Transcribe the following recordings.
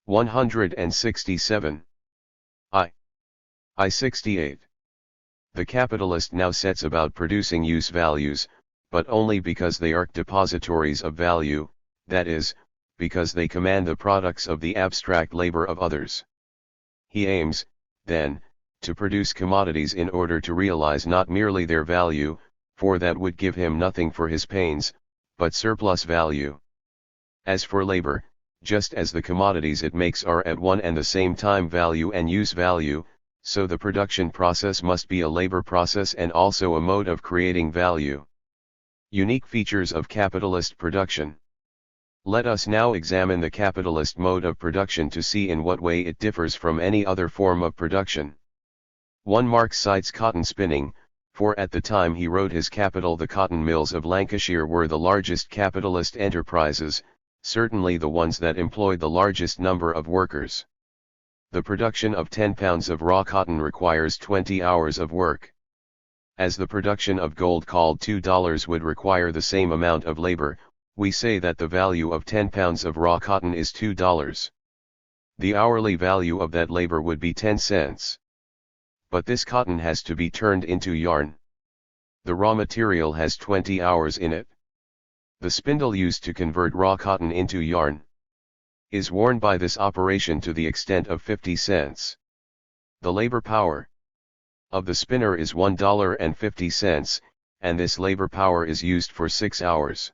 167. I-68. The capitalist now sets about producing use values, but only because they are depositories of value, that is, because they command the products of the abstract labor of others. He aims, then, to produce commodities in order to realize not merely their value, for that would give him nothing for his pains, but surplus value. As for labor, just as the commodities it makes are at one and the same time value and use value, so the production process must be a labor process and also a mode of creating value. Unique features of capitalist production. Let us now examine the capitalist mode of production to see in what way it differs from any other form of production. 1. Marx cites cotton spinning, for at the time he wrote his Capital the cotton mills of Lancashire were the largest capitalist enterprises, certainly the ones that employed the largest number of workers. The production of 10 pounds of raw cotton requires 20 hours of work. As the production of gold called $2 would require the same amount of labor, we say that the value of 10 pounds of raw cotton is $2. The hourly value of that labor would be 10 cents. But this cotton has to be turned into yarn. The raw material has 20 hours in it. The spindle used to convert raw cotton into yarn is worn by this operation to the extent of 50 cents. The labor power of the spinner is $1.50, and this labor power is used for 6 hours.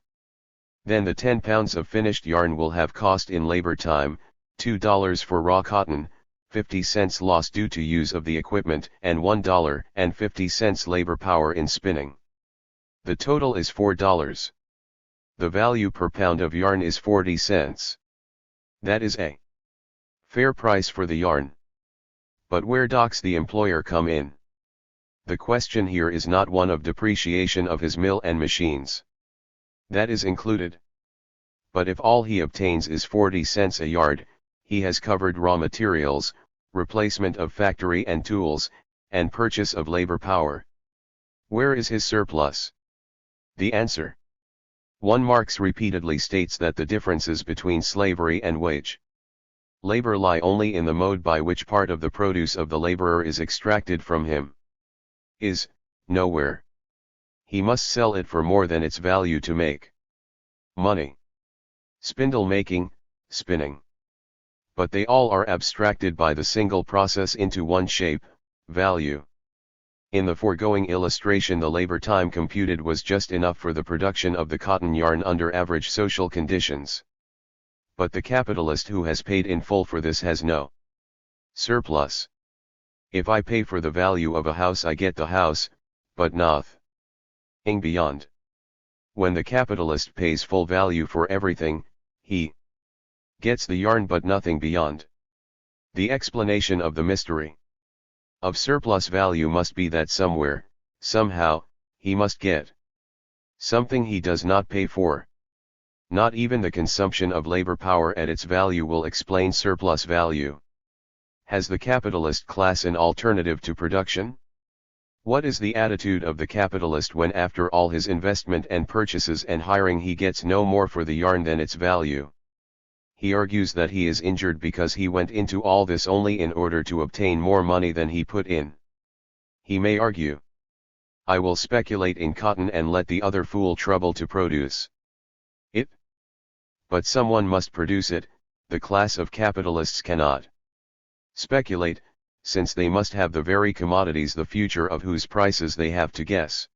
Then the 10 pounds of finished yarn will have cost in labor time, $2 for raw cotton, 50 cents loss due to use of the equipment, and $1.50 labor power in spinning. The total is $4. The value per pound of yarn is 40 cents. That is a fair price for the yarn. But where does the employer come in? The question here is not one of depreciation of his mill and machines. That is included. But if all he obtains is 40 cents a yard, he has covered raw materials, replacement of factory and tools, and purchase of labor power. Where is his surplus? The answer. 1. Marx repeatedly states that the differences between slavery and wage labor lie only in the mode by which part of the produce of the laborer is extracted from him. Is, nowhere. He must sell it for more than its value to make money. Spindle making, spinning. But they all are abstracted by the single process into one shape, value. In the foregoing illustration, the labor time computed was just enough for the production of the cotton yarn under average social conditions. But the capitalist who has paid in full for this has no surplus. If I pay for the value of a house, I get the house, but nothing beyond. When the capitalist pays full value for everything, he gets the yarn but nothing beyond. The explanation of the mystery of surplus value must be that somewhere, somehow, he must get something he does not pay for. Not even the consumption of labor power at its value will explain surplus value. Has the capitalist class an alternative to production? What is the attitude of the capitalist when after all his investment and purchases and hiring he gets no more for the yarn than its value? He argues that he is injured because he went into all this only in order to obtain more money than he put in. He may argue, I will speculate in cotton and let the other fool trouble to produce it. But someone must produce it. The class of capitalists cannot speculate, since they must have the very commodities the future of whose prices they have to guess.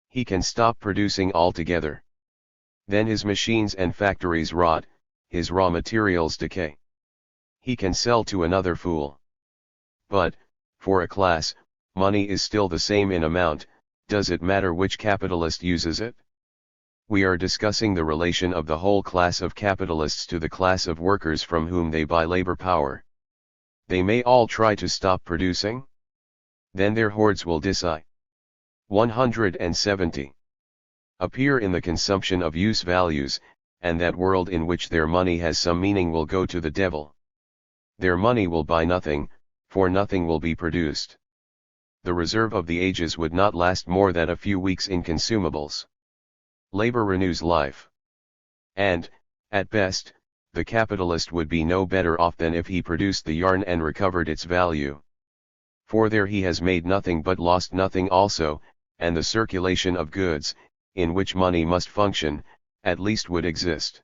He can stop producing altogether. Then his machines and factories rot, his raw materials decay. He can sell to another fool. But, for a class, money is still the same in amount. Does it matter which capitalist uses it? We are discussing the relation of the whole class of capitalists to the class of workers from whom they buy labor power. They may all try to stop producing. Then their hordes will die. 170. Appear in the consumption of use values, and that world in which their money has some meaning will go to the devil. Their money will buy nothing, for nothing will be produced. The reserve of the ages would not last more than a few weeks in consumables. Labor renews life. And, at best, the capitalist would be no better off than if he produced the yarn and recovered its value. For there he has made nothing but lost nothing also, and the circulation of goods, in which money must function, at least would exist.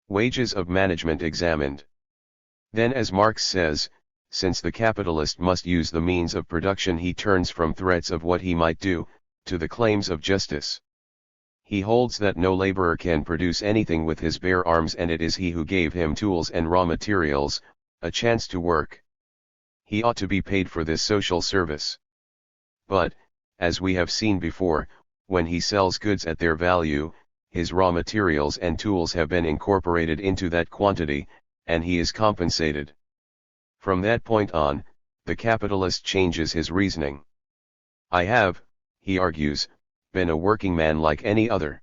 Wages of management examined. Then, as Marx says, since the capitalist must use the means of production, he turns from threats of what he might do, to the claims of justice. He holds that no laborer can produce anything with his bare arms, and it is he who gave him tools and raw materials, a chance to work. He ought to be paid for this social service. But, as we have seen before, when he sells goods at their value, his raw materials and tools have been incorporated into that quantity, and he is compensated. From that point on, the capitalist changes his reasoning. I have, he argues, been a working man like any other.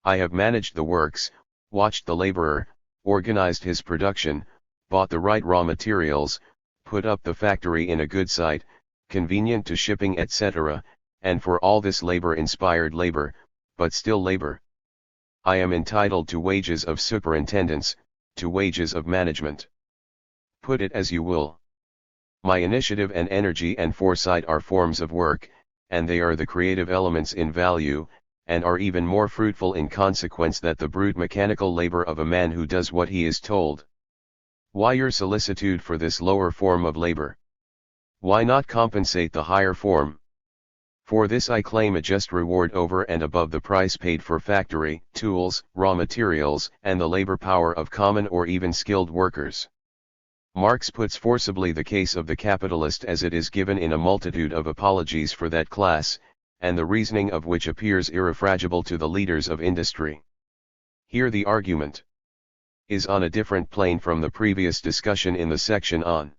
I have managed the works, watched the laborer, organized his production, bought the right raw materials, put up the factory in a good site, convenient to shipping, etc., and for all this labor-inspired labor, but still labor. I am entitled to wages of superintendence, to wages of management. Put it as you will. My initiative and energy and foresight are forms of work, and they are the creative elements in value, and are even more fruitful in consequence than the brute mechanical labor of a man who does what he is told. Why your solicitude for this lower form of labor? Why not compensate the higher form? For this I claim a just reward over and above the price paid for factory, tools, raw materials, and the labor power of common or even skilled workers. Marx puts forcibly the case of the capitalist as it is given in a multitude of apologies for that class, and the reasoning of which appears irrefragable to the leaders of industry. Here the argument is on a different plane from the previous discussion in the section on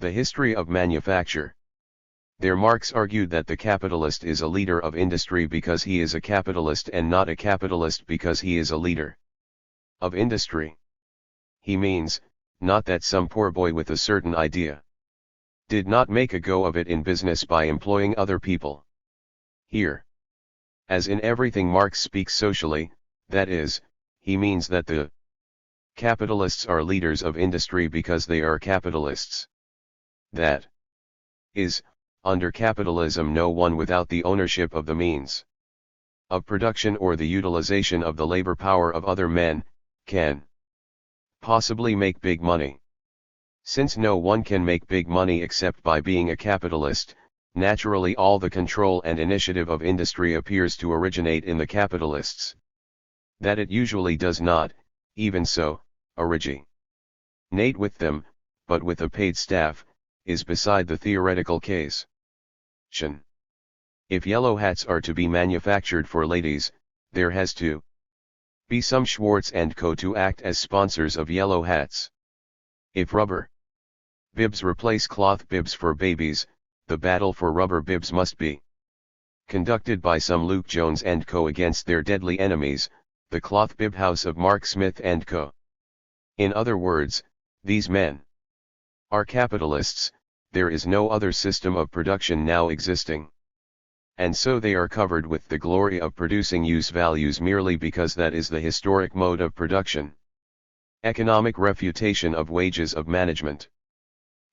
the history of manufacture. There Marx argued that the capitalist is a leader of industry because he is a capitalist, and not a capitalist because he is a leader of industry. He means, not that some poor boy with a certain idea did not make a go of it in business by employing other people. Here, as in everything Marx speaks socially, that is, he means that the capitalists are leaders of industry because they are capitalists. That is, under capitalism no one without the ownership of the means of production or the utilization of the labor power of other men, can possibly make big money. Since no one can make big money except by being a capitalist, naturally all the control and initiative of industry appears to originate in the capitalists. That it usually does not, even so, originate with them, but with a paid staff, is beside the theoretical case. If yellow hats are to be manufactured for ladies, there has to be some Schwartz & Co. to act as sponsors of yellow hats. If rubber bibs replace cloth bibs for babies, the battle for rubber bibs must be conducted by some Luke Jones & Co. against their deadly enemies, the cloth bib house of Mark Smith & Co. In other words, these men are capitalists. There is no other system of production now existing. And so they are covered with the glory of producing use values merely because that is the historic mode of production. Economic refutation of wages of management.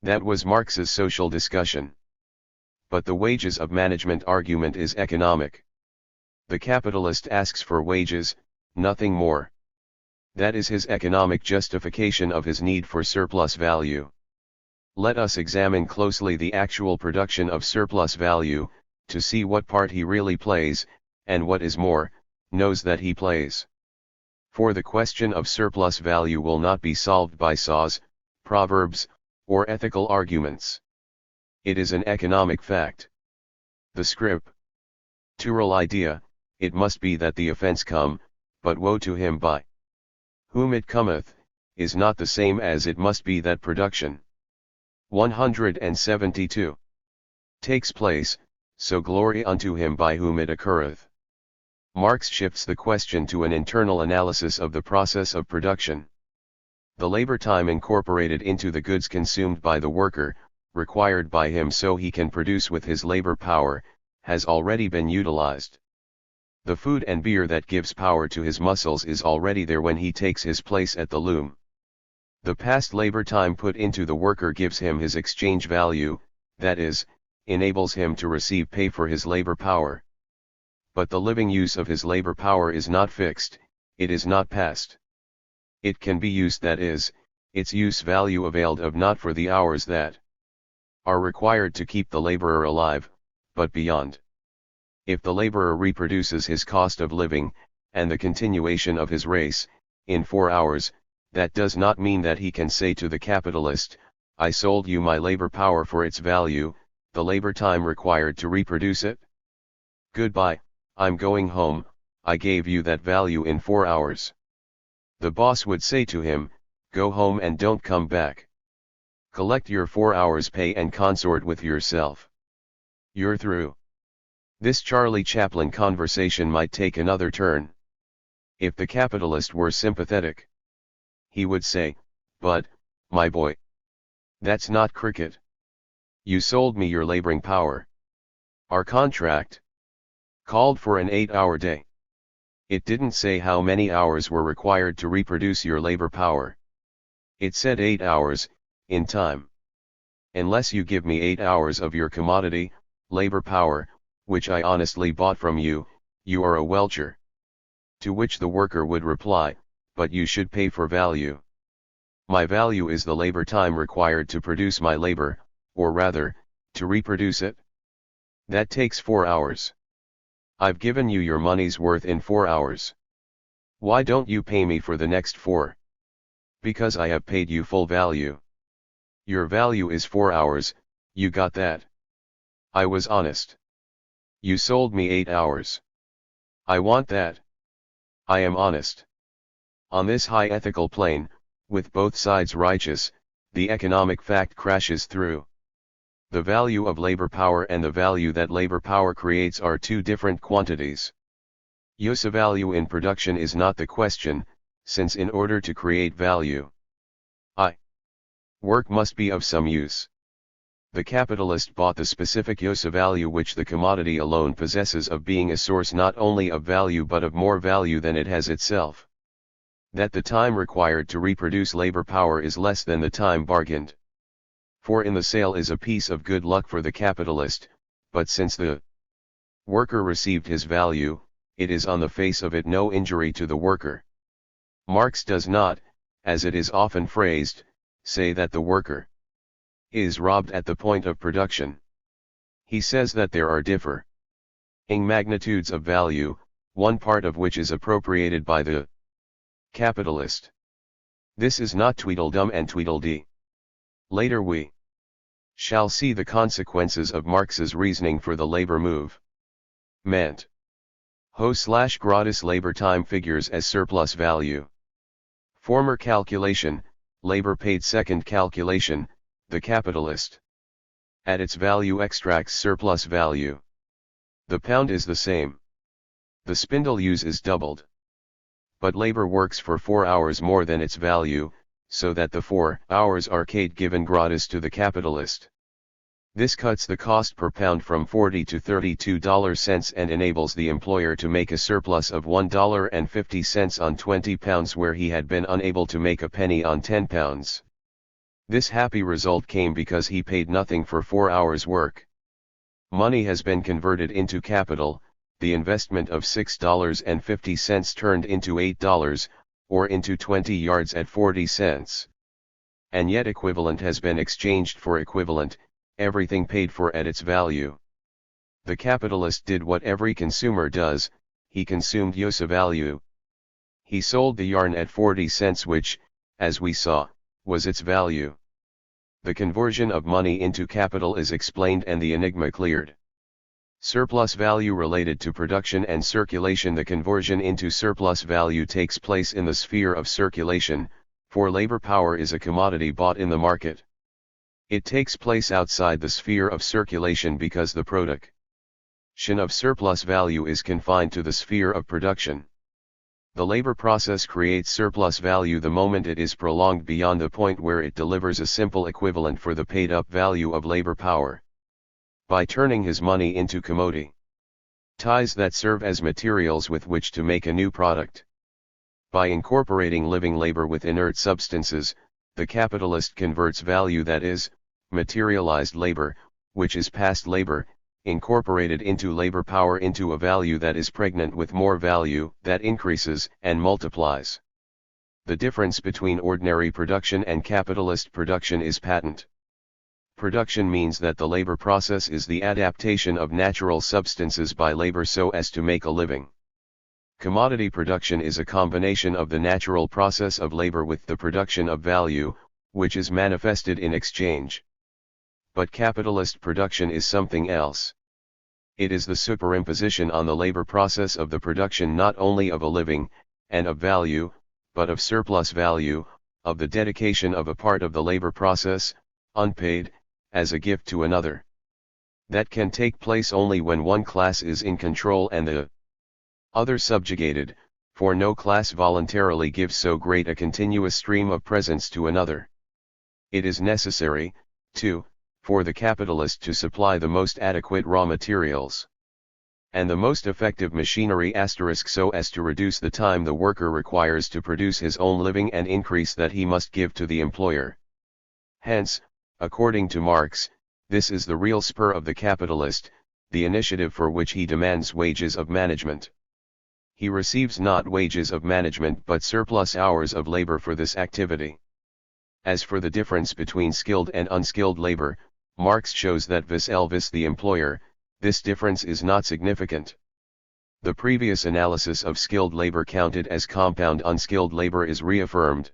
That was Marx's social discussion. But the wages of management argument is economic. The capitalist asks for wages, nothing more. That is his economic justification of his need for surplus value. Let us examine closely the actual production of surplus value, to see what part he really plays, and what is more, knows that he plays. For the question of surplus value will not be solved by saws, proverbs, or ethical arguments. It is an economic fact. The scriptural idea, it must be that the offense come, but woe to him by whom it cometh, is not the same as it must be that production 172 takes place, so glory unto him by whom it occurreth. Marx shifts the question to an internal analysis of the process of production. The labor time incorporated into the goods consumed by the worker, required by him so he can produce with his labor power, has already been utilized. The food and beer that gives power to his muscles is already there when he takes his place at the loom. The past labor time put into the worker gives him his exchange value, that is, enables him to receive pay for his labor power. But the living use of his labor power is not fixed, it is not past. It can be used, that is, its use value availed of not for the hours that are required to keep the laborer alive, but beyond. If the laborer reproduces his cost of living, and the continuation of his race, in 4 hours, that does not mean that he can say to the capitalist, I sold you my labor power for its value, the labor time required to reproduce it. Goodbye, I'm going home, I gave you that value in 4 hours. The boss would say to him, go home and don't come back. Collect your 4 hours pay and consort with yourself. You're through. This Charlie Chaplin conversation might take another turn. If the capitalist were sympathetic, he would say, but, my boy, that's not cricket. You sold me your laboring power. Our contract called for an 8-hour day. It didn't say how many hours were required to reproduce your labor power. It said 8 hours, in time. Unless you give me 8 hours of your commodity, labor power, which I honestly bought from you, you are a welcher. To which the worker would reply, but you should pay for value. My value is the labor time required to produce my labor, or rather, to reproduce it. That takes 4 hours. I've given you your money's worth in 4 hours. Why don't you pay me for the next 4? Because I have paid you full value. Your value is 4 hours, you got that? I was honest. You sold me 8 hours. I want that. I am honest. On this high ethical plane, with both sides righteous, the economic fact crashes through. The value of labor power and the value that labor power creates are two different quantities. Use of value in production is not the question, since in order to create value, work must be of some use. The capitalist bought the specific use of value which the commodity alone possesses of being a source not only of value but of more value than it has itself. That the time required to reproduce labor power is less than the time bargained for in the sale is a piece of good luck for the capitalist, but since the worker received his value, it is on the face of it no injury to the worker. Marx does not, as it is often phrased, say that the worker is robbed at the point of production. He says that there are differing magnitudes of value, one part of which is appropriated by the capitalist. This is not Tweedledum and Tweedledee. Later we shall see the consequences of Marx's reasoning for the labor movement. Ho/gratis labor time figures as surplus value. Former calculation, labor paid. Second calculation, the capitalist at its value extracts surplus value. The pound is the same. The spindle use is doubled. But labor works for 4 hours more than its value, so that the 4 hours are given gratis to the capitalist. This cuts the cost per pound from 40 to $32 and enables the employer to make a surplus of $1.50 on 20 pounds where he had been unable to make a penny on 10 pounds. This happy result came because he paid nothing for 4 hours' work. Money has been converted into capital, the investment of $6.50 turned into $8, or into 20 yards at 40 cents. And yet equivalent has been exchanged for equivalent, everything paid for at its value. The capitalist did what every consumer does, he consumed use of value. He sold the yarn at 40 cents which, as we saw, was its value. The conversion of money into capital is explained and the enigma cleared. Surplus value related to production and circulation. The conversion into surplus value takes place in the sphere of circulation, for labor power is a commodity bought in the market. It takes place outside the sphere of circulation because the production of surplus value is confined to the sphere of production. The labor process creates surplus value the moment it is prolonged beyond the point where it delivers a simple equivalent for the paid-up value of labor power. By turning his money into commodity, Ties that serve as materials with which to make a new product. By incorporating living labor with inert substances, the capitalist converts value, that is, materialized labor, which is past labor, incorporated into labor power, into a value that is pregnant with more value, that increases and multiplies. The difference between ordinary production and capitalist production is patent. Production means that the labor process is the adaptation of natural substances by labor so as to make a living. Commodity production is a combination of the natural process of labor with the production of value, which is manifested in exchange. But capitalist production is something else. It is the superimposition on the labor process of the production not only of a living, and of value, but of surplus value, of the dedication of a part of the labor process, unpaid, as a gift to another. That can take place only when one class is in control and the other subjugated, for no class voluntarily gives so great a continuous stream of presents to another. It is necessary, too, for the capitalist to supply the most adequate raw materials and the most effective machinery so as to reduce the time the worker requires to produce his own living and increase that he must give to the employer. Hence, according to Marx, this is the real spur of the capitalist, the initiative for which he demands wages of management. He receives not wages of management but surplus hours of labor for this activity. As for the difference between skilled and unskilled labor, Marx shows that vis-a-vis the employer, this difference is not significant. The previous analysis of skilled labor counted as compound unskilled labor is reaffirmed.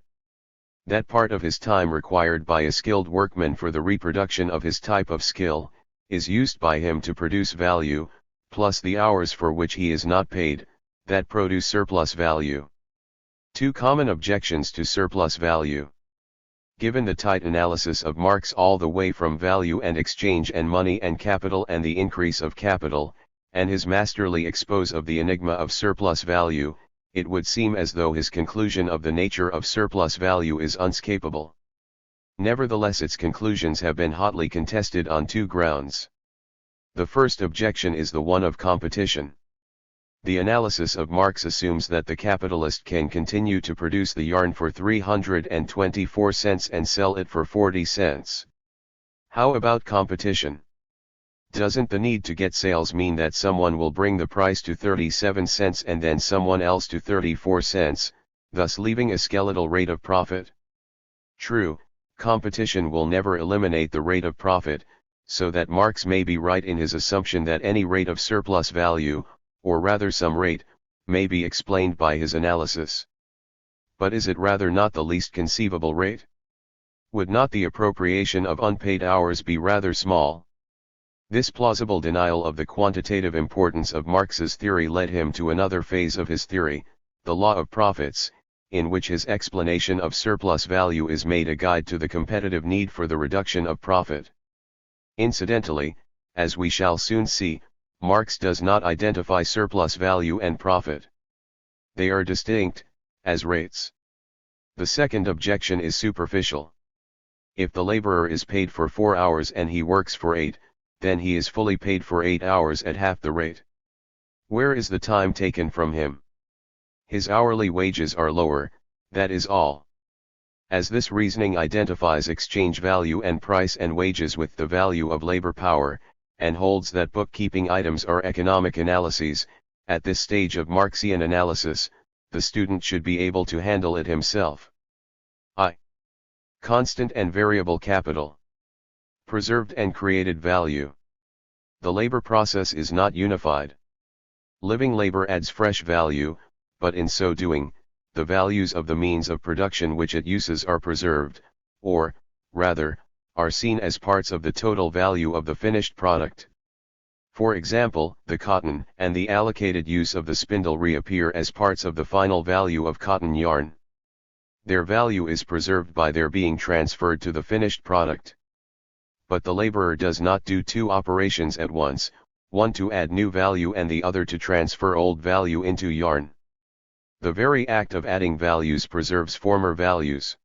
That part of his time required by a skilled workman for the reproduction of his type of skill, is used by him to produce value, plus the hours for which he is not paid, that produce surplus value. Two common objections to surplus value. Given the tight analysis of Marx all the way from value and exchange and money and capital and the increase of capital, and his masterly expose of the enigma of surplus value, it would seem as though his conclusion of the nature of surplus value is unescapable. Nevertheless, its conclusions have been hotly contested on two grounds. The first objection is the one of competition. The analysis of Marx assumes that the capitalist can continue to produce the yarn for 324 cents and sell it for 40 cents. How about competition? Doesn't the need to get sales mean that someone will bring the price to 37 cents and then someone else to 34 cents, thus leaving a skeletal rate of profit? True, competition will never eliminate the rate of profit, so that Marx may be right in his assumption that any rate of surplus value, or rather some rate, may be explained by his analysis. But is it rather not the least conceivable rate? Would not the appropriation of unpaid hours be rather small? This plausible denial of the quantitative importance of Marx's theory led him to another phase of his theory, the law of profits, in which his explanation of surplus value is made a guide to the competitive need for the reduction of profit. Incidentally, as we shall soon see, Marx does not identify surplus value and profit. They are distinct, as rates. The second objection is superficial. If the laborer is paid for 4 hours and he works for 8, then he is fully paid for 8 hours at half the rate. Where is the time taken from him? His hourly wages are lower, that is all. As this reasoning identifies exchange value and price and wages with the value of labor power, and holds that bookkeeping items are economic analyses, at this stage of Marxian analysis, the student should be able to handle it himself. I. Constant and variable capital. Preserved and created value. The labor process is not unified. Living labor adds fresh value, but in so doing, the values of the means of production which it uses are preserved, or, rather, are seen as parts of the total value of the finished product. For example, the cotton and the allocated use of the spindle reappear as parts of the final value of cotton yarn. Their value is preserved by their being transferred to the finished product. But the laborer does not do two operations at once, one to add new value and the other to transfer old value into yarn. The very act of adding values preserves former values.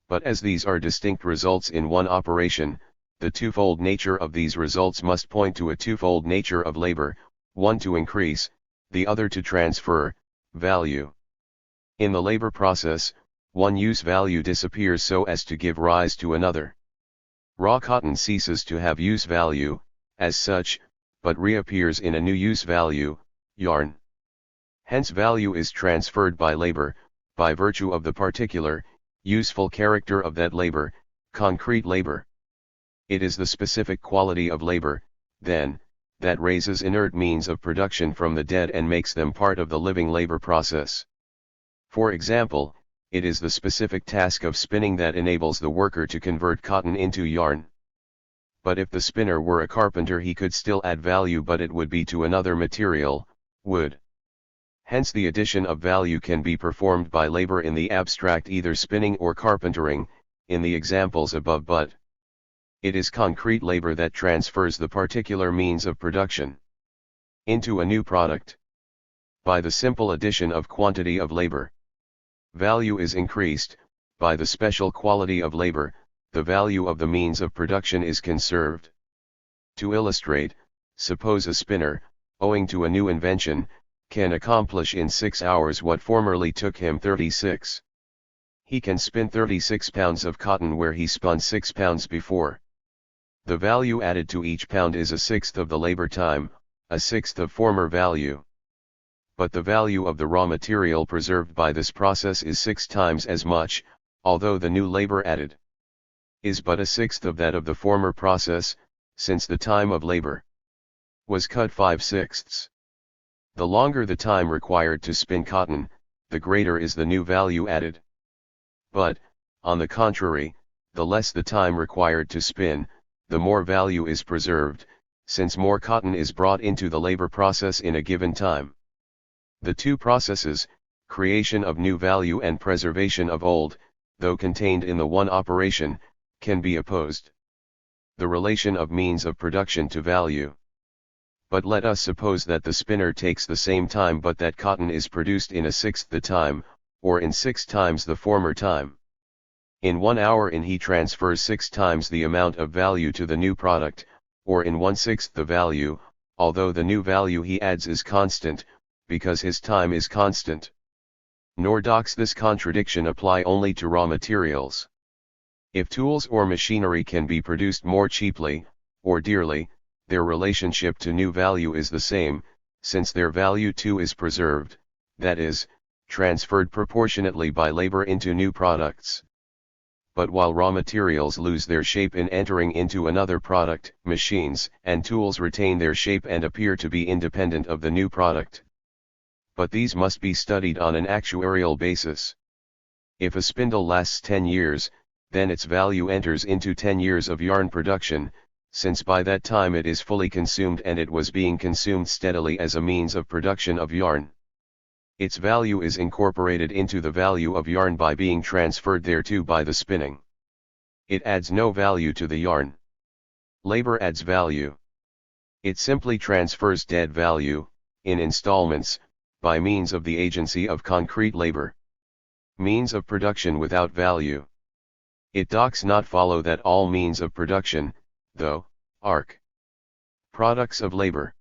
But as these are distinct results in one operation, the twofold nature of these results must point to a twofold nature of labor, one to increase, the other to transfer, value. In the labor process, one use value disappears so as to give rise to another. Raw cotton ceases to have use value, as such, but reappears in a new use value, yarn. Hence value is transferred by labor, by virtue of the particular, useful character of that labor, concrete labor. It is the specific quality of labor, then, that raises inert means of production from the dead and makes them part of the living labor process. For example, it is the specific task of spinning that enables the worker to convert cotton into yarn. But if the spinner were a carpenter, he could still add value, but it would be to another material, wood. Hence the addition of value can be performed by labor in the abstract, either spinning or carpentering, in the examples above, but it is concrete labor that transfers the particular means of production into a new product. By the simple addition of quantity of labor, value is increased. By the special quality of labor, the value of the means of production is conserved. To illustrate, suppose a spinner, owing to a new invention, can accomplish in 6 hours what formerly took him 36. He can spin 36 pounds of cotton where he spun 6 pounds before. The value added to each pound is a sixth of the labor time, a sixth of former value. But the value of the raw material preserved by this process is 6 times as much, although the new labor added is but a sixth of that of the former process, since the time of labor was cut 5/6. The longer the time required to spin cotton, the greater is the new value added. But, on the contrary, the less the time required to spin, the more value is preserved, since more cotton is brought into the labor process in a given time. The two processes, creation of new value and preservation of old, though contained in the one operation, can be opposed. The relation of means of production to value. But let us suppose that the spinner takes the same time, but that cotton is produced in a sixth the time, or in 6 times the former time. In 1 hour he transfers 6 times the amount of value to the new product, or in 1/6 the value, although the new value he adds is constant, because his time is constant. Nor does this contradiction apply only to raw materials. If tools or machinery can be produced more cheaply, or dearly, their relationship to new value is the same, since their value too is preserved, that is, transferred proportionately by labor into new products. But while raw materials lose their shape in entering into another product, machines and tools retain their shape and appear to be independent of the new product. But these must be studied on an actuarial basis. If a spindle lasts 10 years, then its value enters into 10 years of yarn production, since by that time it is fully consumed and it was being consumed steadily as a means of production of yarn. Its value is incorporated into the value of yarn by being transferred thereto by the spinning. It adds no value to the yarn. Labor adds value. It simply transfers dead value, in installments, by means of the agency of concrete labor. Means of production without value. It does not follow that all means of production, though, are products of labor.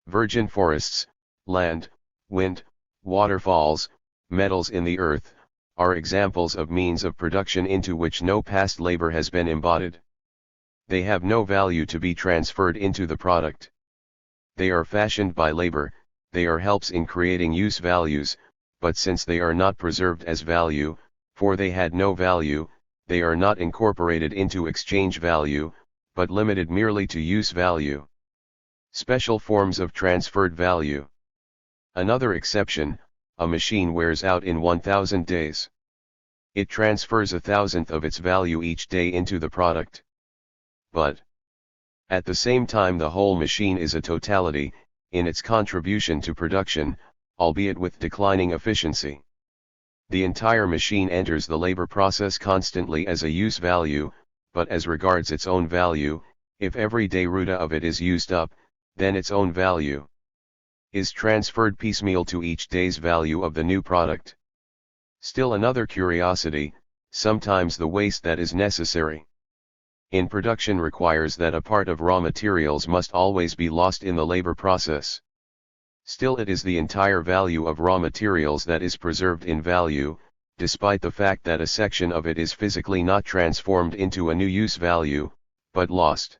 Virgin forests, land, wind, waterfalls, metals in the earth, are examples of means of production into which no past labor has been embodied. They have no value to be transferred into the product. They are fashioned by labor, they are helps in creating use values, but since they are not preserved as value, for they had no value, they are not incorporated into exchange value, but limited merely to use value. Special forms of transferred value. Another exception, a machine wears out in 1,000 days. It transfers 1,000th of its value each day into the product. But at the same time the whole machine is a totality, in its contribution to production, albeit with declining efficiency. The entire machine enters the labor process constantly as a use value, but as regards its own value, if every day ruta of it is used up, then its own value is transferred piecemeal to each day's value of the new product. Still another curiosity, sometimes the waste that is necessary in production requires that a part of raw materials must always be lost in the labor process. Still it is the entire value of raw materials that is preserved in value, despite the fact that a section of it is physically not transformed into a new use value, but lost.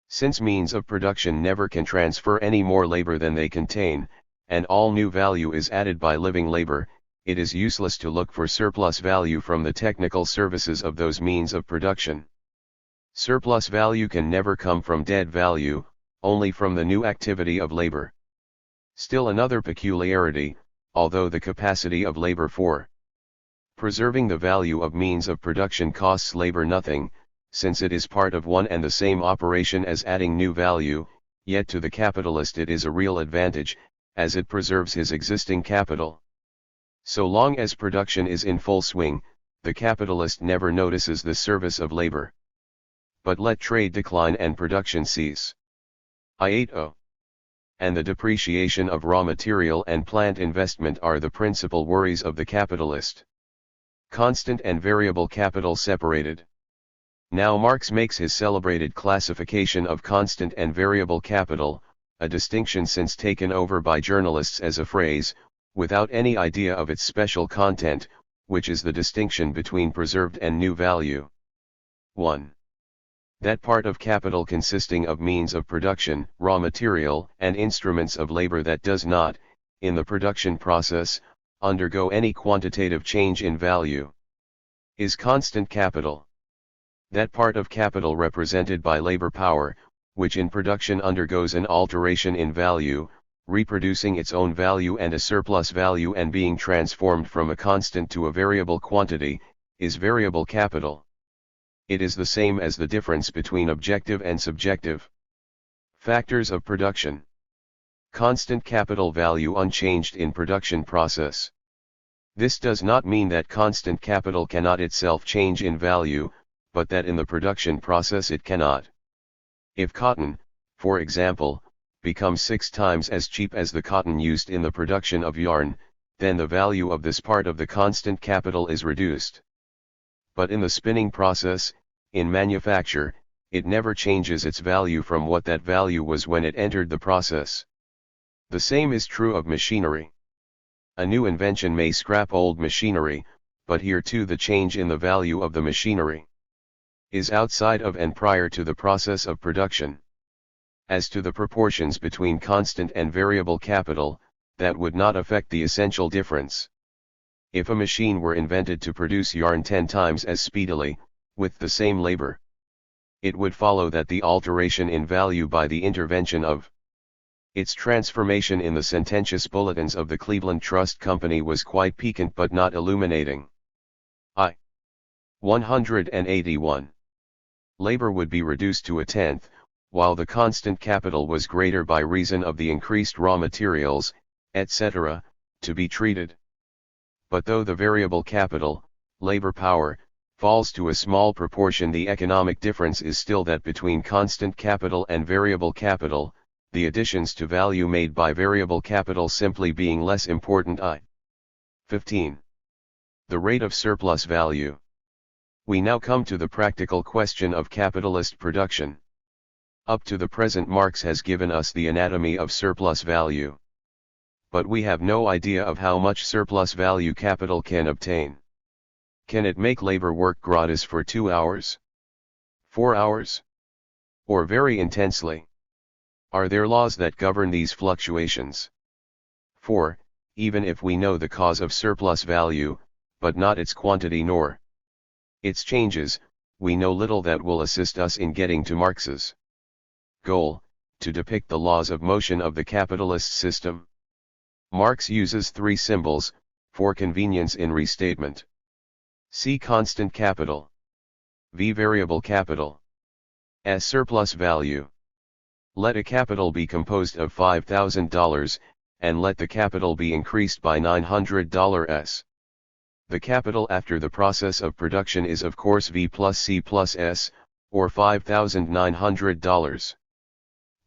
Since means of production never can transfer any more labor than they contain, and all new value is added by living labor, it is useless to look for surplus value from the technical services of those means of production. Surplus value can never come from dead value, only from the new activity of labor. Still another peculiarity, although the capacity of labor for preserving the value of means of production costs labor nothing, since it is part of one and the same operation as adding new value, yet to the capitalist it is a real advantage, as it preserves his existing capital. So long as production is in full swing, the capitalist never notices the service of labor. But let trade decline and production cease. I80. And the depreciation of raw material and plant investment are the principal worries of the capitalist. Constant and variable capital separated. Now Marx makes his celebrated classification of constant and variable capital, a distinction since taken over by journalists as a phrase, without any idea of its special content, which is the distinction between preserved and new value. 1. That part of capital consisting of means of production, raw material, and instruments of labor that does not, in the production process, undergo any quantitative change in value, is constant capital. That part of capital represented by labor power, which in production undergoes an alteration in value, reproducing its own value and a surplus value and being transformed from a constant to a variable quantity, is variable capital. It is the same as the difference between objective and subjective factors of production. Constant capital value unchanged in production process. This does not mean that constant capital cannot itself change in value, but that in the production process it cannot. If cotton, for example, becomes 6 times as cheap as the cotton used in the production of yarn, then the value of this part of the constant capital is reduced. But in the spinning process, in manufacture, it never changes its value from what that value was when it entered the process. The same is true of machinery. A new invention may scrap old machinery, but here too the change in the value of the machinery is outside of and prior to the process of production. As to the proportions between constant and variable capital, that would not affect the essential difference. If a machine were invented to produce yarn 10 times as speedily, with the same labor, it would follow that the alteration in value by the intervention of its transformation in the sententious bulletins of the Cleveland Trust Company was quite piquant but not illuminating. 181. Labor would be reduced to 1/10, while the constant capital was greater by reason of the increased raw materials, etc., to be treated. But though the variable capital, labor power, falls to a small proportion, the economic difference is still that between constant capital and variable capital, the additions to value made by variable capital simply being less important. 15. The rate of surplus value. We now come to the practical question of capitalist production. Up to the present Marx has given us the anatomy of surplus value. But we have no idea of how much surplus value capital can obtain. Can it make labor work gratis for 2 hours? 4 hours? Or very intensely? Are there laws that govern these fluctuations? 4. Even if we know the cause of surplus value, but not its quantity nor its changes, we know little that will assist us in getting to Marx's goal, to depict the laws of motion of the capitalist system. Marx uses 3 symbols, for convenience in restatement. C. Constant capital. V. Variable capital. S. Surplus value. Let a capital be composed of $5,000, and let the capital be increased by $900s. The capital after the process of production is of course V plus C plus S, or $5,900.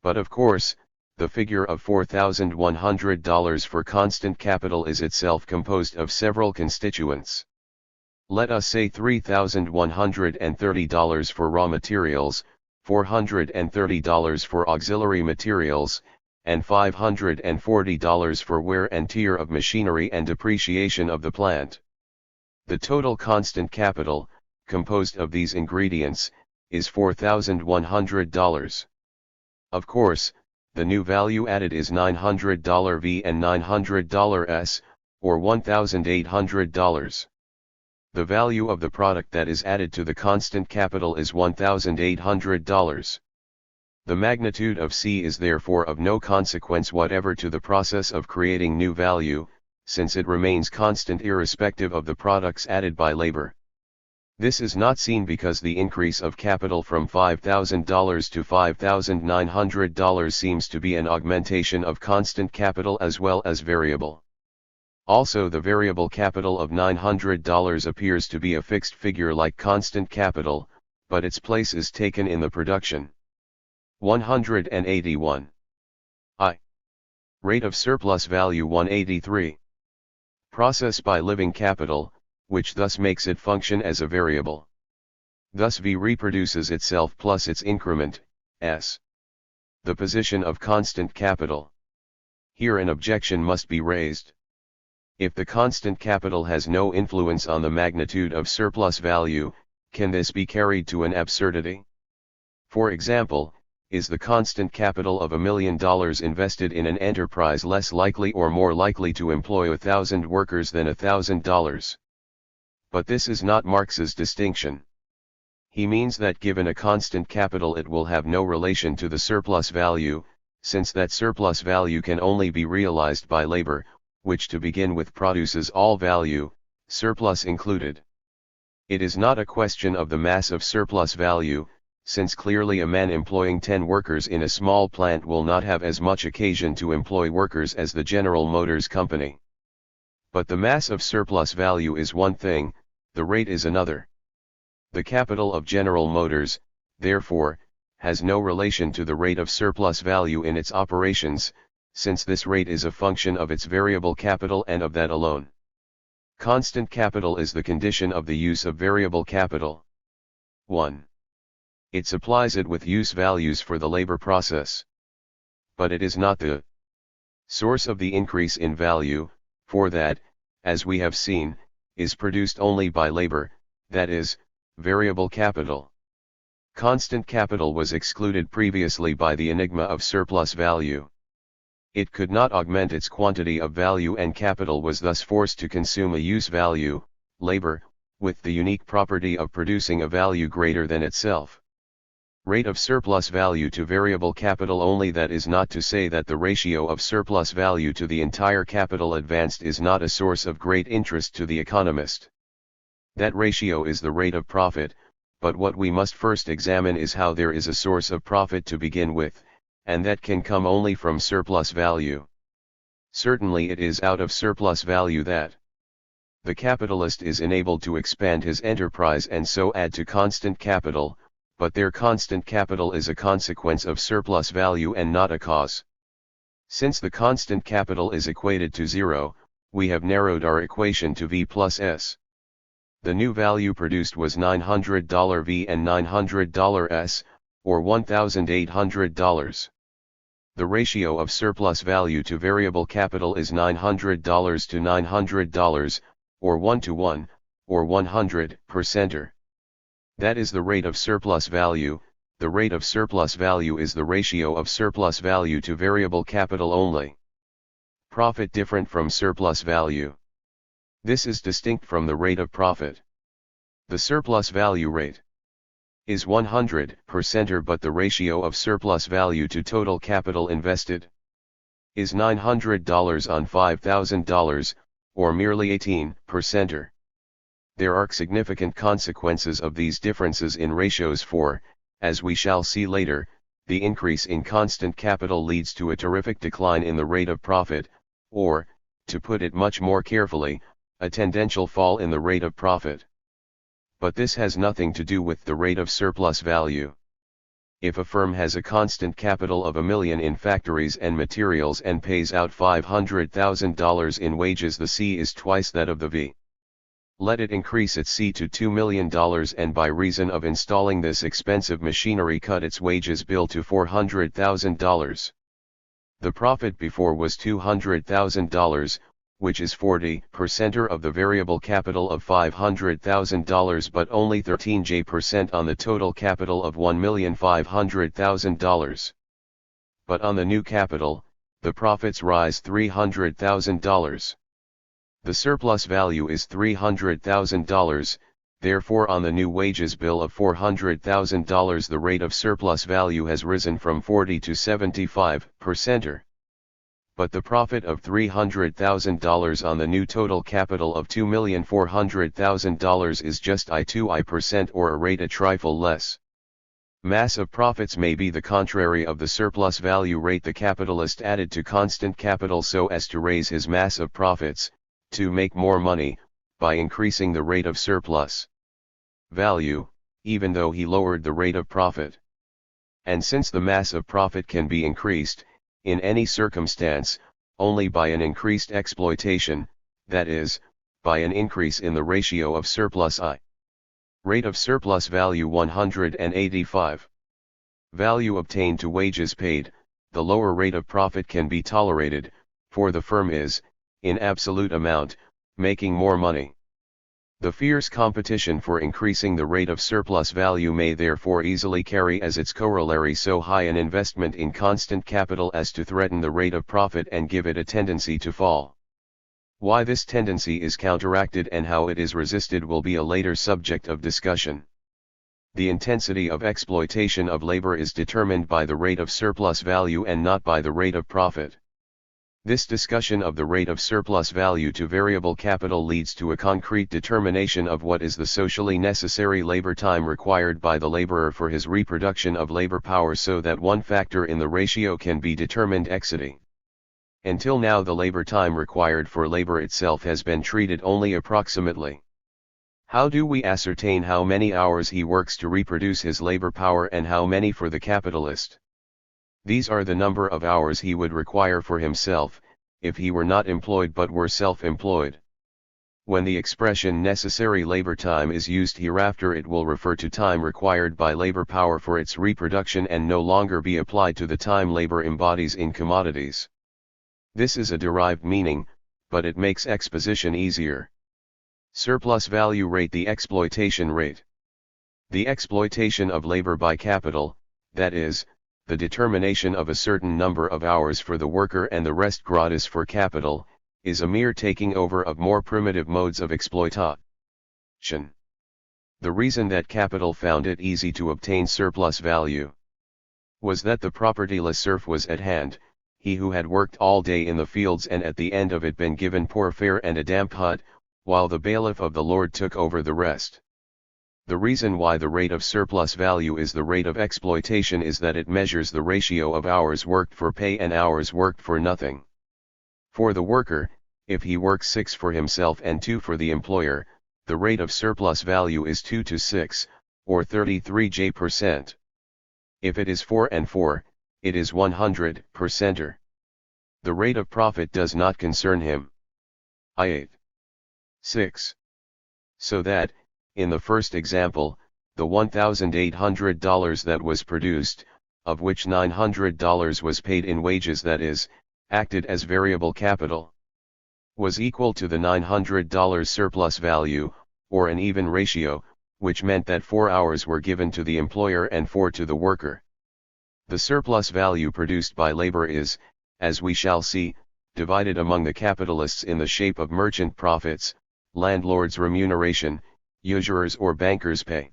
But of course, the figure of $4,100 for constant capital is itself composed of several constituents. Let us say $3,130 for raw materials, $430 for auxiliary materials, and $540 for wear and tear of machinery and depreciation of the plant. The total constant capital, composed of these ingredients, is $4,100. Of course, the new value added is $900 and $900, or $1,800. The value of the product that is added to the constant capital is $1,800. The magnitude of C is therefore of no consequence whatever to the process of creating new value, since it remains constant irrespective of the products added by labor. This is not seen because the increase of capital from $5,000 to $5,900 seems to be an augmentation of constant capital as well as variable. Also, the variable capital of $900 appears to be a fixed figure like constant capital, but its place is taken in the production. 181. Rate of surplus value 183. Process by living capital, which thus makes it function as a variable. Thus V reproduces itself plus its increment, S. The position of constant capital. Here an objection must be raised. If the constant capital has no influence on the magnitude of surplus value, can this be carried to an absurdity? For example, is the constant capital of $1 million invested in an enterprise less likely or more likely to employ 1,000 workers than $1,000? But this is not Marx's distinction. He means that given a constant capital it will have no relation to the surplus value, since that surplus value can only be realized by labor, which to begin with produces all value, surplus included. It is not a question of the mass of surplus value, since clearly a man employing 10 workers in a small plant will not have as much occasion to employ workers as the General Motors Company. But the mass of surplus value is one thing, the rate is another. The capital of General Motors, therefore, has no relation to the rate of surplus value in its operations, since this rate is a function of its variable capital and of that alone. Constant capital is the condition of the use of variable capital. 1. It supplies it with use values for the labor process. But it is not the source of the increase in value, for that, as we have seen, is produced only by labor, that is, variable capital. Constant capital was excluded previously by the enigma of surplus value. It could not augment its quantity of value and capital was thus forced to consume a use value, labor, with the unique property of producing a value greater than itself. Rate of surplus value to variable capital only, that is not to say that the ratio of surplus value to the entire capital advanced is not a source of great interest to the economist. That ratio is the rate of profit, but what we must first examine is how there is a source of profit to begin with, and that can come only from surplus value. Certainly it is out of surplus value that the capitalist is enabled to expand his enterprise and so add to constant capital, but their constant capital is a consequence of surplus value and not a cause. Since the constant capital is equated to 0, we have narrowed our equation to V plus S. The new value produced was $900 V and $900 S, or $1,800. The ratio of surplus value to variable capital is $900 to $900, or 1 to 1, or 100%. That is the rate of surplus value. The rate of surplus value is the ratio of surplus value to variable capital only. Profit different from surplus value. This is distinct from the rate of profit. The surplus value rate is 100%, but the ratio of surplus value to total capital invested is $900 on $5,000, or merely 18%. There are significant consequences of these differences in ratios for, as we shall see later, the increase in constant capital leads to a terrific decline in the rate of profit, or, to put it much more carefully, a tendential fall in the rate of profit. But this has nothing to do with the rate of surplus value. If a firm has a constant capital of $1 million in factories and materials and pays out $500,000 in wages, the C is twice that of the V. Let it increase its C to $2 million and by reason of installing this expensive machinery cut its wages bill to $400,000. The profit before was $200,000, which is 40% of the variable capital of $500,000 but only 13% on the total capital of $1,500,000. But on the new capital, the profits rise $300,000. The surplus value is $300,000, therefore on the new wages bill of $400,000 the rate of surplus value has risen from 40 to 75%. But the profit of $300,000 on the new total capital of $2,400,000 is just 2% or a rate a trifle less. Mass of profits may be the contrary of the surplus value rate the capitalist added to constant capital so as to raise his mass of profits, to make more money, by increasing the rate of surplus value, even though he lowered the rate of profit. And since the mass of profit can be increased, in any circumstance, only by an increased exploitation, that is, by an increase in the ratio of surplus I. Rate of surplus value 185. Value obtained to wages paid, the lower rate of profit can be tolerated, for the firm is, in absolute amount, making more money. The fierce competition for increasing the rate of surplus value may therefore easily carry as its corollary so high an investment in constant capital as to threaten the rate of profit and give it a tendency to fall. Why this tendency is counteracted and how it is resisted will be a later subject of discussion. The intensity of exploitation of labor is determined by the rate of surplus value and not by the rate of profit. This discussion of the rate of surplus value to variable capital leads to a concrete determination of what is the socially necessary labor time required by the laborer for his reproduction of labor power so that one factor in the ratio can be determined ex-ante. Until now the labor time required for labor itself has been treated only approximately. How do we ascertain how many hours he works to reproduce his labor power and how many for the capitalist? These are the number of hours he would require for himself, if he were not employed but were self-employed. When the expression necessary labor time is used hereafter it will refer to time required by labor power for its reproduction and no longer be applied to the time labor embodies in commodities. This is a derived meaning, but it makes exposition easier. Surplus value rate. The exploitation rate. The exploitation of labor by capital, that is, the determination of a certain number of hours for the worker and the rest gratis for capital, is a mere taking over of more primitive modes of exploitation. The reason that capital found it easy to obtain surplus value was that the propertyless serf was at hand, he who had worked all day in the fields and at the end of it been given poor fare and a damp hut, while the bailiff of the Lord took over the rest. The reason why the rate of surplus value is the rate of exploitation is that it measures the ratio of hours worked for pay and hours worked for nothing. For the worker, if he works 6 for himself and 2 for the employer, the rate of surplus value is 2 to 6, or 33%. If it is 4 and 4, it is 100%. The rate of profit does not concern him. 6. So that, in the first example, the $1,800 that was produced, of which $900 was paid in wages that is, acted as variable capital, was equal to the $900 surplus value, or an even ratio, which meant that 4 hours were given to the employer and 4 to the worker. The surplus value produced by labor is, as we shall see, divided among the capitalists in the shape of merchant profits, landlord's remuneration, usurers or bankers' pay.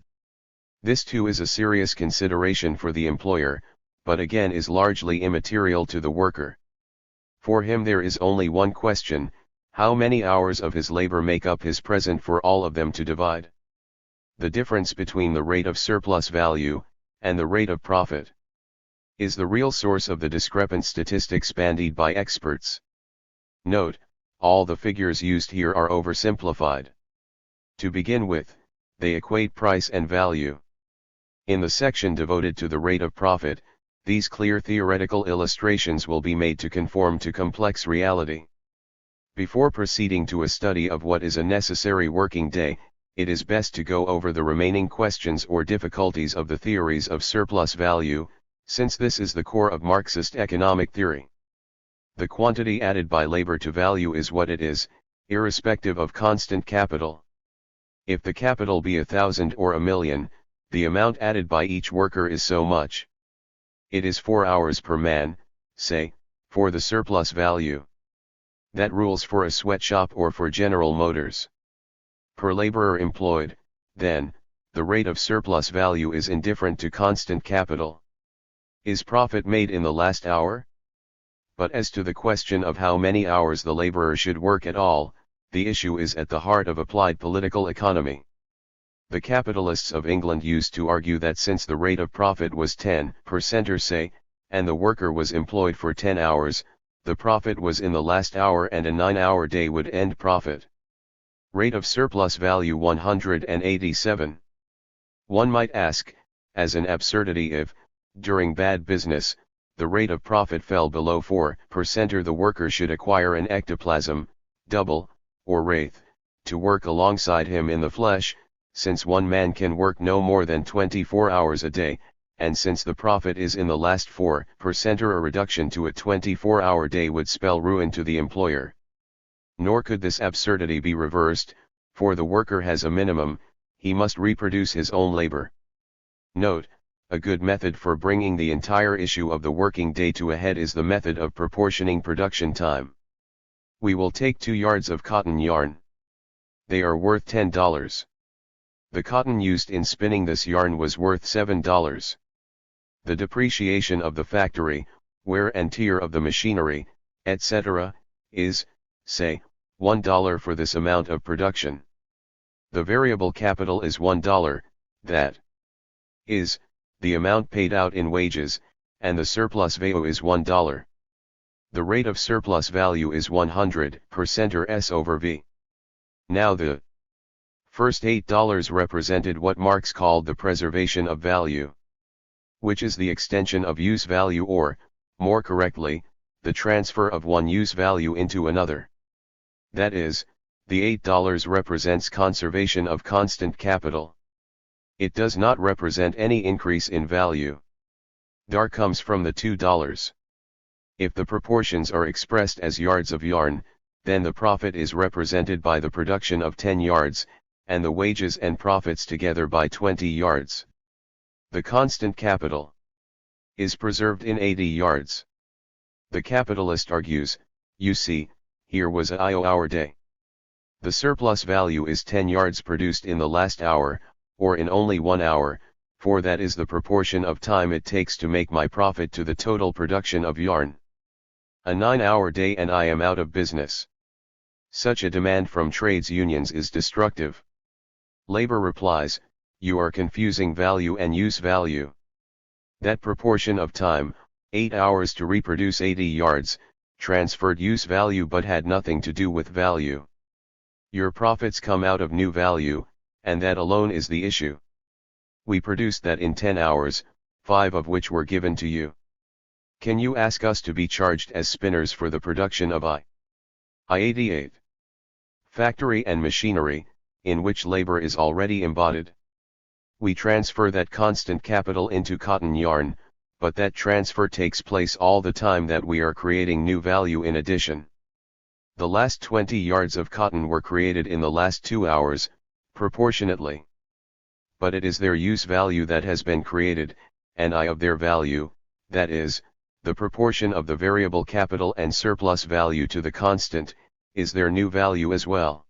This too is a serious consideration for the employer, but again is largely immaterial to the worker. For him there is only one question: how many hours of his labor make up his present for all of them to divide? The difference between the rate of surplus value, and the rate of profit, is the real source of the discrepant statistics bandied by experts. Note, all the figures used here are oversimplified. To begin with, they equate price and value. In the section devoted to the rate of profit, these clear theoretical illustrations will be made to conform to complex reality. Before proceeding to a study of what is a necessary working day, it is best to go over the remaining questions or difficulties of the theories of surplus value, since this is the core of Marxist economic theory. The quantity added by labor to value is what it is, irrespective of constant capital. If the capital be 1,000 or 1,000,000, the amount added by each worker is so much. It is 4 hours per man, say, for the surplus value. That rules for a sweatshop or for General Motors. Per laborer employed, then, the rate of surplus value is indifferent to constant capital. Is profit made in the last hour? But as to the question of how many hours the laborer should work at all, the issue is at the heart of applied political economy. The capitalists of England used to argue that since the rate of profit was 10% or say, and the worker was employed for 10 hours, the profit was in the last hour and a 9-hour day would end profit. Rate of surplus value 187. One might ask, as an absurdity, if, during bad business, the rate of profit fell below 4%, or the worker should acquire an ectoplasm, double, or wraith, to work alongside him in the flesh, since one man can work no more than 24 hours a day, and since the profit is in the last 4%, or a reduction to a 24-hour day would spell ruin to the employer. Nor could this absurdity be reversed, for the worker has a minimum, he must reproduce his own labor. Note, a good method for bringing the entire issue of the working day to a head is the method of proportioning production time. We will take 2 yards of cotton yarn. They are worth $10. The cotton used in spinning this yarn was worth $7. The depreciation of the factory, wear and tear of the machinery, etc., is, say, $1 for this amount of production. The variable capital is $1, that is, the amount paid out in wages, and the surplus value is $1. The rate of surplus value is 100% or S over V. Now the first $8 represented what Marx called the preservation of value, which is the extension of use value, or, more correctly, the transfer of one use value into another. That is, the $8 represents conservation of constant capital. It does not represent any increase in value. DAR comes from the $2. If the proportions are expressed as yards of yarn, then the profit is represented by the production of 10 yards, and the wages and profits together by 20 yards. The constant capital is preserved in 80 yards. The capitalist argues, you see, here was a IO-hour day. The surplus value is 10 yards produced in the last hour, or in only 1 hour, for that is the proportion of time it takes to make my profit to the total production of yarn. A 9-hour day and I am out of business. Such a demand from trades unions is destructive. Labor replies, you are confusing value and use value. That proportion of time, 8 hours to reproduce 80 yards, transferred use value but had nothing to do with value. Your profits come out of new value, and that alone is the issue. We produced that in 10 hours, 5 of which were given to you. Can you ask us to be charged as spinners for the production of I-88? Factory and machinery, in which labor is already embodied. We transfer that constant capital into cotton yarn, but that transfer takes place all the time that we are creating new value in addition. The last 20 yards of cotton were created in the last 2 hours, proportionately. But it is their use value that has been created, and I of their value, that is, the proportion of the variable capital and surplus value to the constant, is their new value as well.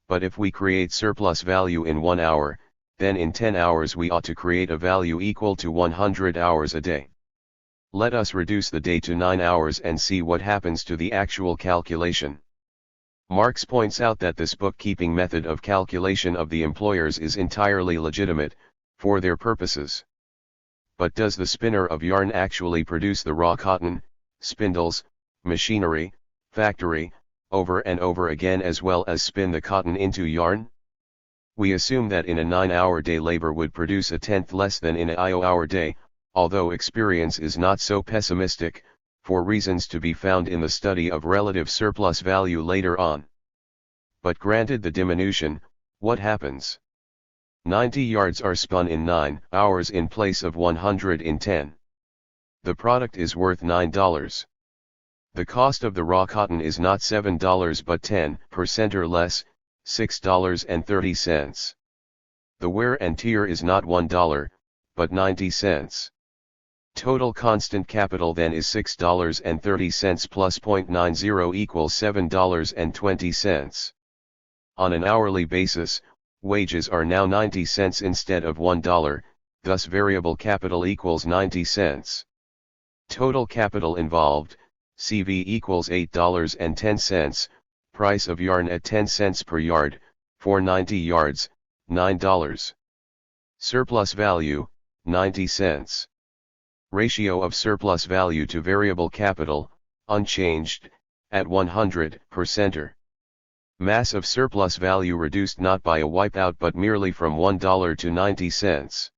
But if we create surplus value in 1 hour, then in 10 hours we ought to create a value equal to 100 hours a day. Let us reduce the day to 9 hours and see what happens to the actual calculation. Marx points out that this bookkeeping method of calculation of the employers is entirely legitimate, for their purposes. But does the spinner of yarn actually produce the raw cotton, spindles, machinery, factory, over and over again, as well as spin the cotton into yarn? We assume that in a 9-hour day labor would produce a tenth less than in a IO-hour day, although experience is not so pessimistic, for reasons to be found in the study of relative surplus value later on. But granted the diminution, what happens? 90 yards are spun in 9 hours in place of 100 in 10. The product is worth $9. The cost of the raw cotton is not $7 but 10% or less, $6.30. The wear and tear is not $1, but 90 cents. Total constant capital then is $6.30 plus 0.90 equals $7.20. On an hourly basis, wages are now 90 cents instead of $1, thus variable capital equals 90 cents. Total capital involved, CV equals $8.10, price of yarn at 10 cents per yard, for 90 yards, $9. Surplus value, 90 cents. Ratio of surplus value to variable capital, unchanged, at 100%. Mass of surplus value reduced not by a wipeout but merely from $1 to 90 cents.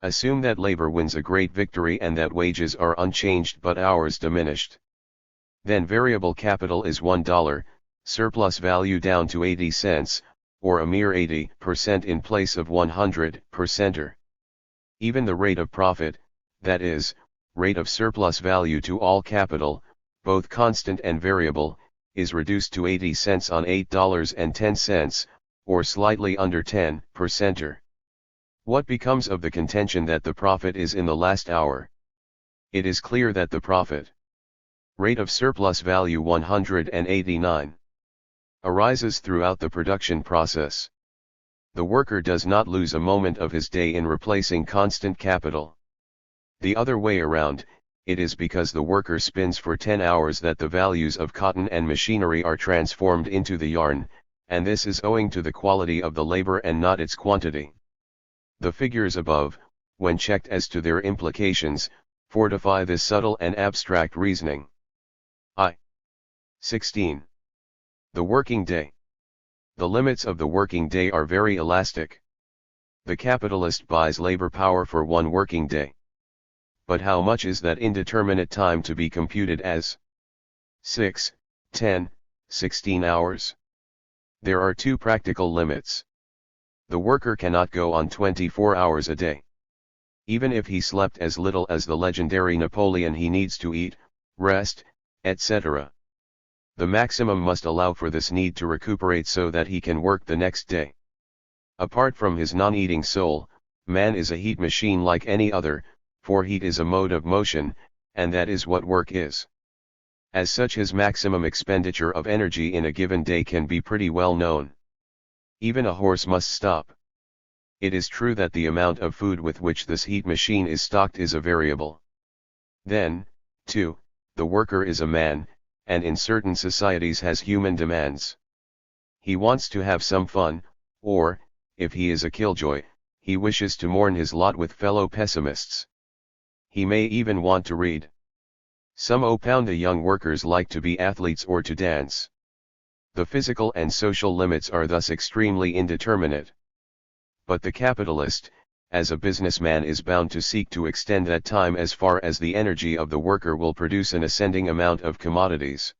Assume that labor wins a great victory and that wages are unchanged but hours diminished. Then variable capital is $1, surplus value down to 80 cents, or a mere 80% in place of 100%. Even the rate of profit, that is, rate of surplus value to all capital, both constant and variable, is reduced to 80 cents on $8.10, or slightly under 10%. What becomes of the contention that the profit is in the last hour? It is clear that the profit rate of surplus value 189 arises throughout the production process. The worker does not lose a moment of his day in replacing constant capital. The other way around, it is because the worker spins for 10 hours that the values of cotton and machinery are transformed into the yarn, and this is owing to the quality of the labor and not its quantity. The figures above, when checked as to their implications, fortify this subtle and abstract reasoning. 16. The working day. The limits of the working day are very elastic. The capitalist buys labor power for 1 working day. But how much is that indeterminate time to be computed as 6, 10, 16 hours? There are 2 practical limits. The worker cannot go on 24 hours a day. Even if he slept as little as the legendary Napoleon, he needs to eat, rest, etc. The maximum must allow for this need to recuperate so that he can work the next day. Apart from his non-eating soul, man is a heat machine like any other, for heat is a mode of motion, and that is what work is. As such, his maximum expenditure of energy in a given day can be pretty well known. Even a horse must stop. It is true that the amount of food with which this heat machine is stocked is a variable. Then, too, the worker is a man, and in certain societies has human demands. He wants to have some fun, or, if he is a killjoy, he wishes to mourn his lot with fellow pessimists. He may even want to read. Some Opounda young workers like to be athletes or to dance. The physical and social limits are thus extremely indeterminate. But the capitalist, as a businessman, is bound to seek to extend that time as far as the energy of the worker will produce an ascending amount of commodities.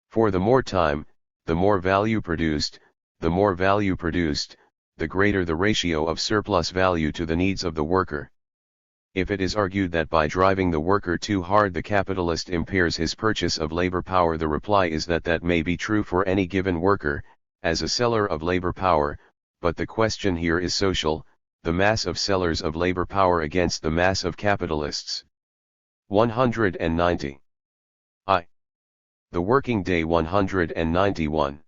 For the more time, the more value produced, the more value produced, the greater the ratio of surplus value to the needs of the worker. If it is argued that by driving the worker too hard the capitalist impairs his purchase of labor power, the reply is that that may be true for any given worker, as a seller of labor power, but the question here is social, the mass of sellers of labor power against the mass of capitalists. 190. The working day 191.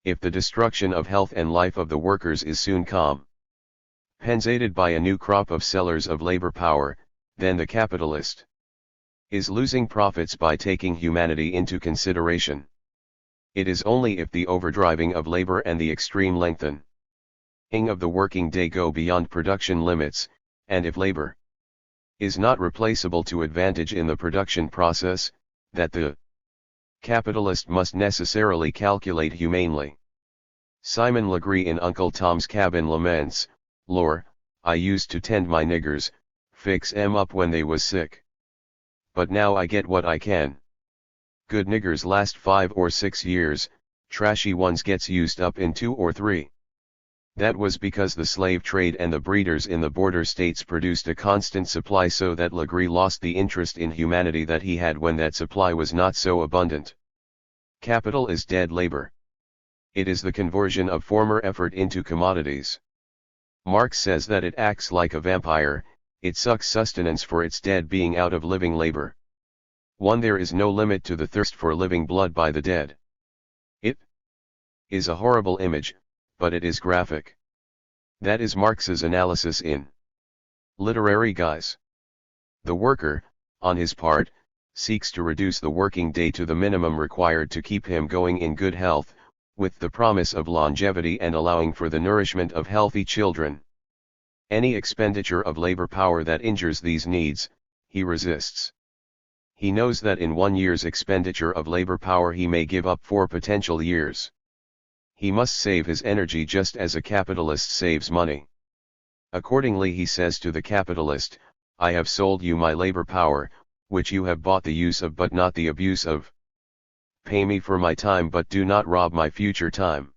If the destruction of health and life of the workers is soon compensated by a new crop of sellers of labor power, then the capitalist is losing profits by taking humanity into consideration. It is only if the overdriving of labor and the extreme lengthening of the working day go beyond production limits, and if labor is not replaceable to advantage in the production process, that the capitalist must necessarily calculate humanely. Simon Legree in Uncle Tom's Cabin laments, "Lor, I used to tend my niggers, fix 'em up when they was sick. But now I get what I can. Good niggers last 5 or 6 years, trashy ones gets used up in 2 or 3. That was because the slave trade and the breeders in the border states produced a constant supply, so that Legree lost the interest in humanity that he had when that supply was not so abundant. Capital is dead labor. It is the conversion of former effort into commodities. Marx says that it acts like a vampire, it sucks sustenance for its dead being out of living labor. There is no limit to the thirst for living blood by the dead. It is a horrible image, but it is graphic. That is Marx's analysis in Literary Guise. The worker, on his part, seeks to reduce the working day to the minimum required to keep him going in good health, with the promise of longevity and allowing for the nourishment of healthy children. Any expenditure of labor power that injures these needs, he resists. He knows that in 1 year's expenditure of labor power he may give up 4 potential years. He must save his energy just as a capitalist saves money. Accordingly he says to the capitalist, I have sold you my labor power, which you have bought the use of but not the abuse of. Pay me for my time but do not rob my future time.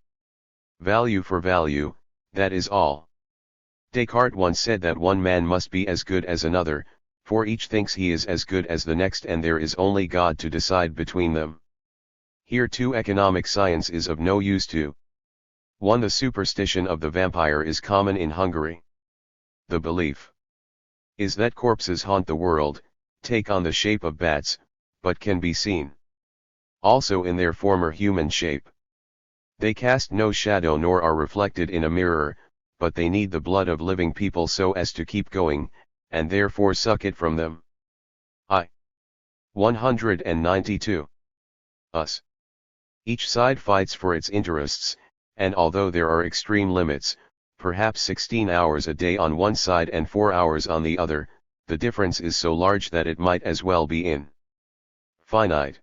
Value for value, that is all. Descartes once said that one man must be as good as another, for each thinks he is as good as the next and there is only God to decide between them. Here too economic science is of no use to. 1. The superstition of the vampire is common in Hungary. The belief is that corpses haunt the world, take on the shape of bats, but can be seen also in their former human shape. They cast no shadow nor are reflected in a mirror, but they need the blood of living people so as to keep going, and therefore suck it from them. 192. Us. Each side fights for its interests, and although there are extreme limits, perhaps 16 hours a day on one side and 4 hours on the other, the difference is so large that it might as well be in finite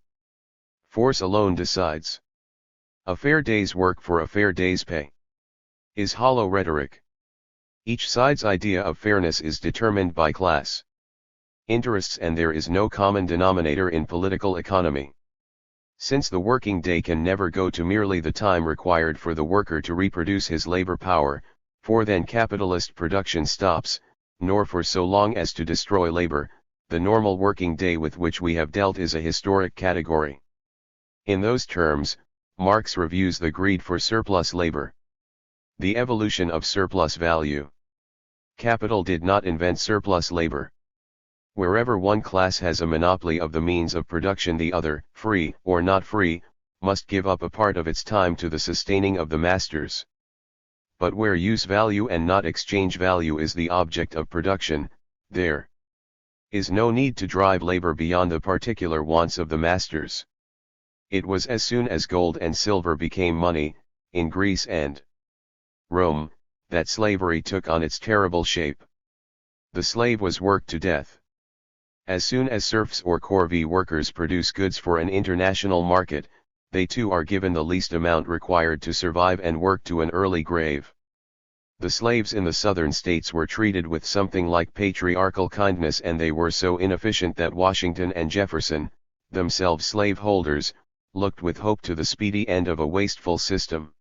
force alone decides. A fair day's work for a fair day's pay is hollow rhetoric. Each side's idea of fairness is determined by class interests, and there is no common denominator in political economy. Since the working day can never go to merely the time required for the worker to reproduce his labor power, for then capitalist production stops, nor for so long as to destroy labor, the normal working day with which we have dealt is a historic category. In those terms, Marx reviews the greed for surplus labor. The evolution of surplus value. Capital did not invent surplus labor. Wherever one class has a monopoly of the means of production, the other, free or not free, must give up a part of its time to the sustaining of the masters. But where use value and not exchange value is the object of production, there is no need to drive labor beyond the particular wants of the masters. It was as soon as gold and silver became money, in Greece and Rome, that slavery took on its terrible shape. The slave was worked to death. As soon as serfs or corvée workers produce goods for an international market, they too are given the least amount required to survive and work to an early grave. The slaves in the southern states were treated with something like patriarchal kindness, and they were so inefficient that Washington and Jefferson, themselves slaveholders, looked with hope to the speedy end of a wasteful system.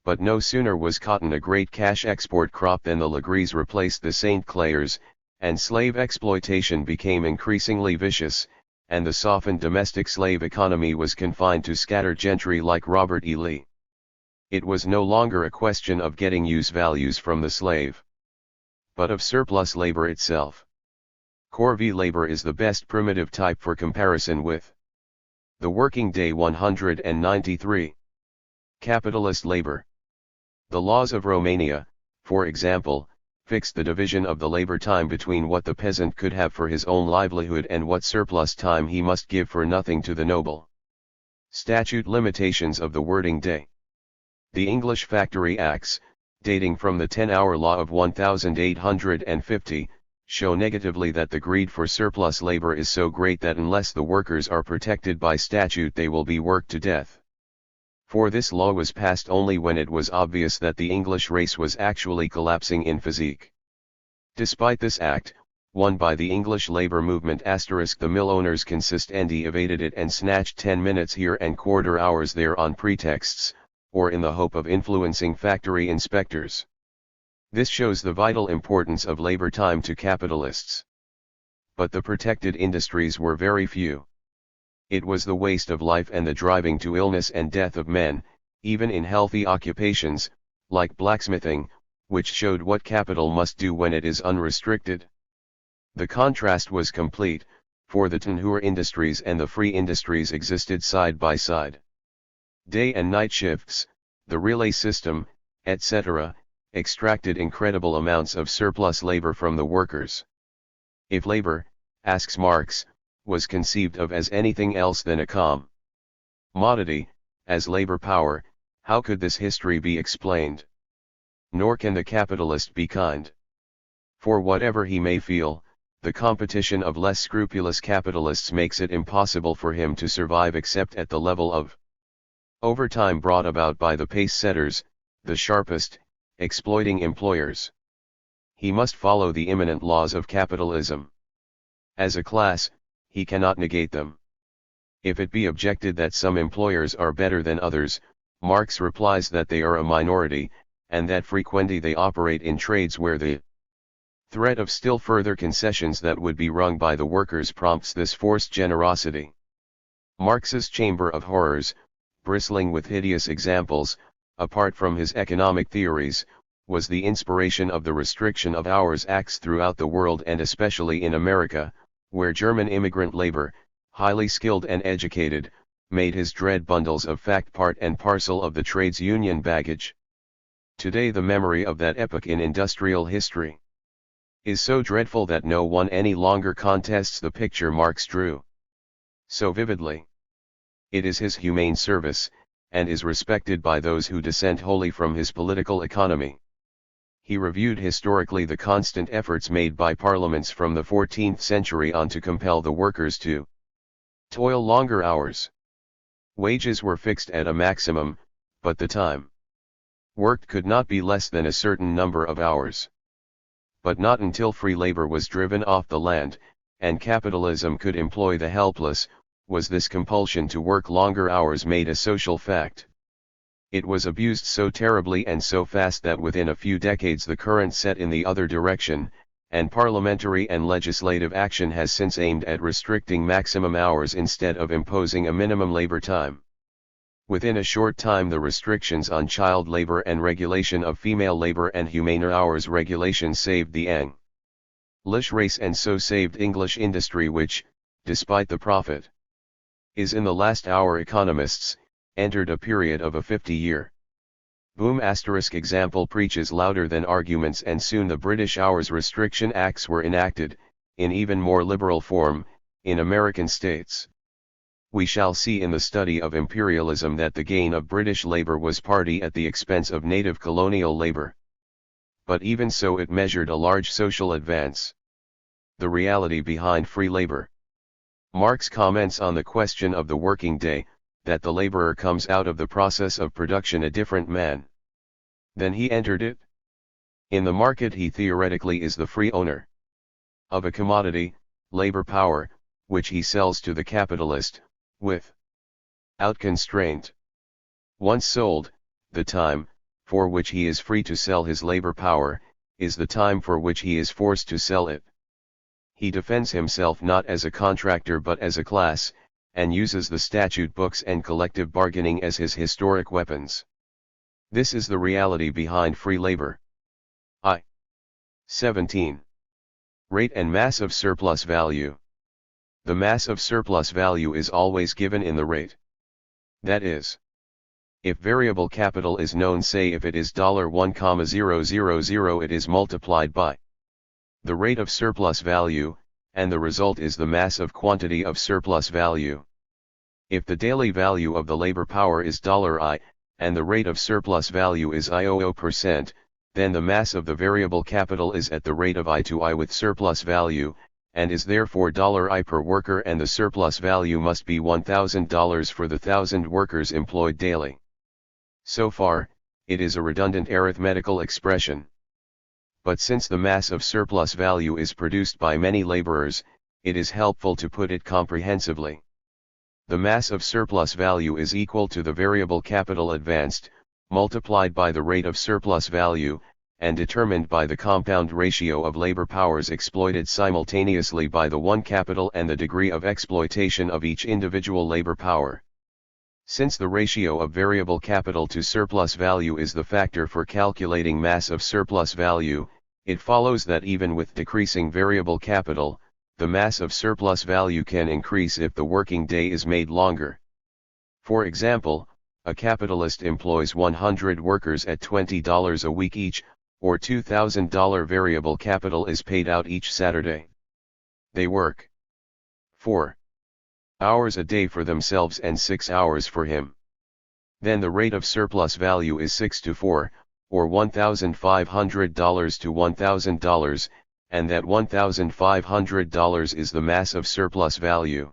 But no sooner was cotton a great cash export crop than the Legrees replaced the St. Clairs, and slave exploitation became increasingly vicious, and the softened domestic slave economy was confined to scattered gentry like Robert E. Lee. It was no longer a question of getting use values from the slave, but of surplus labor itself. Corvée labor is the best primitive type for comparison with the working day. 193. Capitalist labor. The laws of Romania, for example, fixed the division of the labor time between what the peasant could have for his own livelihood and what surplus time he must give for nothing to the noble. Statute limitations of the working day. The English Factory Acts, dating from the 10-hour law of 1850, show negatively that the greed for surplus labor is so great that unless the workers are protected by statute they will be worked to death. For this law was passed only when it was obvious that the English race was actually collapsing in physique. Despite this act, won by the English labor movement *, the mill owners consistendi evaded it and snatched 10 minutes here and quarter hours there on pretexts, or in the hope of influencing factory inspectors. This shows the vital importance of labor time to capitalists. But the protected industries were very few. It was the waste of life and the driving to illness and death of men, even in healthy occupations, like blacksmithing, which showed what capital must do when it is unrestricted. The contrast was complete, for the tenure industries and the free industries existed side by side. Day and night shifts, the relay system, etc., extracted incredible amounts of surplus labor from the workers. If labor, asks Marx, was conceived of as anything else than a commodity, as labor power, how could this history be explained? Nor can the capitalist be kind. For whatever he may feel, the competition of less scrupulous capitalists makes it impossible for him to survive except at the level of overtime brought about by the pace setters, the sharpest, exploiting employers. He must follow the immanent laws of capitalism. As a class, he cannot negate them. If it be objected that some employers are better than others, Marx replies that they are a minority, and that frequently they operate in trades where the threat of still further concessions that would be wrung by the workers prompts this forced generosity. Marx's chamber of horrors, bristling with hideous examples, apart from his economic theories, was the inspiration of the restriction of hours acts throughout the world and especially in America, where German immigrant labor, highly skilled and educated, made his dread bundles of fact part and parcel of the trades union baggage. Today the memory of that epoch in industrial history is so dreadful that no one any longer contests the picture Marx drew so vividly. It is his humane service, and is respected by those who dissent wholly from his political economy. He reviewed historically the constant efforts made by parliaments from the 14th century on to compel the workers to toil longer hours. Wages were fixed at a maximum, but the time worked could not be less than a certain number of hours. But not until free labor was driven off the land, and capitalism could employ the helpless, was this compulsion to work longer hours made a social fact. It was abused so terribly and so fast that within a few decades the current set in the other direction, and parliamentary and legislative action has since aimed at restricting maximum hours instead of imposing a minimum labor time. Within a short time the restrictions on child labor and regulation of female labor and humaner hours regulation saved the English race and so saved English industry which, despite the profit, is in the last hour economists, entered a period of a 50-year boom. Example preaches louder than arguments and soon the British Hours Restriction Acts were enacted, in even more liberal form, in American states. We shall see in the study of imperialism that the gain of British labor was partly at the expense of native colonial labor. But even so it measured a large social advance. The reality behind free labor. Marx comments on the question of the working day, that the laborer comes out of the process of production a different man than he entered it. In the market he theoretically is the free owner of a commodity, labor power, which he sells to the capitalist, without constraint. Once sold, the time, for which he is free to sell his labor power, is the time for which he is forced to sell it. He defends himself not as a contractor but as a class, and uses the statute books and collective bargaining as his historic weapons. This is the reality behind free labor. 17. Rate and mass of surplus value. The mass of surplus value is always given in the rate. That is, if variable capital is known, say if it is $1,000, it is multiplied by the rate of surplus value, and the result is the mass of quantity of surplus value. If the daily value of the labor power is $I, and the rate of surplus value is I00%, then the mass of the variable capital is at the rate of I to I with surplus value, and is therefore $I per worker, and the surplus value must be $1,000 for the 1,000 workers employed daily. So far, it is a redundant arithmetical expression. But since the mass of surplus value is produced by many laborers, it is helpful to put it comprehensively. The mass of surplus value is equal to the variable capital advanced, multiplied by the rate of surplus value, and determined by the compound ratio of labor powers exploited simultaneously by the one capital and the degree of exploitation of each individual labor power. Since the ratio of variable capital to surplus value is the factor for calculating mass of surplus value, it follows that even with decreasing variable capital, the mass of surplus value can increase if the working day is made longer. For example, a capitalist employs 100 workers at $20 a week each, or $2,000 variable capital is paid out each Saturday. They work 4 hours a day for themselves and 6 hours for him. Then the rate of surplus value is 6-4, or $1,500 to $1,000, and that $1,500 is the mass of surplus value.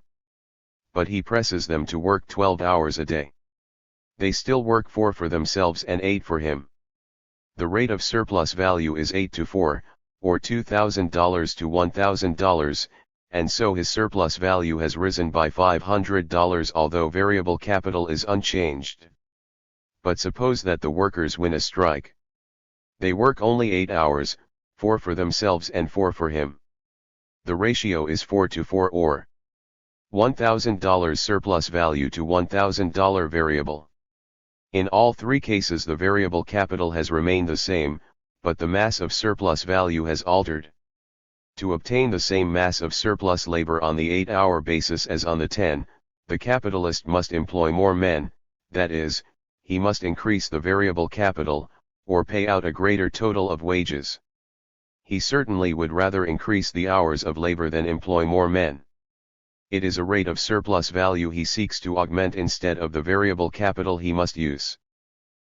But he presses them to work 12 hours a day. They still work 4 for themselves and 8 for him. The rate of surplus value is 8-4, or $2,000 to $1,000, and so his surplus value has risen by $500 although variable capital is unchanged. But suppose that the workers win a strike. They work only 8 hours, 4 for themselves and 4 for him. The ratio is 4-4 or $1,000 surplus value to $1,000 variable. In all three cases the variable capital has remained the same, but the mass of surplus value has altered. To obtain the same mass of surplus labor on the 8-hour basis as on the 10, the capitalist must employ more men, that is, he must increase the variable capital, or pay out a greater total of wages. He certainly would rather increase the hours of labor than employ more men. It is a rate of surplus value he seeks to augment instead of the variable capital he must use.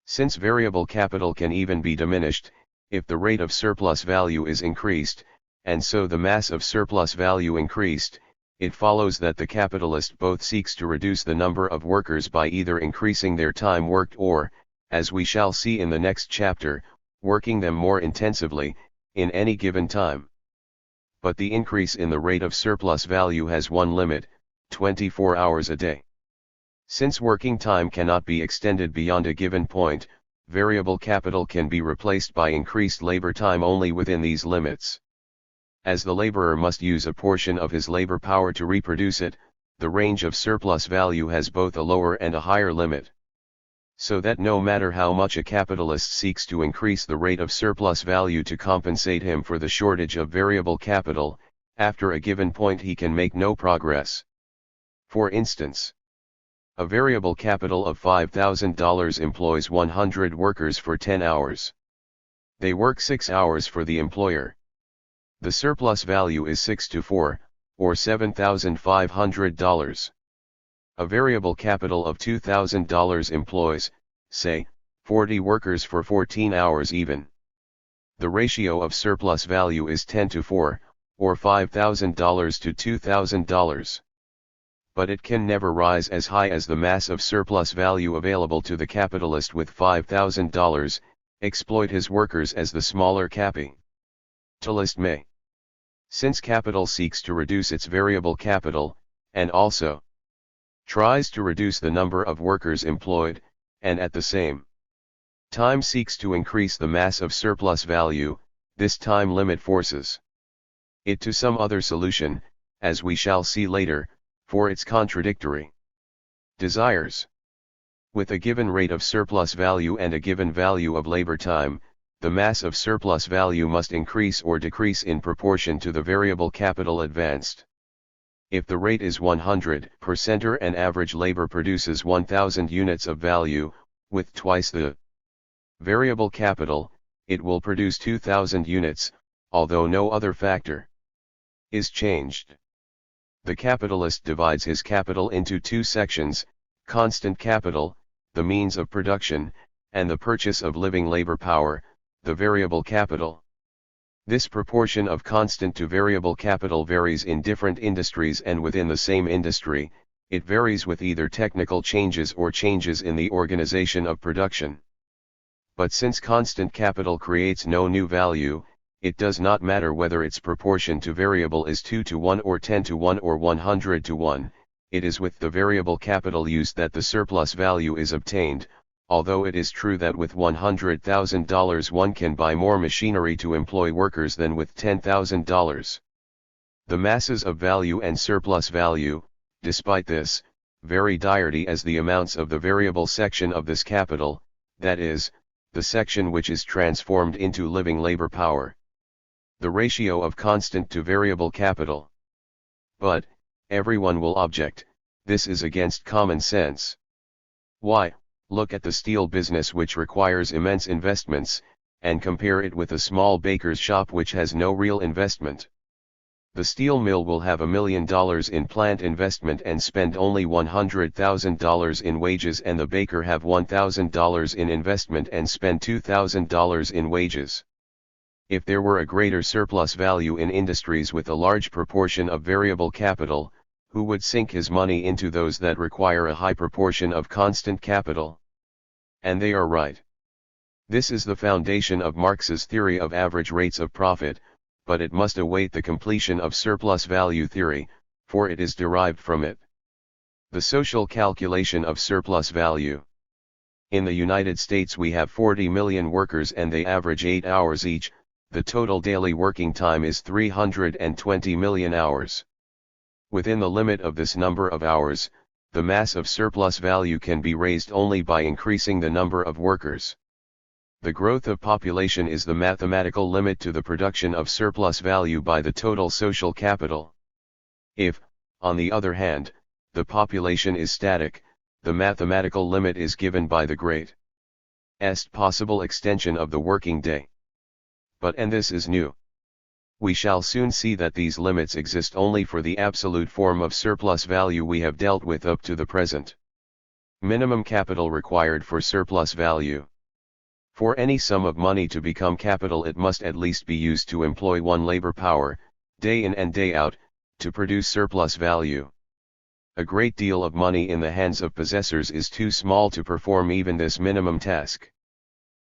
Since variable capital can even be diminished, if the rate of surplus value is increased, and so the mass of surplus value increased, it follows that the capitalist both seeks to reduce the number of workers by either increasing their time worked or, as we shall see in the next chapter, working them more intensively, in any given time. But the increase in the rate of surplus value has one limit, 24 hours a day. Since working time cannot be extended beyond a given point, variable capital can be replaced by increased labor time only within these limits. As the laborer must use a portion of his labor power to reproduce it, the range of surplus value has both a lower and a higher limit. So that no matter how much a capitalist seeks to increase the rate of surplus value to compensate him for the shortage of variable capital, after a given point he can make no progress. For instance, a variable capital of $5,000 employs 100 workers for 10 hours. They work 6 hours for the employer. The surplus value is 6-4, or $7,500. A variable capital of $2,000 employs, say, 40 workers for 14 hours even. The ratio of surplus value is 10-4, or $5,000 to $2,000. But it can never rise as high as the mass of surplus value available to the capitalist with $5,000, exploit his workers as the smaller capitalist may. Since capital seeks to reduce its variable capital, and also tries to reduce the number of workers employed, and at the same time seeks to increase the mass of surplus value, this time limit forces it to some other solution, as we shall see later, for its contradictory desires. With a given rate of surplus value and a given value of labor time, the mass of surplus value must increase or decrease in proportion to the variable capital advanced. If the rate is 100% and average labor produces 1,000 units of value, with twice the variable capital, it will produce 2,000 units, although no other factor is changed. The capitalist divides his capital into two sections: constant capital, the means of production, and the purchase of living labor power, the variable capital. This proportion of constant to variable capital varies in different industries, and within the same industry, it varies with either technical changes or changes in the organization of production. But since constant capital creates no new value, it does not matter whether its proportion to variable is 2-1 or 10-1 or 100-1, it is with the variable capital used that the surplus value is obtained, although it is true that with $100,000 one can buy more machinery to employ workers than with $10,000. The masses of value and surplus value, despite this, vary direly as the amounts of the variable section of this capital, that is, the section which is transformed into living labor power. The ratio of constant to variable capital. But, everyone will object, this is against common sense. Why, look at the steel business which requires immense investments, and compare it with a small baker's shop which has no real investment. The steel mill will have $1 million in plant investment and spend only $100,000 in wages, and the baker have $1,000 in investment and spend $2,000 in wages. If there were a greater surplus value in industries with a large proportion of variable capital, who would sink his money into those that require a high proportion of constant capital? And they are right. This is the foundation of Marx's theory of average rates of profit, but it must await the completion of surplus value theory, for it is derived from it. The social calculation of surplus value. In the United States we have 40 million workers and they average 8 hours each. The total daily working time is 320 million hours. Within the limit of this number of hours, the mass of surplus value can be raised only by increasing the number of workers. The growth of population is the mathematical limit to the production of surplus value by the total social capital. If, on the other hand, the population is static, the mathematical limit is given by the greatest possible extension of the working day. And this is new. We shall soon see that these limits exist only for the absolute form of surplus value we have dealt with up to the present. Minimum capital required for surplus value. For any sum of money to become capital it must at least be used to employ one labor power, day in and day out, to produce surplus value. A great deal of money in the hands of possessors is too small to perform even this minimum task.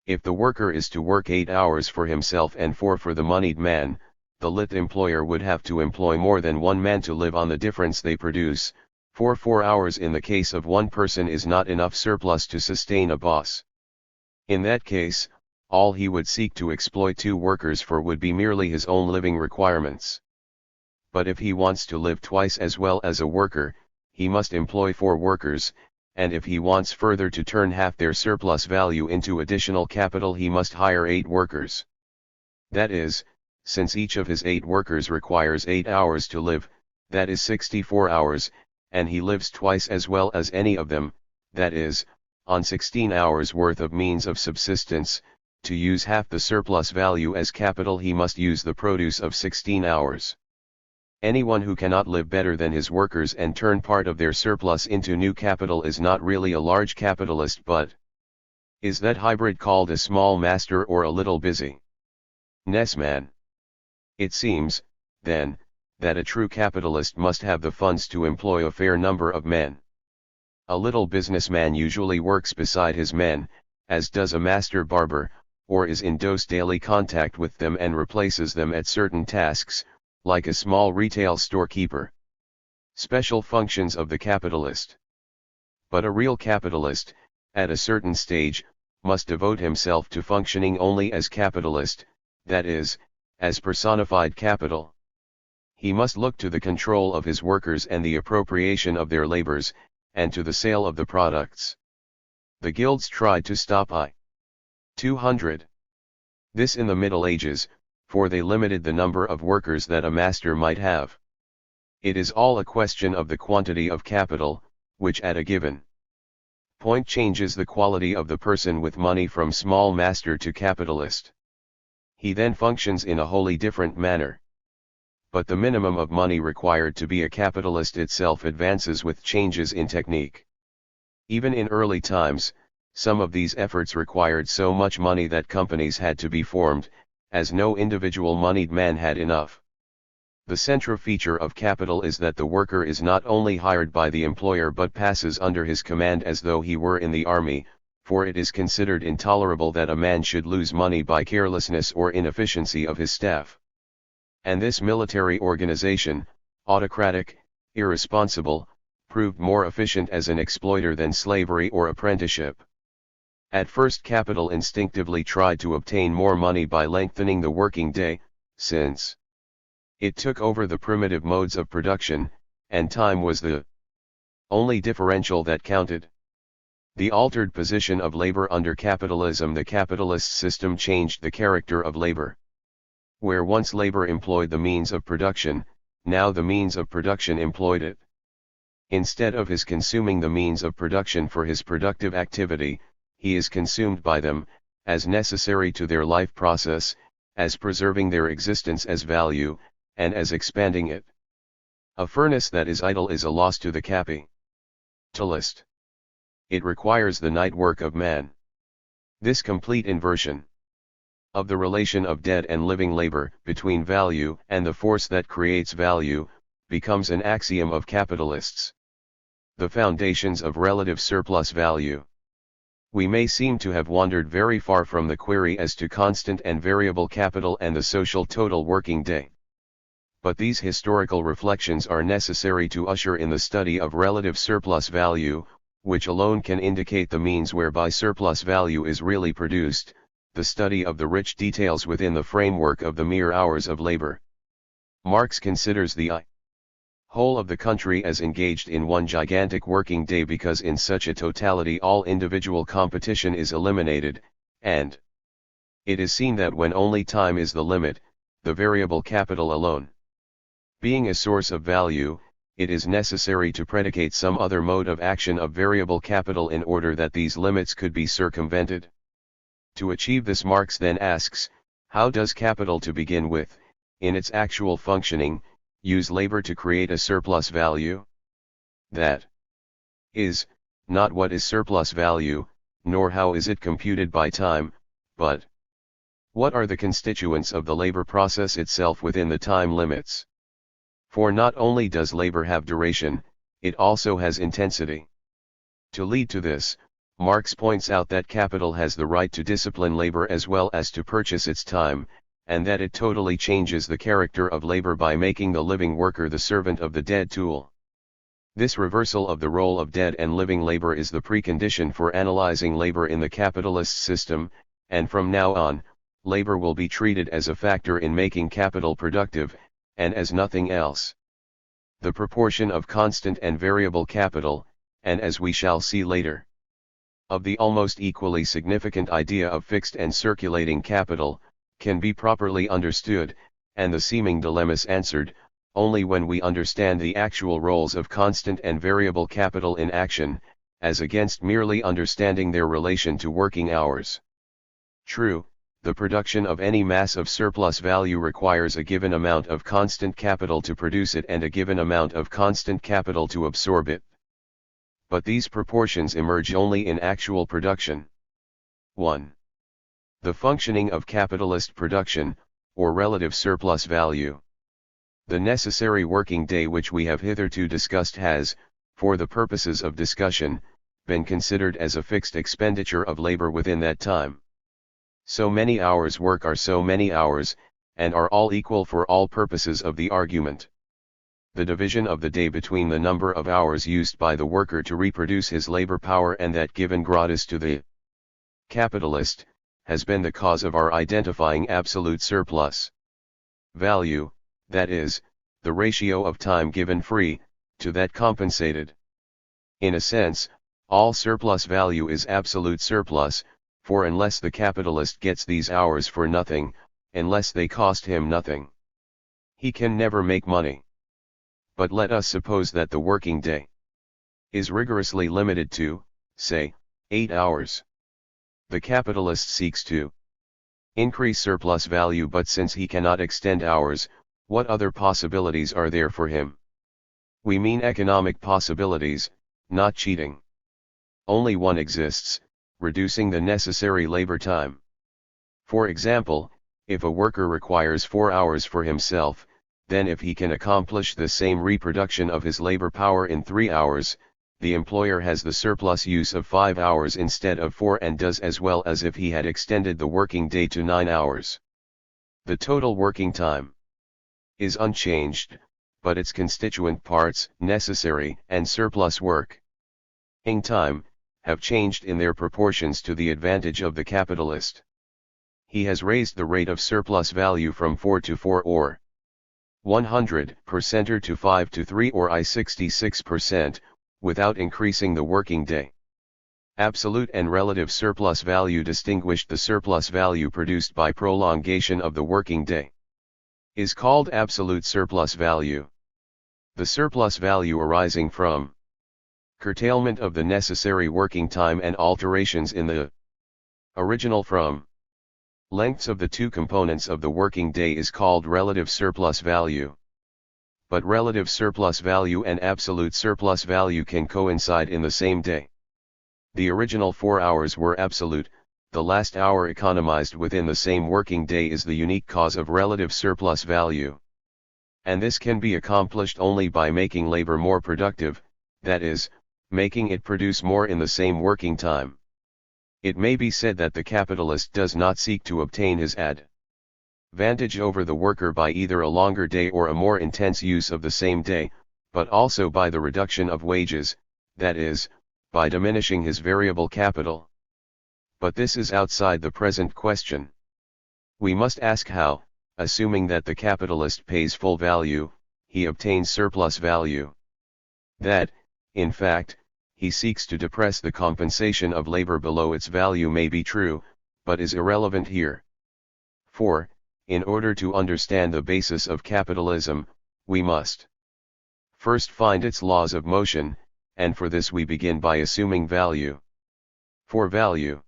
If the worker is to work 8 hours for himself and 4 for the moneyed man, the lit employer would have to employ more than one man to live on the difference they produce, for 4 hours in the case of one person is not enough surplus to sustain a boss. In that case, all he would seek to exploit 2 workers for would be merely his own living requirements. But if he wants to live twice as well as a worker, he must employ 4 workers, and if he wants further to turn half their surplus value into additional capital he must hire 8 workers. That is, since each of his 8 workers requires 8 hours to live, that is 64 hours, and he lives twice as well as any of them, that is, on 16 hours worth of means of subsistence, to use half the surplus value as capital he must use the produce of 16 hours. Anyone who cannot live better than his workers and turn part of their surplus into new capital is not really a large capitalist but is that hybrid called a small master or a little busy man. It seems, then, that a true capitalist must have the funds to employ a fair number of men. A little businessman usually works beside his men, as does a master barber, or is in dose daily contact with them and replaces them at certain tasks, like a small retail storekeeper. Special functions of the capitalist. But a real capitalist, at a certain stage, must devote himself to functioning only as capitalist, that is, as personified capital. He must look to the control of his workers and the appropriation of their labors, and to the sale of the products. The guilds tried to stop I. 200. This in the Middle Ages, for they limited the number of workers that a master might have. It is all a question of the quantity of capital, which at a given point changes the quality of the person with money from small master to capitalist. He then functions in a wholly different manner. But the minimum of money required to be a capitalist itself advances with changes in technique. Even in early times, some of these efforts required so much money that companies had to be formed, as no individual moneyed man had enough. The central feature of capital is that the worker is not only hired by the employer but passes under his command as though he were in the army, for it is considered intolerable that a man should lose money by carelessness or inefficiency of his staff. And this military organization, autocratic, irresponsible, proved more efficient as an exploiter than slavery or apprenticeship. At first capital instinctively tried to obtain more money by lengthening the working day, since it took over the primitive modes of production, and time was the only differential that counted. The altered position of labor under capitalism. The capitalist system changed the character of labor. Where once labor employed the means of production, now the means of production employed it. Instead of his consuming the means of production for his productive activity, he is consumed by them, as necessary to their life process, as preserving their existence as value, and as expanding it. A furnace that is idle is a loss to the capitalist. It requires the night work of man. This complete inversion of the relation of dead and living labor between value and the force that creates value, becomes an axiom of capitalists. The foundations of relative surplus value. We may seem to have wandered very far from the query as to constant and variable capital and the social total working day. But these historical reflections are necessary to usher in the study of relative surplus value, which alone can indicate the means whereby surplus value is really produced, the study of the rich details within the framework of the mere hours of labor. Marx considers the whole of the country as engaged in one gigantic working day because in such a totality all individual competition is eliminated, and it is seen that when only time is the limit, the variable capital alone being a source of value, it is necessary to predicate some other mode of action of variable capital in order that these limits could be circumvented. To achieve this, Marx then asks, how does capital to begin with, in its actual functioning, use labor to create a surplus value? That is, not what is surplus value, nor how is it computed by time, but what are the constituents of the labor process itself within the time limits? For not only does labor have duration, it also has intensity. To lead to this, Marx points out that capital has the right to discipline labor as well as to purchase its time, and that it totally changes the character of labor by making the living worker the servant of the dead tool. This reversal of the role of dead and living labor is the precondition for analyzing labor in the capitalist system, and from now on, labor will be treated as a factor in making capital productive, and as nothing else. The proportion of constant and variable capital, and as we shall see later, of the almost equally significant idea of fixed and circulating capital, can be properly understood, and the seeming dilemmas answered, only when we understand the actual roles of constant and variable capital in action, as against merely understanding their relation to working hours. True, the production of any mass of surplus value requires a given amount of constant capital to produce it and a given amount of constant capital to absorb it. But these proportions emerge only in actual production. 1. The functioning of capitalist production, or relative surplus value. The necessary working day which we have hitherto discussed has, for the purposes of discussion, been considered as a fixed expenditure of labor within that time. So many hours work are so many hours, and are all equal for all purposes of the argument. The division of the day between the number of hours used by the worker to reproduce his labor power and that given gratis to the capitalist, has been the cause of our identifying absolute surplus value, that is, the ratio of time given free, to that compensated. In a sense, all surplus value is absolute surplus, for unless the capitalist gets these hours for nothing, unless they cost him nothing, he can never make money. But let us suppose that the working day is rigorously limited to, say, 8 hours. The capitalist seeks to increase surplus value, but since he cannot extend hours, what other possibilities are there for him? We mean economic possibilities, not cheating. Only one exists, reducing the necessary labor time. For example, if a worker requires 4 hours for himself, then if he can accomplish the same reproduction of his labor power in 3 hours, the employer has the surplus use of 5 hours instead of 4 and does as well as if he had extended the working day to 9 hours. The total working time is unchanged, but its constituent parts, necessary and surplus work, ing time, have changed in their proportions to the advantage of the capitalist. He has raised the rate of surplus value from 4 to 4 or 100% to 5 to 3 or 66%, without increasing the working day. Absolute and relative surplus value distinguished the surplus value produced by prolongation of the working day is called absolute surplus value. The surplus value arising from curtailment of the necessary working time and alterations in the original from lengths of the two components of the working day is called relative surplus value. But relative surplus value and absolute surplus value can coincide in the same day. The original 4 hours were absolute, the last hour economized within the same working day is the unique cause of relative surplus value. And this can be accomplished only by making labor more productive, that is, making it produce more in the same working time. It may be said that the capitalist does not seek to obtain his advantage over the worker by either a longer day or a more intense use of the same day, but also by the reduction of wages, that is, by diminishing his variable capital. But this is outside the present question. We must ask how, assuming that the capitalist pays full value, he obtains surplus value. That, in fact, he seeks to depress the compensation of labor below its value may be true, but is irrelevant here. For, in order to understand the basis of capitalism, we must first find its laws of motion, and for this we begin by assuming value. For value.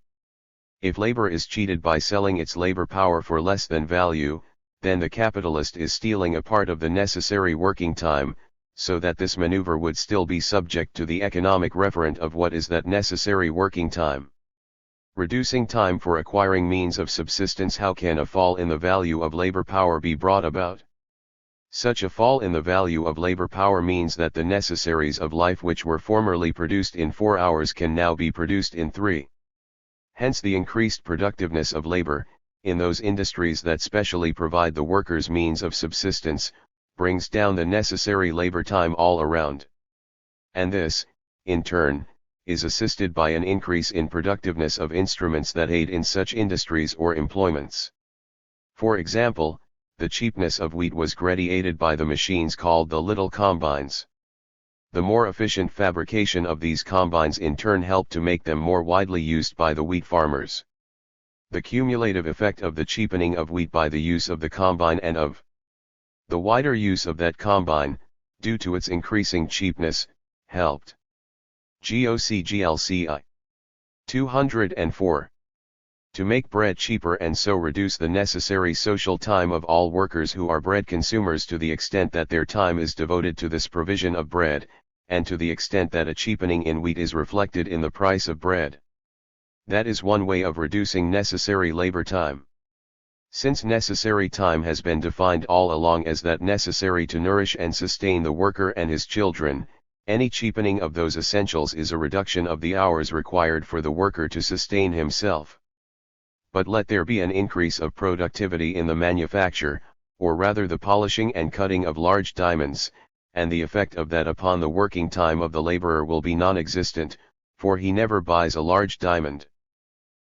If labor is cheated by selling its labor power for less than value, then the capitalist is stealing a part of the necessary working time, so that this maneuver would still be subject to the economic referent of what is that necessary working time. Reducing time for acquiring means of subsistence. How can a fall in the value of labor power be brought about? Such a fall in the value of labor power means that the necessaries of life which were formerly produced in 4 hours can now be produced in 3. Hence the increased productiveness of labor, in those industries that specially provide the workers means of subsistence, brings down the necessary labor time all around. And this, in turn, is assisted by an increase in productiveness of instruments that aid in such industries or employments. For example, the cheapness of wheat was greatly aided by the machines called the little combines. The more efficient fabrication of these combines in turn helped to make them more widely used by the wheat farmers. The cumulative effect of the cheapening of wheat by the use of the combine and of the wider use of that combine, due to its increasing cheapness, helped. GOCGLCI 204. To make bread cheaper and so reduce the necessary social time of all workers who are bread consumers to the extent that their time is devoted to this provision of bread, and to the extent that a cheapening in wheat is reflected in the price of bread. That is one way of reducing necessary labor time. Since necessary time has been defined all along as that necessary to nourish and sustain the worker and his children, any cheapening of those essentials is a reduction of the hours required for the worker to sustain himself. But let there be an increase of productivity in the manufacture, or rather the polishing and cutting of large diamonds, and the effect of that upon the working time of the laborer will be non-existent, for he never buys a large diamond.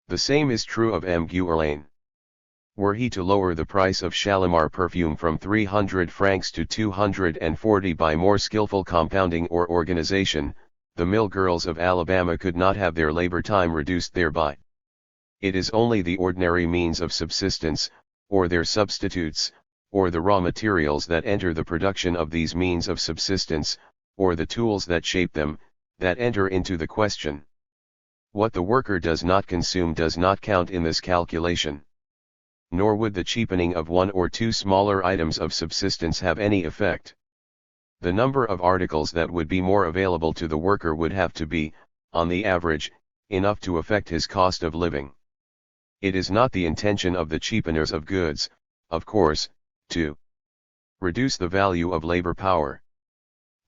The same is true of M. Guerlain. Were he to lower the price of Shalimar perfume from 300 francs to 240 by more skillful compounding or organization, the mill girls of Alabama could not have their labor time reduced thereby. It is only the ordinary means of subsistence, or their substitutes, or the raw materials that enter the production of these means of subsistence, or the tools that shape them, that enter into the question. What the worker does not consume does not count in this calculation. Nor would the cheapening of 1 or 2 smaller items of subsistence have any effect. The number of articles that would be more available to the worker would have to be, on the average, enough to affect his cost of living. It is not the intention of the cheapeners of goods, of course, to reduce the value of labor power.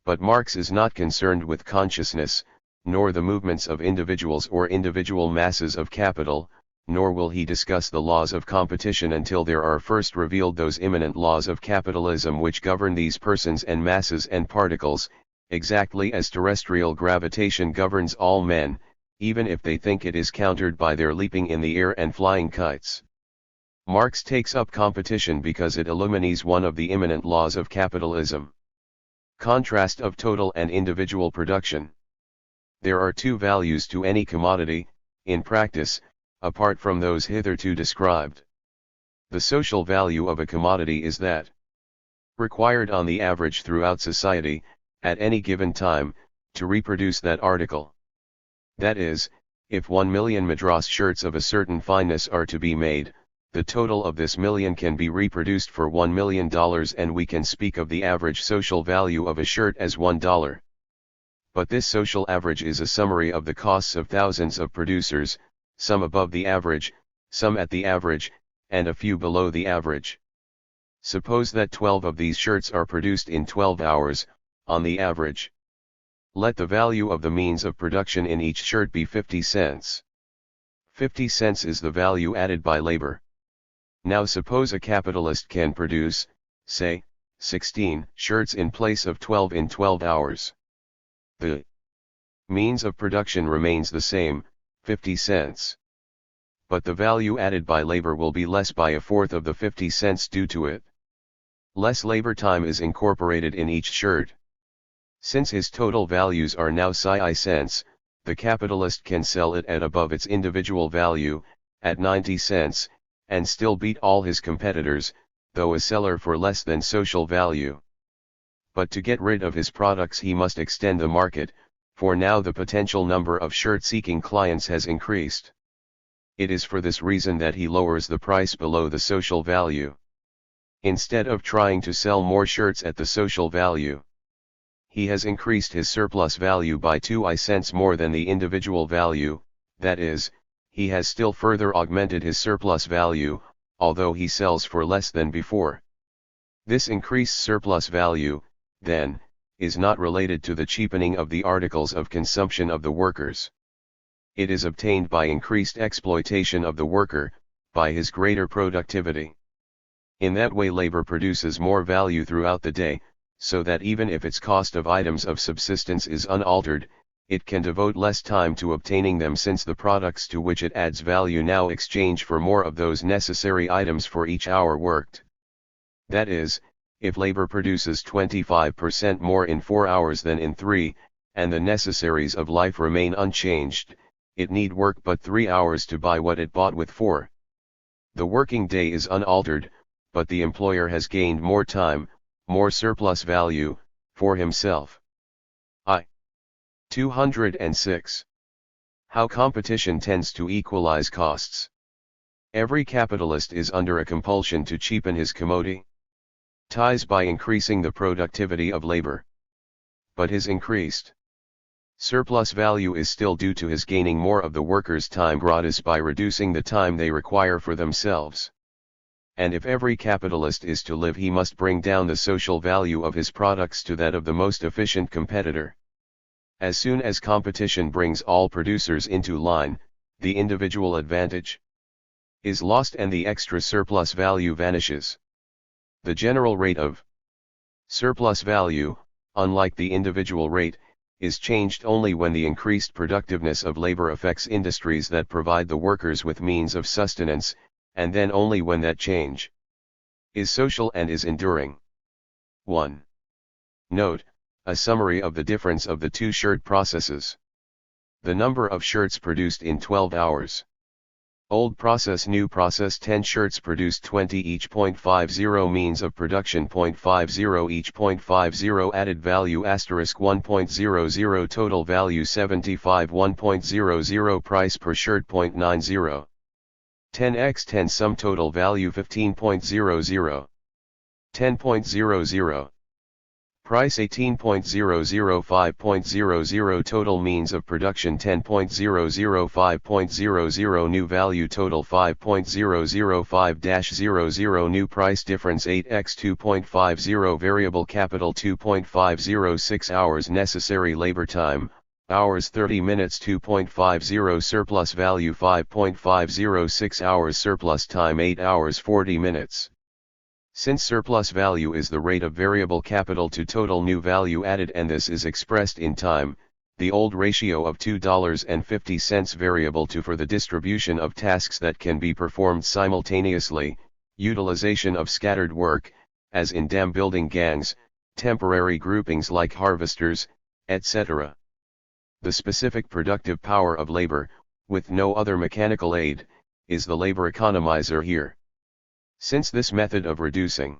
But Marx is not concerned with consciousness, nor the movements of individuals or individual masses of capital, nor will he discuss the laws of competition until there are first revealed those immanent laws of capitalism which govern these persons and masses and particles, exactly as terrestrial gravitation governs all men, even if they think it is countered by their leaping in the air and flying kites. Marx takes up competition because it illuminates one of the immanent laws of capitalism. Contrast of total and individual production. There are two values to any commodity, in practice, apart from those hitherto described. The social value of a commodity is that required on the average throughout society, at any given time, to reproduce that article. That is, if 1 million madras shirts of a certain fineness are to be made, the total of this million can be reproduced for $1 million, and we can speak of the average social value of a shirt as $1. But this social average is a summary of the costs of thousands of producers, some above the average, some at the average, and a few below the average. Suppose that 12 of these shirts are produced in 12 hours, on the average. Let the value of the means of production in each shirt be 50 cents. 50 cents is the value added by labor. Now suppose a capitalist can produce, say, 16 shirts in place of 12 in 12 hours. The means of production remains the same, 50 cents. But the value added by labor will be less by a fourth of the 50 cents due to it. Less labor time is incorporated in each shirt. Since his total values are now psi cents, the capitalist can sell it at above its individual value, at 90 cents, and still beat all his competitors, though a seller for less than social value. But to get rid of his products he must extend the market, for now the potential number of shirt-seeking clients has increased. It is for this reason that he lowers the price below the social value. Instead of trying to sell more shirts at the social value, he has increased his surplus value by 2 cents more than the individual value, that is, he has still further augmented his surplus value, although he sells for less than before. This increased surplus value, then, is not related to the cheapening of the articles of consumption of the workers. It is obtained by increased exploitation of the worker, by his greater productivity. In that way labor produces more value throughout the day, so that even if its cost of items of subsistence is unaltered, it can devote less time to obtaining them, since the products to which it adds value now exchange for more of those necessary items for each hour worked. That is, if labor produces 25% more in 4 hours than in 3, and the necessaries of life remain unchanged, it need work but 3 hours to buy what it bought with 4. The working day is unaltered, but the employer has gained more time, more surplus value, for himself. 206. How competition tends to equalize costs. Every capitalist is under a compulsion to cheapen his commodity ties by increasing the productivity of labor. But his increased surplus value is still due to his gaining more of the workers' time gratis by reducing the time they require for themselves. And if every capitalist is to live, he must bring down the social value of his products to that of the most efficient competitor. As soon as competition brings all producers into line, the individual advantage is lost and the extra surplus value vanishes. The general rate of surplus value, unlike the individual rate, is changed only when the increased productiveness of labor affects industries that provide the workers with means of sustenance, and then only when that change is social and is enduring. 1. Note, a summary of the difference of the two shirt processes. The number of shirts produced in 12 hours. Old process, new process. 10 shirts produced 20 each. 0.50 means of production. 0.50 each. 0.50 added value asterisk 1.00 total value 75 1.00 price per shirt. 0.90 10x 10 sum total value 15.00 10.00 price 18.00 5.00 total means of production 10.00 5.00 new value total 5.005-00 new price difference 8x 2.50 variable capital 2.50 6 hours necessary labor time hours 30 minutes 2.50 surplus value 5.50 6 hours surplus time 8 hours 40 minutes. Since surplus value is the rate of variable capital to total new value added and this is expressed in time, the old ratio of $2.50 variable to for the distribution of tasks that can be performed simultaneously, utilization of scattered work, as in dam building gangs, temporary groupings like harvesters, etc. The specific productive power of labor, with no other mechanical aid, is the labor economizer here. Since this method of reducing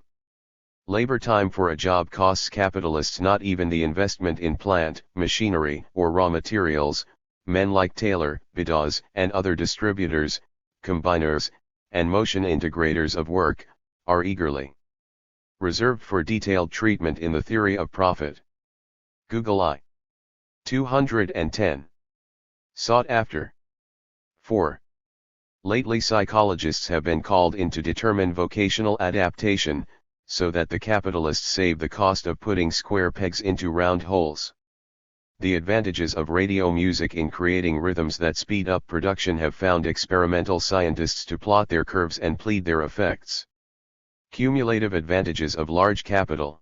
labor time for a job costs capitalists not even the investment in plant, machinery, or raw materials, men like Taylor, Beddoes, and other distributors, combiners, and motion integrators of work, are eagerly reserved for detailed treatment in the theory of profit. Google I. 210. Sought after. 4. Lately psychologists have been called in to determine vocational adaptation, so that the capitalists save the cost of putting square pegs into round holes. The advantages of radio music in creating rhythms that speed up production have found experimental scientists to plot their curves and plead their effects. Cumulative advantages of large capital.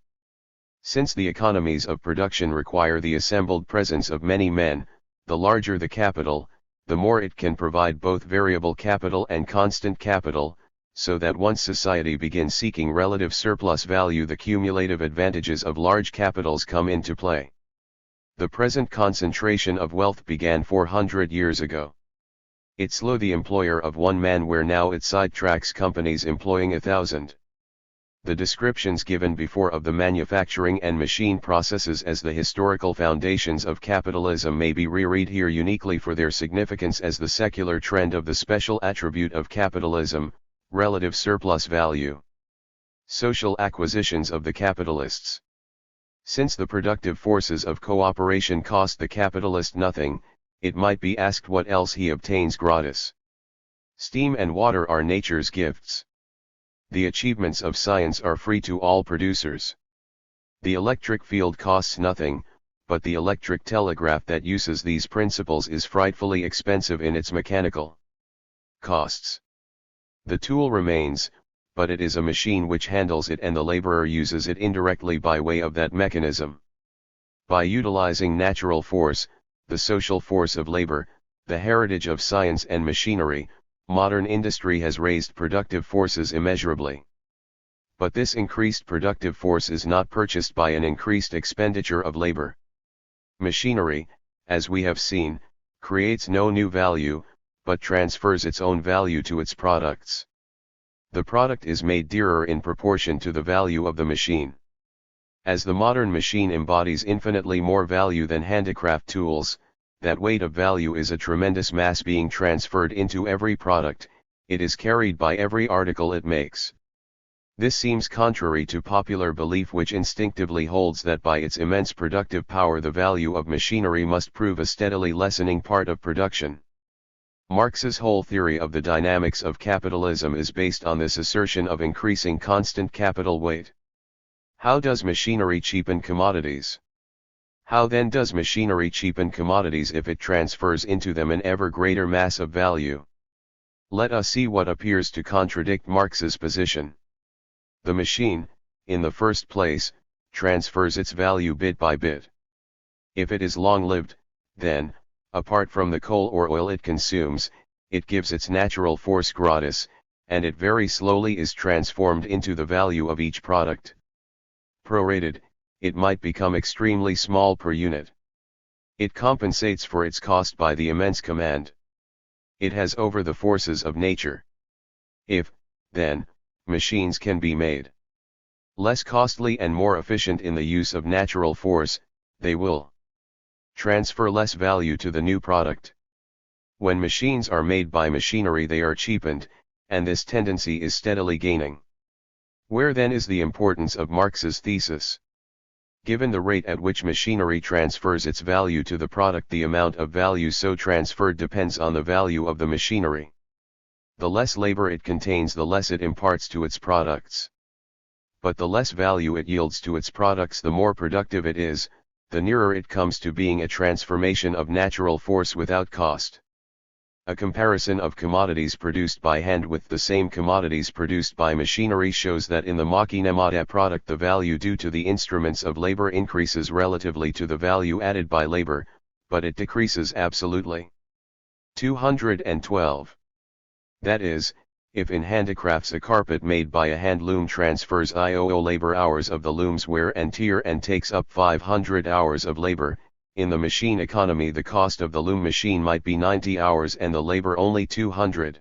Since the economies of production require the assembled presence of many men, the larger the capital, the more it can provide both variable capital and constant capital, so that once society begins seeking relative surplus value, the cumulative advantages of large capitals come into play. The present concentration of wealth began 400 years ago. It slew the employer of one man, where now it sidetracks companies employing 1,000. The descriptions given before of the manufacturing and machine processes as the historical foundations of capitalism may be reread here uniquely for their significance as the secular trend of the special attribute of capitalism, relative surplus value. Social acquisitions of the capitalists. Since the productive forces of cooperation cost the capitalist nothing, it might be asked what else he obtains gratis. Steam and water are nature's gifts. The achievements of science are free to all producers. The electric field costs nothing, but the electric telegraph that uses these principles is frightfully expensive in its mechanical costs. The tool remains, but it is a machine which handles it, and the laborer uses it indirectly by way of that mechanism. By utilizing natural force, the social force of labor, the heritage of science and machinery, modern industry has raised productive forces immeasurably. But this increased productive force is not purchased by an increased expenditure of labor. Machinery, as we have seen, creates no new value, but transfers its own value to its products. The product is made dearer in proportion to the value of the machine. As the modern machine embodies infinitely more value than handicraft tools, that weight of value is a tremendous mass being transferred into every product, it is carried by every article it makes. This seems contrary to popular belief, which instinctively holds that by its immense productive power the value of machinery must prove a steadily lessening part of production. Marx's whole theory of the dynamics of capitalism is based on this assertion of increasing constant capital weight. How does machinery cheapen commodities? How then does machinery cheapen commodities if it transfers into them an ever greater mass of value? Let us see what appears to contradict Marx's position. The machine, in the first place, transfers its value bit by bit. If it is long-lived, then, apart from the coal or oil it consumes, it gives its natural force gratis, and it very slowly is transformed into the value of each product. Prorated, it might become extremely small per unit. It compensates for its cost by the immense command it has over the forces of nature. If, then, machines can be made less costly and more efficient in the use of natural force, they will transfer less value to the new product. When machines are made by machinery they are cheapened, and this tendency is steadily gaining. Where then is the importance of Marx's thesis? Given the rate at which machinery transfers its value to the product, the amount of value so transferred depends on the value of the machinery. The less labor it contains, the less it imparts to its products. But the less value it yields to its products, the more productive it is, the nearer it comes to being a transformation of natural force without cost. A comparison of commodities produced by hand with the same commodities produced by machinery shows that in the machinemata product the value due to the instruments of labor increases relatively to the value added by labor, but it decreases absolutely. 212. That is, if in handicrafts a carpet made by a hand loom transfers IOO labor hours of the loom's wear and tear and takes up 500 hours of labor, in the machine economy the cost of the loom machine might be 90 hours and the labor only 200.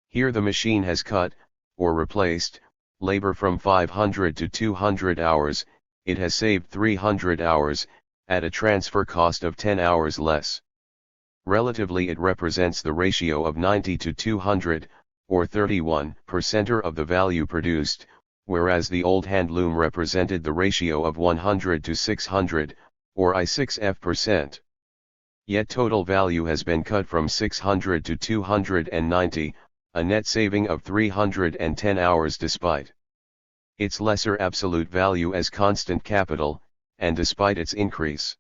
Here the machine has cut, or replaced, labor from 500 to 200 hours, it has saved 300 hours, at a transfer cost of 10 hours less. Relatively it represents the ratio of 90 to 200, or 31% of the value produced, whereas the old hand loom represented the ratio of 100 to 600, or I6F%. Yet total value has been cut from 600 to 290, a net saving of 310 hours despite its lesser absolute value as constant capital, and despite its increase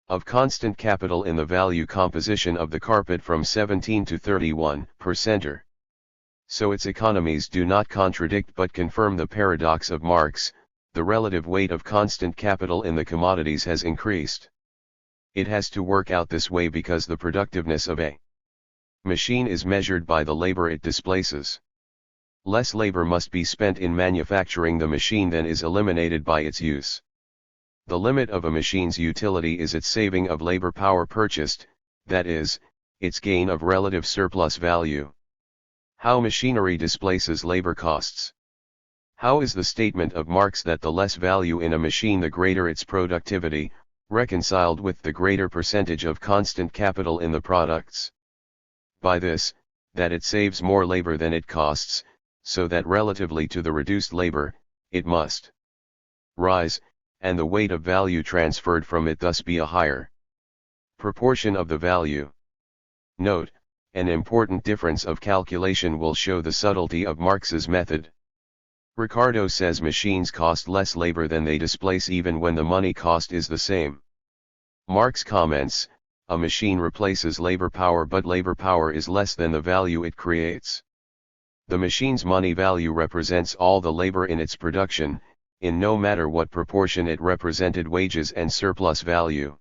of constant capital in the value composition of the carpet from 17 to 31%. So its economies do not contradict but confirm the paradox of Marx, the relative weight of constant capital in the commodities has increased. It has to work out this way because the productiveness of a machine is measured by the labor it displaces. Less labor must be spent in manufacturing the machine than is eliminated by its use. The limit of a machine's utility is its saving of labor power purchased, that is, its gain of relative surplus value. How machinery displaces labor costs. How is the statement of Marx that the less value in a machine the greater its productivity, reconciled with the greater percentage of constant capital in the products? By this, that it saves more labor than it costs, so that relatively to the reduced labor, it must rise, and the weight of value transferred from it thus be a higher proportion of the value. Note, an important difference of calculation will show the subtlety of Marx's method. Ricardo says machines cost less labor than they displace even when the money cost is the same. Marx comments, a machine replaces labor power but labor power is less than the value it creates. The machine's money value represents all the labor in its production, in no matter what proportion it represented wages and surplus value.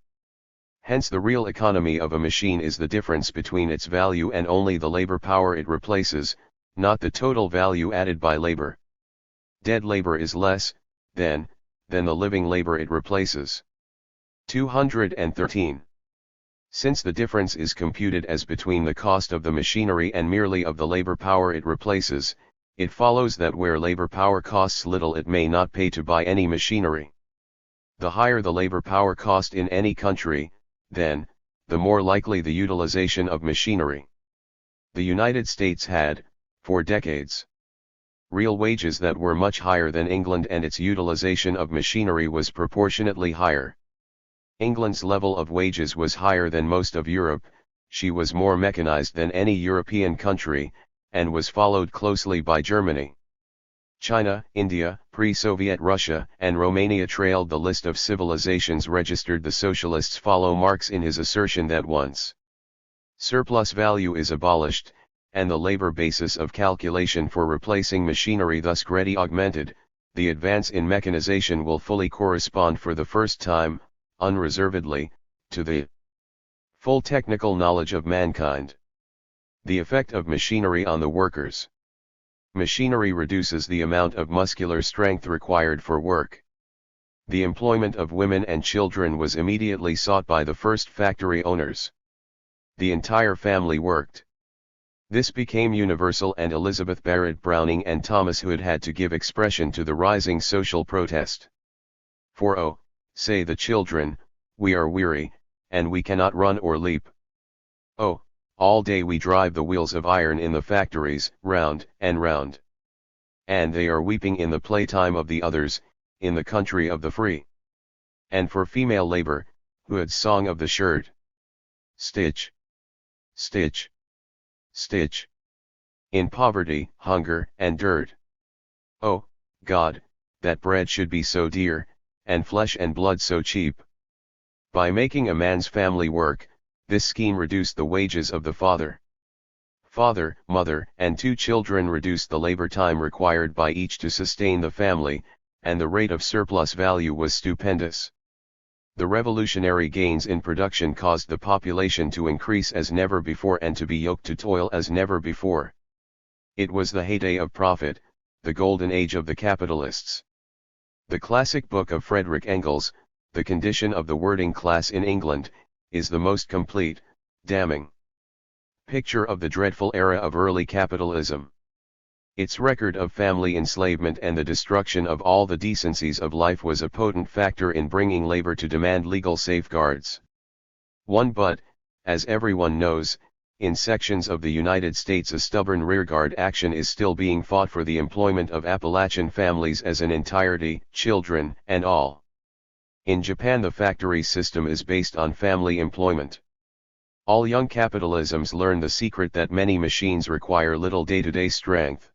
Hence the real economy of a machine is the difference between its value and only the labor power it replaces, not the total value added by labor. Dead labor is less, then, than the living labor it replaces. 213. Since the difference is computed as between the cost of the machinery and merely of the labor power it replaces, it follows that where labor power costs little it may not pay to buy any machinery. The higher the labor power cost in any country, then, the more likely the utilization of machinery. The United States had, for decades, real wages that were much higher than England and its utilization of machinery was proportionately higher. England's level of wages was higher than most of Europe, she was more mechanized than any European country, and was followed closely by Germany. China, India, pre-Soviet Russia, and Romania trailed the list of civilizations registered. The socialists follow Marx in his assertion that once surplus value is abolished, and the labor basis of calculation for replacing machinery thus greatly augmented, the advance in mechanization will fully correspond for the first time, unreservedly, to the full technical knowledge of mankind. The effect of machinery on the workers. Machinery reduces the amount of muscular strength required for work. The employment of women and children was immediately sought by the first factory owners. The entire family worked. This became universal, and Elizabeth Barrett Browning and Thomas Hood had to give expression to the rising social protest. For oh, say the children, we are weary, and we cannot run or leap. Oh, all day we drive the wheels of iron in the factories, round and round. And they are weeping in the playtime of the others, in the country of the free. And for female labor, Hood's song of the shirt. Stitch, stitch, stitch. In poverty, hunger, and dirt. Oh, God, that bread should be so dear, and flesh and blood so cheap. By making a man's family work, this scheme reduced the wages of the father, mother, and 2 children, reduced the labor time required by each to sustain the family, and the rate of surplus value was stupendous. The revolutionary gains in production caused the population to increase as never before and to be yoked to toil as never before. It was the heyday of profit, the golden age of the capitalists. The classic book of Frederick Engels, The Condition of the Working Class in England, is the most complete, damning picture of the dreadful era of early capitalism. Its record of family enslavement and the destruction of all the decencies of life was a potent factor in bringing labor to demand legal safeguards. But, as everyone knows, in sections of the United States a stubborn rearguard action is still being fought for the employment of Appalachian families as an entirety, children and all. In Japan the factory system is based on family employment. All young capitalisms learn the secret that many machines require little day-to-day strength.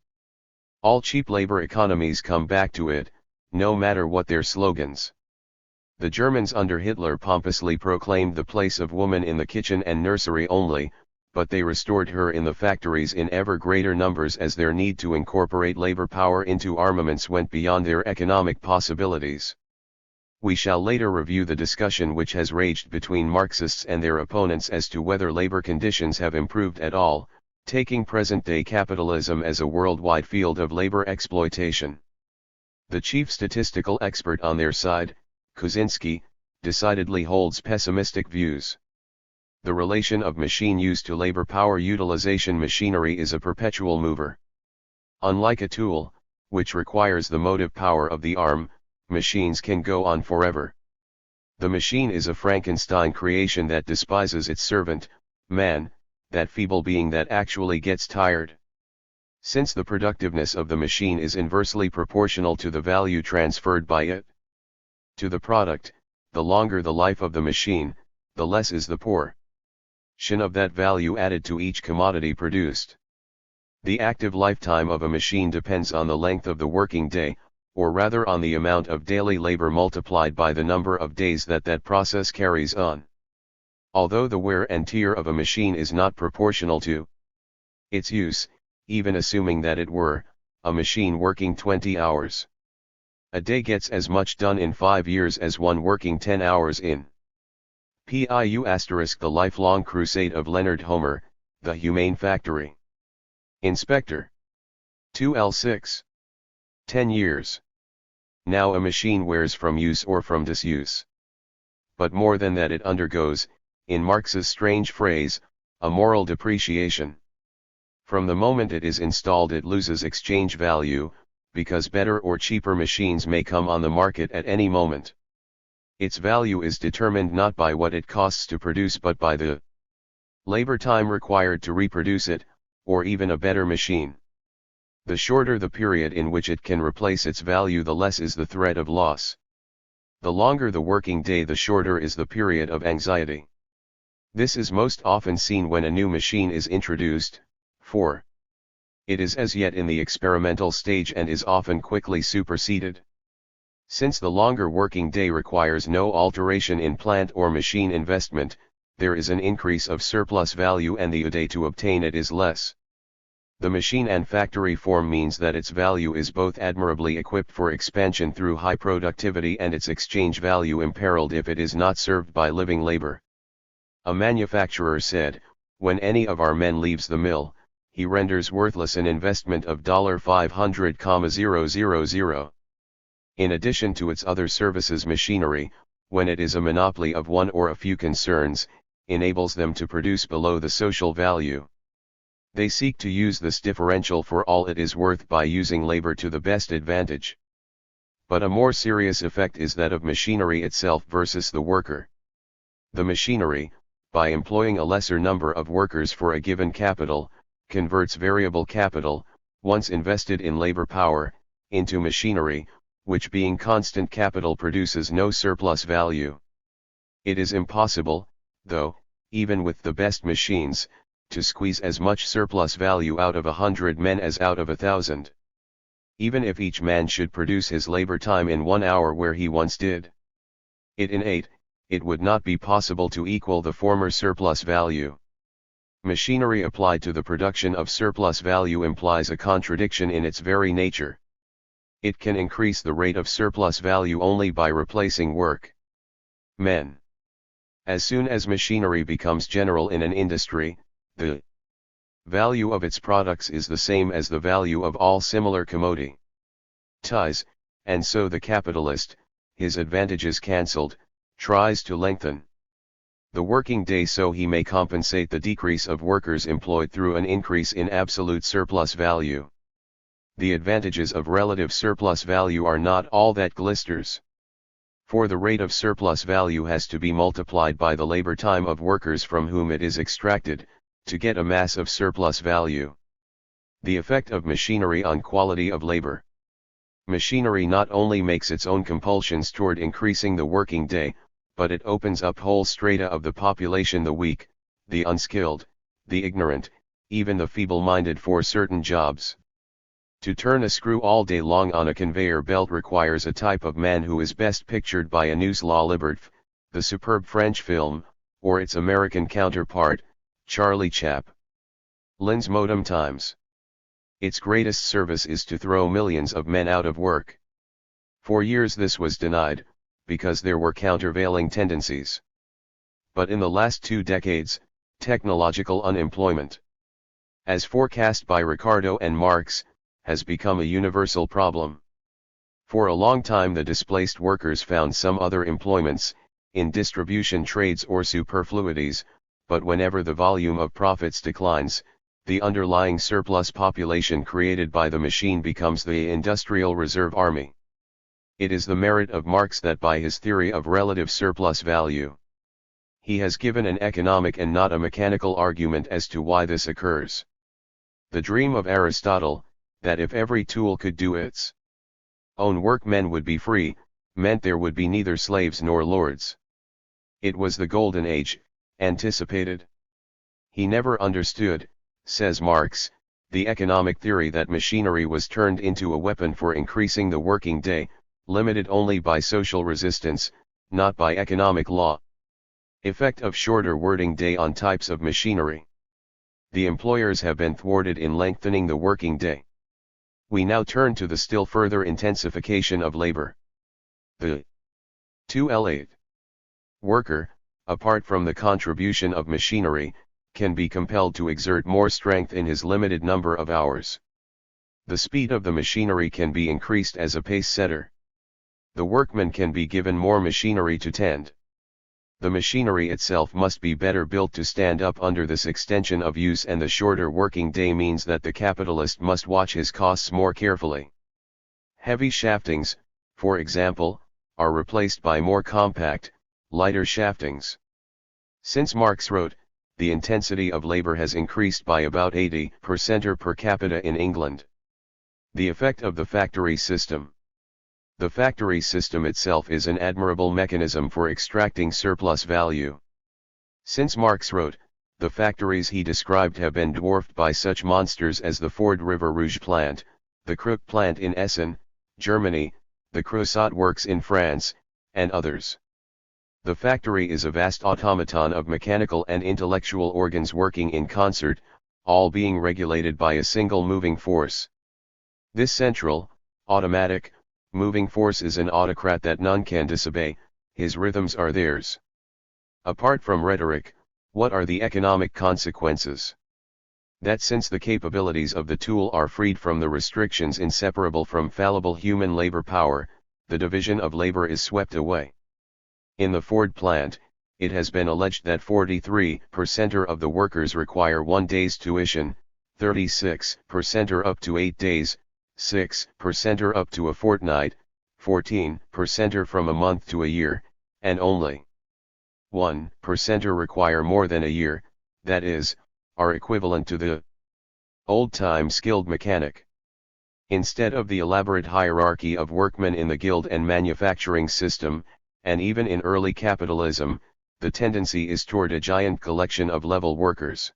All cheap labor economies come back to it, no matter what their slogans. The Germans under Hitler pompously proclaimed the place of woman in the kitchen and nursery only, but they restored her in the factories in ever greater numbers as their need to incorporate labor power into armaments went beyond their economic possibilities. We shall later review the discussion which has raged between Marxists and their opponents as to whether labor conditions have improved at all, taking present-day capitalism as a worldwide field of labor exploitation. The chief statistical expert on their side, Kosinski, decidedly holds pessimistic views. The relation of machine use to labor power utilization. Machinery is a perpetual mover. Unlike a tool, which requires the motive power of the arm, machines can go on forever. The machine is a Frankenstein creation that despises its servant, man, that feeble being that actually gets tired. Since the productiveness of the machine is inversely proportional to the value transferred by it to the product, the longer the life of the machine, the less is the portion of that value added to each commodity produced. The active lifetime of a machine depends on the length of the working day, or rather on the amount of daily labor multiplied by the number of days that process carries on. Although the wear and tear of a machine is not proportional to its use, even assuming that it were, a machine working 20 hours a day gets as much done in 5 years as one working 10 hours in the lifelong crusade of Leonard Homer, The Humane Factory. Inspector. 2L6. 10 years. Now a machine wears from use or from disuse. But more than that, it undergoes, in Marx's strange phrase, a moral depreciation. From the moment it is installed it loses exchange value, because better or cheaper machines may come on the market at any moment. Its value is determined not by what it costs to produce but by the labor time required to reproduce it, or even a better machine. The shorter the period in which it can replace its value, the less is the threat of loss. The longer the working day, the shorter is the period of anxiety. This is most often seen when a new machine is introduced, for it is as yet in the experimental stage and is often quickly superseded. Since the longer working day requires no alteration in plant or machine investment, there is an increase of surplus value and the day to obtain it is less. The machine and factory form means that its value is both admirably equipped for expansion through high productivity and its exchange value imperiled if it is not served by living labor. A manufacturer said, "When any of our men leaves the mill, he renders worthless an investment of $500,000. In addition to its other services, machinery, when it is a monopoly of one or a few concerns, enables them to produce below the social value. They seek to use this differential for all it is worth by using labor to the best advantage. But a more serious effect is that of machinery itself versus the worker. The machinery, by employing a lesser number of workers for a given capital, converts variable capital, once invested in labor power, into machinery, which being constant capital produces no surplus value. It is impossible, though, even with the best machines, to squeeze as much surplus value out of 100 men as out of 1,000. Even if each man should produce his labor time in 1 hour where he once did it in 8, it would not be possible to equal the former surplus value. Machinery applied to the production of surplus value implies a contradiction in its very nature. It can increase the rate of surplus value only by replacing work. Men. As soon as machinery becomes general in an industry, the value of its products is the same as the value of all similar commodities, and so the capitalist, his advantages cancelled, tries to lengthen the working day so he may compensate the decrease of workers employed through an increase in absolute surplus value. The advantages of relative surplus value are not all that glisters. For the rate of surplus value has to be multiplied by the labor time of workers from whom it is extracted, to get a mass of surplus value. The effect of machinery on quality of labor. Machinery not only makes its own compulsions toward increasing the working day, but it opens up whole strata of the population, the weak, the unskilled, the ignorant, even the feeble-minded for certain jobs. To turn a screw all day long on a conveyor belt requires a type of man who is best pictured by a News La Liberté, the superb French film, or its American counterpart, Charlie Chaplin's Modem Times. Its greatest service is to throw millions of men out of work. For years this was denied, because there were countervailing tendencies. But in the last 2 decades, technological unemployment, as forecast by Ricardo and Marx, has become a universal problem. For a long time the displaced workers found some other employments, in distribution trades or superfluities, but whenever the volume of profits declines, the underlying surplus population created by the machine becomes the industrial reserve army. It is the merit of Marx that by his theory of relative surplus value, he has given an economic and not a mechanical argument as to why this occurs. The dream of Aristotle, that if every tool could do its own work men would be free, meant there would be neither slaves nor lords. It was the golden age, anticipated. He never understood, says Marx, the economic theory that machinery was turned into a weapon for increasing the working day, limited only by social resistance, not by economic law. Effect of shorter working day on types of machinery. The employers have been thwarted in lengthening the working day. We now turn to the still further intensification of labor. The 2L8 worker, apart from the contribution of machinery, can be compelled to exert more strength in his limited number of hours. The speed of the machinery can be increased as a pace setter. The workman can be given more machinery to tend. The machinery itself must be better built to stand up under this extension of use, and the shorter working day means that the capitalist must watch his costs more carefully. Heavy shaftings, for example, are replaced by more compact, lighter shaftings. Since Marx wrote, the intensity of labor has increased by about 80% per capita in England. The effect of the factory system. The factory system itself is an admirable mechanism for extracting surplus value. Since Marx wrote, the factories he described have been dwarfed by such monsters as the Ford River Rouge plant, the Krupp plant in Essen, Germany, the Creusot works in France, and others. The factory is a vast automaton of mechanical and intellectual organs working in concert, all being regulated by a single moving force. This central, automatic, moving force is an autocrat that none can disobey, his rhythms are theirs. Apart from rhetoric, what are the economic consequences? That since the capabilities of the tool are freed from the restrictions inseparable from fallible human labor power, the division of labor is swept away. In the Ford plant, it has been alleged that 43% of the workers require 1 day's tuition, 36% are up to 8 days, 6% are up to a fortnight, 14% are from a month to a year, and only 1% require more than a year, that is, are equivalent to the old-time skilled mechanic. Instead of the elaborate hierarchy of workmen in the guild and manufacturing system, and even in early capitalism, the tendency is toward a giant collection of level workers.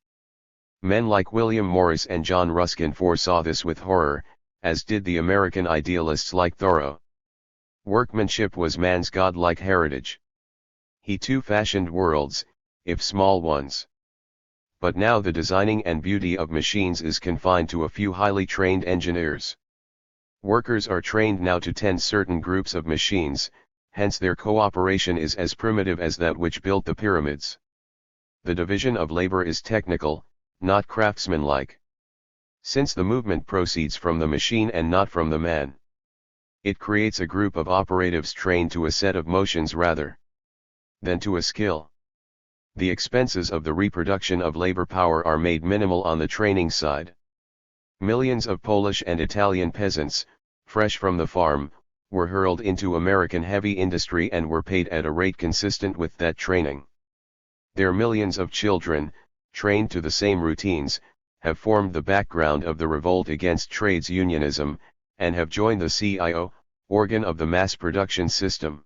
Men like William Morris and John Ruskin foresaw this with horror, as did the American idealists like Thoreau. Workmanship was man's godlike heritage. He too fashioned worlds, if small ones. But now the designing and beauty of machines is confined to a few highly trained engineers. Workers are trained now to tend certain groups of machines, hence their cooperation is as primitive as that which built the pyramids. The division of labor is technical, not craftsmanlike. Since the movement proceeds from the machine and not from the man, it creates a group of operatives trained to a set of motions rather than to a skill. The expenses of the reproduction of labor power are made minimal on the training side. Millions of Polish and Italian peasants, fresh from the farm, were hurled into American heavy industry and were paid at a rate consistent with that training. Their millions of children, trained to the same routines, have formed the background of the revolt against trades unionism, and have joined the CIO, organ of the mass production system.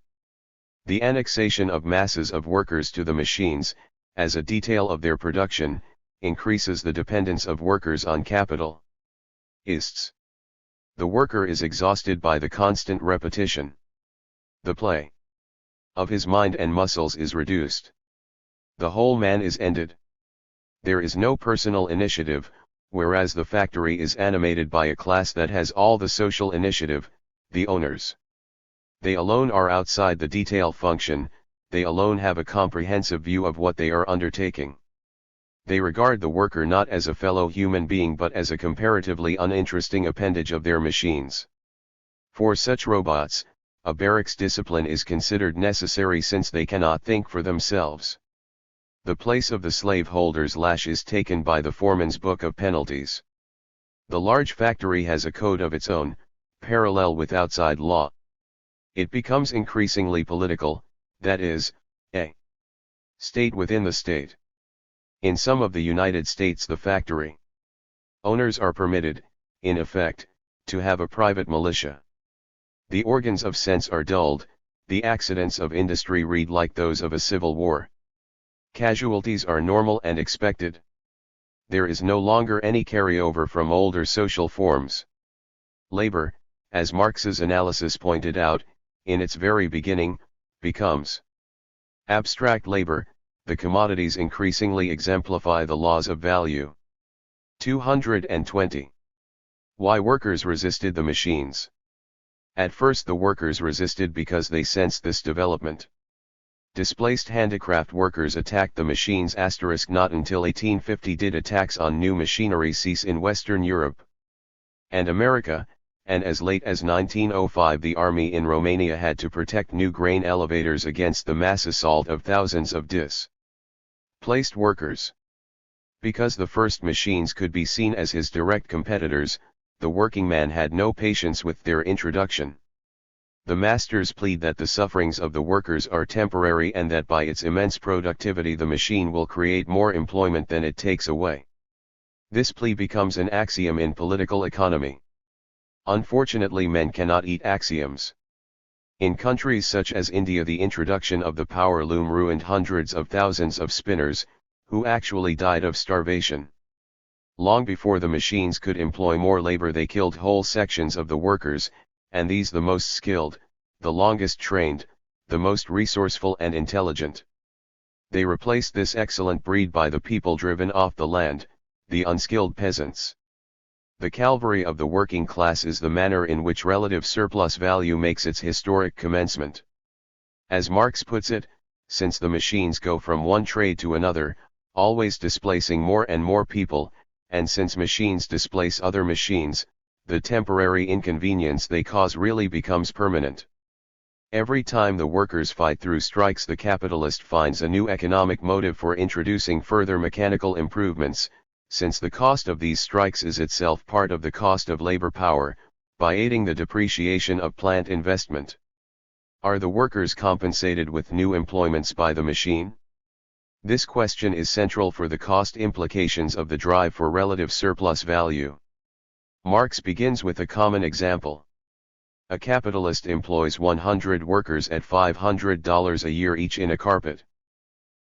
The annexation of masses of workers to the machines, as a detail of their production, increases the dependence of workers on capital. The worker is exhausted by the constant repetition. The play of his mind and muscles is reduced. The whole man is ended. There is no personal initiative, whereas the factory is animated by a class that has all the social initiative, the owners. They alone are outside the detail function, they alone have a comprehensive view of what they are undertaking. They regard the worker not as a fellow human being but as a comparatively uninteresting appendage of their machines. For such robots, a barracks discipline is considered necessary since they cannot think for themselves. The place of the slaveholder's lash is taken by the foreman's book of penalties. The large factory has a code of its own, parallel with outside law. It becomes increasingly political, that is, a state within the state. In some of the United States the factory owners are permitted, in effect, to have a private militia. The organs of sense are dulled, the accidents of industry read like those of a civil war. Casualties are normal and expected. There is no longer any carryover from older social forms. Labor, as Marx's analysis pointed out, in its very beginning, becomes abstract labor. The commodities increasingly exemplify the laws of value. 220. Why workers resisted the machines. At first the workers resisted because they sensed this development. Displaced handicraft workers attacked the machines. Not until 1850 did attacks on new machinery cease in Western Europe and America, and as late as 1905 the army in Romania had to protect new grain elevators against the mass assault of thousands of displaced workers. Because the first machines could be seen as his direct competitors, the working man had no patience with their introduction. The masters plead that the sufferings of the workers are temporary and that by its immense productivity the machine will create more employment than it takes away. This plea becomes an axiom in political economy. Unfortunately, men cannot eat axioms. In countries such as India, the introduction of the power loom ruined hundreds of thousands of spinners, who actually died of starvation. Long before the machines could employ more labor, they killed whole sections of the workers, and these the most skilled, the longest trained, the most resourceful and intelligent. They replaced this excellent breed by the people driven off the land, the unskilled peasants. The Calvary of the working class is the manner in which relative surplus value makes its historic commencement. As Marx puts it, since the machines go from one trade to another, always displacing more and more people, and since machines displace other machines, the temporary inconvenience they cause really becomes permanent. Every time the workers fight through strikes, the capitalist finds a new economic motive for introducing further mechanical improvements, since the cost of these strikes is itself part of the cost of labor power, by aiding the depreciation of plant investment. Are the workers compensated with new employments by the machine? This question is central for the cost implications of the drive for relative surplus value. Marx begins with a common example. A capitalist employs 100 workers at $500 a year each in a carpet.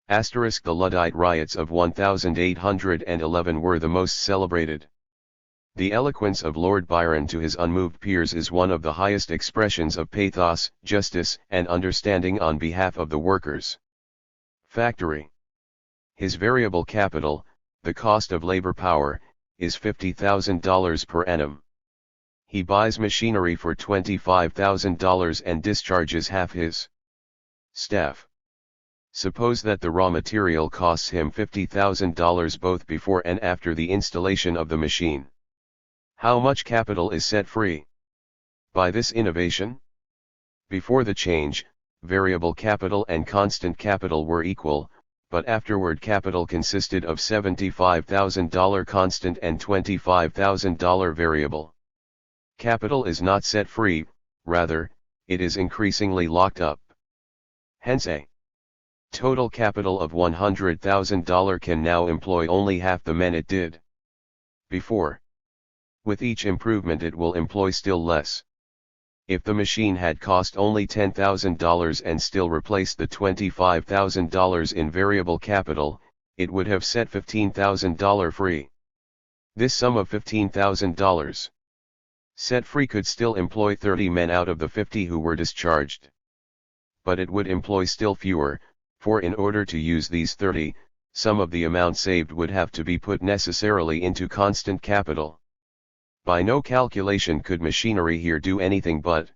The Luddite riots of 1811 were the most celebrated. The eloquence of Lord Byron to his unmoved peers is one of the highest expressions of pathos, justice, and understanding on behalf of the workers. Factory. His variable capital, the cost of labor power, is $50,000 per annum. He buys machinery for $25,000 and discharges half his Staff. Suppose that the raw material costs him $50,000 both before and after the installation of the machine. How much capital is set free by this innovation? Before the change, variable capital and constant capital were equal, but afterward capital consisted of $75,000 constant and $25,000 variable. Capital is not set free, rather, it is increasingly locked up. Hence a total capital of $100,000 can now employ only half the men it did before. With each improvement it will employ still less. If the machine had cost only $10,000 and still replaced the $25,000 in variable capital, it would have set $15,000 free. This sum of $15,000 set free could still employ 30 men out of the 50 who were discharged. But it would employ still fewer, for in order to use these 30, some of the amount saved would have to be put necessarily into constant capital. By no calculation could machinery here do anything but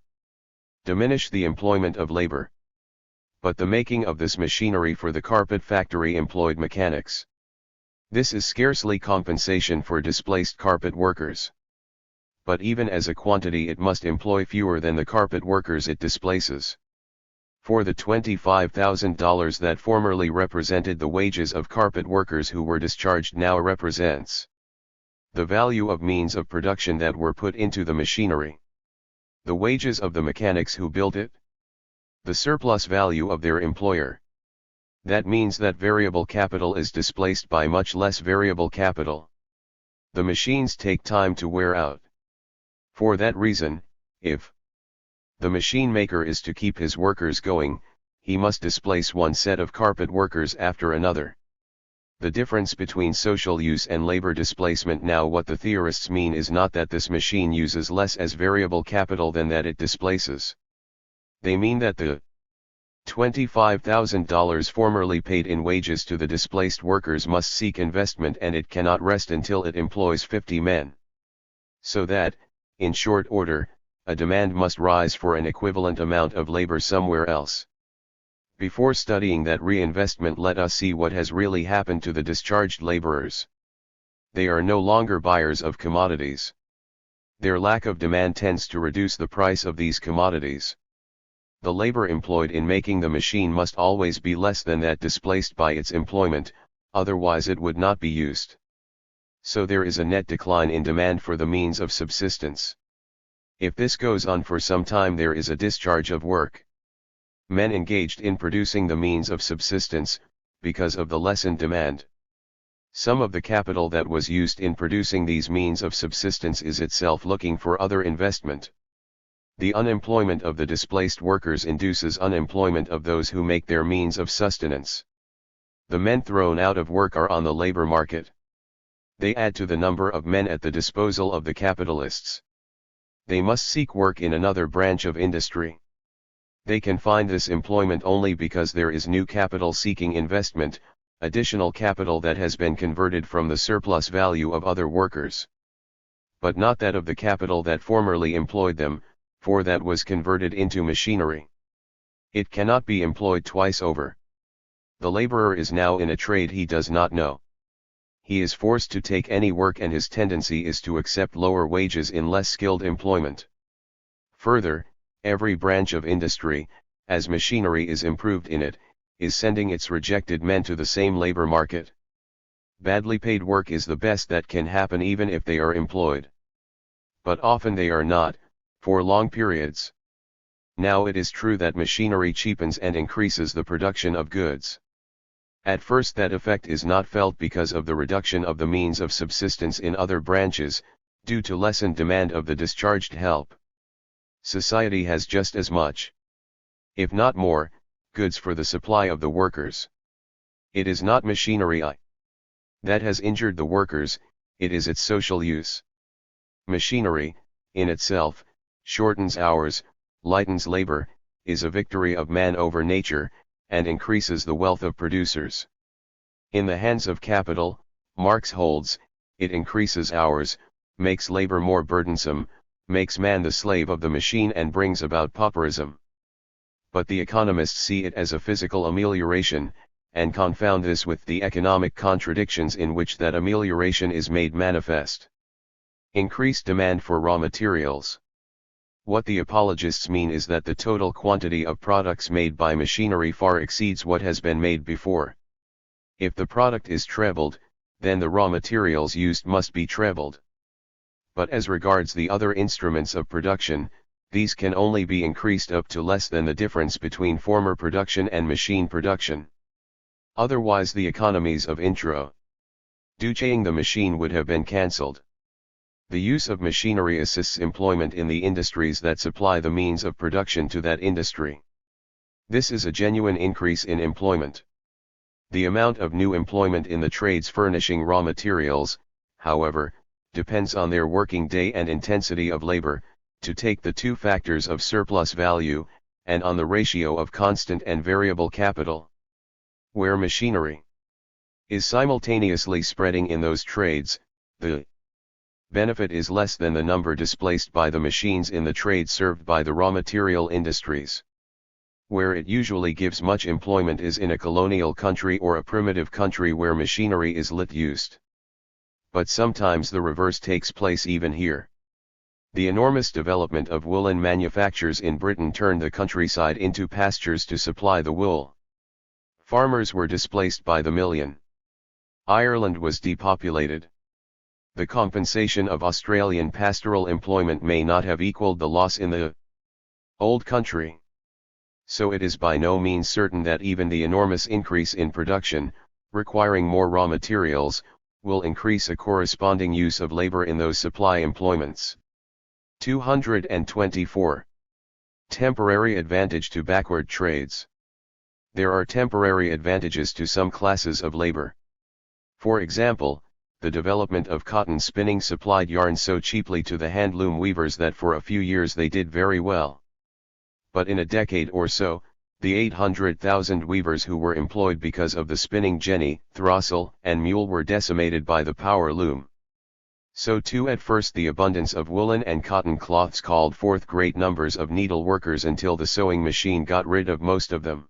diminish the employment of labor. But the making of this machinery for the carpet factory employed mechanics. This is scarcely compensation for displaced carpet workers. But even as a quantity it must employ fewer than the carpet workers it displaces. For the $25,000 that formerly represented the wages of carpet workers who were discharged now represents the value of means of production that were put into the machinery, the wages of the mechanics who built it, the surplus value of their employer. That means that variable capital is displaced by much less variable capital. The machines take time to wear out. For that reason, if the machine maker is to keep his workers going, he must displace one set of carpet workers after another. The difference between social use and labor displacement now, what the theorists mean is not that this machine uses less as variable capital than that it displaces. They mean that the $25,000 formerly paid in wages to the displaced workers must seek investment, and it cannot rest until it employs 50 men. So that, in short order, a demand must rise for an equivalent amount of labor somewhere else. Before studying that reinvestment, let us see what has really happened to the discharged laborers. They are no longer buyers of commodities. Their lack of demand tends to reduce the price of these commodities. The labor employed in making the machine must always be less than that displaced by its employment, otherwise it would not be used. So there is a net decline in demand for the means of subsistence. If this goes on for some time, there is a discharge of work. Men engaged in producing the means of subsistence, because of the lessened demand. Some of the capital that was used in producing these means of subsistence is itself looking for other investment. The unemployment of the displaced workers induces unemployment of those who make their means of sustenance. The men thrown out of work are on the labor market. They add to the number of men at the disposal of the capitalists. They must seek work in another branch of industry. They can find this employment only because there is new capital seeking investment, additional capital that has been converted from the surplus value of other workers. But not that of the capital that formerly employed them, for that was converted into machinery. It cannot be employed twice over. The laborer is now in a trade he does not know. He is forced to take any work, and his tendency is to accept lower wages in less skilled employment. Further, every branch of industry, as machinery is improved in it, is sending its rejected men to the same labor market. Badly paid work is the best that can happen even if they are employed. But often they are not, for long periods. Now it is true that machinery cheapens and increases the production of goods. At first that effect is not felt because of the reduction of the means of subsistence in other branches, due to lessened demand of the discharged help. Society has just as much, if not more, goods for the supply of the workers. It is not machinery that has injured the workers, it is its social use. Machinery, in itself, shortens hours, lightens labor, is a victory of man over nature, and increases the wealth of producers. In the hands of capital, Marx holds, it increases hours, makes labor more burdensome, makes man the slave of the machine, and brings about pauperism. but the economists see it as a physical amelioration, and confound this with the economic contradictions in which that amelioration is made manifest. Increased demand for raw materials. What the apologists mean is that the total quantity of products made by machinery far exceeds what has been made before. If the product is trebled, then the raw materials used must be trebled. But as regards the other instruments of production, these can only be increased up to less than the difference between former production and machine production. Otherwise the economies of introducing the machine would have been cancelled. The use of machinery assists employment in the industries that supply the means of production to that industry. This is a genuine increase in employment. The amount of new employment in the trades furnishing raw materials, however, depends on their working day and intensity of labor, to take the two factors of surplus value, and on the ratio of constant and variable capital. Where machinery is simultaneously spreading in those trades, the benefit is less than the number displaced by the machines in the trade served by the raw material industries. Where it usually gives much employment is in a colonial country or a primitive country where machinery is little used. But sometimes the reverse takes place even here. The enormous development of woolen manufactures in Britain turned the countryside into pastures to supply the wool. Farmers were displaced by the million. Ireland was depopulated. The compensation of Australian pastoral employment may not have equaled the loss in the old country. So it is by no means certain that even the enormous increase in production, requiring more raw materials, will increase a corresponding use of labor in those supply employments. 224. Temporary advantage to backward trades. There are temporary advantages to some classes of labor. For example, the development of cotton spinning supplied yarn so cheaply to the handloom weavers that for a few years they did very well. But in a decade or so, the 800,000 weavers who were employed because of the spinning jenny, throstle, and mule were decimated by the power loom. So too at first the abundance of woolen and cotton cloths called forth great numbers of needle workers until the sewing machine got rid of most of them.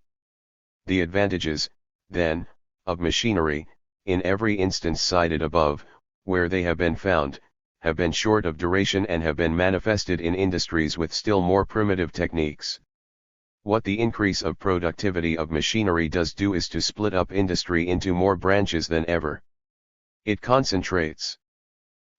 The advantages, then, of machinery, in every instance cited above, where they have been found, have been short of duration and have been manifested in industries with still more primitive techniques. What the increase of productivity of machinery does do is to split up industry into more branches than ever. It concentrates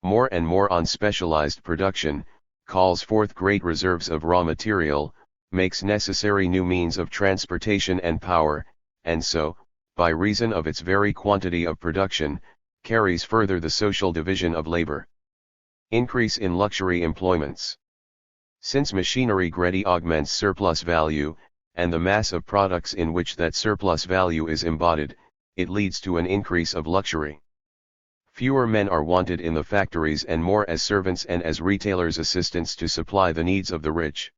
more and more on specialized production, calls forth great reserves of raw material, makes necessary new means of transportation and power, and so, by reason of its very quantity of production, carries further the social division of labor. Increase in luxury employments. Since machinery greatly augments surplus value, and the mass of products in which that surplus value is embodied, it leads to an increase of luxury. Fewer men are wanted in the factories and more as servants and as retailers' assistants to supply the needs of the rich.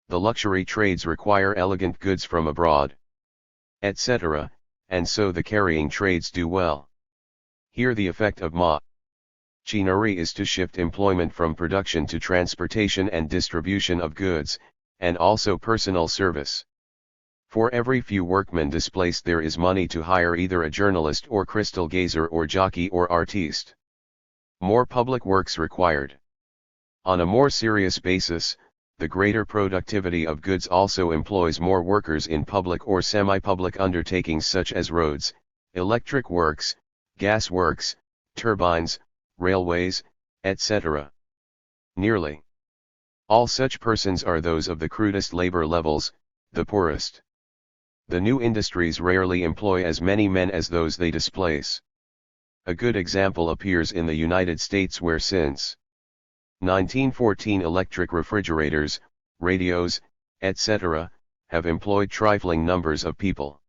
The luxury trades require elegant goods from abroad, etc., and so the carrying trades do well. Here the effect of machinery is to shift employment from production to transportation and distribution of goods, and also personal service. For every few workmen displaced there is money to hire either a journalist or crystal gazer or jockey or artiste. More public works required. On a more serious basis, the greater productivity of goods also employs more workers in public or semi-public undertakings such as roads, electric works, gas works, turbines, railways, etc. Nearly all such persons are those of the crudest labor levels, the poorest. The new industries rarely employ as many men as those they displace. A good example appears in the United States where since 1914 electric refrigerators, radios, etc., have employed trifling numbers of people.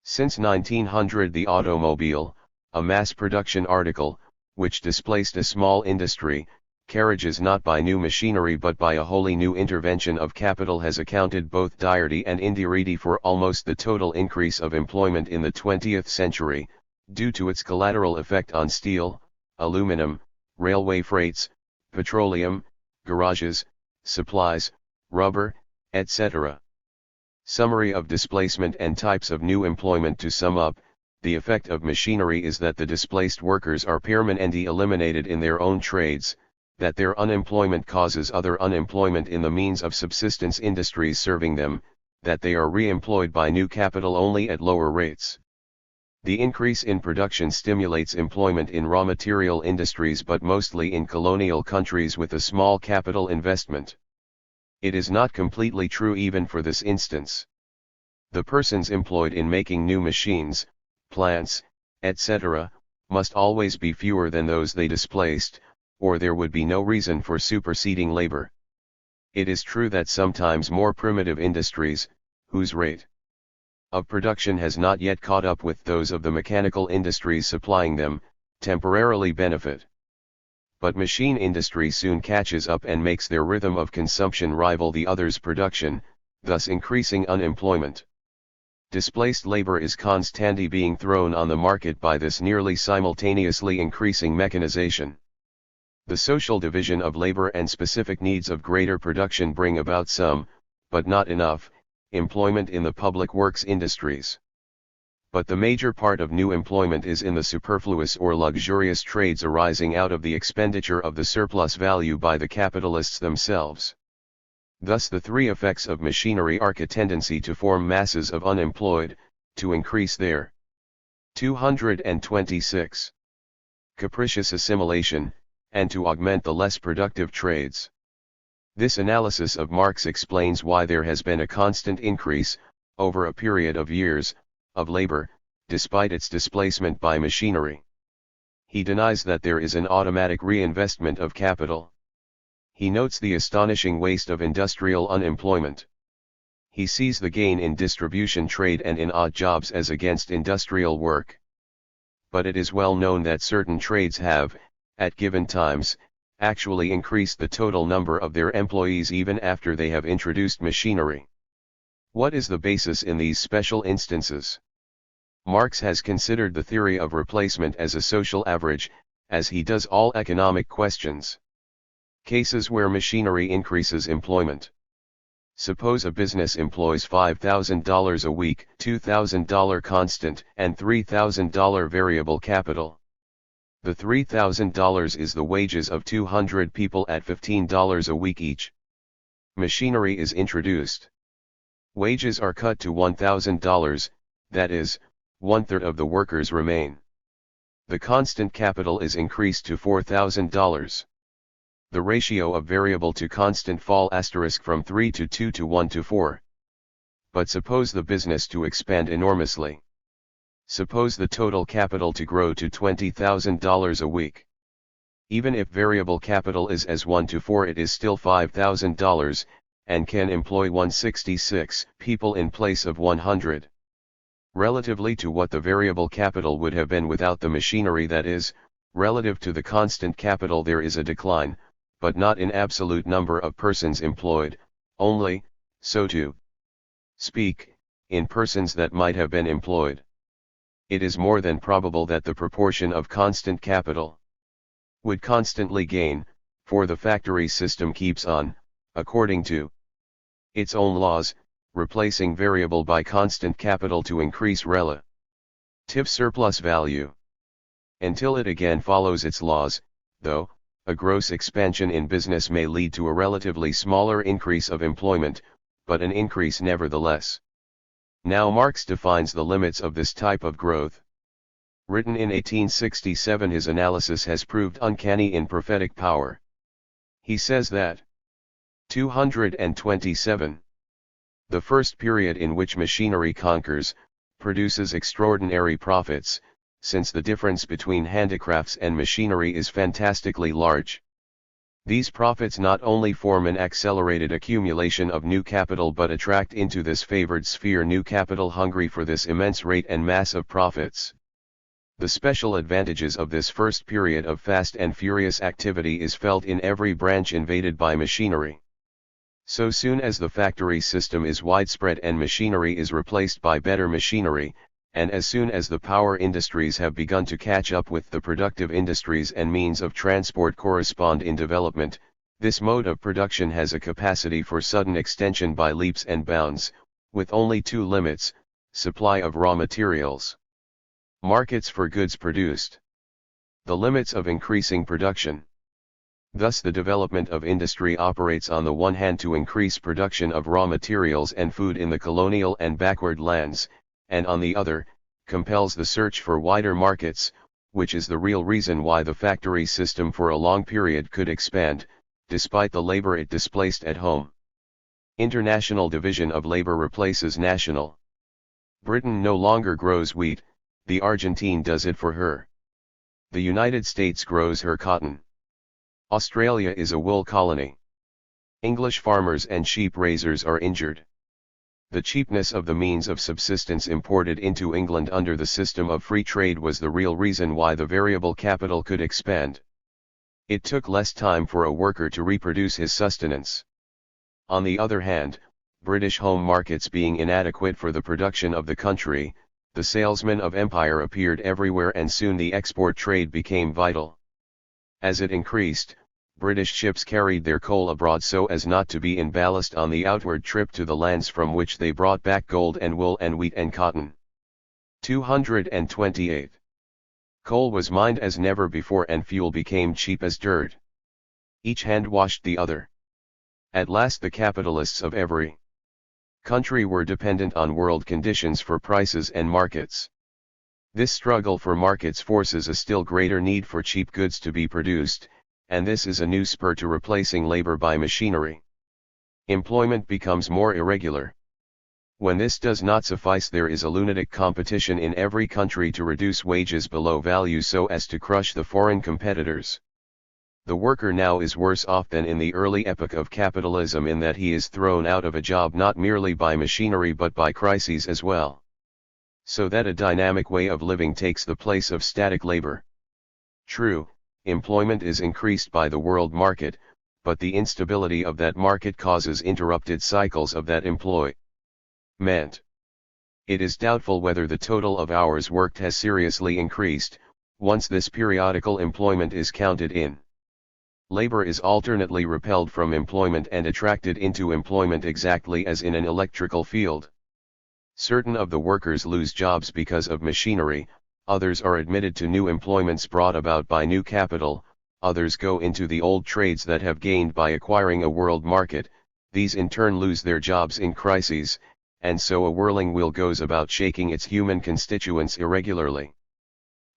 Since 1900 the automobile, a mass production article, which displaced a small industry, carriages not by new machinery but by a wholly new intervention of capital has accounted both directly and indirectly for almost the total increase of employment in the 20th century, due to its collateral effect on steel, aluminum, railway freights, petroleum, garages, supplies, rubber, etc. Summary of displacement and types of new employment. To sum up, the effect of machinery is that the displaced workers are permanently eliminated in their own trades, that their unemployment causes other unemployment in the means of subsistence industries serving them, that they are re-employed by new capital only at lower rates. The increase in production stimulates employment in raw material industries but mostly in colonial countries with a small capital investment. It is not completely true even for this instance. The persons employed in making new machines, plants, etc., must always be fewer than those they displaced, or there would be no reason for superseding labor. It is true that sometimes more primitive industries, whose rate of production has not yet caught up with those of the mechanical industries supplying them, temporarily benefit. But machine industry soon catches up and makes their rhythm of consumption rival the others' production, thus increasing unemployment. Displaced labor is constantly being thrown on the market by this nearly simultaneously increasing mechanization. The social division of labor and specific needs of greater production bring about some, but not enough, employment in the public works industries. But the major part of new employment is in the superfluous or luxurious trades arising out of the expenditure of the surplus value by the capitalists themselves. Thus the three effects of machinery are a tendency to form masses of unemployed, to increase their 226 capricious assimilation, and to augment the less productive trades. This analysis of Marx explains why there has been a constant increase, over a period of years, of labor, despite its displacement by machinery. He denies that there is an automatic reinvestment of capital. He notes the astonishing waste of industrial unemployment. He sees the gain in distribution trade and in odd jobs as against industrial work. But it is well known that certain trades have, at given times, actually increased the total number of their employees even after they have introduced machinery. What is the basis in these special instances? Marx has considered the theory of replacement as a social average, as he does all economic questions. Cases where machinery increases employment. Suppose a business employs $5,000 a week, $2,000 constant, and $3,000 variable capital. The $3,000 is the wages of 200 people at $15 a week each. Machinery is introduced. Wages are cut to $1,000, that is, 1/3 of the workers remain. The constant capital is increased to $4,000. The ratio of variable to constant fall from 3 to 2 to 1 to 4. But suppose the business to expand enormously. Suppose the total capital to grow to $20,000 a week. Even if variable capital is as 1 to 4, it is still $5,000, and can employ 166 people in place of 100. Relatively to what the variable capital would have been without the machinery, that is, relative to the constant capital, there is a decline, but not in absolute number of persons employed, only, so to speak, in persons that might have been employed. It is more than probable that the proportion of constant capital would constantly gain, for the factory system keeps on, according to its own laws, replacing variable by constant capital to increase relative surplus value. Until it again follows its laws, though, a gross expansion in business may lead to a relatively smaller increase of employment, but an increase nevertheless. Now Marx defines the limits of this type of growth. Written in 1867, his analysis has proved uncanny in prophetic power. He says that 227. The first period in which machinery conquers, produces extraordinary profits, since the difference between handicrafts and machinery is fantastically large. These profits not only form an accelerated accumulation of new capital but attract into this favored sphere new capital hungry for this immense rate and mass of profits. The special advantages of this first period of fast and furious activity is felt in every branch invaded by machinery. So soon as the factory system is widespread and machinery is replaced by better machinery, and as soon as the power industries have begun to catch up with the productive industries and means of transport correspond in development, this mode of production has a capacity for sudden extension by leaps and bounds, with only two limits: supply of raw materials, markets for goods produced, the limits of increasing production. Thus the development of industry operates on the one hand to increase production of raw materials and food in the colonial and backward lands, and on the other, compels the search for wider markets, which is the real reason why the factory system for a long period could expand, despite the labor it displaced at home. International division of labor replaces national. Britain no longer grows wheat, the Argentine does it for her. The United States grows her cotton. Australia is a wool colony. English farmers and sheep raisers are injured. The cheapness of the means of subsistence imported into England under the system of free trade was the real reason why the variable capital could expand. It took less time for a worker to reproduce his sustenance. On the other hand, British home markets being inadequate for the production of the country, the salesmen of empire appeared everywhere and soon the export trade became vital. As it increased, British ships carried their coal abroad so as not to be in ballast on the outward trip to the lands from which they brought back gold and wool and wheat and cotton. 228. Coal was mined as never before and fuel became cheap as dirt. Each hand washed the other. At last the capitalists of every country were dependent on world conditions for prices and markets. This struggle for markets forces a still greater need for cheap goods to be produced, and this is a new spur to replacing labor by machinery. Employment becomes more irregular. When this does not suffice, there is a lunatic competition in every country to reduce wages below value so as to crush the foreign competitors. The worker now is worse off than in the early epoch of capitalism in that he is thrown out of a job not merely by machinery but by crises as well. So that a dynamic way of living takes the place of static labor. True, employment is increased by the world market, but the instability of that market causes interrupted cycles of that employment. It is doubtful whether the total of hours worked has seriously increased, once this periodical employment is counted in. Labor is alternately repelled from employment and attracted into employment exactly as in an electrical field. Certain of the workers lose jobs because of machinery, others are admitted to new employments brought about by new capital, others go into the old trades that have gained by acquiring a world market, these in turn lose their jobs in crises, and so a whirling wheel goes about shaking its human constituents irregularly.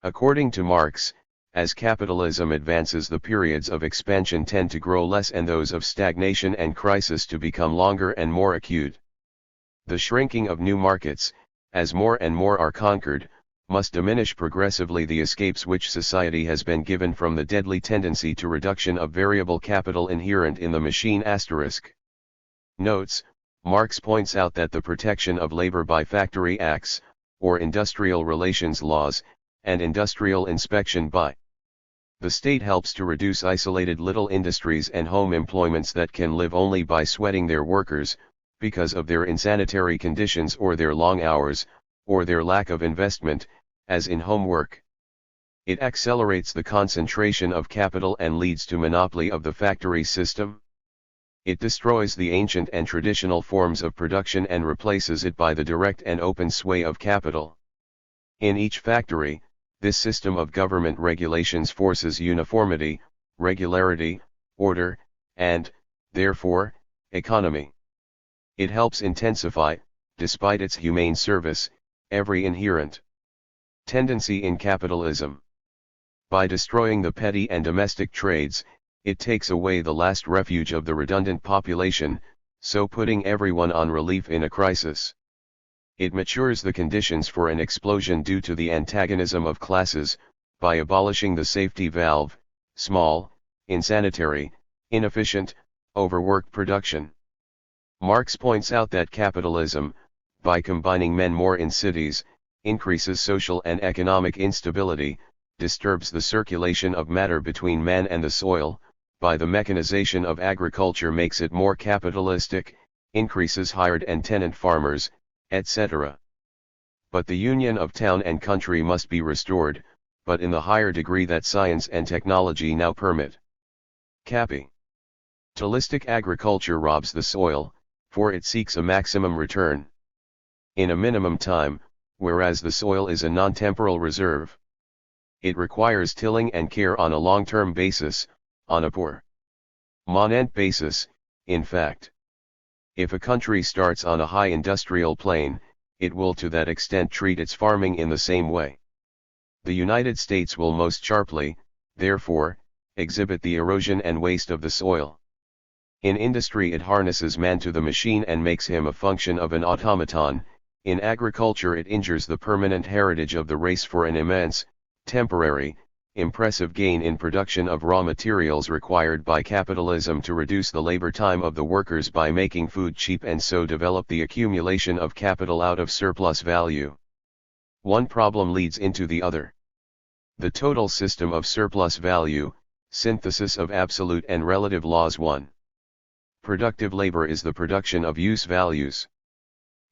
According to Marx, as capitalism advances, the periods of expansion tend to grow less and those of stagnation and crisis to become longer and more acute. The shrinking of new markets, as more and more are conquered, must diminish progressively the escapes which society has been given from the deadly tendency to reduction of variable capital inherent in the machine. Notes, Marx points out that the protection of labor by factory acts, or industrial relations laws, and industrial inspection by the state helps to reduce isolated little industries and home employments that can live only by sweating their workers, because of their insanitary conditions or their long hours, or their lack of investment, as in home work. It accelerates the concentration of capital and leads to monopoly of the factory system. It destroys the ancient and traditional forms of production and replaces it by the direct and open sway of capital. In each factory, this system of government regulations forces uniformity, regularity, order, and, therefore, economy. It helps intensify, despite its humane service, every inherent tendency in capitalism. By destroying the petty and domestic trades, it takes away the last refuge of the redundant population, so putting everyone on relief in a crisis. It matures the conditions for an explosion due to the antagonism of classes, by abolishing the safety valve, small, insanitary, inefficient, overworked production. Marx points out that capitalism, by combining men more in cities, increases social and economic instability, disturbs the circulation of matter between man and the soil, by the mechanization of agriculture makes it more capitalistic, increases hired and tenant farmers, etc. But the union of town and country must be restored, but in the higher degree that science and technology now permit. Capitalistic agriculture robs the soil, for it seeks a maximum return. in a minimum time, whereas the soil is a non-temporal reserve. It requires tilling and care on a long-term basis, on a permanent basis, in fact. If a country starts on a high industrial plane, it will to that extent treat its farming in the same way. The United States will most sharply, therefore, exhibit the erosion and waste of the soil. In industry it harnesses man to the machine and makes him a function of an automaton. In agriculture it injures the permanent heritage of the race for an immense, temporary, impressive gain in production of raw materials required by capitalism to reduce the labor time of the workers by making food cheap and so develop the accumulation of capital out of surplus value. One problem leads into the other. The total system of surplus value, synthesis of absolute and relative laws. 1. Productive labor is the production of use values.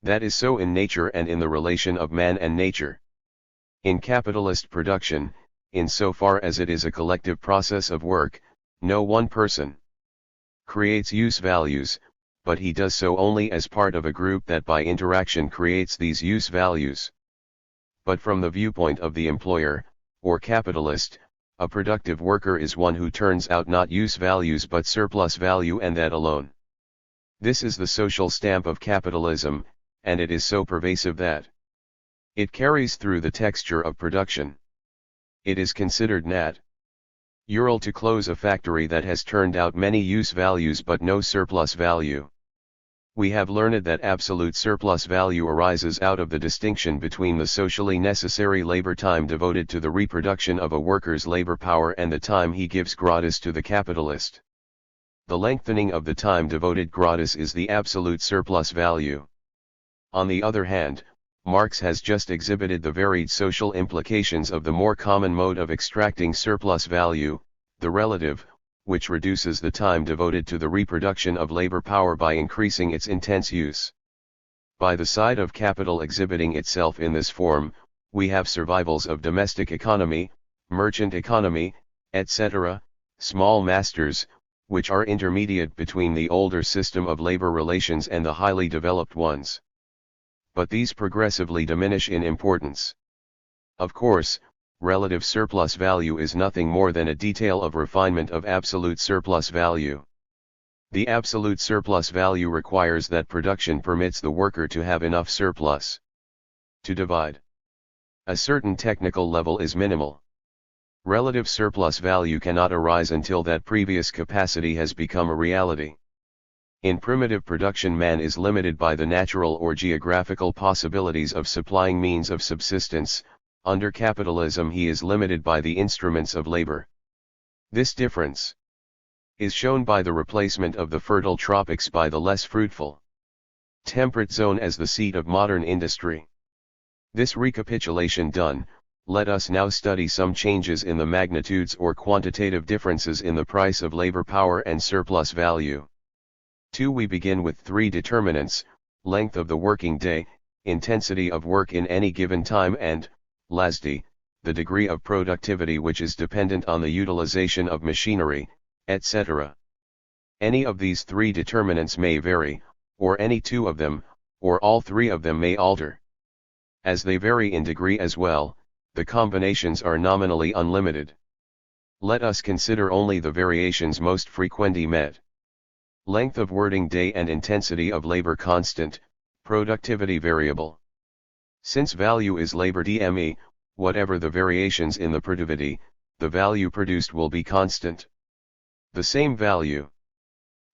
That is so in nature and in the relation of man and nature. In capitalist production, insofar as it is a collective process of work, no one person creates use values, but he does so only as part of a group that by interaction creates these use values. But from the viewpoint of the employer, or capitalist, a productive worker is one who turns out not use values but surplus value, and that alone. This is the social stamp of capitalism, and it is so pervasive that it carries through the texture of production. It is considered natural to close a factory that has turned out many use values but no surplus value. We have learned that absolute surplus value arises out of the distinction between the socially necessary labor time devoted to the reproduction of a worker's labor power and the time he gives gratis to the capitalist. The lengthening of the time devoted gratis is the absolute surplus value. On the other hand, Marx has just exhibited the varied social implications of the more common mode of extracting surplus value, the relative, which reduces the time devoted to the reproduction of labor power by increasing its intense use. By the side of capital exhibiting itself in this form, we have survivals of domestic economy, merchant economy, etc., small masters, which are intermediate between the older system of labor relations and the highly developed ones. But these progressively diminish in importance. Of course, relative surplus value is nothing more than a detail of refinement of absolute surplus value. The absolute surplus value requires that production permits the worker to have enough surplus to divide. A certain technical level is minimal. Relative surplus value cannot arise until that previous capacity has become a reality. In primitive production, man is limited by the natural or geographical possibilities of supplying means of subsistence. Under capitalism he is limited by the instruments of labor. This difference is shown by the replacement of the fertile tropics by the less fruitful temperate zone as the seat of modern industry. This recapitulation done, let us now study some changes in the magnitudes or quantitative differences in the price of labor power and surplus value. 2. We begin with three determinants: length of the working day, intensity of work in any given time, and, lastly, the degree of productivity which is dependent on the utilization of machinery, etc. Any of these three determinants may vary, or any two of them, or all three of them may alter. As they vary in degree as well, the combinations are nominally unlimited. Let us consider only the variations most frequently met. Length of working day and intensity of labor constant, productivity variable. Since value is labor DME, whatever the variations in the productivity, the value produced will be constant. The same value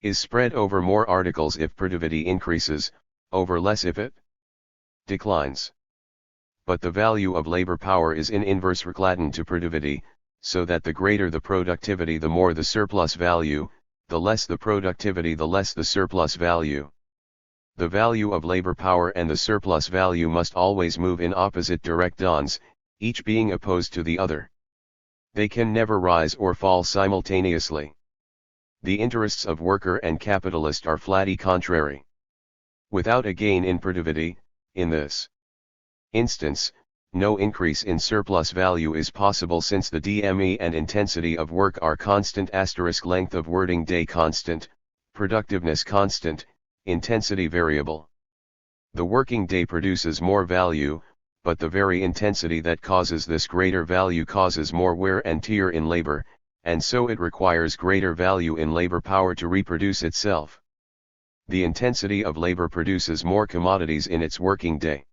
is spread over more articles if productivity increases, over less if it declines. But the value of labor power is in inverse relation to productivity, so that the greater the productivity the more the surplus value, the less the productivity the less the surplus value. The value of labor power and the surplus value must always move in opposite directions, each being opposed to the other. They can never rise or fall simultaneously. The interests of worker and capitalist are flatly contrary. Without a gain in productivity, in this instance, no increase in surplus value is possible, since the DME and intensity of work are constant. Length of working day constant, productiveness constant, intensity variable. The working day produces more value, but the very intensity that causes this greater value causes more wear and tear in labor, and so it requires greater value in labor power to reproduce itself. The intensity of labor produces more commodities in its working day.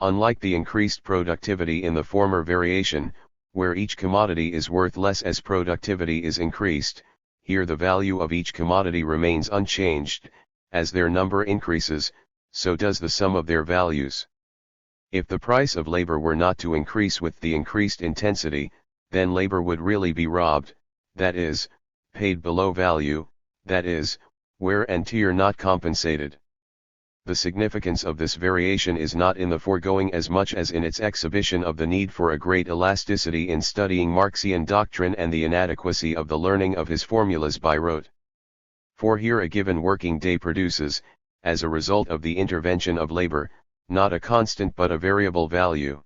Unlike the increased productivity in the former variation, where each commodity is worth less as productivity is increased, here the value of each commodity remains unchanged. As their number increases, so does the sum of their values. If the price of labor were not to increase with the increased intensity, then labor would really be robbed, that is, paid below value, that is, wear and tear not compensated. The significance of this variation is not in the foregoing as much as in its exhibition of the need for a great elasticity in studying Marxian doctrine and the inadequacy of the learning of his formulas by rote. For here a given working day produces, as a result of the intervention of labor, not a constant but a variable value.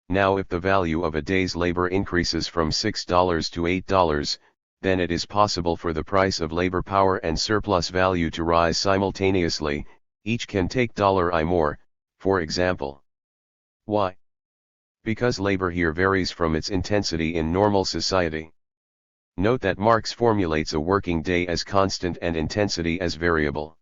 Now if the value of a day's labor increases from $6 to $8, then it is possible for the price of labor power and surplus value to rise simultaneously. Each can take $I more, for example. Why? Because labor here varies from its intensity in normal society. Note that Marx formulates a working day as constant and intensity as variable.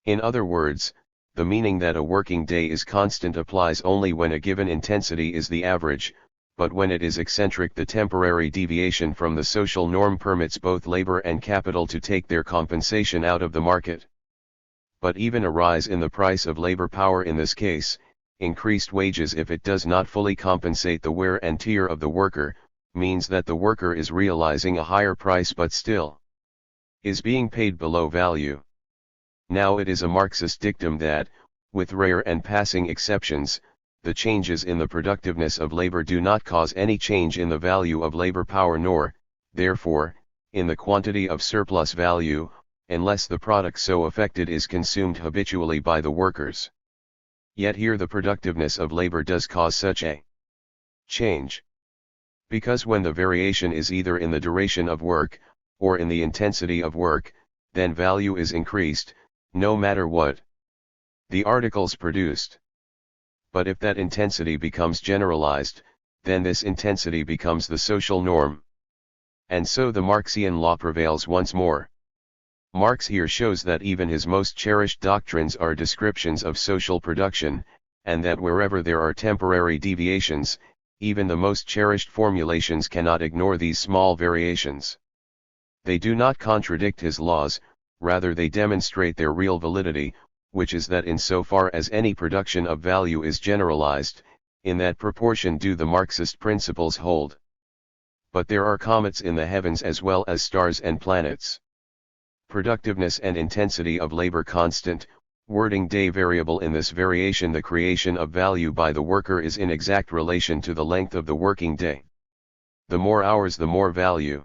In other words, the meaning that a working day is constant applies only when a given intensity is the average, but when it is eccentric the temporary deviation from the social norm permits both labor and capital to take their compensation out of the market. But even a rise in the price of labor power in this case, increased wages if it does not fully compensate the wear and tear of the worker, means that the worker is realizing a higher price but still is being paid below value. Now it is a Marxist dictum that, with rare and passing exceptions, the changes in the productiveness of labor do not cause any change in the value of labor power nor, therefore, in the quantity of surplus value, unless the product so affected is consumed habitually by the workers. Yet here the productiveness of labor does cause such a change. Because when the variation is either in the duration of work, or in the intensity of work, then value is increased, no matter what the articles produced. But if that intensity becomes generalized, then this intensity becomes the social norm. And so the Marxian law prevails once more. Marx here shows that even his most cherished doctrines are descriptions of social production, and that wherever there are temporary deviations, even the most cherished formulations cannot ignore these small variations. They do not contradict his laws, rather they demonstrate their real validity, which is that insofar as any production of value is generalized, in that proportion do the Marxist principles hold. But there are comets in the heavens as well as stars and planets. Productiveness and intensity of labor constant, wording day variable. In this variation the creation of value by the worker is in exact relation to the length of the working day. The more hours the more value.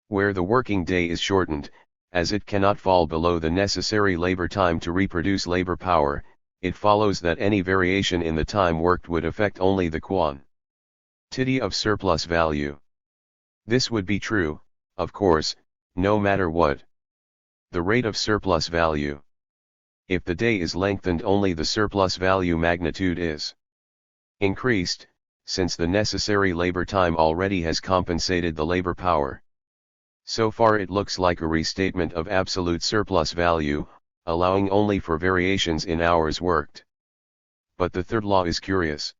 Where the working day is shortened, as it cannot fall below the necessary labor time to reproduce labor power, it follows that any variation in the time worked would affect only the quantity of surplus value. This would be true, of course, no matter what the rate of surplus value. If the day is lengthened, only the surplus value magnitude is increased, since the necessary labor time already has compensated the labor power. So far it looks like a restatement of absolute surplus value, allowing only for variations in hours worked. But the third law is curious.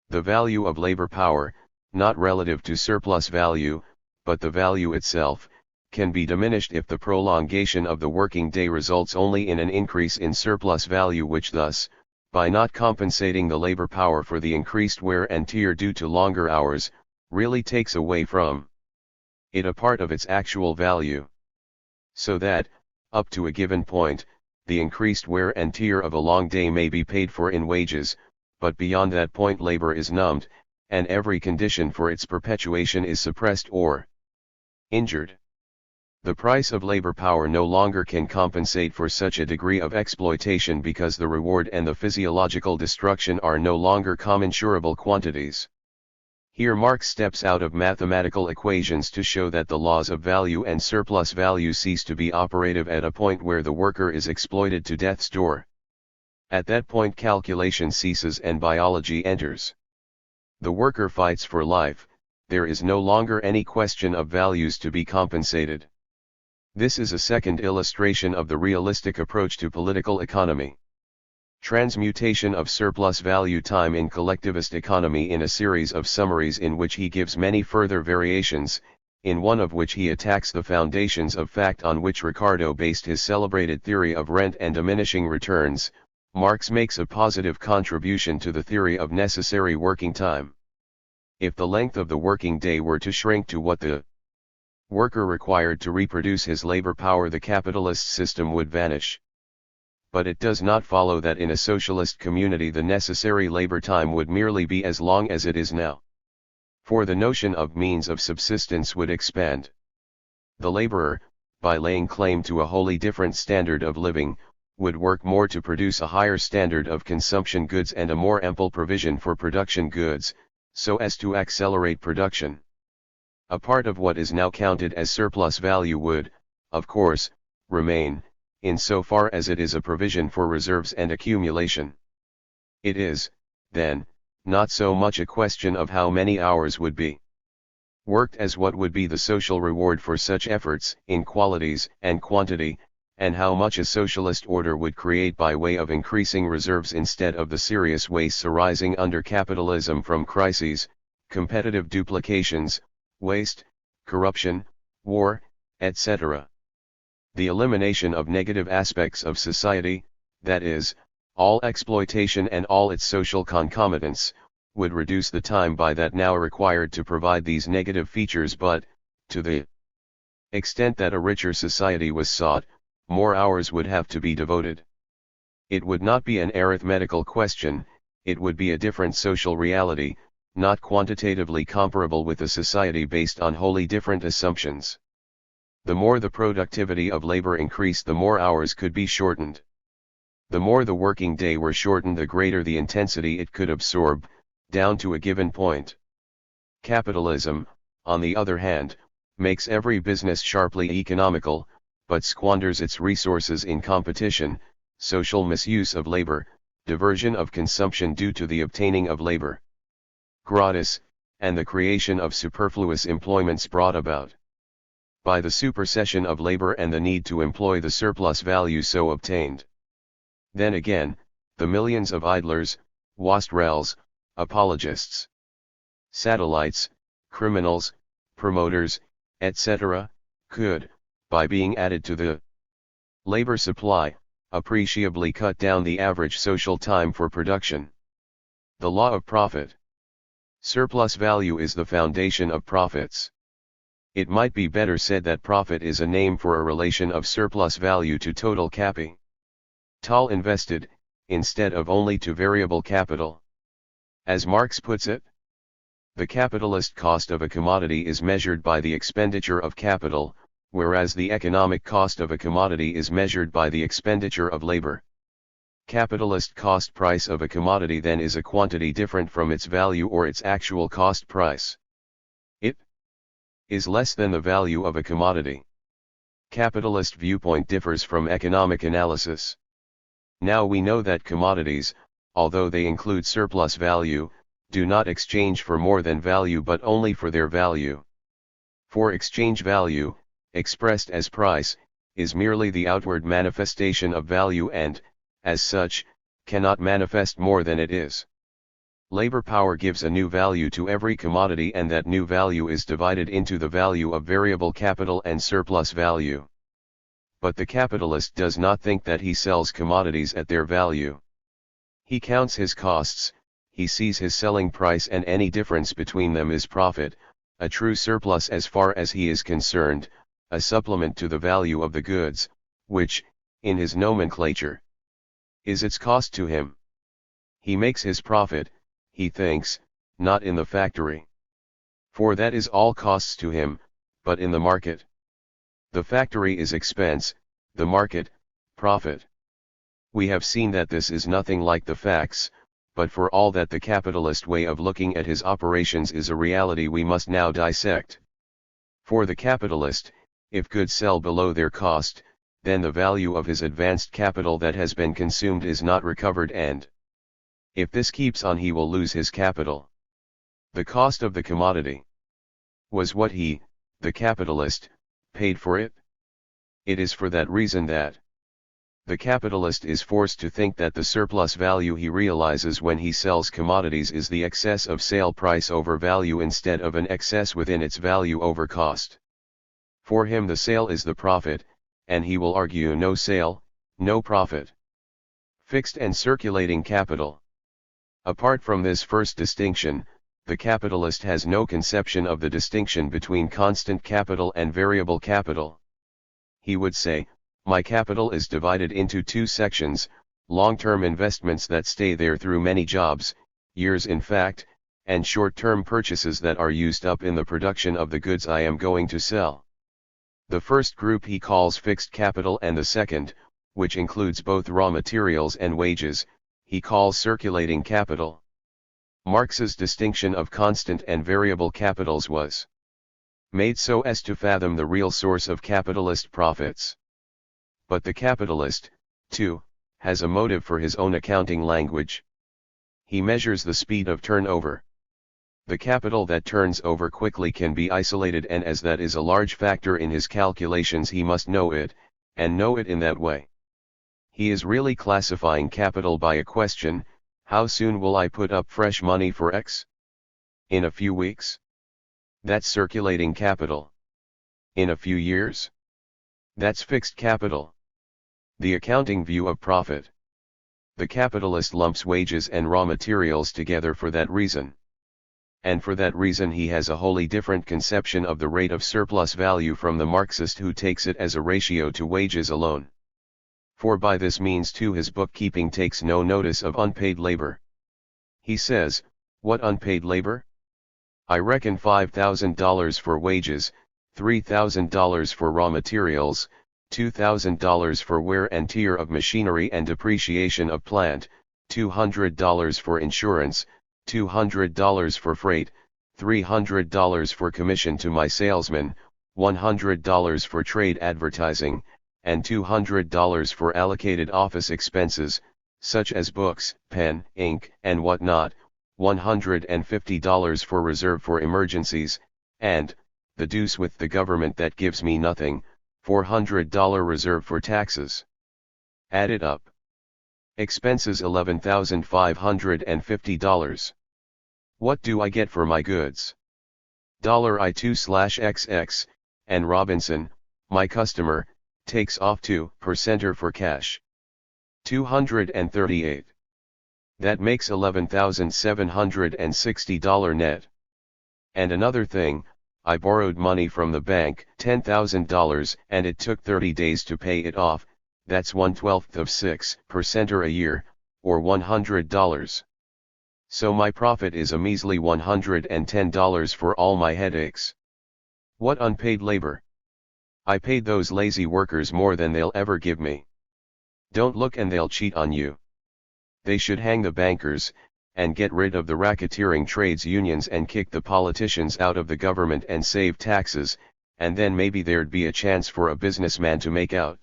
The value of labor power, not relative to surplus value, but the value itself, can be diminished if the prolongation of the working day results only in an increase in surplus value, which thus, by not compensating the labor power for the increased wear and tear due to longer hours, really takes away from it a part of its actual value. So that, up to a given point, the increased wear and tear of a long day may be paid for in wages, but beyond that point labor is numbed, and every condition for its perpetuation is suppressed or injured. The price of labor power no longer can compensate for such a degree of exploitation because the reward and the physiological destruction are no longer commensurable quantities. Here Marx steps out of mathematical equations to show that the laws of value and surplus value cease to be operative at a point where the worker is exploited to death's door. At that point calculation ceases and biology enters. The worker fights for life, there is no longer any question of values to be compensated. This is a second illustration of the realistic approach to political economy. Transmutation of surplus value time in collectivist economy, in a series of summaries in which he gives many further variations, in one of which he attacks the foundations of fact on which Ricardo based his celebrated theory of rent and diminishing returns. Marx makes a positive contribution to the theory of necessary working time. If the length of the working day were to shrink to what the worker required to reproduce his labor power, the capitalist system would vanish. But it does not follow that in a socialist community the necessary labor time would merely be as long as it is now. For the notion of means of subsistence would expand. The laborer, by laying claim to a wholly different standard of living, would work more to produce a higher standard of consumption goods and a more ample provision for production goods, so as to accelerate production. A part of what is now counted as surplus value would, of course, remain, insofar as it is a provision for reserves and accumulation. It is, then, not so much a question of how many hours would be worked as what would be the social reward for such efforts in qualities and quantity, and how much a socialist order would create by way of increasing reserves instead of the serious wastes arising under capitalism from crises, competitive duplications, waste, corruption, war, etc. The elimination of negative aspects of society, that is, all exploitation and all its social concomitants, would reduce the time by that now required to provide these negative features, but, to the extent that a richer society was sought, more hours would have to be devoted. It would not be an arithmetical question, it would be a different social reality, not quantitatively comparable with a society based on wholly different assumptions. The more the productivity of labor increased, the more hours could be shortened. The more the working day were shortened, the greater the intensity it could absorb, down to a given point. Capitalism, on the other hand, makes every business sharply economical, but squanders its resources in competition, social misuse of labor, diversion of consumption due to the obtaining of labor gratis, and the creation of superfluous employments brought about by the supersession of labor and the need to employ the surplus value so obtained. Then again, the millions of idlers, wastrels, apologists, satellites, criminals, promoters, etc., could, by being added to the labor supply, appreciably cut down the average social time for production. The law of profit. Surplus value is the foundation of profits. It might be better said that profit is a name for a relation of surplus value to total capital invested, instead of only to variable capital. As Marx puts it, the capitalist cost of a commodity is measured by the expenditure of capital, whereas the economic cost of a commodity is measured by the expenditure of labor. Capitalist cost price of a commodity then is a quantity different from its value or its actual cost price. It is less than the value of a commodity. Capitalist viewpoint differs from economic analysis. Now we know that commodities, although they include surplus value, do not exchange for more than value but only for their value. For exchange value, expressed as price, is merely the outward manifestation of value and, as such, cannot manifest more than it is. Labor power gives a new value to every commodity, and that new value is divided into the value of variable capital and surplus value. But the capitalist does not think that he sells commodities at their value. He counts his costs, he sees his selling price, and any difference between them is profit, a true surplus as far as he is concerned, a supplement to the value of the goods, which, in his nomenclature, is its cost to him. He makes his profit, he thinks, not in the factory, for that is all costs to him, but in the market. The factory is expense, the market, profit. We have seen that this is nothing like the facts, but for all that the capitalist way of looking at his operations is a reality we must now dissect. For the capitalist, if goods sell below their cost, then the value of his advanced capital that has been consumed is not recovered, and if this keeps on he will lose his capital. The cost of the commodity was what he, the capitalist, paid for it. It is for that reason that the capitalist is forced to think that the surplus value he realizes when he sells commodities is the excess of sale price over value instead of an excess within its value over cost. For him the sale is the profit, and he will argue no sale, no profit. Fixed and circulating capital. Apart from this first distinction, the capitalist has no conception of the distinction between constant capital and variable capital. He would say, my capital is divided into two sections, long-term investments that stay there through many jobs, years in fact, and short-term purchases that are used up in the production of the goods I am going to sell. The first group he calls fixed capital, and the second, which includes both raw materials and wages, he calls circulating capital. Marx's distinction of constant and variable capitals was made so as to fathom the real source of capitalist profits. But the capitalist, too, has a motive for his own accounting language. He measures the speed of turnover. The capital that turns over quickly can be isolated, and as that is a large factor in his calculations he must know it, and know it in that way. He is really classifying capital by a question: how soon will I put up fresh money for X? In a few weeks? That's circulating capital. In a few years? That's fixed capital. The accounting view of profit. The capitalist lumps wages and raw materials together for that reason. And for that reason he has a wholly different conception of the rate of surplus value from the Marxist, who takes it as a ratio to wages alone. For by this means too his bookkeeping takes no notice of unpaid labor. He says, what unpaid labor? I reckon $5,000 for wages, $3,000 for raw materials, $2,000 for wear and tear of machinery and depreciation of plant, $200 for insurance, $200 for freight, $300 for commission to my salesman, $100 for trade advertising, and $200 for allocated office expenses, such as books, pen, ink, and whatnot, $150 for reserve for emergencies, and, the deuce with the government that gives me nothing, $400 reserve for taxes. Added up. Expenses $11,550. What do I get for my goods? $I2/XX, and Robinson, my customer, takes off 2% for cash. $238. That makes $11,760 net. And another thing, I borrowed money from the bank, $10,000, and it took 30 days to pay it off. That's 1/12 of 6% a year, or $100. So my profit is a measly $110 for all my headaches. What unpaid labor? I paid those lazy workers more than they'll ever give me. Don't look and they'll cheat on you. They should hang the bankers, and get rid of the racketeering trades unions and kick the politicians out of the government and save taxes, and then maybe there'd be a chance for a businessman to make out.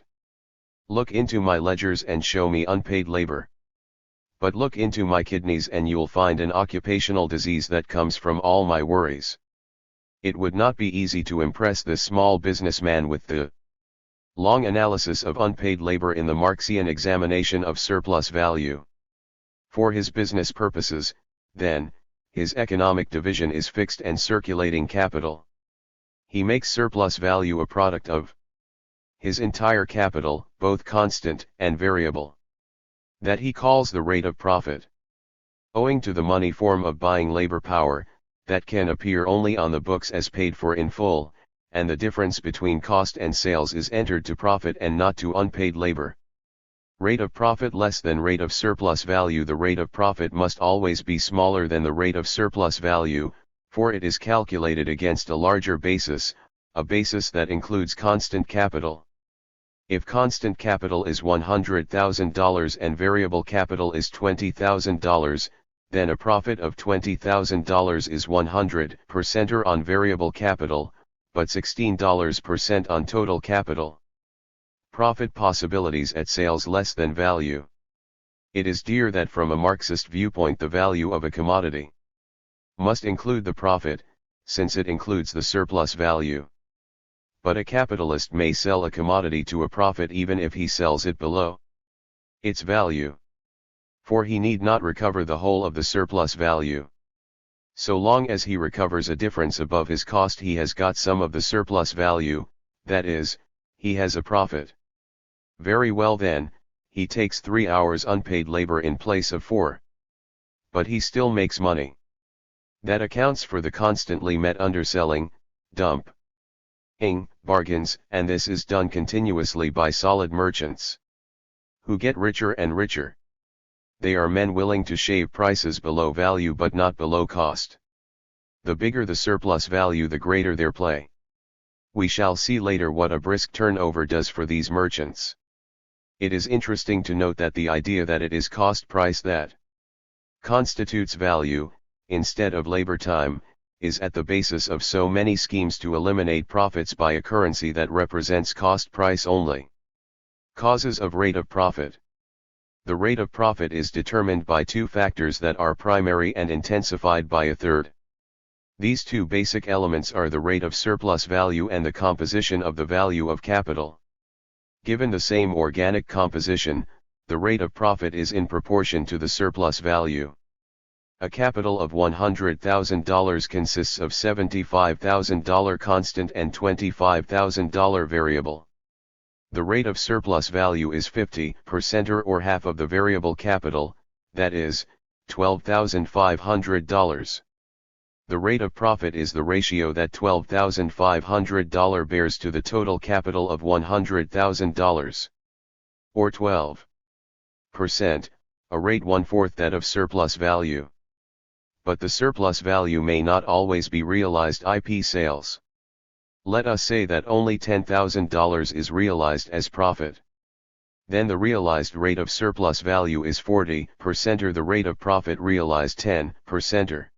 Look into my ledgers and show me unpaid labor. But look into my kidneys and you'll find an occupational disease that comes from all my worries. It would not be easy to impress this small businessman with the long analysis of unpaid labor in the Marxian examination of surplus value. For his business purposes, then, his economic division is fixed and circulating capital. He makes surplus value a product of his entire capital, both constant and variable. That he calls the rate of profit. Owing to the money form of buying labor power, that can appear only on the books as paid for in full, and the difference between cost and sales is entered to profit and not to unpaid labor. Rate of profit less than rate of surplus value. The rate of profit must always be smaller than the rate of surplus value, for it is calculated against a larger basis, a basis that includes constant capital. If constant capital is $100,000 and variable capital is $20,000, then a profit of $20,000 is 100% on variable capital, but 16% on total capital. profit possibilities at sales less than value. It is dear that from a Marxist viewpoint the value of a commodity must include the profit, since it includes the surplus value. But a capitalist may sell a commodity to a profit even if he sells it below its value. For he need not recover the whole of the surplus value. So long as he recovers a difference above his cost, he has got some of the surplus value, that is, he has a profit. Very well then, he takes 3 hours unpaid labor in place of 4. But he still makes money. That accounts for the constantly met underselling, dumping, bargains, and this is done continuously by solid merchants, who get richer and richer. They are men willing to shave prices below value but not below cost. The bigger the surplus value, the greater their play. We shall see later what a brisk turnover does for these merchants. It is interesting to note that the idea that it is cost price that constitutes value, instead of labor time, is at the basis of so many schemes to eliminate profits by a currency that represents cost price only. Causes of rate of profit. The rate of profit is determined by 2 factors that are primary and intensified by a third. These 2 basic elements are the rate of surplus value and the composition of the value of capital. Given the same organic composition, the rate of profit is in proportion to the surplus value. A capital of $100,000 consists of $75,000 constant and $25,000 variable. The rate of surplus value is 50% or half of the variable capital, that is, $12,500. The rate of profit is the ratio that $12,500 bears to the total capital of $100,000. Or 12%, a rate 1/4 that of surplus value. But the surplus value may not always be realized IP sales. Let us say that only $10,000 is realized as profit. Then the realized rate of surplus value is 40% or the rate of profit realized 10%.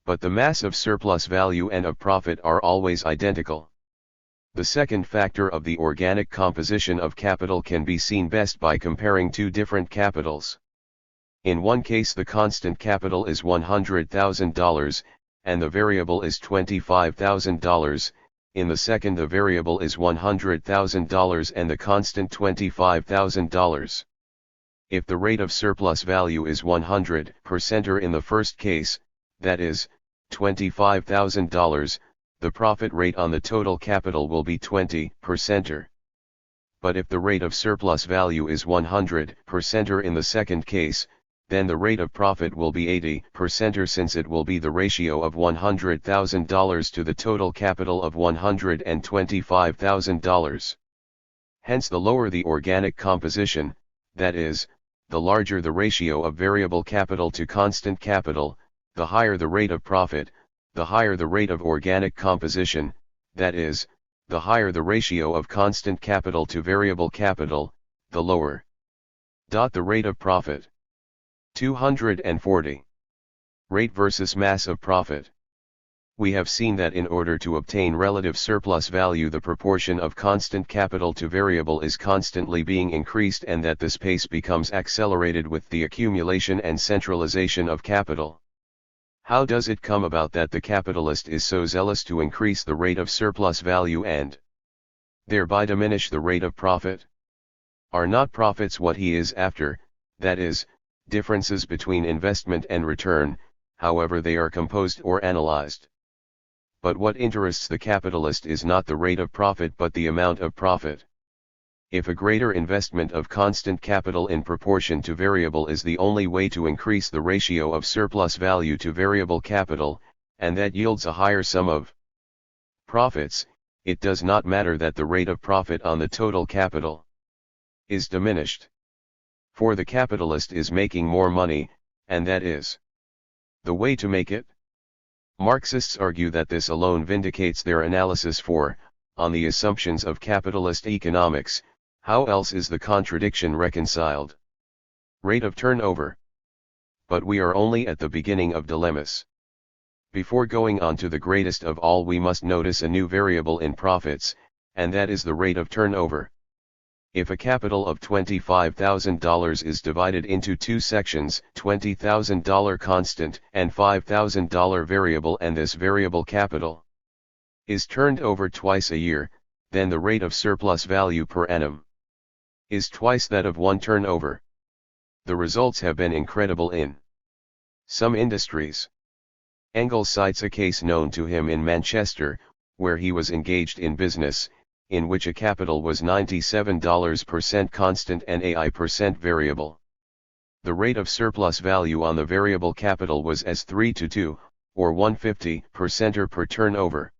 But the mass of surplus value and of profit are always identical. The second factor of the organic composition of capital can be seen best by comparing 2 different capitals. In one case the constant capital is $100,000, and the variable is $25,000, in the second the variable is $100,000 and the constant $25,000. If the rate of surplus value is 100% or in the first case, that is, $25,000, the profit rate on the total capital will be 20%. But if the rate of surplus value is 100% or in the second case, then the rate of profit will be 80% since it will be the ratio of $100,000 to the total capital of $125,000. Hence the lower the organic composition, that is, the larger the ratio of variable capital to constant capital, the higher the rate of profit, the higher the rate of organic composition, that is, the higher the ratio of constant capital to variable capital, the lower the rate of profit. 240. Rate versus mass of profit. We have seen that in order to obtain relative surplus value the proportion of constant capital to variable is constantly being increased and that this pace becomes accelerated with the accumulation and centralization of capital. How does it come about that the capitalist is so zealous to increase the rate of surplus value and thereby diminish the rate of profit? Are not profits what he is after, that is, differences between investment and return, however they are composed or analyzed? But what interests the capitalist is not the rate of profit but the amount of profit. If a greater investment of constant capital in proportion to variable is the only way to increase the ratio of surplus value to variable capital, and that yields a higher sum of profits, it does not matter that the rate of profit on the total capital is diminished. For the capitalist is making more money, and that is the way to make it. Marxists argue that this alone vindicates their analysis for, on the assumptions of capitalist economics, how else is the contradiction reconciled? Rate of turnover. But we are only at the beginning of dilemmas. Before going on to the greatest of all we must notice a new variable in profits, and that is the rate of turnover. If a capital of $25,000 is divided into two sections, $20,000 constant and $5,000 variable, and this variable capital is turned over twice a year, then the rate of surplus value per annum is twice that of one turnover. The results have been incredible in some industries. Engels cites a case known to him in Manchester, where he was engaged in business, in which a capital was $97% constant and AI% variable. The rate of surplus value on the variable capital was as 3:2, or 150% per turnover.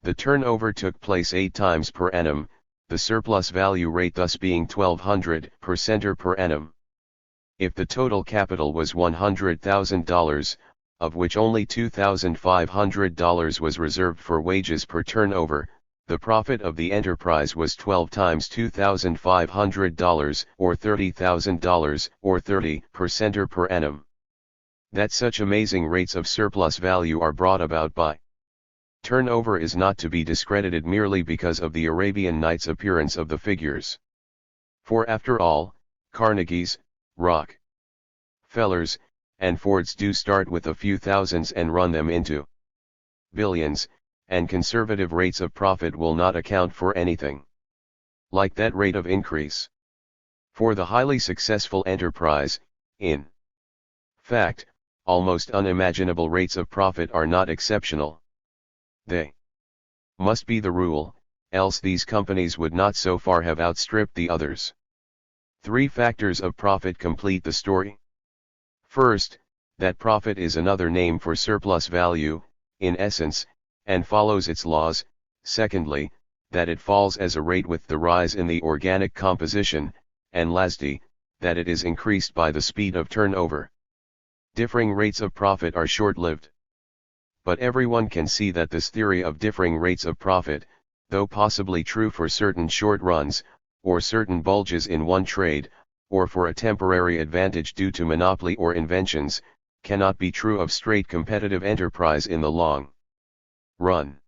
The turnover took place 8 times per annum, the surplus value rate thus being 1200% per annum. If the total capital was $100,000, of which only $2,500 was reserved for wages per turnover, the profit of the enterprise was 12 times $2,500, or $30,000, or 30% per annum. That such amazing rates of surplus value are brought about by turnover is not to be discredited merely because of the Arabian Nights appearance of the figures. For after all, Carnegie's, Rockefellers, and Fords do start with a few thousands and run them into billions, and conservative rates of profit will not account for anything like that rate of increase. For the highly successful enterprise, in fact, almost unimaginable rates of profit are not exceptional. They must be the rule, else these companies would not so far have outstripped the others. 3 factors of profit complete the story. First, that profit is another name for surplus value, in essence, and follows its laws. Secondly, that it falls as a rate with the rise in the organic composition, and lastly, that it is increased by the speed of turnover. Differing rates of profit are short-lived. But everyone can see that this theory of differing rates of profit, though possibly true for certain short runs, or certain bulges in one trade, or for a temporary advantage due to monopoly or inventions, cannot be true of straight competitive enterprise in the long run.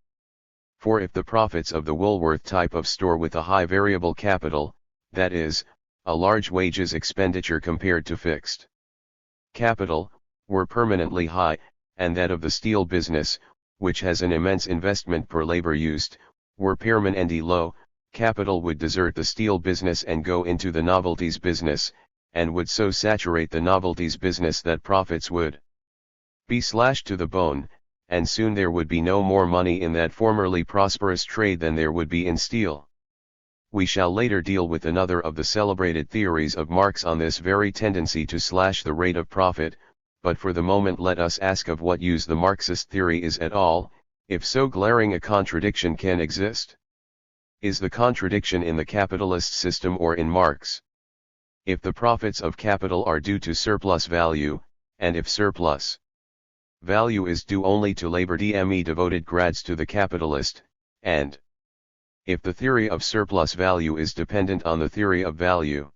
For if the profits of the Woolworth type of store with a high variable capital, that is, a large wages expenditure compared to fixed capital, were permanently high, and that of the steel business, which has an immense investment per labor used, were permanently low, capital would desert the steel business and go into the novelties business, and would so saturate the novelties business that profits would be slashed to the bone, and soon there would be no more money in that formerly prosperous trade than there would be in steel. We shall later deal with another of the celebrated theories of Marx on this very tendency to slash the rate of profit, but for the moment let us ask of what use the Marxist theory is at all, if so glaring a contradiction can exist. Is the contradiction in the capitalist system or in Marx? If the profits of capital are due to surplus value, and if surplus value is due only to labor DME devoted grads to the capitalist, and if the theory of surplus value is dependent on the theory of value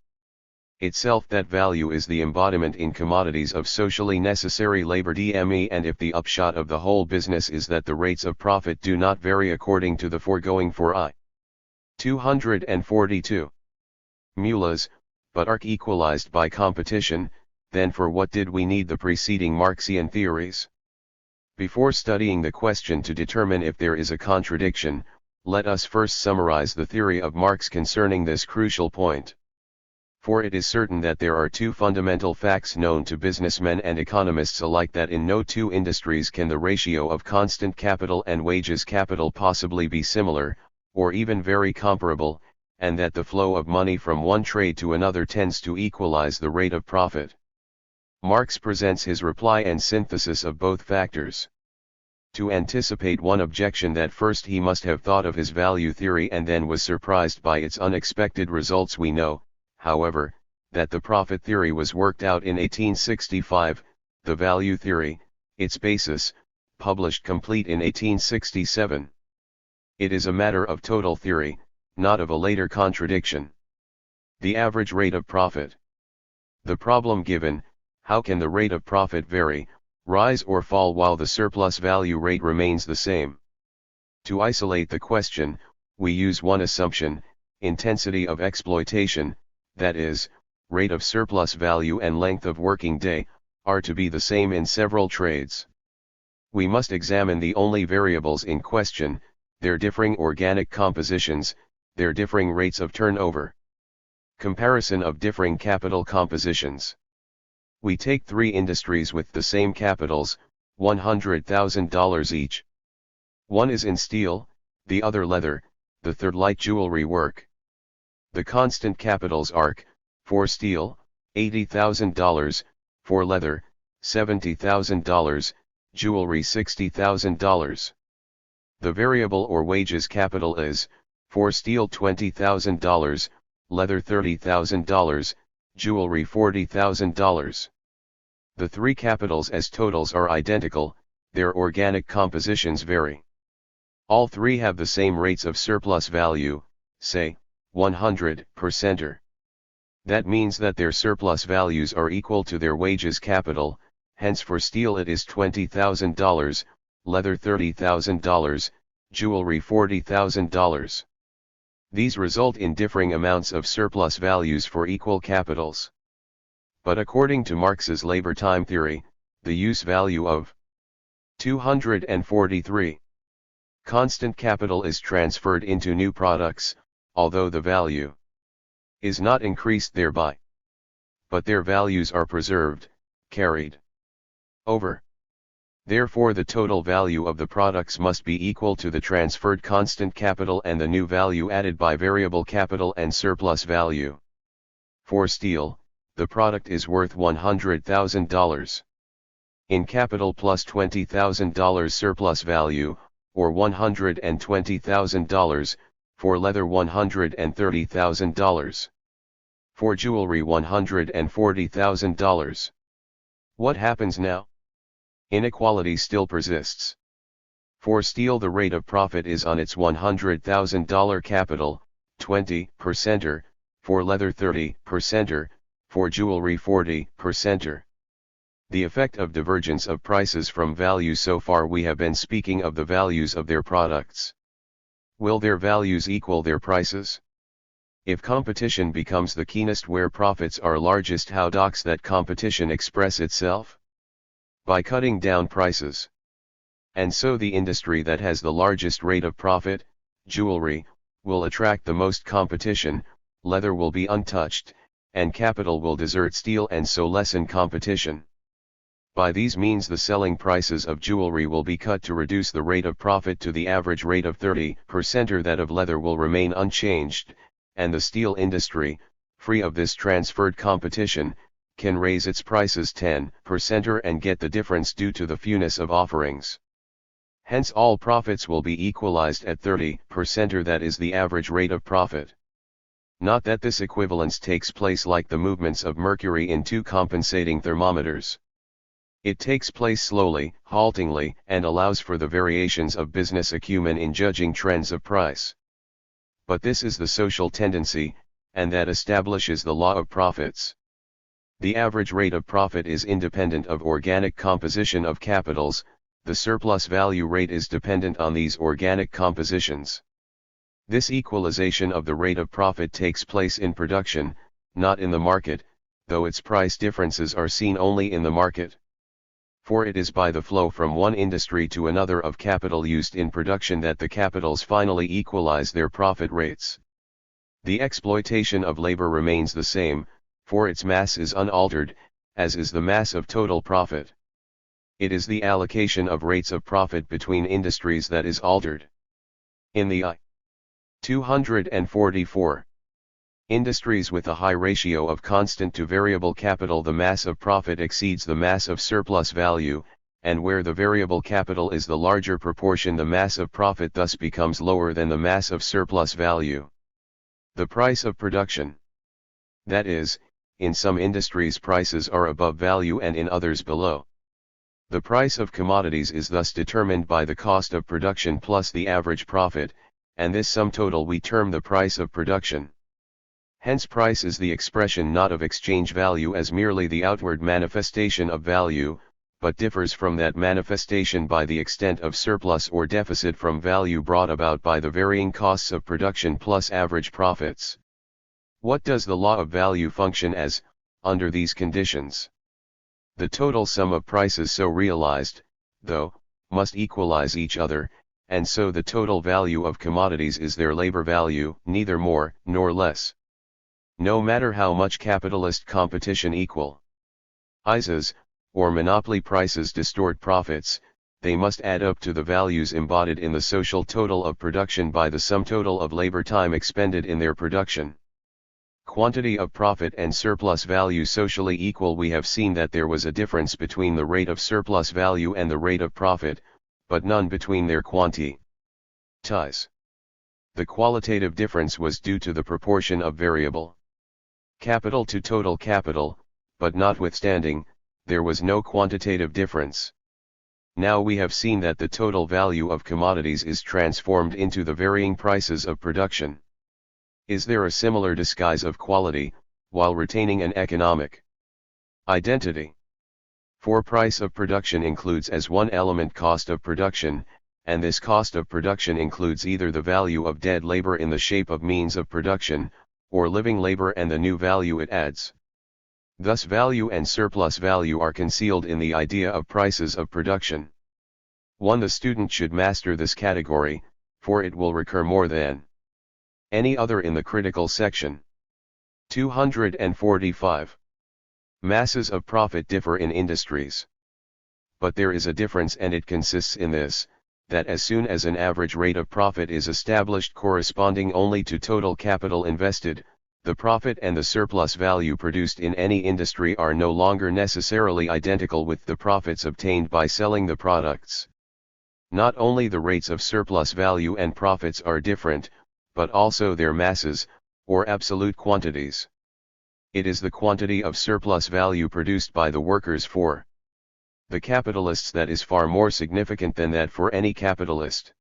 itself, that value is the embodiment in commodities of socially necessary labor DME, and if the upshot of the whole business is that the rates of profit do not vary according to the foregoing for I. 242 mulas, but are equalized by competition, then for what did we need the preceding Marxian theories? Before studying the question to determine if there is a contradiction, let us first summarize the theory of Marx concerning this crucial point. For it is certain that there are 2 fundamental facts known to businessmen and economists alike, that in no 2 industries can the ratio of constant capital and wages capital possibly be similar, or even very comparable, and that the flow of money from one trade to another tends to equalize the rate of profit. Marx presents his reply and synthesis of both factors. To anticipate one objection, that first he must have thought of his value theory and then was surprised by its unexpected results, we know, however, that the profit theory was worked out in 1865, the value theory, its basis, published complete in 1867. It is a matter of total theory, not of a later contradiction. The average rate of profit. The problem given: how can the rate of profit vary, rise or fall while the surplus value rate remains the same? To isolate the question, we use one assumption, intensity of exploitation, that is, rate of surplus value and length of working day, are to be the same in several trades. We must examine the only variables in question, their differing organic compositions, their differing rates of turnover. Comparison of differing capital compositions. We take 3 industries with the same capitals, $100,000 each. One is in steel, the other leather, the third light jewelry work. The constant capitals are, for steel, $80,000, for leather, $70,000, jewelry $60,000. The variable or wages capital is, for steel $20,000, leather $30,000, jewelry $40,000. The 3 capitals as totals are identical, their organic compositions vary. All 3 have the same rates of surplus value, say, 100%. That means that their surplus values are equal to their wages capital, hence for steel it is $20,000, leather $30,000, jewelry $40,000. These result in differing amounts of surplus values for equal capitals. But according to Marx's labor-time theory, the use value of 243 constant capital is transferred into new products, although the value is not increased thereby. But their values are preserved, carried over. Therefore the total value of the products must be equal to the transferred constant capital and the new value added by variable capital and surplus value. For steel, the product is worth $100,000. In capital plus $20,000 surplus value, or $120,000, for leather $130,000. For jewelry $140,000. What happens now? Inequality still persists. For steel the rate of profit is on its $100,000 capital, 20%, for leather 30%, for jewelry 40%. The effect of divergence of prices from value. So far we have been speaking of the values of their products. Will their values equal their prices? If competition becomes the keenest where profits are largest, how does that competition express itself? By cutting down prices. And so the industry that has the largest rate of profit, jewelry, will attract the most competition, leather will be untouched, and capital will desert steel and so lessen competition. By these means the selling prices of jewelry will be cut to reduce the rate of profit to the average rate of 30%, or that of leather will remain unchanged, and the steel industry, free of this transferred competition, can raise its prices 10% and get the difference due to the fewness of offerings. Hence all profits will be equalized at 30%, or that is the average rate of profit. Not that this equivalence takes place like the movements of mercury in 2 compensating thermometers. It takes place slowly, haltingly, and allows for the variations of business acumen in judging trends of price. But this is the social tendency, and that establishes the law of profits. The average rate of profit is independent of organic composition of capitals, the surplus value rate is dependent on these organic compositions. This equalization of the rate of profit takes place in production, not in the market, though its price differences are seen only in the market. For it is by the flow from one industry to another of capital used in production that the capitals finally equalize their profit rates. The exploitation of labor remains the same, for its mass is unaltered, as is the mass of total profit. It is the allocation of rates of profit between industries that is altered. In the I. 244 industries with a high ratio of constant to variable capital, the mass of profit exceeds the mass of surplus value, and where the variable capital is the larger proportion, the mass of profit thus becomes lower than the mass of surplus value. The price of production. That is, in some industries prices are above value and in others below. The price of commodities is thus determined by the cost of production plus the average profit, and this sum total we term the price of production. Hence price is the expression not of exchange value as merely the outward manifestation of value, but differs from that manifestation by the extent of surplus or deficit from value brought about by the varying costs of production plus average profits. What does the law of value function as, under these conditions? The total sum of prices so realized, though, must equalize each other, and so the total value of commodities is their labor value, neither more nor less. No matter how much capitalist competition equalizes, or monopoly prices distort profits, they must add up to the values embodied in the social total of production by the sum total of labor time expended in their production. Quantity of profit and surplus value socially equal. We have seen that there was a difference between the rate of surplus value and the rate of profit, but none between their quantities. The qualitative difference was due to the proportion of variable capital to total capital, but notwithstanding, there was no quantitative difference. Now we have seen that the total value of commodities is transformed into the varying prices of production. Is there a similar disguise of quality, while retaining an economic identity? For price of production includes as one element cost of production, and this cost of production includes either the value of dead labor in the shape of means of production, or living labor and the new value it adds. Thus value and surplus value are concealed in the idea of prices of production. 1. The student should master this category, for it will recur more than any other in the critical section. 245. Masses of profit differ in industries. But there is a difference, and it consists in this, that as soon as an average rate of profit is established corresponding only to total capital invested, the profit and the surplus value produced in any industry are no longer necessarily identical with the profits obtained by selling the products. Not only the rates of surplus value and profits are different, but also their masses, or absolute quantities. It is the quantity of surplus value produced by the workers for the capitalists that is far more significant than that for any capitalist.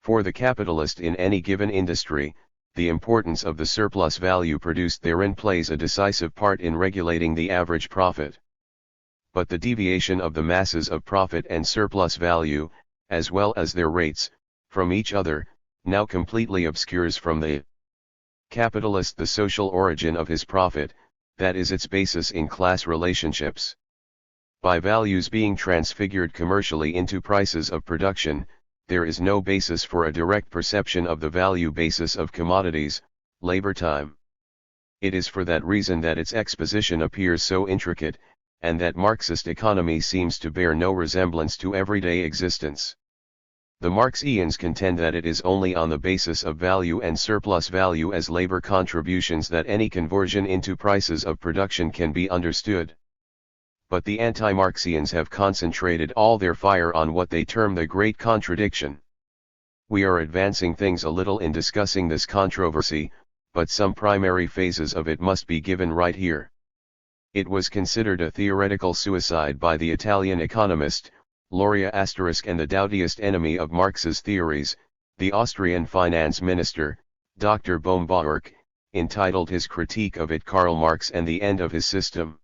For the capitalist in any given industry, the importance of the surplus value produced therein plays a decisive part in regulating the average profit. But the deviation of the masses of profit and surplus value, as well as their rates, from each other, now completely obscures from the capitalist the social origin of his profit, that is its basis in class relationships. By values being transfigured commercially into prices of production, there is no basis for a direct perception of the value basis of commodities, labor time. It is for that reason that its exposition appears so intricate, and that Marxist economy seems to bear no resemblance to everyday existence. The Marxians contend that it is only on the basis of value and surplus value as labor contributions that any conversion into prices of production can be understood. But the anti-Marxians have concentrated all their fire on what they term the great contradiction. We are advancing things a little in discussing this controversy, but some primary phases of it must be given right here. It was considered a theoretical suicide by the Italian economist, Loria * and the doughtiest enemy of Marx's theories, the Austrian finance minister, Dr. Baumgartner, entitled his critique of it Karl Marx and the End of His System.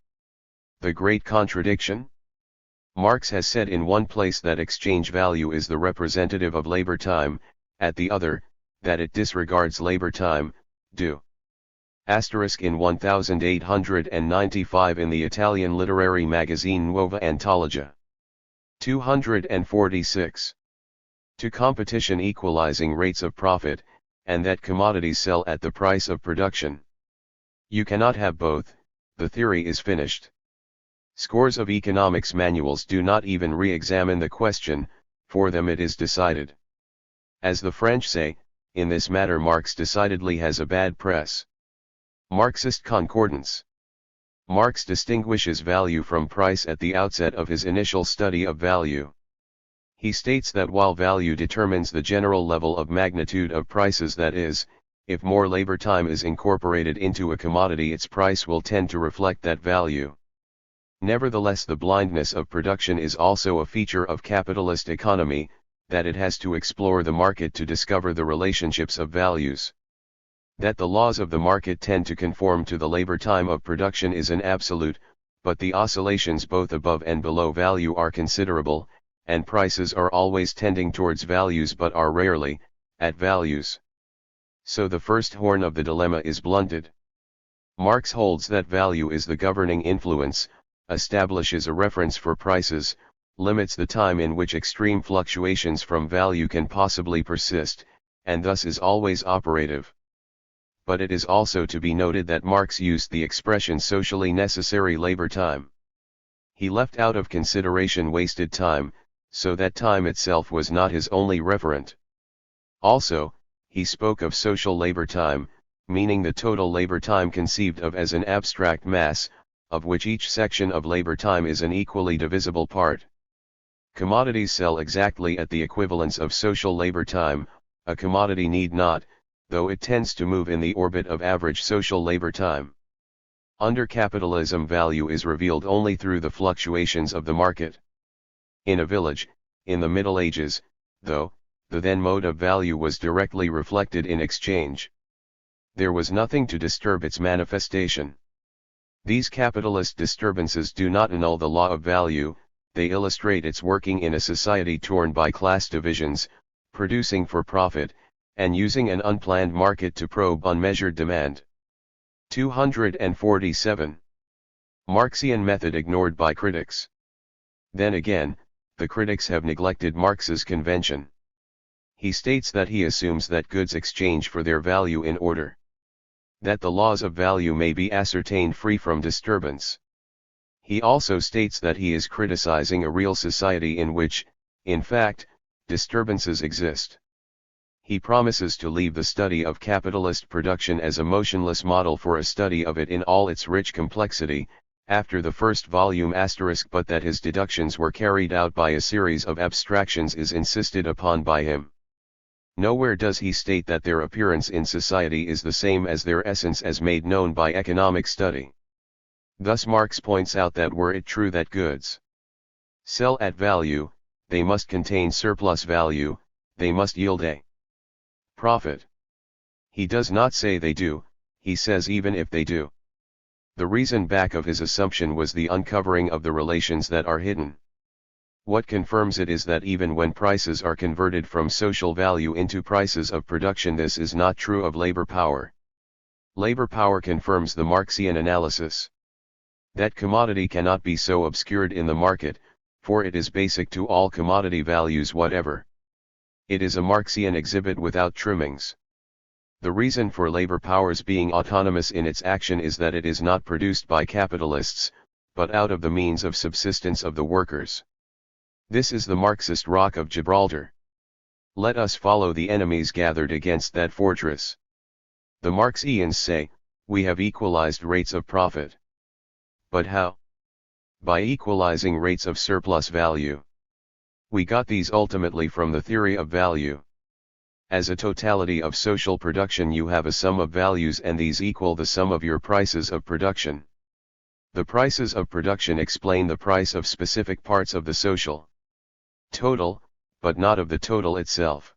The great contradiction? Marx has said in one place that exchange value is the representative of labor time, at the other, that it disregards labor time, due. * in 1895 in the Italian literary magazine Nuova Antologia. 246. To competition equalizing rates of profit, and that commodities sell at the price of production. You cannot have both, the theory is finished. Scores of economics manuals do not even re-examine the question, for them it is decided. As the French say, in this matter Marx decidedly has a bad press. Marxist concordance. Marx distinguishes value from price at the outset of his initial study of value. He states that while value determines the general level of magnitude of prices, that is, if more labor time is incorporated into a commodity its price will tend to reflect that value. Nevertheless, the blindness of production is also a feature of capitalist economy, that it has to explore the market to discover the relationships of values. That the laws of the market tend to conform to the labor time of production is an absolute, but the oscillations both above and below value are considerable, and prices are always tending towards values but are rarely at values. So the first horn of the dilemma is blunted. Marx holds that value is the governing influence, establishes a reference for prices, limits the time in which extreme fluctuations from value can possibly persist, and thus is always operative. But it is also to be noted that Marx used the expression socially necessary labor time. He left out of consideration wasted time, so that time itself was not his only referent. Also, he spoke of social labor time, meaning the total labor time conceived of as an abstract mass, of which each section of labor time is an equally divisible part. Commodities sell exactly at the equivalence of social labor time. A commodity need not, though it tends to move in the orbit of average social labor time. Under capitalism, value is revealed only through the fluctuations of the market. In a village, in the Middle Ages, though, the then mode of value was directly reflected in exchange. There was nothing to disturb its manifestation. These capitalist disturbances do not annul the law of value, they illustrate its working in a society torn by class divisions, producing for profit, and using an unplanned market to probe unmeasured demand. 247. Marxian method ignored by critics. Then again, the critics have neglected Marx's convention. He states that he assumes that goods exchange for their value in order. That the laws of value may be ascertained free from disturbance. He also states that he is criticizing a real society in which, in fact, disturbances exist. He promises to leave the study of capitalist production as a motionless model for a study of it in all its rich complexity, after the first volume *, but that his deductions were carried out by a series of abstractions is insisted upon by him. Nowhere does he state that their appearance in society is the same as their essence as made known by economic study. Thus Marx points out that were it true that goods sell at value, they must contain surplus value, they must yield a profit. He does not say they do, he says even if they do. The reason back of his assumption was the uncovering of the relations that are hidden. What confirms it is that even when prices are converted from social value into prices of production, this is not true of labor power. Labor power confirms the Marxian analysis. That commodity cannot be so obscured in the market, for it is basic to all commodity values whatever. It is a Marxian exhibit without trimmings. The reason for labor powers being autonomous in its action is that it is not produced by capitalists, but out of the means of subsistence of the workers. This is the Marxist Rock of Gibraltar. Let us follow the enemies gathered against that fortress. The Marxians say, we have equalized rates of profit. But how? By equalizing rates of surplus value. We got these ultimately from the theory of value. As a totality of social production, you have a sum of values, and these equal the sum of your prices of production. The prices of production explain the price of specific parts of the social total, but not of the total itself.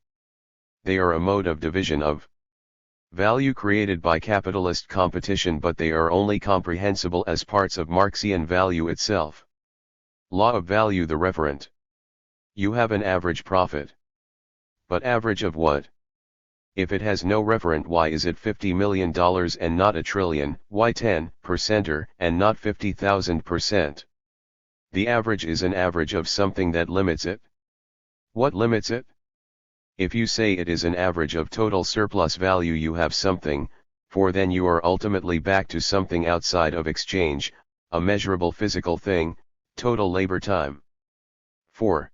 They are a mode of division of value created by capitalist competition, but they are only comprehensible as parts of Marxian value itself. Law of value the referent. You have an average profit. But average of what? If it has no referent, why is it $50 million and not $1 trillion, why 10% and not 50,000%? The average is an average of something that limits it. What limits it? If you say it is an average of total surplus value, you have something, for then you are ultimately back to something outside of exchange, a measurable physical thing, total labor time. 4.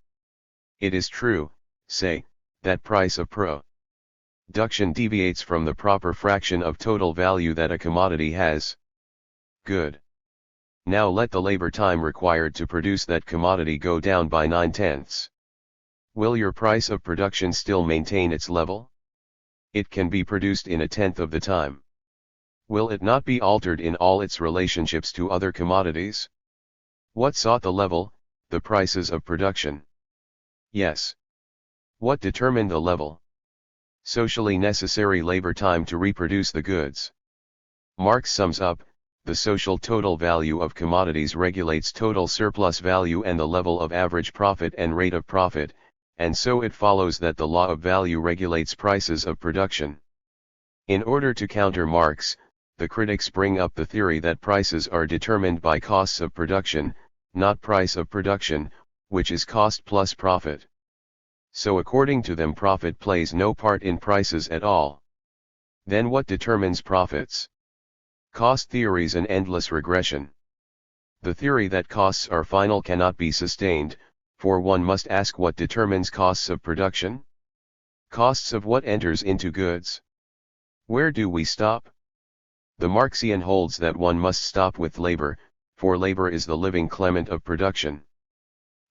It is true, say, that price of production deviates from the proper fraction of total value that a commodity has. Good. Now let the labor time required to produce that commodity go down by 9/10. Will your price of production still maintain its level? It can be produced in 1/10 of the time. Will it not be altered in all its relationships to other commodities? What sought the level? The prices of production. Yes. What determined the level? Socially necessary labor time to reproduce the goods. Marx sums up, the social total value of commodities regulates total surplus value and the level of average profit and rate of profit, and so it follows that the law of value regulates prices of production. In order to counter Marx, the critics bring up the theory that prices are determined by costs of production, not price of production, which is cost plus profit. So according to them, profit plays no part in prices at all. Then what determines profits? Cost theories and endless regression. The theory that costs are final cannot be sustained, for one must ask what determines costs of production? Costs of what enters into goods? Where do we stop? The Marxian holds that one must stop with labor, for labor is the living clement of production.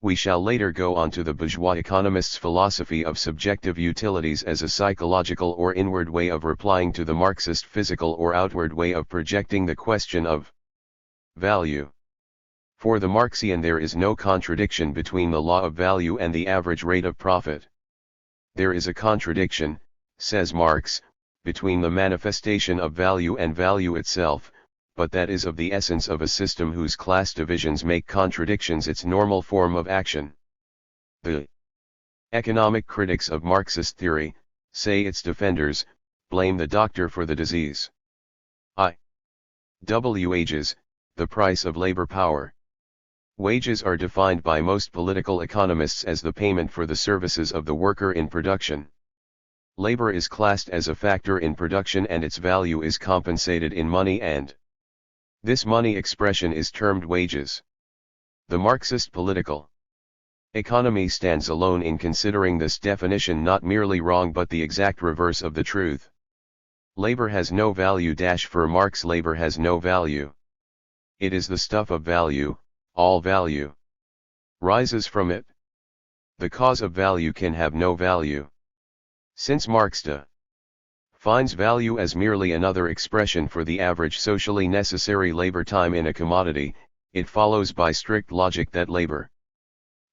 We shall later go on to the bourgeois economist's philosophy of subjective utilities as a psychological or inward way of replying to the Marxist physical or outward way of projecting the question of value. For the Marxian there is no contradiction between the law of value and the average rate of profit. There is a contradiction, says Marx, between the manifestation of value and value itself, but that is of the essence of a system whose class divisions make contradictions its normal form of action. The economic critics of Marxist theory, say its defenders, blame the doctor for the disease. Wages, the price of labor power. Wages are defined by most political economists as the payment for the services of the worker in production. Labor is classed as a factor in production and its value is compensated in money, and this money expression is termed wages. The Marxist political economy stands alone in considering this definition not merely wrong but the exact reverse of the truth. Labor has no value. For Marx, labor has no value. It is the stuff of value, all value rises from it. The cause of value can have no value. Since Marx defines value as merely another expression for the average socially necessary labor time in a commodity, it follows by strict logic that labor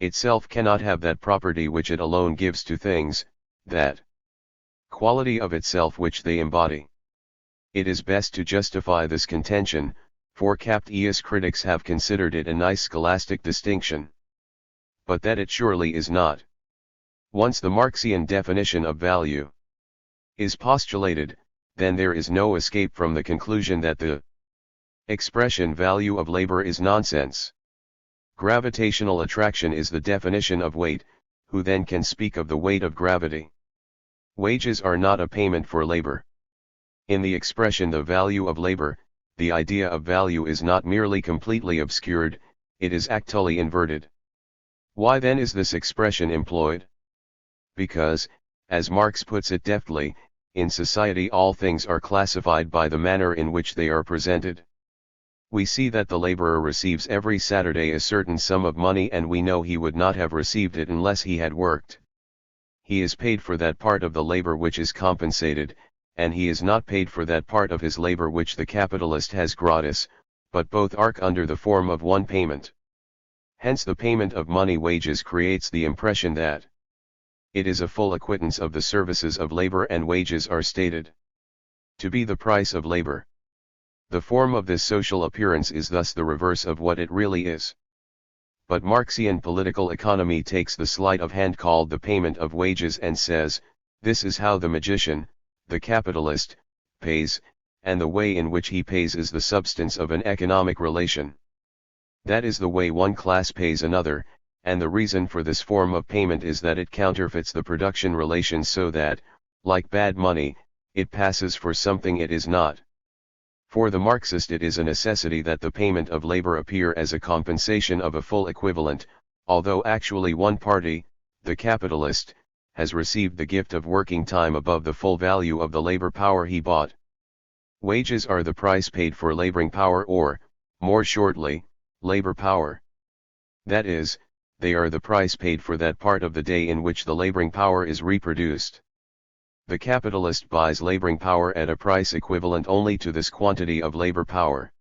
itself cannot have that property which it alone gives to things, that quality of itself which they embody. It is best to justify this contention, for Capt's critics have considered it a nice scholastic distinction. But that it surely is not. Once the Marxian definition of value is postulated, then there is no escape from the conclusion that the expression value of labor is nonsense. Gravitational attraction is the definition of weight, who then can speak of the weight of gravity? Wages are not a payment for labor. In the expression the value of labor, the idea of value is not merely completely obscured, it is actually inverted. Why then is this expression employed? Because, as Marx puts it deftly, in society all things are classified by the manner in which they are presented. We see that the laborer receives every Saturday a certain sum of money, and we know he would not have received it unless he had worked. He is paid for that part of the labor which is compensated, and he is not paid for that part of his labor which the capitalist has gratis, but both are under the form of one payment. Hence the payment of money wages creates the impression that it is a full acquittance of the services of labor, and wages are stated to be the price of labor. The form of this social appearance is thus the reverse of what it really is. But Marxian political economy takes the sleight of hand called the payment of wages and says, this is how the magician, the capitalist, pays, and the way in which he pays is the substance of an economic relation. That is the way one class pays another, and the reason for this form of payment is that it counterfeits the production relations so that, like bad money, it passes for something it is not. For the Marxist it is a necessity that the payment of labor appear as a compensation of a full equivalent, although actually one party, the capitalist, has received the gift of working time above the full value of the labor power he bought. Wages are the price paid for laboring power, or, more shortly, labor power. That is, they are the price paid for that part of the day in which the laboring power is reproduced. The capitalist buys laboring power at a price equivalent only to this quantity of labor power.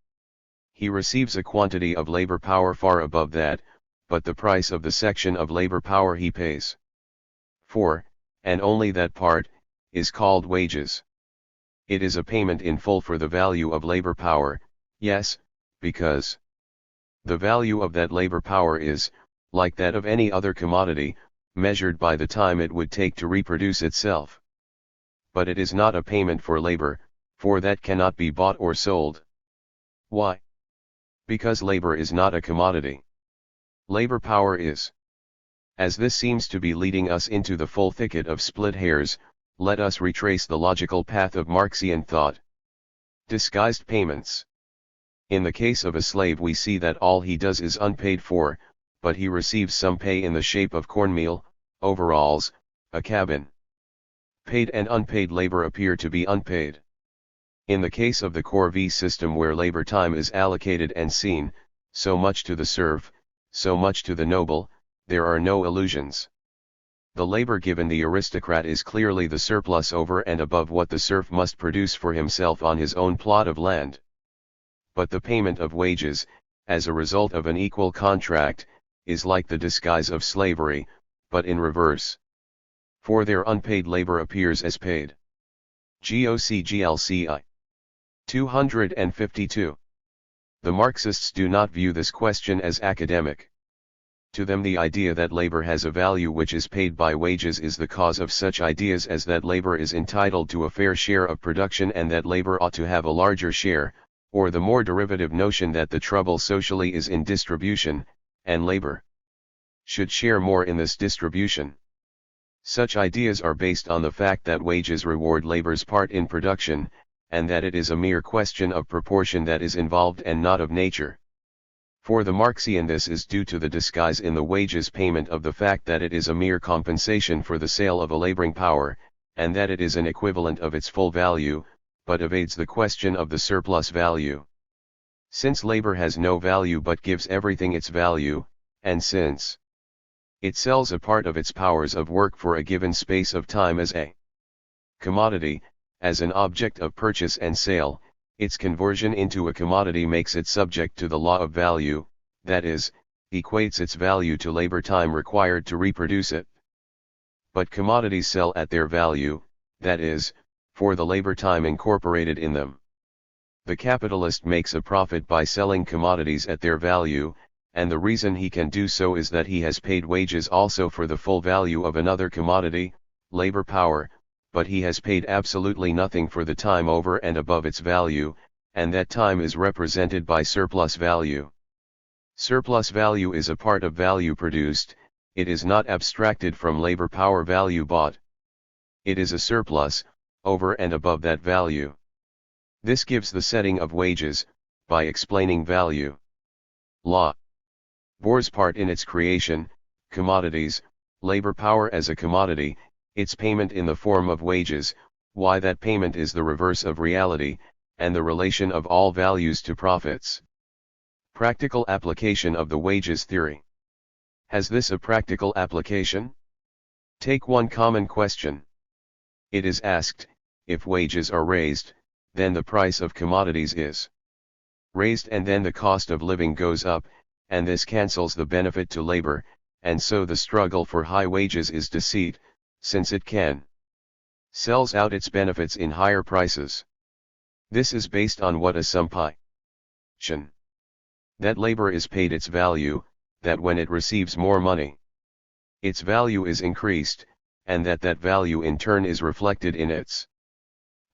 He receives a quantity of labor power far above that, but the price of the section of labor power he pays for, and only that part, is called wages. It is a payment in full for the value of labor power, Yes, because the value of that labor power is, like that of any other commodity, measured by the time it would take to reproduce itself. But it is not a payment for labor, for that cannot be bought or sold. Why? Because labor is not a commodity. Labor power is. As this seems to be leading us into the full thicket of split hairs, let us retrace the logical path of Marxian thought. Disguised payments. In the case of a slave we see that all he does is unpaid for, but he receives some pay in the shape of cornmeal, overalls, a cabin. Paid and unpaid labor appear to be unpaid. In the case of the corvée system where labor time is allocated and seen, so much to the serf, so much to the noble, there are no illusions. The labor given the aristocrat is clearly the surplus over and above what the serf must produce for himself on his own plot of land. But the payment of wages, as a result of an equal contract, is like the disguise of slavery, but in reverse. For their unpaid labor appears as paid. GOCGLCI 252. The Marxists do not view this question as academic. To them the idea that labor has a value which is paid by wages is the cause of such ideas as that labor is entitled to a fair share of production and that labor ought to have a larger share, or the more derivative notion that the trouble socially is in distribution, and labor should share more in this distribution. Such ideas are based on the fact that wages reward labor's part in production, and that it is a mere question of proportion that is involved and not of nature. For the Marxian this is due to the disguise in the wages payment of the fact that it is a mere compensation for the sale of a laboring power, and that it is an equivalent of its full value, but evades the question of the surplus value. Since labor has no value but gives everything its value, and since it sells a part of its powers of work for a given space of time as a commodity, as an object of purchase and sale, its conversion into a commodity makes it subject to the law of value, that is, equates its value to labor time required to reproduce it. But commodities sell at their value, that is, for the labor time incorporated in them. The capitalist makes a profit by selling commodities at their value, and the reason he can do so is that he has paid wages also for the full value of another commodity, labor power, but he has paid absolutely nothing for the time over and above its value, and that time is represented by surplus value. Surplus value is a part of value produced, it is not abstracted from labor power value bought. It is a surplus, over and above that value. This gives the setting of wages, by explaining value. Law. Bohr's part in its creation, commodities, labor power as a commodity, its payment in the form of wages, why that payment is the reverse of reality, and the relation of all values to profits. Practical application of the wages theory. Has this a practical application? Take one common question. It is asked, if wages are raised, then the price of commodities is raised and then the cost of living goes up, and this cancels the benefit to labor, and so the struggle for high wages is deceit, since it sells out its benefits in higher prices. This is based on what assumption? That labor is paid its value, that when it receives more money, its value is increased, and that value in turn is reflected in its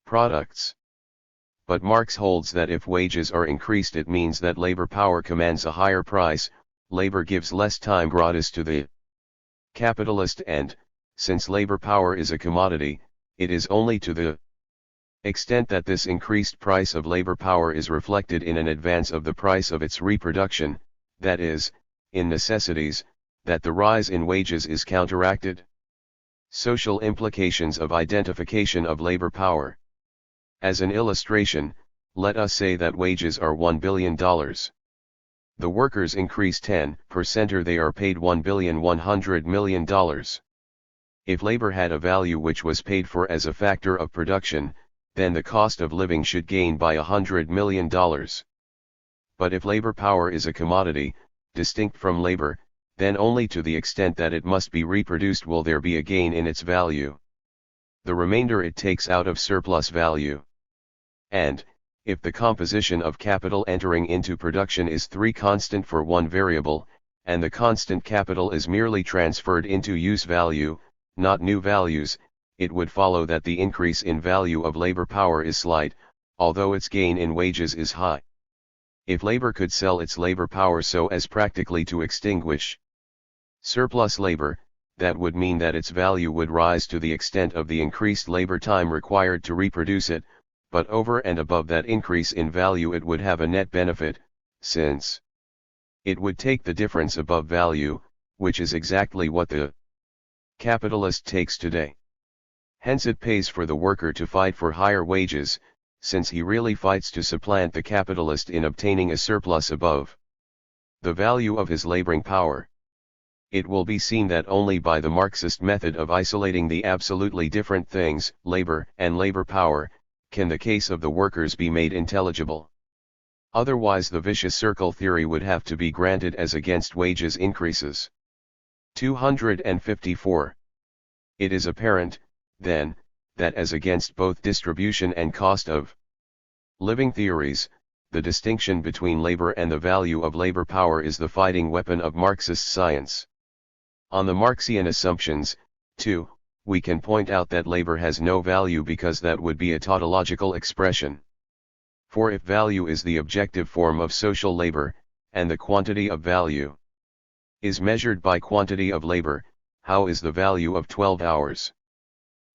products. But Marx holds that if wages are increased it means that labor power commands a higher price, labor gives less time gratis to the capitalist and, since labor power is a commodity, it is only to the extent that this increased price of labor power is reflected in an advance of the price of its reproduction, that is, in necessities, that the rise in wages is counteracted. Social implications of identification of labor power. As an illustration, let us say that wages are $1 billion. The workers increase 10% or they are paid $1.1 billion. If labor had a value which was paid for as a factor of production, then the cost of living should gain by $100 million. But if labor power is a commodity, distinct from labor, then only to the extent that it must be reproduced will there be a gain in its value. The remainder it takes out of surplus value. And, if the composition of capital entering into production is 3 constant for 1 variable, and the constant capital is merely transferred into use value, not new values, it would follow that the increase in value of labor power is slight, although its gain in wages is high. If labor could sell its labor power so as practically to extinguish surplus labor, that would mean that its value would rise to the extent of the increased labor time required to reproduce it, but over and above that increase in value it would have a net benefit, since it would take the difference above value, which is exactly what the capitalist takes today. Hence it pays for the worker to fight for higher wages, since he really fights to supplant the capitalist in obtaining a surplus above the value of his laboring power. It will be seen that only by the Marxist method of isolating the absolutely different things, labor and labor power, can the case of the workers be made intelligible. Otherwise the vicious circle theory would have to be granted as against wages increases. 254. It is apparent, then, that as against both distribution and cost of living theories, the distinction between labor and the value of labor power is the fighting weapon of Marxist science. On the Marxian assumptions, too, we can point out that labor has no value because that would be a tautological expression. For if value is the objective form of social labor, and the quantity of value is measured by quantity of labor, how is the value of 12 hours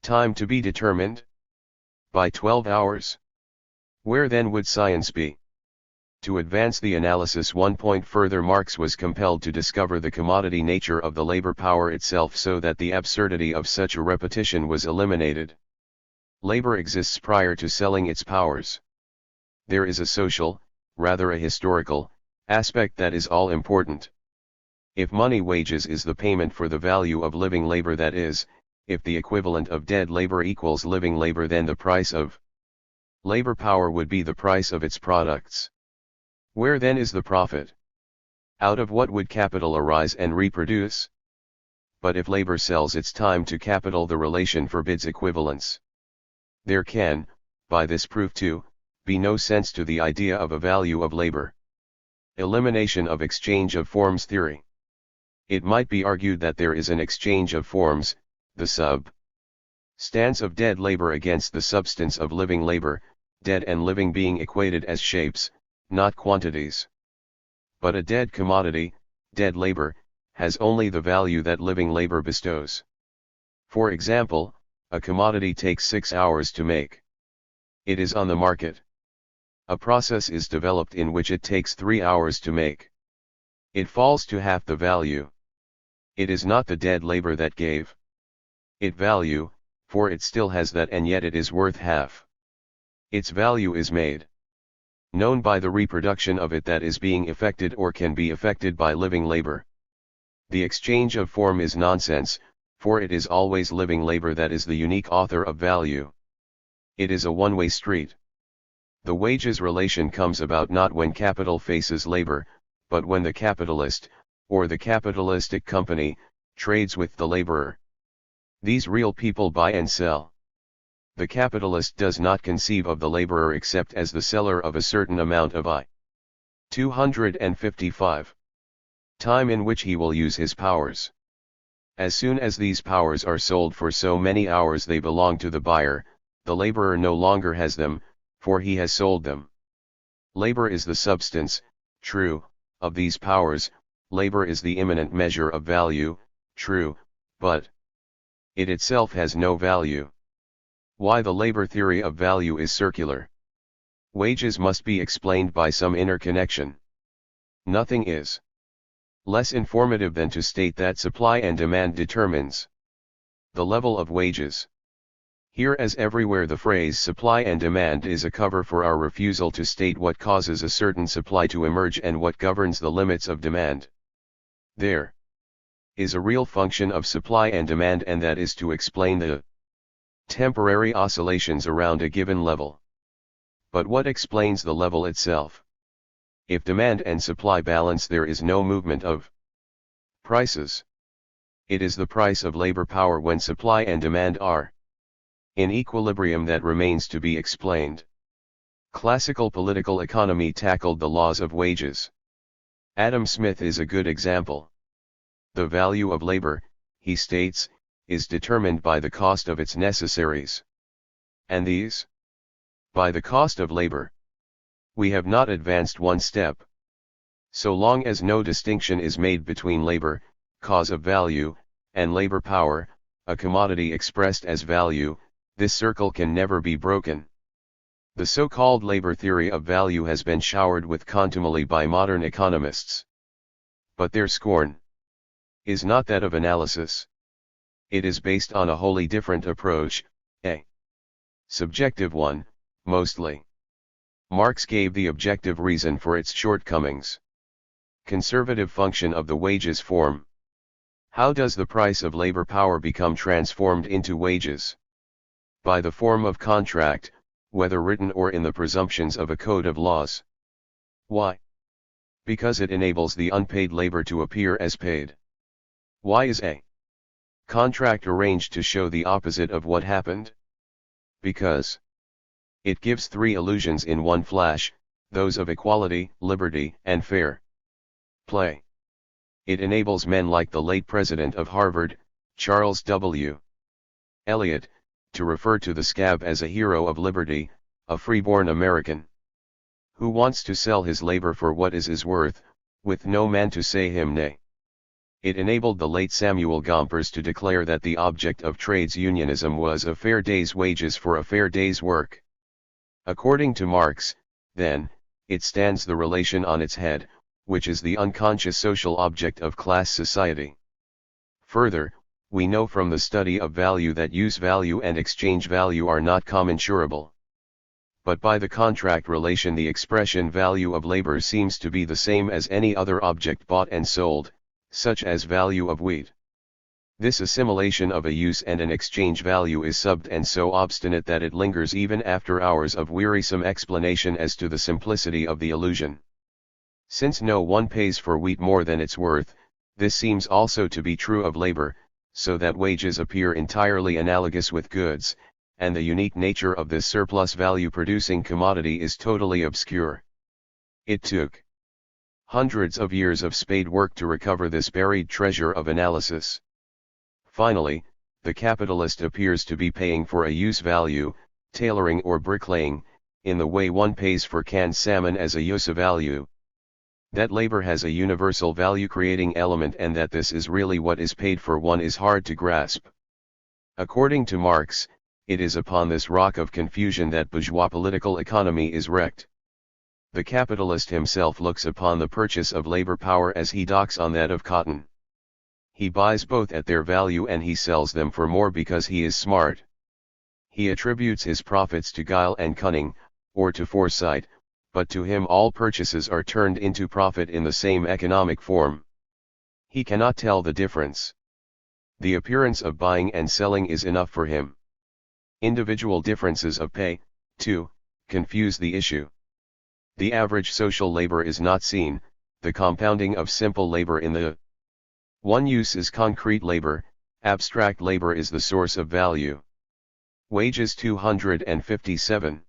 time to be determined? By 12 hours. Where then would science be? To advance the analysis one point further, Marx was compelled to discover the commodity nature of the labor power itself so that the absurdity of such a repetition was eliminated. Labor exists prior to selling its powers. There is a social, rather a historical, aspect that is all important. If money wages is the payment for the value of living labor, that is, if the equivalent of dead labor equals living labor, then the price of labor power would be the price of its products. Where then is the profit? Out of what would capital arise and reproduce? But if labor sells its time to capital, the relation forbids equivalence. There can, by this proof too, be no sense to the idea of a value of labor. Elimination of exchange of forms theory. It might be argued that there is an exchange of forms, the substance of dead labor against the substance of living labor, dead and living being equated as shapes, not quantities. But a dead commodity, dead labor, has only the value that living labor bestows. For example, a commodity takes 6 hours to make. It is on the market. A process is developed in which it takes 3 hours to make. It falls to half the value. It is not the dead labor that gave it value, for it still has that, and yet it is worth half. Its value is made known by the reproduction of it that is being effected or can be effected by living labor. The exchange of form is nonsense, for it is always living labor that is the unique author of value. It is a one-way street. The wages relation comes about not when capital faces labor, but when the capitalist, or the capitalistic company, trades with the laborer. These real people buy and sell. The capitalist does not conceive of the laborer except as the seller of a certain amount of 255 time in which he will use his powers. As soon as these powers are sold for so many hours, they belong to the buyer. The laborer no longer has them, for he has sold them. Labor is the substance, true, of these powers. Labor is the immanent measure of value, true, but it itself has no value. Why the labor theory of value is circular. Wages must be explained by some inner connection. Nothing is less informative than to state that supply and demand determines the level of wages. Here as everywhere the phrase supply and demand is a cover for our refusal to state what causes a certain supply to emerge and what governs the limits of demand. There is a real function of supply and demand, and that is to explain the temporary oscillations around a given level. But what explains the level itself? If demand and supply balance, there is no movement of prices. It is the price of labor power when supply and demand are in equilibrium that remains to be explained. Classical political economy tackled the laws of wages. Adam Smith is a good example. The value of labor, he states, is determined by the cost of its necessaries. And these? By the cost of labor. We have not advanced one step. So long as no distinction is made between labor, cause of value, and labor power, a commodity expressed as value, this circle can never be broken. The so-called labor theory of value has been showered with contumely by modern economists. But their scorn is not that of analysis. It is based on a wholly different approach, a subjective one, mostly. Marx gave the objective reason for its shortcomings. Conservative function of the wages form. How does the price of labor power become transformed into wages? By the form of contract, whether written or in the presumptions of a code of laws. Why? Because it enables the unpaid labor to appear as paid. Why is a contract arranged to show the opposite of what happened? Because it gives three illusions in one flash, those of equality, liberty, and fair play. It enables men like the late president of Harvard, Charles W. Eliot, to refer to the scab as a hero of liberty, a freeborn American who wants to sell his labor for what is worth, with no man to say him nay. It enabled the late Samuel Gompers to declare that the object of trades unionism was a fair day's wages for a fair day's work. According to Marx, then, it stands the relation on its head, which is the unconscious social object of class society. Further, we know from the study of value that use value and exchange value are not commensurable. But by the contract relation the expression value of labor seems to be the same as any other object bought and sold, such as value of wheat. This assimilation of a use and an exchange value is subbed and so obstinate that it lingers even after hours of wearisome explanation as to the simplicity of the illusion. Since no one pays for wheat more than its worth, this seems also to be true of labor, so that wages appear entirely analogous with goods, and the unique nature of this surplus value producing commodity is totally obscure. It took hundreds of years of spade work to recover this buried treasure of analysis. Finally, the capitalist appears to be paying for a use value, tailoring or bricklaying, in the way one pays for canned salmon as a use value. That labor has a universal value creating element and that this is really what is paid for one is hard to grasp. According to Marx, it is upon this rock of confusion that bourgeois political economy is wrecked. The capitalist himself looks upon the purchase of labor power as he docks on that of cotton. He buys both at their value and he sells them for more because he is smart. He attributes his profits to guile and cunning, or to foresight, but to him all purchases are turned into profit in the same economic form. He cannot tell the difference. The appearance of buying and selling is enough for him. Individual differences of pay, too, confuse the issue. The average social labor is not seen, the compounding of simple labor in the one use is concrete labor, abstract labor is the source of value. Wages 257.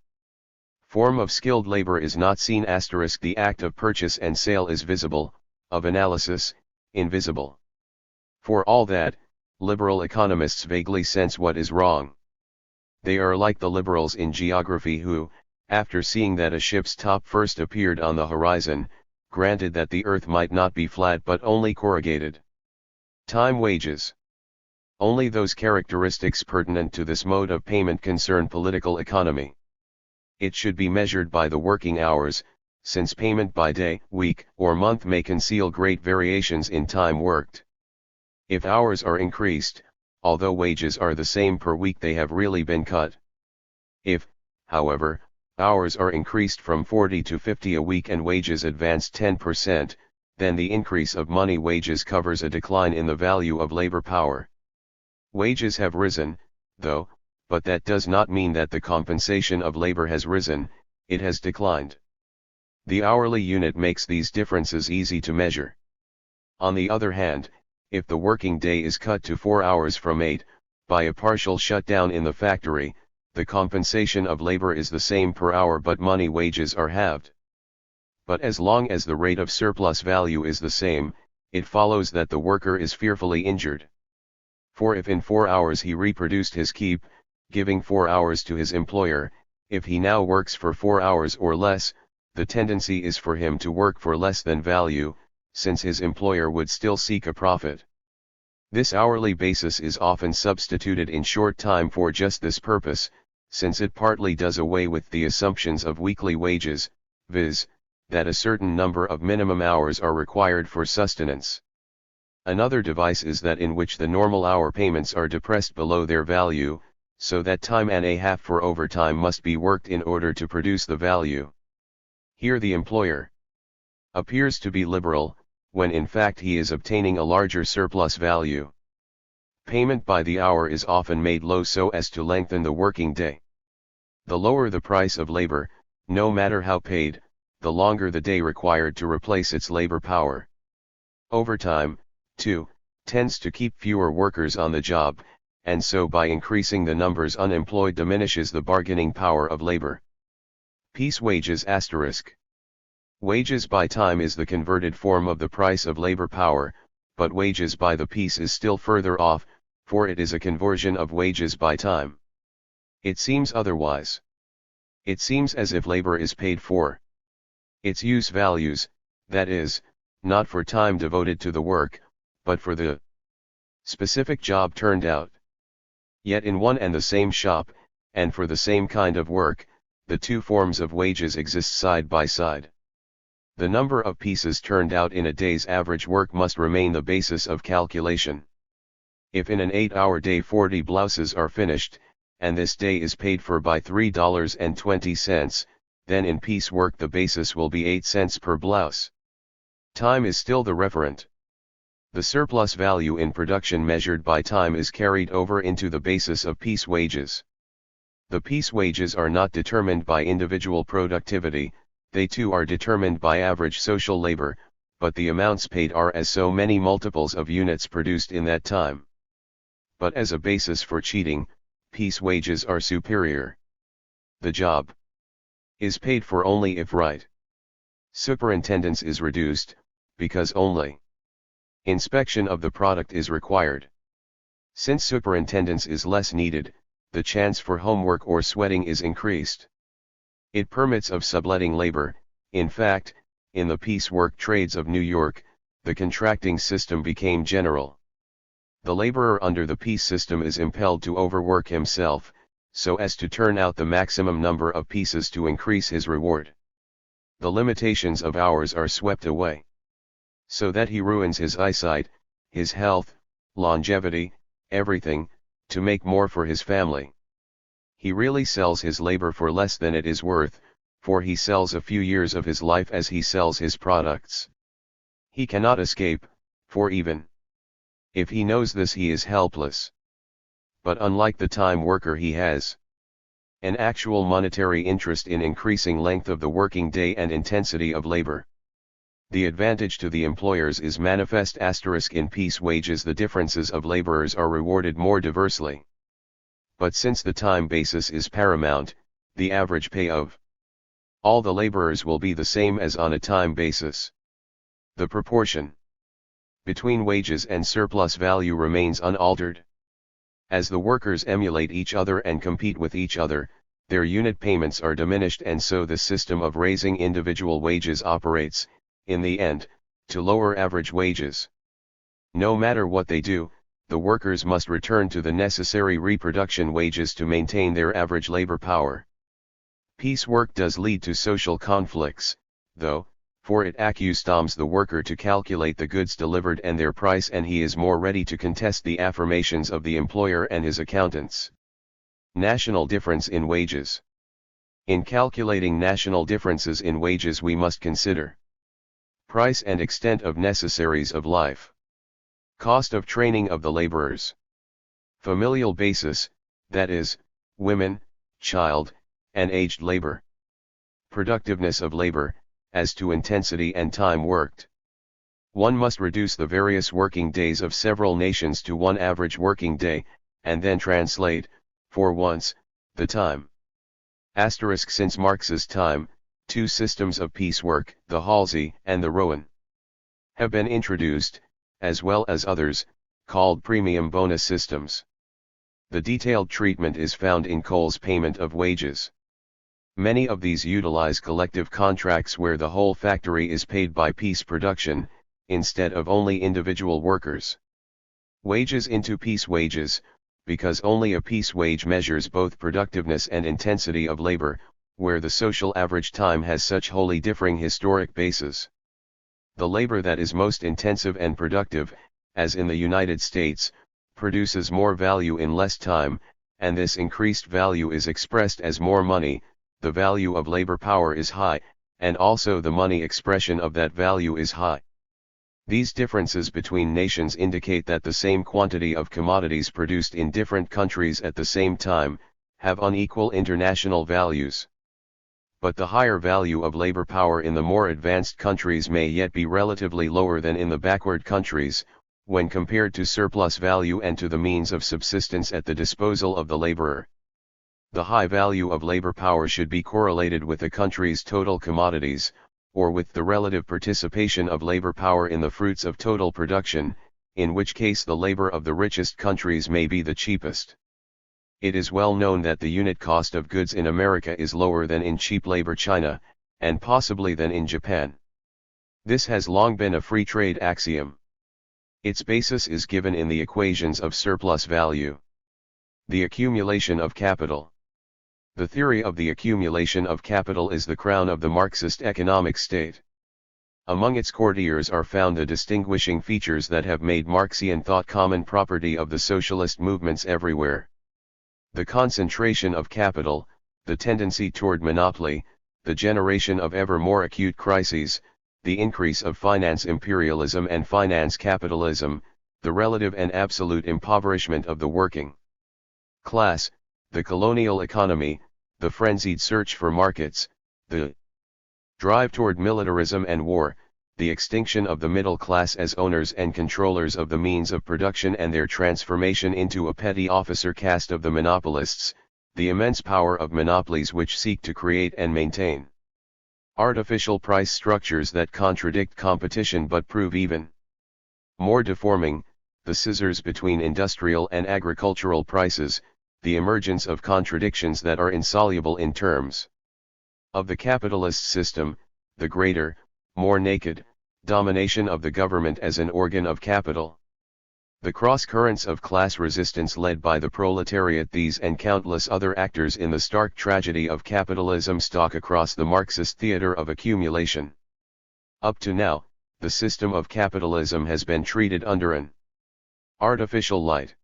Form of skilled labor is not seen *. The act of purchase and sale is visible, of analysis, invisible. For all that, liberal economists vaguely sense what is wrong. They are like the liberals in geography who, after seeing that a ship's top first appeared on the horizon, granted that the earth might not be flat but only corrugated. Time wages. Only those characteristics pertinent to this mode of payment concern political economy. It should be measured by the working hours, since payment by day, week, or month may conceal great variations in time worked. If hours are increased, although wages are the same per week, they have really been cut. If, however, hours are increased from 40 to 50 a week and wages advance 10%, then the increase of money wages covers a decline in the value of labor power. Wages have risen, though, but that does not mean that the compensation of labor has risen, it has declined. The hourly unit makes these differences easy to measure. On the other hand, if the working day is cut to 4 hours from 8, by a partial shutdown in the factory, the compensation of labor is the same per hour but money wages are halved. But as long as the rate of surplus value is the same, it follows that the worker is fearfully injured. For if in 4 hours he reproduced his keep, giving 4 hours to his employer, if he now works for 4 hours or less, the tendency is for him to work for less than value, since his employer would still seek a profit. This hourly basis is often substituted in short time for just this purpose, since it partly does away with the assumptions of weekly wages, viz., that a certain number of minimum hours are required for sustenance. Another device is that in which the normal hour payments are depressed below their value, so that time and a half for overtime must be worked in order to produce the value. Here the employer appears to be liberal, when in fact he is obtaining a larger surplus value. Payment by the hour is often made low so as to lengthen the working day. The lower the price of labor, no matter how paid, the longer the day required to replace its labor power. Overtime, too, tends to keep fewer workers on the job, and so by increasing the numbers unemployed diminishes the bargaining power of labor. Piece wages *. Wages by time is the converted form of the price of labor power, but wages by the piece is still further off, for it is a conversion of wages by time. It seems otherwise. It seems as if labor is paid for its use values, that is, not for time devoted to the work, but for the specific job turned out. Yet in one and the same shop, and for the same kind of work, the two forms of wages exist side by side. The number of pieces turned out in a day's average work must remain the basis of calculation. If in an 8-hour day 40 blouses are finished, and this day is paid for by $3.20, then in piece work the basis will be 8 cents per blouse. Time is still the referent. The surplus value in production measured by time is carried over into the basis of piece wages. The piece wages are not determined by individual productivity, they too are determined by average social labor, but the amounts paid are as so many multiples of units produced in that time. But as a basis for cheating, piece wages are superior. The job is paid for only if right. Superintendence is reduced, because only inspection of the product is required. Since superintendence is less needed, the chance for homework or sweating is increased. It permits of subletting labor. In fact, in the piecework trades of New York, the contracting system became general. The laborer under the piece system is impelled to overwork himself, so as to turn out the maximum number of pieces to increase his reward. The limitations of hours are swept away, so that he ruins his eyesight, his health, longevity, everything, to make more for his family. He really sells his labor for less than it is worth, for he sells a few years of his life as he sells his products. He cannot escape, for even if he knows this he is helpless. But unlike the time worker he has an actual monetary interest in increasing length of the working day and intensity of labor. The advantage to the employers is manifest * in piece wages the differences of laborers are rewarded more diversely. But since the time basis is paramount, the average pay of all the laborers will be the same as on a time basis. The proportion between wages and surplus value remains unaltered. As the workers emulate each other and compete with each other, their unit payments are diminished, and so the system of raising individual wages operates, in the end, to lower average wages. No matter what they do, the workers must return to the necessary reproduction wages to maintain their average labor power. Piecework does lead to social conflicts, though, for it accustoms the worker to calculate the goods delivered and their price, and he is more ready to contest the affirmations of the employer and his accountants. National difference in wages. In calculating national differences in wages we must consider price and extent of necessaries of life, cost of training of the laborers, familial basis, that is, women, child, and aged labor, productiveness of labor, as to intensity and time worked. One must reduce the various working days of several nations to one average working day, and then translate, for once, The time. Since Marx's time, two systems of piecework, the Halsey and the Rowan, have been introduced, as well as others, called premium bonus systems. The detailed treatment is found in Cole's payment of wages. Many of these utilize collective contracts where the whole factory is paid by piece production, instead of only individual workers. Wages into piece wages, because only a piece wage measures both productiveness and intensity of labor, where the social average time has such wholly differing historic bases. The labor that is most intensive and productive, as in the United States, produces more value in less time, and this increased value is expressed as more money. The value of labor power is high, and also the money expression of that value is high. These differences between nations indicate that the same quantity of commodities produced in different countries at the same time, have unequal international values. But the higher value of labor power in the more advanced countries may yet be relatively lower than in the backward countries, when compared to surplus value and to the means of subsistence at the disposal of the laborer. The high value of labor power should be correlated with the country's total commodities, or with the relative participation of labor power in the fruits of total production, in which case the labor of the richest countries may be the cheapest. It is well known that the unit cost of goods in America is lower than in cheap labor China, and possibly than in Japan. This has long been a free trade axiom. Its basis is given in the equations of surplus value. The accumulation of capital. The theory of the accumulation of capital is the crown of the Marxist economic state. Among its courtiers are found the distinguishing features that have made Marxian thought common property of the socialist movements everywhere. The concentration of capital, the tendency toward monopoly, the generation of ever more acute crises, the increase of finance imperialism and finance capitalism, the relative and absolute impoverishment of the working class, the colonial economy, the frenzied search for markets, the drive toward militarism and war, the extinction of the middle class as owners and controllers of the means of production and their transformation into a petty officer caste of the monopolists, the immense power of monopolies which seek to create and maintain artificial price structures that contradict competition but prove even more deforming, the scissors between industrial and agricultural prices, the emergence of contradictions that are insoluble in terms of the capitalist system, the greater, more naked, domination of the government as an organ of capital. The cross-currents of class resistance led by the proletariat, these and countless other actors in the stark tragedy of capitalism stalk across the Marxist theater of accumulation. Up to now, the system of capitalism has been treated under an artificial light.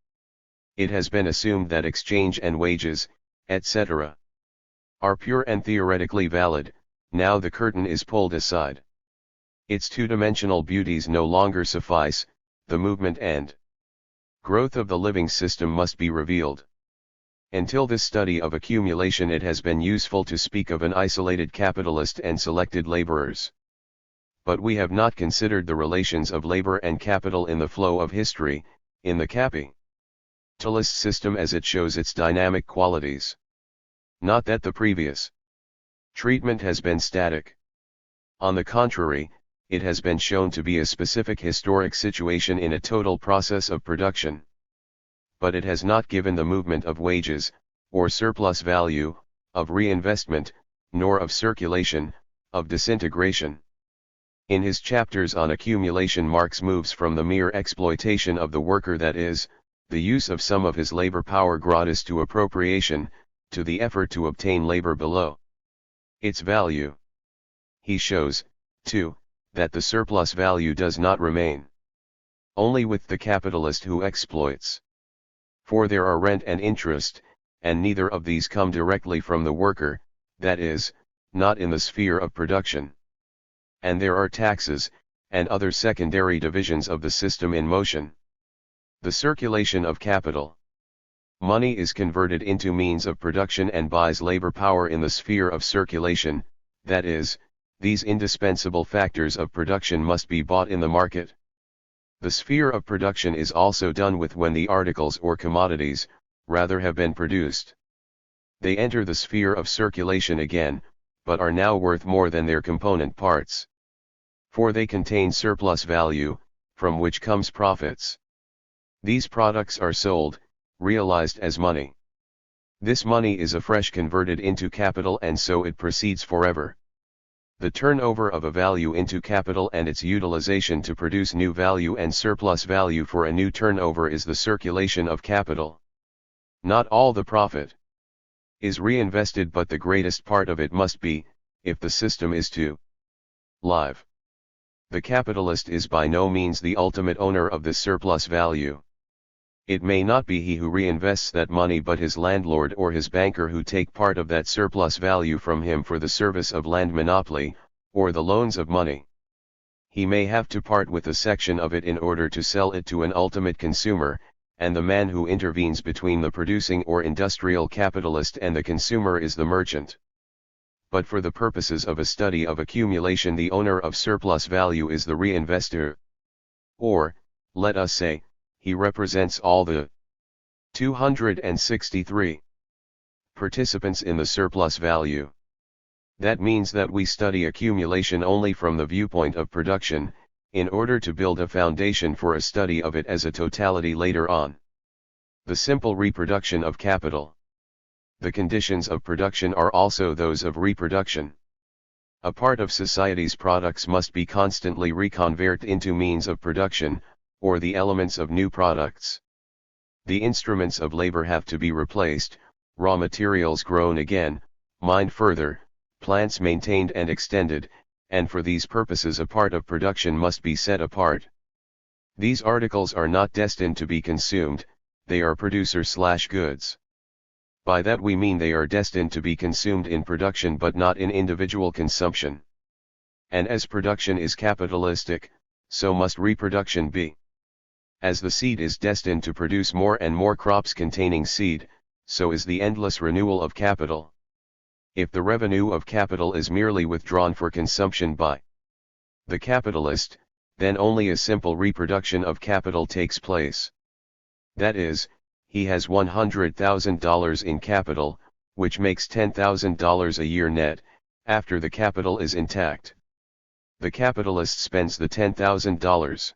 It has been assumed that exchange and wages, etc., are pure and theoretically valid. Now the curtain is pulled aside. Its two-dimensional beauties no longer suffice, the movement and growth of the living system must be revealed. Until this study of accumulation it has been useful to speak of an isolated capitalist and selected laborers. But we have not considered the relations of labor and capital in the flow of history, in the capitalist system as it shows its dynamic qualities. Not that the previous treatment has been static. On the contrary, it has been shown to be a specific historic situation in a total process of production. But it has not given the movement of wages, or surplus value, of reinvestment, nor of circulation, of disintegration. In his chapters on accumulation, Marx moves from the mere exploitation of the worker, that is, the use of some of his labor power gratis, to appropriation, to the effort to obtain labor below its value. He shows, too, that the surplus value does not remain only with the capitalist who exploits. For there are rent and interest, and neither of these come directly from the worker, that is, not in the sphere of production. And there are taxes, and other secondary divisions of the system in motion. The circulation of capital. Money is converted into means of production and buys labor power in the sphere of circulation, that is, these indispensable factors of production must be bought in the market. The sphere of production is also done with when the articles or commodities, rather, have been produced. They enter the sphere of circulation again, but are now worth more than their component parts. For they contain surplus value, from which comes profits. These products are sold, realized as money. This money is afresh converted into capital, and so it proceeds forever. The turnover of a value into capital and its utilization to produce new value and surplus value for a new turnover is the circulation of capital. Not all the profit is reinvested, but the greatest part of it must be, if the system is to live. The capitalist is by no means the ultimate owner of this surplus value. It may not be he who reinvests that money, but his landlord or his banker, who take part of that surplus value from him for the service of land monopoly, or the loans of money. He may have to part with a section of it in order to sell it to an ultimate consumer, and the man who intervenes between the producing or industrial capitalist and the consumer is the merchant. But for the purposes of a study of accumulation, the owner of surplus value is the reinvestor. Or, let us say, he represents all the 263 participants in the surplus value. That means that we study accumulation only from the viewpoint of production, in order to build a foundation for a study of it as a totality later on. The simple reproduction of capital. The conditions of production are also those of reproduction. A part of society's products must be constantly reconverted into means of production, or the elements of new products. The instruments of labor have to be replaced, raw materials grown again, mined further, plants maintained and extended, and for these purposes a part of production must be set apart. These articles are not destined to be consumed, they are producer/goods. By that we mean they are destined to be consumed in production but not in individual consumption. And as production is capitalistic, so must reproduction be. As the seed is destined to produce more and more crops containing seed, so is the endless renewal of capital. If the revenue of capital is merely withdrawn for consumption by the capitalist, then only a simple reproduction of capital takes place. That is, he has $100,000 in capital, which makes $10,000 a year net, after the capital is intact. The capitalist spends the $10,000.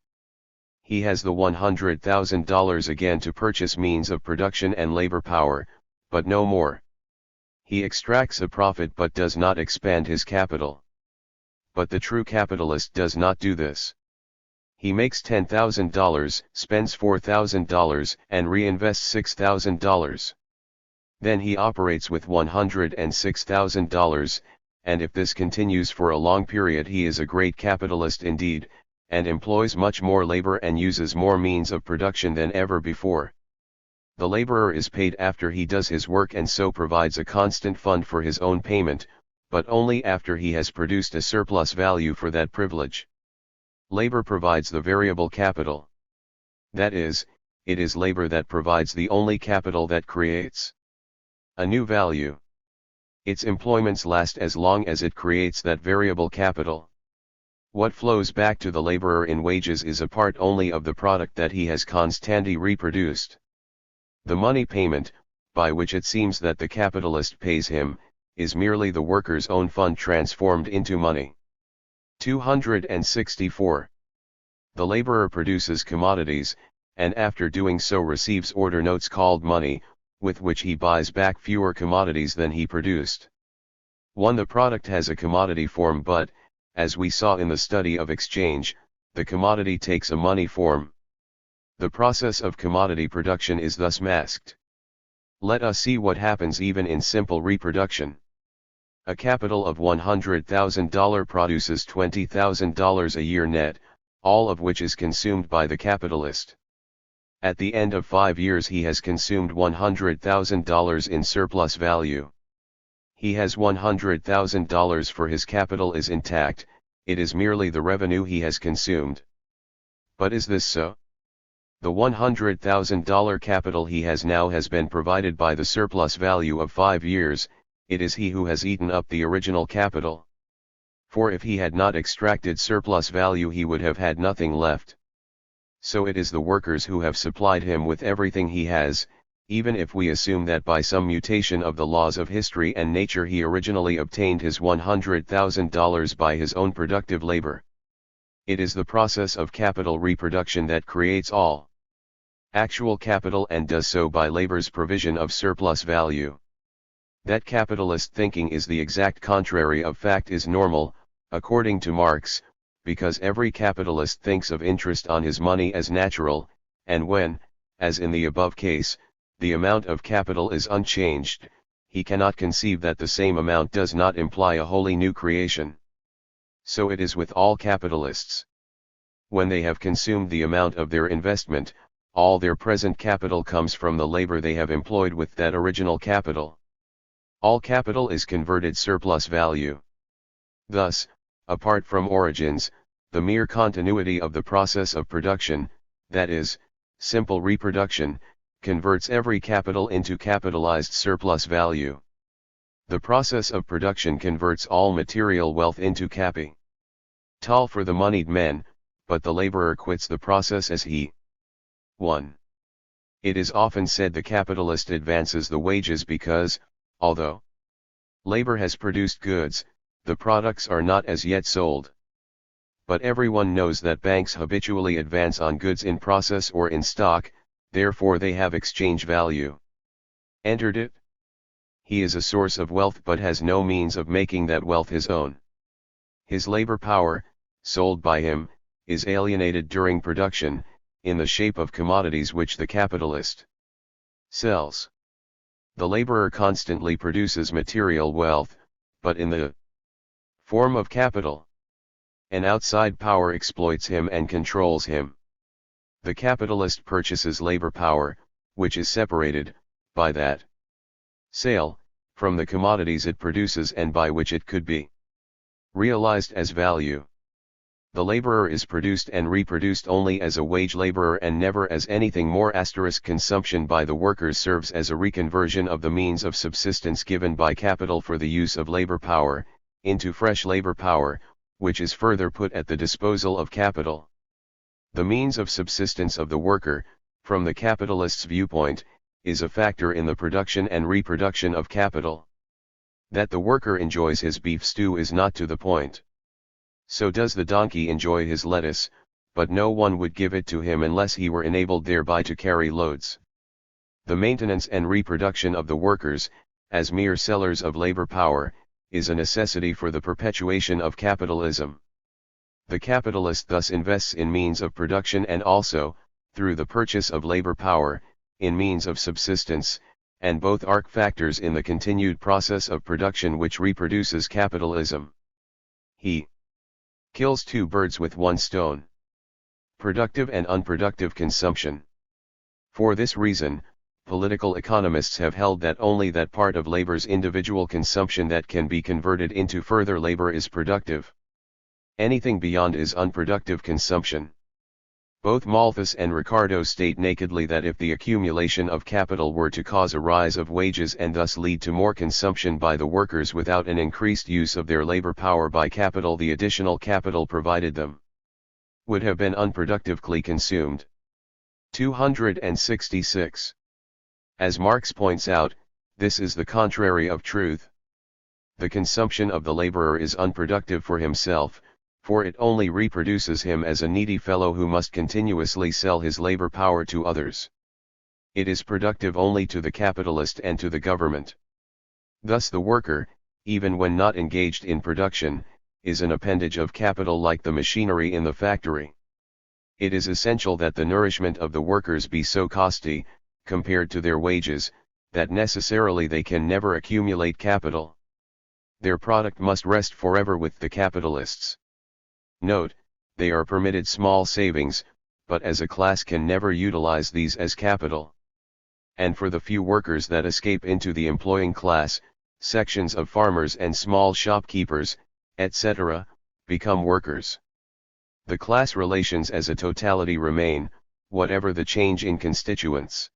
He has the $100,000 again to purchase means of production and labor power, but no more. He extracts a profit but does not expand his capital. But the true capitalist does not do this. He makes $10,000, spends $4,000, and reinvests $6,000. Then he operates with $106,000, and if this continues for a long period he is a great capitalist indeed, and employs much more labor and uses more means of production than ever before. The laborer is paid after he does his work and so provides a constant fund for his own payment, but only after he has produced a surplus value for that privilege. Labor provides the variable capital. That is, it is labor that provides the only capital that creates a new value. Its employments last as long as it creates that variable capital. What flows back to the laborer in wages is a part only of the product that he has constantly reproduced. The money payment, by which it seems that the capitalist pays him, is merely the worker's own fund transformed into money. 264. The laborer produces commodities, and after doing so receives order notes called money, with which he buys back fewer commodities than he produced. 1. The product has a commodity form, but, as we saw in the study of exchange, the commodity takes a money form. The process of commodity production is thus masked. Let us see what happens even in simple reproduction. A capital of $100,000 produces $20,000 a year net, all of which is consumed by the capitalist. At the end of 5 years he has consumed $100,000 in surplus value. He has $100,000 for his capital is intact, it is merely the revenue he has consumed. But is this so? The $100,000 capital he has now has been provided by the surplus value of 5 years, it is he who has eaten up the original capital. For if he had not extracted surplus value he would have had nothing left. So it is the workers who have supplied him with everything he has, even if we assume that by some mutation of the laws of history and nature he originally obtained his $100,000 by his own productive labor. It is the process of capital reproduction that creates all actual capital and does so by labor's provision of surplus value. That capitalist thinking is the exact contrary of fact is normal, according to Marx, because every capitalist thinks of interest on his money as natural, and when, as in the above case, the amount of capital is unchanged, he cannot conceive that the same amount does not imply a wholly new creation. So it is with all capitalists. When they have consumed the amount of their investment, all their present capital comes from the labor they have employed with that original capital. All capital is converted surplus value. Thus, apart from origins, the mere continuity of the process of production, that is, simple reproduction, converts every capital into capitalized surplus value. The process of production converts all material wealth into capital for the moneyed men, but the laborer quits the process as he 1. It is often said the capitalist advances the wages because, although labor has produced goods, the products are not as yet sold. But everyone knows that banks habitually advance on goods in process or in stock, therefore they have exchange value. Entered it? He is a source of wealth but has no means of making that wealth his own. His labor power, sold by him, is alienated during production, in the shape of commodities which the capitalist sells. The laborer constantly produces material wealth, but in the form of capital. An outside power exploits him and controls him. The capitalist purchases labor power, which is separated, by that sale, from the commodities it produces and by which it could be realized as value. The laborer is produced and reproduced only as a wage laborer and never as anything more. Consumption by the workers serves as a reconversion of the means of subsistence given by capital for the use of labor power, into fresh labor power, which is further put at the disposal of capital. The means of subsistence of the worker, from the capitalist's viewpoint, is a factor in the production and reproduction of capital. That the worker enjoys his beef stew is not to the point. So does the donkey enjoy his lettuce, but no one would give it to him unless he were enabled thereby to carry loads. The maintenance and reproduction of the workers, as mere sellers of labor power, is a necessity for the perpetuation of capitalism. The capitalist thus invests in means of production and also, through the purchase of labor power, in means of subsistence, and both are factors in the continued process of production which reproduces capitalism. He kills two birds with one stone. Productive and unproductive consumption. For this reason, political economists have held that only that part of labor's individual consumption that can be converted into further labor is productive. Anything beyond is unproductive consumption. Both Malthus and Ricardo state nakedly that if the accumulation of capital were to cause a rise of wages and thus lead to more consumption by the workers without an increased use of their labor power by capital, the additional capital provided them would have been unproductively consumed. 266. As Marx points out, this is the contrary of truth. The consumption of the laborer is unproductive for himself, for it only reproduces him as a needy fellow who must continuously sell his labor power to others. It is productive only to the capitalist and to the government. Thus the worker, even when not engaged in production, is an appendage of capital like the machinery in the factory. It is essential that the nourishment of the workers be so costly, compared to their wages, that necessarily they can never accumulate capital. Their product must rest forever with the capitalists. Note, they are permitted small savings, but as a class can never utilize these as capital. And for the few workers that escape into the employing class, sections of farmers and small shopkeepers, etc., become workers. The class relations as a totality remain, whatever the change in constituents.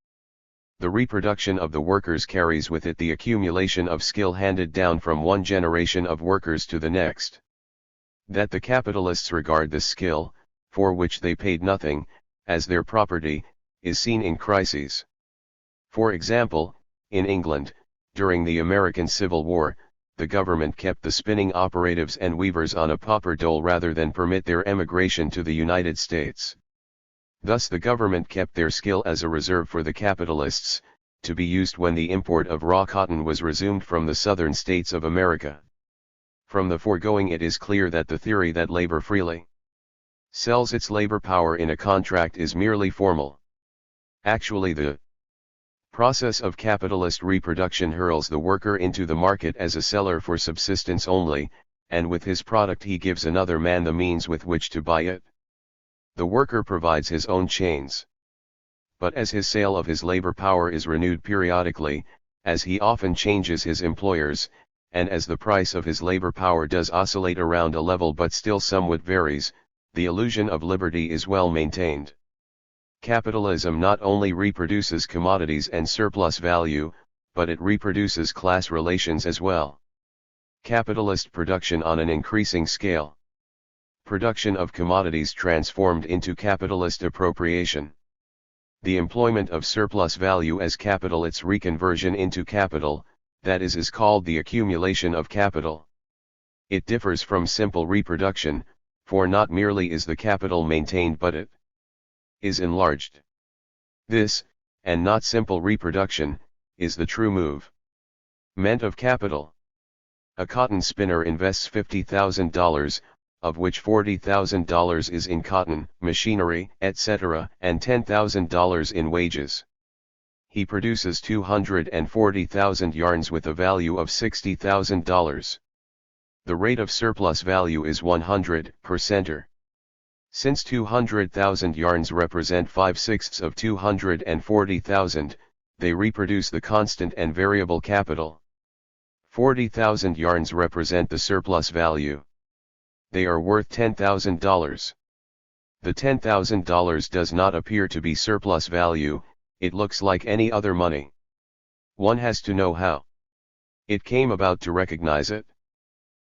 The reproduction of the workers carries with it the accumulation of skill handed down from one generation of workers to the next. That the capitalists regard this skill, for which they paid nothing, as their property, is seen in crises. For example, in England, during the American Civil War, the government kept the spinning operatives and weavers on a pauper dole rather than permit their emigration to the United States. Thus the government kept their skill as a reserve for the capitalists, to be used when the import of raw cotton was resumed from the southern states of America. From the foregoing it is clear that the theory that labor freely sells its labor power in a contract is merely formal. Actually, the process of capitalist reproduction hurls the worker into the market as a seller for subsistence only, and with his product he gives another man the means with which to buy it. The worker provides his own chains. But as his sale of his labor power is renewed periodically, as he often changes his employers, and as the price of his labor power does oscillate around a level but still somewhat varies, the illusion of liberty is well maintained. Capitalism not only reproduces commodities and surplus value, but it reproduces class relations as well. Capitalist production on an increasing scale. Production of commodities transformed into capitalist appropriation. The employment of surplus value as capital, its reconversion into capital, that is called the accumulation of capital. It differs from simple reproduction, for not merely is the capital maintained but it is enlarged. This, and not simple reproduction, is the true move. Ment of capital. A cotton spinner invests $50,000, of which $40,000 is in cotton, machinery, etc., and $10,000 in wages. He produces 240,000 yarns with a value of $60,000. The rate of surplus value is 100%. Since 200,000 yarns represent 5/6 of 240,000, they reproduce the constant and variable capital. 40,000 yarns represent the surplus value. They are worth $10,000. The $10,000 does not appear to be surplus value, it looks like any other money. One has to know how it came about to recognize it.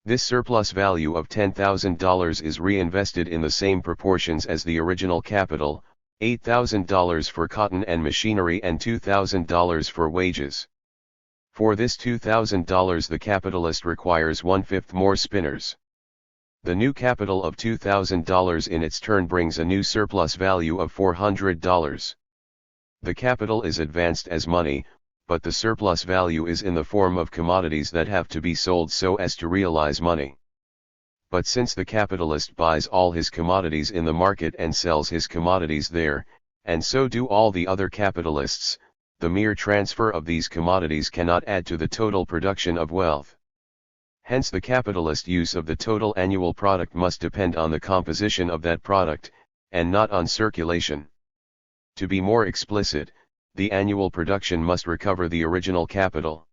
This surplus value of $10,000 is reinvested in the same proportions as the original capital, $8,000 for cotton and machinery and $2,000 for wages. For this $2,000 the capitalist requires 1/5 more spinners. The new capital of $2,000 in its turn brings a new surplus value of $400. The capital is advanced as money, but the surplus value is in the form of commodities that have to be sold so as to realize money. But since the capitalist buys all his commodities in the market and sells his commodities there, and so do all the other capitalists, the mere transfer of these commodities cannot add to the total production of wealth. Hence the capitalist use of the total annual product must depend on the composition of that product, and not on circulation. To be more explicit, the annual production must recover the original capital.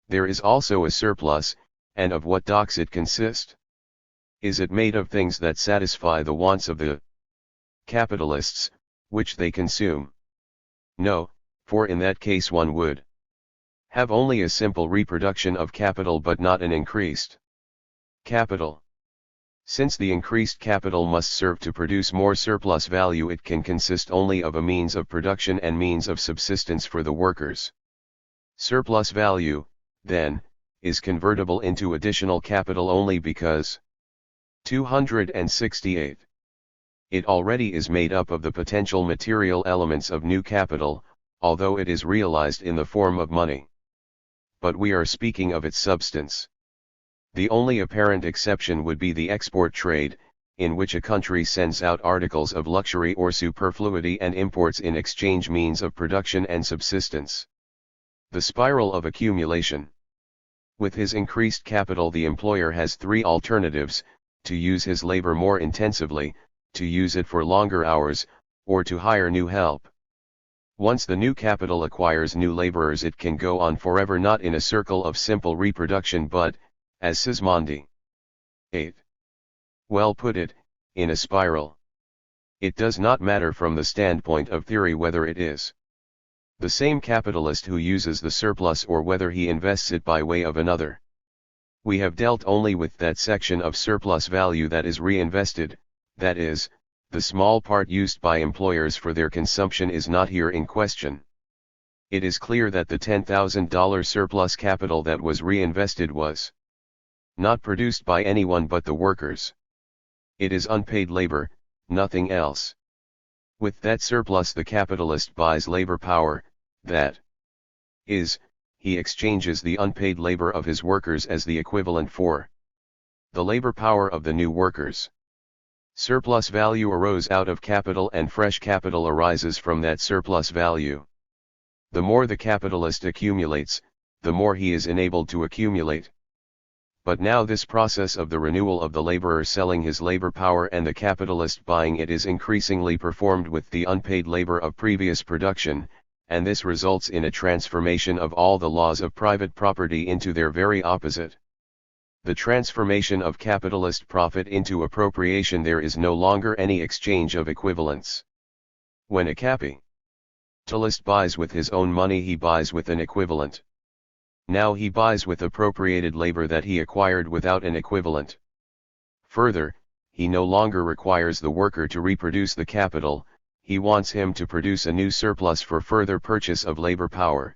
There is also a surplus, and of what does it consist? Is it made of things that satisfy the wants of the capitalists, which they consume? No, for in that case one would have only a simple reproduction of capital but not an increased capital. Since the increased capital must serve to produce more surplus value, it can consist only of a means of production and means of subsistence for the workers. Surplus value, then, is convertible into additional capital only because 268. It already is made up of the potential material elements of new capital, although it is realized in the form of money. But we are speaking of its substance. The only apparent exception would be the export trade, in which a country sends out articles of luxury or superfluity and imports in exchange means of production and subsistence. The spiral of accumulation. With his increased capital the employer has three alternatives: to use his labor more intensively, to use it for longer hours, or to hire new help. Once the new capital acquires new laborers it can go on forever, not in a circle of simple reproduction but, as Sismondi 8. well put it, in a spiral. It does not matter from the standpoint of theory whether it is the same capitalist who uses the surplus or whether he invests it by way of another. We have dealt only with that section of surplus value that is reinvested, that is, the small part used by employers for their consumption is not here in question. It is clear that the $10,000 surplus capital that was reinvested was not produced by anyone but the workers. It is unpaid labor, nothing else. With that surplus the capitalist buys labor power, that is, he exchanges the unpaid labor of his workers as the equivalent for the labor power of the new workers. Surplus value arose out of capital and fresh capital arises from that surplus value. The more the capitalist accumulates, the more he is enabled to accumulate. But now this process of the renewal of the laborer selling his labor power and the capitalist buying it is increasingly performed with the unpaid labor of previous production, and this results in a transformation of all the laws of private property into their very opposite. The transformation of capitalist profit into appropriation. There is no longer any exchange of equivalents. When a capitalist buys with his own money, he buys with an equivalent. Now he buys with appropriated labor that he acquired without an equivalent. Further, he no longer requires the worker to reproduce the capital, he wants him to produce a new surplus for further purchase of labor power.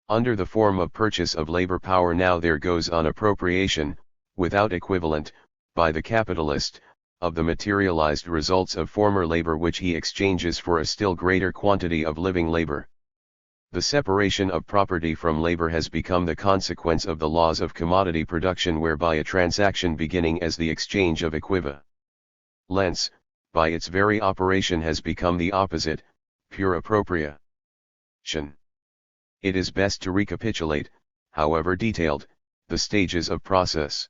Under the form of purchase of labor power now there goes on appropriation, without equivalent, by the capitalist, of the materialized results of former labor which he exchanges for a still greater quantity of living labor. The separation of property from labor has become the consequence of the laws of commodity production, whereby a transaction beginning as the exchange of equivalents, by its very operation has become the opposite, pure appropriation. It is best to recapitulate, however detailed, the stages of process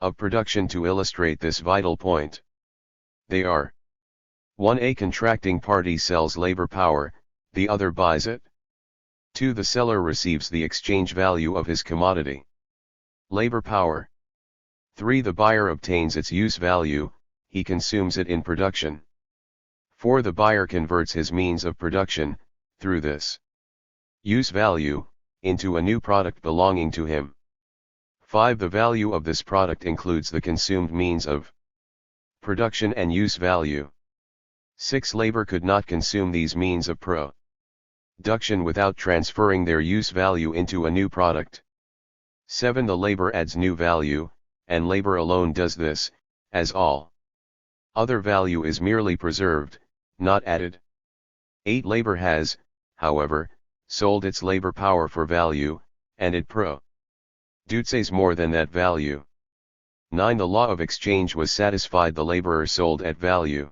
of production to illustrate this vital point. They are: 1. A contracting party sells labor power, the other buys it. 2. The seller receives the exchange value of his commodity, labor power. 3. The buyer obtains its use value, he consumes it in production. 4. The buyer converts his means of production, through this use value, into a new product belonging to him. 5. The value of this product includes the consumed means of production and use value. 6. Labor could not consume these means of production without transferring their use value into a new product. 7. The labor adds new value, and labor alone does this, as all other value is merely preserved, not added. 8. Labor has, however, sold its labor power for value, and it produces more than that value. 9. The law of exchange was satisfied. The laborer sold at value.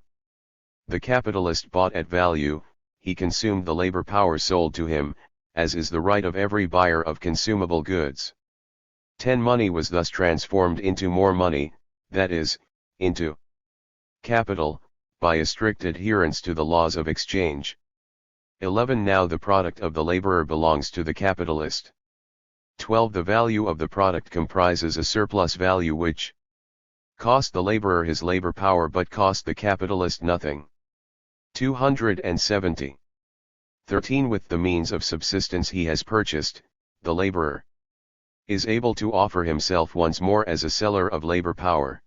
The capitalist bought at value, he consumed the labor power sold to him, as is the right of every buyer of consumable goods. 10. Money was thus transformed into more money, that is, into capital, by a strict adherence to the laws of exchange. 11. Now the product of the laborer belongs to the capitalist. 12. The value of the product comprises a surplus value which cost the laborer his labor power but cost the capitalist nothing. 270. 13. With the means of subsistence he has purchased, the laborer is able to offer himself once more as a seller of labor power.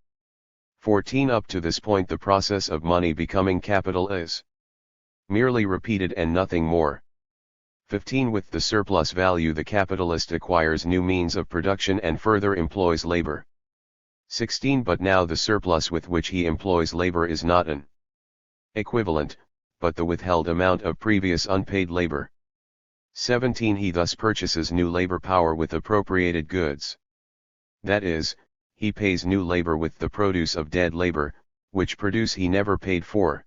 14. Up to this point the process of money becoming capital is merely repeated and nothing more. 15. With the surplus value the capitalist acquires new means of production and further employs labor. 16. But now the surplus with which he employs labor is not an equivalent, but the withheld amount of previous unpaid labor. 17. He thus purchases new labor power with appropriated goods. That is, he pays new labor with the produce of dead labor, which produce he never paid for.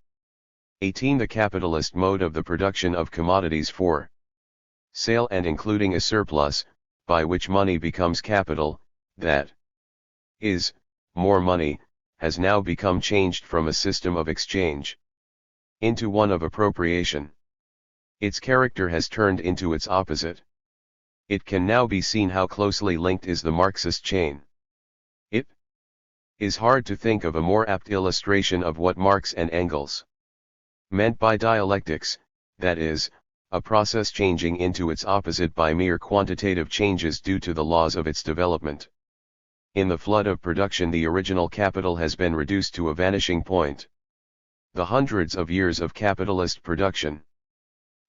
18. The capitalist mode of the production of commodities for sale and including a surplus, by which money becomes capital, that is, more money, has now become changed from a system of exchange into one of appropriation. Its character has turned into its opposite. It can now be seen how closely linked is the Marxist chain. It is hard to think of a more apt illustration of what Marx and Engels meant by dialectics, that is, a process changing into its opposite by mere quantitative changes due to the laws of its development. In the flood of production the original capital has been reduced to a vanishing point. The hundreds of years of capitalist production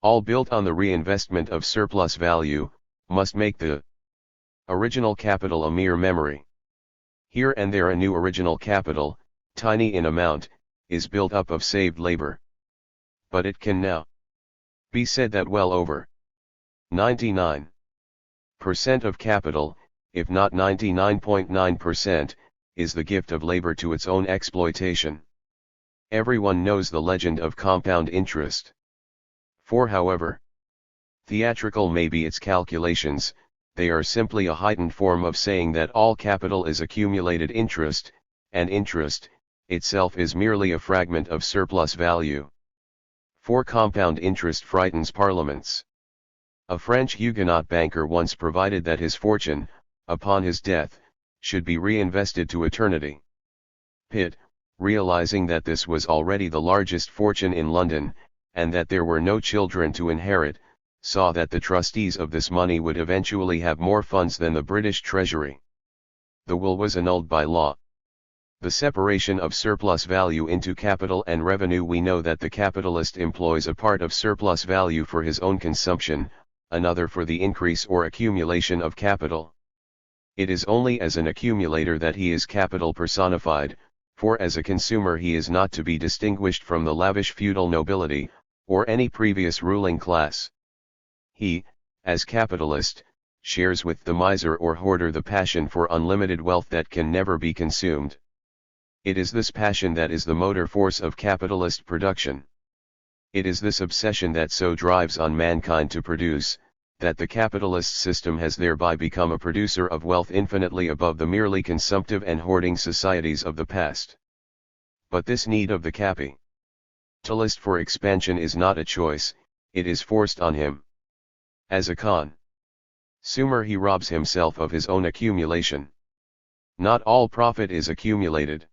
all built on the reinvestment of surplus value, must make the original capital a mere memory. Here and there a new original capital, tiny in amount, is built up of saved labor. But it can now be said that well over 99% of capital, if not 99.9%, is the gift of labor to its own exploitation. Everyone knows the legend of compound interest. For however theatrical may be its calculations, they are simply a heightened form of saying that all capital is accumulated interest, and interest itself is merely a fragment of surplus value. For compound interest frightens parliaments. A French Huguenot banker once provided that his fortune, upon his death, should be reinvested to eternity. Pitt, realizing that this was already the largest fortune in London, and that there were no children to inherit, saw that the trustees of this money would eventually have more funds than the British Treasury. The will was annulled by law. The separation of surplus value into capital and revenue. We know that the capitalist employs a part of surplus value for his own consumption, another for the increase or accumulation of capital. It is only as an accumulator that he is capital personified, for as a consumer he is not to be distinguished from the lavish feudal nobility, or any previous ruling class. He, as capitalist, shares with the miser or hoarder the passion for unlimited wealth that can never be consumed. It is this passion that is the motor force of capitalist production. It is this obsession that so drives on mankind to produce, that the capitalist system has thereby become a producer of wealth infinitely above the merely consumptive and hoarding societies of the past. But this need of the capitalist for expansion is not a choice, it is forced on him. As a consumer he robs himself of his own accumulation. Not all profit is accumulated.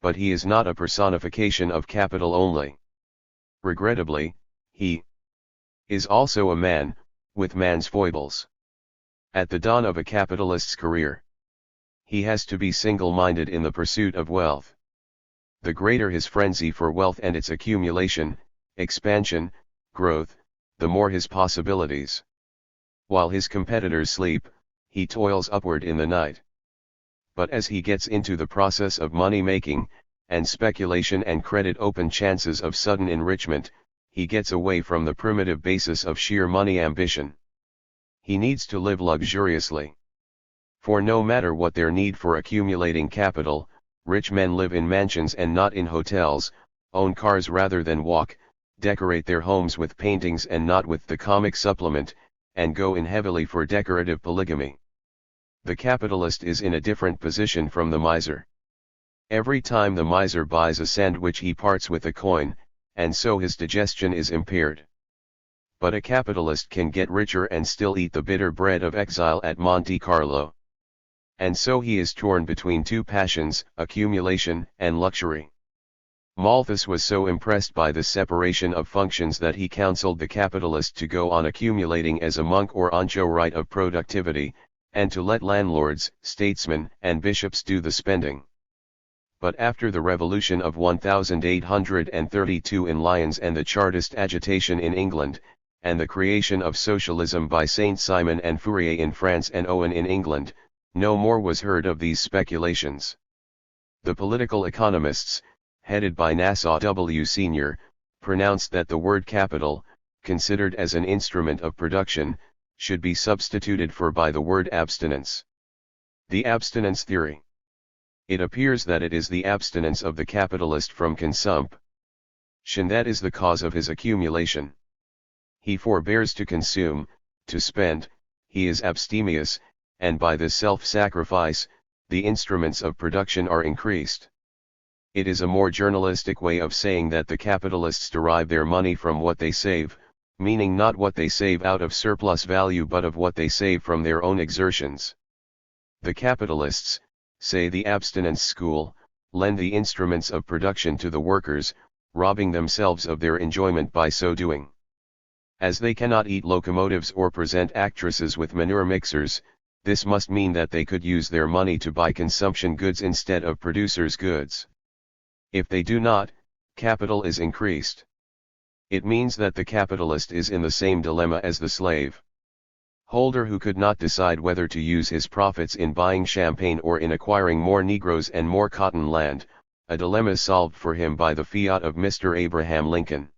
But he is not a personification of capital only. Regrettably, he is also a man, with man's foibles. At the dawn of a capitalist's career, he has to be single-minded in the pursuit of wealth. The greater his frenzy for wealth and its accumulation, expansion, growth, the more his possibilities. While his competitors sleep, he toils upward in the night. But as he gets into the process of money-making, and speculation and credit open chances of sudden enrichment, he gets away from the primitive basis of sheer money ambition. He needs to live luxuriously. For no matter what their need for accumulating capital, rich men live in mansions and not in hotels, own cars rather than walk, decorate their homes with paintings and not with the comic supplement, and go in heavily for decorative polygamy. The capitalist is in a different position from the miser. Every time the miser buys a sandwich he parts with a coin, and so his digestion is impaired. But a capitalist can get richer and still eat the bitter bread of exile at Monte Carlo. And so he is torn between two passions, accumulation and luxury. Malthus was so impressed by this separation of functions that he counseled the capitalist to go on accumulating as a monk or anchorite of productivity, and to let landlords, statesmen, and bishops do the spending. But after the revolution of 1832 in Lyons and the Chartist agitation in England, and the creation of socialism by Saint-Simon and Fourier in France and Owen in England, no more was heard of these speculations. The political economists, headed by Nassau W. Sr., pronounced that the word capital, considered as an instrument of production, should be substituted for by the word abstinence. The abstinence theory. It appears that it is the abstinence of the capitalist from consumption that is the cause of his accumulation. He forbears to consume, to spend, he is abstemious, and by this self-sacrifice, the instruments of production are increased. It is a more journalistic way of saying that the capitalists derive their money from what they save, meaning not what they save out of surplus value but of what they save from their own exertions. The capitalists, say the abstinence school, lend the instruments of production to the workers, robbing themselves of their enjoyment by so doing. As they cannot eat locomotives or present actresses with manure mixers, this must mean that they could use their money to buy consumption goods instead of producers' goods. If they do not, capital is increased. It means that the capitalist is in the same dilemma as the slave holder who could not decide whether to use his profits in buying champagne or in acquiring more Negroes and more cotton land, a dilemma solved for him by the fiat of Mr. Abraham Lincoln.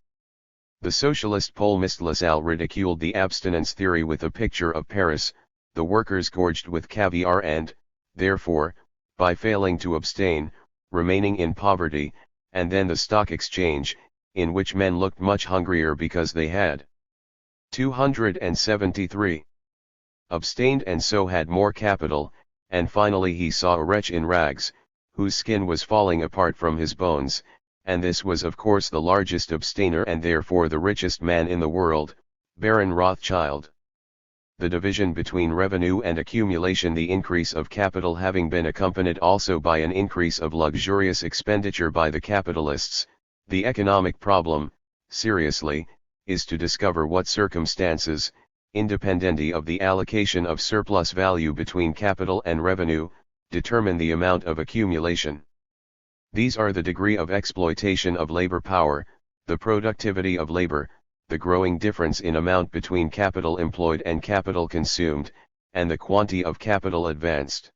The socialist Paul Lassalle ridiculed the abstinence theory with a picture of Paris, the workers gorged with caviar and, therefore, by failing to abstain, remaining in poverty, and then the stock exchange, in which men looked much hungrier because they had 273 abstained and so had more capital, and finally he saw a wretch in rags, whose skin was falling apart from his bones, and this was of course the largest abstainer and therefore the richest man in the world, Baron Rothschild. The division between revenue and accumulation, the increase of capital having been accompanied also by an increase of luxurious expenditure by the capitalists, the economic problem, seriously, is to discover what circumstances, independently of the allocation of surplus value between capital and revenue, determine the amount of accumulation. These are the degree of exploitation of labor power, the productivity of labor, the growing difference in amount between capital employed and capital consumed, and the quantity of capital advanced.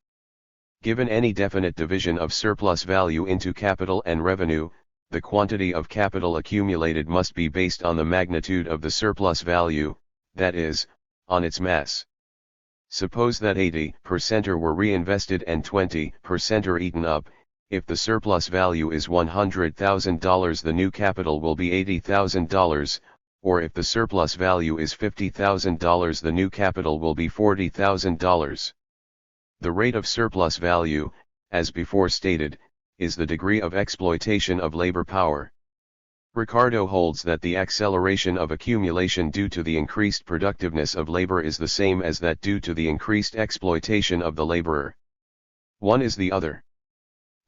Given any definite division of surplus value into capital and revenue, the quantity of capital accumulated must be based on the magnitude of the surplus value, that is, on its mass. Suppose that 80% were reinvested and 20% are eaten up. If the surplus value is $100,000, the new capital will be $80,000, or if the surplus value is $50,000, the new capital will be $40,000. The rate of surplus value, as before stated, is the degree of exploitation of labor power. Ricardo holds that the acceleration of accumulation due to the increased productiveness of labor is the same as that due to the increased exploitation of the laborer. One is the other.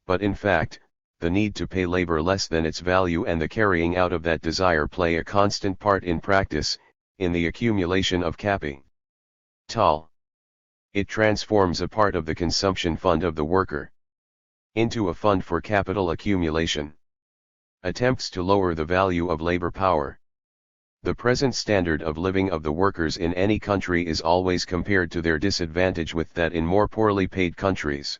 But in fact, the need to pay labor less than its value and the carrying out of that desire play a constant part in practice, in the accumulation of capital. It transforms a part of the consumption fund of the worker into a fund for capital accumulation. Attempts to lower the value of labor power. The present standard of living of the workers in any country is always compared to their disadvantage with that in more poorly paid countries.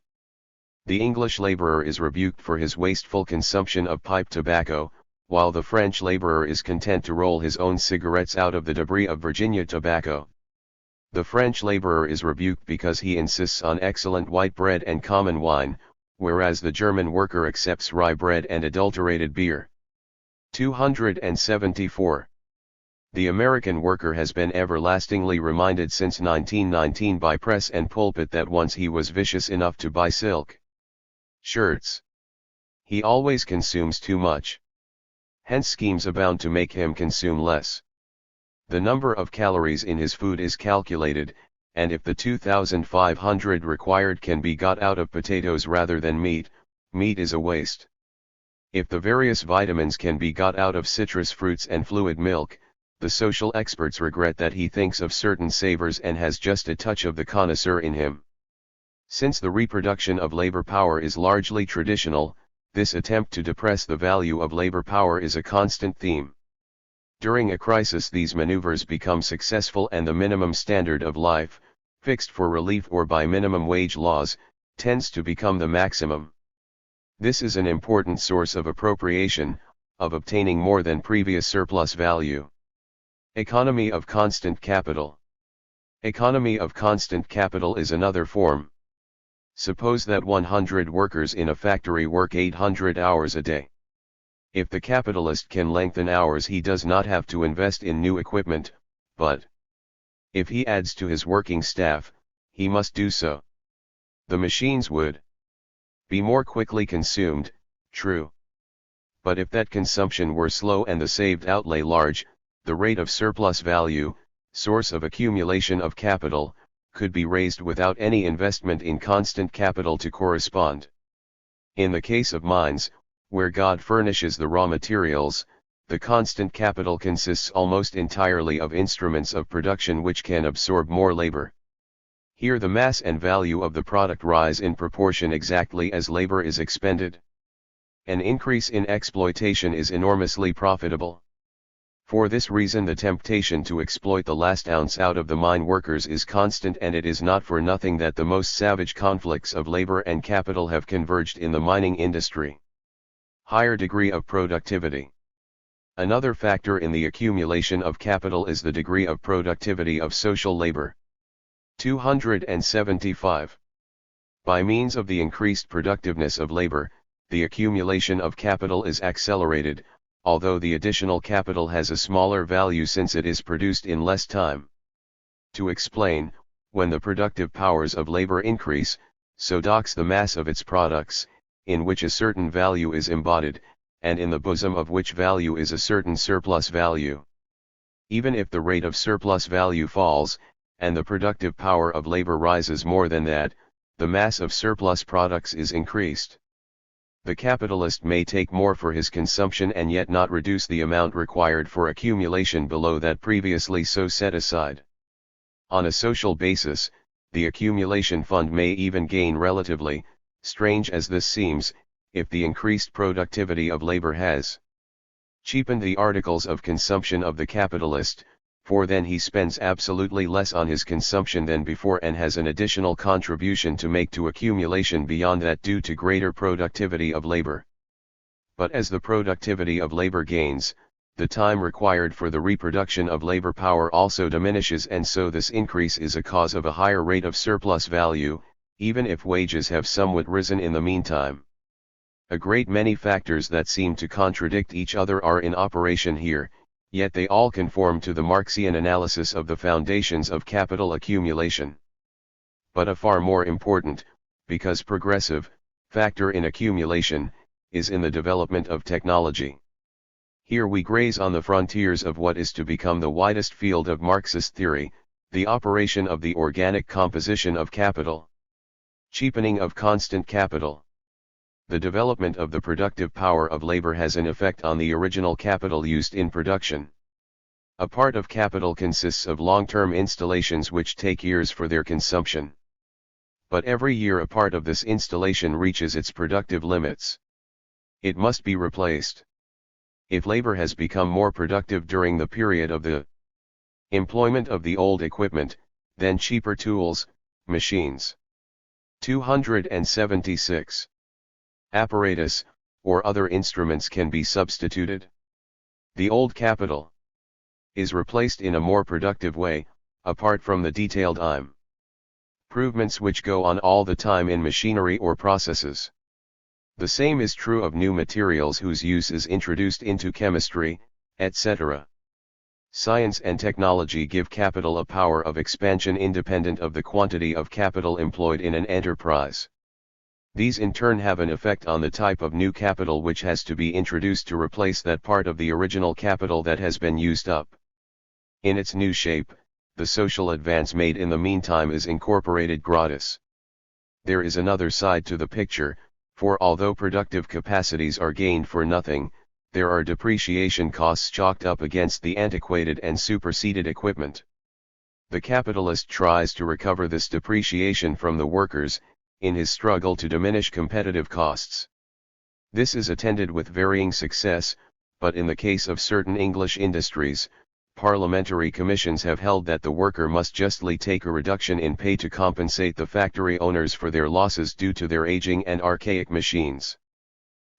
The English laborer is rebuked for his wasteful consumption of pipe tobacco, while the French laborer is content to roll his own cigarettes out of the debris of Virginia tobacco. The French laborer is rebuked because he insists on excellent white bread and common wine, whereas the German worker accepts rye bread and adulterated beer. 274. The American worker has been everlastingly reminded since 1919 by press and pulpit that once he was vicious enough to buy silk shirts. He always consumes too much. Hence schemes abound to make him consume less. The number of calories in his food is calculated, and if the 2,500 required can be got out of potatoes rather than meat, meat is a waste. If the various vitamins can be got out of citrus fruits and fluid milk, the social experts regret that he thinks of certain savors and has just a touch of the connoisseur in him. Since the reproduction of labor power is largely traditional, this attempt to depress the value of labor power is a constant theme. During a crisis these maneuvers become successful and the minimum standard of life, fixed for relief or by minimum wage laws, tends to become the maximum. This is an important source of appropriation, of obtaining more than previous surplus value. Economy of constant capital. Economy of constant capital is another form. Suppose that 100 workers in a factory work 800 hours a day. If the capitalist can lengthen hours, he does not have to invest in new equipment, but if he adds to his working staff, he must do so. The machines would be more quickly consumed, true. But if that consumption were slow and the saved outlay large, the rate of surplus value, source of accumulation of capital, could be raised without any investment in constant capital to correspond. In the case of mines, where God furnishes the raw materials, the constant capital consists almost entirely of instruments of production which can absorb more labor. Here the mass and value of the product rise in proportion exactly as labor is expended. An increase in exploitation is enormously profitable. For this reason the temptation to exploit the last ounce out of the mine workers is constant, and it is not for nothing that the most savage conflicts of labor and capital have converged in the mining industry. Higher degree of productivity. Another factor in the accumulation of capital is the degree of productivity of social labor. 275. By means of the increased productiveness of labor, the accumulation of capital is accelerated, although the additional capital has a smaller value since it is produced in less time. To explain, when the productive powers of labor increase, so does the mass of its products, in which a certain value is embodied, and in the bosom of which value is a certain surplus value. Even if the rate of surplus value falls, and the productive power of labor rises more than that, the mass of surplus products is increased. The capitalist may take more for his consumption and yet not reduce the amount required for accumulation below that previously so set aside. On a social basis, the accumulation fund may even gain relatively, strange as this seems, if the increased productivity of labor has cheapened the articles of consumption of the capitalist, for then he spends absolutely less on his consumption than before and has an additional contribution to make to accumulation beyond that due to greater productivity of labor. But as the productivity of labor gains, the time required for the reproduction of labor power also diminishes, and so this increase is a cause of a higher rate of surplus value, even if wages have somewhat risen in the meantime. A great many factors that seem to contradict each other are in operation here, yet they all conform to the Marxian analysis of the foundations of capital accumulation. But a far more important, because progressive, factor in accumulation, is in the development of technology. Here we graze on the frontiers of what is to become the widest field of Marxist theory, the operation of the organic composition of capital. Cheapening of constant capital. The development of the productive power of labor has an effect on the original capital used in production. A part of capital consists of long-term installations which take years for their consumption. But every year a part of this installation reaches its productive limits. It must be replaced. If labor has become more productive during the period of the employment of the old equipment, then cheaper tools, machines. 276. Apparatus, or other instruments can be substituted. The old capital is replaced in a more productive way, apart from the detailed improvements which go on all the time in machinery or processes. The same is true of new materials whose use is introduced into chemistry, etc. Science and technology give capital a power of expansion independent of the quantity of capital employed in an enterprise. These in turn have an effect on the type of new capital which has to be introduced to replace that part of the original capital that has been used up. In its new shape, the social advance made in the meantime is incorporated gratis. There is another side to the picture, for although productive capacities are gained for nothing, there are depreciation costs chalked up against the antiquated and superseded equipment. The capitalist tries to recover this depreciation from the workers, in his struggle to diminish competitive costs. This is attended with varying success, but in the case of certain English industries, parliamentary commissions have held that the worker must justly take a reduction in pay to compensate the factory owners for their losses due to their aging and archaic machines.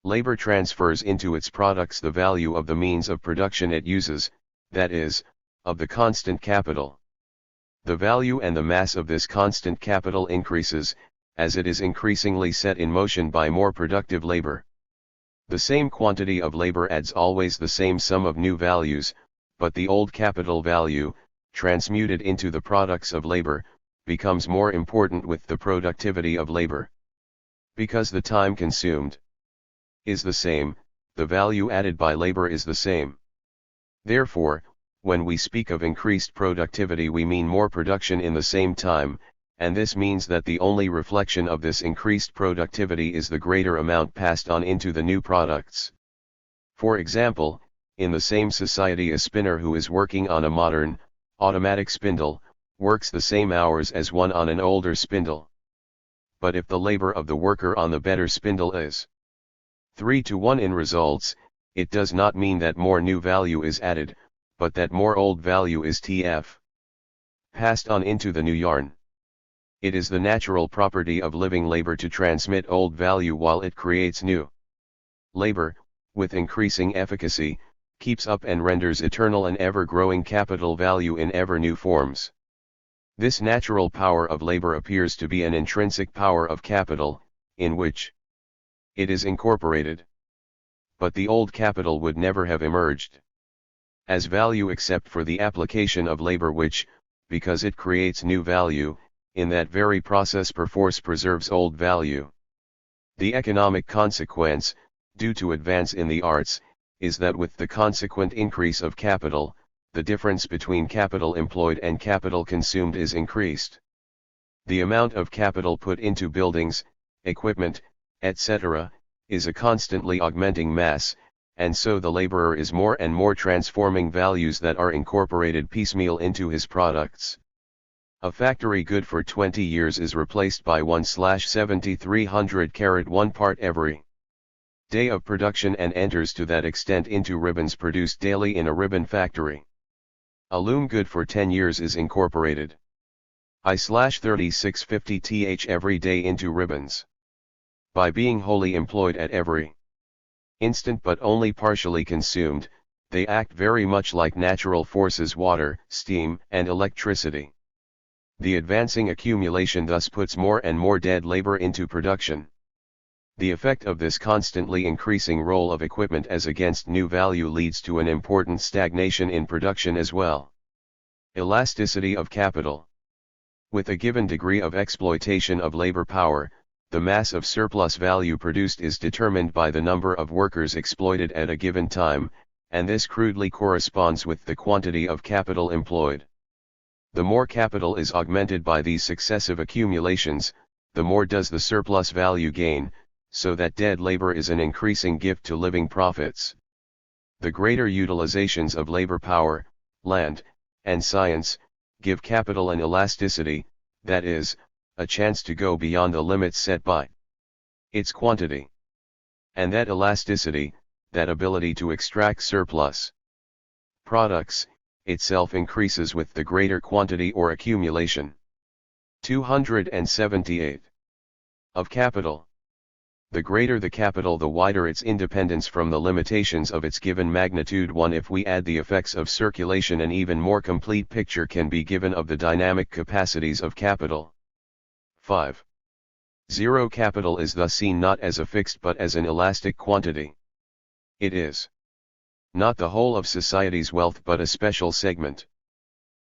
Labor transfers into its products the value of the means of production it uses, that is, of the constant capital. The value and the mass of this constant capital increases, as it is increasingly set in motion by more productive labor. The same quantity of labor adds always the same sum of new values, but the old capital value, transmuted into the products of labor, becomes more important with the productivity of labor. Because the time consumed is the same, the value added by labor is the same. Therefore, when we speak of increased productivity we mean more production in the same time, and this means that the only reflection of this increased productivity is the greater amount passed on into the new products. For example, in the same society a spinner who is working on a modern, automatic spindle, works the same hours as one on an older spindle. But if the labor of the worker on the better spindle is 3 to 1 in results, it does not mean that more new value is added, but that more old value is TF passed on into the new yarn. It is the natural property of living labor to transmit old value while it creates new. Labor, with increasing efficacy, keeps up and renders eternal an ever-growing capital value in ever-new forms. This natural power of labor appears to be an intrinsic power of capital, in which it is incorporated. But the old capital would never have emerged as value except for the application of labor which, because it creates new value, in that very process perforce preserves old value. The economic consequence, due to advance in the arts, is that with the consequent increase of capital, the difference between capital employed and capital consumed is increased. The amount of capital put into buildings, equipment, etc., is a constantly augmenting mass, and so the laborer is more and more transforming values that are incorporated piecemeal into his products. A factory good for 20 years is replaced by 1/7300 carat 1 part every day of production and enters to that extent into ribbons produced daily in a ribbon factory. A loom good for 10 years is incorporated I/3650th every day into ribbons. By being wholly employed at every instant but only partially consumed, they act very much like natural forces: water, steam, and electricity. The advancing accumulation thus puts more and more dead labor into production. The effect of this constantly increasing role of equipment as against new value leads to an important stagnation in production as well. Elasticity of capital. With a given degree of exploitation of labor power, the mass of surplus value produced is determined by the number of workers exploited at a given time, and this crudely corresponds with the quantity of capital employed. The more capital is augmented by these successive accumulations, the more does the surplus value gain, so that dead labor is an increasing gift to living profits. The greater utilizations of labor power, land, and science, give capital an elasticity, that is, a chance to go beyond the limits set by its quantity. And that elasticity, that ability to extract surplus products, itself increases with the greater quantity or accumulation. 278. Of capital. The greater the capital, the wider its independence from the limitations of its given magnitude. 1. If we add the effects of circulation, an even more complete picture can be given of the dynamic capacities of capital. 5. 0. Capital is thus seen not as a fixed but as an elastic quantity. It is not the whole of society's wealth but a special segment.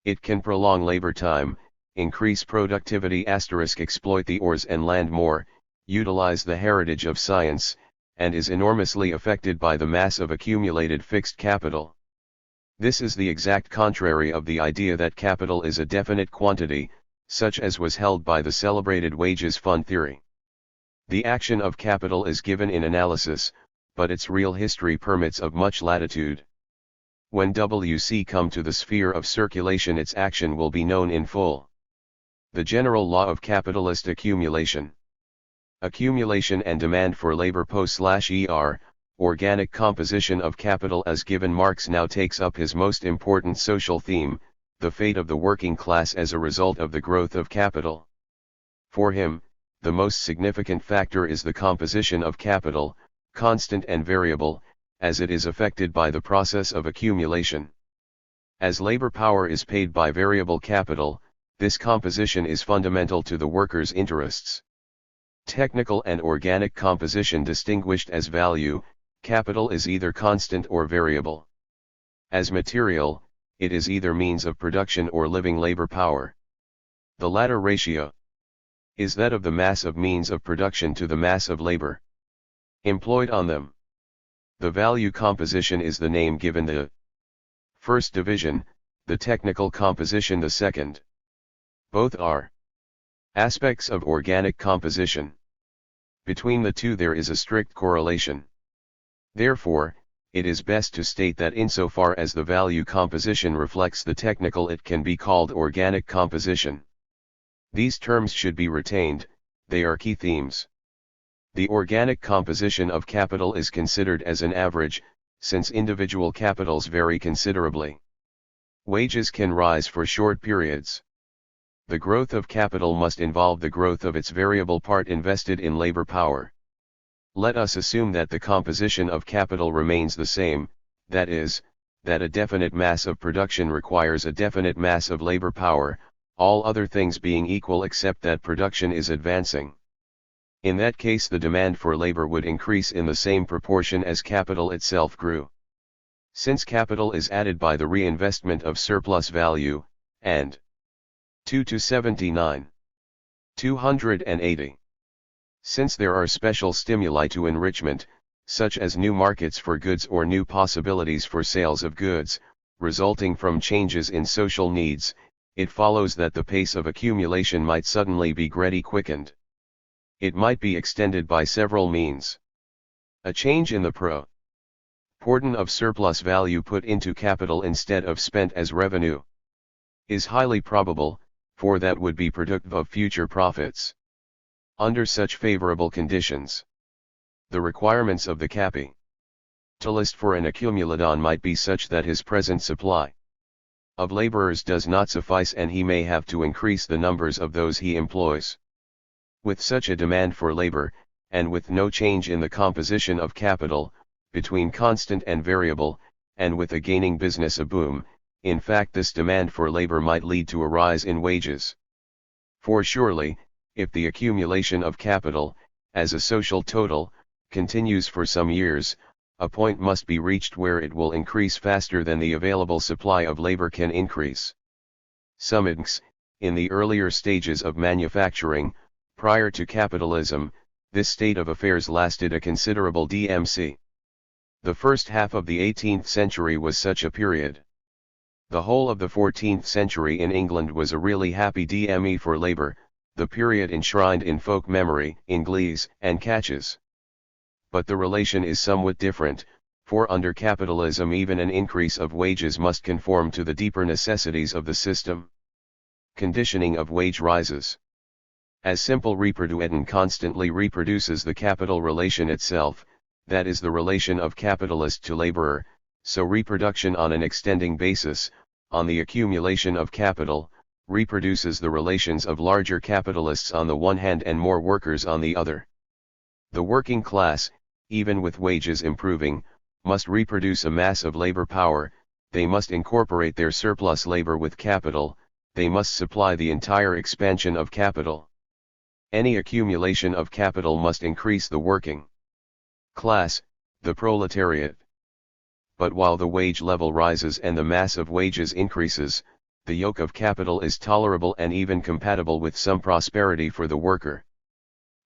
It can prolong labor time, increase productivity *, exploit the ores and land more, utilize the heritage of science, and is enormously affected by the mass of accumulated fixed capital. This is the exact contrary of the idea that capital is a definite quantity, such as was held by the celebrated wages fund theory. The action of capital is given in analysis, but its real history permits of much latitude. When WC come to the sphere of circulation, its action will be known in full. The general law of capitalist accumulation. Accumulation and demand for labor post/er, organic composition of capital as given. Marx now takes up his most important social theme, the fate of the working class as a result of the growth of capital. For him, the most significant factor is the composition of capital, constant and variable, as it is affected by the process of accumulation. As labor power is paid by variable capital, this composition is fundamental to the workers' interests. Technical and organic composition distinguished as value, capital is either constant or variable. As material, it is either means of production or living labor power. The latter ratio is that of the mass of means of production to the mass of labor employed on them. The value composition is the name given the first division, the technical composition the second. Both are aspects of organic composition. Between the two there is a strict correlation. Therefore, it is best to state that insofar as the value composition reflects the technical, it can be called organic composition. These terms should be retained, they are key themes. The organic composition of capital is considered as an average, since individual capitals vary considerably. Wages can rise for short periods. The growth of capital must involve the growth of its variable part invested in labor power. Let us assume that the composition of capital remains the same, that is, that a definite mass of production requires a definite mass of labor power, all other things being equal except that production is advancing. In that case, the demand for labor would increase in the same proportion as capital itself grew. Since capital is added by the reinvestment of surplus value, and 279. 280. Since there are special stimuli to enrichment, such as new markets for goods or new possibilities for sales of goods, resulting from changes in social needs, it follows that the pace of accumulation might suddenly be greatly quickened. It might be extended by several means. A change in the proportion of surplus value put into capital instead of spent as revenue is highly probable, for that would be productive of future profits. Under such favorable conditions, the requirements of the capitalist for an accumuladon might be such that his present supply of laborers does not suffice and he may have to increase the numbers of those he employs. With such a demand for labor, and with no change in the composition of capital, between constant and variable, and with a gaining business a boom, in fact this demand for labor might lead to a rise in wages. For surely, if the accumulation of capital, as a social total, continues for some years, a point must be reached where it will increase faster than the available supply of labor can increase. In the earlier stages of manufacturing, prior to capitalism, this state of affairs lasted a considerable DMC. The first half of the 18th century was such a period. The whole of the 14th century in England was a really happy DME for labor, the period enshrined in folk memory, in glees and catches. But the relation is somewhat different, for under capitalism even an increase of wages must conform to the deeper necessities of the system. Conditioning of wage rises. As simple reproduction constantly reproduces the capital relation itself, that is the relation of capitalist to laborer, so reproduction on an extending basis, on the accumulation of capital, reproduces the relations of larger capitalists on the one hand and more workers on the other. The working class, even with wages improving, must reproduce a mass of labor power, they must incorporate their surplus labor with capital, they must supply the entire expansion of capital. Any accumulation of capital must increase the working class, the proletariat. But while the wage level rises and the mass of wages increases, the yoke of capital is tolerable and even compatible with some prosperity for the worker.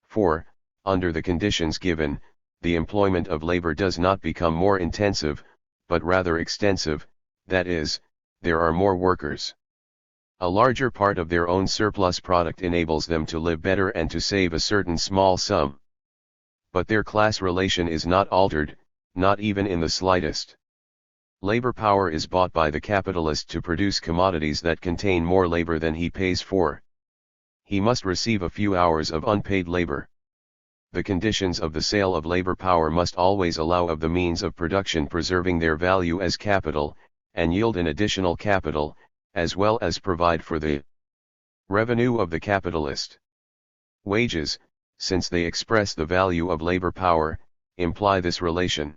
For, under the conditions given, the employment of labor does not become more intensive, but rather extensive, that is, there are more workers. A larger part of their own surplus product enables them to live better and to save a certain small sum. But their class relation is not altered, not even in the slightest. Labor power is bought by the capitalist to produce commodities that contain more labor than he pays for. He must receive a few hours of unpaid labor. The conditions of the sale of labor power must always allow of the means of production preserving their value as capital, and yield an additional capital, as well as provide for the revenue of the capitalist. Wages, since they express the value of labor power, imply this relation.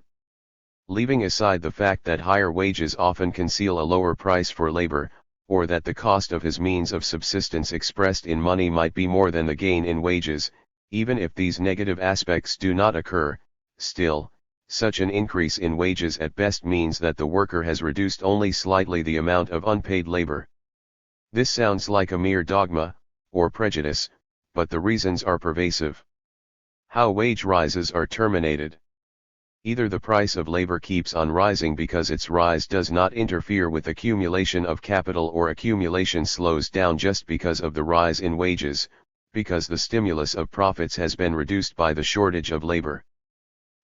Leaving aside the fact that higher wages often conceal a lower price for labor, or that the cost of his means of subsistence expressed in money might be more than the gain in wages, even if these negative aspects do not occur, still, such an increase in wages at best means that the worker has reduced only slightly the amount of unpaid labor. This sounds like a mere dogma, or prejudice, but the reasons are pervasive. How wage rises are terminated. Either the price of labor keeps on rising because its rise does not interfere with accumulation of capital, or accumulation slows down just because of the rise in wages, because the stimulus of profits has been reduced by the shortage of labor.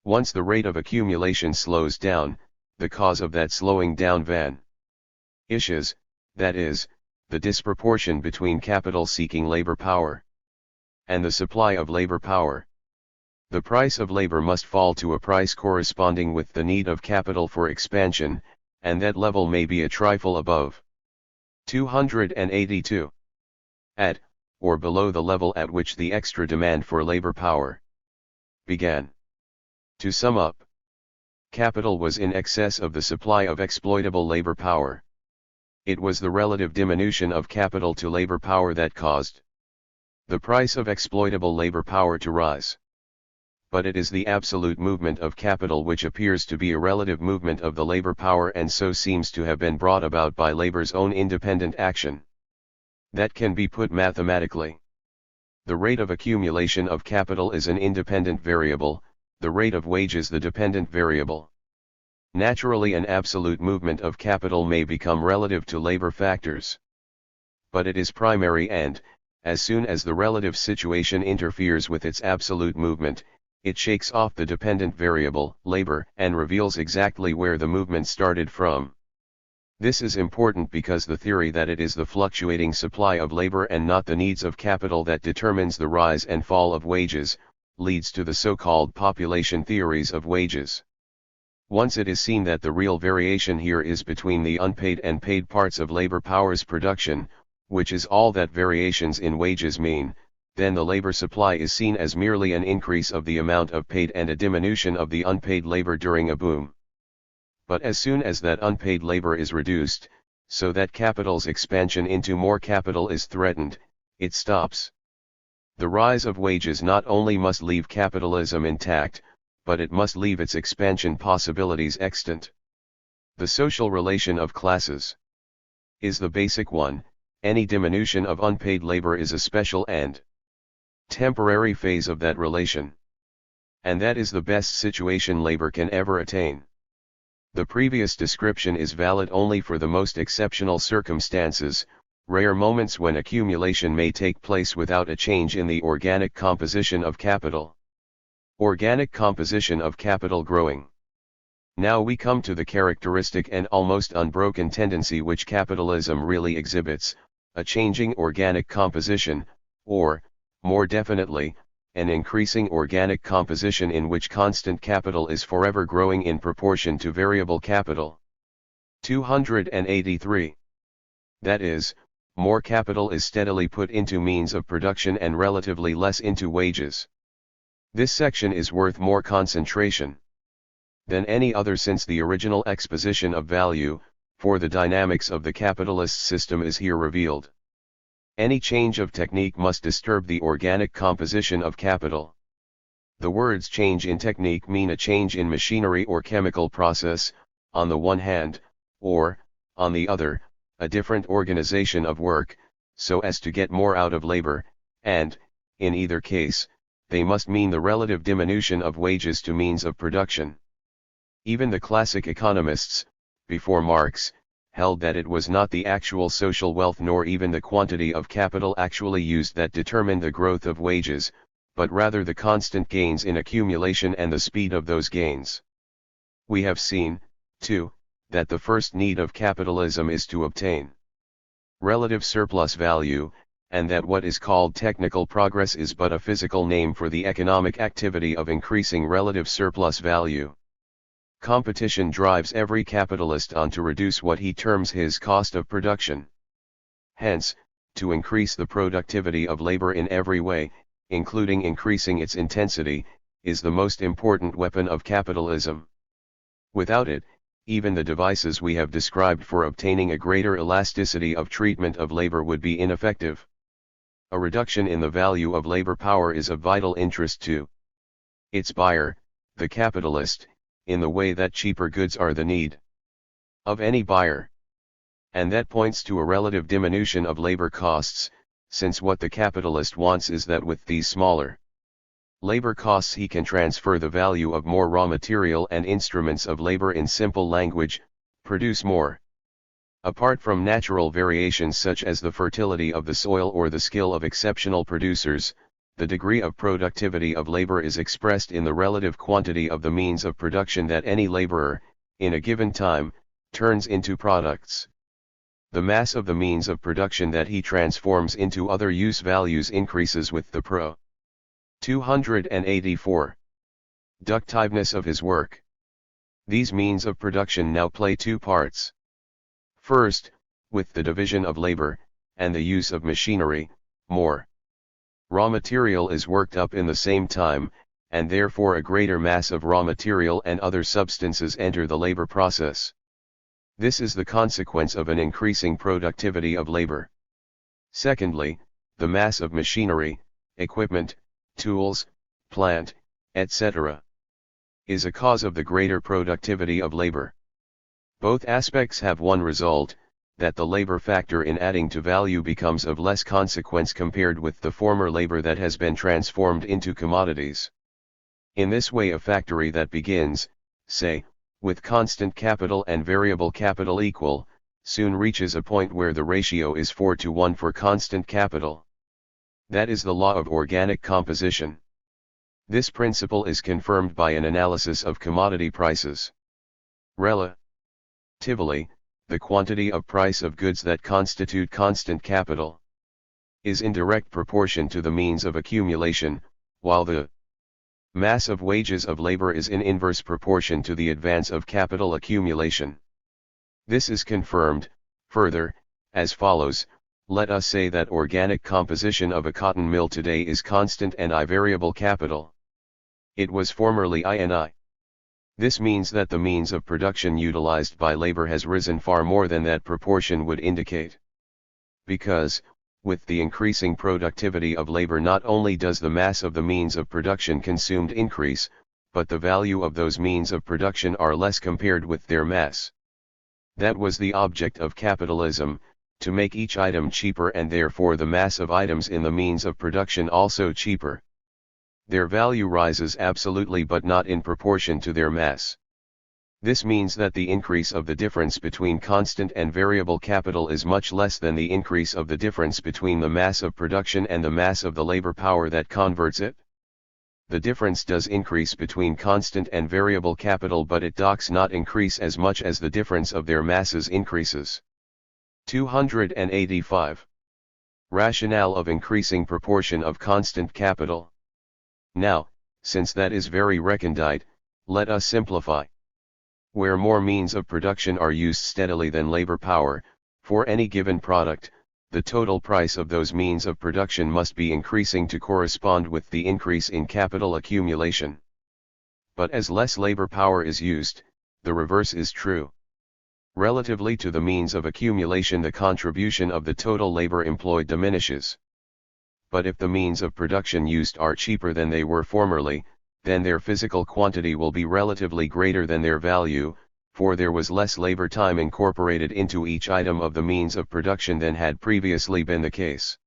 Once the rate of accumulation slows down, the cause of that slowing down vanishes, that is, the disproportion between capital seeking labor power and the supply of labor power. The price of labor must fall to a price corresponding with the need of capital for expansion, and that level may be a trifle above. 282. At, or below the level at which the extra demand for labor power began. To sum up, capital was in excess of the supply of exploitable labor power. It was the relative diminution of capital to labor power that caused the price of exploitable labor power to rise. But it is the absolute movement of capital which appears to be a relative movement of the labor power, and so seems to have been brought about by labor's own independent action. That can be put mathematically. The rate of accumulation of capital is an independent variable, the rate of wages the dependent variable. Naturally, an absolute movement of capital may become relative to labor factors. But it is primary, and, as soon as the relative situation interferes with its absolute movement, it shakes off the dependent variable, labor, and reveals exactly where the movement started from. This is important because the theory that it is the fluctuating supply of labor and not the needs of capital that determines the rise and fall of wages, leads to the so-called population theories of wages. Once it is seen that the real variation here is between the unpaid and paid parts of labor power's production, which is all that variations in wages mean, then the labor supply is seen as merely an increase of the amount of paid and a diminution of the unpaid labor during a boom. But as soon as that unpaid labor is reduced, so that capital's expansion into more capital is threatened, it stops. The rise of wages not only must leave capitalism intact, but it must leave its expansion possibilities extant. The social relation of classes is the basic one. Any diminution of unpaid labor is a special and temporary phase of that relation. And that is the best situation labor can ever attain. The previous description is valid only for the most exceptional circumstances, rare moments when accumulation may take place without a change in the organic composition of capital. Organic composition of capital growing. Now we come to the characteristic and almost unbroken tendency which capitalism really exhibits, a changing organic composition, or, more definitely, an increasing organic composition in which constant capital is forever growing in proportion to variable capital. 283. That is, more capital is steadily put into means of production and relatively less into wages. This section is worth more concentration than any other since the original exposition of value, for the dynamics of the capitalist system is here revealed. Any change of technique must disturb the organic composition of capital. The words change in technique mean a change in machinery or chemical process, on the one hand, or, on the other, a different organization of work, so as to get more out of labor, and, in either case, they must mean the relative diminution of wages to means of production. Even the classic economists, before Marx, held that it was not the actual social wealth nor even the quantity of capital actually used that determined the growth of wages, but rather the constant gains in accumulation and the speed of those gains. We have seen, too, that the first need of capitalism is to obtain relative surplus value, and that what is called technical progress is but a physical name for the economic activity of increasing relative surplus value. Competition drives every capitalist on to reduce what he terms his cost of production. Hence, to increase the productivity of labor in every way, including increasing its intensity, is the most important weapon of capitalism. Without it, even the devices we have described for obtaining a greater elasticity of treatment of labor would be ineffective. A reduction in the value of labor power is of vital interest to its buyer, the capitalist, in the way that cheaper goods are the need of any buyer. And that points to a relative diminution of labor costs, since what the capitalist wants is that with these smaller labor costs he can transfer the value of more raw material and instruments of labor. In simple language, produce more. Apart from natural variations such as the fertility of the soil or the skill of exceptional producers, the degree of productivity of labor is expressed in the relative quantity of the means of production that any laborer, in a given time, turns into products. The mass of the means of production that he transforms into other use values increases with the 284. Ductiveness of his work. These means of production now play two parts. First, with the division of labor, and the use of machinery, more raw material is worked up in the same time, and therefore a greater mass of raw material and other substances enter the labor process. This is the consequence of an increasing productivity of labor. Secondly, the mass of machinery, equipment, tools, plant, etc., is a cause of the greater productivity of labor. Both aspects have one result, that the labor factor in adding to value becomes of less consequence compared with the former labor that has been transformed into commodities. In this way a factory that begins, say, with constant capital and variable capital equal, soon reaches a point where the ratio is 4:1 for constant capital. That is the law of organic composition. This principle is confirmed by an analysis of commodity prices. Relatively, the quantity of price of goods that constitute constant capital is in direct proportion to the means of accumulation, while the mass of wages of labor is in inverse proportion to the advance of capital accumulation. This is confirmed, further, as follows: let us say that organic composition of a cotton mill today is constant and I variable capital. It was formerly I and I. This means that the means of production utilized by labor has risen far more than that proportion would indicate. Because, with the increasing productivity of labor, not only does the mass of the means of production consumed increase, but the value of those means of production are less compared with their mass. That was the object of capitalism, to make each item cheaper and therefore the mass of items in the means of production also cheaper. Their value rises absolutely but not in proportion to their mass. This means that the increase of the difference between constant and variable capital is much less than the increase of the difference between the mass of production and the mass of the labor power that converts it. The difference does increase between constant and variable capital, but it does not increase as much as the difference of their masses increases. 285. Rationale of increasing proportion of constant capital. Now, since that is very recondite, let us simplify. Where more means of production are used steadily than labor power, for any given product, the total price of those means of production must be increasing to correspond with the increase in capital accumulation. But as less labor power is used, the reverse is true. Relatively to the means of accumulation, the contribution of the total labor employed diminishes. But if the means of production used are cheaper than they were formerly, then their physical quantity will be relatively greater than their value, for there was less labor time incorporated into each item of the means of production than had previously been the case.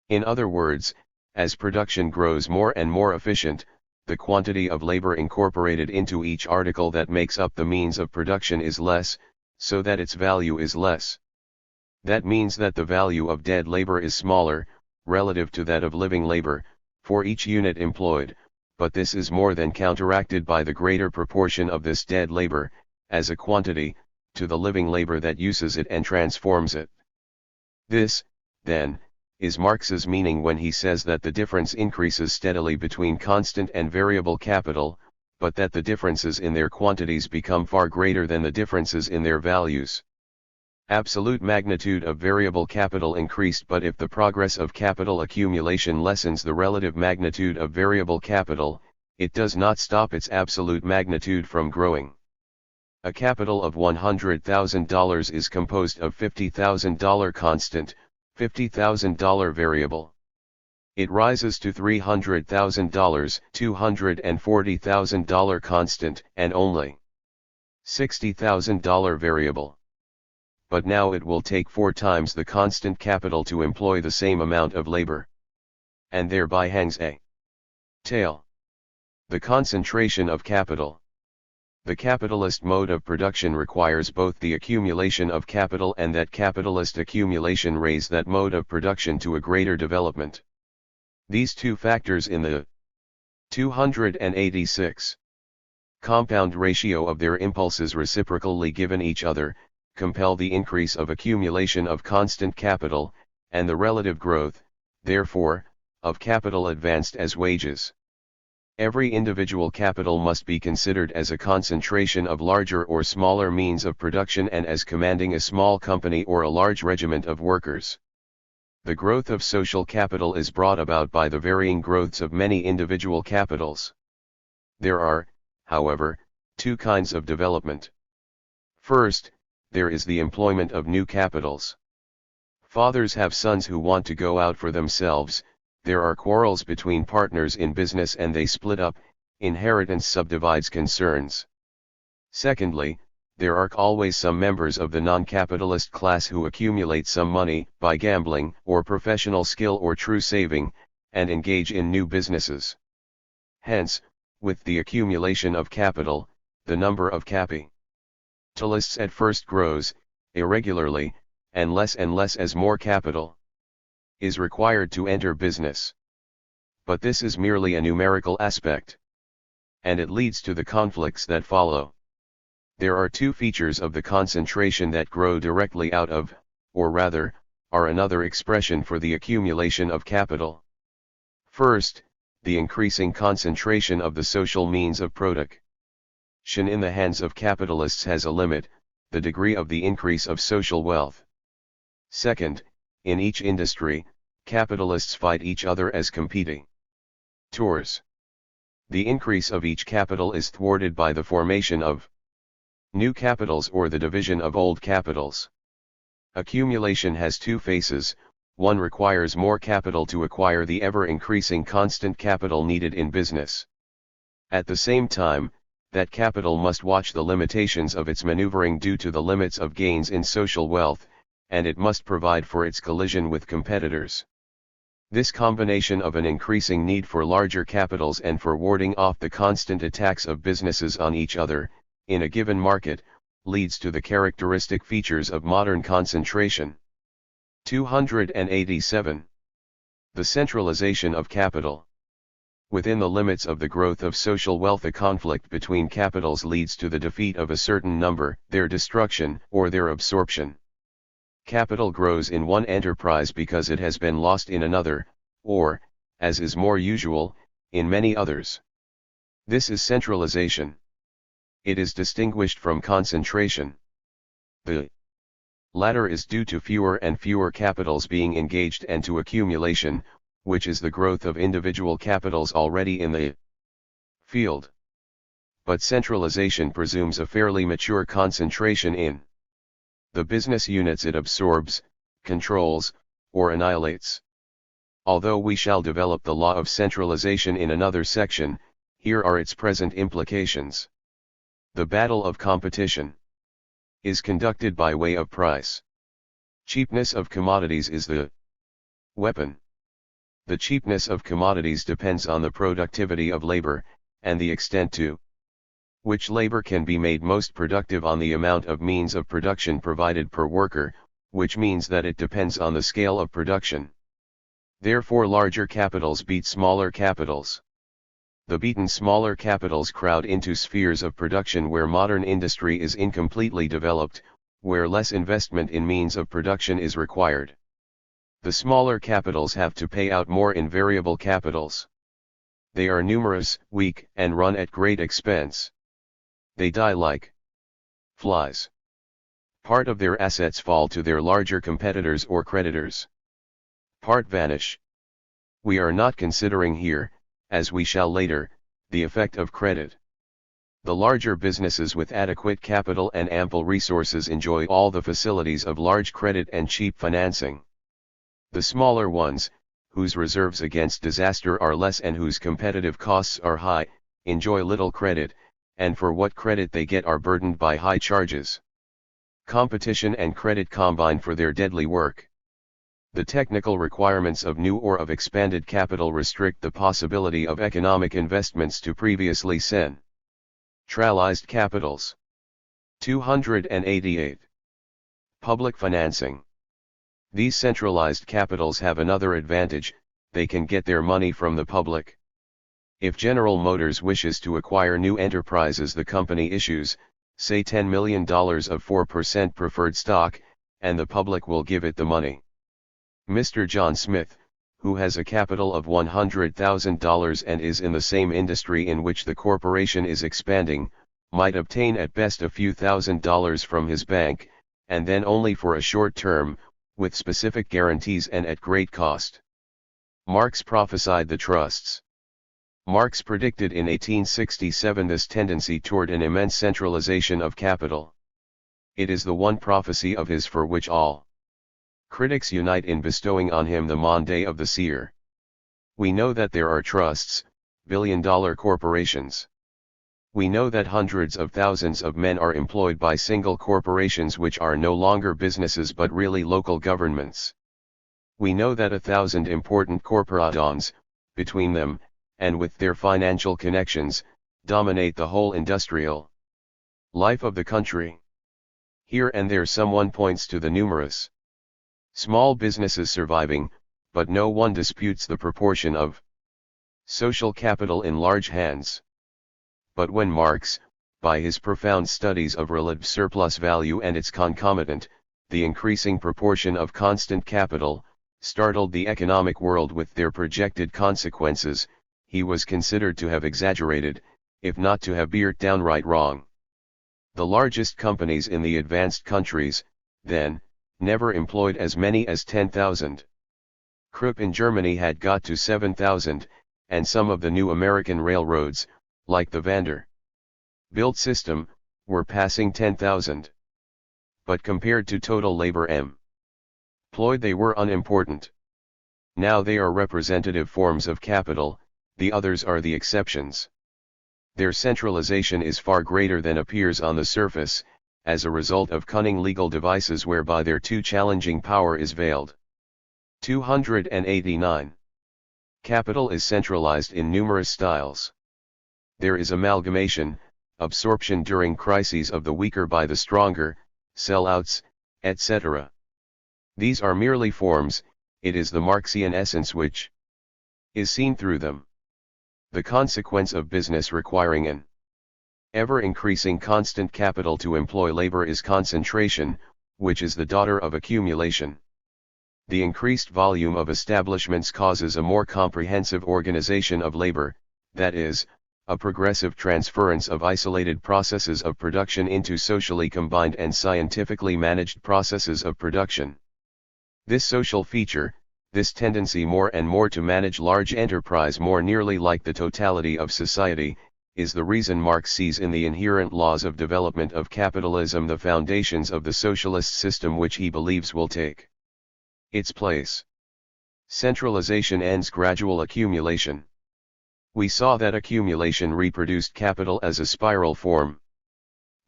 In other words, as production grows more and more efficient, the quantity of labor incorporated into each article that makes up the means of production is less, so that its value is less. That means that the value of dead labor is smaller, relative to that of living labor, for each unit employed, but this is more than counteracted by the greater proportion of this dead labor, as a quantity, to the living labor that uses it and transforms it. This, then, is Marx's meaning when he says that the difference increases steadily between constant and variable capital, but that the differences in their quantities become far greater than the differences in their values. Absolute magnitude of variable capital increased, but if the progress of capital accumulation lessens the relative magnitude of variable capital, it does not stop its absolute magnitude from growing. A capital of $100,000 is composed of $50,000 constant, $50,000 variable. It rises to $300,000, $240,000 constant, and only $60,000 variable. But now it will take 4 times the constant capital to employ the same amount of labor. And thereby hangs a tail. The concentration of capital. The capitalist mode of production requires both the accumulation of capital and that capitalist accumulation raise that mode of production to a greater development. These two factors in the 286 compound ratio of their impulses reciprocally given each other, compel the increase of accumulation of constant capital, and the relative growth, therefore, of capital advanced as wages. Every individual capital must be considered as a concentration of larger or smaller means of production and as commanding a small company or a large regiment of workers. The growth of social capital is brought about by the varying growths of many individual capitals. There are, however, two kinds of development. First, there is the employment of new capitals. Fathers have sons who want to go out for themselves, there are quarrels between partners in business and they split up, inheritance subdivides concerns. Secondly, there are always some members of the non-capitalist class who accumulate some money by gambling or professional skill or true saving, and engage in new businesses. Hence, with the accumulation of capital, the number of capitalists at first grows, irregularly, and less as more capital is required to enter business. But this is merely a numerical aspect, and it leads to the conflicts that follow. There are two features of the concentration that grow directly out of, or rather, are another expression for the accumulation of capital. First, the increasing concentration of the social means of production in the hands of capitalists has a limit, the degree of the increase of social wealth. Second, in each industry, capitalists fight each other as competing tours. The increase of each capital is thwarted by the formation of new capitals or the division of old capitals. Accumulation has two faces, one requires more capital to acquire the ever-increasing constant capital needed in business. At the same time, that capital must watch the limitations of its maneuvering due to the limits of gains in social wealth, and it must provide for its collision with competitors. This combination of an increasing need for larger capitals and for warding off the constant attacks of businesses on each other, in a given market, leads to the characteristic features of modern concentration. 287. The centralization of capital. Within the limits of the growth of social wealth, a conflict between capitals leads to the defeat of a certain number, their destruction or their absorption. Capital grows in one enterprise because it has been lost in another, or, as is more usual, in many others. This is centralization. It is distinguished from concentration. The latter is due to fewer and fewer capitals being engaged and to accumulation, which is the growth of individual capitals already in the field. But centralization presumes a fairly mature concentration in the business units it absorbs, controls, or annihilates. Although we shall develop the law of centralization in another section, here are its present implications. The battle of competition is conducted by way of price. Cheapness of commodities is the weapon. The cheapness of commodities depends on the productivity of labor, and the extent to which labor can be made most productive on the amount of means of production provided per worker, which means that it depends on the scale of production. Therefore, larger capitals beat smaller capitals. The beaten smaller capitals crowd into spheres of production where modern industry is incompletely developed, where less investment in means of production is required. The smaller capitals have to pay out more in variable capitals. They are numerous, weak, and run at great expense. They die like flies. Part of their assets fall to their larger competitors or creditors. Part vanish. We are not considering here, as we shall later, the effect of credit. The larger businesses with adequate capital and ample resources enjoy all the facilities of large credit and cheap financing. The smaller ones, whose reserves against disaster are less and whose competitive costs are high, enjoy little credit, and for what credit they get are burdened by high charges. Competition and credit combine for their deadly work. The technical requirements of new or of expanded capital restrict the possibility of economic investments to previously centralized capitals. 288. Public financing. These centralized capitals have another advantage, they can get their money from the public. If General Motors wishes to acquire new enterprises, the company issues, say $10 million of 4% preferred stock, and the public will give it the money. Mr. John Smith, who has a capital of $100,000 and is in the same industry in which the corporation is expanding, might obtain at best a few $1,000s from his bank, and then only for a short term, with specific guarantees and at great cost. Marx prophesied the trusts. Marx predicted in 1867 this tendency toward an immense centralization of capital. It is the one prophecy of his for which all critics unite in bestowing on him the mandate of the seer. We know that there are trusts, billion-dollar corporations. We know that hundreds of thousands of men are employed by single corporations which are no longer businesses but really local governments. We know that 1,000 important corporations, between them, and with their financial connections, dominate the whole industrial life of the country. Here and there someone points to the numerous small businesses surviving, but no one disputes the proportion of social capital in large hands. But when Marx, by his profound studies of relative surplus value and its concomitant, the increasing proportion of constant capital, startled the economic world with their projected consequences, he was considered to have exaggerated, if not to have been downright wrong. The largest companies in the advanced countries, then, never employed as many as 10,000. Krupp in Germany had got to 7,000, and some of the new American railroads, like the Vanderbilt system, were passing 10,000. But compared to total labor employed they were unimportant. Now they are representative forms of capital, the others are the exceptions. Their centralization is far greater than appears on the surface, as a result of cunning legal devices whereby their too challenging power is veiled. 289. Capital is centralized in numerous styles. There is amalgamation, absorption during crises of the weaker by the stronger, sellouts, etc. These are merely forms, it is the Marxian essence which is seen through them. The consequence of business requiring an ever-increasing constant capital to employ labor is concentration, which is the daughter of accumulation. The increased volume of establishments causes a more comprehensive organization of labor, that is, a progressive transference of isolated processes of production into socially combined and scientifically managed processes of production. This social feature, this tendency more and more to manage large enterprise more nearly like the totality of society, is the reason Marx sees in the inherent laws of development of capitalism the foundations of the socialist system which he believes will take its place. Centralization ends gradual accumulation. We saw that accumulation reproduced capital as a spiral form.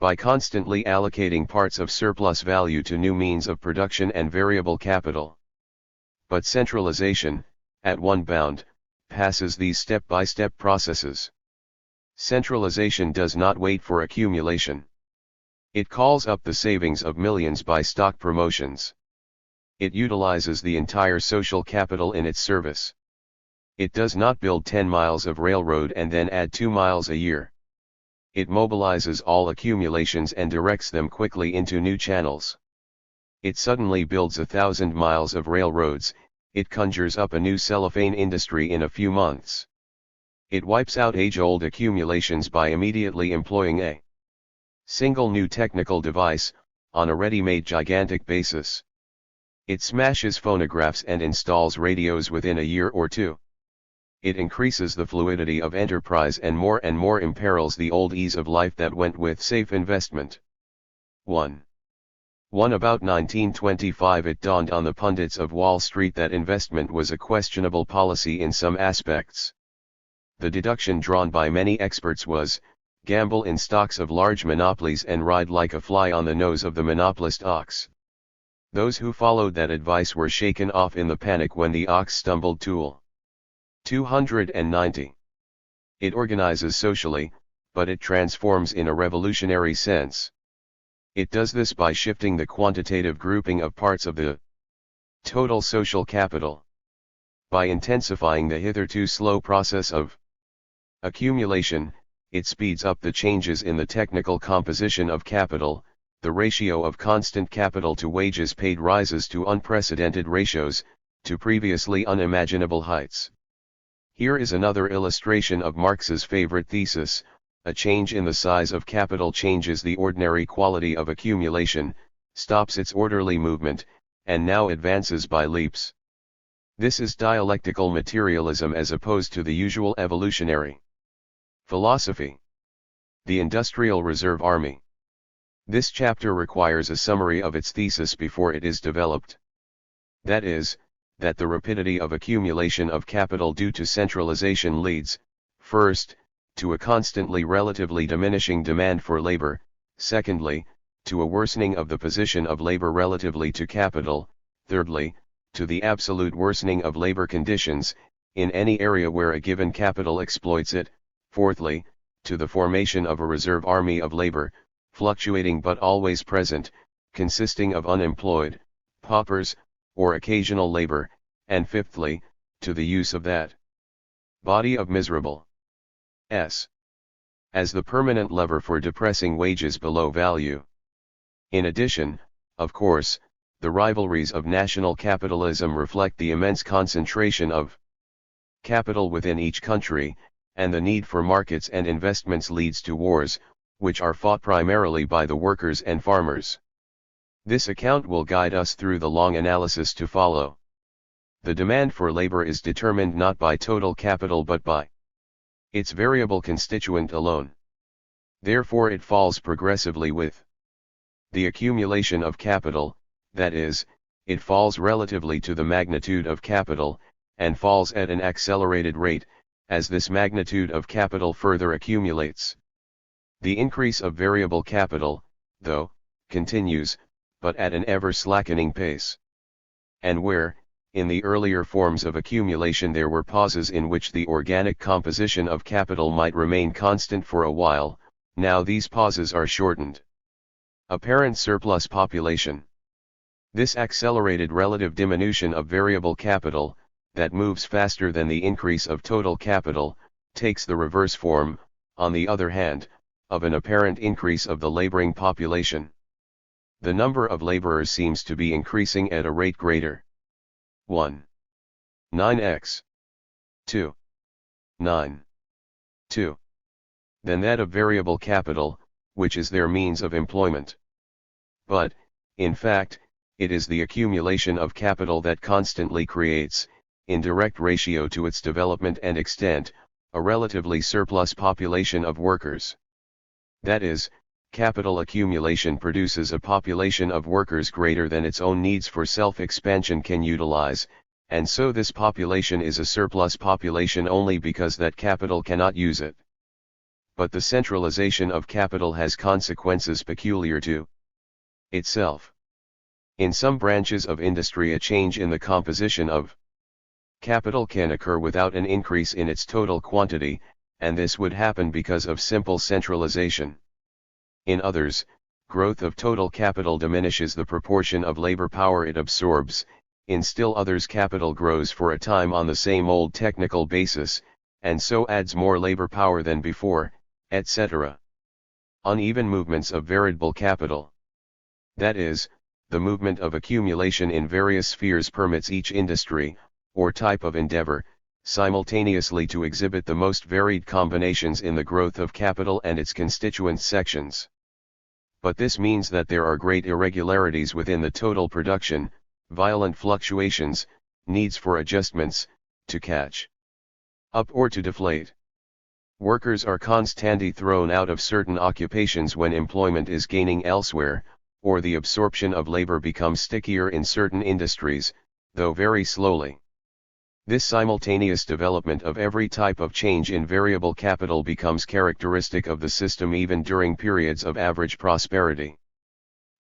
By constantly allocating parts of surplus value to new means of production and variable capital. But centralization, at one bound, passes these step-by-step processes. Centralization does not wait for accumulation. It calls up the savings of millions by stock promotions. It utilizes the entire social capital in its service. It does not build 10 miles of railroad and then add 2 miles a year. It mobilizes all accumulations and directs them quickly into new channels. It suddenly builds 1,000 miles of railroads, it conjures up a new cellophane industry in a few months. It wipes out age-old accumulations by immediately employing a single new technical device, on a ready-made gigantic basis. It smashes phonographs and installs radios within a year or two. It increases the fluidity of enterprise and more imperils the old ease of life that went with safe investment. 1. About 1925 it dawned on the pundits of Wall Street that investment was a questionable policy in some aspects. The deduction drawn by many experts was, gamble in stocks of large monopolies and ride like a fly on the nose of the monopolist ox. Those who followed that advice were shaken off in the panic when the ox stumbled. 290. It organizes socially, but it transforms in a revolutionary sense. It does this by shifting the quantitative grouping of parts of the total social capital. By intensifying the hitherto slow process of accumulation, it speeds up the changes in the technical composition of capital. The ratio of constant capital to wages paid rises to unprecedented ratios, to previously unimaginable heights. Here is another illustration of Marx's favorite thesis: a change in the size of capital changes the ordinary quality of accumulation, stops its orderly movement, and now advances by leaps. This is dialectical materialism as opposed to the usual evolutionary philosophy. The Industrial Reserve Army. This chapter requires a summary of its thesis before it is developed. That is, that the rapidity of accumulation of capital due to centralization leads, first, to a constantly relatively diminishing demand for labor, secondly, to a worsening of the position of labor relatively to capital, thirdly, to the absolute worsening of labor conditions, in any area where a given capital exploits it, fourthly, to the formation of a reserve army of labor, fluctuating but always present, consisting of unemployed, paupers, or occasional labor, and fifthly, to the use of that body of miserable s as the permanent lever for depressing wages below value. In addition, of course, the rivalries of national capitalism reflect the immense concentration of capital within each country, and the need for markets and investments leads to wars, which are fought primarily by the workers and farmers. This account will guide us through the long analysis to follow. The demand for labor is determined not by total capital but by its variable constituent alone. Therefore it falls progressively with the accumulation of capital, that is, it falls relatively to the magnitude of capital, and falls at an accelerated rate, as this magnitude of capital further accumulates. The increase of variable capital, though, continues, but at an ever-slackening pace. And where, in the earlier forms of accumulation there were pauses in which the organic composition of capital might remain constant for a while, now these pauses are shortened. Apparent surplus population. This accelerated relative diminution of variable capital, that moves faster than the increase of total capital, takes the reverse form, on the other hand, of an apparent increase of the laboring population. The number of laborers seems to be increasing at a rate greater 1.9x 2.9.2 than that of variable capital, which is their means of employment. But, in fact, it is the accumulation of capital that constantly creates, in direct ratio to its development and extent, a relatively surplus population of workers. That is, capital accumulation produces a population of workers greater than its own needs for self-expansion can utilize, and so this population is a surplus population only because that capital cannot use it. But the centralization of capital has consequences peculiar to itself. In some branches of industry a change in the composition of capital can occur without an increase in its total quantity, and this would happen because of simple centralization. In others, growth of total capital diminishes the proportion of labor power it absorbs, in still others capital grows for a time on the same old technical basis, and so adds more labor power than before, etc. Uneven movements of variable capital. That is, the movement of accumulation in various spheres permits each industry, or type of endeavor, simultaneously to exhibit the most varied combinations in the growth of capital and its constituent sections. But this means that there are great irregularities within the total production, violent fluctuations, needs for adjustments, to catch up or to deflate. Workers are constantly thrown out of certain occupations when employment is gaining elsewhere, or the absorption of labor becomes stickier in certain industries, though very slowly. This simultaneous development of every type of change in variable capital becomes characteristic of the system even during periods of average prosperity.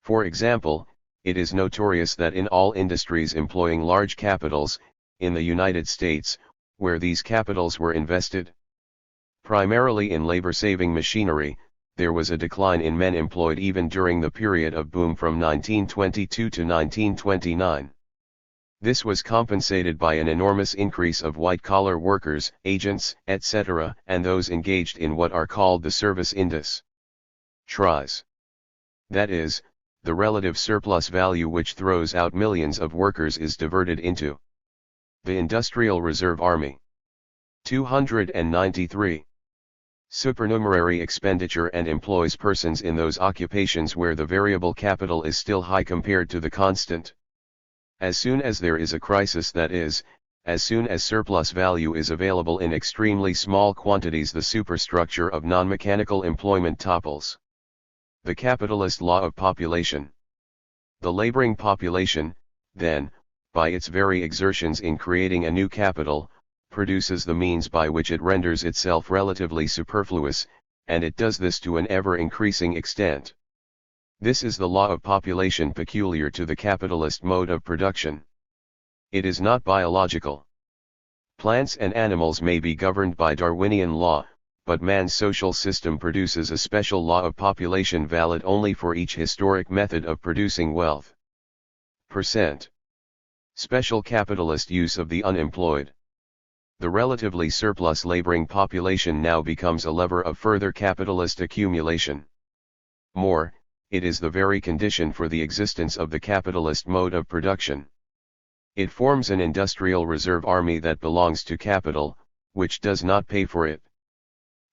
For example, it is notorious that in all industries employing large capitals, in the United States, where these capitals were invested primarily in labor-saving machinery, there was a decline in men employed even during the period of boom from 1922 to 1929. This was compensated by an enormous increase of white-collar workers, agents, etc., and those engaged in what are called the service industries. That is, the relative surplus value which throws out millions of workers is diverted into The Industrial Reserve Army. 293. Supernumerary expenditure and employs persons in those occupations where the variable capital is still high compared to the constant. As soon as there is a crisis, that is, as soon as surplus value is available in extremely small quantities, the superstructure of non-mechanical employment topples. The capitalist law of population. The laboring population, then, by its very exertions in creating a new capital, produces the means by which it renders itself relatively superfluous, and it does this to an ever-increasing extent. This is the law of population peculiar to the capitalist mode of production. It is not biological. Plants and animals may be governed by Darwinian law, but man's social system produces a special law of population valid only for each historic method of producing wealth. Percent. Special capitalist use of the unemployed. The relatively surplus laboring population now becomes a lever of further capitalist accumulation. More, it is the very condition for the existence of the capitalist mode of production. It forms an industrial reserve army that belongs to capital, which does not pay for it.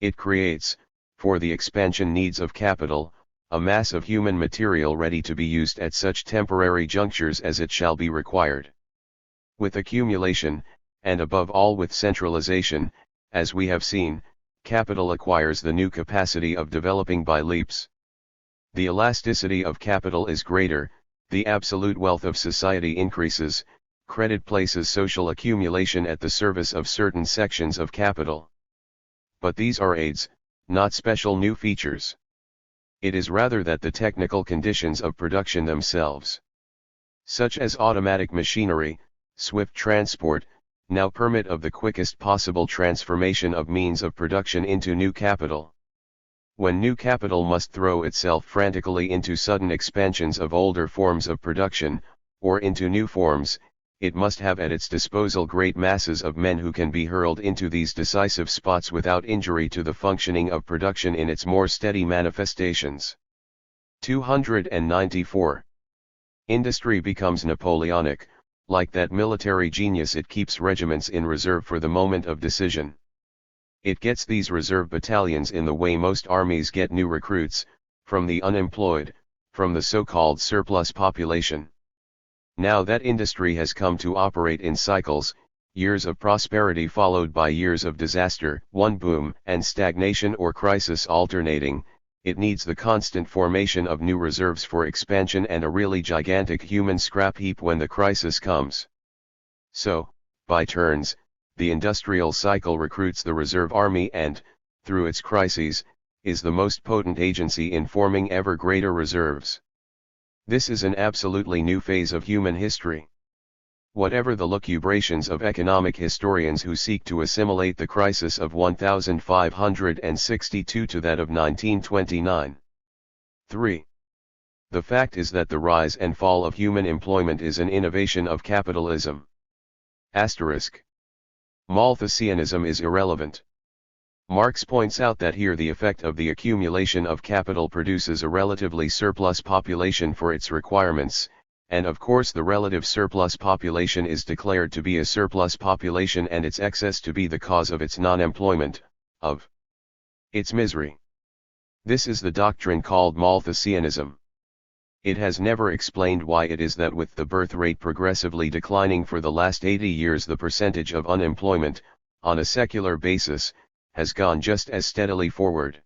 It creates, for the expansion needs of capital, a mass of human material ready to be used at such temporary junctures as it shall be required. With accumulation, and above all with centralization, as we have seen, capital acquires the new capacity of developing by leaps. The elasticity of capital is greater, the absolute wealth of society increases, credit places social accumulation at the service of certain sections of capital. But these are aids, not special new features. It is rather that the technical conditions of production themselves, such as automatic machinery, swift transport, now permit of the quickest possible transformation of means of production into new capital. When new capital must throw itself frantically into sudden expansions of older forms of production, or into new forms, it must have at its disposal great masses of men who can be hurled into these decisive spots without injury to the functioning of production in its more steady manifestations. 294. Industry becomes Napoleonic. Like that military genius, it keeps regiments in reserve for the moment of decision. It gets these reserve battalions in the way most armies get new recruits, from the unemployed, from the so-called surplus population. Now that industry has come to operate in cycles, years of prosperity followed by years of disaster, one boom and stagnation or crisis alternating, it needs the constant formation of new reserves for expansion and a really gigantic human scrap heap when the crisis comes. So, by turns, the industrial cycle recruits the reserve army and, through its crises, is the most potent agency in forming ever greater reserves. This is an absolutely new phase of human history. Whatever the lucubrations of economic historians who seek to assimilate the crisis of 1562 to that of 1929. 3. The fact is that the rise and fall of human employment is an innovation of capitalism. Asterisk. Malthusianism is irrelevant. Marx points out that here the effect of the accumulation of capital produces a relatively surplus population for its requirements, and of course the relative surplus population is declared to be a surplus population and its excess to be the cause of its non-employment, of its misery. This is the doctrine called Malthusianism. It has never explained why it is that with the birth rate progressively declining for the last 80 years the percentage of unemployment, on a secular basis, has gone just as steadily forward.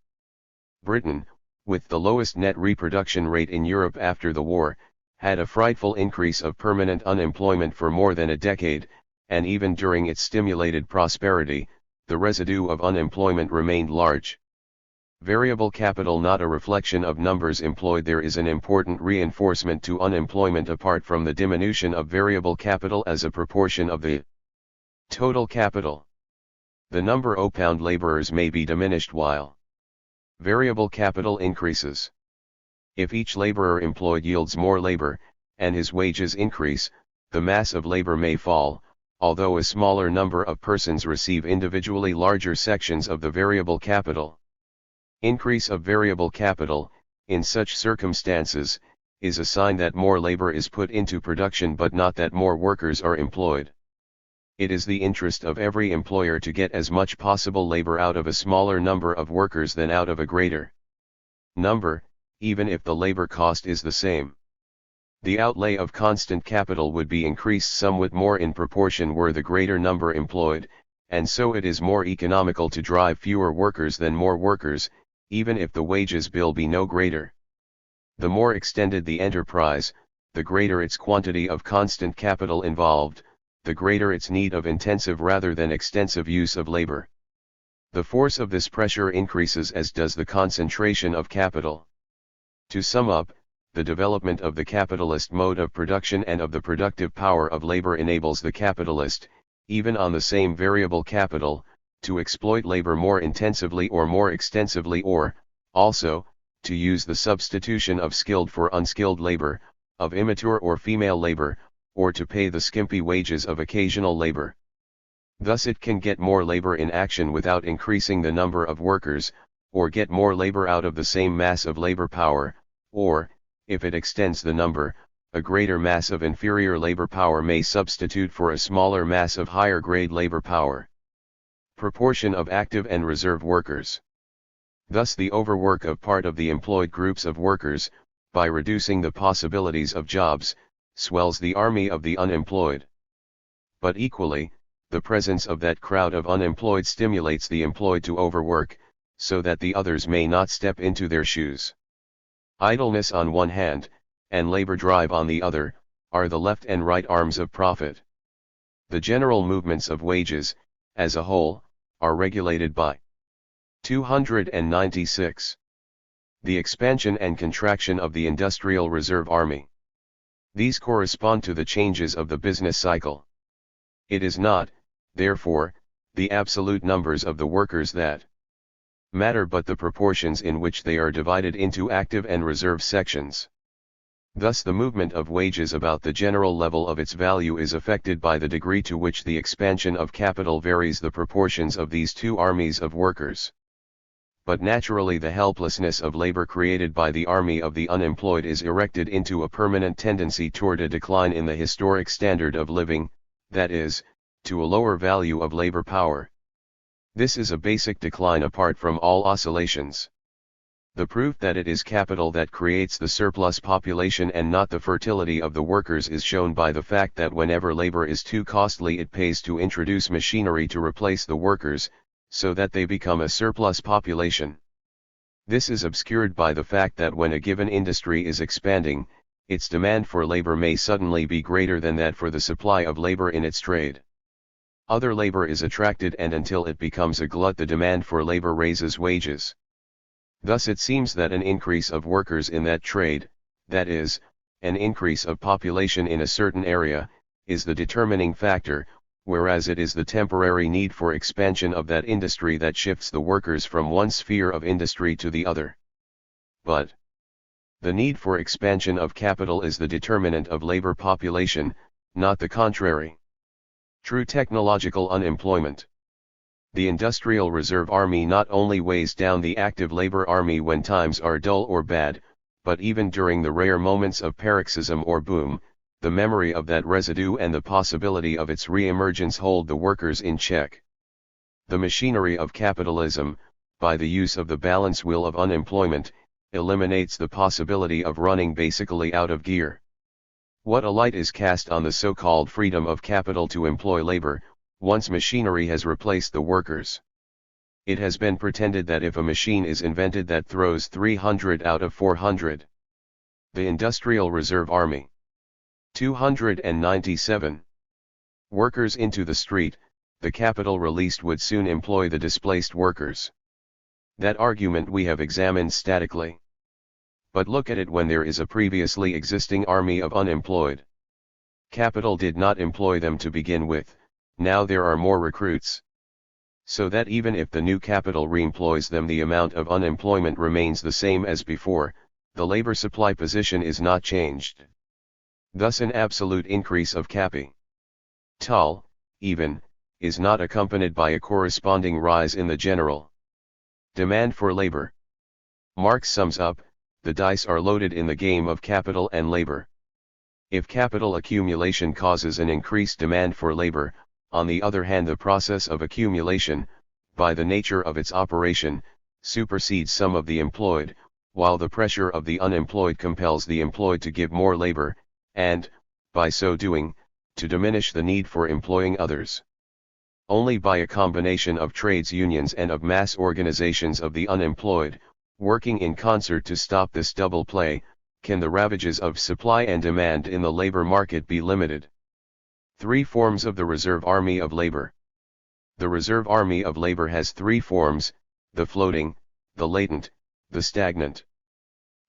Britain, with the lowest net reproduction rate in Europe after the war, had a frightful increase of permanent unemployment for more than a decade, and even during its stimulated prosperity, the residue of unemployment remained large. Variable capital not a reflection of numbers employed. There is an important reinforcement to unemployment apart from the diminution of variable capital as a proportion of the total capital. The number of pound laborers may be diminished while variable capital increases. If each laborer employed yields more labor, and his wages increase, the mass of labor may fall, although a smaller number of persons receive individually larger sections of the variable capital. Increase of variable capital, in such circumstances, is a sign that more labor is put into production but not that more workers are employed. It is the interest of every employer to get as much possible labor out of a smaller number of workers than out of a greater number, even if the labor cost is the same. The outlay of constant capital would be increased somewhat more in proportion were the greater number employed, and so it is more economical to drive fewer workers than more workers, even if the wages bill be no greater. The more extended the enterprise, the greater its quantity of constant capital involved, the greater its need of intensive rather than extensive use of labor. The force of this pressure increases as does the concentration of capital. To sum up, the development of the capitalist mode of production and of the productive power of labor enables the capitalist, even on the same variable capital, to exploit labor more intensively or more extensively or, also, to use the substitution of skilled for unskilled labor, of immature or female labor, or to pay the skimpy wages of occasional labor. Thus it can get more labor in action without increasing the number of workers, or get more labor out of the same mass of labor power, or, if it extends the number, a greater mass of inferior labor power may substitute for a smaller mass of higher grade labor power. Proportion of active and reserve workers. Thus the overwork of part of the employed groups of workers, by reducing the possibilities of jobs, swells the army of the unemployed. But equally, the presence of that crowd of unemployed stimulates the employed to overwork, so that the others may not step into their shoes. Idleness on one hand, and labor drive on the other, are the left and right arms of profit. The general movements of wages, as a whole, are regulated by 296. The expansion and contraction of the industrial reserve army. These correspond to the changes of the business cycle. It is not, therefore, the absolute numbers of the workers that matter but the proportions in which they are divided into active and reserve sections. Thus the movement of wages about the general level of its value is affected by the degree to which the expansion of capital varies the proportions of these two armies of workers. But naturally the helplessness of labor created by the army of the unemployed is erected into a permanent tendency toward a decline in the historic standard of living, that is, to a lower value of labor power. This is a basic decline apart from all oscillations. The proof that it is capital that creates the surplus population and not the fertility of the workers is shown by the fact that whenever labor is too costly it pays to introduce machinery to replace the workers, so that they become a surplus population. This is obscured by the fact that when a given industry is expanding, its demand for labor may suddenly be greater than that for the supply of labor in its trade. Other labor is attracted and until it becomes a glut the demand for labor raises wages. Thus it seems that an increase of workers in that trade, that is, an increase of population in a certain area, is the determining factor, whereas it is the temporary need for expansion of that industry that shifts the workers from one sphere of industry to the other. But the need for expansion of capital is the determinant of labor population, not the contrary. True technological unemployment. The industrial reserve army not only weighs down the active labor army when times are dull or bad, but even during the rare moments of paroxysm or boom, the memory of that residue and the possibility of its re-emergence hold the workers in check. The machinery of capitalism, by the use of the balance wheel of unemployment, eliminates the possibility of running basically out of gear. What a light is cast on the so-called freedom of capital to employ labor, once machinery has replaced the workers. It has been pretended that if a machine is invented that throws 300 out of 400. The Industrial Reserve Army. 297. Workers into the street, the capital released would soon employ the displaced workers. That argument we have examined statically. But look at it when there is a previously existing army of unemployed. Capital did not employ them to begin with, now there are more recruits. So that even if the new capital reemploys them the amount of unemployment remains the same as before, the labor supply position is not changed. Thus an absolute increase of capital, even, is not accompanied by a corresponding rise in the general demand for labor. Marx sums up, the dice are loaded in the game of capital and labor. If capital accumulation causes an increased demand for labor, On the other hand, the process of accumulation, by the nature of its operation, supersedes some of the employed, while the pressure of the unemployed compels the employed to give more labor, and, by so doing, to diminish the need for employing others. Only by a combination of trades unions and of mass organizations of the unemployed, working in concert to stop this double play, can the ravages of supply and demand in the labor market be limited. 3 forms of the Reserve Army of Labor. The Reserve Army of Labor has 3 forms: the floating, the latent, the stagnant.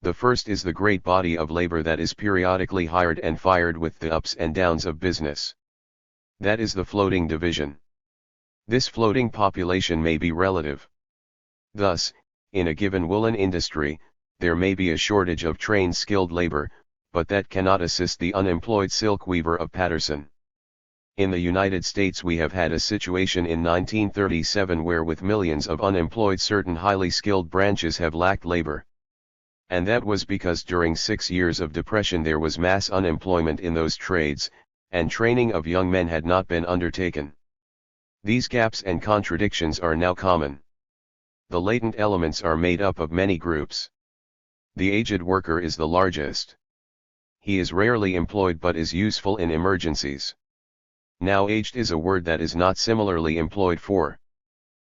The first is the great body of labor that is periodically hired and fired with the ups and downs of business. That is the floating division. This floating population may be relative. Thus, in a given woolen industry, there may be a shortage of trained skilled labor, but that cannot assist the unemployed silk weaver of Paterson. In the United States we have had a situation in 1937 where with millions of unemployed certain highly skilled branches have lacked labor. And that was because during 6 years of depression there was mass unemployment in those trades, and training of young men had not been undertaken. These gaps and contradictions are now common. The latent elements are made up of many groups. The aged worker is the largest. He is rarely employed but is useful in emergencies. Now aged is a word that is not similarly employed for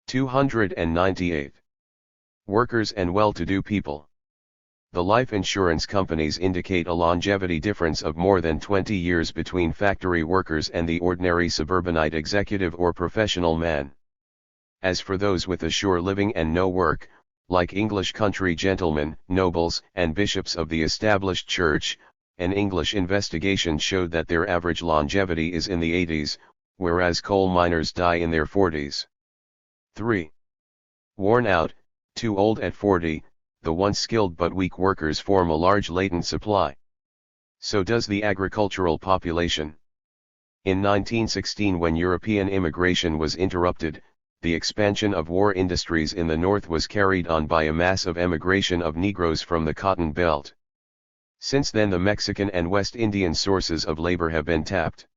298. Workers and well-to-do people. The life insurance companies indicate a longevity difference of more than 20 years between factory workers and the ordinary suburbanite executive or professional man. As for those with a sure living and no work, like English country gentlemen, nobles, and bishops of the established church, an English investigation showed that their average longevity is in the 80s, whereas coal miners die in their 40s. 3. Worn out, too old at 40. The once skilled but weak workers form a large latent supply. So does the agricultural population. In 1916, when European immigration was interrupted, the expansion of war industries in the North was carried on by a massive emigration of Negroes from the Cotton Belt. Since then the Mexican and West Indian sources of labor have been tapped.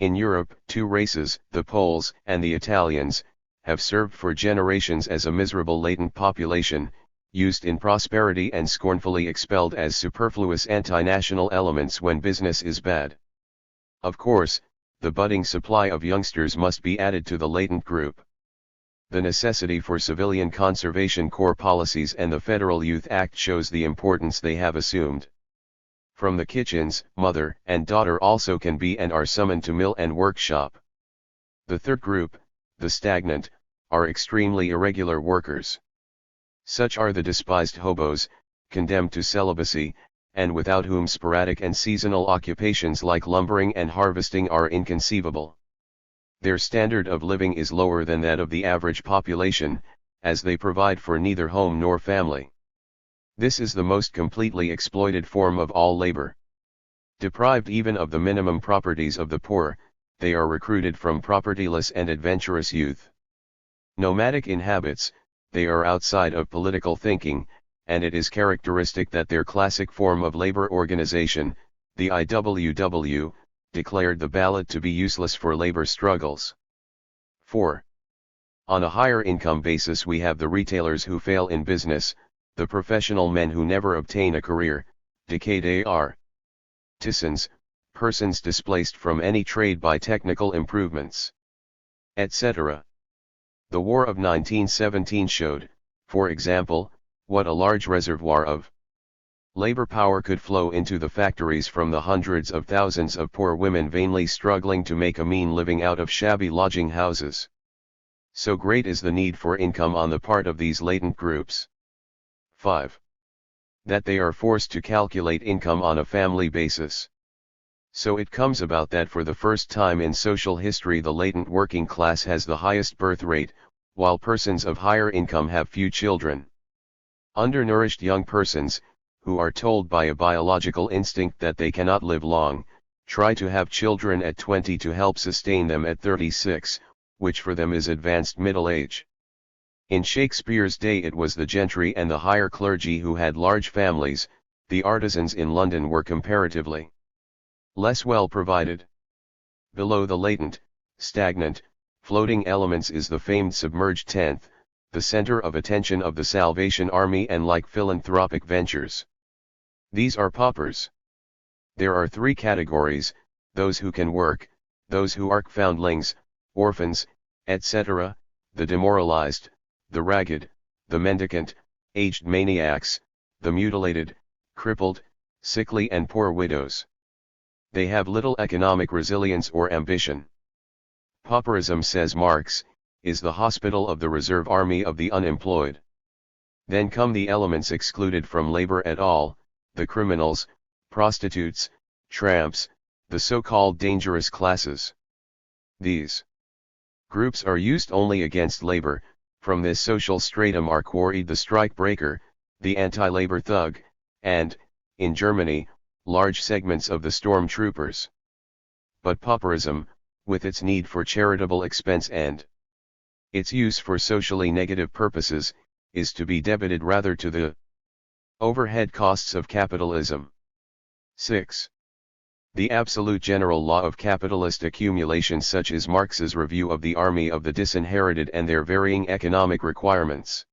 In Europe, 2 races, the Poles and the Italians, have served for generations as a miserable latent population, used in prosperity and scornfully expelled as superfluous anti-national elements when business is bad. Of course, the budding supply of youngsters must be added to the latent group. The necessity for civilian conservation corps policies and the Federal Youth Act shows the importance they have assumed. From the kitchens, mother and daughter also can be and are summoned to mill and workshop. The third group, the stagnant, are extremely irregular workers. Such are the despised hobos, condemned to celibacy, and without whom sporadic and seasonal occupations like lumbering and harvesting are inconceivable. Their standard of living is lower than that of the average population, as they provide for neither home nor family. This is the most completely exploited form of all labor. Deprived even of the minimum properties of the poor, they are recruited from propertyless and adventurous youth. Nomadic in habits, they are outside of political thinking, and it is characteristic that their classic form of labor organization, the IWW, declared the ballot to be useless for labor struggles. 4. On a higher income basis we have the retailers who fail in business, the professional men who never obtain a career, decayed artisans, persons displaced from any trade by technical improvements, etc. The War of 1917 showed, for example, what a large reservoir of labor power could flow into the factories from the hundreds of thousands of poor women vainly struggling to make a mean living out of shabby lodging houses. So great is the need for income on the part of these latent groups. 5. That they are forced to calculate income on a family basis. So it comes about that for the first time in social history the latent working class has the highest birth rate, while persons of higher income have few children. Undernourished young persons, who are told by a biological instinct that they cannot live long, try to have children at 20 to help sustain them at 36, which for them is advanced middle age. In Shakespeare's day it was the gentry and the higher clergy who had large families, the artisans in London were comparatively less well provided. Below the latent, stagnant, floating elements is the famed submerged tenth, the center of attention of the Salvation Army and like philanthropic ventures. These are paupers. There are three categories: those who can work, those who are foundlings, orphans, etc., the demoralized, the ragged, the mendicant, aged maniacs, the mutilated, crippled, sickly and poor widows. They have little economic resilience or ambition. Pauperism, says Marx, is the hospital of the reserve army of the unemployed. Then come the elements excluded from labor at all, the criminals, prostitutes, tramps, the so-called dangerous classes. These groups are used only against labor. From this social stratum are quarried the strike-breaker, the anti-labor thug, and, in Germany, large segments of the storm-troopers. But pauperism, with its need for charitable expense and its use for socially negative purposes, is to be debited rather to the overhead costs of capitalism. 6. The absolute general law of capitalist accumulation, such is Marx's review of the army of the disinherited and their varying economic requirements.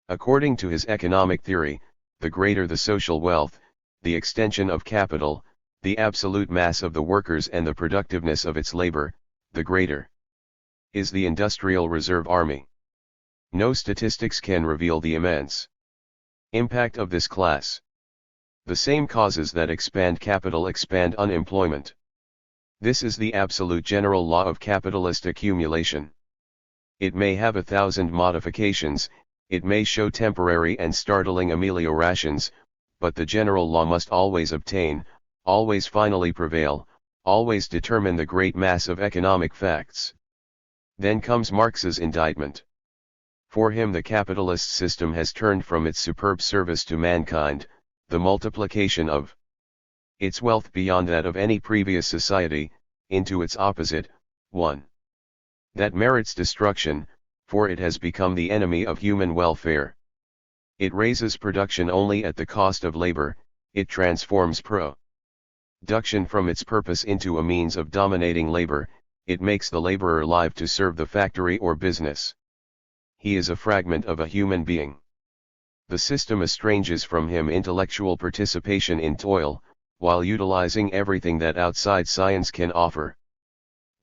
According to his economic theory, the greater the social wealth, the extension of capital, the absolute mass of the workers and the productiveness of its labor, the greater is the industrial reserve army. No statistics can reveal the immense impact of this class. The same causes that expand capital expand unemployment. This is the absolute general law of capitalist accumulation. It may have 1,000 modifications, it may show temporary and startling ameliorations, but the general law must always obtain, always finally prevail, always determine the great mass of economic facts. Then comes Marx's indictment. For him the capitalist system has turned from its superb service to mankind, the multiplication of its wealth beyond that of any previous society, into its opposite, one that merits destruction, for it has become the enemy of human welfare. It raises production only at the cost of labor, it transforms production from its purpose into a means of dominating labor, it makes the laborer live to serve the factory or business. He is a fragment of a human being. The system estranges from him intellectual participation in toil, while utilizing everything that outside science can offer.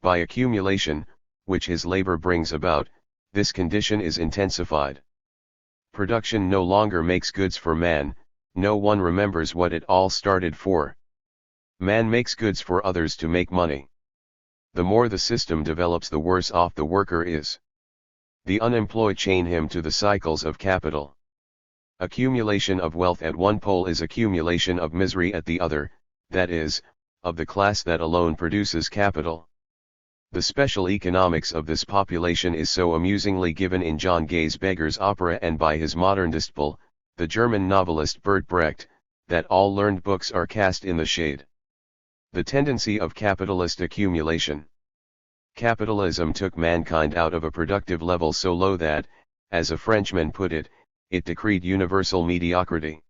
By accumulation, which his labor brings about, this condition is intensified. Production no longer makes goods for man, no one remembers what it all started for. Man makes goods for others to make money. The more the system develops, the worse off the worker is. The unemployed chain him to the cycles of capital. Accumulation of wealth at one pole is accumulation of misery at the other, that is, of the class that alone produces capital. The special economics of this population is so amusingly given in John Gay's Beggar's Opera and by his modern disciple, the German novelist Bert Brecht, that all learned books are cast in the shade. The tendency of capitalist accumulation. Capitalism took mankind out of a productive level so low that, as a Frenchman put it, it decreed universal mediocrity.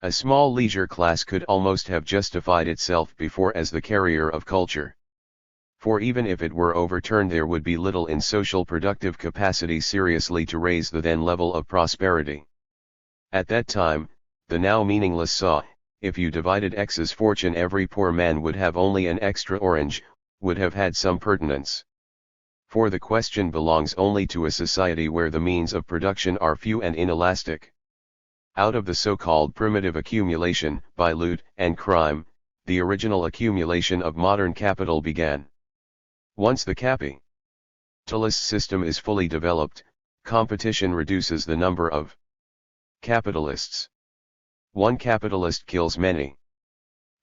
A small leisure class could almost have justified itself before as the carrier of culture. For even if it were overturned, there would be little in social productive capacity seriously to raise the then level of prosperity. At that time, the now meaningless saw, if you divided X's fortune, every poor man would have only an extra orange, would have had some pertinence. For the question belongs only to a society where the means of production are few and inelastic. Out of the so-called primitive accumulation, by loot and crime, the original accumulation of modern capital began. Once the capitalist system is fully developed, competition reduces the number of capitalists. One capitalist kills many.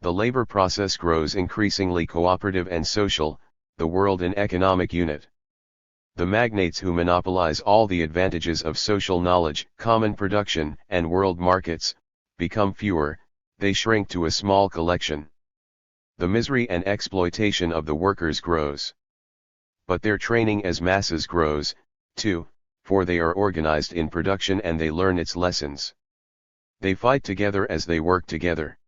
The labor process grows increasingly cooperative and social, the world an economic unit. The magnates who monopolize all the advantages of social knowledge, common production, and world markets, become fewer, they shrink to a small collection. The misery and exploitation of the workers grows. But their training as masses grows, too, for they are organized in production and they learn its lessons. They fight together as they work together.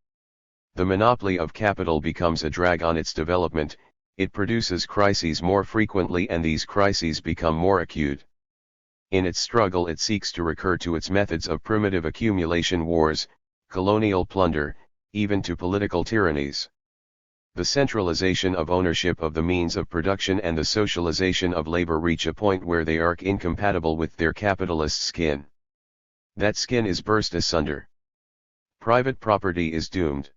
The monopoly of capital becomes a drag on its development, It produces crises more frequently, and these crises become more acute. In its struggle it seeks to recur to its methods of primitive accumulation, wars, colonial plunder, even to political tyrannies. The centralization of ownership of the means of production and the socialization of labor reach a point where they are incompatible with their capitalist skin. That skin is burst asunder. Private property is doomed.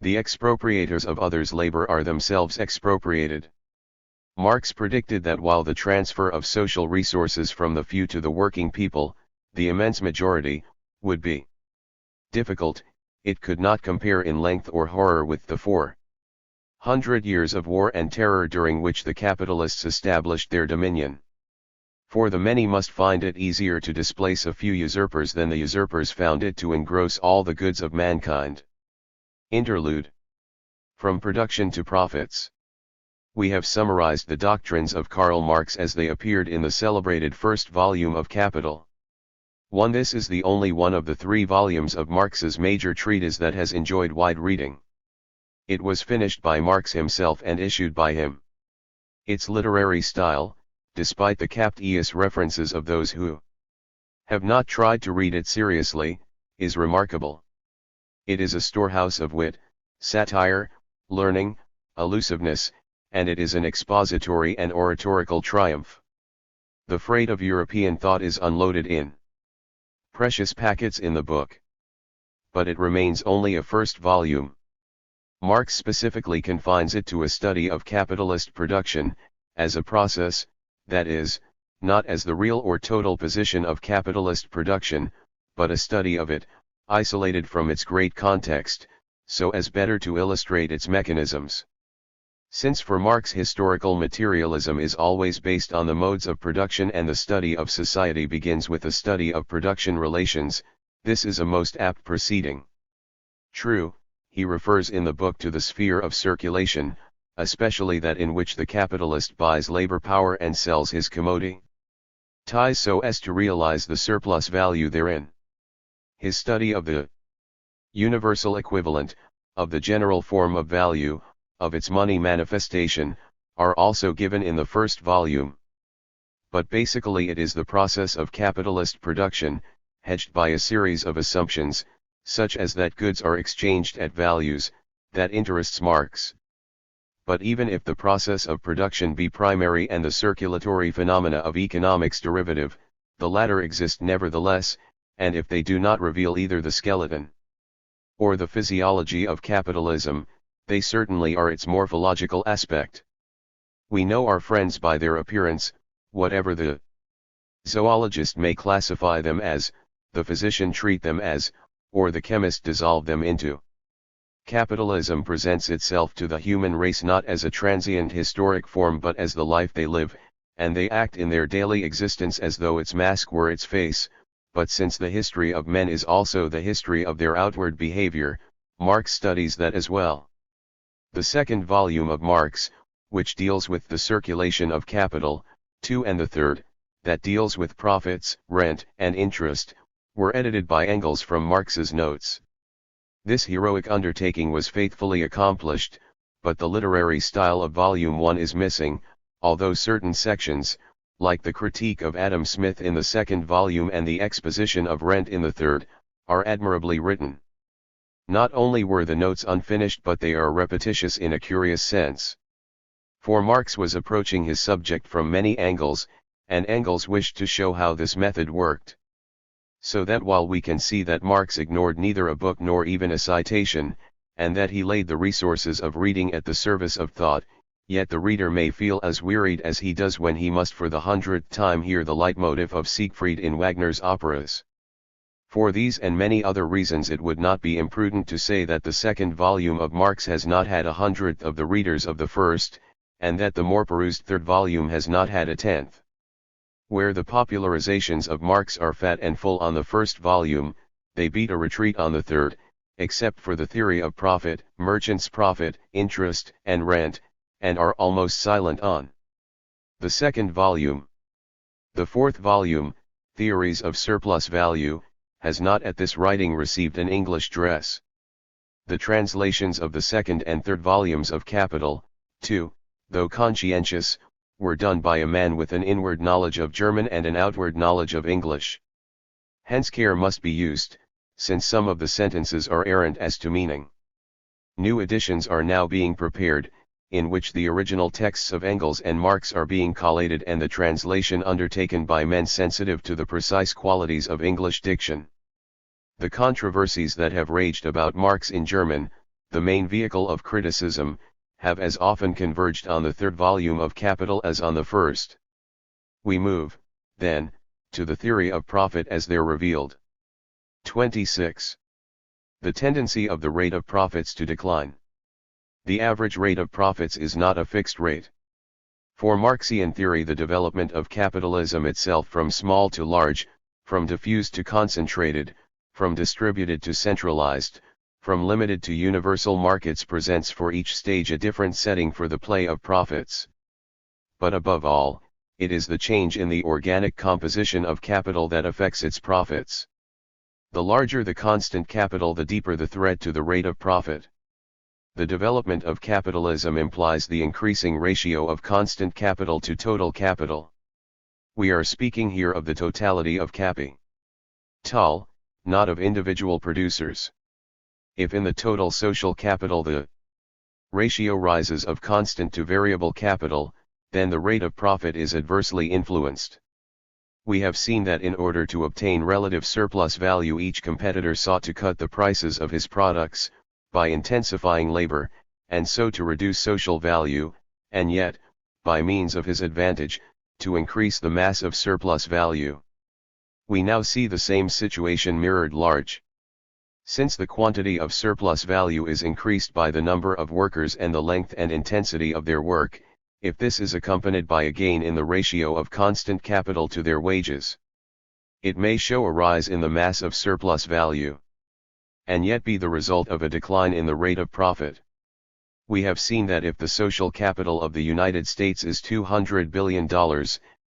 The expropriators of others' labor are themselves expropriated. Marx predicted that while the transfer of social resources from the few to the working people, the immense majority, would be difficult, it could not compare in length or horror with the 400 years of war and terror during which the capitalists established their dominion. For the many must find it easier to displace a few usurpers than the usurpers found it to engross all the goods of mankind. Interlude. From Production to Profits. We have summarized the doctrines of Karl Marx as they appeared in the celebrated first volume of Capital. This is the only one of the 3 volumes of Marx's major treatise that has enjoyed wide reading. It was finished by Marx himself and issued by him. Its literary style, despite the captious references of those who have not tried to read it seriously, is remarkable. It is a storehouse of wit, satire, learning, allusiveness, and it is an expository and oratorical triumph. The freight of European thought is unloaded in precious packets in the book. But it remains only a first volume. Marx specifically confines it to a study of capitalist production, as a process, that is, not as the real or total position of capitalist production, but a study of it, isolated from its great context, so as better to illustrate its mechanisms. Since for Marx historical materialism is always based on the modes of production and the study of society begins with a study of production relations, this is a most apt proceeding. True, he refers in the book to the sphere of circulation, especially that in which the capitalist buys labor power and sells his commodity ties so as to realize the surplus value therein. His study of the universal equivalent, of the general form of value, of its money manifestation, are also given in the first volume. But basically it is the process of capitalist production, hedged by a series of assumptions, such as that goods are exchanged at values, that interests Marx. But even if the process of production be primary and the circulatory phenomena of economics derivative, the latter exist nevertheless, and if they do not reveal either the skeleton or the physiology of capitalism, they certainly are its morphological aspect. We know our friends by their appearance, whatever the zoologist may classify them as, the physician treat them as, or the chemist dissolve them into. Capitalism presents itself to the human race not as a transient historic form but as the life they live, and they act in their daily existence as though its mask were its face, but since the history of men is also the history of their outward behavior, Marx studies that as well. The second volume of Marx, which deals with the circulation of capital, and the third, that deals with profits, rent, and interest, were edited by Engels from Marx's notes. This heroic undertaking was faithfully accomplished, but the literary style of Volume 1 is missing, although certain sections, like the critique of Adam Smith in the second volume and the exposition of rent in the third, are admirably written. Not only were the notes unfinished but they are repetitious in a curious sense. For Marx was approaching his subject from many angles, and Engels wished to show how this method worked. So that while we can see that Marx ignored neither a book nor even a citation, and that he laid the resources of reading at the service of thought, yet the reader may feel as wearied as he does when he must for the 100th time hear the leitmotif of Siegfried in Wagner's operas. For these and many other reasons it would not be imprudent to say that the second volume of Marx has not had 1/100th of the readers of the first, and that the more perused third volume has not had 1/10. Where the popularizations of Marx are fat and full on the first volume, they beat a retreat on the third, except for the theory of profit, merchant's profit, interest, and rent, and are almost silent on the second volume. The fourth volume, Theories of Surplus Value, has not at this writing received an English dress. The translations of the second and third volumes of Capital, too, though conscientious, were done by a man with an inward knowledge of German and an outward knowledge of English. Hence care must be used, since some of the sentences are errant as to meaning. New editions are now being prepared, in which the original texts of Engels and Marx are being collated and the translation undertaken by men sensitive to the precise qualities of English diction. The controversies that have raged about Marx in German, the main vehicle of criticism, have as often converged on the third volume of Capital as on the first. We move, then, to the theory of profit as there revealed. 26. The tendency of the rate of profits to decline. The average rate of profits is not a fixed rate. For Marxian theory, the development of capitalism itself from small to large, from diffuse to concentrated, from distributed to centralized, from limited to universal markets presents for each stage a different setting for the play of profits. But above all, it is the change in the organic composition of capital that affects its profits. The larger the constant capital, the deeper the threat to the rate of profit. The development of capitalism implies the increasing ratio of constant capital to total capital. We are speaking here of the totality of capital, not of individual producers. If in the total social capital the ratio rises of constant to variable capital, then the rate of profit is adversely influenced. We have seen that in order to obtain relative surplus value, each competitor sought to cut the prices of his products, by intensifying labor, and so to reduce social value, and yet, by means of his advantage, to increase the mass of surplus value. We now see the same situation mirrored large. Since the quantity of surplus value is increased by the number of workers and the length and intensity of their work, if this is accompanied by a gain in the ratio of constant capital to their wages, it may show a rise in the mass of surplus value, and yet be the result of a decline in the rate of profit. We have seen that if the social capital of the United States is $200 billion,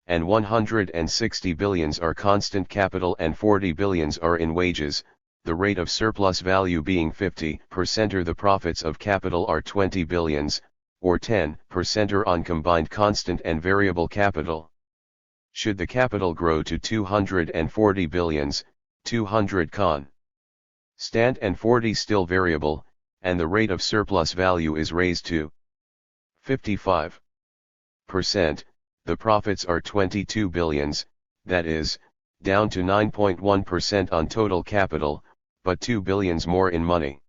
and 160 billions are constant capital and 40 billions are in wages, the rate of surplus value being 50% or the profits of capital are 20 billions, or 10% or on combined constant and variable capital. Should the capital grow to 240 billions, 200 constant and 40 still variable, and the rate of surplus value is raised to 55%, the profits are 22 billions, that is, down to 9.1% on total capital, but 2 billions more in money.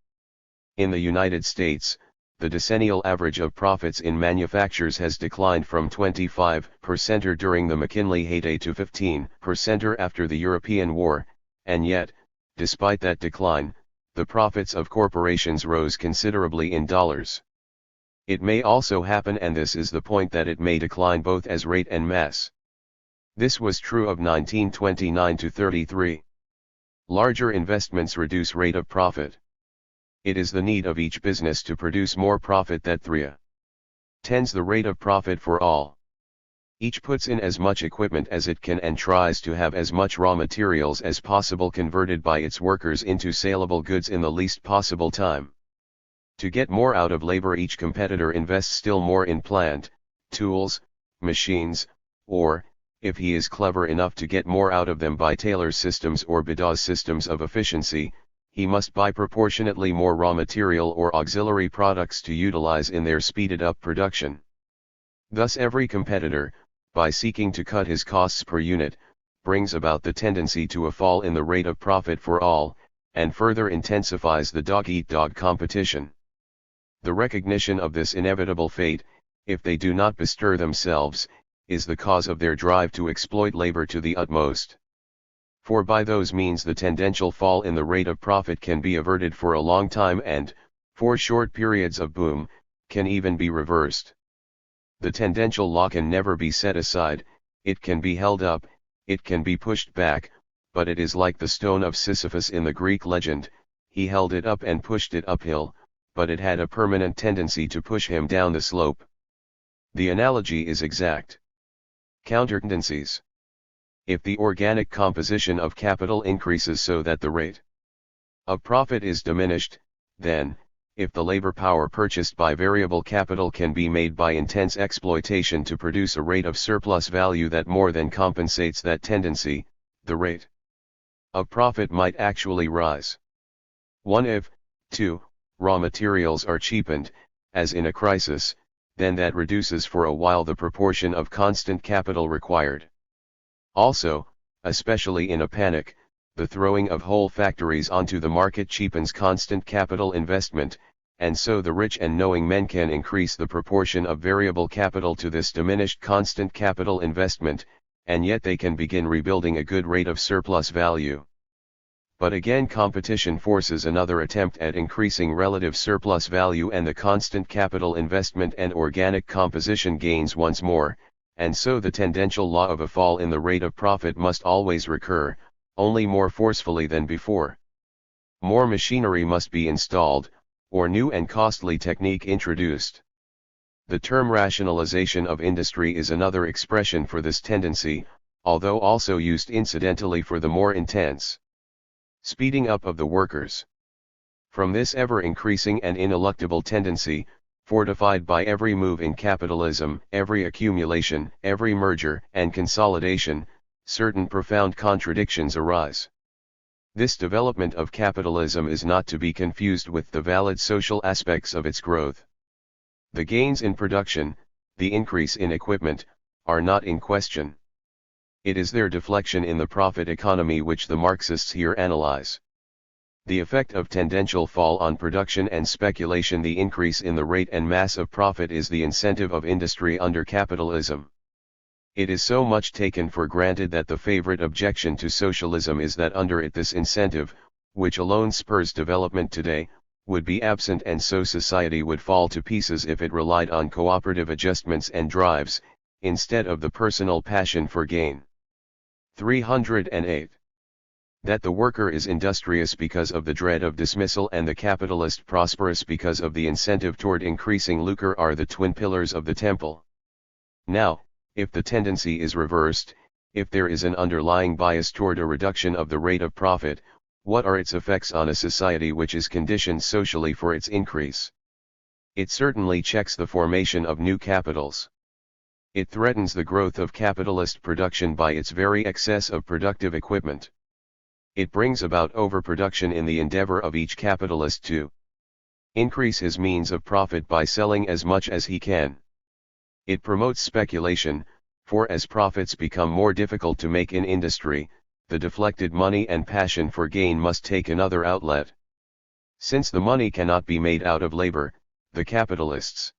In the United States, the decennial average of profits in manufactures has declined from 25% during the McKinley heyday to 15% after the European War, and yet, despite that decline, the profits of corporations rose considerably in dollars. It may also happen, and this is the point, that it may decline both as rate and mass. This was true of 1929 to 33. Larger investments reduce rate of profit. It is the need of each business to produce more profit that threatens the rate of profit for all. Each puts in as much equipment as it can and tries to have as much raw materials as possible converted by its workers into saleable goods in the least possible time. To get more out of labor, each competitor invests still more in plant, tools, machines, or, if he is clever enough to get more out of them by Taylor's systems or Bedau's systems of efficiency, he must buy proportionately more raw material or auxiliary products to utilize in their speeded up production. Thus every competitor, by seeking to cut his costs per unit, brings about the tendency to a fall in the rate of profit for all, and further intensifies the dog-eat-dog competition. The recognition of this inevitable fate, if they do not bestir themselves, is the cause of their drive to exploit labor to the utmost. For by those means the tendential fall in the rate of profit can be averted for a long time and, for short periods of boom, can even be reversed. The tendential law can never be set aside, it can be held up, it can be pushed back, but it is like the stone of Sisyphus in the Greek legend, he held it up and pushed it uphill, but it had a permanent tendency to push him down the slope. The analogy is exact. Countertendencies. If the organic composition of capital increases so that the rate of profit is diminished, then, if the labor power purchased by variable capital can be made by intense exploitation to produce a rate of surplus value that more than compensates that tendency, the rate of profit might actually rise. 1. If, 2, raw materials are cheapened, as in a crisis, then that reduces for a while the proportion of constant capital required. Also, especially in a panic, the throwing of whole factories onto the market cheapens constant capital investment, and so the rich and knowing men can increase the proportion of variable capital to this diminished constant capital investment, and yet they can begin rebuilding a good rate of surplus value. But again, competition forces another attempt at increasing relative surplus value, and the constant capital investment and organic composition gains once more, and so the tendential law of a fall in the rate of profit must always recur, only more forcefully than before. More machinery must be installed, or new and costly technique introduced. The term rationalization of industry is another expression for this tendency, although also used incidentally for the more intense speeding up of the workers. From this ever-increasing and ineluctable tendency, fortified by every move in capitalism, every accumulation, every merger and consolidation, certain profound contradictions arise. This development of capitalism is not to be confused with the valid social aspects of its growth. The gains in production, the increase in equipment, are not in question. It is their deflection in the profit economy which the Marxists here analyze. The effect of tendential fall on production and speculation, the increase in the rate and mass of profit, is the incentive of industry under capitalism. It is so much taken for granted that the favorite objection to socialism is that under it this incentive, which alone spurs development today, would be absent, and so society would fall to pieces if it relied on cooperative adjustments and drives, instead of the personal passion for gain. 308. That the worker is industrious because of the dread of dismissal and the capitalist prosperous because of the incentive toward increasing lucre are the twin pillars of the temple. Now, if the tendency is reversed, if there is an underlying bias toward a reduction of the rate of profit, what are its effects on a society which is conditioned socially for its increase? It certainly checks the formation of new capitals. It threatens the growth of capitalist production by its very excess of productive equipment. It brings about overproduction in the endeavor of each capitalist to increase his means of profit by selling as much as he can. It promotes speculation, for as profits become more difficult to make in industry, the deflected money and passion for gain must take another outlet. Since the money cannot be made out of labor, the capitalists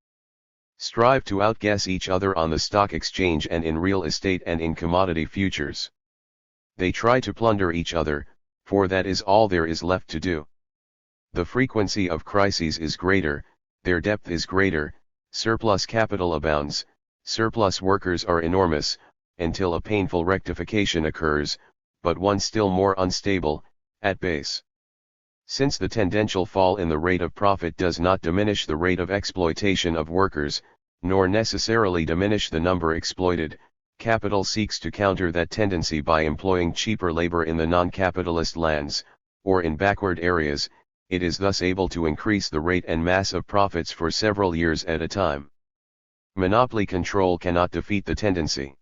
strive to outguess each other on the stock exchange and in real estate and in commodity futures. They try to plunder each other, for that is all there is left to do. The frequency of crises is greater, their depth is greater, surplus capital abounds, surplus workers are enormous, until a painful rectification occurs, but one still more unstable, at base. Since the tendential fall in the rate of profit does not diminish the rate of exploitation of workers, nor necessarily diminish the number exploited, capital seeks to counter that tendency by employing cheaper labor in the non-capitalist lands, or in backward areas. It is thus able to increase the rate and mass of profits for several years at a time. Monopoly control cannot defeat the tendency.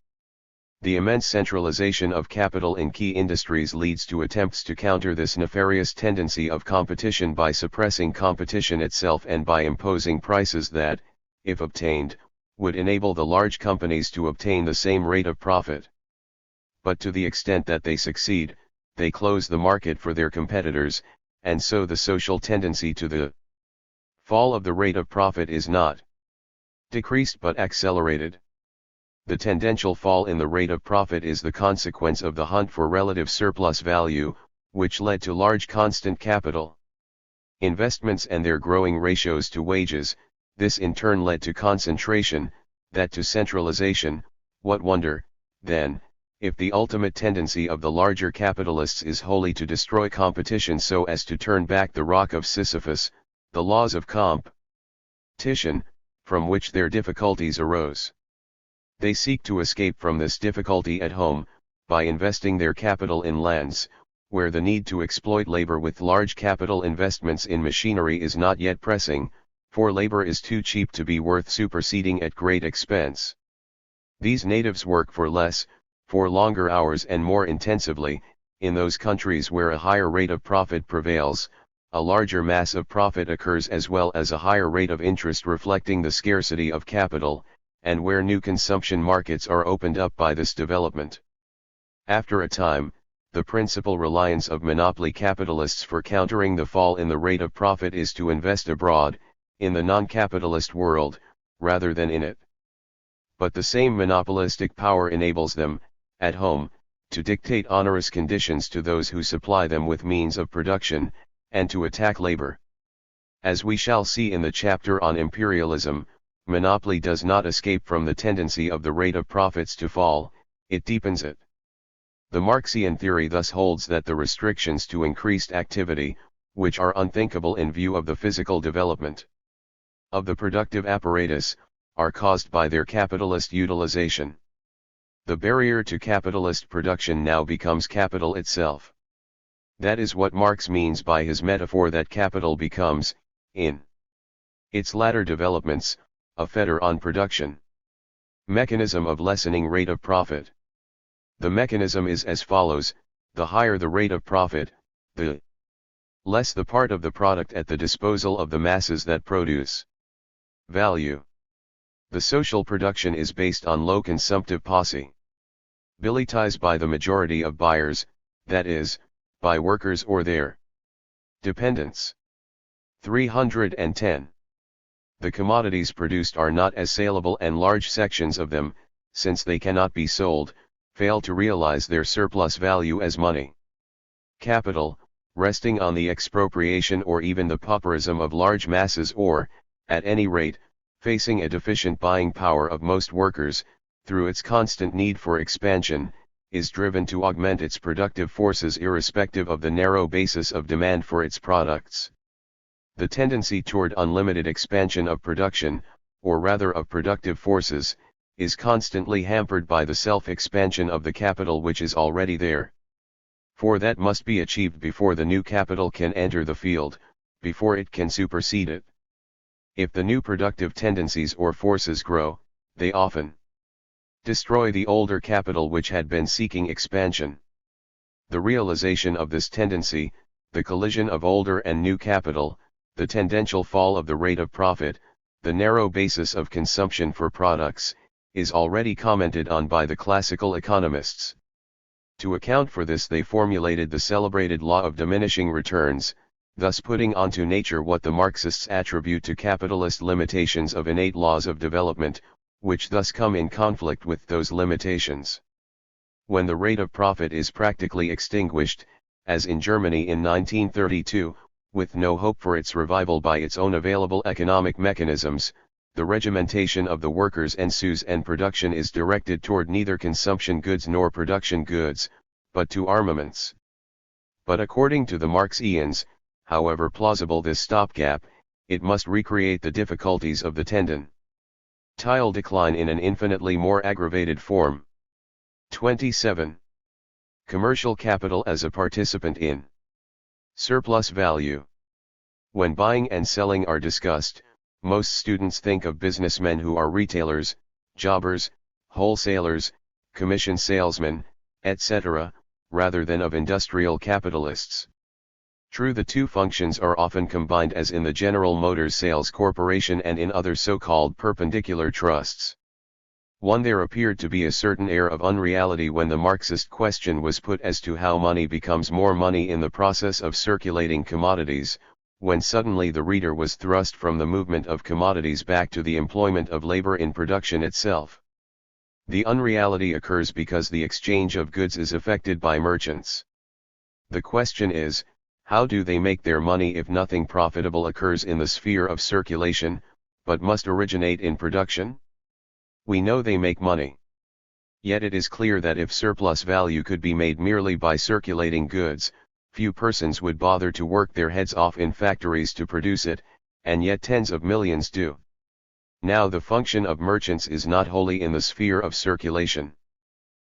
The immense centralization of capital in key industries leads to attempts to counter this nefarious tendency of competition by suppressing competition itself and by imposing prices that, if obtained, would enable the large companies to obtain the same rate of profit. But to the extent that they succeed, they close the market for their competitors, and so the social tendency to the fall of the rate of profit is not decreased but accelerated. The tendential fall in the rate of profit is the consequence of the hunt for relative surplus value, which led to large constant capital investments and their growing ratios to wages. This in turn led to concentration, that to centralization. What wonder, then, if the ultimate tendency of the larger capitalists is wholly to destroy competition so as to turn back the rock of Sisyphus, the laws of competition, from which their difficulties arose. They seek to escape from this difficulty at home, by investing their capital in lands, where the need to exploit labor with large capital investments in machinery is not yet pressing, for labor is too cheap to be worth superseding at great expense. These natives work for less, for longer hours and more intensively. In those countries where a higher rate of profit prevails, a larger mass of profit occurs as well as a higher rate of interest reflecting the scarcity of capital, and where new consumption markets are opened up by this development. After a time, the principal reliance of monopoly capitalists for countering the fall in the rate of profit is to invest abroad, in the non-capitalist world, rather than in it. But the same monopolistic power enables them, at home, to dictate onerous conditions to those who supply them with means of production, and to attack labor. As we shall see in the chapter on imperialism, monopoly does not escape from the tendency of the rate of profits to fall, it deepens it. The Marxian theory thus holds that the restrictions to increased activity, which are unthinkable in view of the physical development of the productive apparatus, are caused by their capitalist utilization. The barrier to capitalist production now becomes capital itself. That is what Marx means by his metaphor that capital becomes, in its latter developments, a fetter on production. Mechanism of lessening rate of profit. The mechanism is as follows: the higher the rate of profit, the less the part of the product at the disposal of the masses that produce value. The social production is based on low consumptive possibilities by the majority of buyers, that is, by workers or their dependents. 310. The commodities produced are not as saleable, and large sections of them, since they cannot be sold, fail to realize their surplus value as money. Capital, resting on the expropriation or even the pauperism of large masses, or, at any rate, facing a deficient buying power of most workers, through its constant need for expansion, is driven to augment its productive forces irrespective of the narrow basis of demand for its products. The tendency toward unlimited expansion of production, or rather of productive forces, is constantly hampered by the self-expansion of the capital which is already there. For that must be achieved before the new capital can enter the field, before it can supersede it. If the new productive tendencies or forces grow, they often destroy the older capital which had been seeking expansion. The realization of this tendency, the collision of older and new capital, the tendential fall of the rate of profit, the narrow basis of consumption for products, is already commented on by the classical economists. To account for this they formulated the celebrated law of diminishing returns, thus putting onto nature what the Marxists attribute to capitalist limitations of innate laws of development, which thus come in conflict with those limitations. When the rate of profit is practically extinguished, as in Germany in 1932, with no hope for its revival by its own available economic mechanisms, the regimentation of the workers ensues and production is directed toward neither consumption goods nor production goods, but to armaments. But according to the Marxians, however plausible this stopgap, it must recreate the difficulties of the tendential decline in an infinitely more aggravated form. 27. Commercial capital as a participant in surplus value. When buying and selling are discussed, most students think of businessmen who are retailers, jobbers, wholesalers, commission salesmen, etc., rather than of industrial capitalists. True, the two functions are often combined, as in the General Motors Sales Corporation and in other so-called perpendicular trusts. There appeared to be a certain air of unreality when the Marxist question was put as to how money becomes more money in the process of circulating commodities, when suddenly the reader was thrust from the movement of commodities back to the employment of labor in production itself. The unreality occurs because the exchange of goods is effected by merchants. The question is, how do they make their money if nothing profitable occurs in the sphere of circulation, but must originate in production? We know they make money. Yet it is clear that if surplus value could be made merely by circulating goods, few persons would bother to work their heads off in factories to produce it, and yet tens of millions do. Now the function of merchants is not wholly in the sphere of circulation.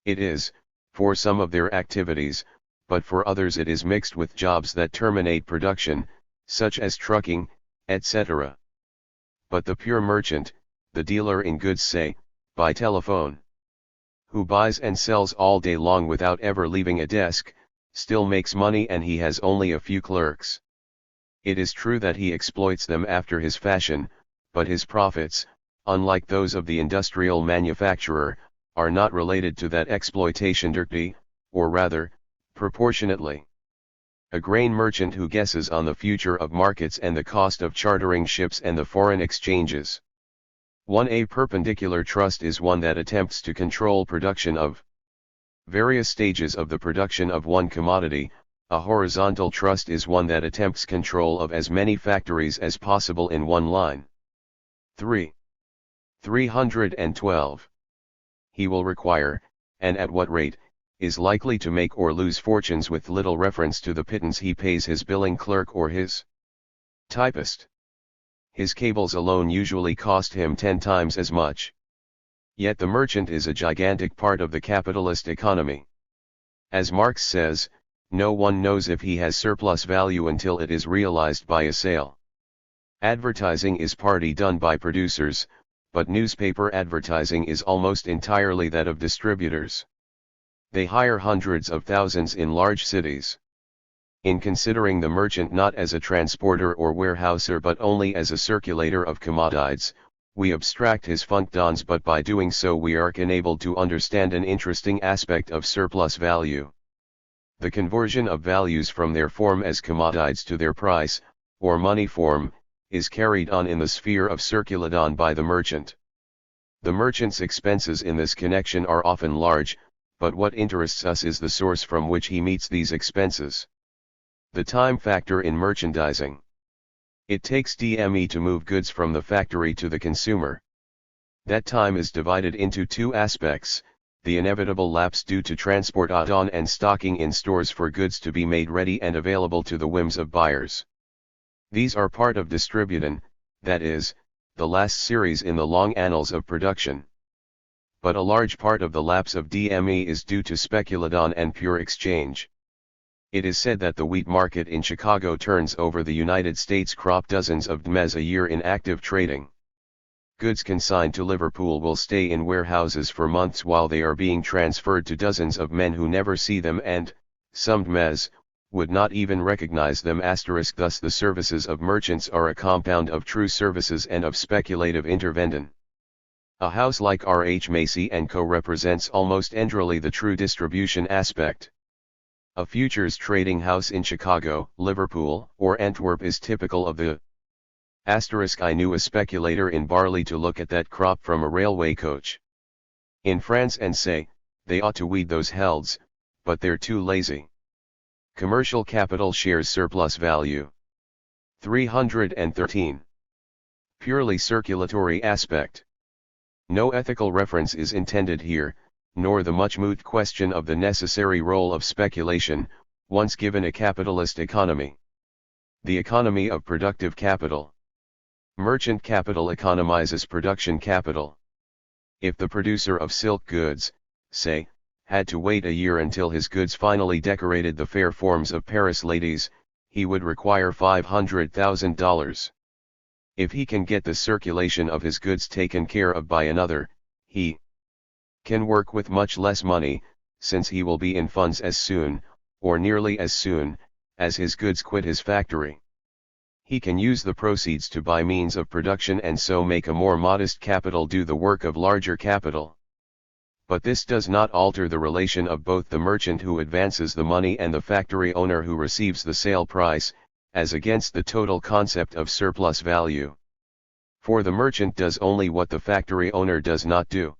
It is, for some of their activities, but for others it is mixed with jobs that terminate production, such as trucking, etc. But the pure merchant, the dealer in goods, say, by telephone, who buys and sells all day long without ever leaving a desk, still makes money, and he has only a few clerks. It is true that he exploits them after his fashion, but his profits, unlike those of the industrial manufacturer, are not related to that exploitation directly, or rather, proportionately. A grain merchant who guesses on the future of markets and the cost of chartering ships and the foreign exchanges. 1. A perpendicular trust is one that attempts to control production of various stages of the production of one commodity. A horizontal trust is one that attempts control of as many factories as possible in one line. 312. He will require, and at what rate, is likely to make or lose fortunes with little reference to the pittance he pays his billing clerk or his typist. His cables alone usually cost him 10 times as much. Yet the merchant is a gigantic part of the capitalist economy. As Marx says, no one knows if he has surplus value until it is realized by a sale. Advertising is partly done by producers, but newspaper advertising is almost entirely that of distributors. They hire hundreds of thousands in large cities. In considering the merchant not as a transporter or warehouser but only as a circulator of commodities, we abstract his functions, but by doing so we are enabled to understand an interesting aspect of surplus value. The conversion of values from their form as commodities to their price, or money form, is carried on in the sphere of circulation by the merchant. The merchant's expenses in this connection are often large, but what interests us is the source from which he meets these expenses. The time factor in merchandising. It takes DME to move goods from the factory to the consumer. That time is divided into two aspects: the inevitable lapse due to transportation and stocking in stores for goods to be made ready and available to the whims of buyers. These are part of distribution, that is, the last series in the long annals of production. But a large part of the lapse of DME is due to speculation and pure exchange. It is said that the wheat market in Chicago turns over the United States crop dozens of DMEs a year in active trading. Goods consigned to Liverpool will stay in warehouses for months while they are being transferred to dozens of men who never see them and, some DMEs, would not even recognize them. Thus the services of merchants are a compound of true services and of speculative intervention. A house like R.H. Macy & Co. represents almost entirely the true distribution aspect. A futures trading house in Chicago, Liverpool, or Antwerp is typical of the I knew a speculator in barley to look at that crop from a railway coach. In France and say, they ought to weed those helds, but they're too lazy. Commercial capital shares surplus value. 313. Purely circulatory aspect. No ethical reference is intended here, nor the much moot question of the necessary role of speculation, once given a capitalist economy. The economy of productive capital. Merchant capital economizes production capital. If the producer of silk goods, say, had to wait a year until his goods finally decorated the fair forms of Paris ladies, he would require $500,000. If he can get the circulation of his goods taken care of by another, he can work with much less money, since he will be in funds as soon, or nearly as soon, as his goods quit his factory. He can use the proceeds to buy means of production and so make a more modest capital do the work of larger capital. But this does not alter the relation of both the merchant who advances the money and the factory owner who receives the sale price, as against the total concept of surplus value. For the merchant does only what the factory owner does not do.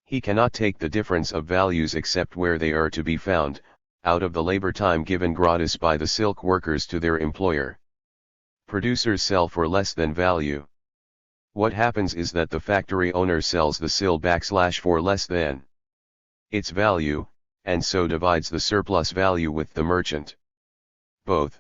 He cannot take the difference of values except where they are to be found, out of the labor time given gratis by the silk workers to their employer. Producers sell for less than value. What happens is that the factory owner sells the sil for less than its value, and so divides the surplus value with the merchant. Both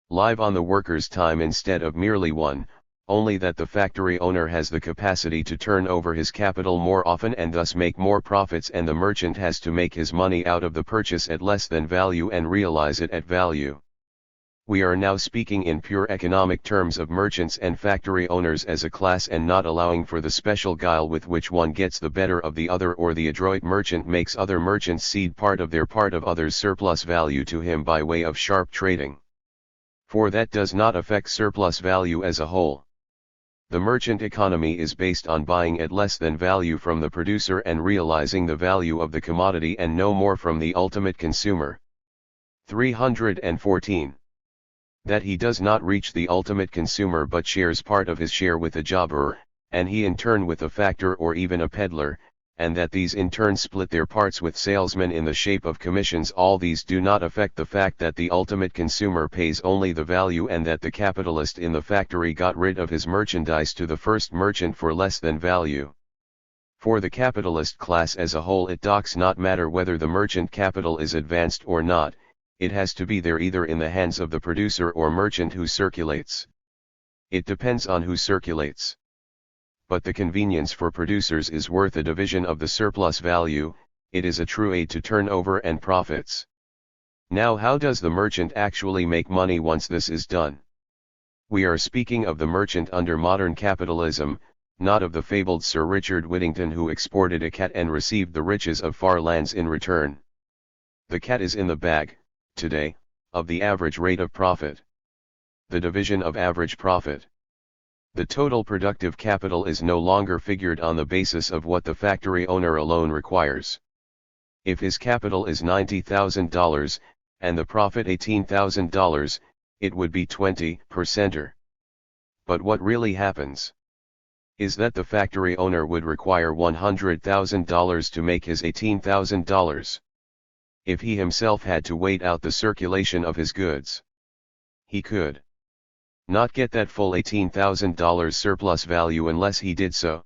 live on the worker's time instead of merely one, only that the factory owner has the capacity to turn over his capital more often and thus make more profits, and the merchant has to make his money out of the purchase at less than value and realize it at value. We are now speaking in pure economic terms of merchants and factory owners as a class, and not allowing for the special guile with which one gets the better of the other, or the adroit merchant makes other merchants cede part of their part of others' surplus value to him by way of sharp trading. For that does not affect surplus value as a whole. The merchant economy is based on buying at less than value from the producer and realizing the value of the commodity and no more from the ultimate consumer. 314. That he does not reach the ultimate consumer but shares part of his share with a jobber, and he in turn with a factor or even a peddler, and that these in turn split their parts with salesmen in the shape of commissions. All these do not affect the fact that the ultimate consumer pays only the value, and that the capitalist in the factory got rid of his merchandise to the first merchant for less than value. For the capitalist class as a whole, it does not matter whether the merchant capital is advanced or not. It has to be there either in the hands of the producer or merchant who circulates. It depends on who circulates. But the convenience for producers is worth a division of the surplus value. It is a true aid to turnover and profits. Now, how does the merchant actually make money once this is done? We are speaking of the merchant under modern capitalism, not of the fabled Sir Richard Whittington who exported a cat and received the riches of far lands in return. The cat is in the bag, today, of the average rate of profit. The division of average profit. The total productive capital is no longer figured on the basis of what the factory owner alone requires. If his capital is $90,000, and the profit $18,000, it would be 20%. But what really happens is that the factory owner would require $100,000 to make his $18,000. If he himself had to wait out the circulation of his goods, he could not get that full $18,000 surplus value unless he did so.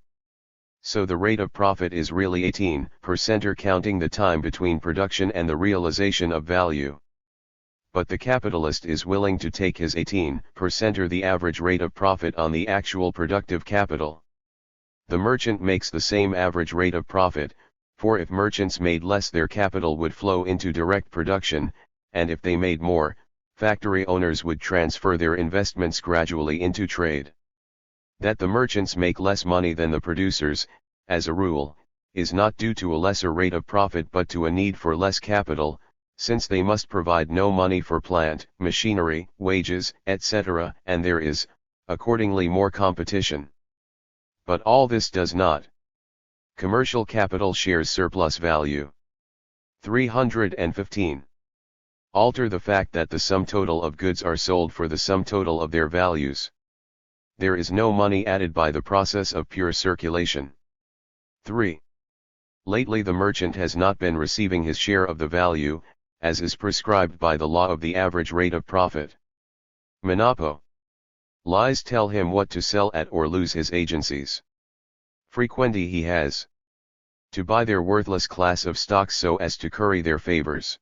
So the rate of profit is really 18%, counting the time between production and the realization of value. But the capitalist is willing to take his 18%, the average rate of profit on the actual productive capital. The merchant makes the same average rate of profit, for if merchants made less, their capital would flow into direct production, and if they made more, factory owners would transfer their investments gradually into trade. That the merchants make less money than the producers, as a rule, is not due to a lesser rate of profit but to a need for less capital, since they must provide no money for plant, machinery, wages, etc., and there is, accordingly, more competition. But all this does not. Commercial capital shares surplus value. 315. Alter the fact that the sum total of goods are sold for the sum total of their values. There is no money added by the process of pure circulation. 3. Lately the merchant has not been receiving his share of the value, as is prescribed by the law of the average rate of profit. Monopo. Lies tell him what to sell at or lose his agencies. Frequently he has to buy their worthless class of stocks so as to curry their favors.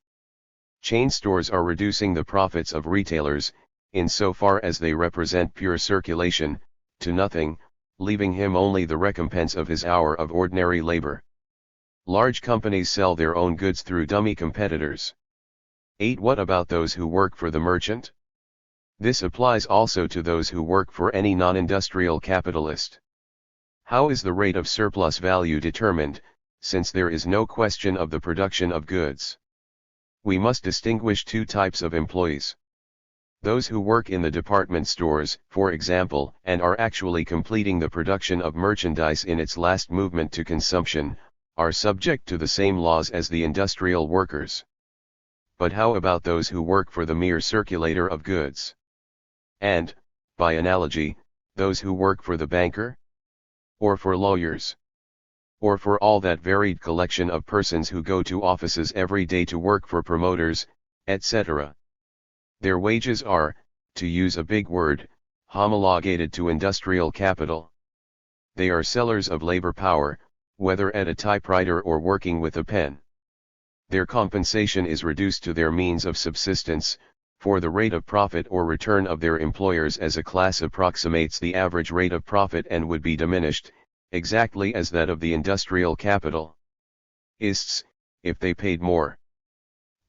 Chain stores are reducing the profits of retailers, in so far as they represent pure circulation, to nothing, leaving him only the recompense of his hour of ordinary labor. Large companies sell their own goods through dummy competitors. 8. What about those who work for the merchant? This applies also to those who work for any non-industrial capitalist. How is the rate of surplus value determined, since there is no question of the production of goods? We must distinguish two types of employees. Those who work in the department stores, for example, and are actually completing the production of merchandise in its last movement to consumption, are subject to the same laws as the industrial workers. But how about those who work for the mere circulator of goods? And, by analogy, those who work for the banker? Or for lawyers? Or for all that varied collection of persons who go to offices every day to work for promoters, etc. Their wages are, to use a big word, homologated to industrial capital. They are sellers of labor power, whether at a typewriter or working with a pen. Their compensation is reduced to their means of subsistence, for the rate of profit or return of their employers as a class approximates the average rate of profit and would be diminished, exactly as that of the industrial capitalists, if they paid more.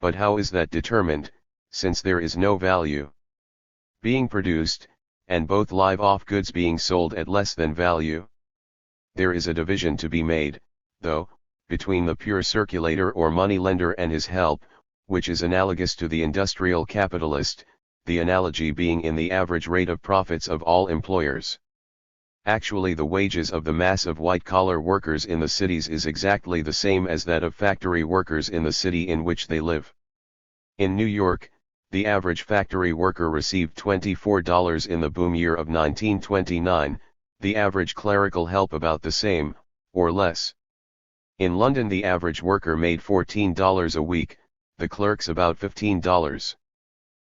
But how is that determined, since there is no value being produced, and both live-off goods being sold at less than value? There is a division to be made, though, between the pure circulator or money lender and his help, which is analogous to the industrial capitalist, the analogy being in the average rate of profits of all employers. Actually, the wages of the mass of white-collar workers in the cities is exactly the same as that of factory workers in the city in which they live. In New York, the average factory worker received $24 in the boom year of 1929, the average clerical help about the same, or less. In London, the average worker made $14 a week, the clerks about $15.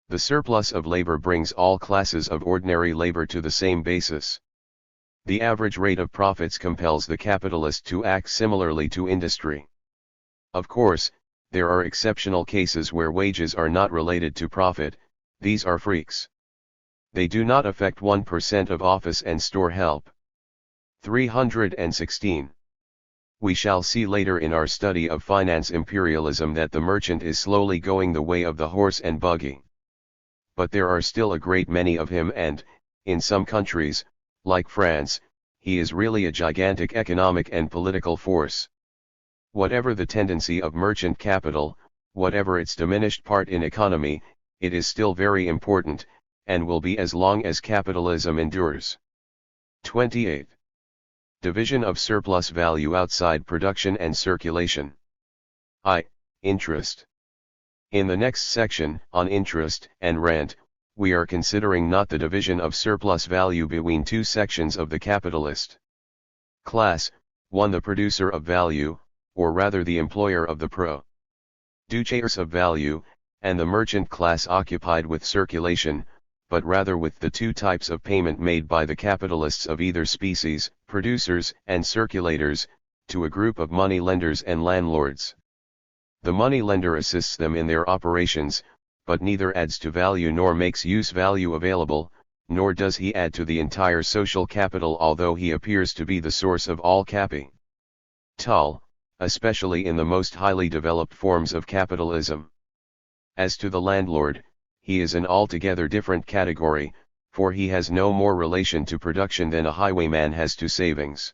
The surplus of labor brings all classes of ordinary labor to the same basis. The average rate of profits compels the capitalist to act similarly to industry. Of course, there are exceptional cases where wages are not related to profit. These are freaks. They do not affect 1% of office and store help. 316. We shall see later in our study of finance imperialism that the merchant is slowly going the way of the horse and buggy. But there are still a great many of him, and, in some countries, like France, he is really a gigantic economic and political force. Whatever the tendency of merchant capital, whatever its diminished part in economy, it is still very important, and will be as long as capitalism endures. 28. Division of surplus value outside production and circulation. Interest. In the next section, on interest and rent, we are considering not the division of surplus value between two sections of the capitalist class, one the producer of value, or rather the employer of the producers of value, and the merchant class occupied with circulation, but rather with the two types of payment made by the capitalists of either species, producers and circulators, to a group of money lenders and landlords. The money lender assists them in their operations, but neither adds to value nor makes use value available, nor does he add to the entire social capital, although he appears to be the source of all capital, especially in the most highly developed forms of capitalism. As to the landlord, he is an altogether different category, for he has no more relation to production than a highwayman has to savings.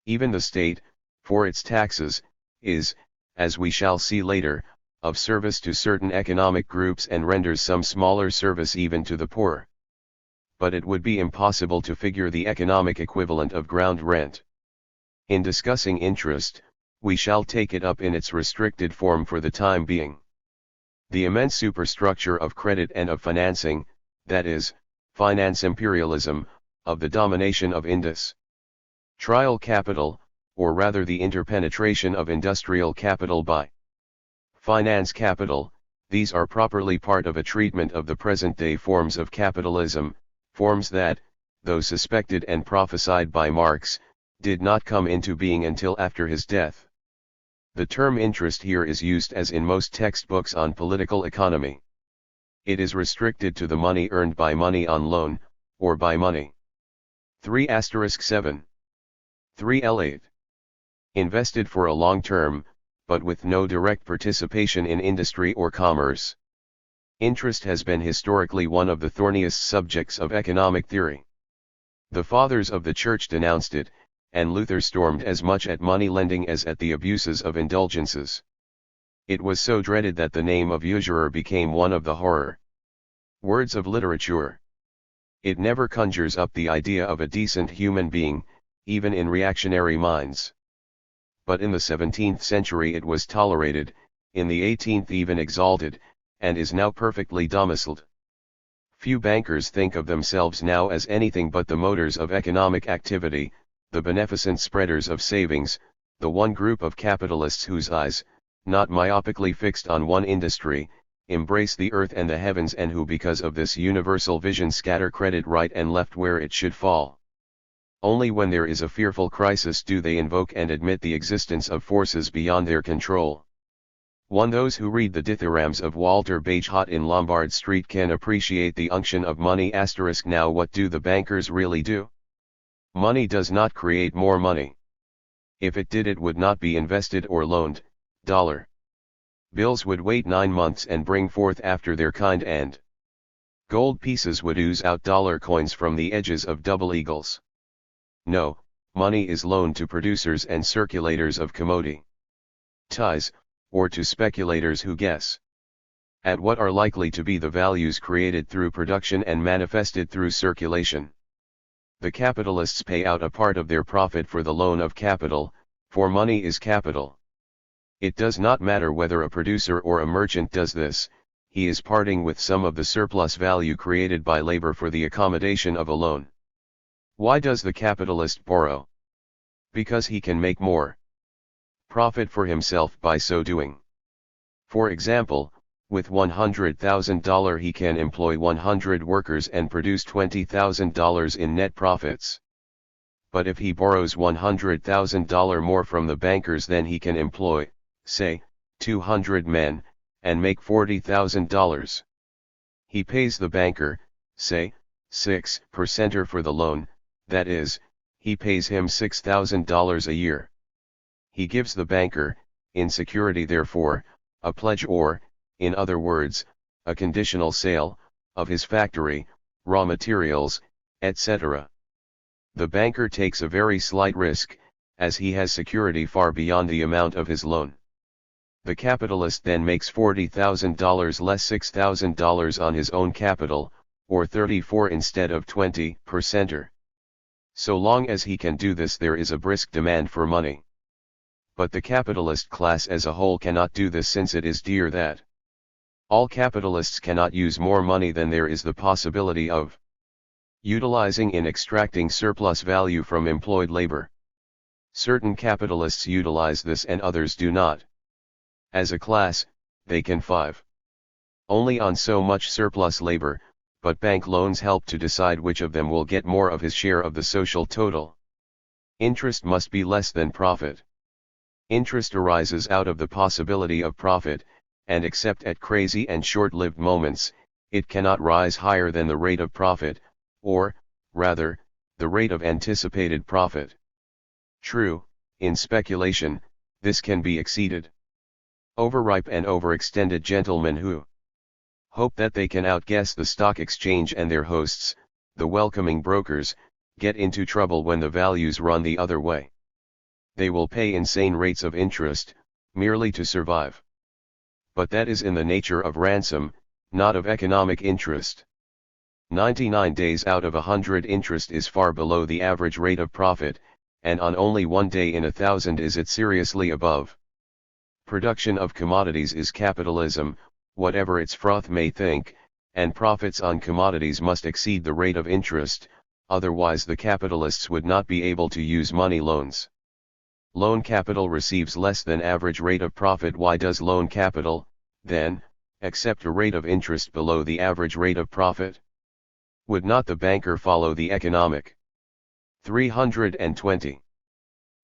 Even the state, for its taxes, is, as we shall see later, of service to certain economic groups and renders some smaller service even to the poor. But it would be impossible to figure the economic equivalent of ground rent. In discussing interest, we shall take it up in its restricted form for the time being. The immense superstructure of credit and of financing, that is, finance imperialism, of the domination of industrial capital, or rather the interpenetration of industrial capital by finance capital, these are properly part of a treatment of the present-day forms of capitalism, forms that, though suspected and prophesied by Marx, did not come into being until after his death. The term interest here is used as in most textbooks on political economy. It is restricted to the money earned by money on loan, or by money. 3*7. 3L8. Invested for a long term, but with no direct participation in industry or commerce. Interest has been historically one of the thorniest subjects of economic theory. The fathers of the Church denounced it, and Luther stormed as much at money lending as at the abuses of indulgences. It was so dreaded that the name of usurer became one of the horror words of literature. It never conjures up the idea of a decent human being, even in reactionary minds. But in the 17th century it was tolerated, in the 18th even exalted, and is now perfectly domiciled. Few bankers think of themselves now as anything but the motors of economic activity, the beneficent spreaders of savings, the one group of capitalists whose eyes, not myopically fixed on one industry, embrace the earth and the heavens, and who because of this universal vision scatter credit right and left where it should fall. Only when there is a fearful crisis do they invoke and admit the existence of forces beyond their control. 1. Those who read the dithyrambs of Walter Bagehot in Lombard Street can appreciate the unction of money. Now what do the bankers really do? Money does not create more money. If it did, it would not be invested or loaned. Dollar bills would wait 9 months and bring forth after their kind, and gold pieces would ooze out dollar coins from the edges of double eagles. No, money is loaned to producers and circulators of commodity. Ties, or to speculators who guess at what are likely to be the values created through production and manifested through circulation. The capitalists pay out a part of their profit for the loan of capital, for money is capital. It does not matter whether a producer or a merchant does this, he is parting with some of the surplus value created by labor for the accommodation of a loan. Why does the capitalist borrow? Because he can make more profit for himself by so doing. For example, with $100,000 he can employ 100 workers and produce $20,000 in net profits. But if he borrows $100,000 more from the bankers, then he can employ, say, 200 men, and make $40,000. He pays the banker, say, 6% for the loan, that is, he pays him $6,000 a year. He gives the banker, in security therefore, a pledge or, in other words, a conditional sale, of his factory, raw materials, etc. The banker takes a very slight risk, as he has security far beyond the amount of his loan. The capitalist then makes $40,000 less $6,000 on his own capital, or 34 instead of 20%. So long as he can do this, there is a brisk demand for money. But the capitalist class as a whole cannot do this, since it is dear that all capitalists cannot use more money than there is the possibility of utilizing in extracting surplus value from employed labor. Certain capitalists utilize this and others do not. As a class, they can five only on so much surplus labor, but bank loans help to decide which of them will get more of his share of the social total. Interest must be less than profit. Interest arises out of the possibility of profit, and except at crazy and short-lived moments, it cannot rise higher than the rate of profit, or, rather, the rate of anticipated profit. True, in speculation, this can be exceeded. Overripe and overextended gentlemen who hope that they can outguess the stock exchange and their hosts, the welcoming brokers, get into trouble when the values run the other way. They will pay insane rates of interest, merely to survive. But that is in the nature of ransom, not of economic interest. 99 days out of 100 interest is far below the average rate of profit, and on only 1 day in 1,000 is it seriously above. Production of commodities is capitalism, whatever its froth may think, and profits on commodities must exceed the rate of interest, otherwise the capitalists would not be able to use money loans. Loan capital receives less than average rate of profit. Why does loan capital, then, accept a rate of interest below the average rate of profit? Would not the banker follow the economic 320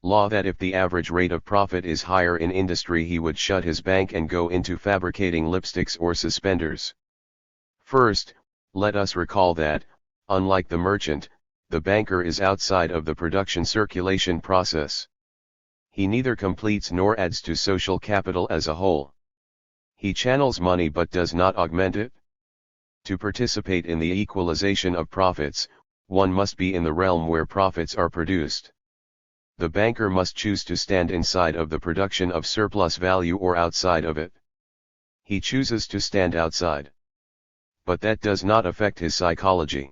law that if the average rate of profit is higher in industry he would shut his bank and go into fabricating lipsticks or suspenders? First, let us recall that, unlike the merchant, the banker is outside of the production circulation process. He neither completes nor adds to social capital as a whole. He channels money but does not augment it. To participate in the equalization of profits, one must be in the realm where profits are produced. The banker must choose to stand inside of the production of surplus value or outside of it. He chooses to stand outside. But that does not affect his psychology.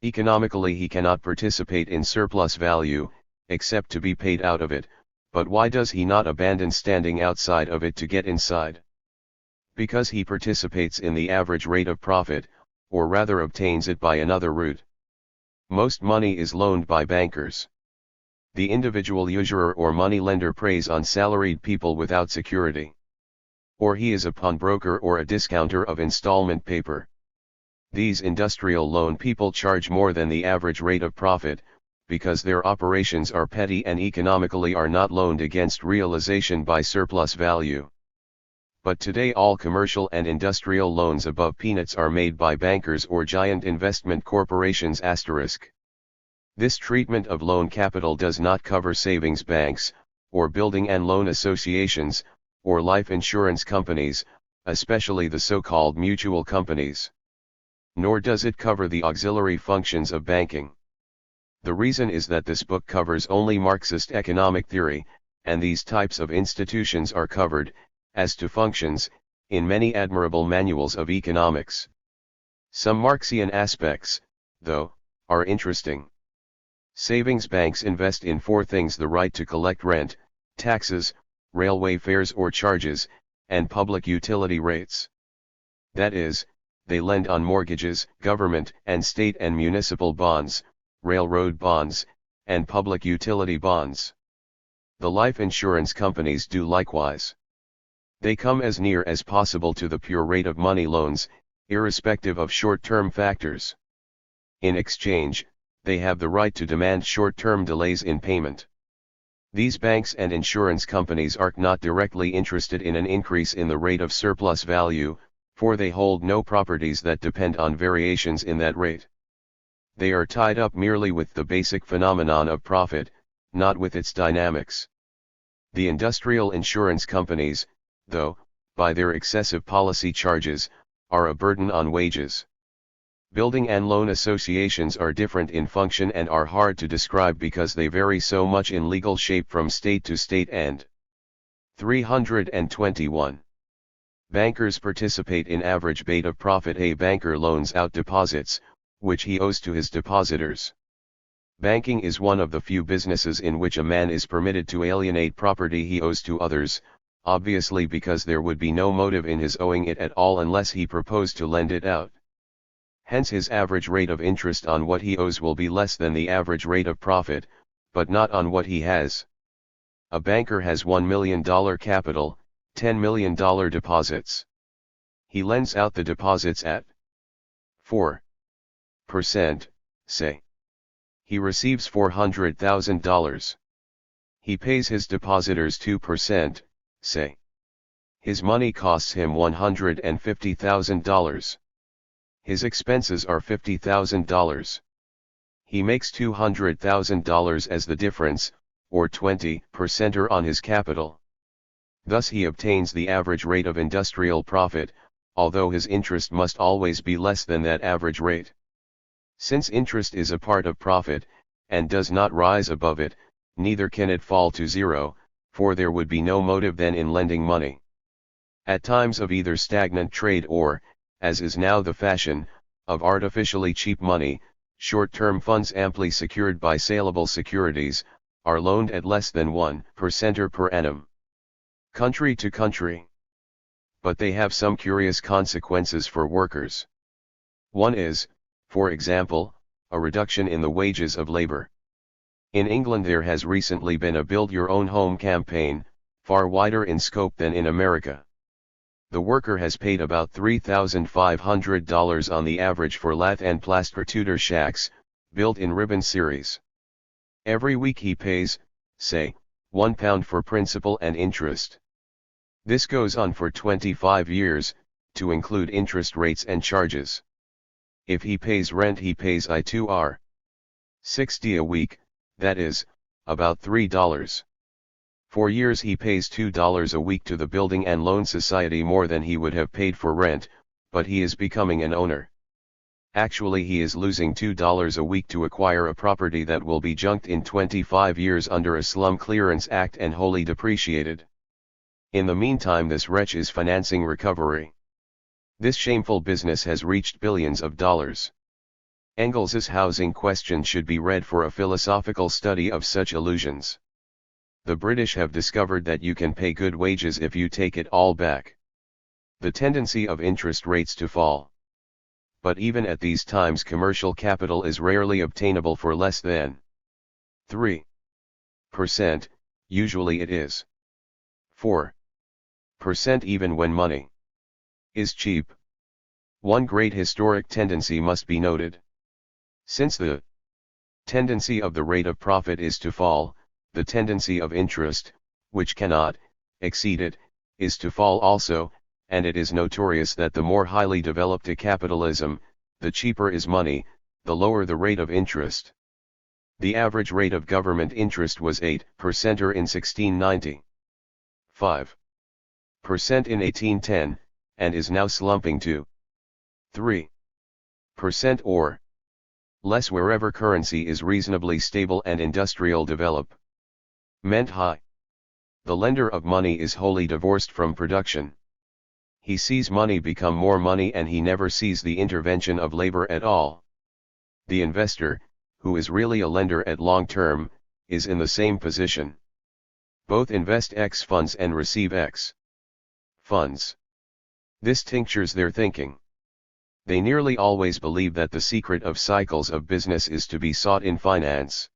Economically he cannot participate in surplus value, except to be paid out of it. But why does he not abandon standing outside of it to get inside? Because he participates in the average rate of profit, or rather obtains it by another route. Most money is loaned by bankers. The individual usurer or money lender preys on salaried people without security. Or he is a pawnbroker or a discounter of installment paper. These industrial loan people charge more than the average rate of profit, because their operations are petty and economically are not loaned against realization by surplus value. But today all commercial and industrial loans above peanuts are made by bankers or giant investment corporations *. This treatment of loan capital does not cover savings banks, or building and loan associations, or life insurance companies, especially the so-called mutual companies. Nor does it cover the auxiliary functions of banking. The reason is that this book covers only Marxist economic theory, and these types of institutions are covered, as to functions, in many admirable manuals of economics. Some Marxian aspects, though, are interesting. Savings banks invest in four things: the right to collect rent, taxes, railway fares or charges, and public utility rates. That is, they lend on mortgages, government and state and municipal bonds, railroad bonds, and public utility bonds. The life insurance companies do likewise. They come as near as possible to the pure rate of money loans, irrespective of short-term factors. In exchange, they have the right to demand short-term delays in payment. These banks and insurance companies are not directly interested in an increase in the rate of surplus value, for they hold no properties that depend on variations in that rate. They are tied up merely with the basic phenomenon of profit, not with its dynamics. The industrial insurance companies, though, by their excessive policy charges, are a burden on wages. Building and loan associations are different in function and are hard to describe because they vary so much in legal shape from state to state. And 321. Bankers participate in average rate of profit. A banker loans out deposits, which he owes to his depositors. Banking is one of the few businesses in which a man is permitted to alienate property he owes to others, obviously because there would be no motive in his owing it at all unless he proposed to lend it out. Hence his average rate of interest on what he owes will be less than the average rate of profit, but not on what he has. A banker has $1 million capital, $10 million deposits. He lends out the deposits at 4%, say. He receives $400,000. He pays his depositors 2%, say. His money costs him $150,000. His expenses are $50,000. He makes $200,000 as the difference, or 20% on his capital. Thus he obtains the average rate of industrial profit, although his interest must always be less than that average rate. Since interest is a part of profit, and does not rise above it, neither can it fall to zero, for there would be no motive then in lending money. At times of either stagnant trade or, as is now the fashion, of artificially cheap money, short-term funds amply secured by saleable securities, are loaned at less than 1% per annum. Country to country. But they have some curious consequences for workers. One is, for example, a reduction in the wages of labor. In England there has recently been a Build Your Own Home campaign, far wider in scope than in America. The worker has paid about $3,500 on the average for lath and plaster Tudor shacks, built in ribbon series. Every week he pays, say, £1 for principal and interest. This goes on for 25 years, to include interest rates and charges. If he pays rent he pays $60 a week, that is, about $3. For years he pays $2 a week to the Building and Loan Society, more than he would have paid for rent, but he is becoming an owner. Actually he is losing $2 a week to acquire a property that will be junked in 25 years under a Slum Clearance Act and wholly depreciated. In the meantime this wretch is financing recovery. This shameful business has reached billions of dollars. Engels's housing question should be read for a philosophical study of such illusions. The British have discovered that you can pay good wages if you take it all back. The tendency of interest rates to fall. But even at these times commercial capital is rarely obtainable for less than 3%, usually it is 4% even when money is cheap. One great historic tendency must be noted. Since the tendency of the rate of profit is to fall, the tendency of interest, which cannot exceed it, is to fall also, and it is notorious that the more highly developed a capitalism, the cheaper is money, the lower the rate of interest. The average rate of government interest was 8% in 1690, 5% in 1810, and is now slumping to 3% or less wherever currency is reasonably stable and industrial development high. The lender of money is wholly divorced from production. He sees money become more money and he never sees the intervention of labor at all. The investor, who is really a lender at long term, is in the same position. Both invest X funds and receive X funds. This tinctures their thinking. They nearly always believe that the secret of cycles of business is to be sought in finance.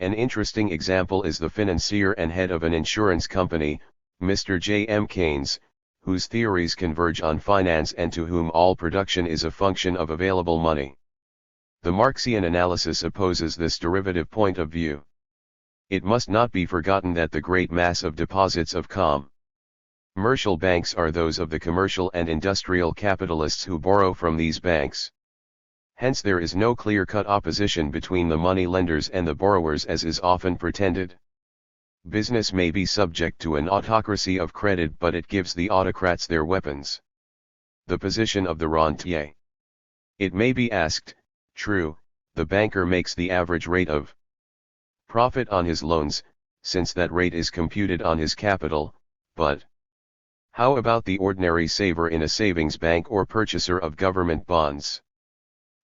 An interesting example is the financier and head of an insurance company, Mr. J. M. Keynes, whose theories converge on finance and to whom all production is a function of available money. The Marxian analysis opposes this derivative point of view. It must not be forgotten that the great mass of deposits of commercial banks are those of the commercial and industrial capitalists who borrow from these banks. Hence there is no clear-cut opposition between the money lenders and the borrowers as is often pretended. Business may be subject to an autocracy of credit, but it gives the autocrats their weapons. The position of the rentier. It may be asked, true, the banker makes the average rate of profit on his loans, since that rate is computed on his capital, but how about the ordinary saver in a savings bank or purchaser of government bonds?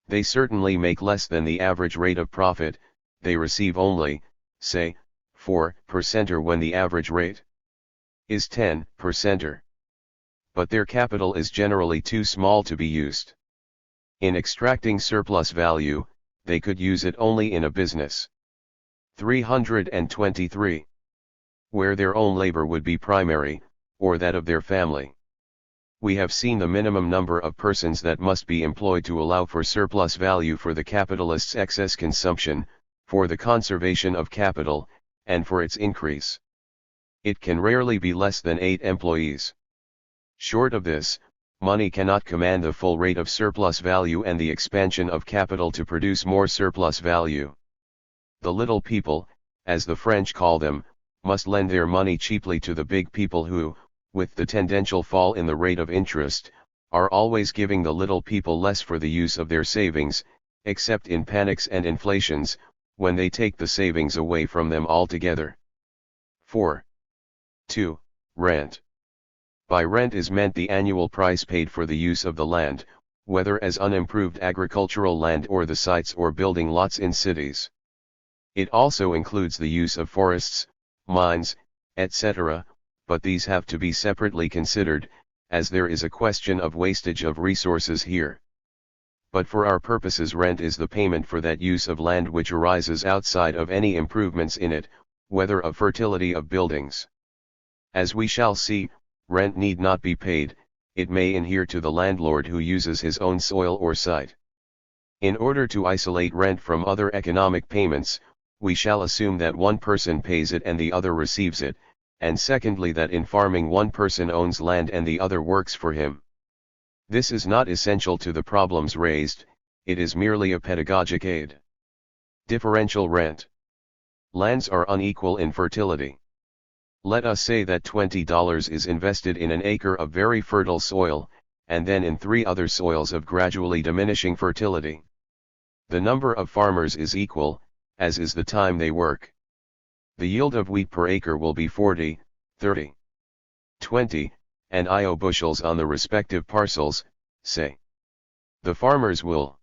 They certainly make less than the average rate of profit, they receive only, say, 4% when the average rate is 10%. But their capital is generally too small to be used. In extracting surplus value, they could use it only in a business. 323. Where their own labor would be primary, or that of their family. We have seen the minimum number of persons that must be employed to allow for surplus value for the capitalist's excess consumption, for the conservation of capital, and for its increase. It can rarely be less than 8 employees. Short of this, money cannot command the full rate of surplus value and the expansion of capital to produce more surplus value. The little people, as the French call them, must lend their money cheaply to the big people who, with the tendential fall in the rate of interest, are always giving the little people less for the use of their savings, except in panics and inflations, when they take the savings away from them altogether. 4. 2. Rent. By rent is meant the annual price paid for the use of the land, whether as unimproved agricultural land or the sites or building lots in cities. It also includes the use of forests, mines, etc., but these have to be separately considered, as there is a question of wastage of resources here. But for our purposes, rent is the payment for that use of land which arises outside of any improvements in it, whether of fertility of buildings. As we shall see, rent need not be paid, it may inhere to the landlord who uses his own soil or site. In order to isolate rent from other economic payments, we shall assume that one person pays it and the other receives it, and secondly that in farming one person owns land and the other works for him. This is not essential to the problems raised, it is merely a pedagogic aid. Differential rent. Lands are unequal in fertility. Let us say that $20 is invested in an acre of very fertile soil, and then in 3 other soils of gradually diminishing fertility. The number of farmers is equal, as is the time they work. The yield of wheat per acre will be 40, 30, 20, and IO bushels on the respective parcels, say. The farmers will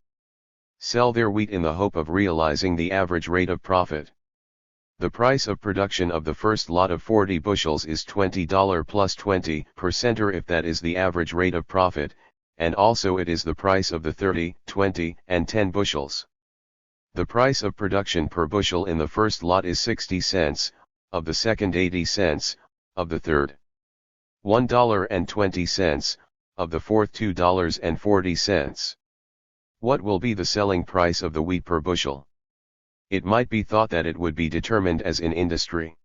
sell their wheat in the hope of realizing the average rate of profit. The price of production of the first lot of 40 bushels is $20 plus 20% or if that is the average rate of profit, and also it is the price of the 30, 20, and 10 bushels. The price of production per bushel in the first lot is 60 cents, of the second 80 cents, of the third $1.20, of the fourth $2.40. What will be the selling price of the wheat per bushel? It might be thought that it would be determined as in industry.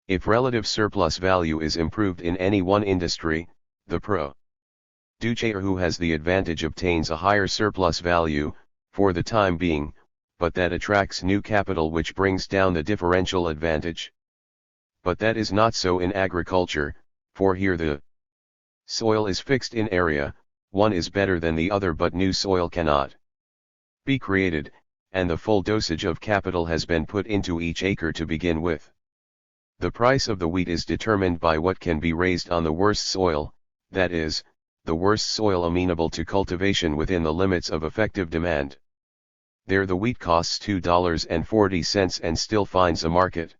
If relative surplus value is improved in any one industry, the producer who has the advantage obtains a higher surplus value, for the time being, but that attracts new capital which brings down the differential advantage. But that is not so in agriculture, for here the soil is fixed in area, one is better than the other but new soil cannot be created, and the full dosage of capital has been put into each acre to begin with. The price of the wheat is determined by what can be raised on the worst soil, that is, the worst soil amenable to cultivation within the limits of effective demand. There the wheat costs $2.40 and still finds a market.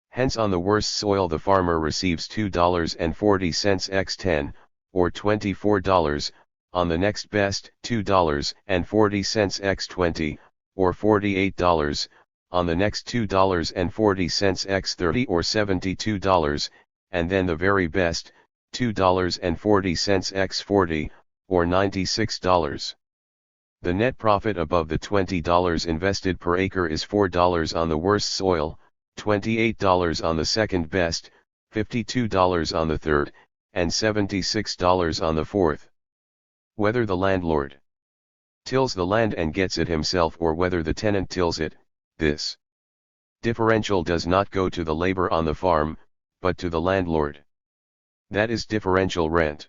Hence on the worst soil the farmer receives $2.40 x 10, or $24, on the next best $2.40 x 20, or $48, on the next $2.40 x 30 or $72, and then the very best, $2.40 x 40, or $96. The net profit above the $20 invested per acre is $4 on the worst soil, $28 on the second best, $52 on the third, and $76 on the fourth. Whether the landlord tills the land and gets it himself or whether the tenant tills it, this differential does not go to the labor on the farm, but to the landlord. That is differential rent.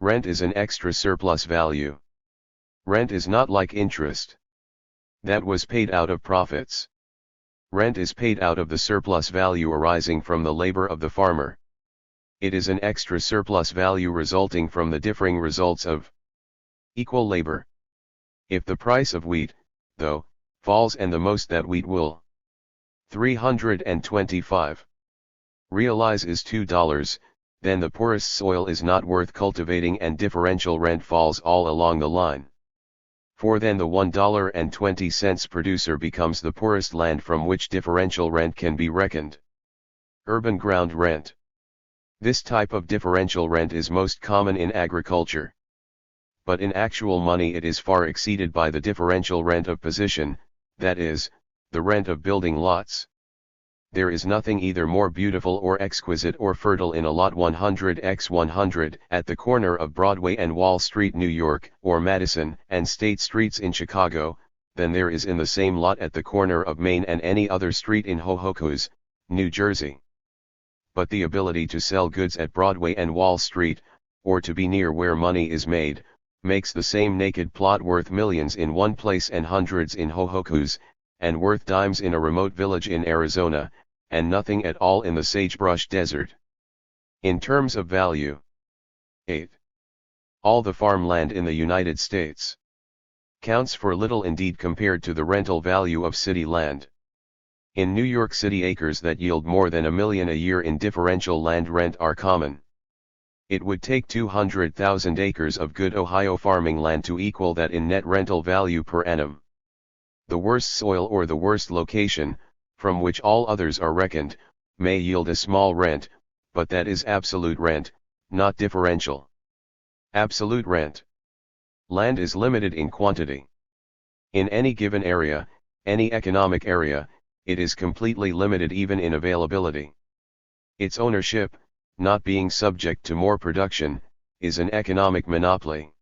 Rent is an extra surplus value. Rent is not like interest. That was paid out of profits. Rent is paid out of the surplus value arising from the labor of the farmer. It is an extra surplus value resulting from the differing results of equal labor. If the price of wheat, though, falls and the most that wheat will 325 realize is $2, then the poorest soil is not worth cultivating and differential rent falls all along the line. For then the $1.20 producer becomes the poorest land from which differential rent can be reckoned. Urban ground rent. This type of differential rent is most common in agriculture. But in actual money it is far exceeded by the differential rent of position, that is, the rent of building lots. There is nothing either more beautiful or exquisite or fertile in a lot 100x100 at the corner of Broadway and Wall Street, New York, or Madison and State Streets in Chicago, than there is in the same lot at the corner of Main and any other street in Hohokus, New Jersey. But the ability to sell goods at Broadway and Wall Street, or to be near where money is made, makes the same naked plot worth millions in one place and hundreds in Hohokus, and worth dimes in a remote village in Arizona, and nothing at all in the sagebrush desert. In terms of value, 8. All the farmland in the United States counts for little indeed compared to the rental value of city land. In New York City, acres that yield more than $1 million a year in differential land rent are common. It would take 200,000 acres of good Ohio farming land to equal that in net rental value per annum. The worst soil or the worst location, from which all others are reckoned, may yield a small rent, but that is absolute rent, not differential. Absolute rent. Land is limited in quantity. In any given area, any economic area, it is completely limited even in availability. Its ownership, not being subject to more production, is an economic monopoly.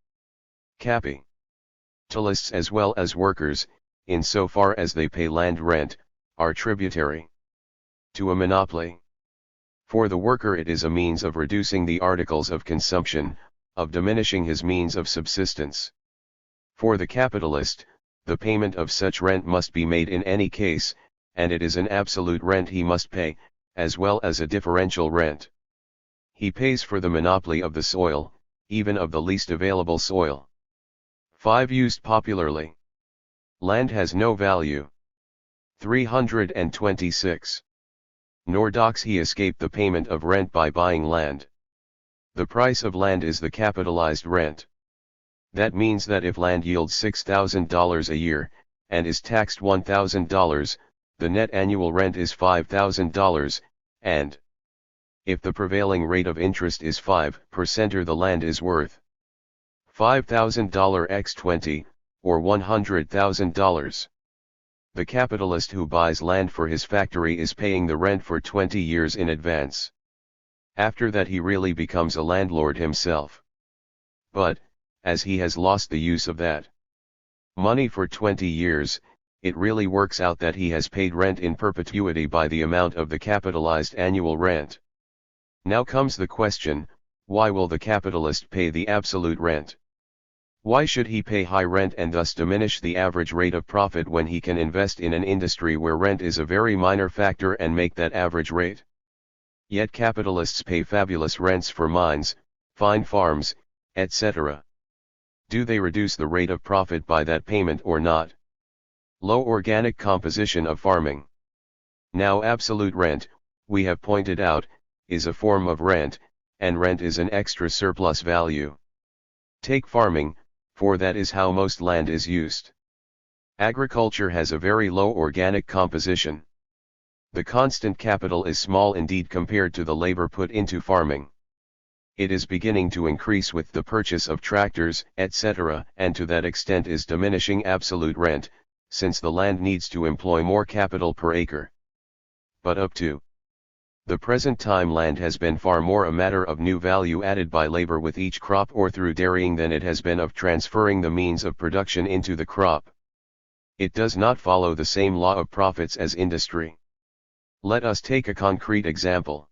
Capitalists as well as workers, in so far as they pay land rent, are tributary to a monopoly. For the worker it is a means of reducing the articles of consumption, of diminishing his means of subsistence. For the capitalist, the payment of such rent must be made in any case, and it is an absolute rent he must pay, as well as a differential rent. He pays for the monopoly of the soil, even of the least available soil. 5. Used popularly. Land has no value. 326. Nor docks he escape the payment of rent by buying land. The price of land is the capitalized rent. That means that if land yields $6,000 a year, and is taxed $1,000, the net annual rent is $5,000, and if the prevailing rate of interest is 5%, or the land is worth $5,000 x 20, or $100,000. The capitalist who buys land for his factory is paying the rent for 20 years in advance. After that he really becomes a landlord himself. But, as he has lost the use of that money for 20 years, it really works out that he has paid rent in perpetuity by the amount of the capitalized annual rent. Now comes the question, why will the capitalist pay the absolute rent? Why should he pay high rent and thus diminish the average rate of profit when he can invest in an industry where rent is a very minor factor and make that average rate? Yet capitalists pay fabulous rents for mines, fine farms, etc. Do they reduce the rate of profit by that payment or not? Low organic composition of farming. Now absolute rent, we have pointed out, is a form of rent, and rent is an extra surplus value. Take farming, for that is how most land is used. Agriculture has a very low organic composition. The constant capital is small indeed compared to the labor put into farming. It is beginning to increase with the purchase of tractors, etc., and to that extent is diminishing absolute rent, since the land needs to employ more capital per acre. But up to the present time land has been far more a matter of new value added by labor with each crop or through dairying than it has been of transferring the means of production into the crop. It does not follow the same law of profits as industry. Let us take a concrete example.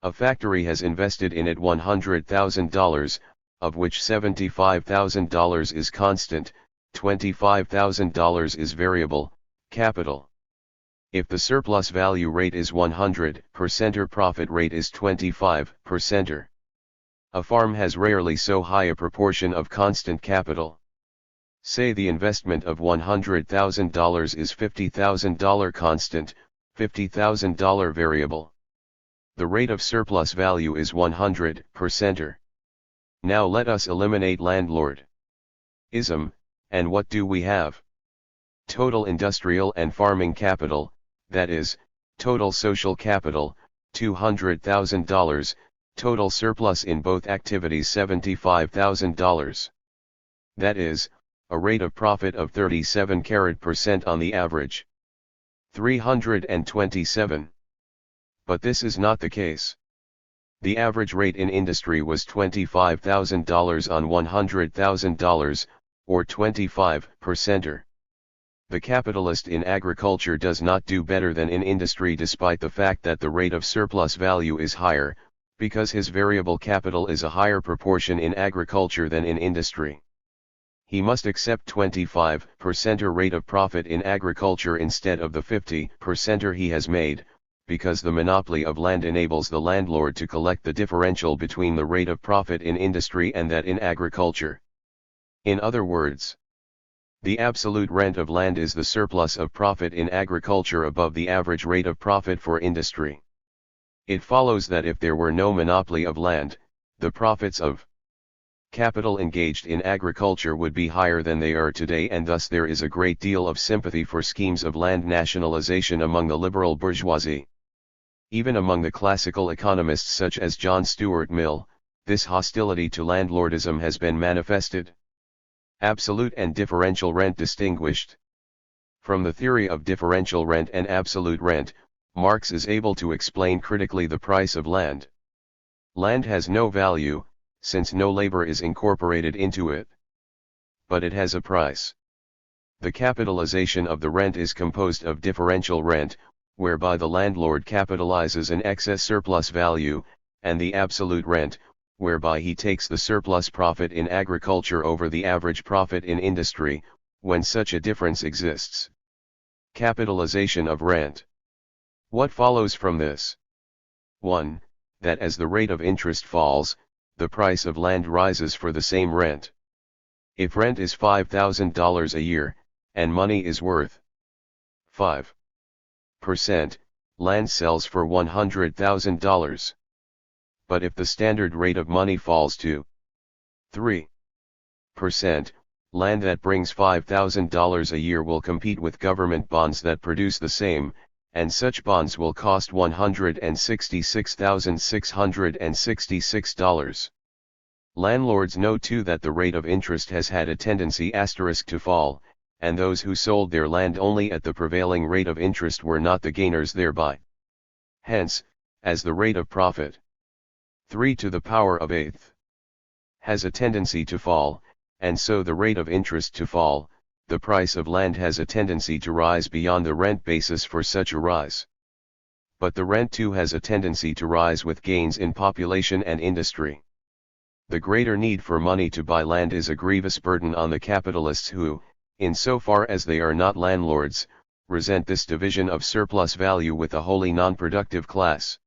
A factory has invested in it $100,000, of which $75,000 is constant, $25,000 is variable capital. If the surplus value rate is 100% or profit rate is 25%. A farm has rarely so high a proportion of constant capital. Say the investment of $100,000 is $50,000 constant, $50,000 variable. The rate of surplus value is 100%. Now let us eliminate landlordism, and what do we have? Total industrial and farming capital, that is, total social capital, $200,000, total surplus in both activities $75,000. That is, a rate of profit of 37% on the average. 327. But this is not the case. The average rate in industry was $25,000 on $100,000, or 25%. The capitalist in agriculture does not do better than in industry despite the fact that the rate of surplus value is higher, because his variable capital is a higher proportion in agriculture than in industry. He must accept 25% rate of profit in agriculture instead of the 50% he has made, because the monopoly of land enables the landlord to collect the differential between the rate of profit in industry and that in agriculture. In other words, the absolute rent of land is the surplus of profit in agriculture above the average rate of profit for industry. It follows that if there were no monopoly of land, the profits of capital engaged in agriculture would be higher than they are today, and thus there is a great deal of sympathy for schemes of land nationalization among the liberal bourgeoisie. Even among the classical economists such as John Stuart Mill, this hostility to landlordism has been manifested. Absolute and differential rent distinguished. From the theory of differential rent and absolute rent, Marx is able to explain critically the price of land. Land has no value, since no labor is incorporated into it. But it has a price. The capitalization of the rent is composed of differential rent, whereby the landlord capitalizes an excess surplus value, and the absolute rent, whereby he takes the surplus profit in agriculture over the average profit in industry, when such a difference exists. Capitalization of rent. What follows from this? 1. That as the rate of interest falls, the price of land rises for the same rent. If rent is $5,000 a year, and money is worth 5%, land sells for $100,000. But if the standard rate of money falls to 3%, land that brings $5,000 a year will compete with government bonds that produce the same, and such bonds will cost $166,666. Landlords know too that the rate of interest has had a tendency to fall, and those who sold their land only at the prevailing rate of interest were not the gainers thereby. Hence, as the rate of profit 3 to the power of 8 has a tendency to fall, and so the rate of interest to fall, the price of land has a tendency to rise beyond the rent basis for such a rise. But the rent too has a tendency to rise with gains in population and industry. The greater need for money to buy land is a grievous burden on the capitalists who, in so far as they are not landlords, resent this division of surplus value with a wholly non-productive class.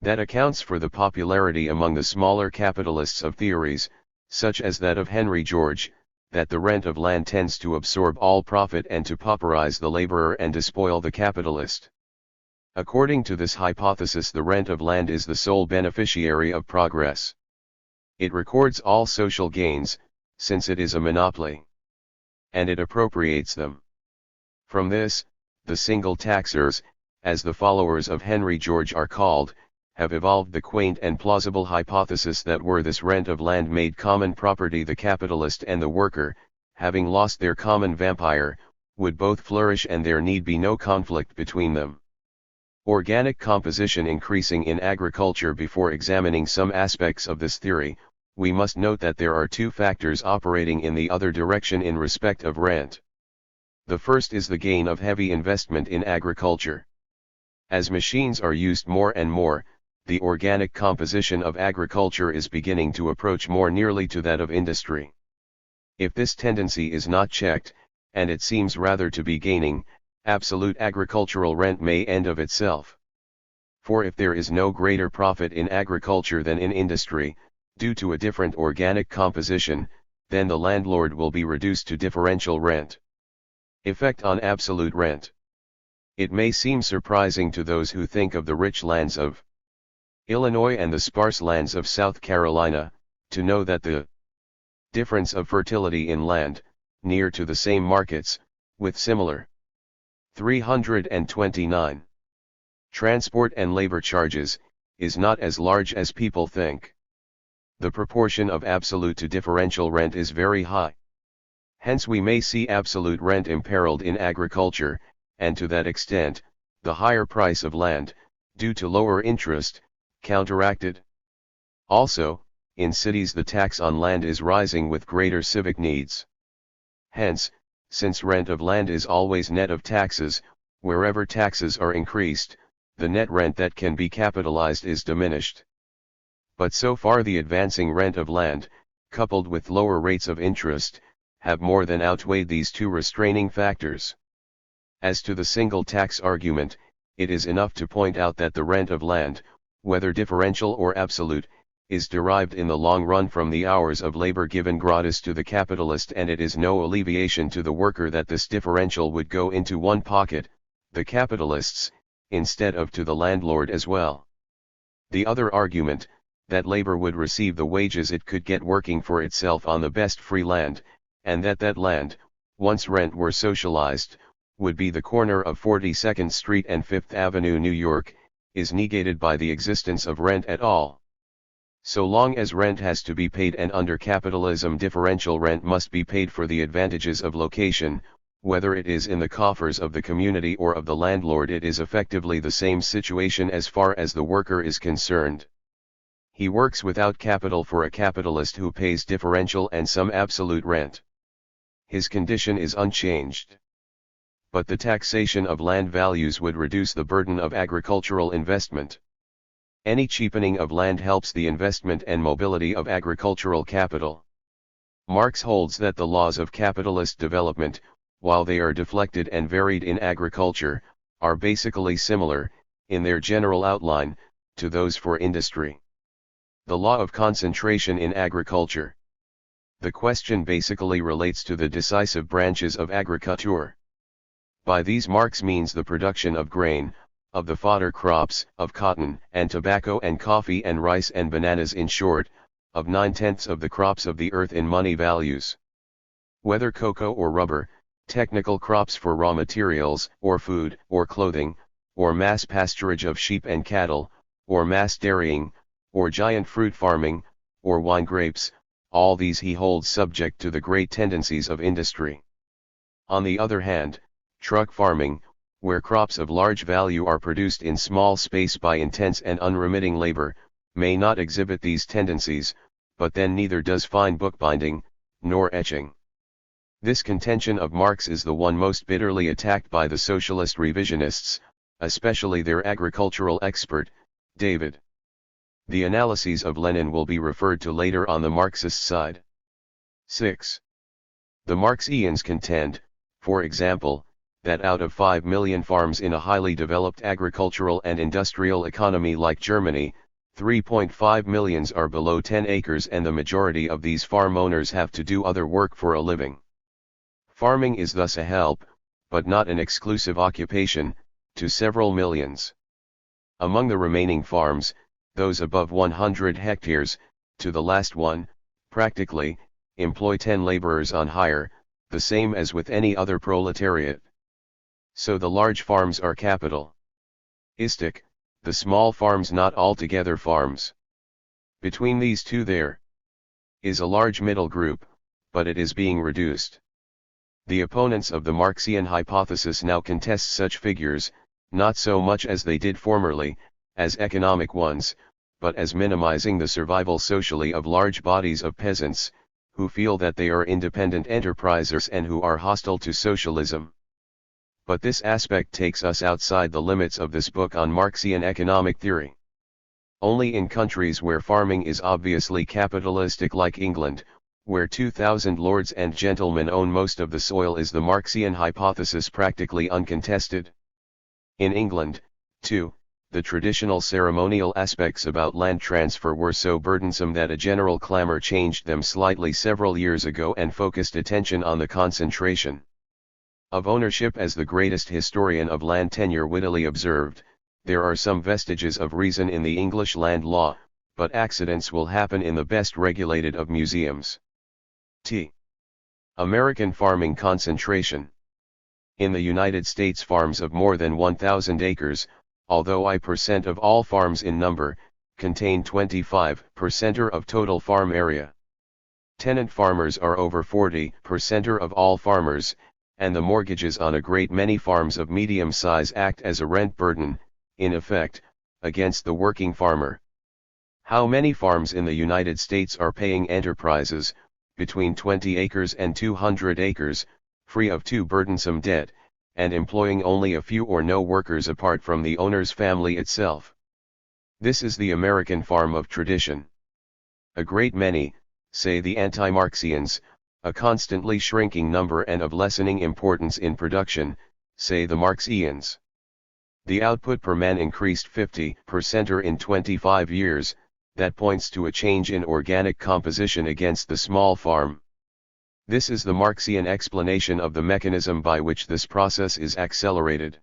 That accounts for the popularity among the smaller capitalists of theories, such as that of Henry George, that the rent of land tends to absorb all profit and to pauperize the laborer and despoil the capitalist. According to this hypothesis, the rent of land is the sole beneficiary of progress. It records all social gains, since it is a monopoly. And it appropriates them. From this, the single taxers, as the followers of Henry George are called, have evolved the quaint and plausible hypothesis that were this rent of land made common property, the capitalist and the worker, having lost their common vampire, would both flourish and there need be no conflict between them. Organic composition increasing in agriculture. Before examining some aspects of this theory, we must note that there are two factors operating in the other direction in respect of rent. The first is the gain of heavy investment in agriculture. As machines are used more and more, the organic composition of agriculture is beginning to approach more nearly to that of industry. If this tendency is not checked, and it seems rather to be gaining, absolute agricultural rent may end of itself. For if there is no greater profit in agriculture than in industry, due to a different organic composition, then the landlord will be reduced to differential rent. Effect on absolute rent. It may seem surprising to those who think of the rich lands of Illinois and the sparse lands of South Carolina, to know that the difference of fertility in land, near to the same markets, with similar 329 transport and labor charges, is not as large as people think. The proportion of absolute to differential rent is very high. Hence we may see absolute rent imperiled in agriculture, and to that extent, the higher price of land, due to lower interest, counteracted. Also, in cities the tax on land is rising with greater civic needs. Hence, since rent of land is always net of taxes, wherever taxes are increased, the net rent that can be capitalized is diminished. But so far the advancing rent of land, coupled with lower rates of interest, have more than outweighed these two restraining factors. As to the single tax argument, it is enough to point out that the rent of land, whether differential or absolute, is derived in the long run from the hours of labor given gratis to the capitalist, and it is no alleviation to the worker that this differential would go into one pocket, the capitalist's, instead of to the landlord as well. The other argument, that labor would receive the wages it could get working for itself on the best free land, and that land, once rent were socialized, would be the corner of 42nd Street and 5th Avenue, New York, is negated by the existence of rent at all. So long as rent has to be paid, and under capitalism differential rent must be paid for the advantages of location, whether it is in the coffers of the community or of the landlord, it is effectively the same situation as far as the worker is concerned. He works without capital for a capitalist who pays differential and some absolute rent. His condition is unchanged. But the taxation of land values would reduce the burden of agricultural investment. Any cheapening of land helps the investment and mobility of agricultural capital. Marx holds that the laws of capitalist development, while they are deflected and varied in agriculture, are basically similar, in their general outline, to those for industry. The law of concentration in agriculture. The question basically relates to the decisive branches of agriculture. By these Marx means the production of grain, of the fodder crops, of cotton and tobacco and coffee and rice and bananas, in short, of 9/10 of the crops of the earth in money values. Whether cocoa or rubber, technical crops for raw materials, or food, or clothing, or mass pasturage of sheep and cattle, or mass dairying, or giant fruit farming, or wine grapes, all these he holds subject to the great tendencies of industry. On the other hand, truck farming, where crops of large value are produced in small space by intense and unremitting labor, may not exhibit these tendencies, but then neither does fine bookbinding, nor etching. This contention of Marx is the one most bitterly attacked by the socialist revisionists, especially their agricultural expert, David. The analyses of Lenin will be referred to later on the Marxist side. 6. The Marxians contend, for example, that out of 5 million farms in a highly developed agricultural and industrial economy like Germany, 3.5 million are below 10 acres, and the majority of these farm owners have to do other work for a living. Farming is thus a help, but not an exclusive occupation, to several millions. Among the remaining farms, those above 100 hectares, to the last one, practically, employ 10 laborers on hire, the same as with any other proletariat. So the large farms are capitalistic, the small farms not altogether farms. Between these two there is a large middle group, but it is being reduced. The opponents of the Marxian hypothesis now contest such figures, not so much as they did formerly, as economic ones, but as minimizing the survival socially of large bodies of peasants, who feel that they are independent enterprisers and who are hostile to socialism. But this aspect takes us outside the limits of this book on Marxian economic theory. Only in countries where farming is obviously capitalistic like England, where 2,000 lords and gentlemen own most of the soil, is the Marxian hypothesis practically uncontested. In England, too, the traditional ceremonial aspects about land transfer were so burdensome that a general clamor changed them slightly several years ago and focused attention on the concentration of ownership. As the greatest historian of land tenure wittily observed, there are some vestiges of reason in the English land law, but accidents will happen in the best regulated of museums. American farming concentration. In the United States, farms of more than 1,000 acres, although I% of all farms in number, contain 25% of total farm area. Tenant farmers are over 40% of all farmers, and the mortgages on a great many farms of medium size act as a rent burden, in effect, against the working farmer. How many farms in the United States are paying enterprises, between 20 acres and 200 acres, free of too burdensome debt, and employing only a few or no workers apart from the owner's family itself? This is the American farm of tradition. A great many, say the anti-Marxians, a constantly shrinking number and of lessening importance in production, say the Marxians. The output per man increased 50% in 25 years, that points to a change in organic composition against the small farm. This is the Marxian explanation of the mechanism by which this process is accelerated.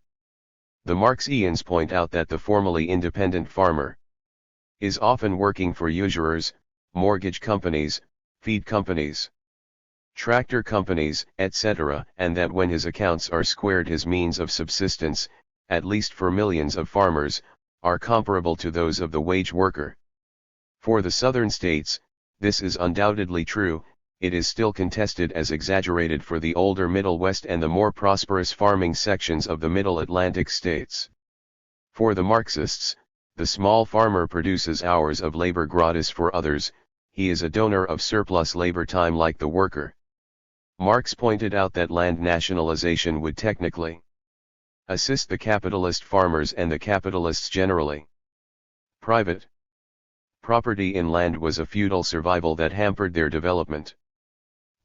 The Marxians point out that the formally independent farmer is often working for usurers, mortgage companies, feed companies, tractor companies, etc., and that when his accounts are squared, his means of subsistence, at least for millions of farmers, are comparable to those of the wage worker. For the southern states, this is undoubtedly true. It is still contested as exaggerated for the older Middle West and the more prosperous farming sections of the Middle Atlantic states. For the Marxists, the small farmer produces hours of labor gratis for others, he is a donor of surplus labor time like the worker. Marx pointed out that land nationalization would technically assist the capitalist farmers and the capitalists generally. Private property in land was a feudal survival that hampered their development.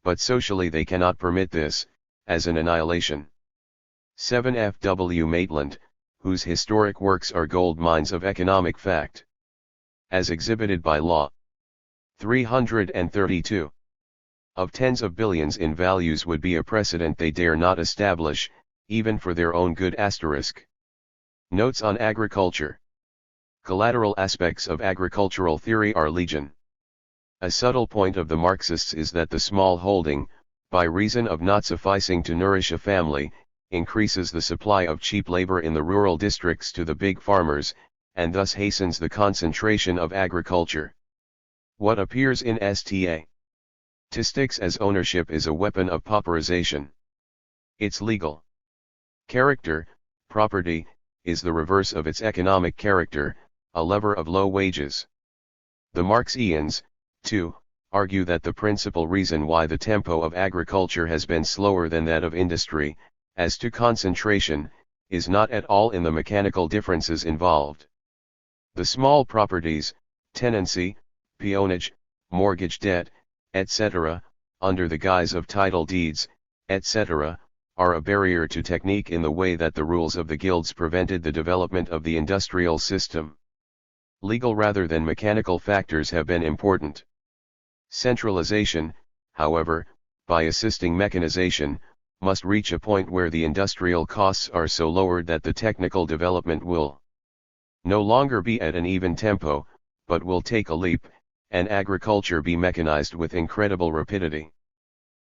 But socially they cannot permit this, as an annihilation. 7. F. W. Maitland, whose historic works are gold mines of economic fact. As exhibited by Law 332. Of tens of billions in values would be a precedent they dare not establish, even for their own good. Notes on agriculture. Collateral aspects of agricultural theory are legion. A subtle point of the Marxists is that the small holding, by reason of not sufficing to nourish a family, increases the supply of cheap labor in the rural districts to the big farmers, and thus hastens the concentration of agriculture. What appears in statistics as ownership is a weapon of pauperization. Its legal character, property, is the reverse of its economic character, a lever of low wages. The Marxians, too, argue that the principal reason why the tempo of agriculture has been slower than that of industry, as to concentration, is not at all in the mechanical differences involved. The small properties, tenancy, peonage, mortgage debt, etc., under the guise of title deeds, etc., are a barrier to technique in the way that the rules of the guilds prevented the development of the industrial system. Legal rather than mechanical factors have been important. Centralization, however, by assisting mechanization, must reach a point where the industrial costs are so lowered that the technical development will no longer be at an even tempo, but will take a leap, and agriculture be mechanized with incredible rapidity.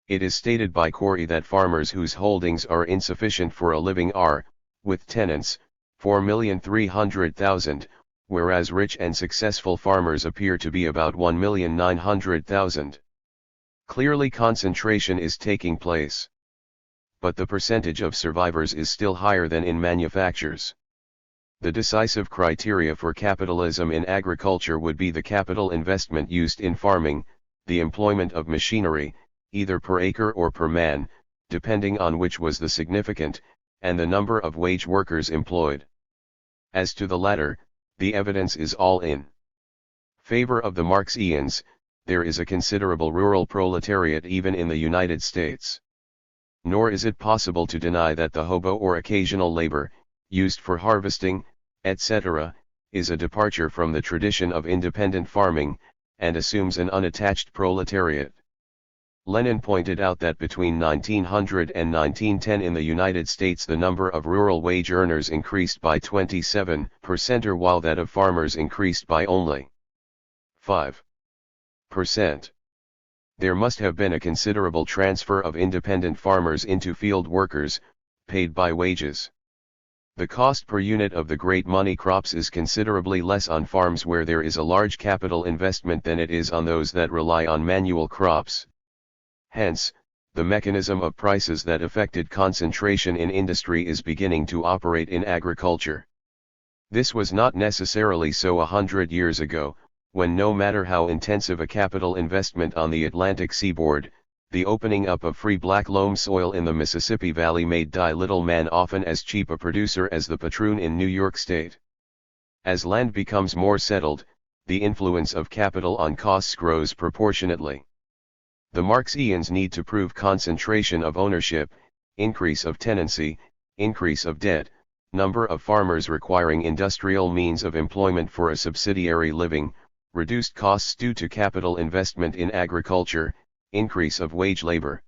It is stated by Corey that farmers whose holdings are insufficient for a living are, with tenants, 4,300,000, whereas rich and successful farmers appear to be about 1,900,000. Clearly concentration is taking place. But the percentage of survivors is still higher than in manufactures. The decisive criteria for capitalism in agriculture would be the capital investment used in farming, the employment of machinery, either per acre or per man, depending on which was the significant, and the number of wage workers employed. As to the latter, the evidence is all in favor of the Marxians. There is a considerable rural proletariat even in the United States. Nor is it possible to deny that the hobo or occasional labor, used for harvesting, etc., is a departure from the tradition of independent farming, and assumes an unattached proletariat. Lenin pointed out that between 1900 and 1910 in the United States the number of rural wage earners increased by 27%, while that of farmers increased by only 5%. There must have been a considerable transfer of independent farmers into field workers, paid by wages. The cost per unit of the great money crops is considerably less on farms where there is a large capital investment than it is on those that rely on manual crops. Hence, the mechanism of prices that affected concentration in industry is beginning to operate in agriculture. This was not necessarily so 100 years ago, when no matter how intensive a capital investment on the Atlantic seaboard, the opening up of free black loam soil in the Mississippi Valley made die little man often as cheap a producer as the patroon in New York State. As land becomes more settled, the influence of capital on costs grows proportionately. The Marxians need to prove concentration of ownership, increase of tenancy, increase of debt, number of farmers requiring industrial means of employment for a subsidiary living, reduced costs due to capital investment in agriculture, increase of wage labor.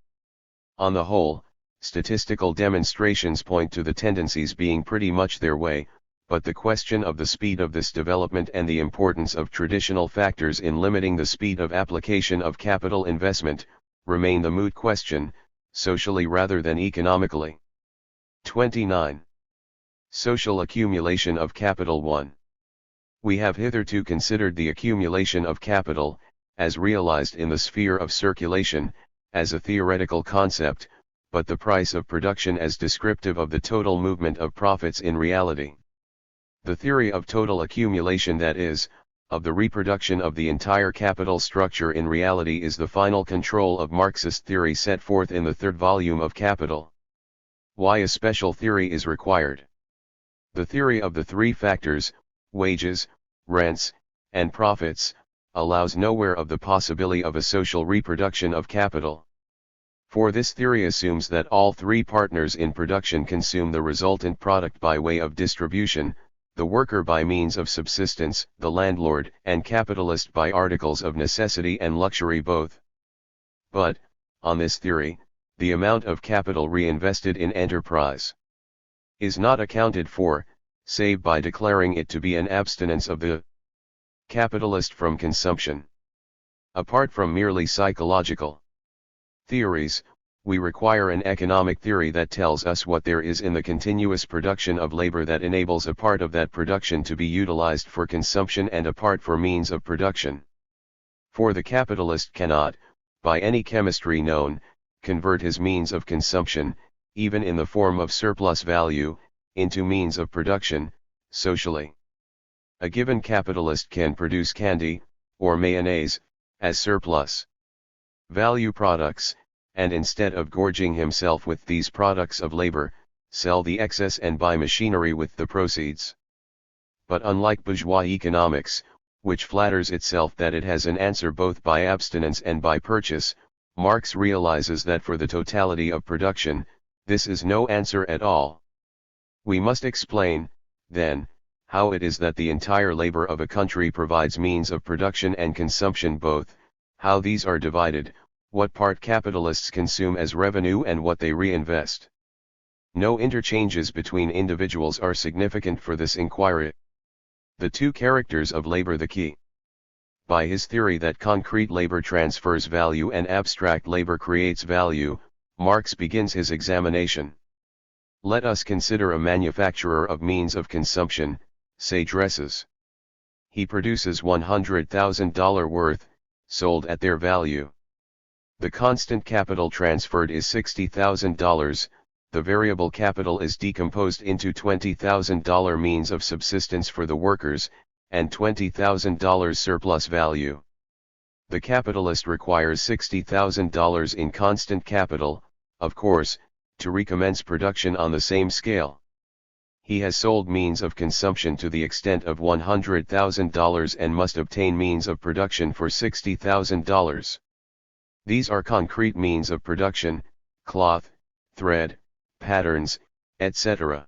On the whole, statistical demonstrations point to the tendencies being pretty much their way, but the question of the speed of this development and the importance of traditional factors in limiting the speed of application of capital investment, remain the moot question, socially rather than economically. 29. Social accumulation of capital. 1. We have hitherto considered the accumulation of capital, as realized in the sphere of circulation, as a theoretical concept, but the price of production as descriptive of the total movement of profits in reality. The theory of total accumulation, that is, of the reproduction of the entire capital structure in reality, is the final control of Marxist theory set forth in the third volume of Capital. Why a special theory is required? The theory of the three factors, wages, rents, and profits, allows nowhere of the possibility of a social reproduction of capital. For this theory assumes that all three partners in production consume the resultant product by way of distribution, the worker by means of subsistence, the landlord and capitalist by articles of necessity and luxury both. But, on this theory, the amount of capital reinvested in enterprise is not accounted for, save by declaring it to be an abstinence of the capitalist from consumption. Apart from merely psychological theories, we require an economic theory that tells us what there is in the continuous production of labor that enables a part of that production to be utilized for consumption and a part for means of production. For the capitalist cannot, by any chemistry known, convert his means of consumption, even in the form of surplus value, into means of production, socially. A given capitalist can produce candy, or mayonnaise, as surplus value products, and instead of gorging himself with these products of labor, sell the excess and buy machinery with the proceeds. But unlike bourgeois economics, which flatters itself that it has an answer both by abstinence and by purchase, Marx realizes that for the totality of production, this is no answer at all. We must explain, then, how it is that the entire labor of a country provides means of production and consumption both, how these are divided, what part capitalists consume as revenue and what they reinvest. No interchanges between individuals are significant for this inquiry. The two characters of labor the key. By his theory that concrete labor transfers value and abstract labor creates value, Marx begins his examination. Let us consider a manufacturer of means of consumption, say dresses. He produces $100,000 worth, sold at their value. The constant capital transferred is $60,000, the variable capital is decomposed into $20,000 means of subsistence for the workers, and $20,000 surplus value. The capitalist requires $60,000 in constant capital, of course, to recommence production on the same scale. He has sold means of consumption to the extent of $100,000 and must obtain means of production for $60,000. These are concrete means of production, cloth, thread, patterns, etc.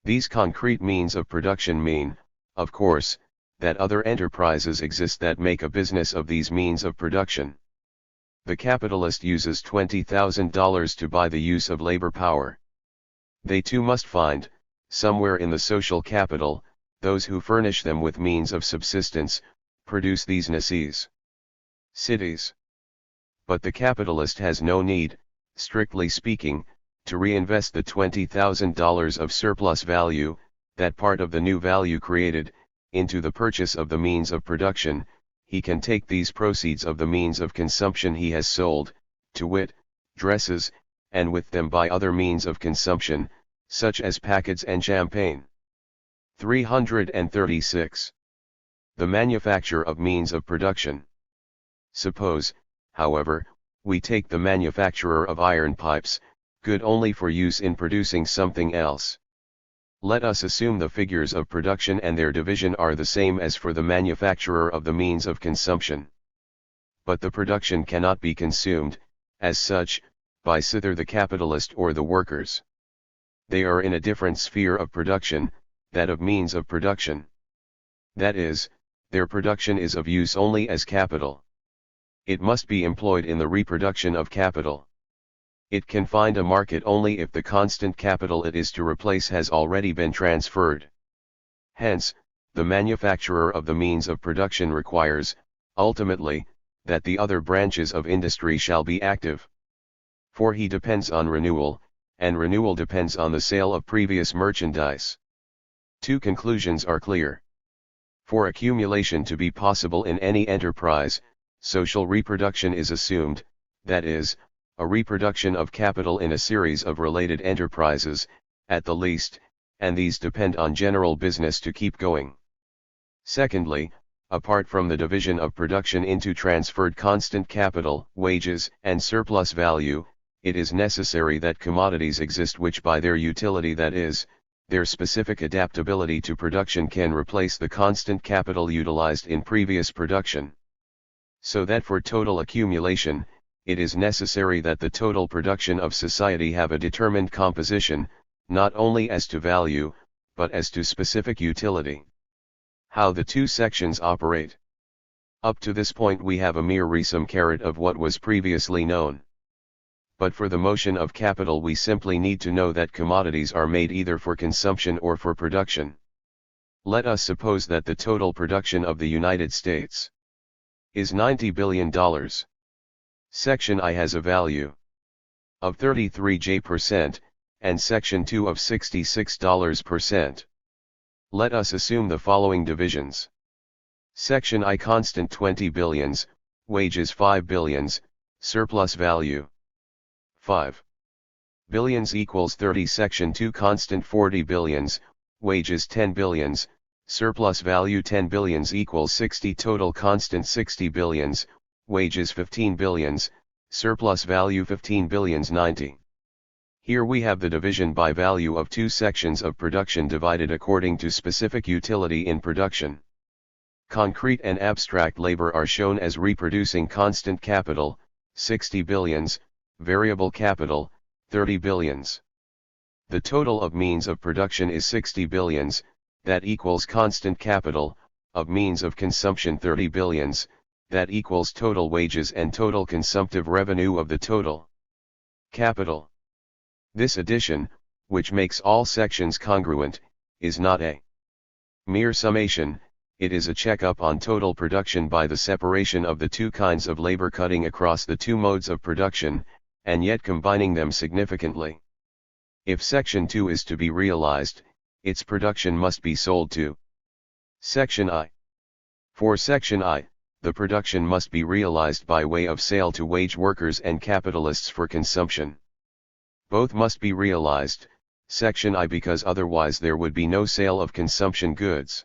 These concrete means of production mean, of course, that other enterprises exist that make a business of these means of production. The capitalist uses $20,000 to buy the use of labor power. They too must find, somewhere in the social capital, those who furnish them with means of subsistence, produce these necessities. But the capitalist has no need, strictly speaking, to reinvest the $20,000 of surplus value, that part of the new value created, into the purchase of the means of production. He can take these proceeds of the means of consumption he has sold, to wit, dresses, and with them buy other means of consumption, such as packets and champagne. 336. The manufacture of means of production. Suppose, however, we take the manufacturer of iron pipes, good only for use in producing something else. Let us assume the figures of production and their division are the same as for the manufacturer of the means of consumption. But the production cannot be consumed, as such, by either the capitalist or the workers. They are in a different sphere of production, that of means of production. That is, their production is of use only as capital. It must be employed in the reproduction of capital. It can find a market only if the constant capital it is to replace has already been transferred. Hence, the manufacturer of the means of production requires, ultimately, that the other branches of industry shall be active. For he depends on renewal, and renewal depends on the sale of previous merchandise. Two conclusions are clear. For accumulation to be possible in any enterprise, social reproduction is assumed, that is, a reproduction of capital in a series of related enterprises, at the least, and these depend on general business to keep going. Secondly, apart from the division of production into transferred constant capital, wages, and surplus value, it is necessary that commodities exist which by their utility, that is, their specific adaptability to production, can replace the constant capital utilized in previous production. So that for total accumulation, it is necessary that the total production of society have a determined composition, not only as to value, but as to specific utility. How the two sections operate. Up to this point we have a mere resume of what was previously known. But for the motion of capital we simply need to know that commodities are made either for consumption or for production. Let us suppose that the total production of the United States is $90 billion. Section I has a value of 33% and Section II of $66%. Let us assume the following divisions. Section I constant 20 billions, wages 5 billions, surplus value 5 billions equals 30. Section 2 constant 40 billions, wages 10 billions, surplus value 10 billions equals 60. Total constant 60 billions, wages 15 billions, surplus value 15 billions 90. Here we have the division by value of two sections of production divided according to specific utility in production. Concrete and abstract labor are shown as reproducing constant capital, 60 billions, variable capital, 30 billions. The total of means of production is 60 billions, that equals constant capital, of means of consumption 30 billions, that equals total wages and total consumptive revenue of the total capital. This addition, which makes all sections congruent, is not a mere summation, it is a check-up on total production by the separation of the two kinds of labor cutting across the two modes of production, and yet combining them significantly. If Section 2 is to be realized, its production must be sold to Section I. For Section I, the production must be realized by way of sale to wage workers and capitalists for consumption. Both must be realized, Section I, because otherwise there would be no sale of consumption goods.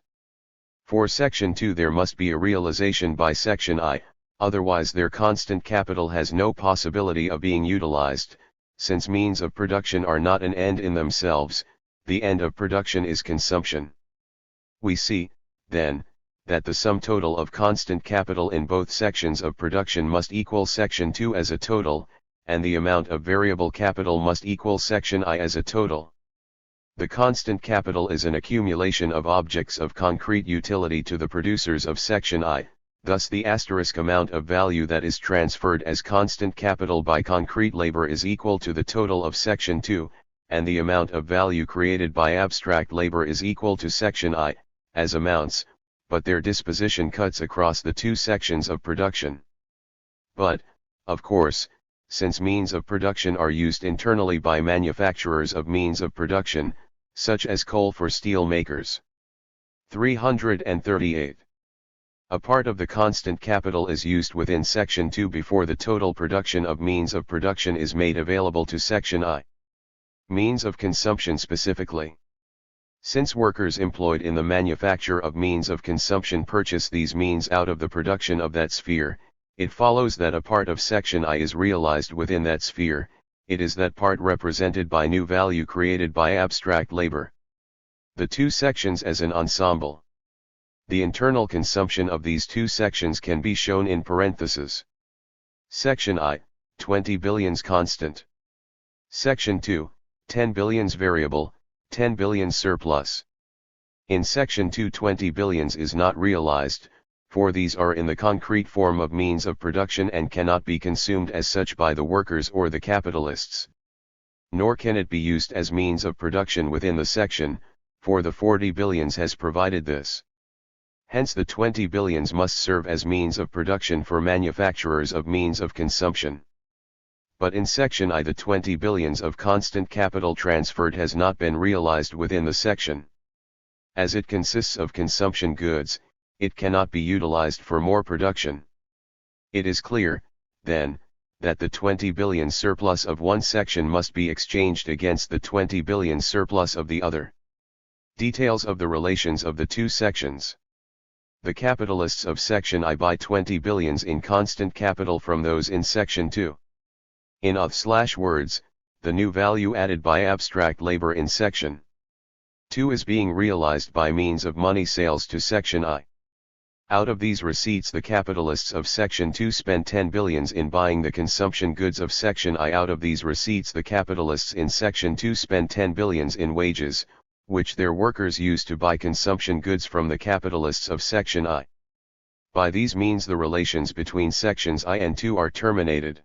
For Section 2 there must be a realization by Section I, otherwise their constant capital has no possibility of being utilized, since means of production are not an end in themselves, the end of production is consumption. We see, then, that the sum total of constant capital in both sections of production must equal Section 2 as a total, and the amount of variable capital must equal Section I as a total. The constant capital is an accumulation of objects of concrete utility to the producers of Section I, thus the asterisk amount of value that is transferred as constant capital by concrete labor is equal to the total of Section 2, and the amount of value created by abstract labor is equal to Section I, as amounts, but their disposition cuts across the two sections of production. But, of course, since means of production are used internally by manufacturers of means of production, such as coal for steel makers. 338. A part of the constant capital is used within Section 2 before the total production of means of production is made available to Section I. Means of consumption specifically. Since workers employed in the manufacture of means of consumption purchase these means out of the production of that sphere, it follows that a part of Section I is realized within that sphere, it is that part represented by new value created by abstract labor. The two sections as an ensemble. The internal consumption of these two sections can be shown in parentheses. Section I, 20 billions constant. Section 2, 10 billions variable, 10 billions surplus. In Section 2 20 billions is not realized, for these are in the concrete form of means of production and cannot be consumed as such by the workers or the capitalists. Nor can it be used as means of production within the section, for the 40 billions has provided this. Hence the 20 billions must serve as means of production for manufacturers of means of consumption. But in Section I the 20 billions of constant capital transferred has not been realized within the section. As it consists of consumption goods, it cannot be utilized for more production. It is clear, then, that the 20 billion surplus of one section must be exchanged against the 20 billion surplus of the other. Details of the relations of the two sections. The capitalists of Section I buy 20 billions in constant capital from those in Section 2. In words, the new value added by abstract labor in Section 2 is being realized by means of money sales to Section I. Out of these receipts the capitalists of Section 2 spend 10 billions in buying the consumption goods of Section I. Out of these receipts the capitalists in Section 2 spend 10 billions in wages, which their workers use to buy consumption goods from the capitalists of Section I. By these means the relations between Sections I and II are terminated.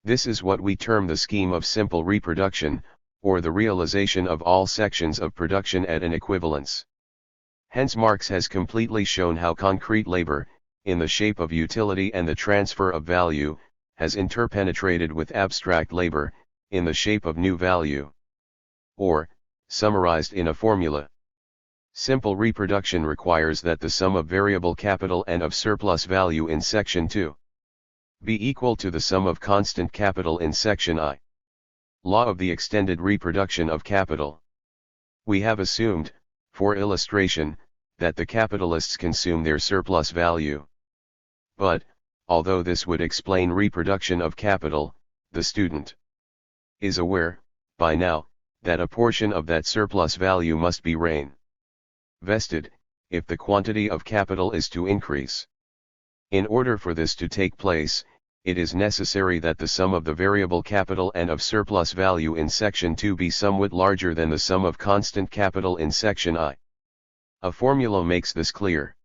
This is what we term the scheme of simple reproduction, or the realization of all sections of production at an equivalence. Hence Marx has completely shown how concrete labor, in the shape of utility and the transfer of value, has interpenetrated with abstract labor, in the shape of new value. Or, summarized in a formula. Simple reproduction requires that the sum of variable capital and of surplus value in Section 2 be equal to the sum of constant capital in Section I. Law of the extended reproduction of capital. We have assumed, for illustration, that the capitalists consume their surplus value. But, although this would explain reproduction of capital, the student is aware, by now, that a portion of that surplus value must be reinvested, if the quantity of capital is to increase. In order for this to take place, it is necessary that the sum of the variable capital and of surplus value in section 2 be somewhat larger than the sum of constant capital in section I. A formula makes this clear.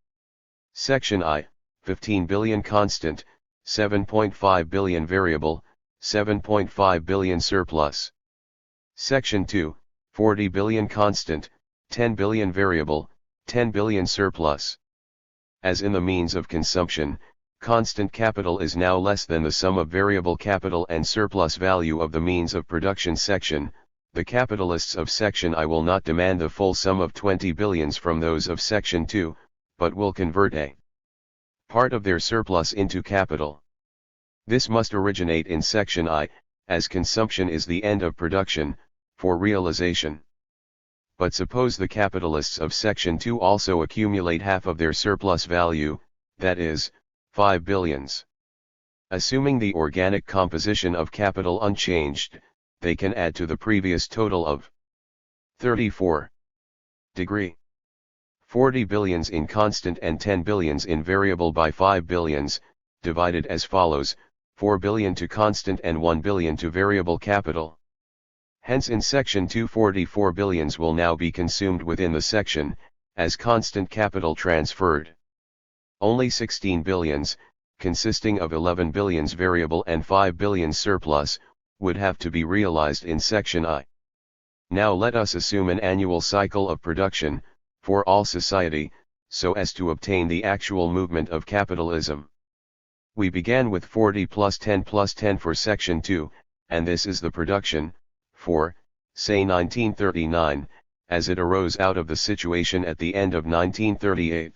Section I, 15 billion constant, 7.5 billion variable, 7.5 billion surplus. Section 2, 40 billion constant, 10 billion variable, 10 billion surplus. As in the means of consumption, constant capital is now less than the sum of variable capital and surplus value of the means of production section. The capitalists of section I will not demand the full sum of 20 billions from those of section 2, but will convert a part of their surplus into capital. This must originate in section I, as consumption is the end of production, for realization. But suppose the capitalists of section 2 also accumulate half of their surplus value, that is, 5 billions. Assuming the organic composition of capital unchanged, they can add to the previous total of 34 degree 40 billions in constant and 10 billions in variable by 5 billions, divided as follows: 4 billion to constant and 1 billion to variable capital. Hence in section 2 44 billions will now be consumed within the section, as constant capital transferred. Only 16 billions, consisting of 11 billions variable and 5 billions surplus, would have to be realized in section I. Now let us assume an annual cycle of production, for all society, so as to obtain the actual movement of capitalism. We began with 40 plus 10 for section 2, and this is the production, for, say 1939, as it arose out of the situation at the end of 1938.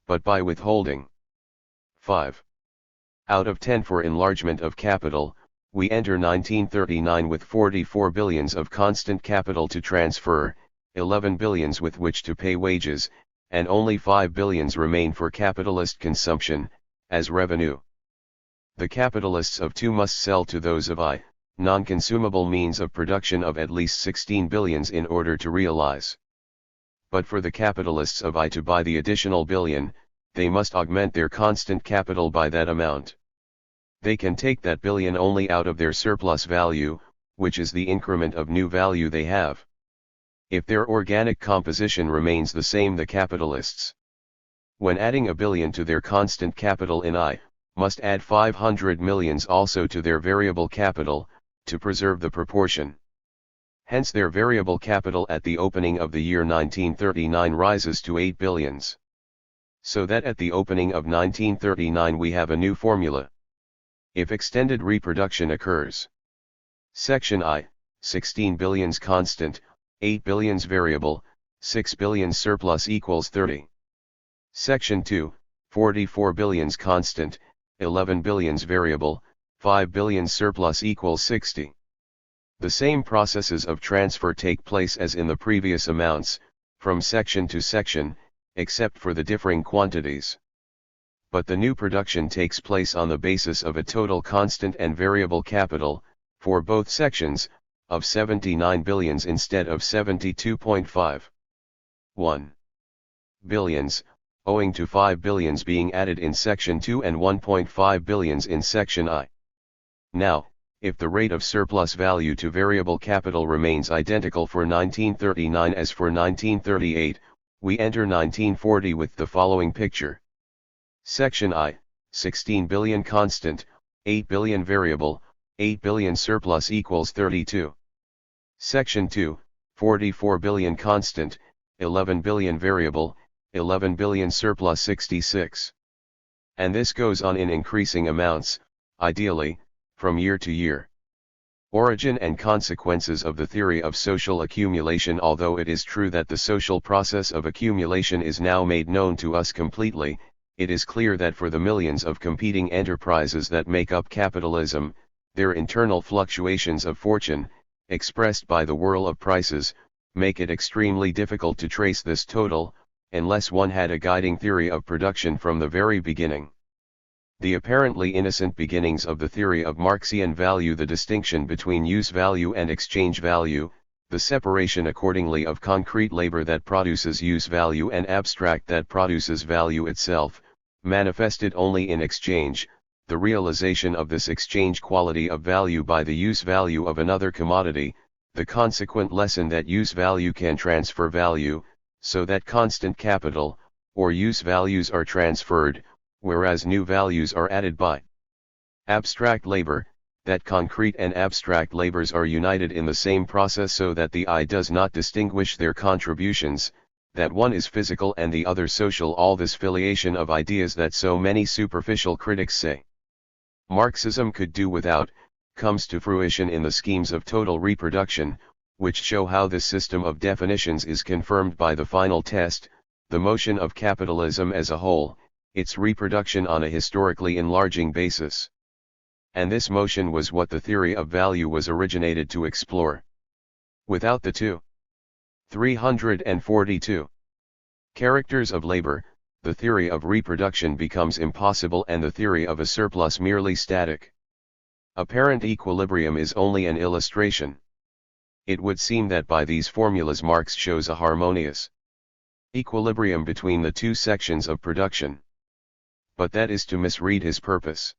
But by withholding 5 out of 10 for enlargement of capital, we enter 1939 with 44 billions of constant capital to transfer, 11 billions with which to pay wages, and only 5 billions remain for capitalist consumption, as revenue. The capitalists of 2 must sell to those of I, non-consumable means of production of at least 16 billions in order to realize. But for the capitalists of I to buy the additional billion, they must augment their constant capital by that amount. They can take that billion only out of their surplus value, which is the increment of new value they have. If their organic composition remains the same, the capitalists, when adding a billion to their constant capital in I, must add 500 millions also to their variable capital, to preserve the proportion. Hence their variable capital at the opening of the year 1939 rises to 8 billions. So that at the opening of 1939 we have a new formula. If extended reproduction occurs. Section I, 16 billions constant, 8 billions variable, 6 billions surplus equals 30. Section 2, 44 billions constant, 11 billions variable, 5 billions surplus equals 60. The same processes of transfer take place as in the previous amounts, from section to section, except for the differing quantities. But the new production takes place on the basis of a total constant and variable capital, for both sections, of 79 billions instead of 72.51 billions, owing to 5 billions being added in section 2 and 1.5 billions in section I. Now, if the rate of surplus value to variable capital remains identical for 1939 as for 1938, we enter 1940 with the following picture. Section I, 16 billion constant, 8 billion variable, 8 billion surplus equals 32. Section 2, 44 billion constant, 11 billion variable, 11 billion surplus 66. And this goes on in increasing amounts, ideally, from year to year. Origin and consequences of the theory of social accumulation. Although it is true that the social process of accumulation is now made known to us completely, it is clear that for the millions of competing enterprises that make up capitalism, Their internal fluctuations of fortune, expressed by the whirl of prices, make it extremely difficult to trace this total, unless one had a guiding theory of production from the very beginning. The apparently innocent beginnings of the theory of Marxian value, the distinction between use value and exchange value, the separation accordingly of concrete labor that produces use value and abstract that produces value itself, manifested only in exchange, the realization of this exchange quality of value by the use value of another commodity, the consequent lesson that use value can transfer value, so that constant capital, or use values are transferred, whereas new values are added by abstract labor, that concrete and abstract labors are united in the same process so that the eye does not distinguish their contributions, that one is physical and the other social. All this filiation of ideas that so many superficial critics say Marxism could do without, comes to fruition in the schemes of total reproduction, which show how this system of definitions is confirmed by the final test, the motion of capitalism as a whole, its reproduction on a historically enlarging basis. And this motion was what the theory of value was originated to explore. Without the 342 characters of labor, the theory of reproduction becomes impossible and the theory of a surplus merely static. Apparent equilibrium is only an illustration. It would seem that by these formulas Marx shows a harmonious equilibrium between the two sections of production. But that is to misread his purpose.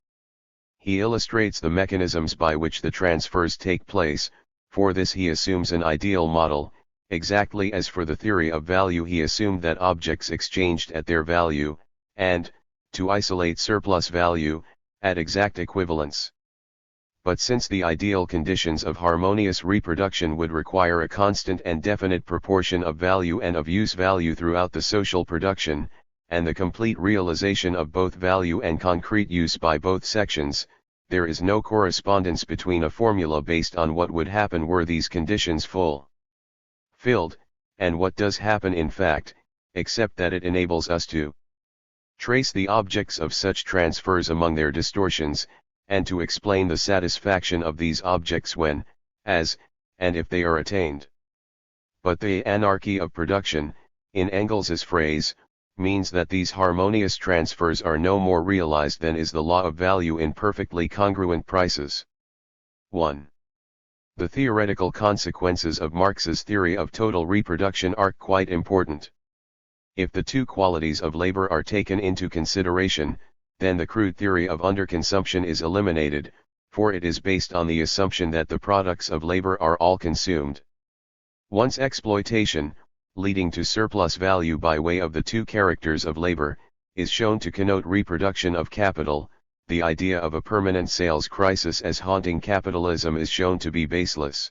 He illustrates the mechanisms by which the transfers take place. For this he assumes an ideal model, exactly as for the theory of value he assumed that objects exchanged at their value, and, to isolate surplus value, at exact equivalence. But since the ideal conditions of harmonious reproduction would require a constant and definite proportion of value and of use value throughout the social production, and the complete realization of both value and concrete use by both sections, there is no correspondence between a formula based on what would happen were these conditions fulfilled, and what does happen in fact, except that it enables us to trace the objects of such transfers among their distortions, and to explain the satisfaction of these objects when, as, and if they are attained. But the anarchy of production, in Engels's phrase, means that these harmonious transfers are no more realized than is the law of value in perfectly congruent prices. 1. The theoretical consequences of Marx's theory of total reproduction are quite important. If the two qualities of labor are taken into consideration, then the crude theory of underconsumption is eliminated, for it is based on the assumption that the products of labor are all consumed. Once exploitation, leading to surplus value by way of the two characters of labor, is shown to connote reproduction of capital, the idea of a permanent sales crisis as haunting capitalism is shown to be baseless.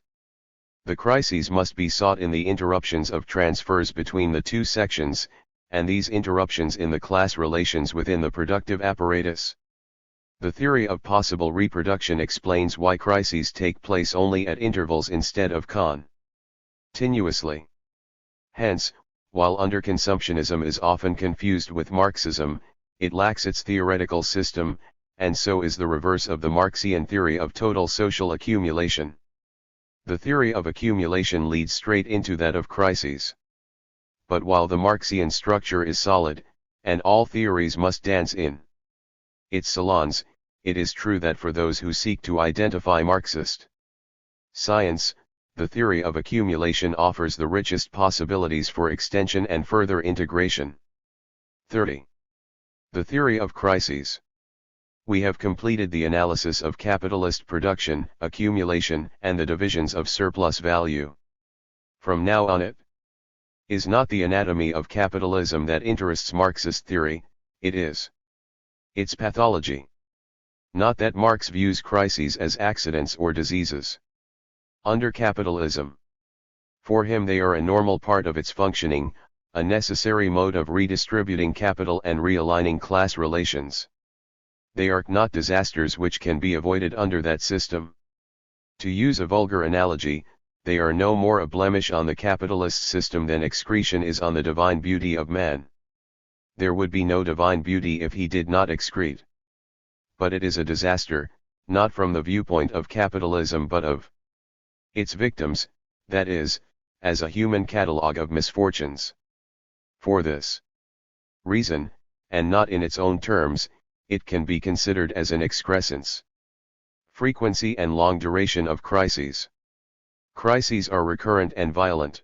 The crises must be sought in the interruptions of transfers between the two sections, and these interruptions in the class relations within the productive apparatus. The theory of possible reproduction explains why crises take place only at intervals instead of continuously. Hence, while underconsumptionism is often confused with Marxism, it lacks its theoretical system, and so is the reverse of the Marxian theory of total social accumulation. The theory of accumulation leads straight into that of crises. But while the Marxian structure is solid, and all theories must dance in its salons, it is true that for those who seek to identify Marxist science, the theory of accumulation offers the richest possibilities for extension and further integration. 30. The theory of crises. We have completed the analysis of capitalist production, accumulation, and the divisions of surplus value. From now on it is not the anatomy of capitalism that interests Marxist theory, it is its pathology. Not that Marx views crises as accidents or diseases. Under capitalism, for him they are a normal part of its functioning, a necessary mode of redistributing capital and realigning class relations. They are not disasters which can be avoided under that system. To use a vulgar analogy, they are no more a blemish on the capitalist system than excretion is on the divine beauty of man. There would be no divine beauty if he did not excrete. But it is a disaster, not from the viewpoint of capitalism but of its victims, that is, as a human catalogue of misfortunes. For this reason, and not in its own terms, it can be considered as an excrescence. Frequency and long duration of crises. Crises are recurrent and violent.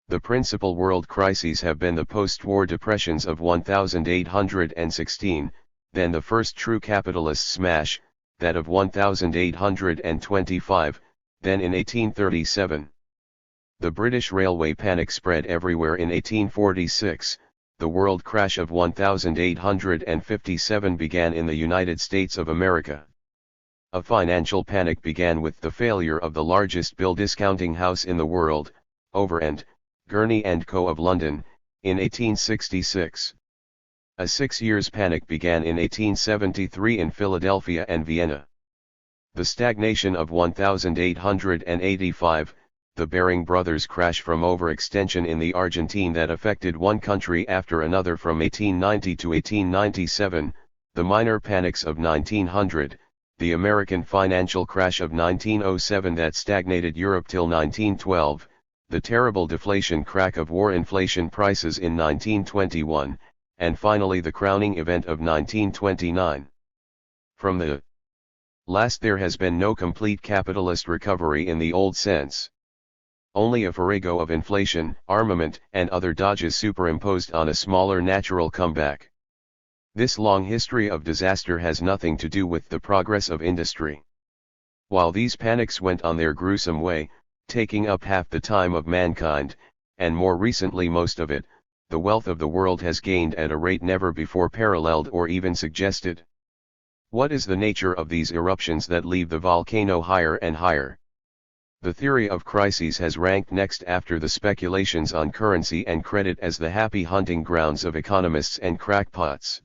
The principal world crises have been the post-war depressions of 1816, then the first true capitalist smash, that of 1825, then in 1837. The British railway panic spread everywhere in 1846, the world crash of 1857 began in the United States of America. A financial panic began with the failure of the largest bill discounting house in the world, Over & Gurney & Co. of London, in 1866. A 6 years panic began in 1873 in Philadelphia and Vienna. The stagnation of 1885, the Baring Brothers crash from overextension in the Argentine that affected one country after another from 1890 to 1897, the minor panics of 1900, the American financial crash of 1907 that stagnated Europe till 1912, the terrible deflation crack of war inflation prices in 1921, and finally the crowning event of 1929. From the last there has been no complete capitalist recovery in the old sense. Only a farrago of inflation, armament, and other dodges superimposed on a smaller natural comeback. This long history of disaster has nothing to do with the progress of industry. While these panics went on their gruesome way, taking up half the time of mankind, and more recently most of it, the wealth of the world has gained at a rate never before paralleled or even suggested. What is the nature of these eruptions that leave the volcano higher and higher? The theory of crises has ranked next after the speculations on currency and credit as the happy hunting grounds of economists and crackpots.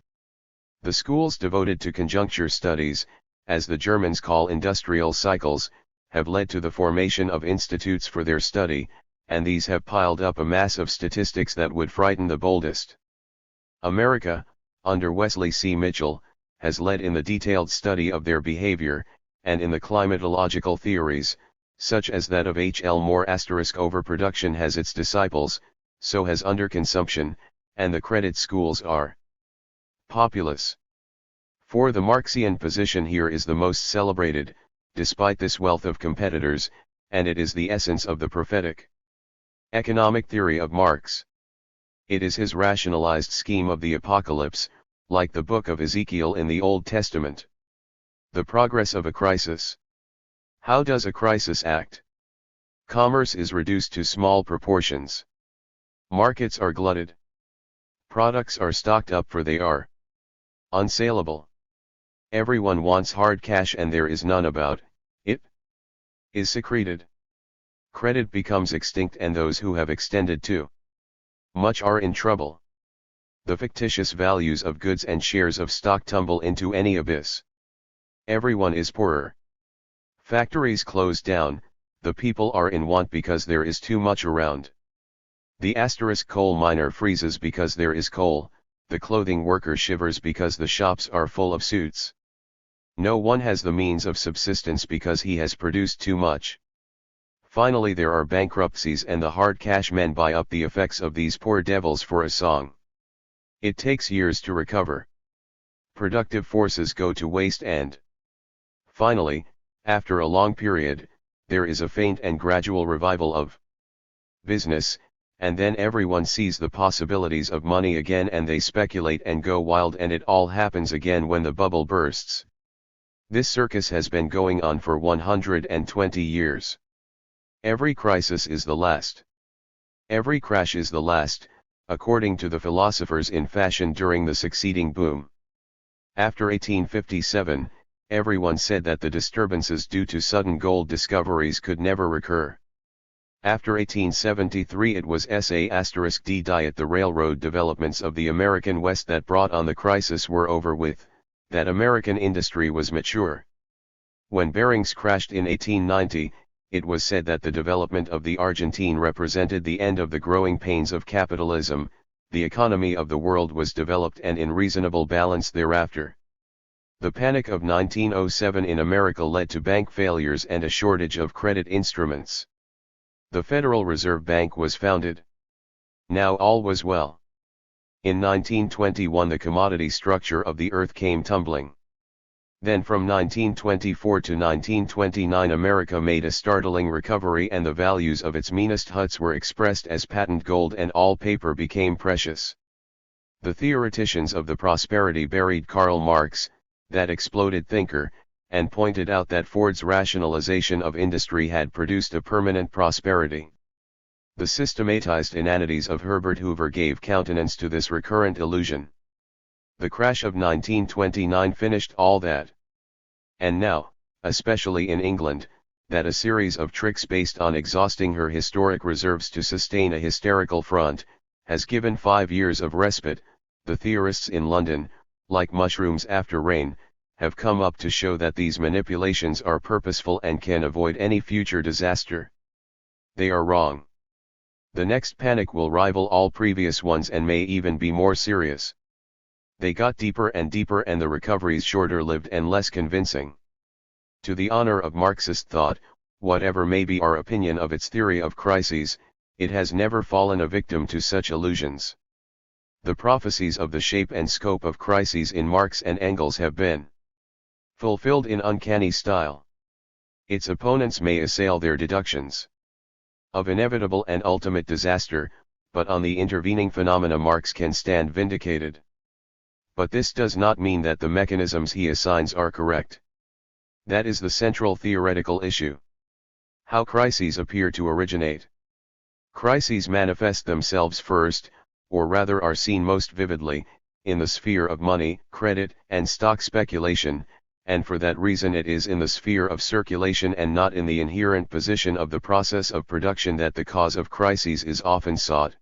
The schools devoted to conjuncture studies, as the Germans call industrial cycles, have led to the formation of institutes for their study, and these have piled up a mass of statistics that would frighten the boldest. America, under Wesley C. Mitchell, has led in the detailed study of their behavior, and in the climatological theories, such as that of H. L. Moore * overproduction has its disciples, so has underconsumption, and the credit schools are populous. For the Marxian position here is the most celebrated, despite this wealth of competitors, and it is the essence of the prophetic economic theory of Marx. It is his rationalized scheme of the apocalypse, like the book of Ezekiel in the Old Testament. The progress of a crisis. How does a crisis act? Commerce is reduced to small proportions. Markets are glutted. Products are stocked up for they are unsaleable. Everyone wants hard cash and there is none about it is secreted. Credit becomes extinct and those who have extended too much are in trouble. The fictitious values of goods and shares of stock tumble into any abyss. Everyone is poorer. Factories close down, the people are in want because there is too much around. The * coal miner freezes because there is coal, the clothing worker shivers because the shops are full of suits. No one has the means of subsistence because he has produced too much. Finally there are bankruptcies and the hard cash men buy up the effects of these poor devils for a song. It takes years to recover. Productive forces go to waste and finally, after a long period, there is a faint and gradual revival of business, and then everyone sees the possibilities of money again and they speculate and go wild and it all happens again when the bubble bursts. This circus has been going on for 120 years. Every crisis is the last. Every crash is the last, according to the philosophers in fashion during the succeeding boom. After 1857, everyone said that the disturbances due to sudden gold discoveries could never recur. After 1873 it was *D diet the railroad developments of the American West that brought on the crisis were over with, that American industry was mature. When Barings crashed in 1890, it was said that the development of the Argentine represented the end of the growing pains of capitalism, the economy of the world was developed and in reasonable balance thereafter. The Panic of 1907 in America led to bank failures and a shortage of credit instruments. The Federal Reserve Bank was founded. Now all was well. In 1921 the commodity structure of the earth came tumbling. Then from 1924 to 1929 America made a startling recovery and the values of its meanest huts were expressed as patent gold and all paper became precious. The theoreticians of the prosperity buried Karl Marx, that exploded thinker, and pointed out that Ford's rationalization of industry had produced a permanent prosperity. The systematized inanities of Herbert Hoover gave countenance to this recurrent illusion. The crash of 1929 finished all that. And now, especially in England, that a series of tricks based on exhausting her historic reserves to sustain a hysterical front, has given 5 years of respite. The theorists in London, like mushrooms after rain, have come up to show that these manipulations are purposeful and can avoid any future disaster. They are wrong. The next panic will rival all previous ones and may even be more serious. They got deeper and deeper and the recoveries shorter-lived and less convincing. To the honor of Marxist thought, whatever may be our opinion of its theory of crises, it has never fallen a victim to such illusions. The prophecies of the shape and scope of crises in Marx and Engels have been fulfilled in uncanny style. Its opponents may assail their deductions of inevitable and ultimate disaster, but on the intervening phenomena Marx can stand vindicated. But this does not mean that the mechanisms he assigns are correct. That is the central theoretical issue. How crises appear to originate. Crises manifest themselves first, or rather are seen most vividly, in the sphere of money, credit, and stock speculation, and for that reason it is in the sphere of circulation and not in the inherent position of the process of production that the cause of crises is often sought.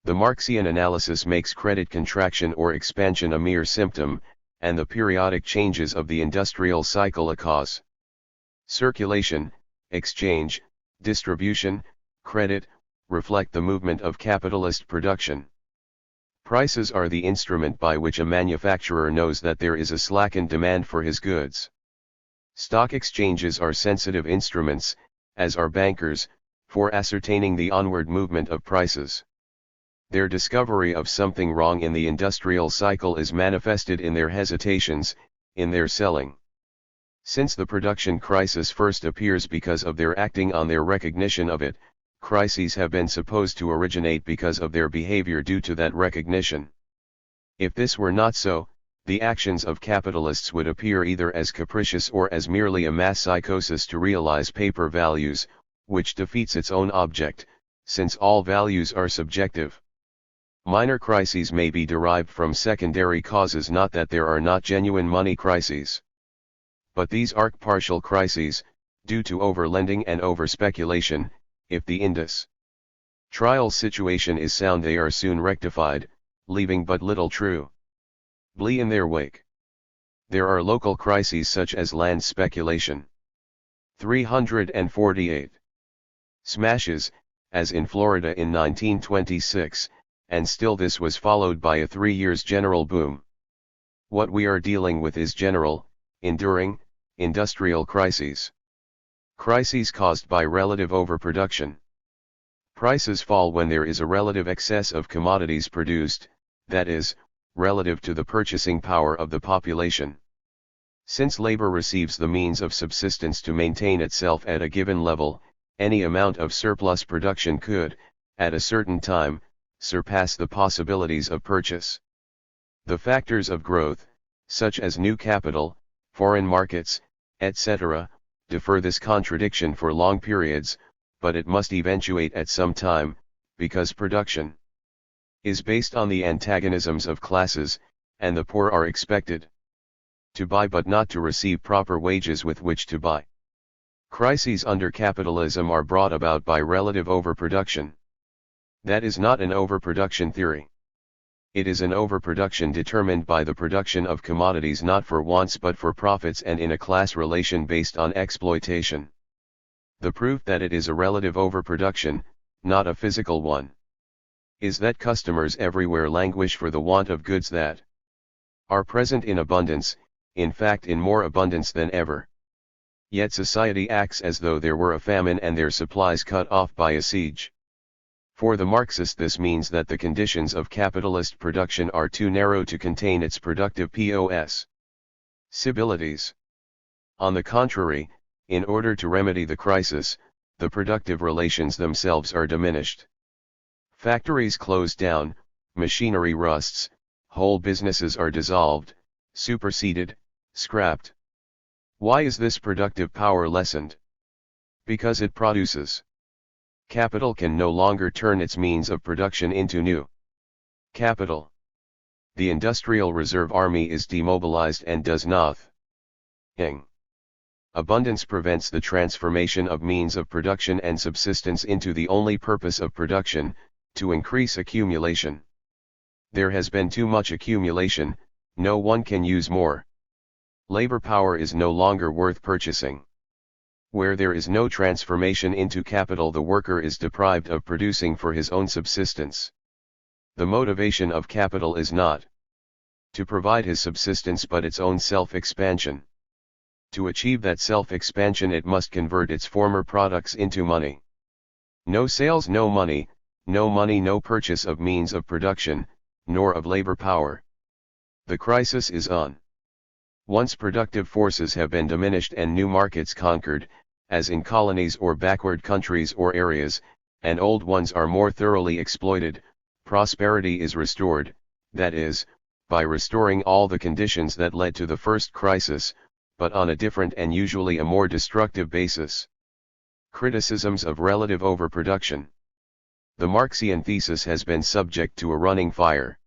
The Marxian analysis makes credit contraction or expansion a mere symptom, and the periodic changes of the industrial cycle a cause. Circulation, exchange, distribution, credit, reflect the movement of capitalist production. Prices are the instrument by which a manufacturer knows that there is a slackened demand for his goods. Stock exchanges are sensitive instruments, as are bankers, for ascertaining the onward movement of prices. Their discovery of something wrong in the industrial cycle is manifested in their hesitations, in their selling. Since the production crisis first appears because of their acting on their recognition of it, crises have been supposed to originate because of their behavior due to that recognition. If this were not so, the actions of capitalists would appear either as capricious or as merely a mass psychosis to realize paper values, which defeats its own object, since all values are subjective. Minor crises may be derived from secondary causes, not that there are not genuine money crises. But these are partial crises, due to overlending and overspeculation. If the industrial situation is sound they are soon rectified, leaving but little true blee in their wake. There are local crises such as land speculation. 348. Smashes, as in Florida in 1926, and still this was followed by a 3 years general boom. What we are dealing with is general, enduring, industrial crises. Crises caused by relative overproduction. Prices fall when there is a relative excess of commodities produced, that is, relative to the purchasing power of the population. Since labor receives the means of subsistence to maintain itself at a given level, any amount of surplus production could, at a certain time, surpass the possibilities of purchase. The factors of growth, such as new capital, foreign markets, etc., defer this contradiction for long periods, but it must eventuate at some time, because production is based on the antagonisms of classes, and the poor are expected to buy but not to receive proper wages with which to buy. Crises under capitalism are brought about by relative overproduction. That is not an overproduction theory. It is an overproduction determined by the production of commodities not for wants but for profits and in a class relation based on exploitation. The proof that it is a relative overproduction, not a physical one, is that customers everywhere languish for the want of goods that are present in abundance, in fact in more abundance than ever. Yet society acts as though there were a famine and their supplies cut off by a siege. For the Marxist, this means that the conditions of capitalist production are too narrow to contain its productive possibilities. On the contrary, in order to remedy the crisis, the productive relations themselves are diminished. Factories close down, machinery rusts, whole businesses are dissolved, superseded, scrapped. Why is this productive power lessened? Because it produces. Capital can no longer turn its means of production into new capital. The industrial reserve army is demobilized and does nothing. Abundance prevents the transformation of means of production and subsistence into the only purpose of production, to increase accumulation. There has been too much accumulation, no one can use more. Labor power is no longer worth purchasing. Where there is no transformation into capital, the worker is deprived of producing for his own subsistence. The motivation of capital is not to provide his subsistence but its own self-expansion. To achieve that self-expansion, it must convert its former products into money. No sales, no money, no purchase of means of production, nor of labor power. The crisis is on. Once productive forces have been diminished and new markets conquered, as in colonies or backward countries or areas, and old ones are more thoroughly exploited, prosperity is restored, that is, by restoring all the conditions that led to the first crisis, but on a different and usually a more destructive basis. Criticisms of relative overproduction. The Marxian thesis has been subject to a running fire.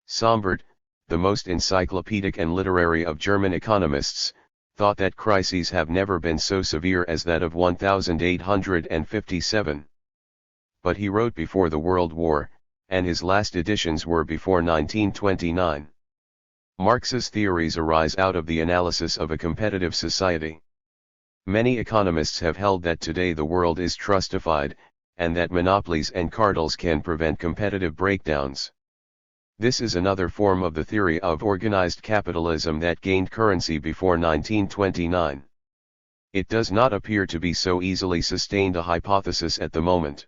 Sombart, the most encyclopedic and literary of German economists, thought that crises have never been so severe as that of 1857. But he wrote before the World War, and his last editions were before 1929. Marx's theories arise out of the analysis of a competitive society. Many economists have held that today the world is trustified, and that monopolies and cartels can prevent competitive breakdowns. This is another form of the theory of organized capitalism that gained currency before 1929. It does not appear to be so easily sustained a hypothesis at the moment.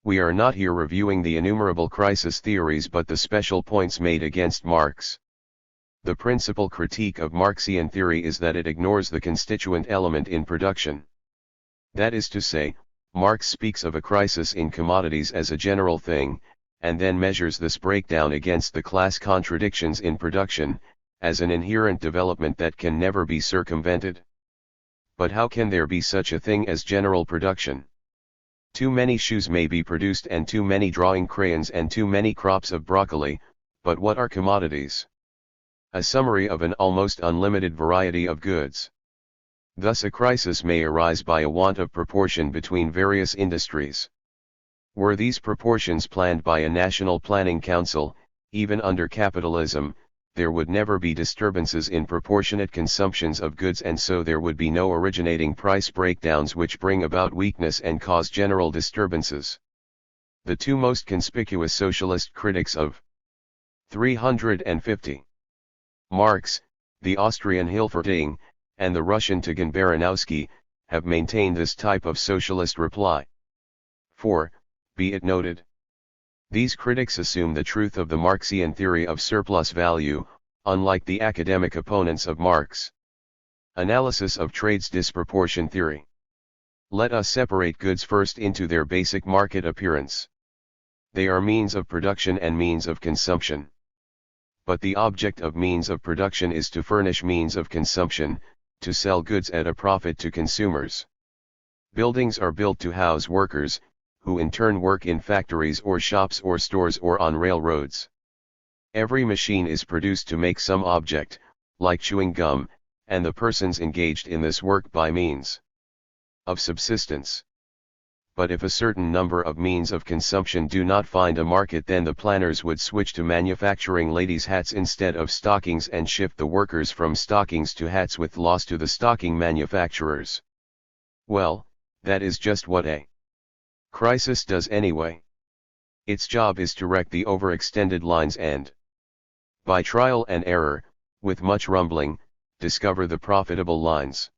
We are not here reviewing the innumerable crisis theories but the special points made against Marx. The principal critique of Marxian theory is that it ignores the constituent element in production. That is to say, Marx speaks of a crisis in commodities as a general thing, and then measures this breakdown against the class contradictions in production, as an inherent development that can never be circumvented. But how can there be such a thing as general production? Too many shoes may be produced and too many drawing crayons and too many crops of broccoli, but what are commodities? A summary of an almost unlimited variety of goods. Thus a crisis may arise by a want of proportion between various industries. Were these proportions planned by a national planning council, even under capitalism, there would never be disturbances in proportionate consumptions of goods, and so there would be no originating price breakdowns which bring about weakness and cause general disturbances. The two most conspicuous socialist critics of 350. Marx, the Austrian Hilferding, and the Russian Tigan Baranowski, have maintained this type of socialist reply. 4. Be it noted. These critics assume the truth of the Marxian theory of surplus value, unlike the academic opponents of Marx. Analysis of trade's disproportion theory. Let us separate goods first into their basic market appearance. They are means of production and means of consumption. But the object of means of production is to furnish means of consumption, to sell goods at a profit to consumers. Buildings are built to house workers, who in turn work in factories or shops or stores or on railroads. Every machine is produced to make some object, like chewing gum, and the persons engaged in this work by means of subsistence. But if a certain number of means of consumption do not find a market, then the planners would switch to manufacturing ladies' hats instead of stockings and shift the workers from stockings to hats, with loss to the stocking manufacturers. Well, that is just what a crisis does anyway. Its job is to wreck the overextended lines and, by trial and error, with much rumbling, discover the profitable lines.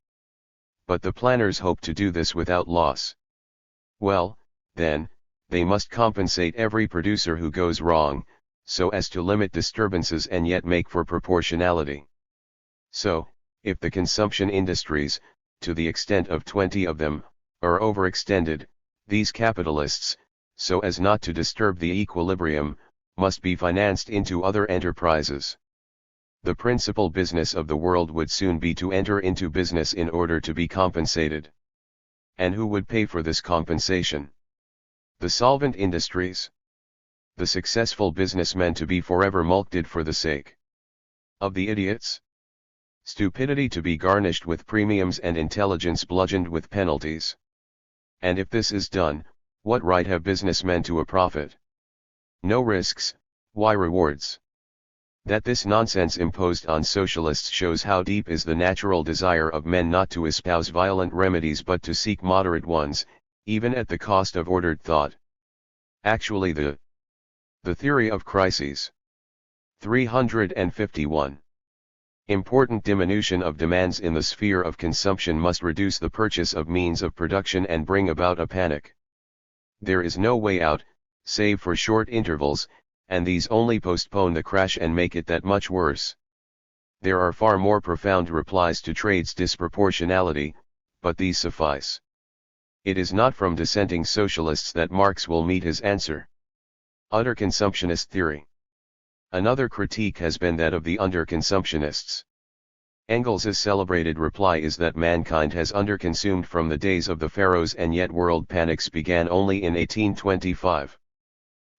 But the planners hope to do this without loss. Well, then, they must compensate every producer who goes wrong, so as to limit disturbances and yet make for proportionality. So, if the consumption industries, to the extent of 20 of them, are overextended, these capitalists, so as not to disturb the equilibrium, must be financed into other enterprises. The principal business of the world would soon be to enter into business in order to be compensated. And who would pay for this compensation? The solvent industries. The successful businessmen to be forever mulcted for the sake of the idiots. Stupidity to be garnished with premiums and intelligence bludgeoned with penalties. And if this is done, what right have businessmen to a profit? No risks, why rewards? That this nonsense imposed on socialists shows how deep is the natural desire of men not to espouse violent remedies but to seek moderate ones, even at the cost of ordered thought. Actually the theory of crises. 351. Important diminution of demands in the sphere of consumption must reduce the purchase of means of production and bring about a panic. There is no way out, save for short intervals, and these only postpone the crash and make it that much worse. There are far more profound replies to trade's disproportionality, but these suffice. It is not from dissenting socialists that Marx will meet his answer. Utter consumptionist theory. Another critique has been that of the underconsumptionists. Engels' celebrated reply is that mankind has underconsumed from the days of the pharaohs and yet world panics began only in 1825.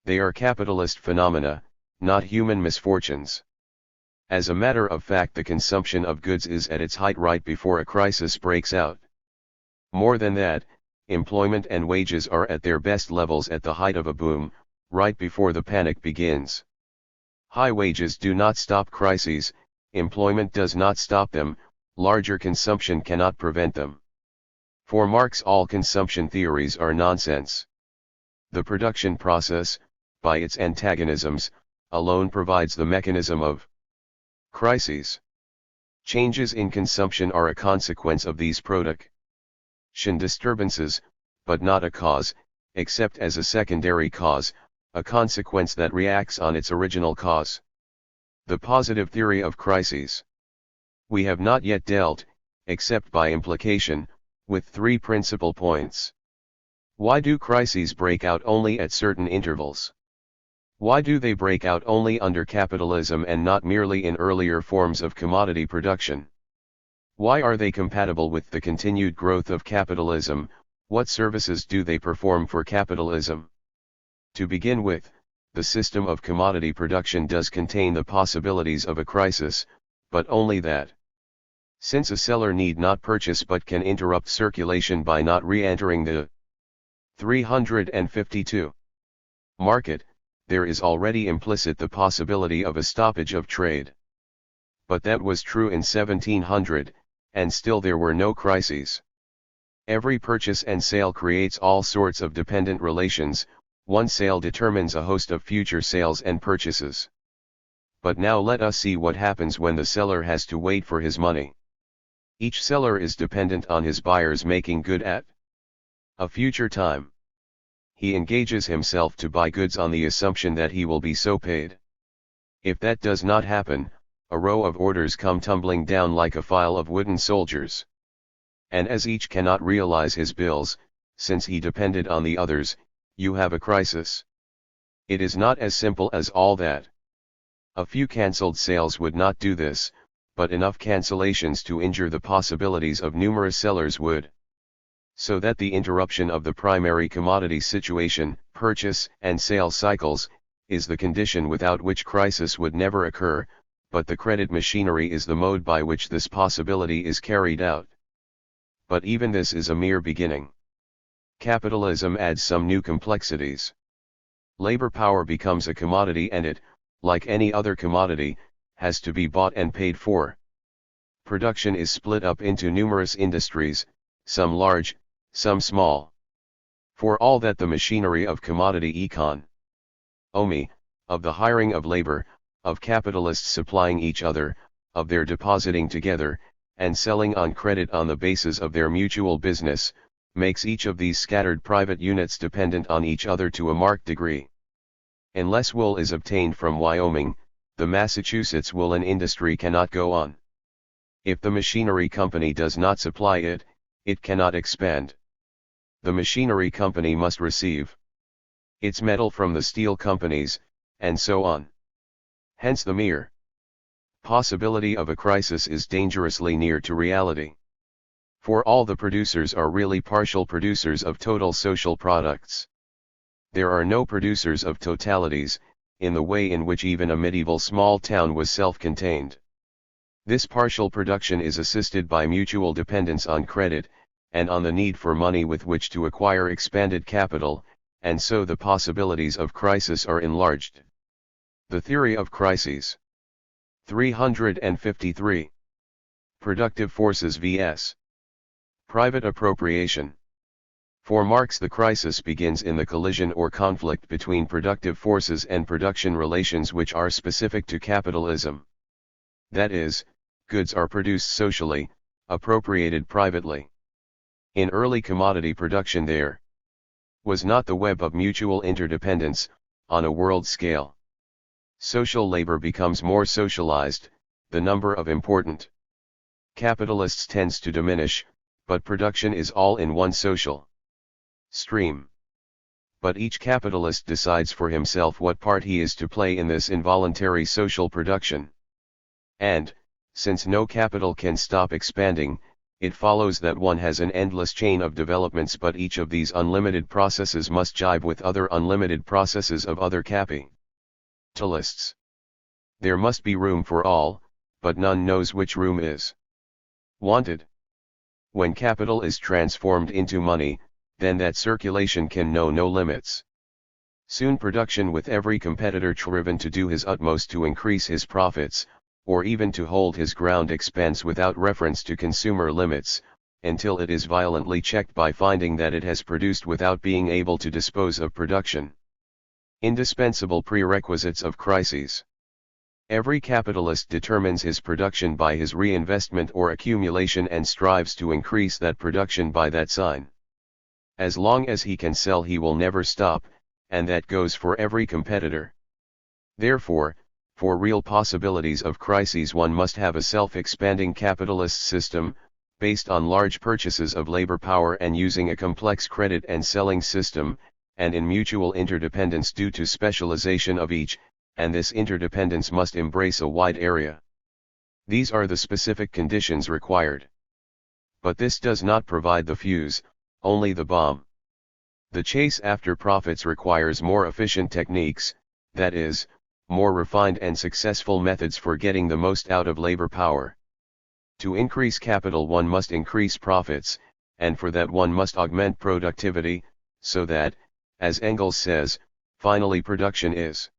They are capitalist phenomena, not human misfortunes. As a matter of fact, the consumption of goods is at its height right before a crisis breaks out. More than that, employment and wages are at their best levels at the height of a boom, right before the panic begins. High wages do not stop crises, employment does not stop them, larger consumption cannot prevent them. For Marx, all consumption theories are nonsense. The production process, by its antagonisms, alone provides the mechanism of crises. Changes in consumption are a consequence of these production disturbances, but not a cause, except as a secondary cause, a consequence that reacts on its original cause. The positive theory of crises. We have not yet dealt, except by implication, with three principal points. Why do crises break out only at certain intervals? Why do they break out only under capitalism and not merely in earlier forms of commodity production? Why are they compatible with the continued growth of capitalism? What services do they perform for capitalism? To begin with, the system of commodity production does contain the possibilities of a crisis, but only that. Since a seller need not purchase but can interrupt circulation by not re-entering the 352 market, there is already implicit the possibility of a stoppage of trade. But that was true in 1700, and still there were no crises. Every purchase and sale creates all sorts of dependent relations. One sale determines a host of future sales and purchases. But now let us see what happens when the seller has to wait for his money. Each seller is dependent on his buyers making good at a future time. He engages himself to buy goods on the assumption that he will be so paid. If that does not happen, a row of orders come tumbling down like a file of wooden soldiers. And as each cannot realize his bills, since he depended on the others, you have a crisis. It is not as simple as all that. A few cancelled sales would not do this, but enough cancellations to injure the possibilities of numerous sellers would. So that the interruption of the primary commodity situation, purchase and sale cycles, is the condition without which crisis would never occur, but the credit machinery is the mode by which this possibility is carried out. But even this is a mere beginning. Capitalism adds some new complexities. Labor power becomes a commodity and it, like any other commodity, has to be bought and paid for. Production is split up into numerous industries, some large, some small. For all that the machinery of commodity economy, of the hiring of labor, of capitalists supplying each other, of their depositing together, and selling on credit on the basis of their mutual business, makes each of these scattered private units dependent on each other to a marked degree. Unless wool is obtained from Wyoming, the Massachusetts woolen industry cannot go on. If the machinery company does not supply it, it cannot expand. The machinery company must receive its metal from the steel companies, and so on. Hence the mere possibility of a crisis is dangerously near to reality. For all the producers are really partial producers of total social products. There are no producers of totalities, in the way in which even a medieval small town was self-contained. This partial production is assisted by mutual dependence on credit, and on the need for money with which to acquire expanded capital, and so the possibilities of crisis are enlarged. The theory of crises. 353. Productive forces vs. private appropriation. For Marx, the crisis begins in the collision or conflict between productive forces and production relations which are specific to capitalism. That is, goods are produced socially, appropriated privately. In early commodity production there was not the web of mutual interdependence, on a world scale. Social labor becomes more socialized, the number of important capitalists tends to diminish, but production is all in one social stream. But each capitalist decides for himself what part he is to play in this involuntary social production. And, since no capital can stop expanding, it follows that one has an endless chain of developments, but each of these unlimited processes must jibe with other unlimited processes of other capitalists. There must be room for all, but none knows which room is wanted. When capital is transformed into money, then that circulation can know no limits. Soon production, with every competitor driven to do his utmost to increase his profits, or even to hold his ground, expands without reference to consumer limits, until it is violently checked by finding that it has produced without being able to dispose of production. Indispensable prerequisites of crises. Every capitalist determines his production by his reinvestment or accumulation and strives to increase that production by that sign. As long as he can sell, he will never stop, and that goes for every competitor. Therefore, for real possibilities of crises, one must have a self-expanding capitalist system, based on large purchases of labor power and using a complex credit and selling system, and in mutual interdependence due to specialization of each, and this interdependence must embrace a wide area. These are the specific conditions required. But this does not provide the fuse, only the bomb. The chase after profits requires more efficient techniques, that is, more refined and successful methods for getting the most out of labor power. To increase capital, one must increase profits, and for that one must augment productivity, so that, as Engels says, finally production is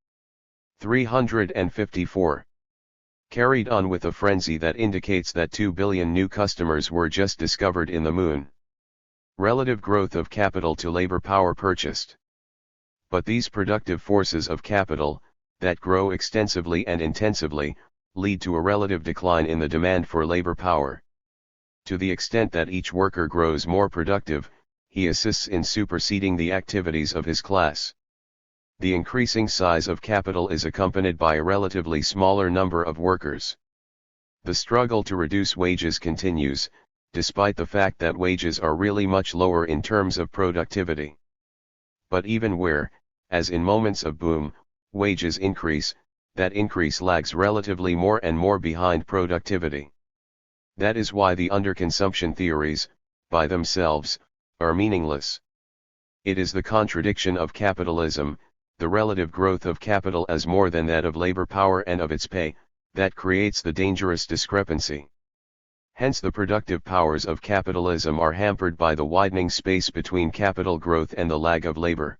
354. Carried on with a frenzy that indicates that 2 billion new customers were just discovered in the moon. Relative growth of capital to labor power purchased. But these productive forces of capital, that grow extensively and intensively, lead to a relative decline in the demand for labor power. To the extent that each worker grows more productive, he assists in superseding the activities of his class. The increasing size of capital is accompanied by a relatively smaller number of workers. The struggle to reduce wages continues, despite the fact that wages are really much lower in terms of productivity. But even where, as in moments of boom, wages increase, that increase lags relatively more and more behind productivity. That is why the underconsumption theories, by themselves, are meaningless. It is the contradiction of capitalism, the relative growth of capital as more than that of labor power and of its pay, that creates the dangerous discrepancy. Hence the productive powers of capitalism are hampered by the widening space between capital growth and the lag of labor.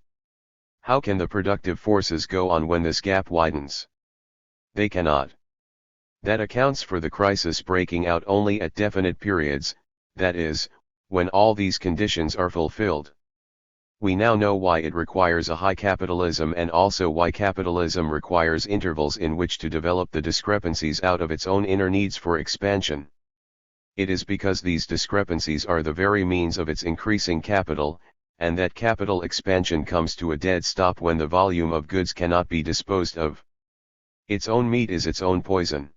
How can the productive forces go on when this gap widens? They cannot. That accounts for the crisis breaking out only at definite periods, that is, when all these conditions are fulfilled. We now know why it requires a high capitalism and also why capitalism requires intervals in which to develop the discrepancies out of its own inner needs for expansion. It is because these discrepancies are the very means of its increasing capital, and that capital expansion comes to a dead stop when the volume of goods cannot be disposed of. Its own meat is its own poison.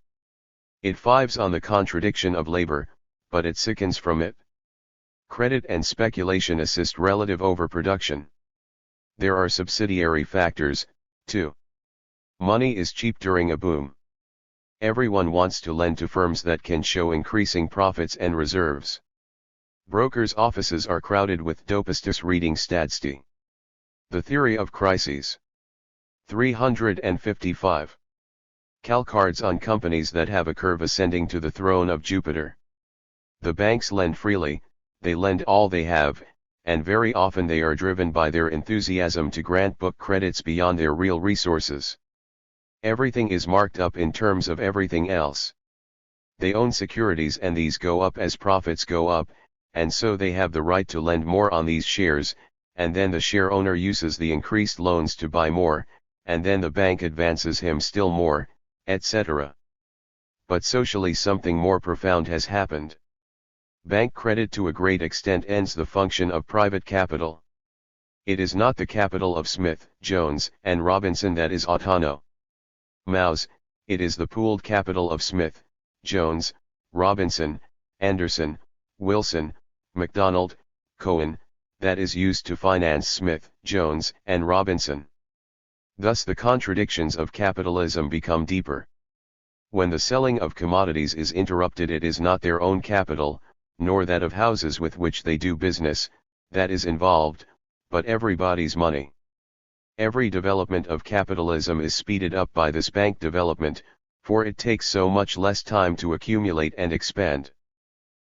It thrives on the contradiction of labor, but it sickens from it. Credit and speculation assist relative overproduction. There are subsidiary factors, too. Money is cheap during a boom. Everyone wants to lend to firms that can show increasing profits and reserves. Brokers' offices are crowded with dopists reading Stadsti. The theory of crises. 355. Cards on companies that have a curve ascending to the throne of Jupiter. The banks lend freely, they lend all they have, and very often they are driven by their enthusiasm to grant book credits beyond their real resources. Everything is marked up in terms of everything else. They own securities and these go up as profits go up, and so they have the right to lend more on these shares, and then the share owner uses the increased loans to buy more, and then the bank advances him still more, etc. But socially something more profound has happened. Bank credit to a great extent ends the function of private capital. It is not the capital of Smith, Jones, and Robinson that is autonomous. It is the pooled capital of Smith, Jones, Robinson, Anderson, Wilson, McDonald, Cohen, that is used to finance Smith, Jones, and Robinson. Thus the contradictions of capitalism become deeper. When the selling of commodities is interrupted, it is not their own capital, nor that of houses with which they do business, that is involved, but everybody's money. Every development of capitalism is speeded up by this bank development, for it takes so much less time to accumulate and expand.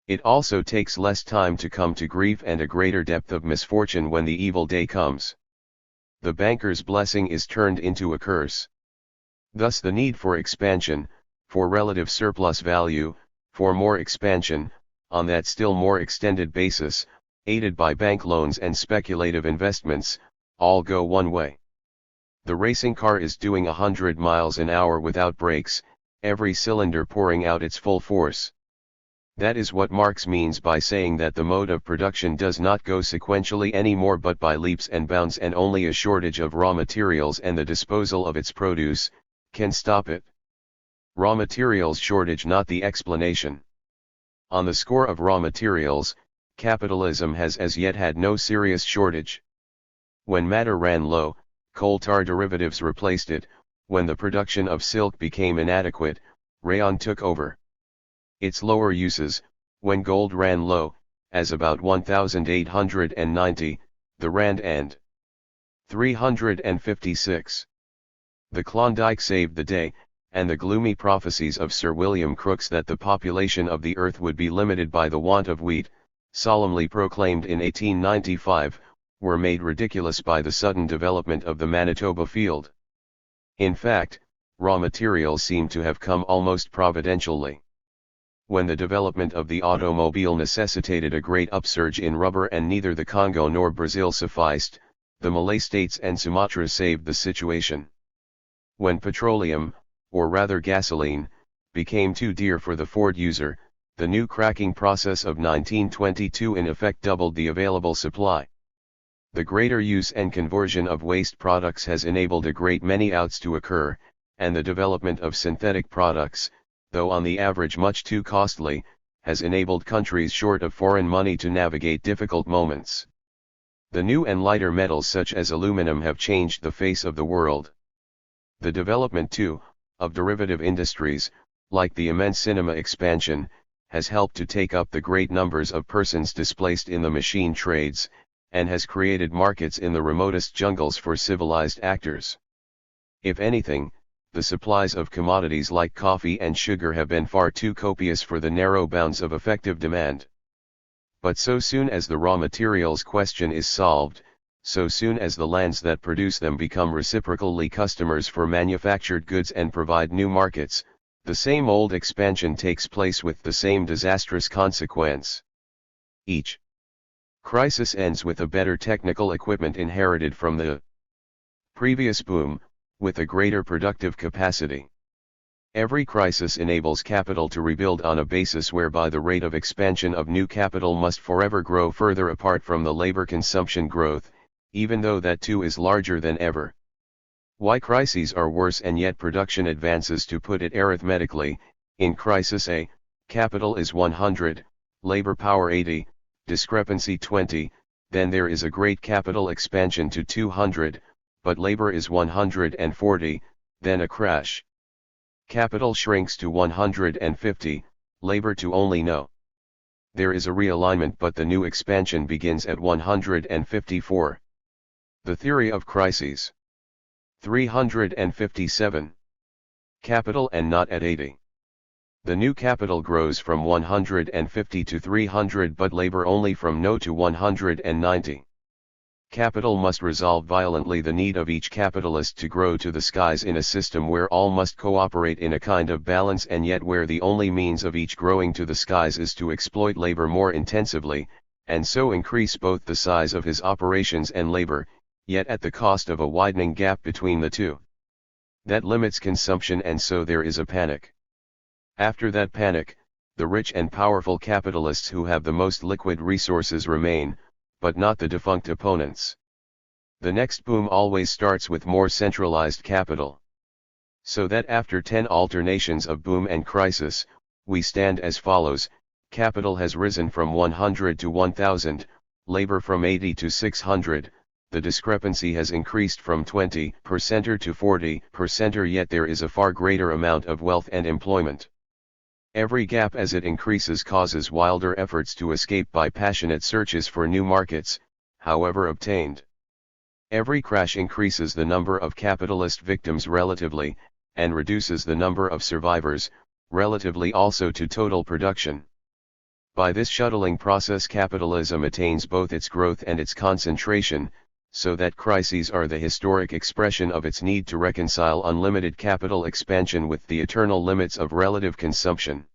It also takes less time to come to grief and a greater depth of misfortune when the evil day comes. The banker's blessing is turned into a curse. Thus the need for expansion, for relative surplus value, for more expansion, on that still more extended basis, aided by bank loans and speculative investments, all go one way. The racing car is doing 100 miles an hour without brakes, every cylinder pouring out its full force. That is what Marx means by saying that the mode of production does not go sequentially anymore but by leaps and bounds, and only a shortage of raw materials and the disposal of its produce can stop it. Raw materials shortage, not the explanation. On the score of raw materials, capitalism has as yet had no serious shortage. When matter ran low, coal tar derivatives replaced it. When the production of silk became inadequate, rayon took over. Its lower uses, when gold ran low, as about 1890, the rand and 356. The Klondike saved the day, and the gloomy prophecies of Sir William Crookes that the population of the earth would be limited by the want of wheat, solemnly proclaimed in 1895, were made ridiculous by the sudden development of the Manitoba field. In fact, raw materials seem to have come almost providentially. When the development of the automobile necessitated a great upsurge in rubber and neither the Congo nor Brazil sufficed, the Malay states and Sumatra saved the situation. When petroleum, or rather gasoline, became too dear for the Ford user, the new cracking process of 1922 in effect doubled the available supply. The greater use and conversion of waste products has enabled a great many outs to occur, and the development of synthetic products, though on the average much too costly, has enabled countries short of foreign money to navigate difficult moments. The new and lighter metals such as aluminum have changed the face of the world. The development, too, of derivative industries, like the immense cinema expansion, has helped to take up the great numbers of persons displaced in the machine trades, and has created markets in the remotest jungles for civilized actors. If anything, the supplies of commodities like coffee and sugar have been far too copious for the narrow bounds of effective demand. But so soon as the raw materials question is solved, so soon as the lands that produce them become reciprocally customers for manufactured goods and provide new markets, the same old expansion takes place with the same disastrous consequence. Each Crisis ends with a better technical equipment inherited from the previous boom, with a greater productive capacity. Every crisis enables capital to rebuild on a basis whereby the rate of expansion of new capital must forever grow further apart from the labor consumption growth, even though that too is larger than ever. Why crises are worse and yet production advances? To put it arithmetically, in crisis A, capital is 100, labor power 80, discrepancy 20, then there is a great capital expansion to 200, but labor is 140, then a crash. Capital shrinks to 150, labor to only no. There is a realignment, but the new expansion begins at 154. The theory of crises. 357. Capital and not at 80. The new capital grows from 150 to 300, but labor only from no to 190. Capital must resolve violently the need of each capitalist to grow to the skies in a system where all must cooperate in a kind of balance, and yet where the only means of each growing to the skies is to exploit labor more intensively, and so increase both the size of his operations and labor, yet at the cost of a widening gap between the two. That limits consumption, and so there is a panic. After that panic, the rich and powerful capitalists who have the most liquid resources remain, but not the defunct opponents. The next boom always starts with more centralized capital. So that after 10 alternations of boom and crisis, we stand as follows: capital has risen from 100 to 1000, labor from 80 to 600, the discrepancy has increased from 20% to 40%, yet there is a far greater amount of wealth and employment. Every gap as it increases causes wilder efforts to escape by passionate searches for new markets, however obtained. Every crash increases the number of capitalist victims relatively, and reduces the number of survivors, relatively also to total production. By this shuttling process capitalism attains both its growth and its concentration, so that crises are the historic expression of its need to reconcile unlimited capital expansion with the eternal limits of relative consumption.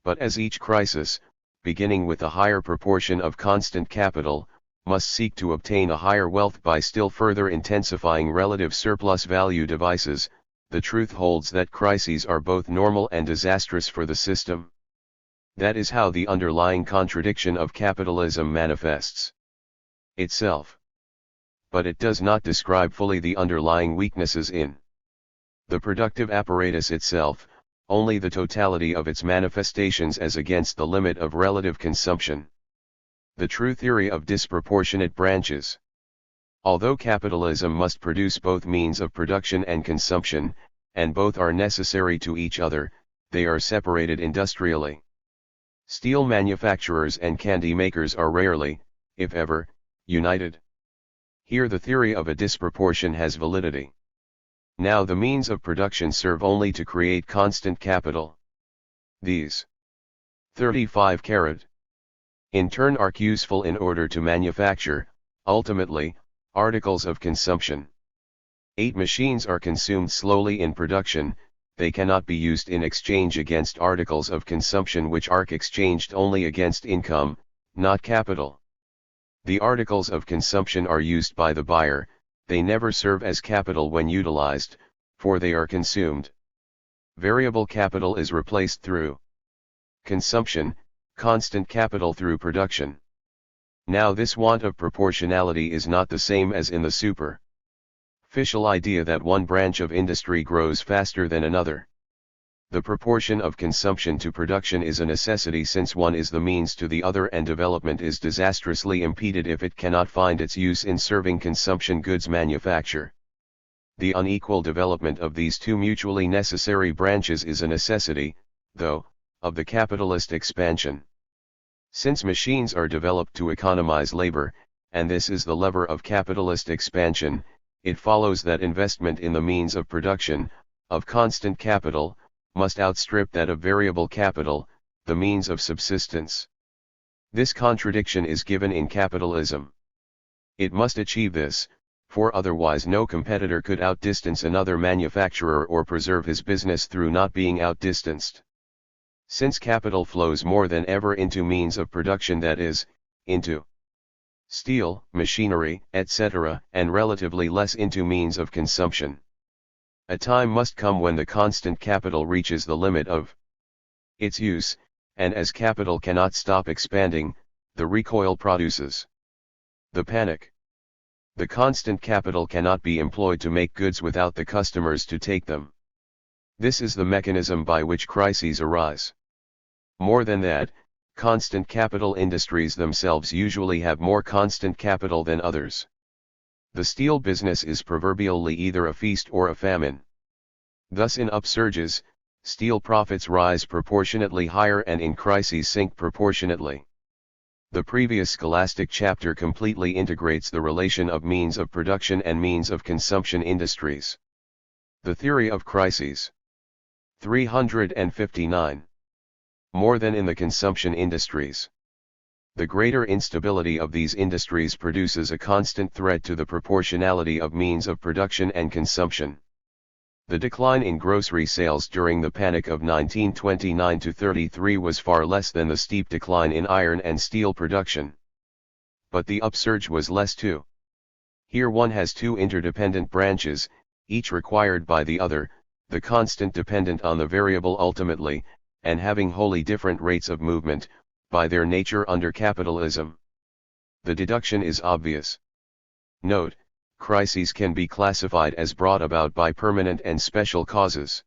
But as each crisis, beginning with a higher proportion of constant capital, must seek to obtain a higher wealth by still further intensifying relative surplus value devices, the truth holds that crises are both normal and disastrous for the system. That is how the underlying contradiction of capitalism manifests itself. But it does not describe fully the underlying weaknesses in the productive apparatus itself, only the totality of its manifestations as against the limit of relative consumption. The true theory of disproportionate branches. Although capitalism must produce both means of production and consumption, and both are necessary to each other, they are separated industrially. Steel manufacturers and candy makers are rarely, if ever, united. Here the theory of a disproportion has validity. Now the means of production serve only to create constant capital. These 35 carat in turn are useful in order to manufacture, ultimately, articles of consumption. 8 machines are consumed slowly in production, they cannot be used in exchange against articles of consumption which are exchanged only against income, not capital. The articles of consumption are used by the buyer, they never serve as capital when utilized, for they are consumed. Variable capital is replaced through consumption, constant capital through production. Now this want of proportionality is not the same as in the superficial idea that one branch of industry grows faster than another. The proportion of consumption to production is a necessity since one is the means to the other, and development is disastrously impeded if it cannot find its use in serving consumption goods manufacture. The unequal development of these two mutually necessary branches is a necessity, though, of the capitalist expansion. Since machines are developed to economize labor, and this is the lever of capitalist expansion, it follows that investment in the means of production, of constant capital, must outstrip that of variable capital, the means of subsistence. This contradiction is given in capitalism. It must achieve this, for otherwise no competitor could outdistance another manufacturer or preserve his business through not being outdistanced. Since capital flows more than ever into means of production, that is, into steel, machinery, etc., and relatively less into means of consumption. A time must come when the constant capital reaches the limit of its use, and as capital cannot stop expanding, the recoil produces the panic. The constant capital cannot be employed to make goods without the customers to take them. This is the mechanism by which crises arise. More than that, constant capital industries themselves usually have more constant capital than others. The steel business is proverbially either a feast or a famine. Thus in upsurges, steel profits rise proportionately higher and in crises sink proportionately. The previous scholastic chapter completely integrates the relation of means of production and means of consumption industries. The theory of crises. 359. More than in the consumption industries. The greater instability of these industries produces a constant threat to the proportionality of means of production and consumption. The decline in grocery sales during the Panic of 1929–33 was far less than the steep decline in iron and steel production. But the upsurge was less too. Here one has two interdependent branches, each required by the other, the constant dependent on the variable ultimately, and having wholly different rates of movement, by their nature under capitalism. The deduction is obvious. Note: crises can be classified as brought about by permanent and special causes.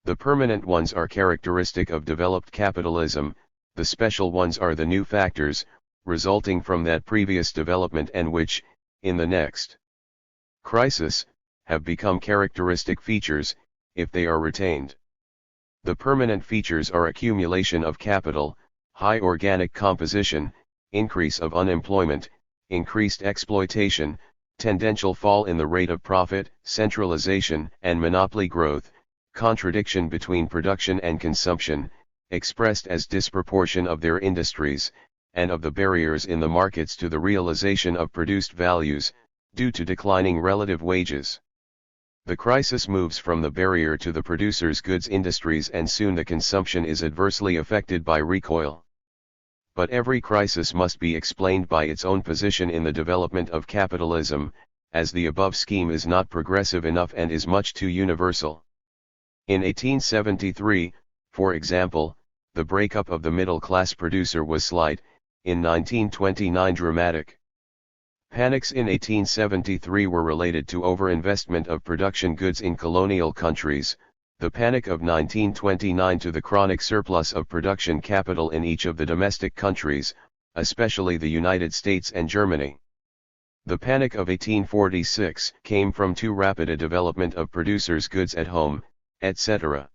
The permanent ones are characteristic of developed capitalism, the special ones are the new factors, resulting from that previous development and which, in the next crisis, have become characteristic features, if they are retained. The permanent features are accumulation of capital, high organic composition, increase of unemployment, increased exploitation, tendential fall in the rate of profit, centralization and monopoly growth, contradiction between production and consumption, expressed as disproportion of their industries, and of the barriers in the markets to the realization of produced values, due to declining relative wages. The crisis moves from the barrier to the producer's goods industries and soon the consumption is adversely affected by recoil. But every crisis must be explained by its own position in the development of capitalism, as the above scheme is not progressive enough and is much too universal. In 1873, for example, the breakup of the middle-class producer was slight, in 1929 dramatic. Panics in 1873 were related to overinvestment of production goods in colonial countries, the Panic of 1929 to the chronic surplus of production capital in each of the domestic countries, especially the United States and Germany. The Panic of 1846 came from too rapid a development of producers' goods at home, etc.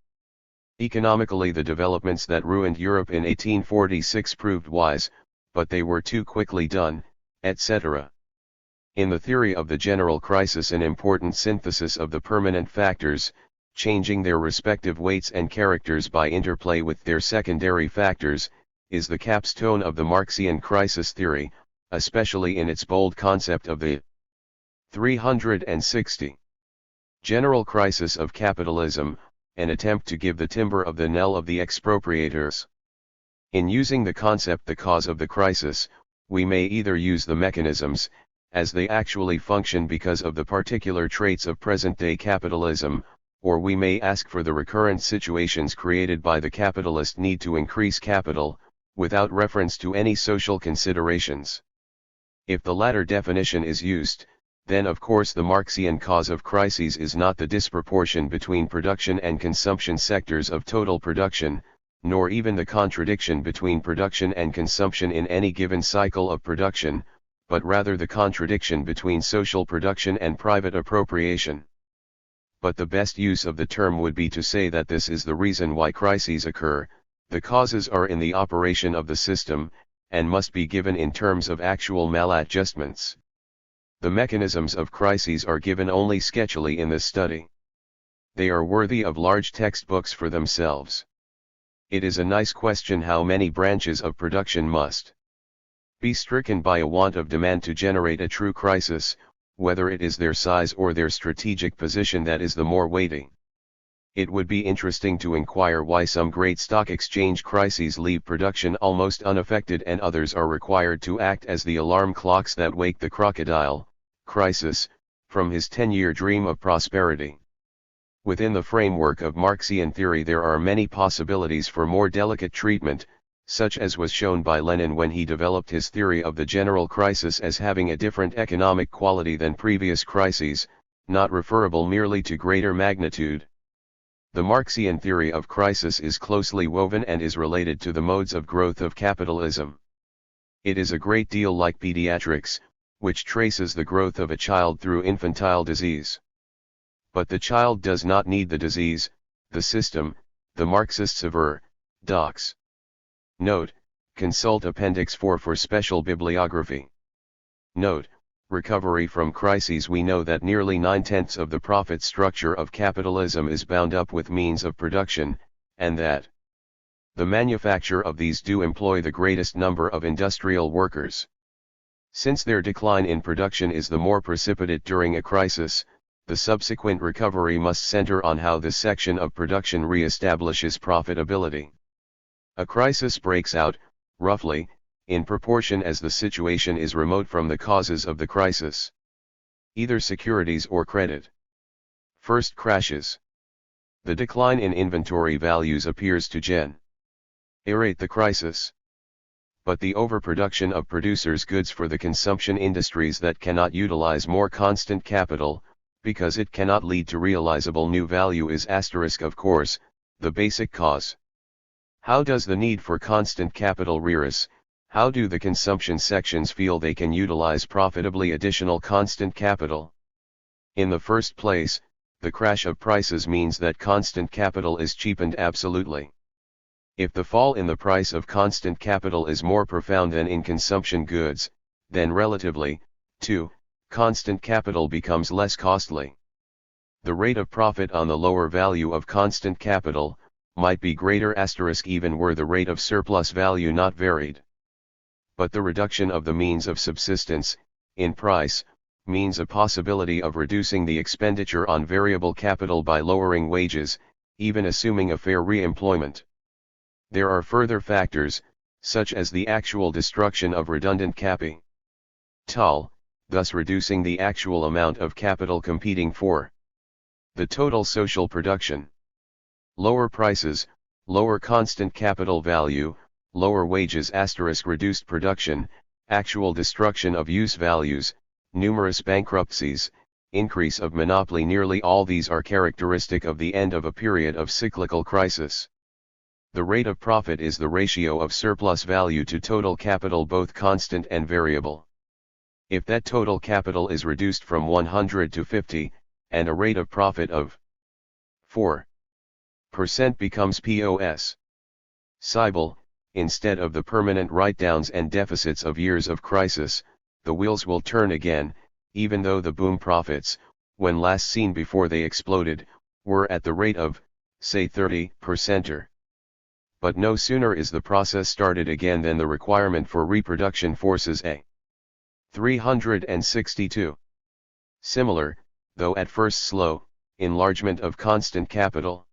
Economically, the developments that ruined Europe in 1846 proved wise, but they were too quickly done, etc. In the theory of the general crisis, an important synthesis of the permanent factors, changing their respective weights and characters by interplay with their secondary factors, is the capstone of the Marxian crisis theory, especially in its bold concept of the 360 general crisis of capitalism, an attempt to give the timbre of the knell of the expropriators. In using the concept the cause of the crisis, we may either use the mechanisms, as they actually function because of the particular traits of present-day capitalism, or we may ask for the recurrent situations created by the capitalist need to increase capital, without reference to any social considerations. If the latter definition is used, then of course the Marxian cause of crises is not the disproportion between production and consumption sectors of total production, nor even the contradiction between production and consumption in any given cycle of production, but rather the contradiction between social production and private appropriation. But the best use of the term would be to say that this is the reason why crises occur, the causes are in the operation of the system, and must be given in terms of actual maladjustments. The mechanisms of crises are given only sketchily in this study. They are worthy of large textbooks for themselves. It is a nice question how many branches of production must be stricken by a want of demand to generate a true crisis, whether it is their size or their strategic position that is the more weighty. It would be interesting to inquire why some great stock exchange crises leave production almost unaffected and others are required to act as the alarm clocks that wake the crocodile, crisis, from his 10-year dream of prosperity. Within the framework of Marxian theory there are many possibilities for more delicate treatment, such as was shown by Lenin when he developed his theory of the general crisis as having a different economic quality than previous crises, not referable merely to greater magnitude. The Marxian theory of crisis is closely woven and is related to the modes of growth of capitalism. It is a great deal like pediatrics, which traces the growth of a child through infantile disease. But the child does not need the disease, the system, the Marxists aver, docs. Note, consult Appendix 4 for special bibliography. Note, recovery from crises. We know that nearly 9/10 of the profit structure of capitalism is bound up with means of production, and that the manufacture of these do employ the greatest number of industrial workers. Since their decline in production is the more precipitate during a crisis, the subsequent recovery must center on how this section of production re-establishes profitability. A crisis breaks out, roughly, in proportion as the situation is remote from the causes of the crisis. Either securities or credit first crashes. The decline in inventory values appears to generate the crisis. But the overproduction of producers' goods for the consumption industries that cannot utilize more constant capital, because it cannot lead to realizable new value is of course, the basic cause. How does the need for constant capital rearise? How do the consumption sections feel they can utilize profitably additional constant capital? In the first place, the crash of prices means that constant capital is cheapened absolutely. If the fall in the price of constant capital is more profound than in consumption goods, then relatively, too, constant capital becomes less costly. The rate of profit on the lower value of constant capital might be greater even were the rate of surplus value not varied. But the reduction of the means of subsistence, in price, means a possibility of reducing the expenditure on variable capital by lowering wages, even assuming a fair re-employment. There are further factors, such as the actual destruction of redundant capital, thus reducing the actual amount of capital competing for the total social production. Lower prices, lower constant capital value, lower wages reduced production, actual destruction of use values, numerous bankruptcies, increase of monopoly. Nearly all these are characteristic of the end of a period of cyclical crisis. The rate of profit is the ratio of surplus value to total capital, both constant and variable. If that total capital is reduced from 100 to 50, and a rate of profit of 4% becomes possible, instead of the permanent write-downs and deficits of years of crisis, the wheels will turn again, even though the boom profits, when last seen before they exploded, were at the rate of, say 30%. But no sooner is the process started again than the requirement for reproduction forces a 362. Similar, though at first slow, enlargement of constant capital.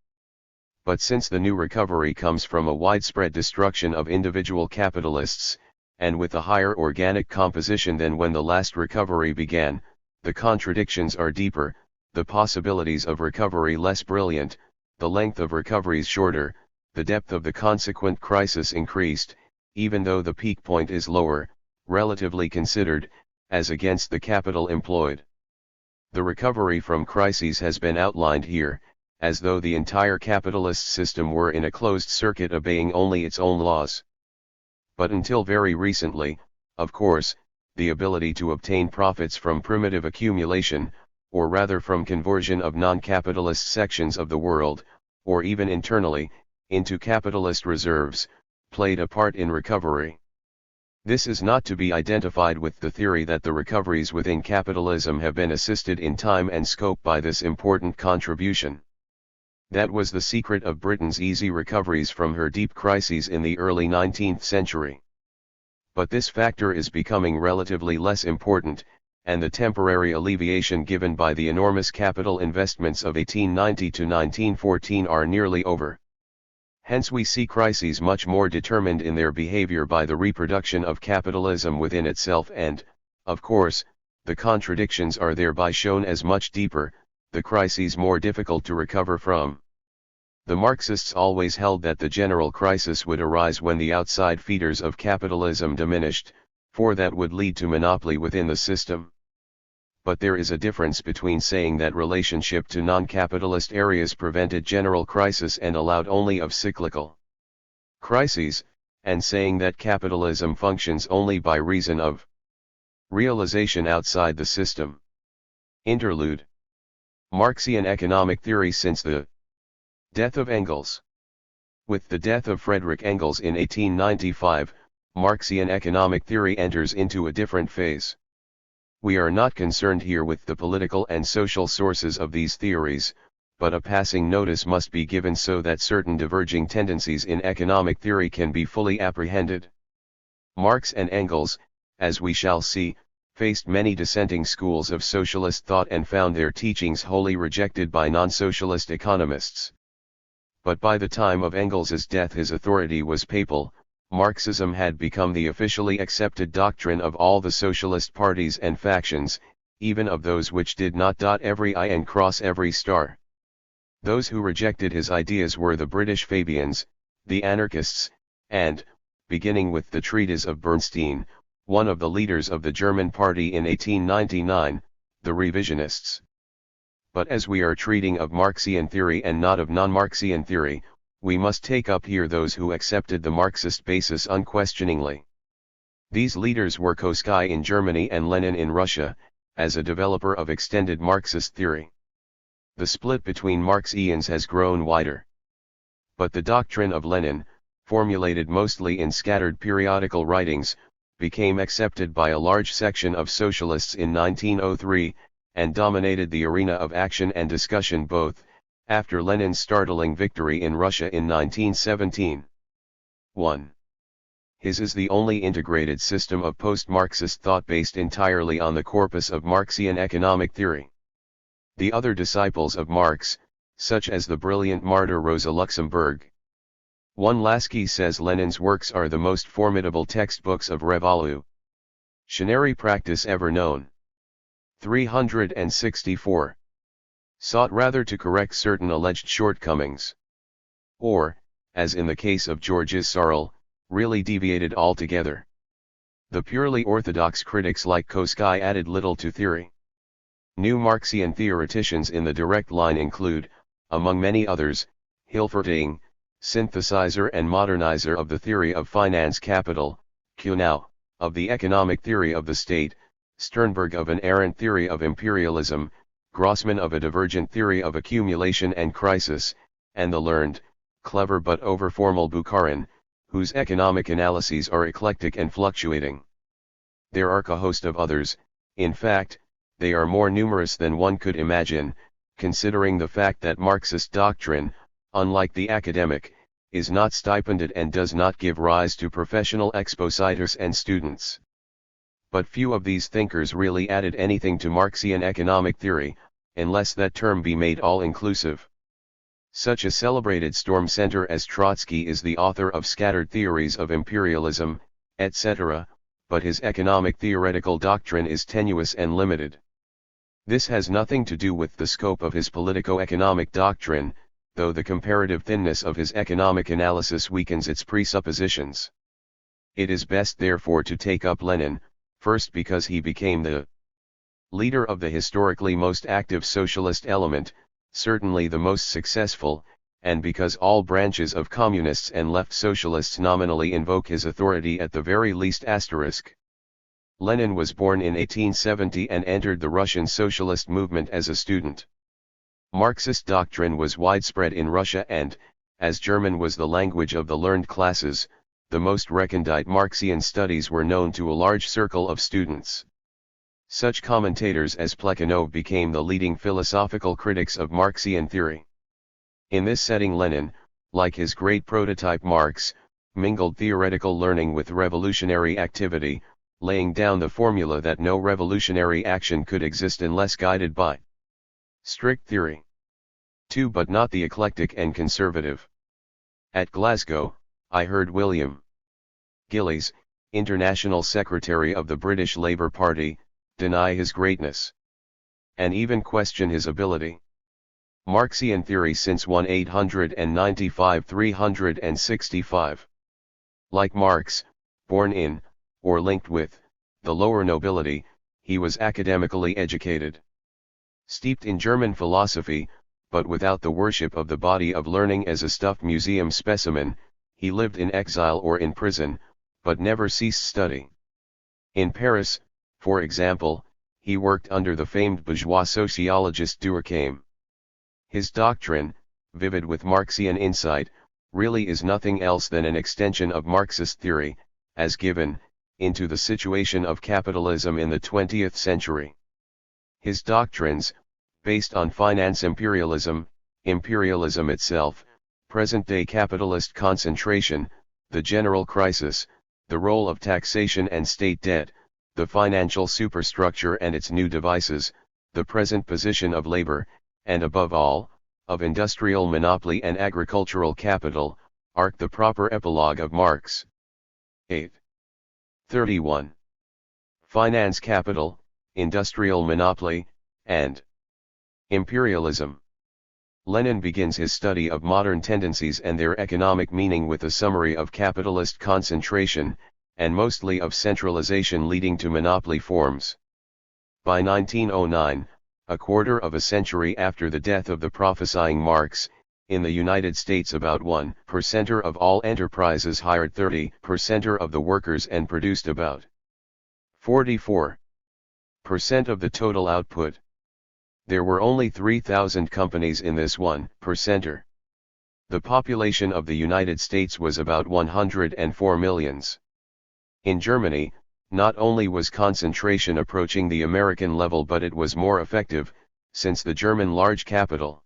But since the new recovery comes from a widespread destruction of individual capitalists, and with a higher organic composition than when the last recovery began, the contradictions are deeper, the possibilities of recovery less brilliant, the length of recoveries shorter, the depth of the consequent crisis increased, even though the peak point is lower, relatively considered, as against the capital employed. The recovery from crises has been outlined here, as though the entire capitalist system were in a closed circuit obeying only its own laws. But until very recently, of course, the ability to obtain profits from primitive accumulation, or rather from conversion of non-capitalist sections of the world, or even internally, into capitalist reserves, played a part in recovery. This is not to be identified with the theory that the recoveries within capitalism have been assisted in time and scope by this important contribution. That was the secret of Britain's easy recoveries from her deep crises in the early 19th century. But this factor is becoming relatively less important, and the temporary alleviation given by the enormous capital investments of 1890 to 1914 are nearly over. Hence we see crises much more determined in their behavior by the reproduction of capitalism within itself and, of course, the contradictions are thereby shown as much deeper, the crises more difficult to recover from. The Marxists always held that the general crisis would arise when the outside feeders of capitalism diminished, for that would lead to monopoly within the system. But there is a difference between saying that relationship to non-capitalist areas prevented general crisis and allowed only of cyclical crises, and saying that capitalism functions only by reason of realization outside the system. Interlude. Marxian economic theory since the death of Engels. With the death of Friedrich Engels in 1895, Marxian economic theory enters into a different phase. We are not concerned here with the political and social sources of these theories, but a passing notice must be given so that certain diverging tendencies in economic theory can be fully apprehended. Marx and Engels, as we shall see, faced many dissenting schools of socialist thought and found their teachings wholly rejected by non-socialist economists. But by the time of Engels's death his authority was papal. Marxism had become the officially accepted doctrine of all the socialist parties and factions, even of those which did not dot every I and cross every star. Those who rejected his ideas were the British Fabians, the anarchists, and, beginning with the treatise of Bernstein, one of the leaders of the German party in 1899, the revisionists. But as we are treating of Marxian theory and not of non-Marxian theory, we must take up here those who accepted the Marxist basis unquestioningly. These leaders were Kosky in Germany and Lenin in Russia, as a developer of extended Marxist theory. The split between Marxians has grown wider. But the doctrine of Lenin, formulated mostly in scattered periodical writings, became accepted by a large section of socialists in 1903, and dominated the arena of action and discussion both, after Lenin's startling victory in Russia in 1917. 1. His is the only integrated system of post-Marxist thought based entirely on the corpus of Marxian economic theory. The other disciples of Marx, such as the brilliant martyr Rosa Luxemburg. 1. Lasky says Lenin's works are the most formidable textbooks of revolutionary practice ever known. 364. Sought rather to correct certain alleged shortcomings. Or, as in the case of Georges Sorel, really deviated altogether. The purely orthodox critics like Kosky added little to theory. New Marxian theoreticians in the direct line include, among many others, Hilferting, synthesizer and modernizer of the theory of finance capital, Kuhnau, of the economic theory of the state, Sternberg of an errant theory of imperialism, Grossman of a divergent theory of accumulation and crisis, and the learned, clever but over-formal Bukharin, whose economic analyses are eclectic and fluctuating. There are a host of others, in fact, they are more numerous than one could imagine, considering the fact that Marxist doctrine, unlike the academic, is not stipended and does not give rise to professional expositors and students. But few of these thinkers really added anything to Marxian economic theory, unless that term be made all-inclusive. Such a celebrated storm center as Trotsky is the author of scattered theories of imperialism, etc., but his economic theoretical doctrine is tenuous and limited. This has nothing to do with the scope of his politico-economic doctrine, though the comparative thinness of his economic analysis weakens its presuppositions. It is best therefore to take up Lenin, first because he became the leader of the historically most active socialist element, certainly the most successful, and because all branches of communists and left socialists nominally invoke his authority at the very least asterisk. Lenin was born in 1870 and entered the Russian socialist movement as a student. Marxist doctrine was widespread in Russia and, as German was the language of the learned classes, the most recondite Marxian studies were known to a large circle of students. Such commentators as Plekhanov became the leading philosophical critics of Marxian theory. In this setting Lenin, like his great prototype Marx, mingled theoretical learning with revolutionary activity, laying down the formula that no revolutionary action could exist unless guided by strict theory. 2. But not the eclectic and conservative. At Glasgow, I heard William Gillies, International Secretary of the British Labour Party, deny his greatness, and even question his ability. Marxian theory since 1895-365. Like Marx, born in, or linked with, the lower nobility, he was academically educated. Steeped in German philosophy, but without the worship of the body of learning as a stuffed museum specimen, he lived in exile or in prison, but never ceased study. In Paris, for example, he worked under the famed bourgeois sociologist Durkheim. His doctrine, vivid with Marxian insight, really is nothing else than an extension of Marxist theory, as given, into the situation of capitalism in the 20th century. His doctrines, based on finance imperialism, imperialism itself, present-day capitalist concentration, the general crisis, the role of taxation and state debt, the financial superstructure and its new devices, the present position of labor, and above all, of industrial monopoly and agricultural capital, are the proper epilogue of Marx. 8. 31. Finance capital, industrial monopoly, and imperialism. Lenin begins his study of modern tendencies and their economic meaning with a summary of capitalist concentration, and mostly of centralization leading to monopoly forms. By 1909, a quarter of a century after the death of the prophesying Marx, in the United States about 1% of all enterprises hired 30% of the workers and produced about 44% of the total output. There were only 3,000 companies in this 1%. The population of the United States was about 104 million. In Germany, not only was concentration approaching the American level but it was more effective, since the German large capitalists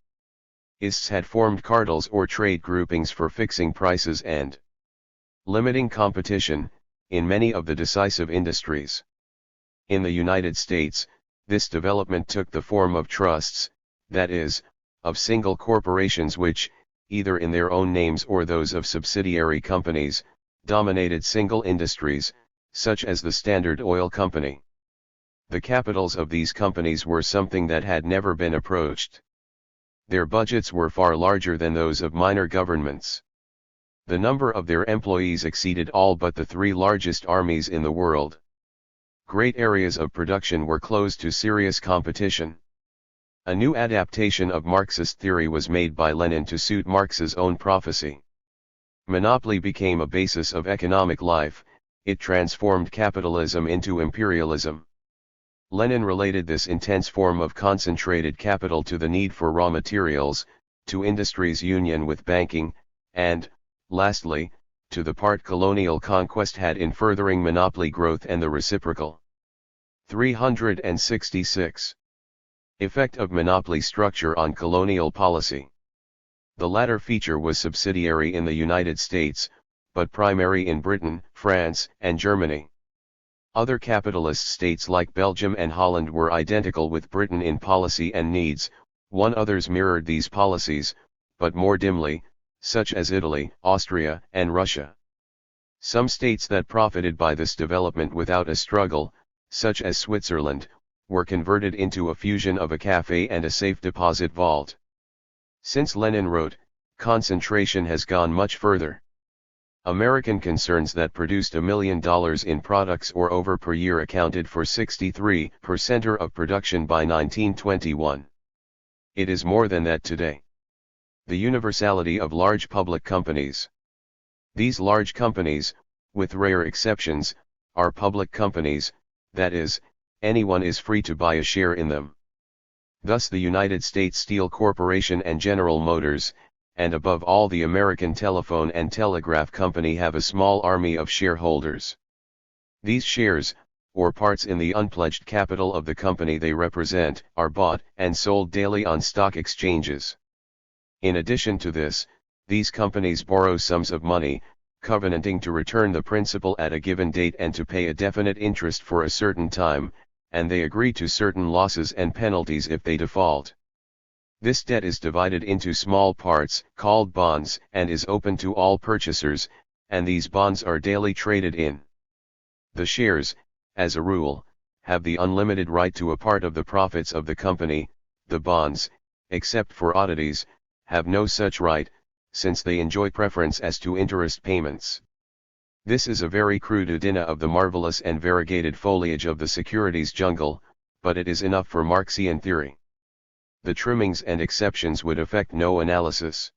had formed cartels or trade groupings for fixing prices and limiting competition, in many of the decisive industries. In the United States, this development took the form of trusts, that is, of single corporations which, either in their own names or those of subsidiary companies, dominated single industries, such as the Standard Oil Company. The capitals of these companies were something that had never been approached. Their budgets were far larger than those of minor governments. The number of their employees exceeded all but the three largest armies in the world. Great areas of production were closed to serious competition. A new adaptation of Marxist theory was made by Lenin to suit Marx's own prophecy. Monopoly became a basis of economic life. It transformed capitalism into imperialism. Lenin related this intense form of concentrated capital to the need for raw materials, to industry's union with banking, and, lastly, to the part colonial conquest had in furthering monopoly growth and the reciprocal. 366. Effect of monopoly structure on colonial policy. The latter feature was subsidiary in the United States, but primary in Britain, France, and Germany. Other capitalist states like Belgium and Holland were identical with Britain in policy and needs, others mirrored these policies, but more dimly, such as Italy, Austria, and Russia. Some states that profited by this development without a struggle, such as Switzerland, were converted into a fusion of a cafe and a safe deposit vault. Since Lenin wrote, concentration has gone much further. American concerns that produced $1 million in products or over per year accounted for 63% of production by 1921. It is more than that today. The universality of large public companies. These large companies, with rare exceptions, are public companies, that is, anyone is free to buy a share in them. Thus the United States Steel Corporation and General Motors, and above all the American Telephone and Telegraph Company have a small army of shareholders. These shares, or parts in the unpledged capital of the company they represent, are bought and sold daily on stock exchanges. In addition to this, these companies borrow sums of money, covenanting to return the principal at a given date and to pay a definite interest for a certain time, and they agree to certain losses and penalties if they default. This debt is divided into small parts, called bonds, and is open to all purchasers, and these bonds are daily traded in. The shares, as a rule, have the unlimited right to a part of the profits of the company. The bonds, except for oddities, have no such right, since they enjoy preference as to interest payments. This is a very crude idea of the marvelous and variegated foliage of the securities jungle, but it is enough for Marxian theory. The trimmings and exceptions would affect no analysis.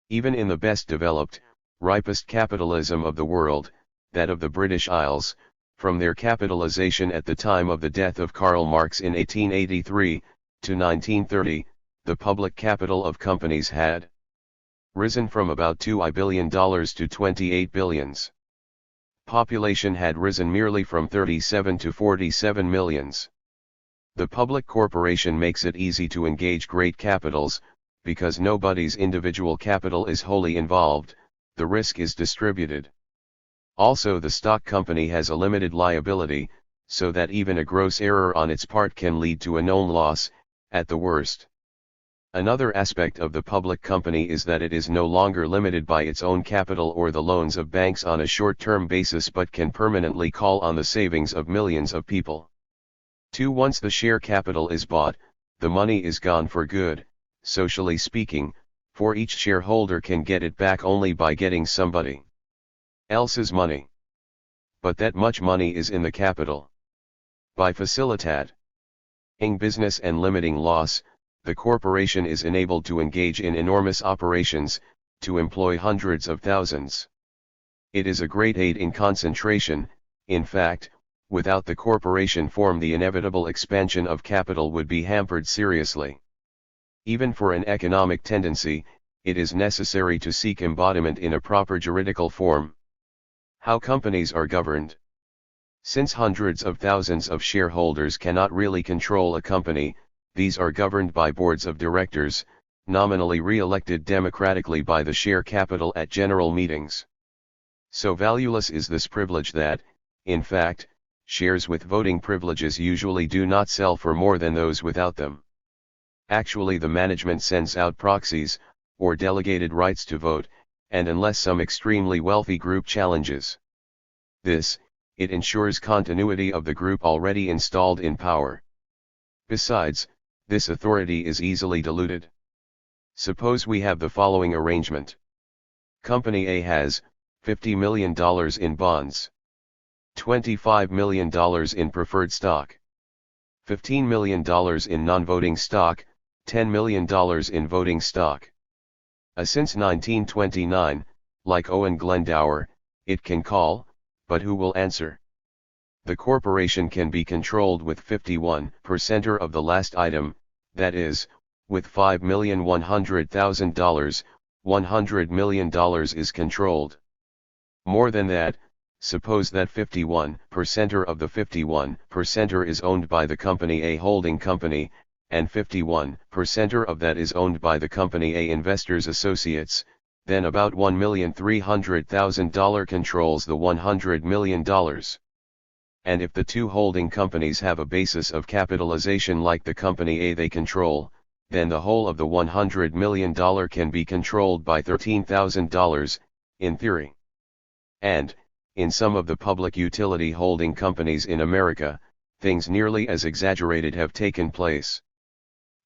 Even in the best developed, ripest capitalism of the world, that of the British Isles, from their capitalization at the time of the death of Karl Marx in 1883, to 1930, the public capital of companies had risen from about $2 billion to 28 billions. Population had risen merely from 37 to 47 millions. The public corporation makes it easy to engage great capitals, because nobody's individual capital is wholly involved, the risk is distributed. Also, the stock company has a limited liability, so that even a gross error on its part can lead to a known loss, at the worst. Another aspect of the public company is that it is no longer limited by its own capital or the loans of banks on a short-term basis, but can permanently call on the savings of millions of people. Once the share capital is bought, the money is gone for good, socially speaking, for each shareholder can get it back only by getting somebody else's money. But that much money is in the capital. By facilitating business and limiting loss, the corporation is enabled to engage in enormous operations, to employ hundreds of thousands. It is a great aid in concentration. In fact, without the corporation form, the inevitable expansion of capital would be hampered seriously. Even for an economic tendency, it is necessary to seek embodiment in a proper juridical form. How companies are governed. Since hundreds of thousands of shareholders cannot really control a company, these are governed by boards of directors, nominally re-elected democratically by the share capital at general meetings. So valueless is this privilege that, in fact, shares with voting privileges usually do not sell for more than those without them. Actually, the management sends out proxies, or delegated rights to vote, and unless some extremely wealthy group challenges this, it ensures continuity of the group already installed in power. Besides, this authority is easily diluted. Suppose we have the following arrangement. Company A has $50 million in bonds, $25 million in preferred stock, $15 million in non-voting stock, $10 million in voting stock. Since 1929, like Owen Glendower, it can call, but who will answer? The corporation can be controlled with 51% of the last item, that is, with $5,100,000, $100 million is controlled. More than that, suppose that 51% of the 51% is owned by the Company A holding company, and 51% of that is owned by the Company A Investors Associates, then about $1,300,000 controls the $100 million. And if the two holding companies have a basis of capitalization like the Company A they control, then the whole of the $100 million can be controlled by $13,000, in theory. And, in some of the public utility holding companies in America, things nearly as exaggerated have taken place.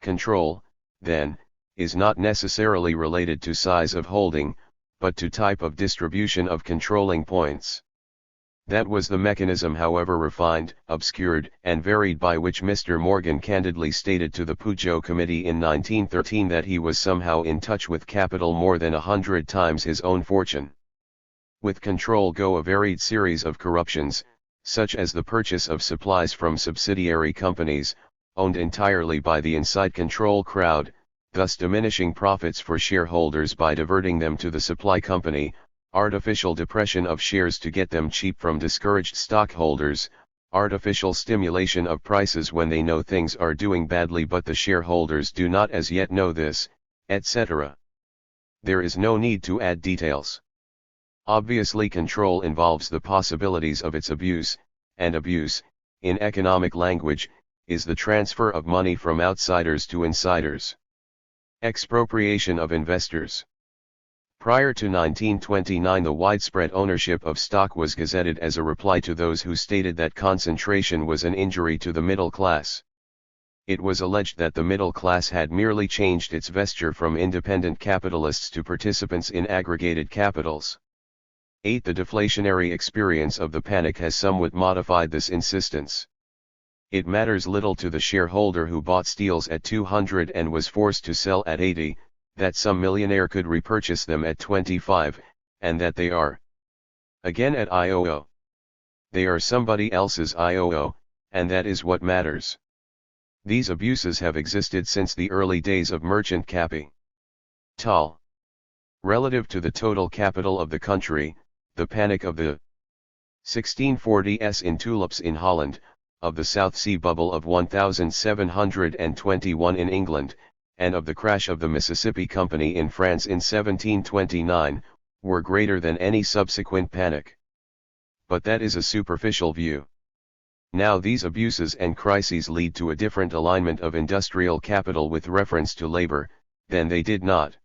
Control, then, is not necessarily related to size of holding, but to type of distribution of controlling points. That was the mechanism, however refined, obscured, and varied, by which Mr. Morgan candidly stated to the Peugeot Committee in 1913 that he was somehow in touch with capital more than 100 times his own fortune. With control go a varied series of corruptions, such as the purchase of supplies from subsidiary companies, owned entirely by the inside control crowd, thus diminishing profits for shareholders by diverting them to the supply company, artificial depression of shares to get them cheap from discouraged stockholders, artificial stimulation of prices when they know things are doing badly but the shareholders do not as yet know this, etc. There is no need to add details. Obviously, control involves the possibilities of its abuse, and abuse, in economic language, is the transfer of money from outsiders to insiders. Expropriation of investors. Prior to 1929, the widespread ownership of stock was gazetted as a reply to those who stated that concentration was an injury to the middle class. It was alleged that the middle class had merely changed its vesture from independent capitalists to participants in aggregated capitals. 8. The deflationary experience of the panic has somewhat modified this insistence. It matters little to the shareholder who bought steels at 200 and was forced to sell at 80, that some millionaire could repurchase them at 25, and that they are again at IOO. They are somebody else's IOO, and that is what matters. These abuses have existed since the early days of merchant capital. Relative to the total capital of the country, the panic of the 1640s in tulips in Holland, of the South Sea bubble of 1721 in England, and of the crash of the Mississippi Company in France in 1729, were greater than any subsequent panic. But that is a superficial view. Now these abuses and crises lead to a different alignment of industrial capital with reference to labor, than they did not.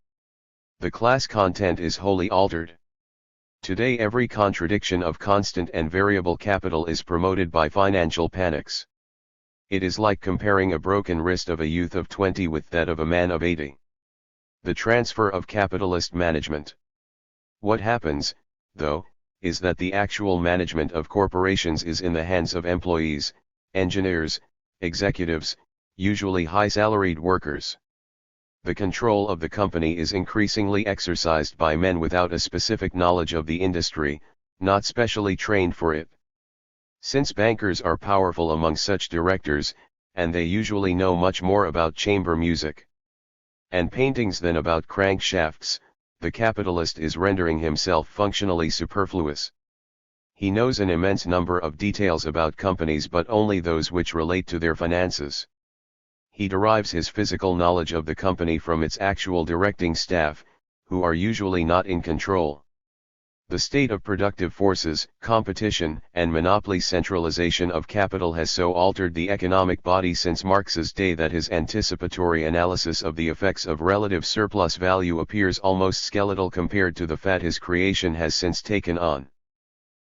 The class content is wholly altered. Today every contradiction of constant and variable capital is promoted by financial panics. It is like comparing a broken wrist of a youth of 20 with that of a man of 80. The transfer of capitalist management. What happens, though, is that the actual management of corporations is in the hands of employees, engineers, executives, usually high-salaried workers. The control of the company is increasingly exercised by men without a specific knowledge of the industry, not specially trained for it. Since bankers are powerful among such directors, and they usually know much more about chamber music and paintings than about crankshafts, the capitalist is rendering himself functionally superfluous. He knows an immense number of details about companies, but only those which relate to their finances. He derives his physical knowledge of the company from its actual directing staff, who are usually not in control. The state of productive forces, competition, and monopoly centralization of capital has so altered the economic body since Marx's day that his anticipatory analysis of the effects of relative surplus value appears almost skeletal compared to the fat his creation has since taken on.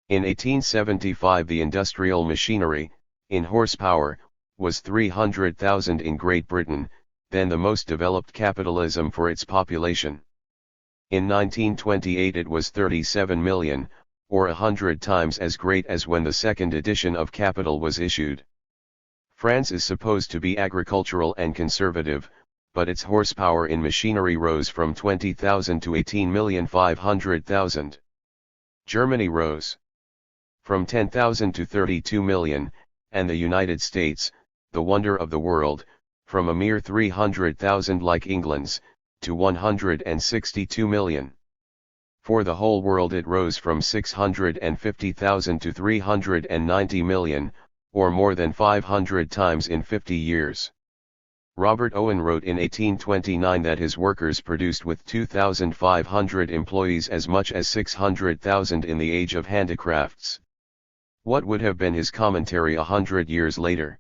In 1875 the industrial machinery, in horsepower, was 300,000 in Great Britain, then the most developed capitalism for its population. In 1928 it was 37 million, or 100 times as great as when the second edition of Capital was issued. France is supposed to be agricultural and conservative, but its horsepower in machinery rose from 20,000 to 18,500,000. Germany rose from 10,000 to 32 million, and the United States, the wonder of the world, from a mere 300,000 like England's, to 162 million. For the whole world it rose from 650,000 to 390 million, or more than 500 times in 50 years. Robert Owen wrote in 1829 that his workers produced with 2,500 employees as much as 600,000 in the age of handicrafts. What would have been his commentary 100 years later?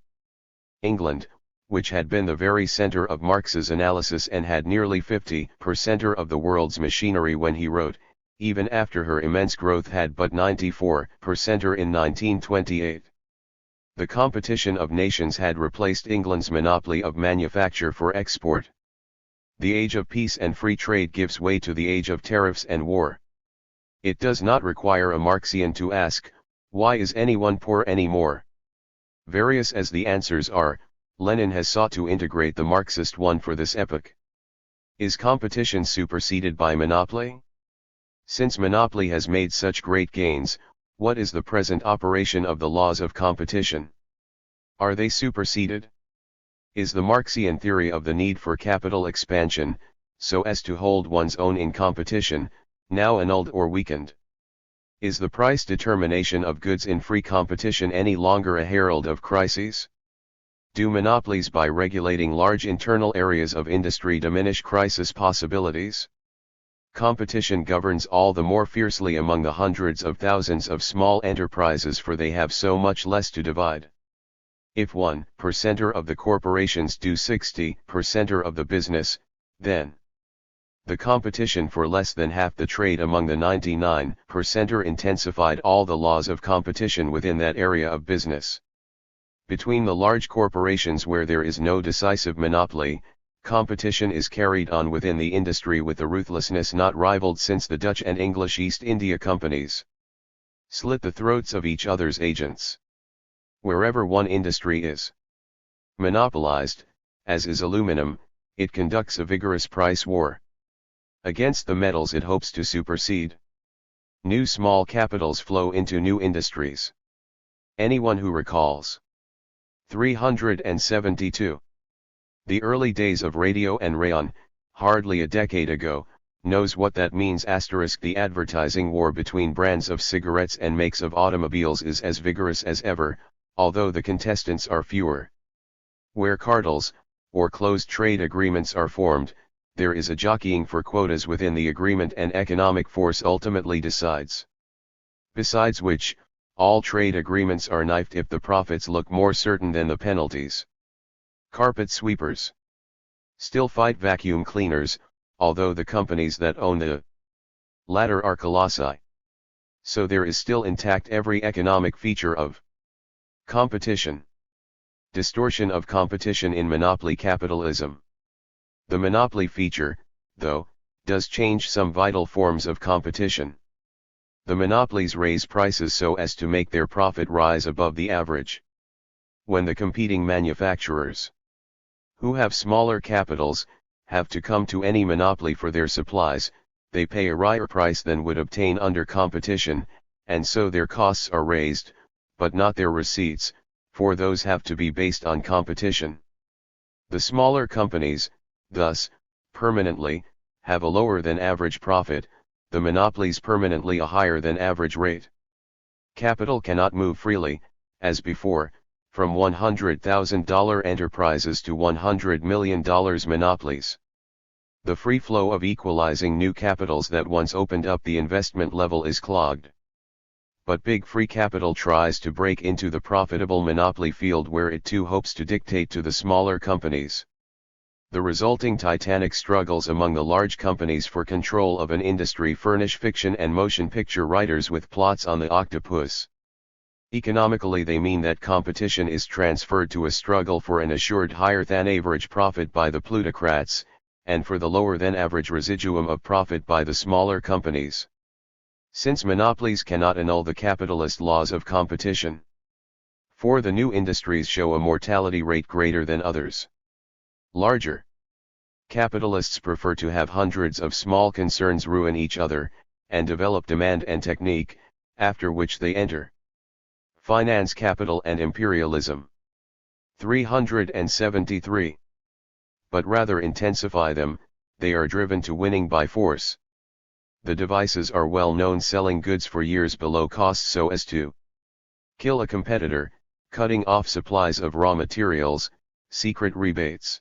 England, which had been the very center of Marx's analysis and had nearly 50% of the world's machinery when he wrote, even after her immense growth had but 94% in 1928. The competition of nations had replaced England's monopoly of manufacture for export. The age of peace and free trade gives way to the age of tariffs and war. It does not require a Marxian to ask, why is anyone poor anymore? Various as the answers are, Lenin has sought to integrate the Marxist one for this epoch. Is competition superseded by monopoly? Since monopoly has made such great gains, what is the present operation of the laws of competition? Are they superseded? Is the Marxian theory of the need for capital expansion, so as to hold one's own in competition, now annulled or weakened? Is the price determination of goods in free competition any longer a herald of crises? Do monopolies by regulating large internal areas of industry diminish crisis possibilities? Competition governs all the more fiercely among the hundreds of thousands of small enterprises, for they have so much less to divide. If 1% of the corporations do 60% of the business, then the competition for less than half the trade among the 99% intensified all the laws of competition within that area of business. Between the large corporations where there is no decisive monopoly, competition is carried on within the industry with a ruthlessness not rivaled since the Dutch and English East India Companies slit the throats of each other's agents. Wherever one industry is monopolized, as is aluminum, it conducts a vigorous price war. Against the metals it hopes to supersede. New small capitals flow into new industries. Anyone who recalls 372. The early days of radio and rayon, hardly a decade ago, knows what that means. The advertising war between brands of cigarettes and makes of automobiles is as vigorous as ever, although the contestants are fewer. Where cartels, or closed trade agreements are formed, there is a jockeying for quotas within the agreement, and economic force ultimately decides. Besides which, all trade agreements are knifed if the profits look more certain than the penalties. Carpet sweepers still fight vacuum cleaners, although the companies that own the latter are colossi. So there is still intact every economic feature of competition. Distortion of competition in monopoly capitalism. The monopoly feature, though, does change some vital forms of competition. The monopolies raise prices so as to make their profit rise above the average. When the competing manufacturers, who have smaller capitals, have to come to any monopoly for their supplies, they pay a higher price than would obtain under competition, and so their costs are raised, but not their receipts, for those have to be based on competition. The smaller companies, thus, permanently, have a lower than average profit, the monopolies permanently a higher than average rate. Capital cannot move freely, as before, from $100,000 enterprises to $100 million monopolies. The free flow of equalizing new capitals that once opened up the investment level is clogged. But big free capital tries to break into the profitable monopoly field, where it too hopes to dictate to the smaller companies. The resulting titanic struggles among the large companies for control of an industry furnish fiction and motion picture writers with plots on the octopus. Economically, they mean that competition is transferred to a struggle for an assured higher than average profit by the plutocrats, and for the lower than average residuum of profit by the smaller companies. Since monopolies cannot annul the capitalist laws of competition, for the new industries show a mortality rate greater than others. Larger capitalists prefer to have hundreds of small concerns ruin each other, and develop demand and technique, after which they enter finance, capital and imperialism. 373. But rather intensify them, they are driven to winning by force. The devices are well known: selling goods for years below cost so as to kill a competitor, cutting off supplies of raw materials, secret rebates,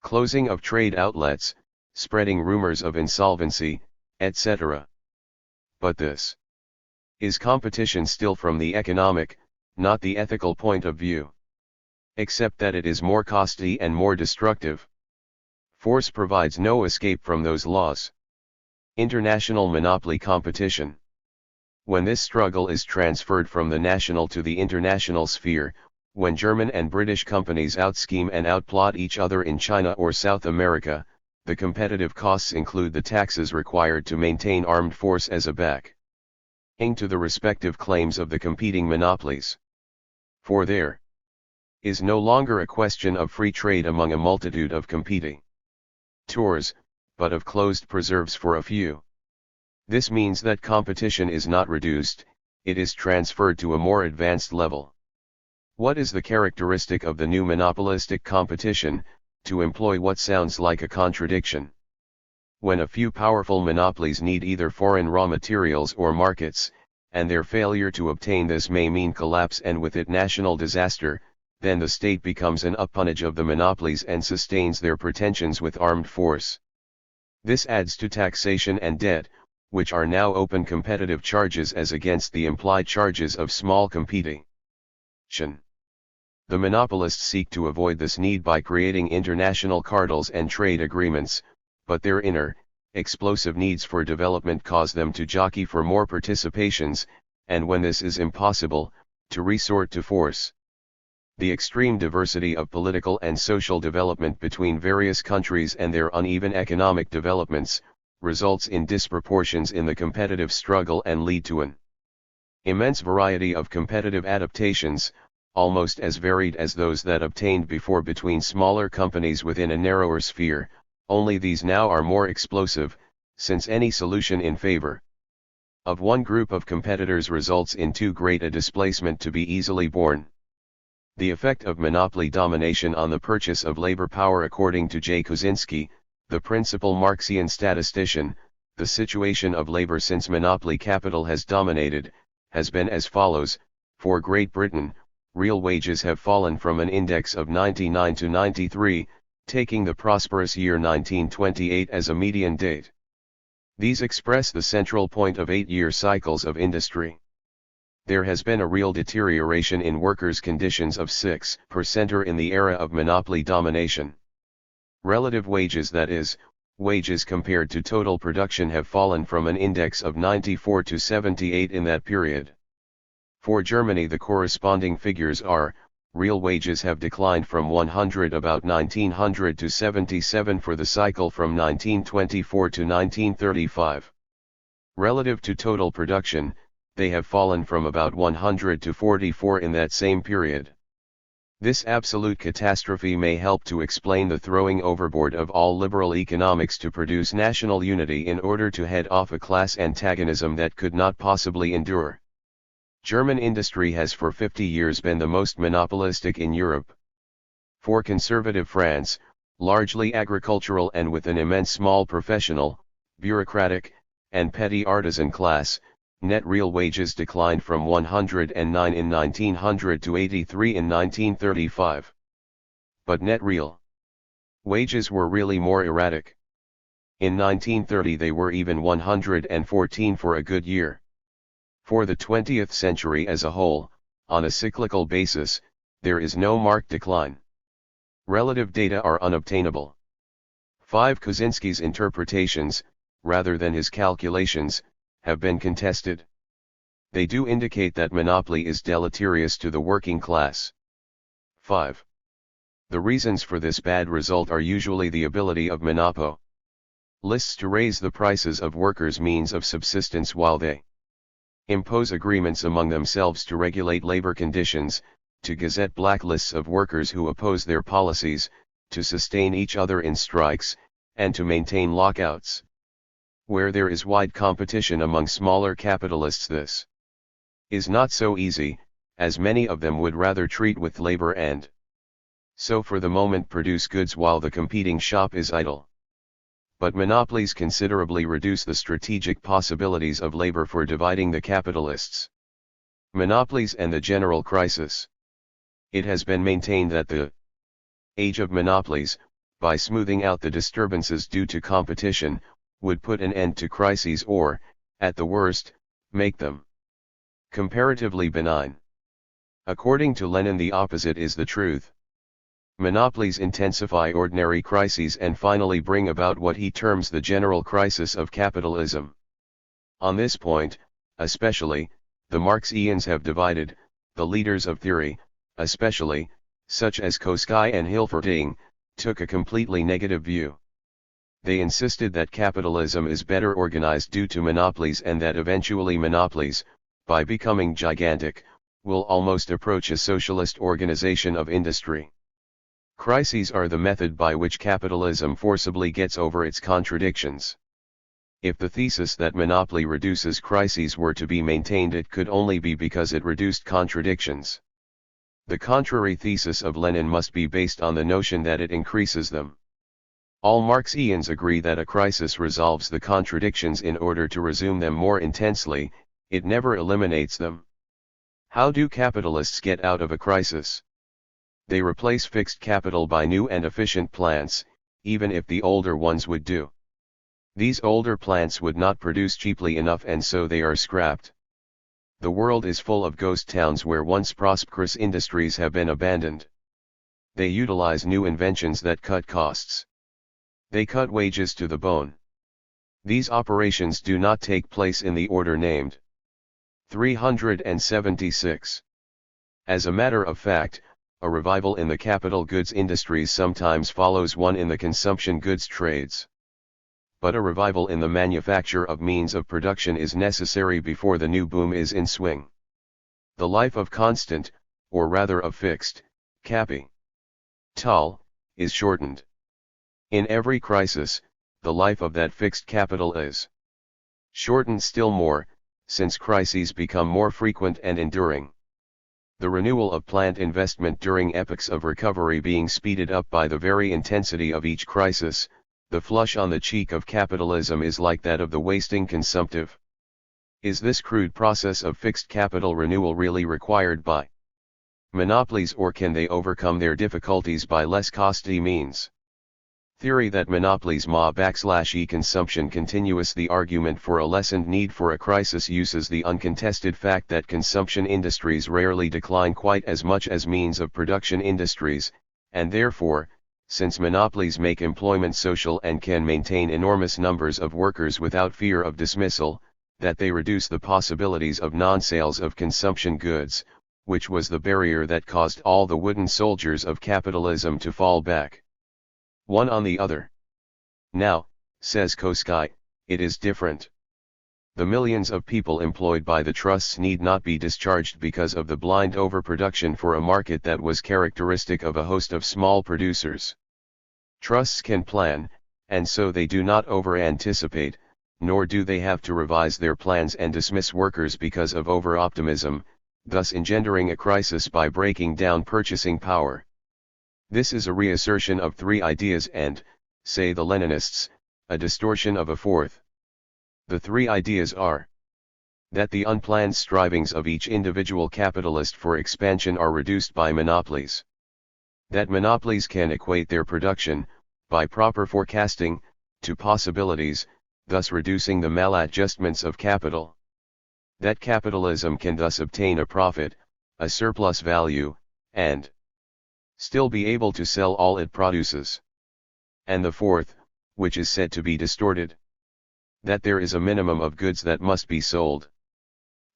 closing of trade outlets, spreading rumors of insolvency, etc. But this is competition still from the economic, not the ethical point of view. Except that it is more costly and more destructive. Force provides no escape from those laws. International monopoly competition. When this struggle is transferred from the national to the international sphere, when German and British companies outscheme and outplot each other in China or South America, the competitive costs include the taxes required to maintain armed force as a backing to the respective claims of the competing monopolies. For there is no longer a question of free trade among a multitude of competing tours, but of closed preserves for a few. This means that competition is not reduced, it is transferred to a more advanced level. What is the characteristic of the new monopolistic competition, to employ what sounds like a contradiction? When a few powerful monopolies need either foreign raw materials or markets, and their failure to obtain this may mean collapse and with it national disaster, then the state becomes an appanage of the monopolies and sustains their pretensions with armed force. This adds to taxation and debt, which are now open competitive charges as against the implied charges of small competing. The monopolists seek to avoid this need by creating international cartels and trade agreements, but their inner, explosive needs for development cause them to jockey for more participations, and when this is impossible, to resort to force. The extreme diversity of political and social development between various countries and their uneven economic developments, results in disproportions in the competitive struggle and lead to an immense variety of competitive adaptations, almost as varied as those that obtained before between smaller companies within a narrower sphere, only these now are more explosive, since any solution in favor of one group of competitors results in too great a displacement to be easily borne. The effect of monopoly domination on the purchase of labor power. According to J. Kosinski, the principal Marxian statistician, the situation of labor since monopoly capital has dominated, has been as follows. For Great Britain, real wages have fallen from an index of 99 to 93, taking the prosperous year 1928 as a median date. These express the central point of 8-year cycles of industry. There has been a real deterioration in workers' conditions of 6% in the era of monopoly domination. Relative wages, that is, wages compared to total production, have fallen from an index of 94 to 78 in that period. For Germany the corresponding figures are, real wages have declined from 100 about 1900 to 77 for the cycle from 1924 to 1935. Relative to total production, they have fallen from about 100 to 44 in that same period. This absolute catastrophe may help to explain the throwing overboard of all liberal economics to produce national unity in order to head off a class antagonism that could not possibly endure. German industry has for 50 years been the most monopolistic in Europe. For conservative France, largely agricultural and with an immense small professional, bureaucratic, and petty artisan class, net real wages declined from 109 in 1900 to 83 in 1935. But net real wages were really more erratic. In 1930 they were even 114 for a good year. For the 20th century as a whole, on a cyclical basis, there is no marked decline. Relative data are unobtainable. 5. Kosinski's interpretations, rather than his calculations, have been contested. They do indicate that monopoly is deleterious to the working class. 5. The reasons for this bad result are usually the ability of monopolists to raise the prices of workers' means of subsistence while they impose agreements among themselves to regulate labor conditions, to gazette blacklists of workers who oppose their policies, to sustain each other in strikes, and to maintain lockouts. Where there is wide competition among smaller capitalists, this is not so easy, as many of them would rather treat with labor and so for the moment produce goods while the competing shop is idle. But monopolies considerably reduce the strategic possibilities of labor for dividing the capitalists. Monopolies and the general crisis. It has been maintained that the age of monopolies, by smoothing out the disturbances due to competition, would put an end to crises or, at the worst, make them comparatively benign. According to Lenin, the opposite is the truth. Monopolies intensify ordinary crises and finally bring about what he terms the general crisis of capitalism. On this point, especially, the Marxians have divided, the leaders of theory, especially, such as Koski and Hilferding, took a completely negative view. They insisted that capitalism is better organized due to monopolies and that eventually monopolies, by becoming gigantic, will almost approach a socialist organization of industry. Crises are the method by which capitalism forcibly gets over its contradictions. If the thesis that monopoly reduces crises were to be maintained, it could only be because it reduced contradictions. The contrary thesis of Lenin must be based on the notion that it increases them. All Marxians agree that a crisis resolves the contradictions in order to resume them more intensely, it never eliminates them. How do capitalists get out of a crisis? They replace fixed capital by new and efficient plants, even if the older ones would do These older plants would not produce cheaply enough, and so they are scrapped. The world is full of ghost towns where once prosperous industries have been abandoned. They utilize new inventions that cut costs. They cut wages to the bone. These operations do not take place in the order named. 376. As a matter of fact, a revival in the capital goods industries sometimes follows one in the consumption goods trades. But a revival in the manufacture of means of production is necessary before the new boom is in swing. The life of constant, or rather of fixed, capital, is shortened. In every crisis, the life of that fixed capital is shortened still more, since crises become more frequent and enduring. The renewal of plant investment during epochs of recovery being speeded up by the very intensity of each crisis, the flush on the cheek of capitalism is like that of the wasting consumptive. Is this crude process of fixed capital renewal really required by monopolies, or can they overcome their difficulties by less costly means? Theory that monopolies /e consumption continuous. The argument for a lessened need for a crisis uses the uncontested fact that consumption industries rarely decline quite as much as means of production industries, and therefore, since monopolies make employment social and can maintain enormous numbers of workers without fear of dismissal, that they reduce the possibilities of non-sales of consumption goods, which was the barrier that caused all the wooden soldiers of capitalism to fall back. One on the other. Now, says Koski, it is different. The millions of people employed by the trusts need not be discharged because of the blind overproduction for a market that was characteristic of a host of small producers. Trusts can plan, and so they do not over-anticipate, nor do they have to revise their plans and dismiss workers because of over-optimism, thus engendering a crisis by breaking down purchasing power. This is a reassertion of three ideas and, say the Leninists, a distortion of a fourth. The three ideas are that the unplanned strivings of each individual capitalist for expansion are reduced by monopolies. That monopolies can equate their production, by proper forecasting, to possibilities, thus reducing the maladjustments of capital. That capitalism can thus obtain a profit, a surplus value, and still be able to sell all it produces. And the fourth, which is said to be distorted, that there is a minimum of goods that must be sold.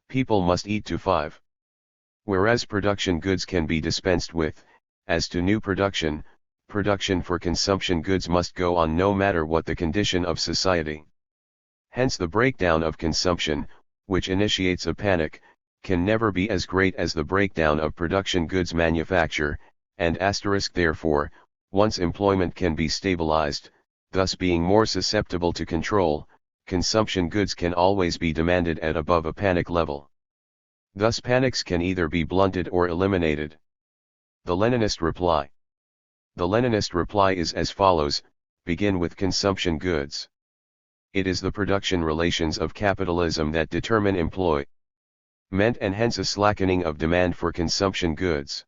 People must eat to 5. Whereas production goods can be dispensed with, as to new production, production for consumption goods must go on no matter what the condition of society. Hence the breakdown of consumption, which initiates a panic, can never be as great as the breakdown of production goods manufacture, and therefore, once employment can be stabilized, thus being more susceptible to control, consumption goods can always be demanded at above a panic level. Thus panics can either be blunted or eliminated. The Leninist reply. The Leninist reply is as follows: begin with consumption goods. It is the production relations of capitalism that determine employment, and hence a slackening of demand for consumption goods.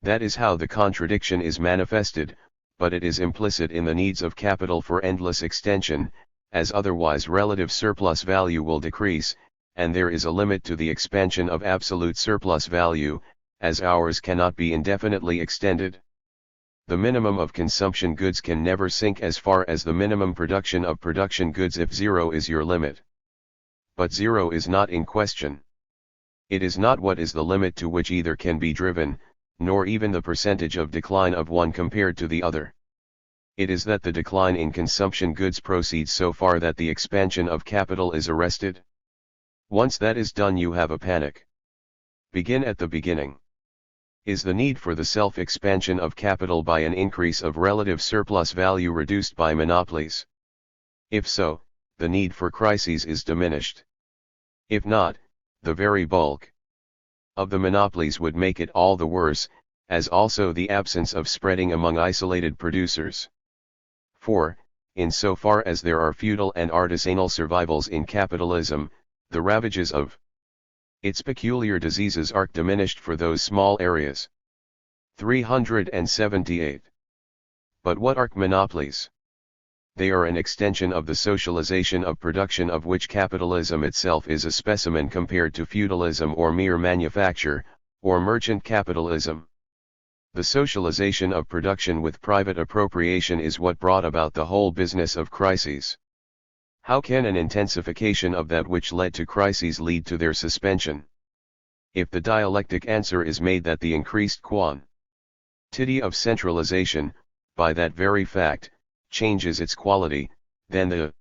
That is how the contradiction is manifested, but it is implicit in the needs of capital for endless extension, as otherwise relative surplus value will decrease, and there is a limit to the expansion of absolute surplus value, as hours cannot be indefinitely extended. The minimum of consumption goods can never sink as far as the minimum production of production goods if zero is your limit. But zero is not in question. It is not what is the limit to which either can be driven, nor even the percentage of decline of one compared to the other. It is that the decline in consumption goods proceeds so far that the expansion of capital is arrested. Once that is done, you have a panic. Begin at the beginning. Is the need for the self-expansion of capital by an increase of relative surplus value reduced by monopolies? If so, the need for crises is diminished. If not, the very bulk of the monopolies would make it all the worse, as also the absence of spreading among isolated producers. For, in so far as there are feudal and artisanal survivals in capitalism, the ravages of its peculiar diseases are diminished for those small areas. 378. But what are monopolies? they are an extension of the socialization of production of which capitalism itself is a specimen compared to feudalism or mere manufacture, or merchant capitalism. The socialization of production with private appropriation is what brought about the whole business of crises. How can an intensification of that which led to crises lead to their suspension? If the dialectic answer is made that the increased quantity of centralization, by that very fact, changes its quality, then the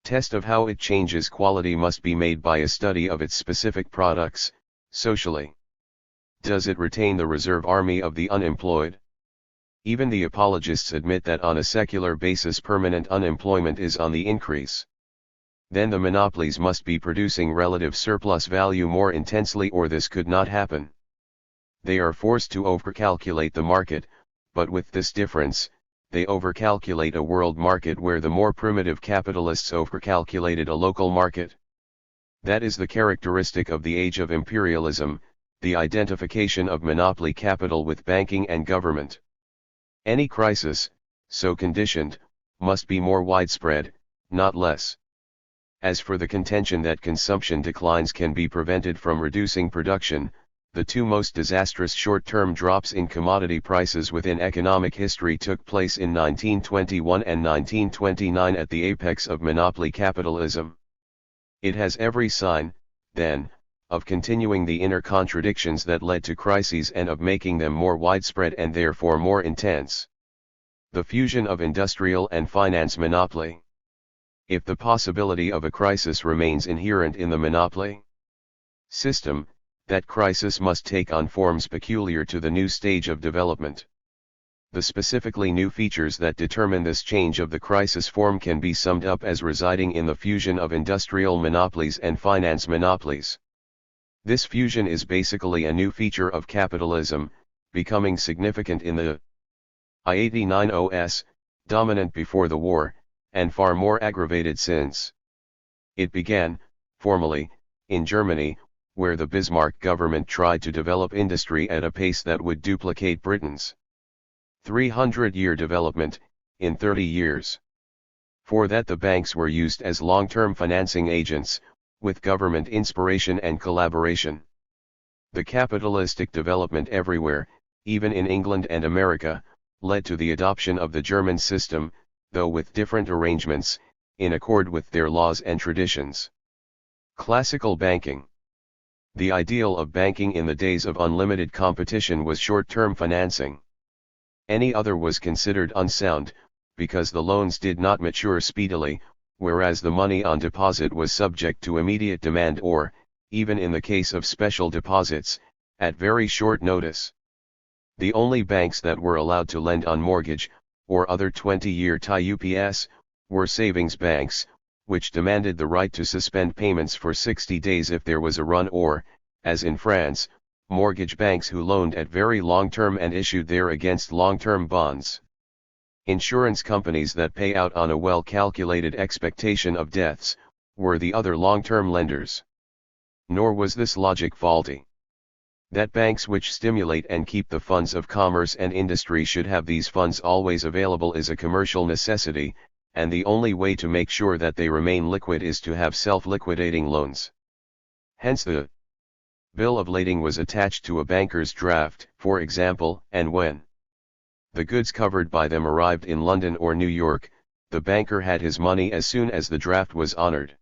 test of how it changes quality must be made by a study of its specific products, socially. Does it retain the reserve army of the unemployed? Even the apologists admit that on a secular basis permanent unemployment is on the increase. Then the monopolies must be producing relative surplus value more intensely, or this could not happen. They are forced to overcalculate the market, but with this difference, they overcalculate a world market where the more primitive capitalists overcalculated a local market. That is the characteristic of the age of imperialism, the identification of monopoly capital with banking and government. Any crisis, so conditioned, must be more widespread, not less. As for the contention that consumption declines can be prevented from reducing production, the two most disastrous short-term drops in commodity prices within economic history took place in 1921 and 1929 at the apex of monopoly capitalism. It has every sign, then, of continuing the inner contradictions that led to crises and of making them more widespread and therefore more intense. The fusion of industrial and finance monopoly. If the possibility of a crisis remains inherent in the monopoly system, that crisis must take on forms peculiar to the new stage of development. The specifically new features that determine this change of the crisis form can be summed up as residing in the fusion of industrial monopolies and finance monopolies. This fusion is basically a new feature of capitalism, becoming significant in the I-89 dominant before the war, and far more aggravated since. It began, formally, in Germany, where the Bismarck government tried to develop industry at a pace that would duplicate Britain's 300-year development, in 30 years. For that the banks were used as long-term financing agents, with government inspiration and collaboration. The capitalistic development everywhere, even in England and America, led to the adoption of the German system, though with different arrangements, in accord with their laws and traditions. Classical banking. The ideal of banking in the days of unlimited competition was short-term financing. Any other was considered unsound, because the loans did not mature speedily, whereas the money on deposit was subject to immediate demand or, even in the case of special deposits, at very short notice. The only banks that were allowed to lend on mortgage, or other 20-year TIUPS, were savings banks, which demanded the right to suspend payments for 60 days if there was a run, or, as in France, mortgage banks who loaned at very long term and issued there against long-term bonds. Insurance companies that pay out on a well-calculated expectation of deaths, were the other long-term lenders. Nor was this logic faulty. That banks which stimulate and keep the funds of commerce and industry should have these funds always available is a commercial necessity, and the only way to make sure that they remain liquid is to have self-liquidating loans. Hence the bill of lading was attached to a banker's draft, for example, and when the goods covered by them arrived in London or New York, the banker had his money as soon as the draft was honored.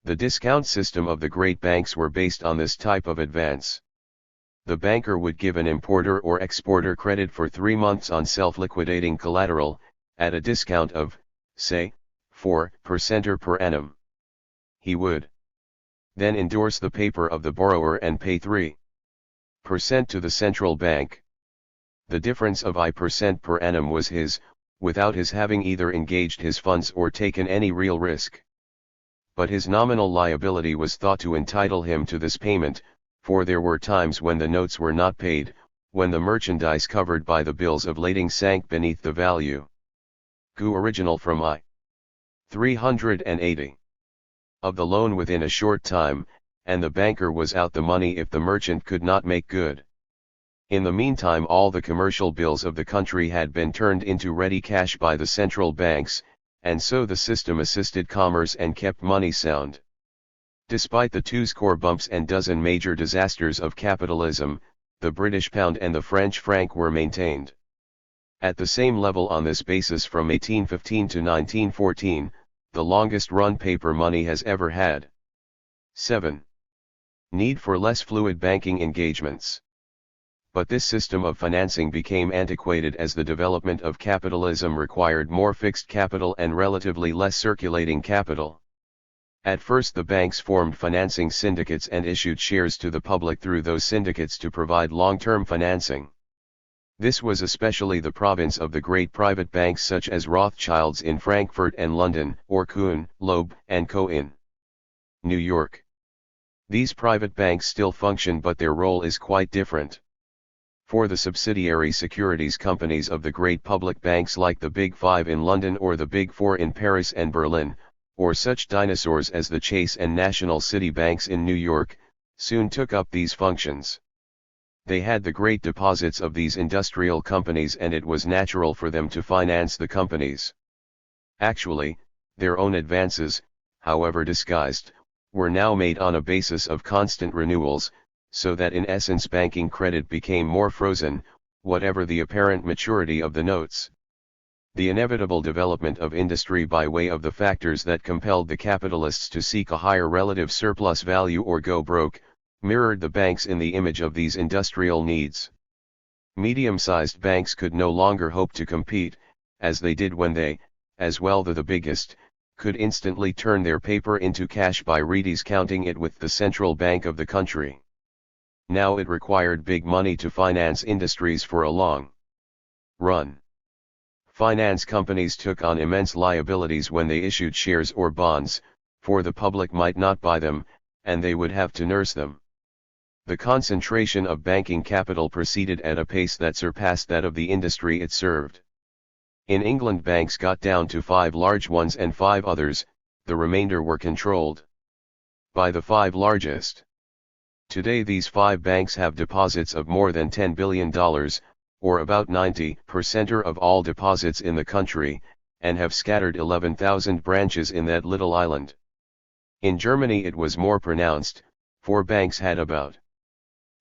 The discount system of the great banks were based on this type of advance. The banker would give an importer or exporter credit for 3 months on self-liquidating collateral, at a discount of, say, 4% per annum. He would then endorse the paper of the borrower and pay 3% to the central bank. The difference of I% per annum was his, without his having either engaged his funds or taken any real risk. But his nominal liability was thought to entitle him to this payment, for there were times when the notes were not paid, when the merchandise covered by the bills of lading sank beneath the value. Gu original from I. 380. Of the loan within a short time, and the banker was out the money if the merchant could not make good. In the meantime all the commercial bills of the country had been turned into ready cash by the central banks, and so the system assisted commerce and kept money sound. Despite the 2 score bumps and dozen major disasters of capitalism, the British pound and the French franc were maintained at the same level on this basis from 1815 to 1914, the longest run paper money has ever had. 7. Need for less fluid banking engagements. But this system of financing became antiquated as the development of capitalism required more fixed capital and relatively less circulating capital. At first the banks formed financing syndicates and issued shares to the public through those syndicates to provide long-term financing. This was especially the province of the great private banks such as Rothschild's in Frankfurt and London, or Kuhn, Loeb, and Co. in New York. These private banks still function, but their role is quite different. For the subsidiary securities companies of the great public banks like the Big Five in London or the Big Four in Paris and Berlin, or such dinosaurs as the Chase and National City banks in New York, soon took up these functions. They had the great deposits of these industrial companies and it was natural for them to finance the companies. Actually, their own advances, however disguised, were now made on a basis of constant renewals, so that in essence banking credit became more frozen, whatever the apparent maturity of the notes. The inevitable development of industry by way of the factors that compelled the capitalists to seek a higher relative surplus value or go broke, mirrored the banks in the image of these industrial needs. Medium-sized banks could no longer hope to compete, as they did when they, as well the biggest, could instantly turn their paper into cash by rediscounting it with the central bank of the country. Now it required big money to finance industries for a long run. Finance companies took on immense liabilities when they issued shares or bonds, for the public might not buy them, and they would have to nurse them. The concentration of banking capital proceeded at a pace that surpassed that of the industry it served. In England banks got down to 5 large ones and 5 others, the remainder were controlled by the 5 largest. Today these 5 banks have deposits of more than $10 billion, or about 90% of all deposits in the country, and have scattered 11,000 branches in that little island. In Germany it was more pronounced, 4 banks had about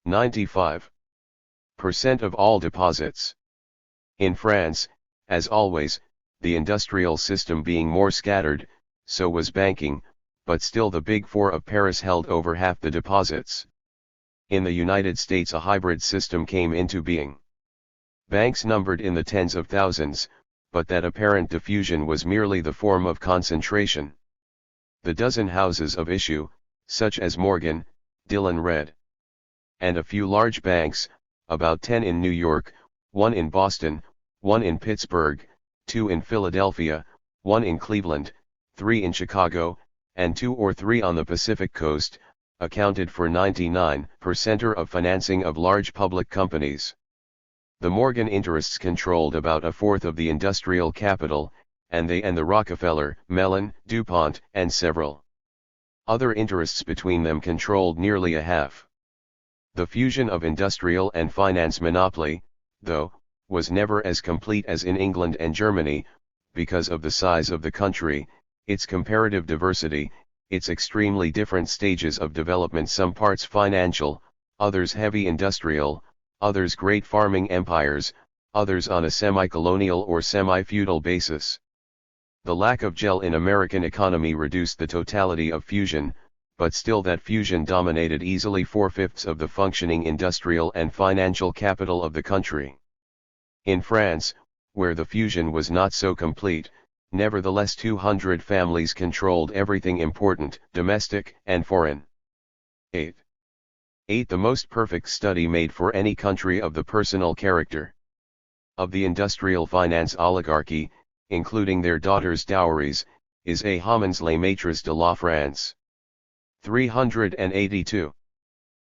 95% of all deposits. In France, as always, the industrial system being more scattered, so was banking, but still the Big Four of Paris held over half the deposits. In the United States a hybrid system came into being. Banks numbered in the tens of thousands, but that apparent diffusion was merely the form of concentration. The dozen houses of issue, such as Morgan, Dillon Red, and a few large banks, about 10 in New York, 1 in Boston, 1 in Pittsburgh, 2 in Philadelphia, 1 in Cleveland, 3 in Chicago, and 2 or 3 on the Pacific Coast, accounted for 99% of financing of large public companies. The Morgan interests controlled about a fourth of the industrial capital, and they and the Rockefeller, Mellon, DuPont, and several other interests between them controlled nearly a half. The fusion of industrial and finance monopoly, though, was never as complete as in England and Germany, because of the size of the country, its comparative diversity, its extremely different stages of development, some parts financial, others heavy industrial, others great farming empires, others on a semi-colonial or semi-feudal basis. The lack of gel in American economy reduced the totality of fusion, but still that fusion dominated easily 4/5 of the functioning industrial and financial capital of the country. In France, where the fusion was not so complete, nevertheless 200 families controlled everything important, domestic and foreign. 8. The most perfect study made for any country of the personal character of the industrial finance oligarchy, including their daughters' dowries, is A. Hamon's Les Maîtres de la France. 382.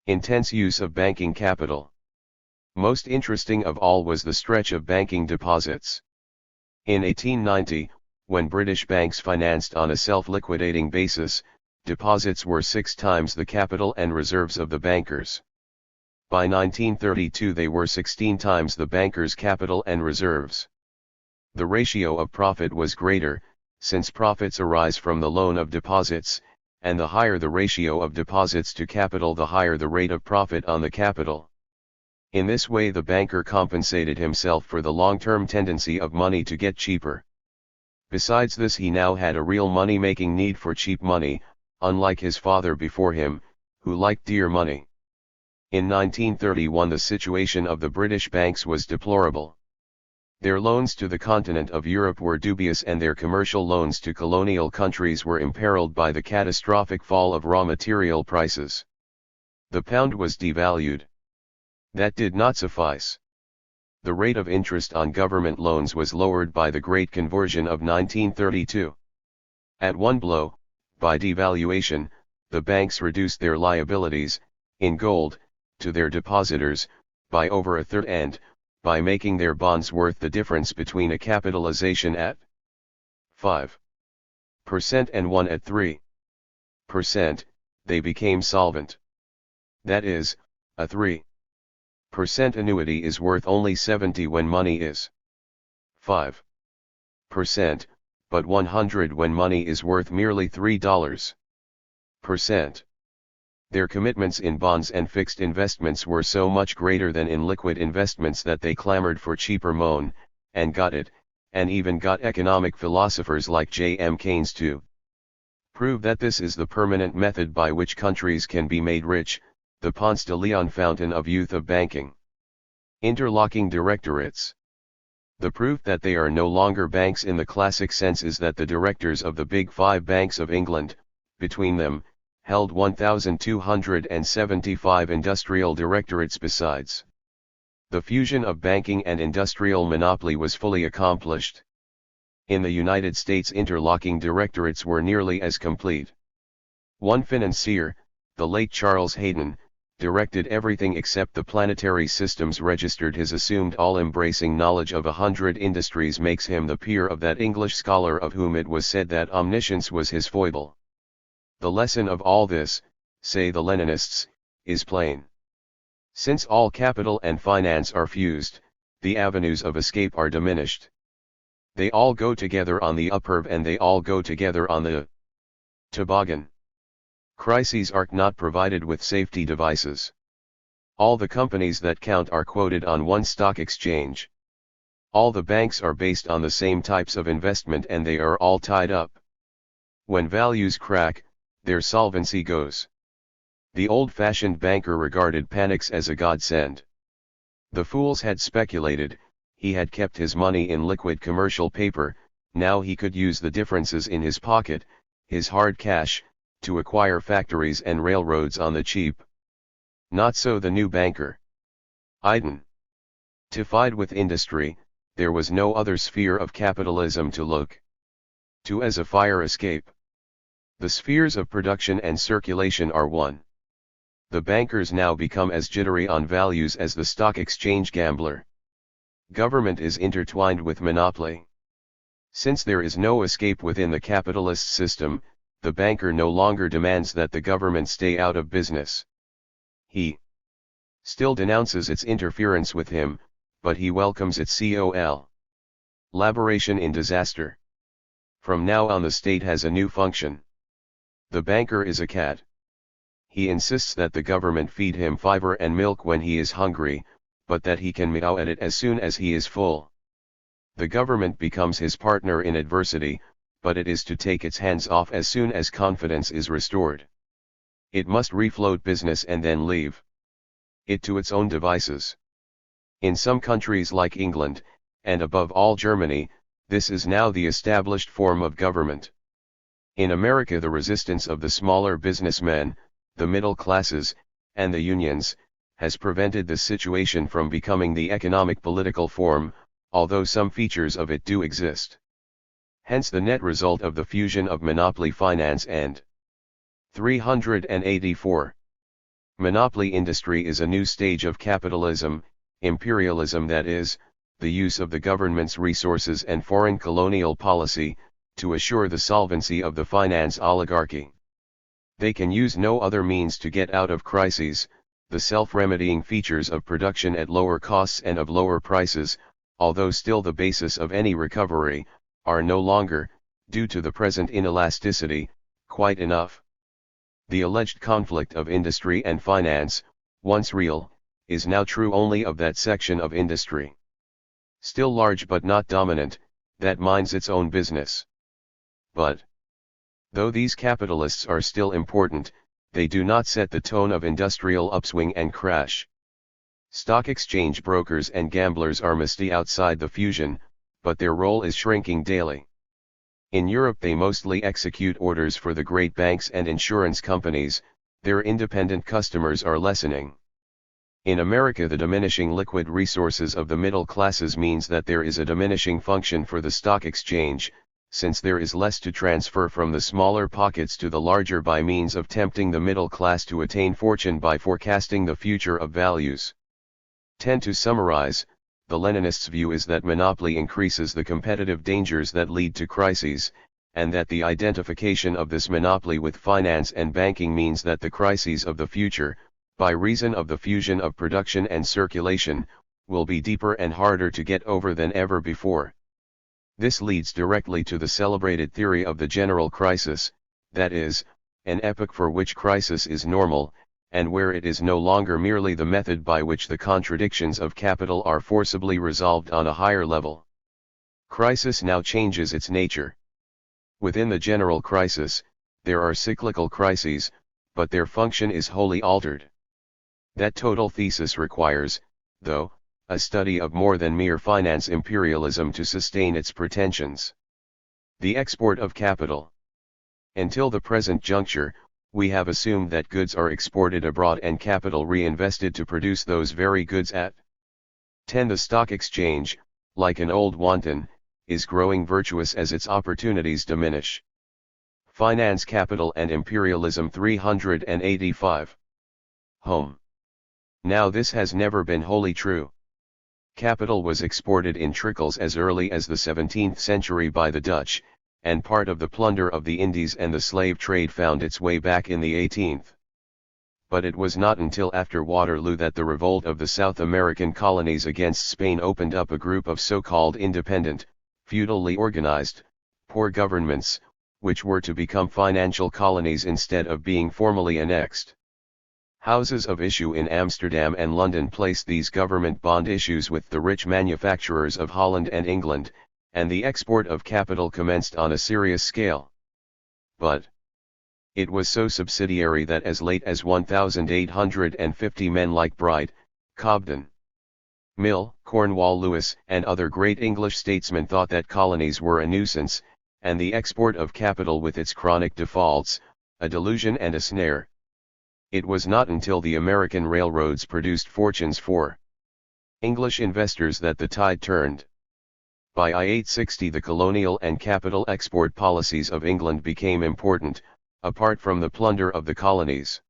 Intense use of banking capital. Most interesting of all was the stretch of banking deposits. In 1890, when British banks financed on a self-liquidating basis, deposits were 6 times the capital and reserves of the bankers. By 1932 they were 16 times the bankers' capital and reserves. The ratio of profit was greater, since profits arise from the loan of deposits, and the higher the ratio of deposits to capital, the higher the rate of profit on the capital. In this way the banker compensated himself for the long-term tendency of money to get cheaper. Besides this, he now had a real money-making need for cheap money, unlike his father before him, who liked dear money. In 1931 the situation of the British banks was deplorable. Their loans to the continent of Europe were dubious, and their commercial loans to colonial countries were imperiled by the catastrophic fall of raw material prices. The pound was devalued. That did not suffice. The rate of interest on government loans was lowered by the Great Conversion of 1932. At one blow, by devaluation, the banks reduced their liabilities, in gold, to their depositors, by over a third, and, by making their bonds worth the difference between a capitalization at 5% and one at 3%, they became solvent. That is, a 3% annuity is worth only 70 when money is 5%, but 100 when money is worth merely $3 per cent. Their commitments in bonds and fixed investments were so much greater than in liquid investments that they clamored for cheaper money, and got it, and even got economic philosophers like J.M. Keynes to prove that this is the permanent method by which countries can be made rich, the Ponce de Leon fountain of youth of banking. Interlocking directorates. The proof that they are no longer banks in the classic sense is that the directors of the big 5 banks of England, between them, held 1,275 industrial directorates besides. The fusion of banking and industrial monopoly was fully accomplished. In the United States, interlocking directorates were nearly as complete. One financier, the late Charles Hayden, directed everything except the planetary systems. Registered his assumed all-embracing knowledge of 100 industries makes him the peer of that English scholar of whom it was said that omniscience was his foible. The lesson of all this, say the Leninists, is plain. Since all capital and finance are fused, the avenues of escape are diminished. They all go together on the upperve, and they all go together on the toboggan. Crises are not provided with safety devices. All the companies that count are quoted on one stock exchange. All the banks are based on the same types of investment, and they are all tied up. When values crack, their solvency goes. The old-fashioned banker regarded panics as a godsend. The fools had speculated, he had kept his money in liquid commercial paper, now he could use the differences in his pocket, his hard cash, to acquire factories and railroads on the cheap. Not so the new banker. Identified with industry, there was no other sphere of capitalism to look to as a fire escape. The spheres of production and circulation are one. The bankers now become as jittery on values as the stock exchange gambler. Government is intertwined with monopoly. Since there is no escape within the capitalist system, the banker no longer demands that the government stay out of business. He still denounces its interference with him, but he welcomes its collaboration in disaster. From now on the state has a new function. The banker is a cat. He insists that the government feed him fiber and milk when he is hungry, but that he can meow at it as soon as he is full. The government becomes his partner in adversity, but it is to take its hands off as soon as confidence is restored. It must refloat business and then leave it to its own devices. In some countries like England, and above all Germany, this is now the established form of government. In America, the resistance of the smaller businessmen, the middle classes, and the unions, has prevented this situation from becoming the economic political form, although some features of it do exist. Hence the net result of the fusion of monopoly finance and 384. Monopoly industry is a new stage of capitalism, imperialism, that is, the use of the government's resources and foreign colonial policy, to assure the solvency of the finance oligarchy. They can use no other means to get out of crises. The self-remedying features of production at lower costs and of lower prices, although still the basis of any recovery, are no longer, due to the present inelasticity, quite enough. The alleged conflict of industry and finance, once real, is now true only of that section of industry. Still large but not dominant, that minds its own business. But, though these capitalists are still important, they do not set the tone of industrial upswing and crash. Stock exchange brokers and gamblers are misty outside the fusion, but their role is shrinking daily. In Europe they mostly execute orders for the great banks and insurance companies, their independent customers are lessening. In America the diminishing liquid resources of the middle classes means that there is a diminishing function for the stock exchange, since there is less to transfer from the smaller pockets to the larger by means of tempting the middle class to attain fortune by forecasting the future of values. To summarize, the Leninists' view is that monopoly increases the competitive dangers that lead to crises, and that the identification of this monopoly with finance and banking means that the crises of the future, by reason of the fusion of production and circulation, will be deeper and harder to get over than ever before. This leads directly to the celebrated theory of the general crisis, that is, an epoch for which crisis is normal, and where it is no longer merely the method by which the contradictions of capital are forcibly resolved on a higher level. Crisis now changes its nature. Within the general crisis, there are cyclical crises, but their function is wholly altered. That total thesis requires, though, a study of more than mere finance imperialism to sustain its pretensions. The export of capital. Until the present juncture, we have assumed that goods are exported abroad and capital reinvested to produce those very goods at 10. The stock exchange, like an old wanton, is growing virtuous as its opportunities diminish. Finance, Capital and Imperialism 385. Home. Now this has never been wholly true. Capital was exported in trickles as early as the 17th century by the Dutch, and part of the plunder of the Indies and the slave trade found its way back in the 18th. But it was not until after Waterloo that the revolt of the South American colonies against Spain opened up a group of so-called independent, feudally organized, poor governments, which were to become financial colonies instead of being formally annexed. Houses of issue in Amsterdam and London placed these government bond issues with the rich manufacturers of Holland and England, and the export of capital commenced on a serious scale. But it was so subsidiary that as late as 1850 men like Bright, Cobden, Mill, Cornwall Lewis and other great English statesmen thought that colonies were a nuisance, and the export of capital with its chronic defaults, a delusion and a snare. It was not until the American railroads produced fortunes for English investors that the tide turned. By 1860 the colonial and capital export policies of England became important, apart from the plunder of the colonies.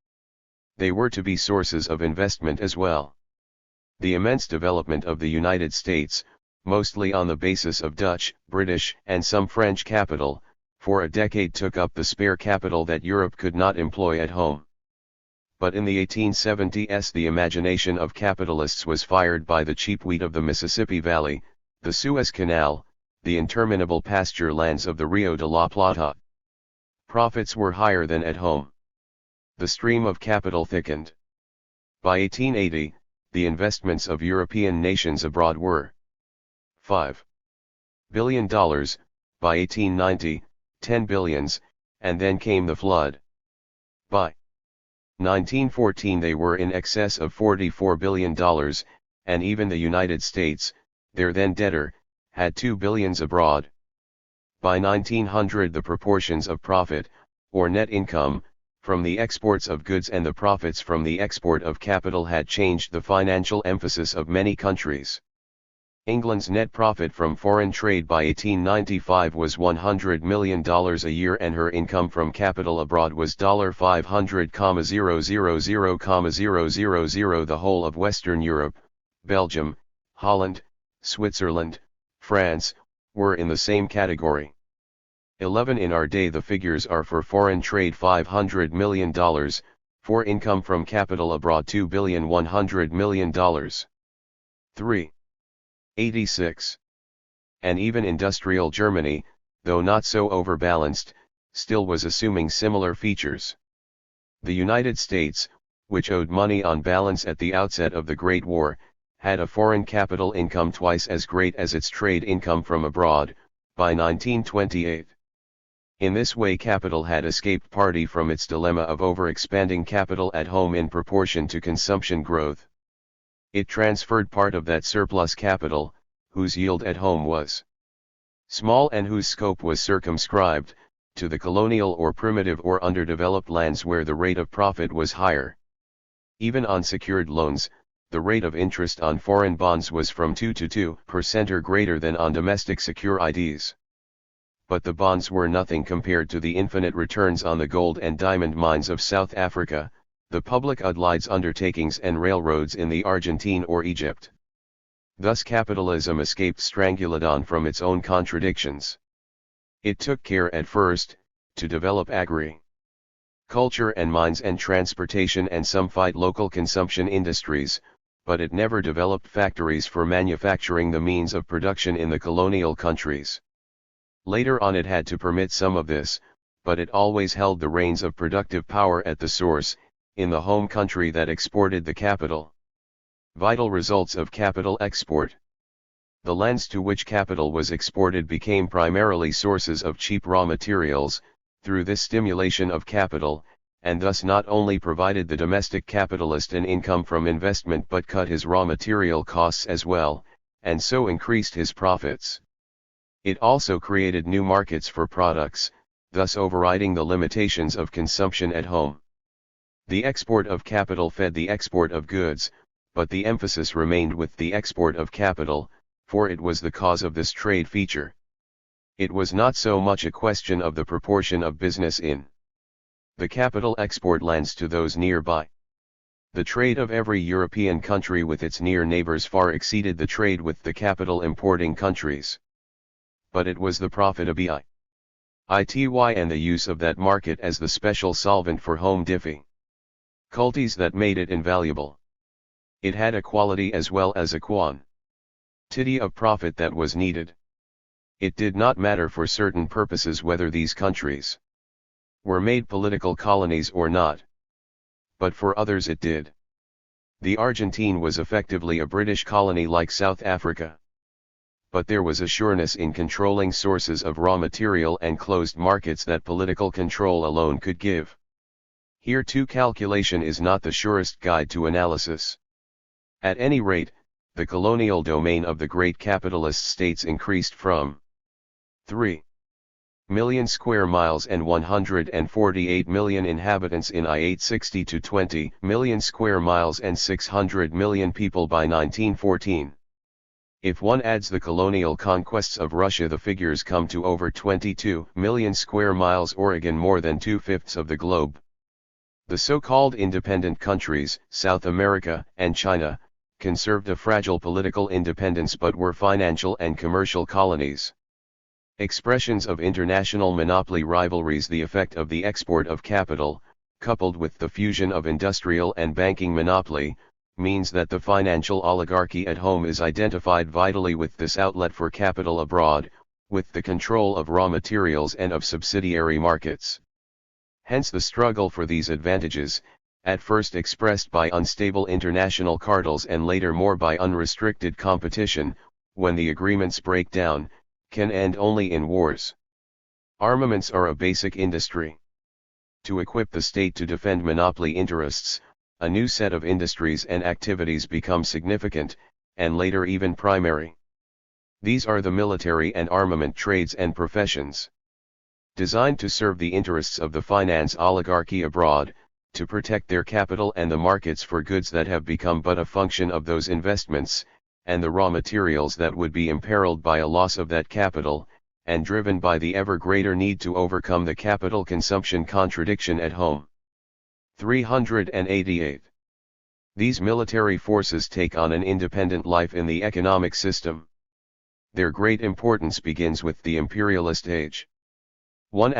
They were to be sources of investment as well. The immense development of the United States, mostly on the basis of Dutch, British, and some French capital, for a decade took up the spare capital that Europe could not employ at home. But in the 1870s the imagination of capitalists was fired by the cheap wheat of the Mississippi Valley, the Suez Canal, the interminable pasture lands of the Rio de la Plata. Profits were higher than at home. The stream of capital thickened. By 1880, the investments of European nations abroad were $5 billion, by 1890, 10 billions, and then came the flood. By 1914 they were in excess of $44 billion, and even the United States, their then debtor, had 2 billions abroad. By 1900 the proportions of profit, or net income, from the exports of goods and the profits from the export of capital had changed the financial emphasis of many countries. England's net profit from foreign trade by 1895 was $100 million a year and her income from capital abroad was $500,000,000. The whole of Western Europe, Belgium, Holland, Switzerland, France, were in the same category. 11 In our day the figures are for foreign trade $500 million, for income from capital abroad $2,100,000,000. 3. 86. And even industrial Germany, though not so overbalanced, still was assuming similar features. The United States, which owed money on balance at the outset of the Great War, had a foreign capital income twice as great as its trade income from abroad, by 1928. In this way capital had escaped partly from its dilemma of overexpanding capital at home in proportion to consumption growth. It transferred part of that surplus capital, whose yield at home was small and whose scope was circumscribed, to the colonial or primitive or underdeveloped lands where the rate of profit was higher. Even on secured loans, the rate of interest on foreign bonds was from 2 to 2% or greater than on domestic securities. But the bonds were nothing compared to the infinite returns on the gold and diamond mines of South Africa, the public Udlides undertakings and railroads in the Argentine or Egypt. Thus capitalism escaped strangulation from its own contradictions. It took care at first, to develop agriculture and mines and transportation and some local consumption industries, but it never developed factories for manufacturing the means of production in the colonial countries. Later on it had to permit some of this, but it always held the reins of productive power at the source, in the home country that exported the capital. Vital results of capital export. The lands to which capital was exported became primarily sources of cheap raw materials, through this stimulation of capital, and thus not only provided the domestic capitalist an income from investment but cut his raw material costs as well, and so increased his profits. It also created new markets for products, thus overriding the limitations of consumption at home. The export of capital fed the export of goods, but the emphasis remained with the export of capital, for it was the cause of this trade feature. It was not so much a question of the proportion of business in the capital export lands to those nearby. The trade of every European country with its near neighbors far exceeded the trade with the capital importing countries. But it was the profitability and the use of that market as the special solvent for home difficulties that made it invaluable. It had a quality as well as a quantity of profit that was needed. It did not matter for certain purposes whether these countries were made political colonies or not. But for others it did. The Argentine was effectively a British colony like South Africa. But there was a sureness in controlling sources of raw material and closed markets that political control alone could give. Here too calculation is not the surest guide to analysis. At any rate, the colonial domain of the great capitalist states increased from 3 million square miles and 148 million inhabitants in I-860 to 20 million square miles and 600 million people by 1914. If one adds the colonial conquests of Russia, the figures come to over 22 million square miles, or again more than 2/5 of the globe. The so-called independent countries, South America and China, conserved a fragile political independence but were financial and commercial colonies. Expressions of international monopoly rivalries, the effect of the export of capital, coupled with the fusion of industrial and banking monopoly, means that the financial oligarchy at home is identified vitally with this outlet for capital abroad, with the control of raw materials and of subsidiary markets. Hence the struggle for these advantages, at first expressed by unstable international cartels and later more by unrestricted competition, when the agreements break down, can end only in wars. Armaments are a basic industry. To equip the state to defend monopoly interests, a new set of industries and activities become significant, and later even primary. These are the military and armament trades and professions. Designed to serve the interests of the finance oligarchy abroad, to protect their capital and the markets for goods that have become but a function of those investments, and the raw materials that would be imperiled by a loss of that capital, and driven by the ever greater need to overcome the capital consumption contradiction at home. 388. These military forces take on an independent life in the economic system. Their great importance begins with the imperialist age. 1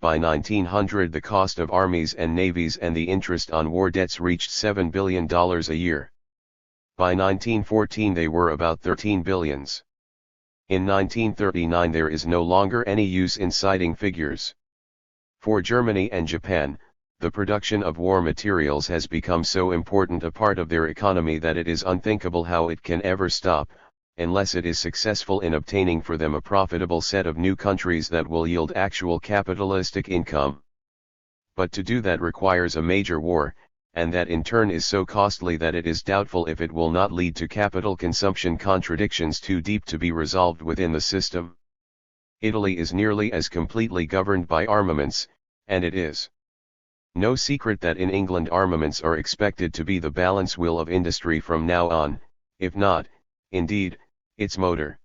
By 1900 the cost of armies and navies and the interest on war debts reached $7 billion a year. By 1914 they were about 13 billions. In 1939 there is no longer any use in citing figures. For Germany and Japan, the production of war materials has become so important a part of their economy that it is unthinkable how it can ever stop, unless it is successful in obtaining for them a profitable set of new countries that will yield actual capitalistic income. But to do that requires a major war, and that in turn is so costly that it is doubtful if it will not lead to capital consumption contradictions too deep to be resolved within the system. Italy is nearly as completely governed by armaments, and it is no secret that in England armaments are expected to be the balance wheel of industry from now on, if not, indeed, its motor.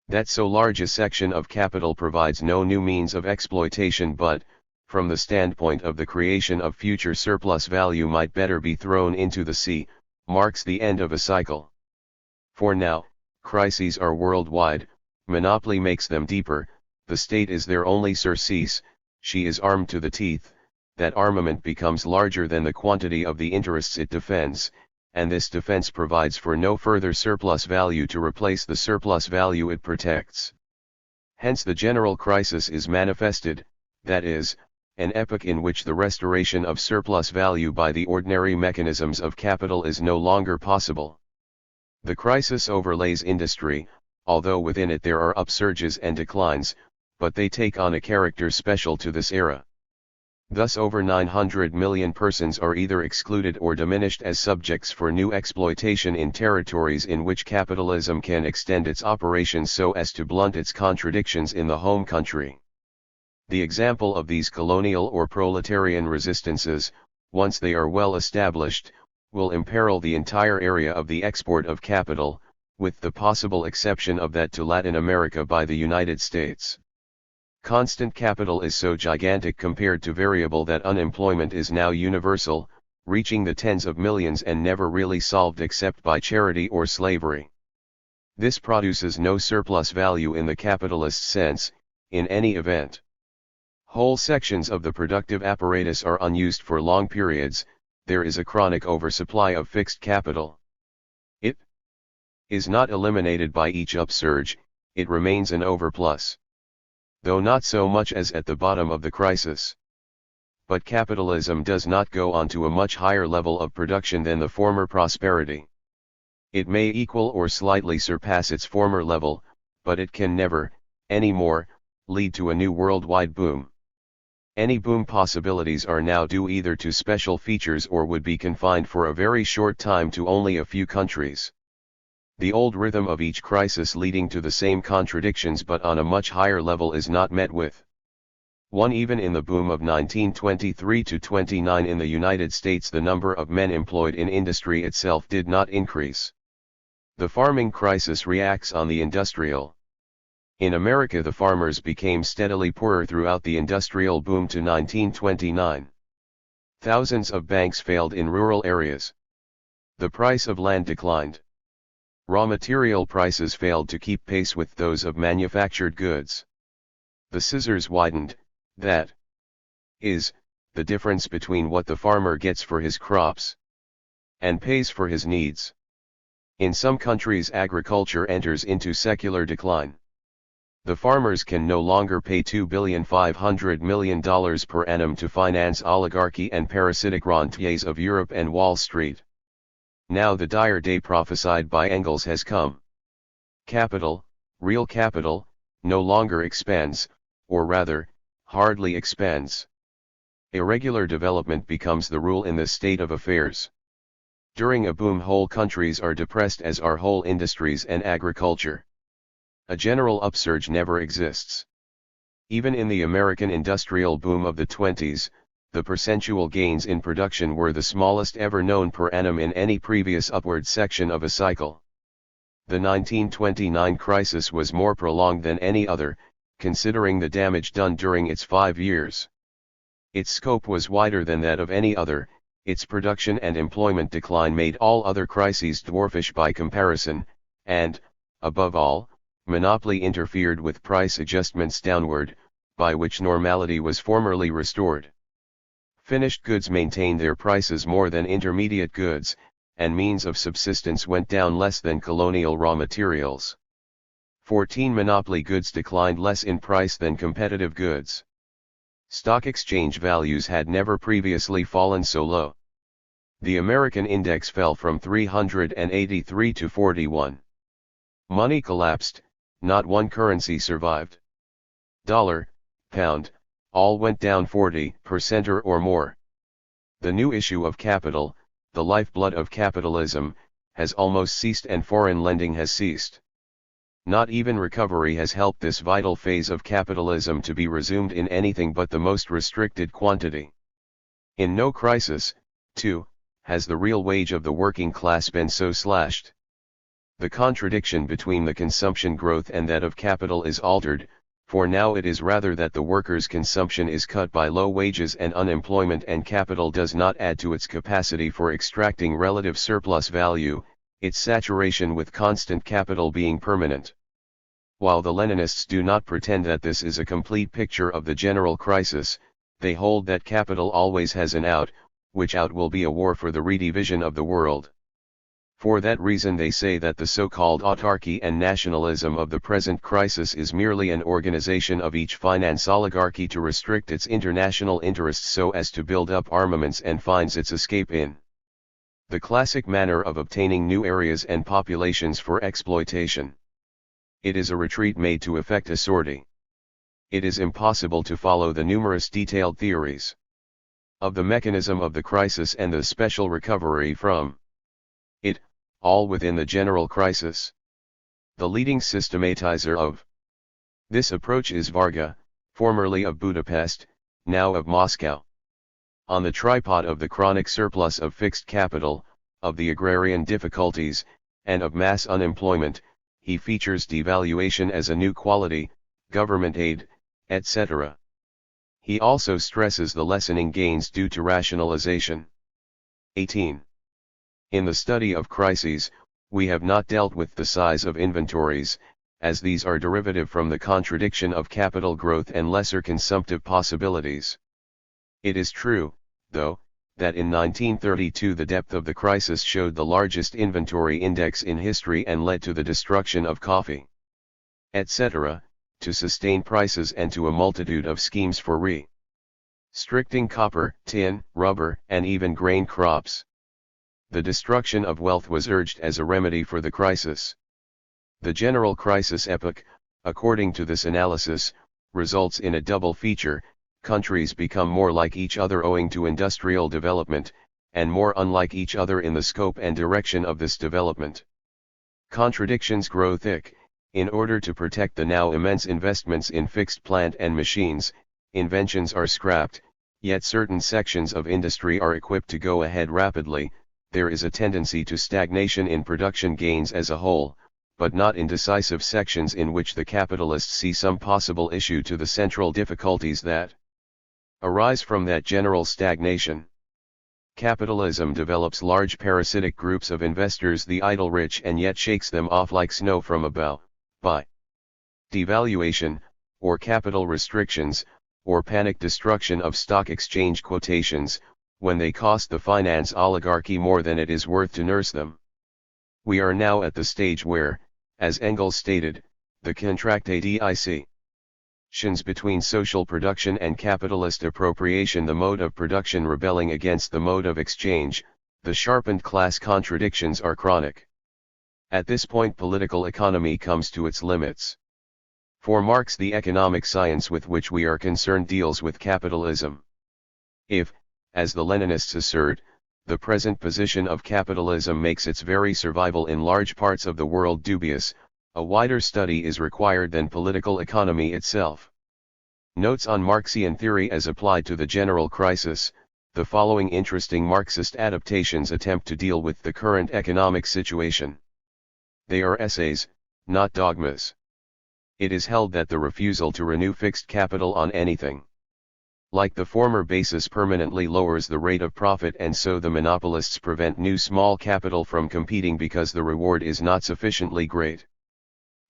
That so large a section of capital provides no new means of exploitation but, from the standpoint of the creation of future surplus value might better be thrown into the sea, marks the end of a cycle. For now, crises are worldwide, monopoly makes them deeper, the state is their only surcease, she is armed to the teeth, that armament becomes larger than the quantity of the interests it defends, and this defense provides for no further surplus value to replace the surplus value it protects. Hence the general crisis is manifested, that is, an epoch in which the restoration of surplus value by the ordinary mechanisms of capital is no longer possible. The crisis overlays industry, although within it there are upsurges and declines, but they take on a character special to this era. Thus over 900 million persons are either excluded or diminished as subjects for new exploitation in territories in which capitalism can extend its operations so as to blunt its contradictions in the home country. The example of these colonial or proletarian resistances, once they are well established, will imperil the entire area of the export of capital, with the possible exception of that to Latin America by the United States. Constant capital is so gigantic compared to variable that unemployment is now universal, reaching the tens of millions and never really solved except by charity or slavery. This produces no surplus value in the capitalist sense, in any event. Whole sections of the productive apparatus are unused for long periods, there is a chronic oversupply of fixed capital. It is not eliminated by each upsurge, it remains an overplus. Though not so much as at the bottom of the crisis. But capitalism does not go on to a much higher level of production than the former prosperity. It may equal or slightly surpass its former level, but it can never, any more, lead to a new worldwide boom. Any boom possibilities are now due either to special features or would be confined for a very short time to only a few countries. The old rhythm of each crisis leading to the same contradictions but on a much higher level is not met with. Even in the boom of 1923–29 in the United States the number of men employed in industry itself did not increase. The farming crisis reacts on the industrial. In America the farmers became steadily poorer throughout the industrial boom to 1929. Thousands of banks failed in rural areas. The price of land declined. Raw material prices failed to keep pace with those of manufactured goods. The scissors widened, that is, the difference between what the farmer gets for his crops and pays for his needs. In some countries agriculture enters into secular decline. The farmers can no longer pay $2,500 million per annum to finance oligarchy and parasitic rentiers of Europe and Wall Street. Now the dire day prophesied by Engels has come. Capital, real capital, no longer expands, or rather, hardly expands. Irregular development becomes the rule in this state of affairs. During a boom whole countries are depressed as are whole industries and agriculture. A general upsurge never exists. Even in the American industrial boom of the 20s, the percentual gains in production were the smallest ever known per annum in any previous upward section of a cycle. The 1929 crisis was more prolonged than any other, considering the damage done during its 5 years. Its scope was wider than that of any other, its production and employment decline made all other crises dwarfish by comparison, and, above all, monopoly interfered with price adjustments downward, by which normality was formerly restored. Finished goods maintained their prices more than intermediate goods, and means of subsistence went down less than colonial raw materials. 14. Monopoly goods declined less in price than competitive goods. Stock exchange values had never previously fallen so low. The American index fell from 383 to 41. Money collapsed, not one currency survived. Dollar, pound, all went down 40% or more. The new issue of capital, the lifeblood of capitalism, has almost ceased and foreign lending has ceased. Not even recovery has helped this vital phase of capitalism to be resumed in anything but the most restricted quantity. In no crisis, too, has the real wage of the working class been so slashed. The contradiction between the consumption growth and that of capital is altered, for now it is rather that the worker's consumption is cut by low wages and unemployment, and capital does not add to its capacity for extracting relative surplus value, its saturation with constant capital being permanent. While the Leninists do not pretend that this is a complete picture of the general crisis, they hold that capital always has an out, which out will be a war for the redivision of the world. For that reason they say that the so-called autarky and nationalism of the present crisis is merely an organization of each finance oligarchy to restrict its international interests so as to build up armaments and finds its escape in the classic manner of obtaining new areas and populations for exploitation. It is a retreat made to effect a sortie. It is impossible to follow the numerous detailed theories of the mechanism of the crisis and the special recovery from it, all within the general crisis. The leading systematizer of this approach is Varga, formerly of Budapest, now of Moscow. On the tripod of the chronic surplus of fixed capital, of the agrarian difficulties, and of mass unemployment, he features devaluation as a new quality, government aid, etc. He also stresses the lessening gains due to rationalization. 18. In the study of crises, we have not dealt with the size of inventories, as these are derivative from the contradiction of capital growth and lesser consumptive possibilities. It is true, though, that in 1932 the depth of the crisis showed the largest inventory index in history and led to the destruction of coffee, etc., to sustain prices and to a multitude of schemes for restricting copper, tin, rubber, and even grain crops. The destruction of wealth was urged as a remedy for the crisis. The general crisis epoch, according to this analysis, results in a double feature: countries become more like each other owing to industrial development, and more unlike each other in the scope and direction of this development. Contradictions grow thick. In order to protect the now immense investments in fixed plant and machines, inventions are scrapped, yet certain sections of industry are equipped to go ahead rapidly. There is a tendency to stagnation in production gains as a whole, but not in decisive sections in which the capitalists see some possible issue to the central difficulties that arise from that general stagnation. Capitalism develops large parasitic groups of investors, the idle rich, and yet shakes them off like snow from a bough, by devaluation, or capital restrictions, or panic destruction of stock exchange quotations, when they cost the finance oligarchy more than it is worth to nurse them. We are now at the stage where, as Engels stated, the contradictions between social production and capitalist appropriation, the mode of production rebelling against the mode of exchange, the sharpened class contradictions are chronic. At this point political economy comes to its limits. For Marx, the economic science with which we are concerned deals with capitalism. If, as the Leninists assert, the present position of capitalism makes its very survival in large parts of the world dubious, a wider study is required than political economy itself. Notes on Marxian theory as applied to the general crisis. The following interesting Marxist adaptations attempt to deal with the current economic situation. They are essays, not dogmas. It is held that the refusal to renew fixed capital on anything like the former basis permanently lowers the rate of profit, and so the monopolists prevent new small capital from competing because the reward is not sufficiently great.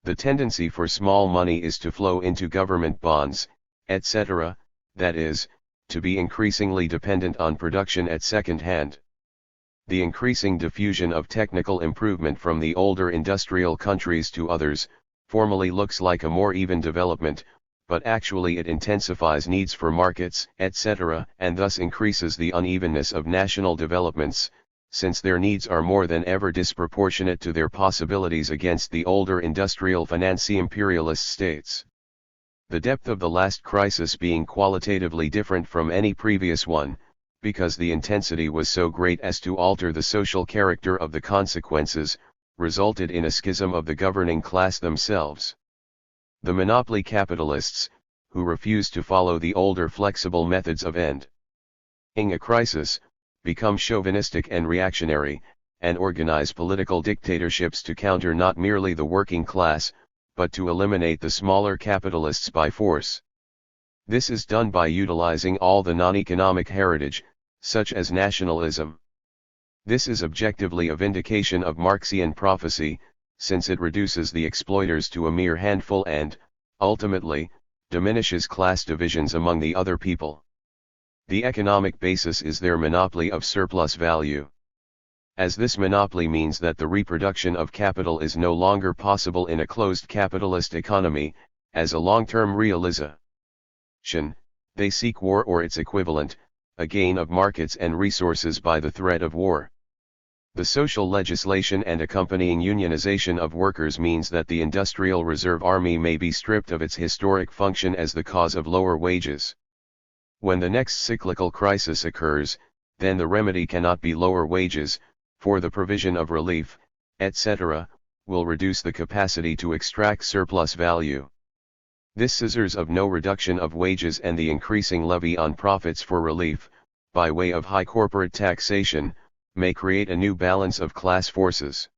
The tendency for small money is to flow into government bonds, etc., that is, to be increasingly dependent on production at second hand. The increasing diffusion of technical improvement from the older industrial countries to others, formally looks like a more even development, but actually it intensifies needs for markets, etc., and thus increases the unevenness of national developments, since their needs are more than ever disproportionate to their possibilities against the older industrial finance imperialist states. The depth of the last crisis being qualitatively different from any previous one, because the intensity was so great as to alter the social character of the consequences, resulted in a schism of the governing class themselves. The monopoly capitalists, who refused to follow the older flexible methods of ending a crisis, become chauvinistic and reactionary, and organize political dictatorships to counter not merely the working class, but to eliminate the smaller capitalists by force. This is done by utilizing all the non-economic heritage, such as nationalism. This is objectively a vindication of Marxian prophecy, since it reduces the exploiters to a mere handful and, ultimately, diminishes class divisions among the other people. The economic basis is their monopoly of surplus value. As this monopoly means that the reproduction of capital is no longer possible in a closed capitalist economy, as a long-term realization, they seek war or its equivalent, a gain of markets and resources by the threat of war. The social legislation and accompanying unionization of workers means that the industrial reserve army may be stripped of its historic function as the cause of lower wages. When the next cyclical crisis occurs, then the remedy cannot be lower wages, for the provision of relief, etc., will reduce the capacity to extract surplus value. This scissors of no reduction of wages and the increasing levy on profits for relief, by way of high corporate taxation, may create a new balance of class forces.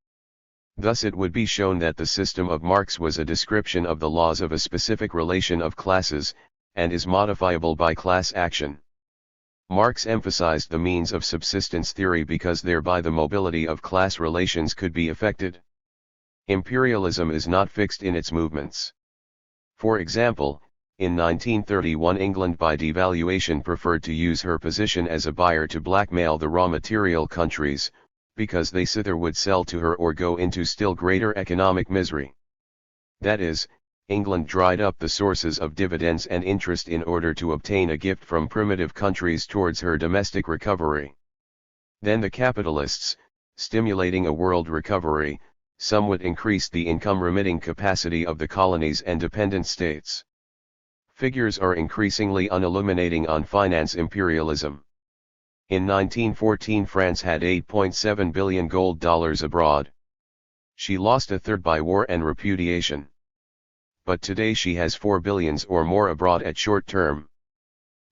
Thus it would be shown that the system of Marx was a description of the laws of a specific relation of classes, and is modifiable by class action. Marx emphasized the means of subsistence theory because thereby the mobility of class relations could be effected. Imperialism is not fixed in its movements. For example, in 1931 England by devaluation preferred to use her position as a buyer to blackmail the raw material countries, because they thither would sell to her or go into still greater economic misery. That is, England dried up the sources of dividends and interest in order to obtain a gift from primitive countries towards her domestic recovery. Then the capitalists, stimulating a world recovery, somewhat increased the income-remitting capacity of the colonies and dependent states. Figures are increasingly unilluminating on finance imperialism. In 1914 France had $8.7 billion gold abroad. She lost a third by war and repudiation. But today she has 4 billions or more abroad at short term.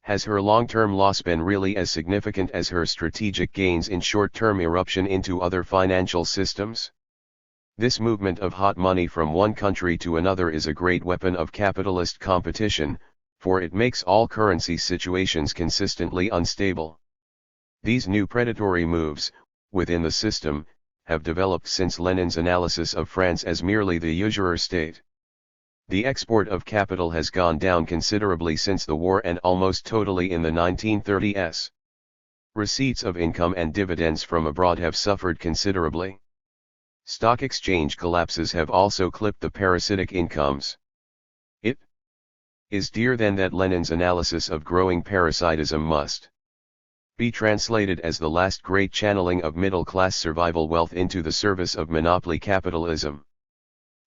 Has her long-term loss been really as significant as her strategic gains in short-term eruption into other financial systems? This movement of hot money from one country to another is a great weapon of capitalist competition, for it makes all currency situations consistently unstable. These new predatory moves, within the system, have developed since Lenin's analysis of France as merely the usurer state. The export of capital has gone down considerably since the war and almost totally in the 1930s. Receipts of income and dividends from abroad have suffered considerably. Stock exchange collapses have also clipped the parasitic incomes. It is dear then that Lenin's analysis of growing parasitism must be translated as the last great channeling of middle-class survival wealth into the service of monopoly capitalism.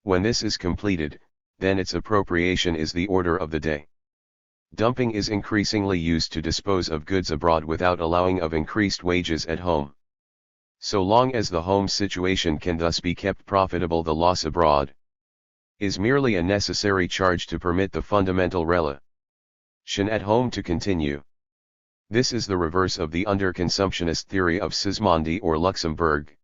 When this is completed, then its appropriation is the order of the day. Dumping is increasingly used to dispose of goods abroad without allowing of increased wages at home. So long as the home situation can thus be kept profitable, the loss abroad is merely a necessary charge to permit the fundamental relation at home to continue. This is the reverse of the underconsumptionist theory of Sismondi or Luxemburg.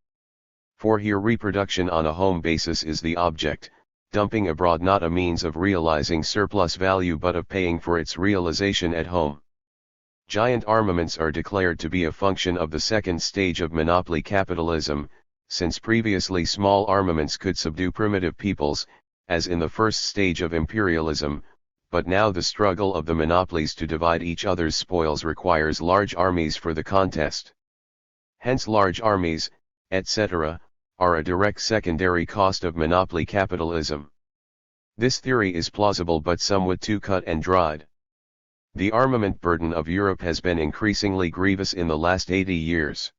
For here reproduction on a home basis is the object, dumping abroad not a means of realizing surplus value but of paying for its realization at home. Giant armaments are declared to be a function of the second stage of monopoly capitalism, since previously small armaments could subdue primitive peoples, as in the first stage of imperialism, but now the struggle of the monopolies to divide each other's spoils requires large armies for the contest. Hence large armies, etc., are a direct secondary cost of monopoly capitalism. This theory is plausible but somewhat too cut and dried. The armament burden of Europe has been increasingly grievous in the last 80 years.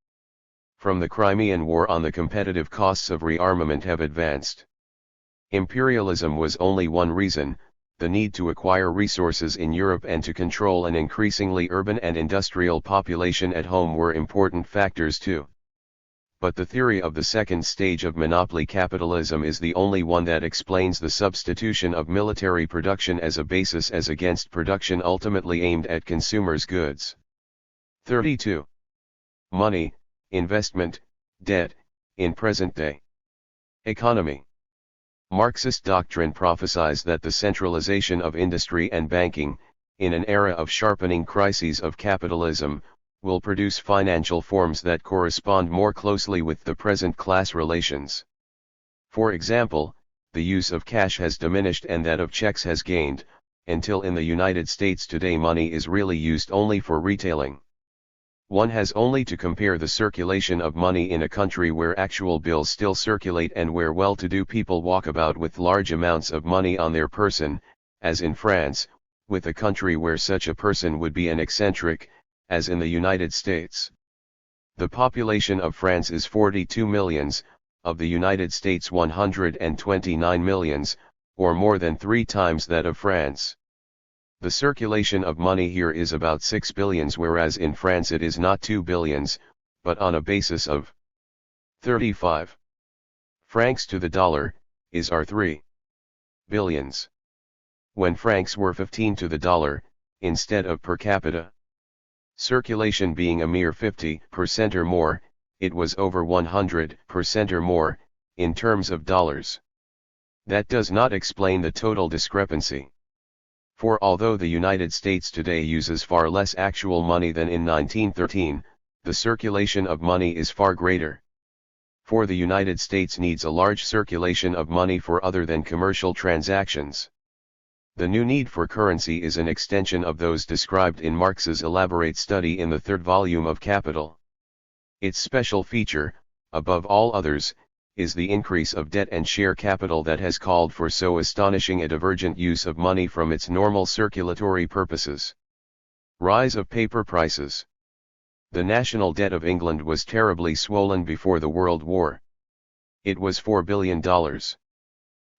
From the Crimean War on, the competitive costs of rearmament have advanced. Imperialism was only one reason. The need to acquire resources in Europe and to control an increasingly urban and industrial population at home were important factors too. But the theory of the second stage of monopoly capitalism is the only one that explains the substitution of military production as a basis as against production ultimately aimed at consumers' goods. 32. Money, investment, debt, in present-day economy. Marxist doctrine prophesies that the centralization of industry and banking, in an era of sharpening crises of capitalism, will produce financial forms that correspond more closely with the present class relations. For example, the use of cash has diminished and that of checks has gained, until in the United States today money is really used only for retailing. One has only to compare the circulation of money in a country where actual bills still circulate and where well-to-do people walk about with large amounts of money on their person, as in France, with a country where such a person would be an eccentric, as in the United States. The population of France is 42 millions, of the United States 129 millions, or more than 3 times that of France. The circulation of money here is about 6 billions, whereas in France it is not 2 billions, but on a basis of 35 francs to the dollar, is our 3 billions. When francs were 15 to the dollar, instead of per capita circulation being a mere 50% or more, it was over 100% or more, in terms of dollars. That does not explain the total discrepancy. For although the United States today uses far less actual money than in 1913, the circulation of money is far greater. For the United States needs a large circulation of money for other than commercial transactions. The new need for currency is an extension of those described in Marx's elaborate study in the third volume of Capital. Its special feature, above all others, is the increase of debt and share capital that has called for so astonishing a divergent use of money from its normal circulatory purposes. Rise of paper prices. The national debt of England was terribly swollen before the World War. It was $4 billion.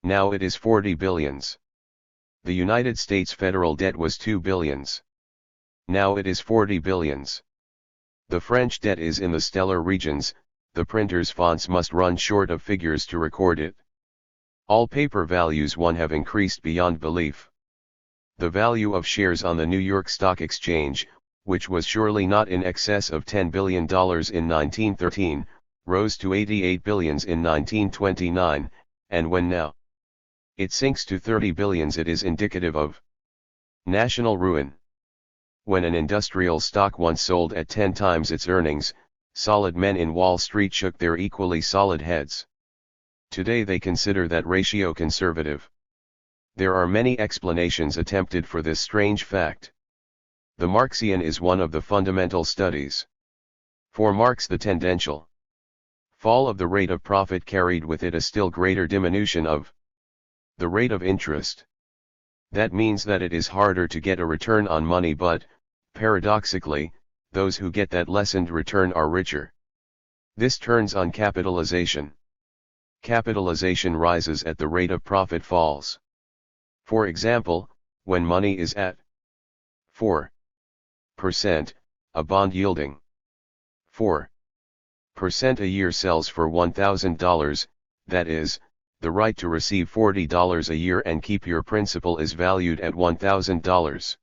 Now it is 40 billions. The United States federal debt was 2 billions. Now it is 40 billions. The French debt is in the stellar regions. The printer's fonts must run short of figures to record it. All paper values have increased beyond belief. The value of shares on the New York Stock Exchange, which was surely not in excess of $10 billion in 1913, rose to 88 billions in 1929, and when now it sinks to 30 billions, it is indicative of national ruin. When an industrial stock once sold at 10 times its earnings, solid men in Wall Street shook their equally solid heads. Today they consider that ratio conservative. There are many explanations attempted for this strange fact. The Marxian is one of the fundamental studies. For Marx, the tendential fall of the rate of profit carried with it a still greater diminution of the rate of interest. That means that it is harder to get a return on money, but, paradoxically, those who get that lessened return are richer. This turns on capitalization. Capitalization rises at the rate of profit falls. For example, when money is at 4%, a bond yielding 4% a year sells for $1,000, that is, the right to receive $40 a year and keep your principal is valued at $1,000.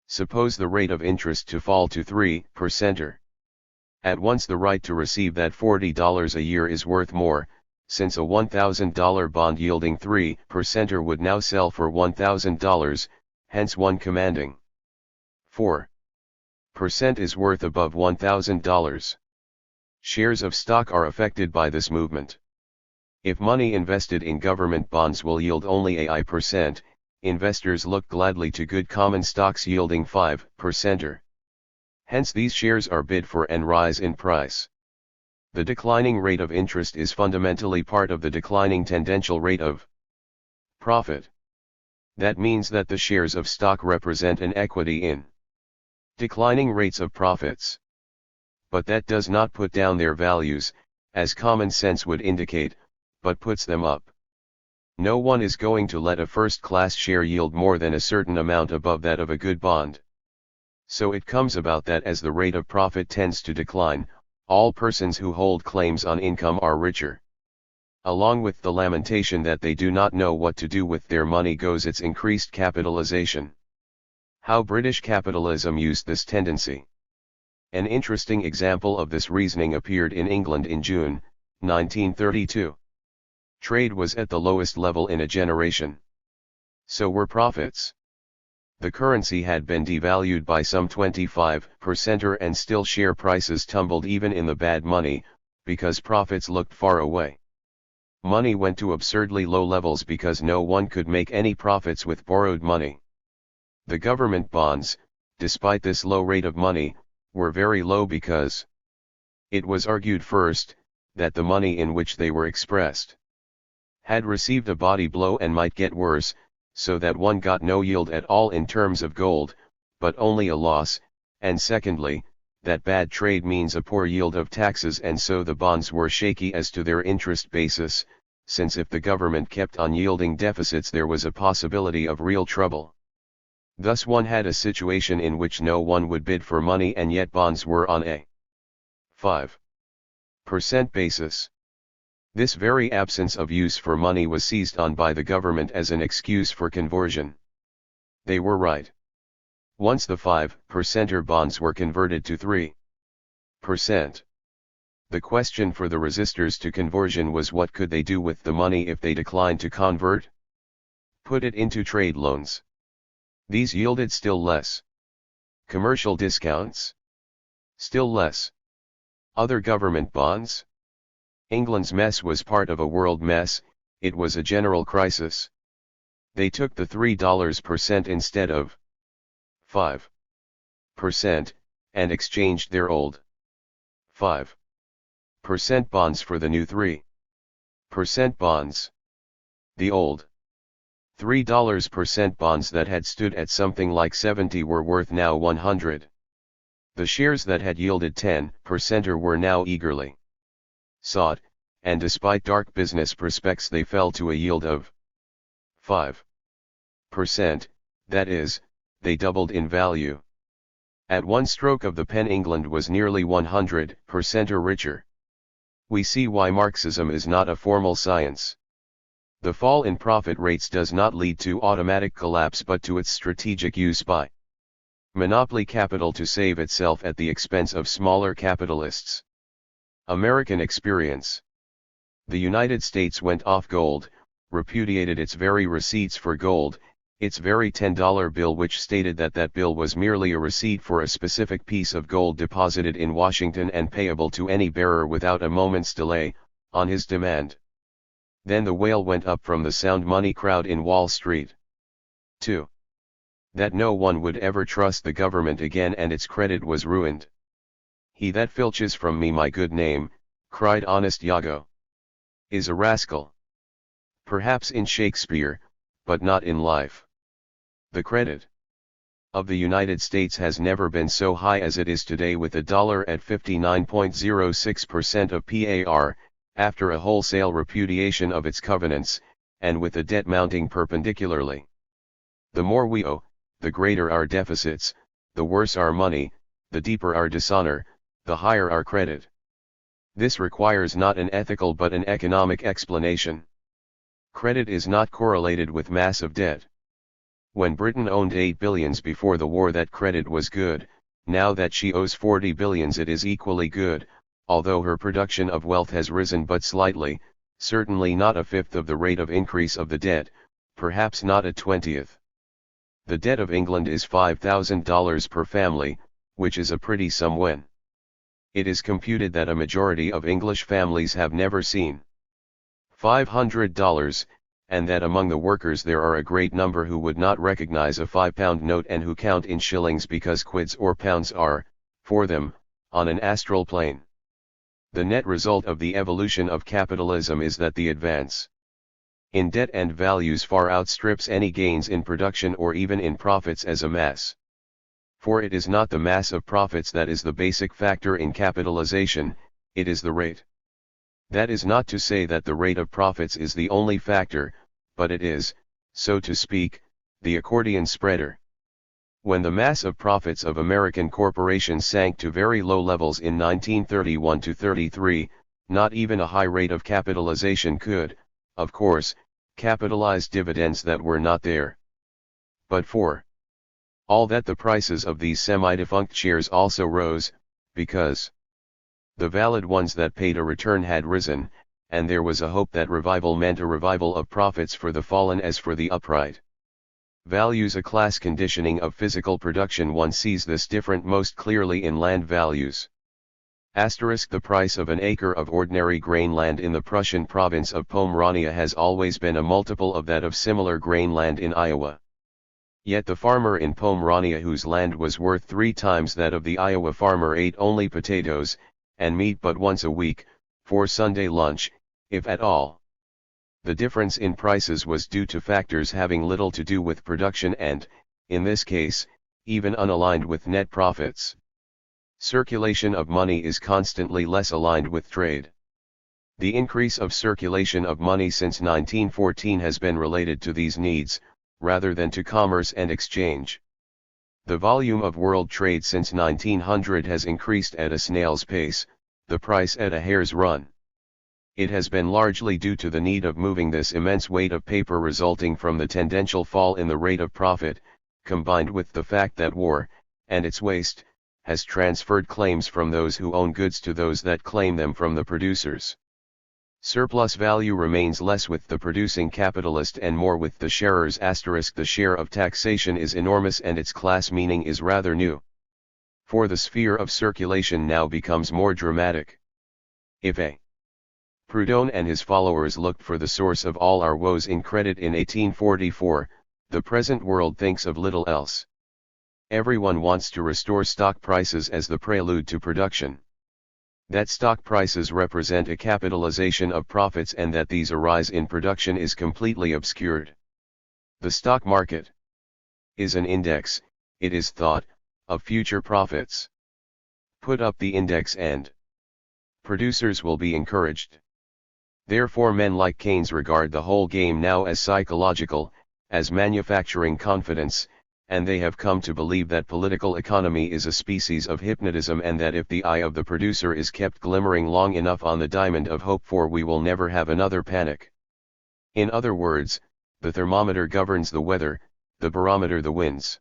Suppose the rate of interest to fall to 3%. At once the right to receive that $40 a year is worth more, since a $1,000 bond yielding 3% would now sell for $1,000, hence one commanding 4% is worth above $1,000. Shares of stock are affected by this movement. If money invested in government bonds will yield only a %, investors look gladly to good common stocks yielding 5%. Hence these shares are bid for and rise in price. The declining rate of interest is fundamentally part of the declining tendential rate of profit. That means that the shares of stock represent an equity in declining rates of profits. But that does not put down their values, as common sense would indicate, but puts them up. No one is going to let a first-class share yield more than a certain amount above that of a good bond. So it comes about that as the rate of profit tends to decline, all persons who hold claims on income are richer. Along with the lamentation that they do not know what to do with their money goes its increased capitalization. How British capitalism used this tendency. An interesting example of this reasoning appeared in England in June, 1932. Trade was at the lowest level in a generation. So were profits. The currency had been devalued by some 25% and still share prices tumbled even in the bad money, because profits looked far away. Money went to absurdly low levels because no one could make any profits with borrowed money. The government bonds, despite this low rate of money, were very low because it was argued first, that the money in which they were expressed had received a body blow and might get worse, so that one got no yield at all in terms of gold, but only a loss, and secondly, that bad trade means a poor yield of taxes, and so the bonds were shaky as to their interest basis, since if the government kept on yielding deficits there was a possibility of real trouble. Thus one had a situation in which no one would bid for money and yet bonds were on a 5% basis. This very absence of use for money was seized on by the government as an excuse for conversion. They were right. Once the 5%er bonds were converted to 3%. The question for the resistors to conversion was what could they do with the money if they declined to convert? Put it into trade loans. These yielded still less. Commercial discounts? Still less. Other government bonds? England's mess was part of a world mess, it was a general crisis. They took the $3% instead of 5%, and exchanged their old 5% bonds for the new 3% bonds. The old $3% bonds that had stood at something like 70 were worth now 100. The shares that had yielded 10% were now eagerly sought, and despite dark business prospects they fell to a yield of 5%, that is, they doubled in value. At one stroke of the pen England was nearly 100% richer. We see why Marxism is not a formal science. The fall in profit rates does not lead to automatic collapse but to its strategic use by monopoly capital to save itself at the expense of smaller capitalists. American experience. The United States went off gold, repudiated its very receipts for gold, its very $10 bill, which stated that that bill was merely a receipt for a specific piece of gold deposited in Washington and payable to any bearer without a moment's delay, on his demand. Then the wail went up from the sound money crowd in Wall Street. 2. That no one would ever trust the government again and its credit was ruined. He that filches from me my good name, cried honest Iago, is a rascal. Perhaps in Shakespeare, but not in life. The credit of the United States has never been so high as it is today, with a dollar at 59.06% of PAR, after a wholesale repudiation of its covenants, and with the debt mounting perpendicularly. The more we owe, the greater our deficits, the worse our money, the deeper our dishonor, the higher our credit. This requires not an ethical but an economic explanation. Credit is not correlated with massive debt. When Britain owned 8 billions before the war, that credit was good. Now that she owes 40 billions, it is equally good, although her production of wealth has risen but slightly, certainly not a fifth of the rate of increase of the debt, perhaps not a 20th. The debt of England is $5,000 per family, which is a pretty sum when it is computed that a majority of English families have never seen $500, and that among the workers there are a great number who would not recognize a £5 note and who count in shillings because quids or pounds are, for them, on an astral plane. The net result of the evolution of capitalism is that the advance in debt and values far outstrips any gains in production or even in profits as a mass. For it is not the mass of profits that is the basic factor in capitalization, it is the rate. That is not to say that the rate of profits is the only factor, but it is, so to speak, the accordion spreader. When the mass of profits of American corporations sank to very low levels in 1931–33, not even a high rate of capitalization could, of course, capitalize dividends that were not there. But for all that, the prices of these semi-defunct shares also rose, because the valid ones that paid a return had risen, and there was a hope that revival meant a revival of profits for the fallen as for the upright. Values, a class conditioning of physical production. One sees this different most clearly in land values. The price of an acre of ordinary grain land in the Prussian province of Pomerania has always been a multiple of that of similar grain land in Iowa. Yet the farmer in Pomerania whose land was worth 3 times that of the Iowa farmer ate only potatoes, and meat but once a week, for Sunday lunch, if at all. The difference in prices was due to factors having little to do with production and, in this case, even unaligned with net profits. Circulation of money is constantly less aligned with trade. The increase of circulation of money since 1914 has been related to these needs, rather than to commerce and exchange. The volume of world trade since 1900 has increased at a snail's pace, the price at a hare's run. It has been largely due to the need of moving this immense weight of paper resulting from the tendential fall in the rate of profit, combined with the fact that war, and its waste, has transferred claims from those who own goods to those that claim them from the producers. Surplus value remains less with the producing capitalist and more with the sharers. The share of taxation is enormous and its class meaning is rather new. For the sphere of circulation now becomes more dramatic. If a Proudhon and his followers looked for the source of all our woes in credit in 1844, the present world thinks of little else. Everyone wants to restore stock prices as the prelude to production. That stock prices represent a capitalization of profits and that these arise in production is completely obscured. The stock market is an index, it is thought, of future profits. Put up the index and producers will be encouraged. Therefore men like Keynes regard the whole game now as psychological, as manufacturing confidence, and they have come to believe that political economy is a species of hypnotism and that if the eye of the producer is kept glimmering long enough on the diamond of hope for we will never have another panic. In other words, the thermometer governs the weather, the barometer the winds.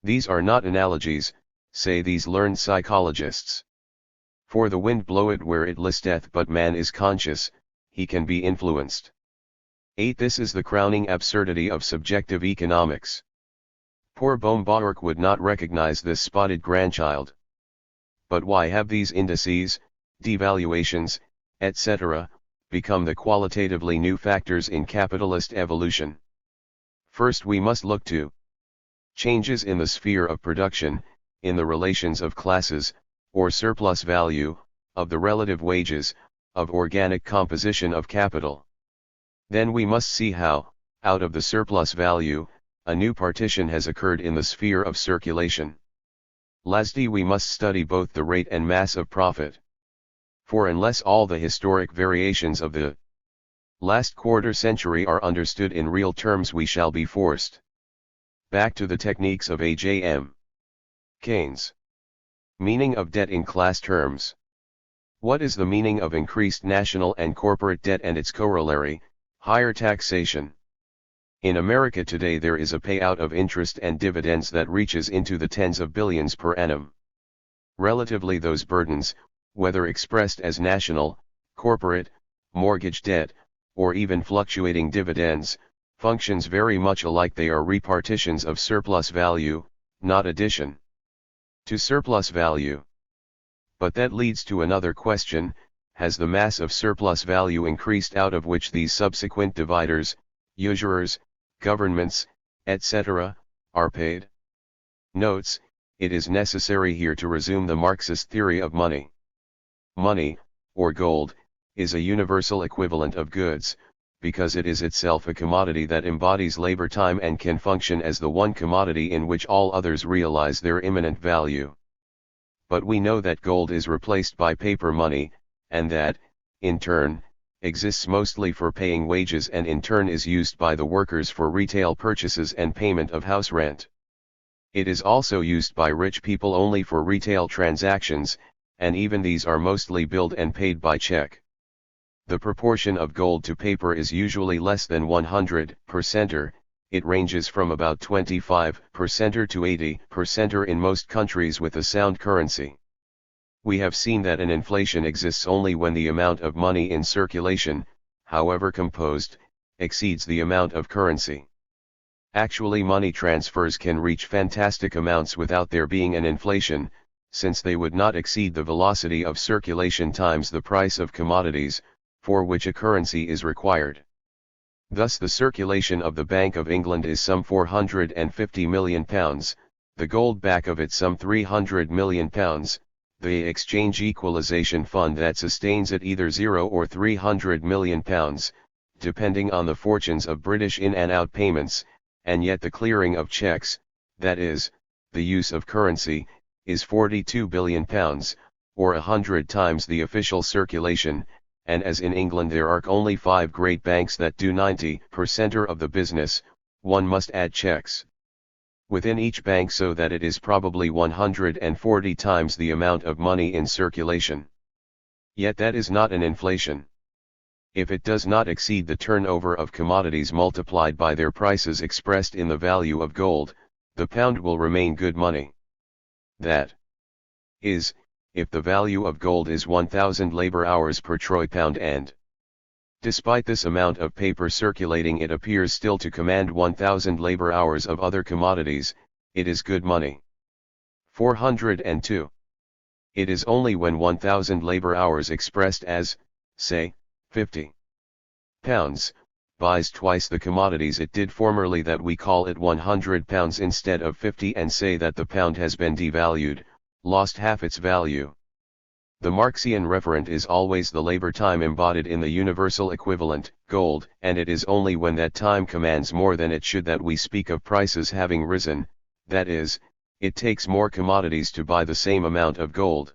These are not analogies, say these learned psychologists. For the wind bloweth where it listeth but man is conscious, he can be influenced. 8. This is the crowning absurdity of subjective economics. Poor Bohm-Bawerk would not recognize this spotted grandchild. But why have these indices, devaluations, etc., become the qualitatively new factors in capitalist evolution? First we must look to changes in the sphere of production, in the relations of classes, or surplus value, of the relative wages, of organic composition of capital. Then we must see how, out of the surplus value, a new partition has occurred in the sphere of circulation. Lastly we must study both the rate and mass of profit. For unless all the historic variations of the last quarter century are understood in real terms we shall be forced back to the techniques of A.J.M. Keynes. Meaning of debt in class terms. What is the meaning of increased national and corporate debt and its corollary, higher taxation? In America today there is a payout of interest and dividends that reaches into the tens of billions per annum. Relatively those burdens, whether expressed as national, corporate, mortgage debt, or even fluctuating dividends, functions very much alike. They are repartitions of surplus value, not addition to surplus value. But that leads to another question: has the mass of surplus value increased out of which these subsequent dividers, usurers, governments, etc., are paid? Notes: it is necessary here to resume the Marxist theory of money. Money, or gold, is a universal equivalent of goods, because it is itself a commodity that embodies labor time and can function as the one commodity in which all others realize their immanent value. But we know that gold is replaced by paper money, and that, in turn, exists mostly for paying wages and in turn is used by the workers for retail purchases and payment of house rent. It is also used by rich people only for retail transactions, and even these are mostly billed and paid by check. The proportion of gold to paper is usually less than 100%, it ranges from about 25% to 80% in most countries with a sound currency. We have seen that an inflation exists only when the amount of money in circulation, however composed, exceeds the amount of currency. Actually, money transfers can reach fantastic amounts without there being an inflation, since they would not exceed the velocity of circulation times the price of commodities, for which a currency is required. Thus the circulation of the Bank of England is some £450 million, the gold back of it some £300 million, the exchange equalization fund that sustains it either 0 or £300 million, depending on the fortunes of British in and out payments, and yet the clearing of checks, that is, the use of currency, is £42 billion, or 100 times the official circulation, and as in England there are only 5 great banks that do 90% of the business, one must add checks within each bank so that it is probably 140 times the amount of money in circulation. Yet that is not an inflation. If it does not exceed the turnover of commodities multiplied by their prices expressed in the value of gold, the pound will remain good money. That is, if the value of gold is 1,000 labor hours per troy pound and, despite this amount of paper circulating, it appears still to command 1,000 labor hours of other commodities, it is good money. 402. It is only when 1,000 labor hours expressed as, say, 50 pounds, buys twice the commodities it did formerly that we call it 100 pounds instead of 50 and say that the pound has been devalued, lost half its value. The Marxian referent is always the labor time embodied in the universal equivalent, gold, and it is only when that time commands more than it should that we speak of prices having risen, that is, it takes more commodities to buy the same amount of gold.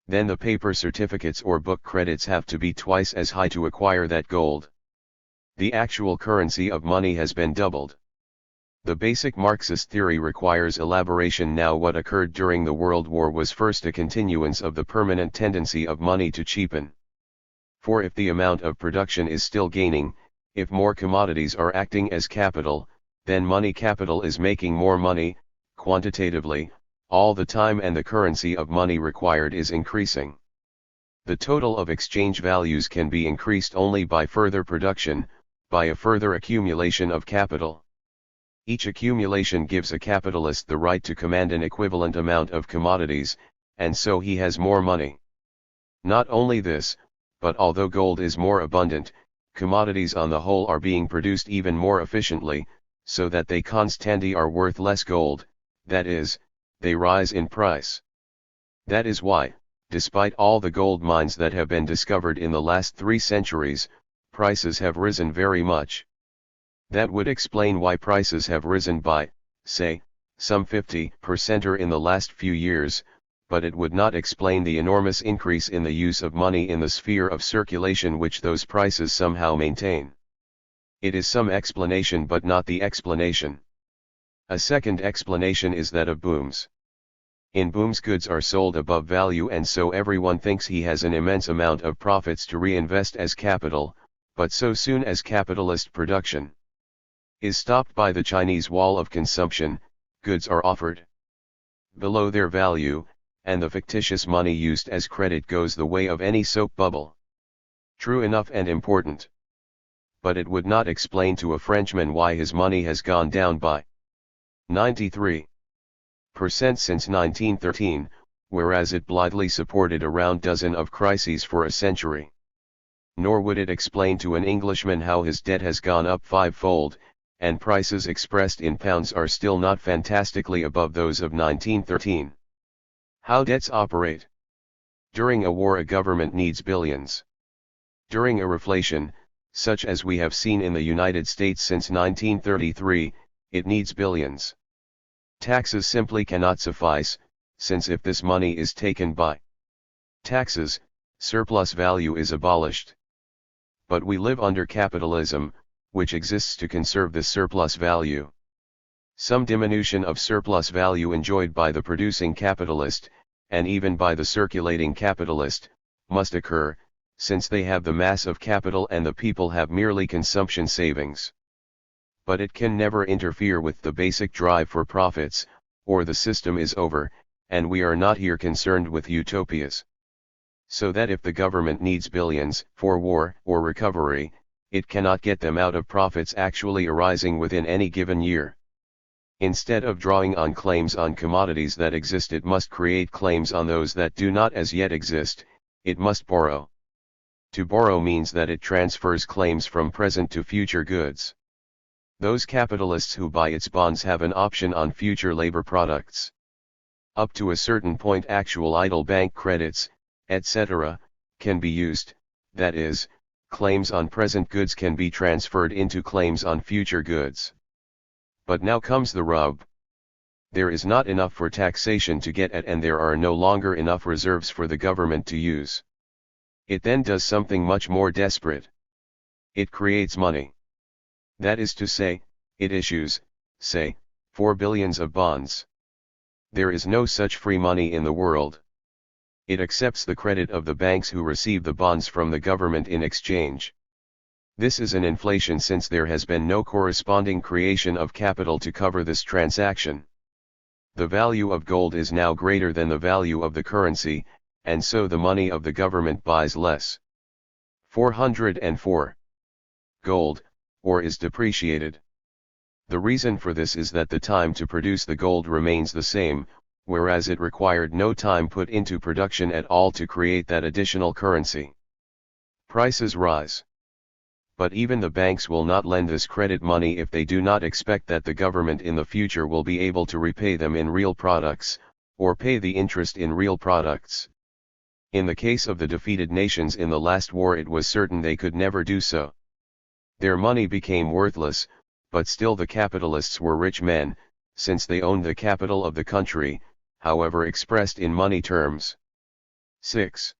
Then the paper certificates or book credits have to be twice as high to acquire that gold. The actual currency of money has been doubled. The basic Marxist theory requires elaboration. Now, what occurred during the World War was first a continuance of the permanent tendency of money to cheapen. For if the amount of production is still gaining, if more commodities are acting as capital, then money capital is making more money, quantitatively, all the time, and the currency of money required is increasing. The total of exchange values can be increased only by further production, by a further accumulation of capital. Each accumulation gives a capitalist the right to command an equivalent amount of commodities, and so he has more money. Not only this, but although gold is more abundant, commodities on the whole are being produced even more efficiently, so that they constantly are worth less gold, that is, they rise in price. That is why, despite all the gold mines that have been discovered in the last 3 centuries, prices have risen very much. That would explain why prices have risen by, say, some 50% in the last few years, but it would not explain the enormous increase in the use of money in the sphere of circulation which those prices somehow maintain. It is some explanation but not the explanation. A second explanation is that of booms. In booms goods are sold above value and so everyone thinks he has an immense amount of profits to reinvest as capital, but so soon as capitalist production is stopped by the Chinese wall of consumption, goods are offered below their value, and the fictitious money used as credit goes the way of any soap bubble. True enough and important. But it would not explain to a Frenchman why his money has gone down by 93% since 1913, whereas it blithely supported a round dozen of crises for a century. Nor would it explain to an Englishman how his debt has gone up 5-fold, and prices expressed in pounds are still not fantastically above those of 1913. How debts operate. During a war a government needs billions. During a reflation, such as we have seen in the United States since 1933, it needs billions. Taxes simply cannot suffice, since if this money is taken by taxes, surplus value is abolished. But we live under capitalism, which exists to conserve this surplus value. Some diminution of surplus value enjoyed by the producing capitalist, and even by the circulating capitalist, must occur, since they have the mass of capital and the people have merely consumption savings. But it can never interfere with the basic drive for profits, or the system is over, and we are not here concerned with utopias. So that if the government needs billions for war or recovery, it cannot get them out of profits actually arising within any given year. Instead of drawing on claims on commodities that exist, it must create claims on those that do not as yet exist. It must borrow. To borrow means that it transfers claims from present to future goods. Those capitalists who buy its bonds have an option on future labor products. Up to a certain point, actual idle bank credits, etc., can be used, that is, claims on present goods can be transferred into claims on future goods. But now comes the rub. There is not enough for taxation to get at, and there are no longer enough reserves for the government to use. It then does something much more desperate. It creates money. That is to say, it issues, say, 4 billions of bonds. There is no such free money in the world. It accepts the credit of the banks who receive the bonds from the government in exchange. This is an inflation, since there has been no corresponding creation of capital to cover this transaction. The value of gold is now greater than the value of the currency, and so the money of the government buys less. 404. Gold, or is depreciated. The reason for this is that the time to produce the gold remains the same, whereas it required no time put into production at all to create that additional currency. Prices rise. But even the banks will not lend this credit money if they do not expect that the government in the future will be able to repay them in real products, or pay the interest in real products. In the case of the defeated nations in the last war, it was certain they could never do so. Their money became worthless, but still the capitalists were rich men, since they owned the capital of the country, however expressed in money terms. 6.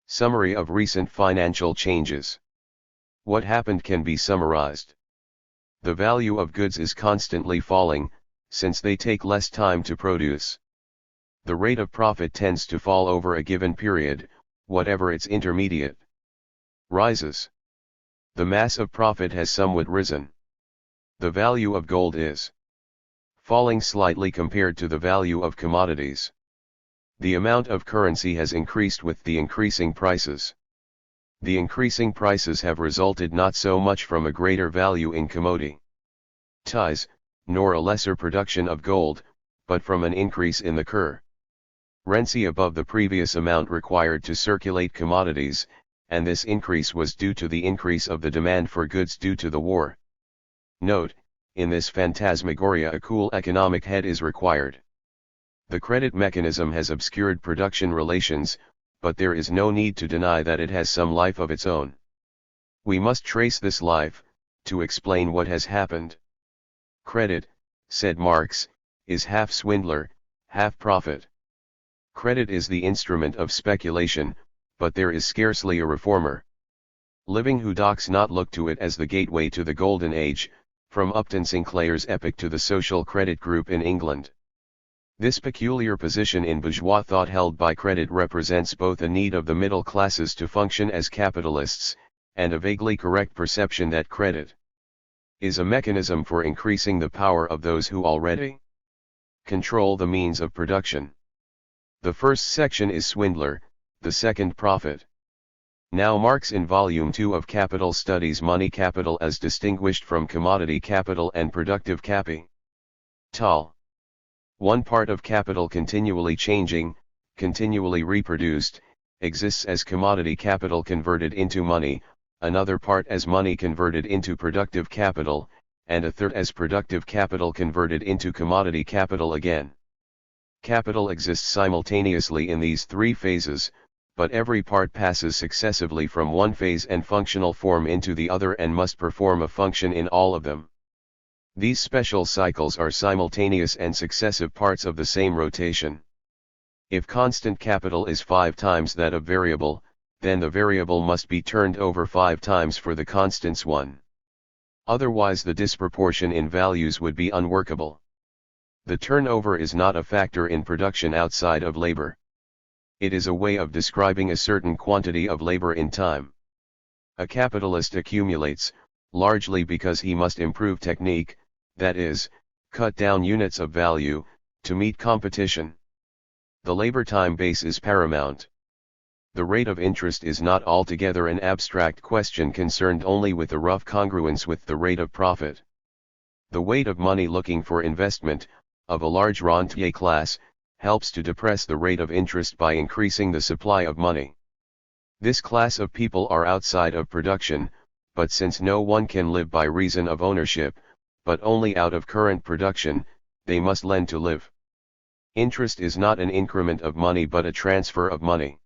Summary of recent financial changes. What happened can be summarized. The value of goods is constantly falling, since they take less time to produce. The rate of profit tends to fall over a given period, whatever its intermediate rises. The mass of profit has somewhat risen. The value of gold is falling slightly compared to the value of commodities. The amount of currency has increased with the increasing prices. The increasing prices have resulted not so much from a greater value in commodities, nor a lesser production of gold, but from an increase in the currency above the previous amount required to circulate commodities, and this increase was due to the increase of the demand for goods due to the war. Note, in this phantasmagoria a cool economic head is required. The credit mechanism has obscured production relations, but there is no need to deny that it has some life of its own. We must trace this life, to explain what has happened. Credit, said Marx, is half swindler, half prophet. Credit is the instrument of speculation, but there is scarcely a reformer living who docs not look to it as the gateway to the golden age, from Upton Sinclair's epic to the social credit group in England. This peculiar position in bourgeois thought held by credit represents both a need of the middle classes to function as capitalists, and a vaguely correct perception that credit is a mechanism for increasing the power of those who already control the means of production. The first section is swindler, the second prophet. Now Marx in Volume 2 of Capital studies money capital as distinguished from commodity capital and productive capital. One part of capital continually changing, continually reproduced, exists as commodity capital converted into money, another part as money converted into productive capital, and a third as productive capital converted into commodity capital again. Capital exists simultaneously in these three phases, but every part passes successively from one phase and functional form into the other and must perform a function in all of them. These special cycles are simultaneous and successive parts of the same rotation. If constant capital is 5 times that of variable, then the variable must be turned over 5 times for the constant's 1. Otherwise the disproportion in values would be unworkable. The turnover is not a factor in production outside of labor. It is a way of describing a certain quantity of labor in time. A capitalist accumulates, largely because he must improve technique, that is, cut down units of value, to meet competition. The labor time base is paramount. The rate of interest is not altogether an abstract question concerned only with the rough congruence with the rate of profit. The weight of money looking for investment, of a large rentier class, helps to depress the rate of interest by increasing the supply of money. This class of people are outside of production, but since no one can live by reason of ownership, but only out of current production, they must lend to live. Interest is not an increment of money but a transfer of money.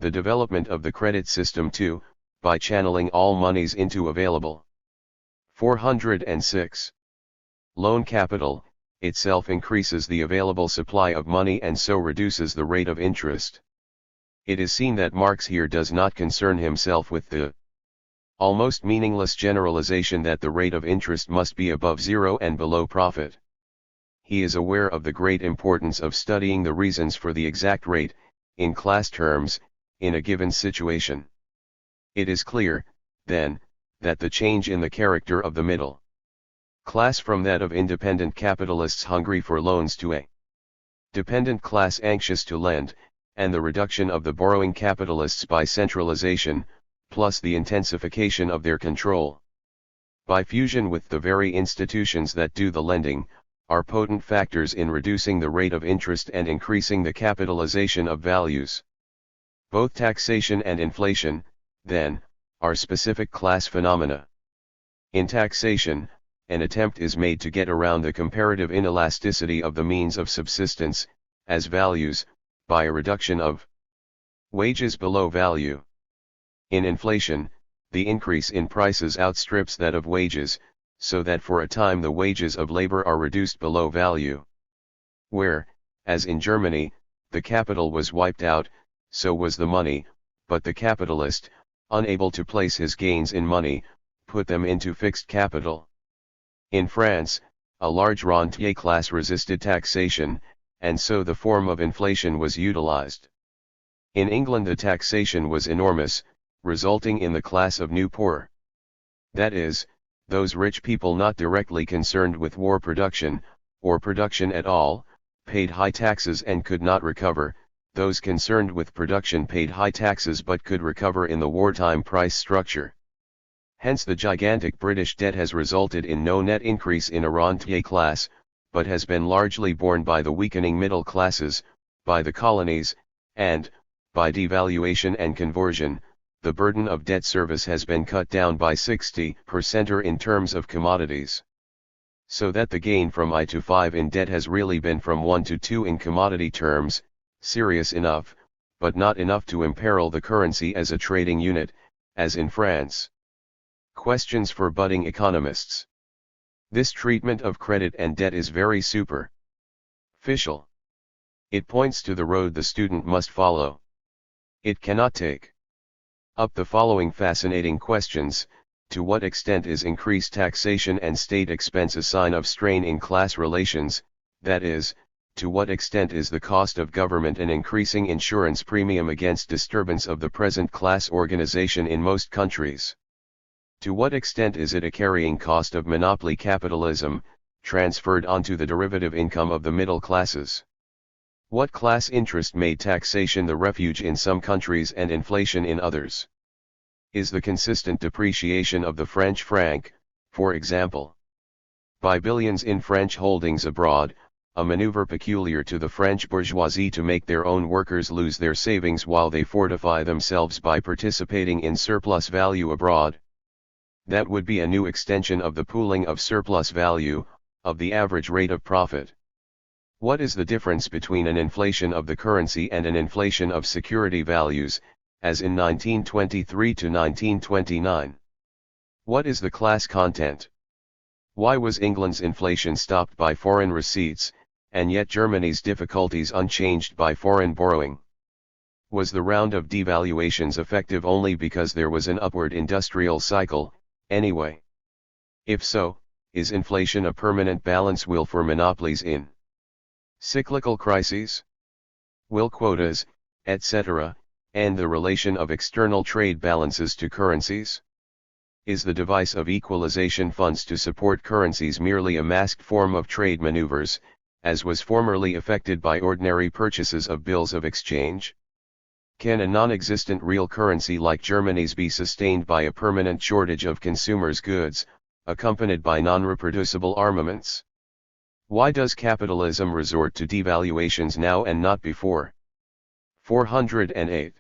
The development of the credit system too, by channeling all monies into available. 406. Loan capital, itself increases the available supply of money and so reduces the rate of interest. It is seen that Marx here does not concern himself with the almost meaningless generalization that the rate of interest must be above zero and below profit. He is aware of the great importance of studying the reasons for the exact rate, in class terms, in a given situation. It is clear, then, that the change in the character of the middle class from that of independent capitalists hungry for loans to a dependent class anxious to lend, and the reduction of the borrowing capitalists by centralization, plus the intensification of their control by fusion with the very institutions that do the lending, are potent factors in reducing the rate of interest and increasing the capitalization of values. Both taxation and inflation, then, are specific class phenomena. In taxation, an attempt is made to get around the comparative inelasticity of the means of subsistence, as values, by a reduction of wages below value. In inflation, the increase in prices outstrips that of wages, so that for a time the wages of labor are reduced below value. Where, as in Germany, the capital was wiped out, so was the money, but the capitalist, unable to place his gains in money, put them into fixed capital. In France, a large rentier class resisted taxation, and so the form of inflation was utilized. In England the taxation was enormous, resulting in the class of new poor. That is, those rich people not directly concerned with war production, or production at all, paid high taxes and could not recover. Those concerned with production paid high taxes but could recover in the wartime price structure. Hence the gigantic British debt has resulted in no net increase in a rentier class, but has been largely borne by the weakening middle classes, by the colonies, and, by devaluation and conversion, the burden of debt service has been cut down by 60% or in terms of commodities. So that the gain from I to 5 in debt has really been from 1 to 2 in commodity terms, serious enough, but not enough to imperil the currency as a trading unit, as in France. Questions for budding economists. This treatment of credit and debt is very superficial. It points to the road the student must follow. It cannot take up the following fascinating questions: to what extent is increased taxation and state expense a sign of strain in class relations, that is, to what extent is the cost of government an increasing insurance premium against disturbance of the present class organization in most countries? To what extent is it a carrying cost of monopoly capitalism, transferred onto the derivative income of the middle classes? What class interest made taxation the refuge in some countries and inflation in others? Is the consistent depreciation of the French franc, for example, by billions in French holdings abroad, a maneuver peculiar to the French bourgeoisie to make their own workers lose their savings while they fortify themselves by participating in surplus value abroad? That would be a new extension of the pooling of surplus value, of the average rate of profit. What is the difference between an inflation of the currency and an inflation of security values, as in 1923 to 1929? What is the class content? Why was England's inflation stopped by foreign receipts, and yet Germany's difficulties unchanged by foreign borrowing? Was the round of devaluations effective only because there was an upward industrial cycle, anyway? If so, is inflation a permanent balance wheel for monopolies in cyclical crises? Will quotas, etc., end the relation of external trade balances to currencies? Is the device of equalization funds to support currencies merely a masked form of trade maneuvers, as was formerly effected by ordinary purchases of bills of exchange? Can a non-existent real currency like Germany's be sustained by a permanent shortage of consumers' goods, accompanied by non-reproducible armaments? Why does capitalism resort to devaluations now and not before? 408.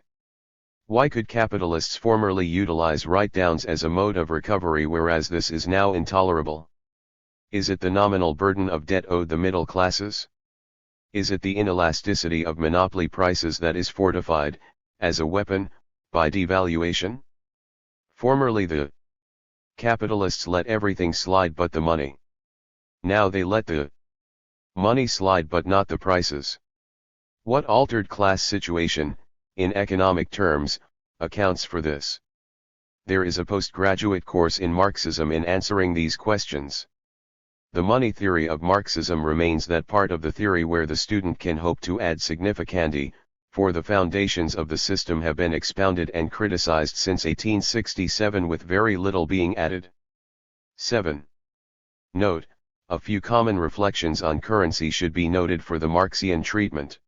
Why could capitalists formerly utilize write-downs as a mode of recovery whereas this is now intolerable? Is it the nominal burden of debt owed the middle classes? Is it the inelasticity of monopoly prices that is fortified, as a weapon, by devaluation? Formerly the capitalists let everything slide but the money. Now they let the money slide but not the prices. What altered class situation, in economic terms, accounts for this? There is a postgraduate course in Marxism in answering these questions. The money theory of Marxism remains that part of the theory where the student can hope to add significandi, for the foundations of the system have been expounded and criticized since 1867 with very little being added. 7. Note, a few common reflections on currency should be noted for the Marxian treatment.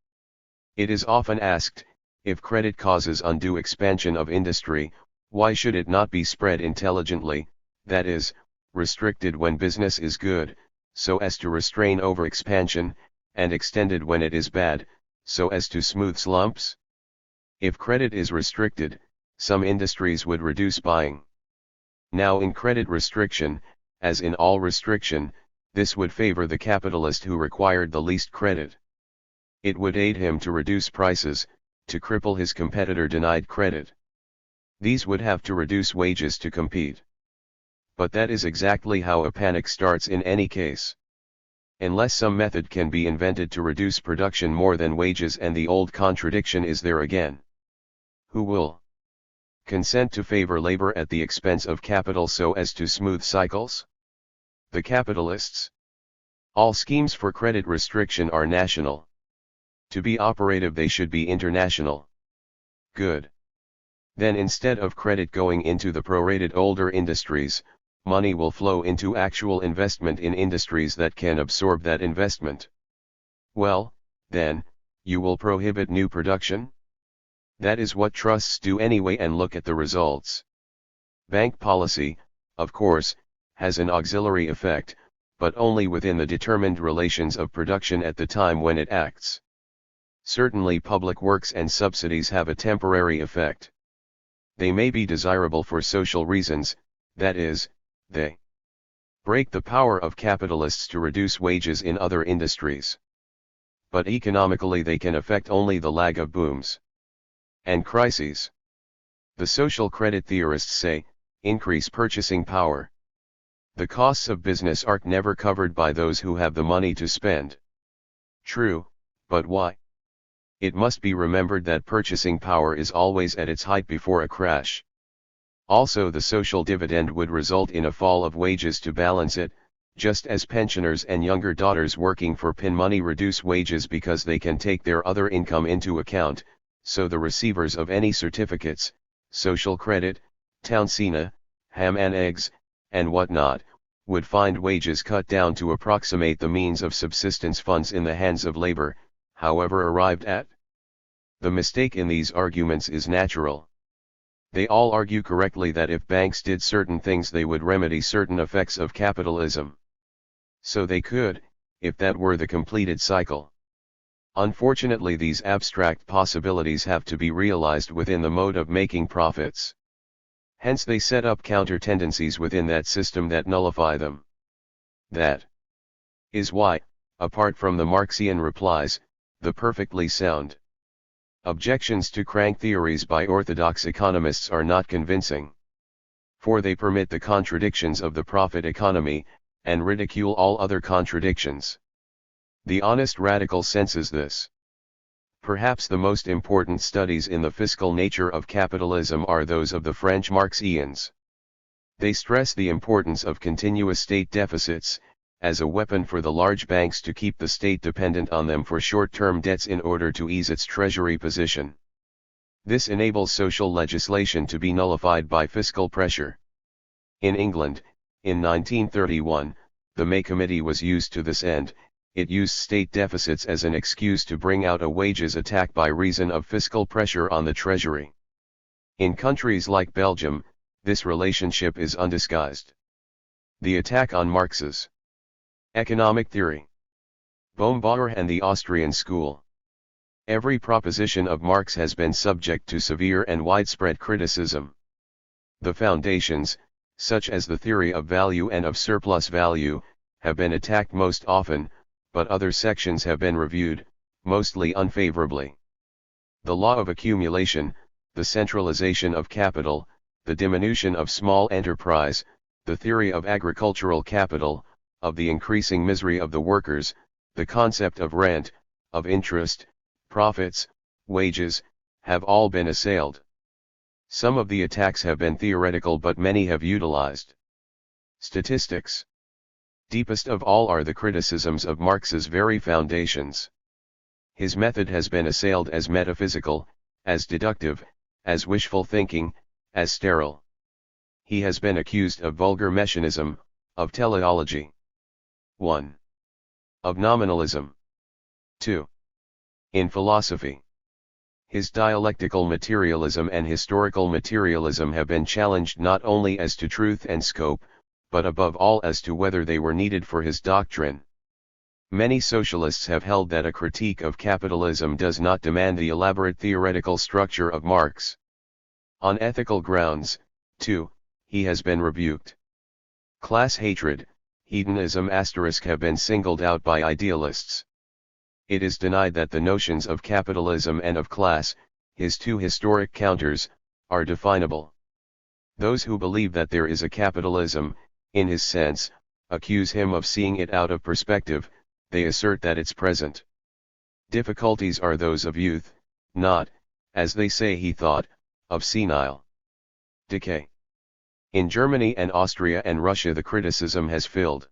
It is often asked, if credit causes undue expansion of industry, why should it not be spread intelligently, that is, restricted when business is good, so as to restrain overexpansion, and extended when it is bad, so as to smooth slumps? If credit is restricted, some industries would reduce buying. Now in credit restriction, as in all restriction, this would favor the capitalist who required the least credit. It would aid him to reduce prices, to cripple his competitor denied credit. These would have to reduce wages to compete. But that is exactly how a panic starts in any case. Unless some method can be invented to reduce production more than wages, and the old contradiction is there again. Who will consent to favor labor at the expense of capital so as to smooth cycles? The capitalists. All schemes for credit restriction are national. To be operative they should be international. Good. Then instead of credit going into the prorated older industries, money will flow into actual investment in industries that can absorb that investment. Well, then, you will prohibit new production? That is what trusts do anyway, and look at the results. Bank policy, of course, has an auxiliary effect, but only within the determined relations of production at the time when it acts. Certainly public works and subsidies have a temporary effect. They may be desirable for social reasons, that is, they break the power of capitalists to reduce wages in other industries. But economically they can affect only the lag of booms and crises. The social credit theorists say, increase purchasing power. The costs of business are never covered by those who have the money to spend. True, but why? It must be remembered that purchasing power is always at its height before a crash. Also the social dividend would result in a fall of wages to balance it, just as pensioners and younger daughters working for pin money reduce wages because they can take their other income into account, so the receivers of any certificates, social credit, townsina, ham and eggs, and whatnot, would find wages cut down to approximate the means of subsistence funds in the hands of labor, however arrived at. The mistake in these arguments is natural. They all argue correctly that if banks did certain things they would remedy certain effects of capitalism. So they could, if that were the completed cycle. Unfortunately these abstract possibilities have to be realized within the mode of making profits. Hence they set up counter-tendencies within that system that nullify them. That is why, apart from the Marxian replies, the perfectly sound. Objections to crank theories by orthodox economists are not convincing. For they permit the contradictions of the profit economy, and ridicule all other contradictions. The honest radical senses this. Perhaps the most important studies in the fiscal nature of capitalism are those of the French Marxians. They stress the importance of continuous state deficits, as a weapon for the large banks to keep the state dependent on them for short-term debts in order to ease its treasury position. This enables social legislation to be nullified by fiscal pressure. In England, in 1931, the May Committee was used to this end. It used state deficits as an excuse to bring out a wages attack by reason of fiscal pressure on the treasury. In countries like Belgium, this relationship is undisguised. The attack on Marx's economic theory. Bauer and the Austrian school. Every proposition of Marx has been subject to severe and widespread criticism. The foundations, such as the theory of value and of surplus value, have been attacked most often, but other sections have been reviewed, mostly unfavorably. The law of accumulation, the centralization of capital, the diminution of small enterprise, the theory of agricultural capital, of the increasing misery of the workers, the concept of rent, of interest, profits, wages, have all been assailed. Some of the attacks have been theoretical, but many have utilized statistics. Deepest of all are the criticisms of Marx's very foundations. His method has been assailed as metaphysical, as deductive, as wishful thinking, as sterile. He has been accused of vulgar messianism, of teleology. 1. Of nominalism. 2. In philosophy. His dialectical materialism and historical materialism have been challenged not only as to truth and scope, but above all as to whether they were needed for his doctrine. Many socialists have held that a critique of capitalism does not demand the elaborate theoretical structure of Marx. On ethical grounds, too, he has been rebuked. Class hatred, hedonism * have been singled out by idealists. It is denied that the notions of capitalism and of class, his two historic counters, are definable. Those who believe that there is a capitalism, in his sense, accuse him of seeing it out of perspective. They assert that its present difficulties are those of youth, not, as they say he thought, of senile decay. In Germany and Austria and Russia the criticism has filled.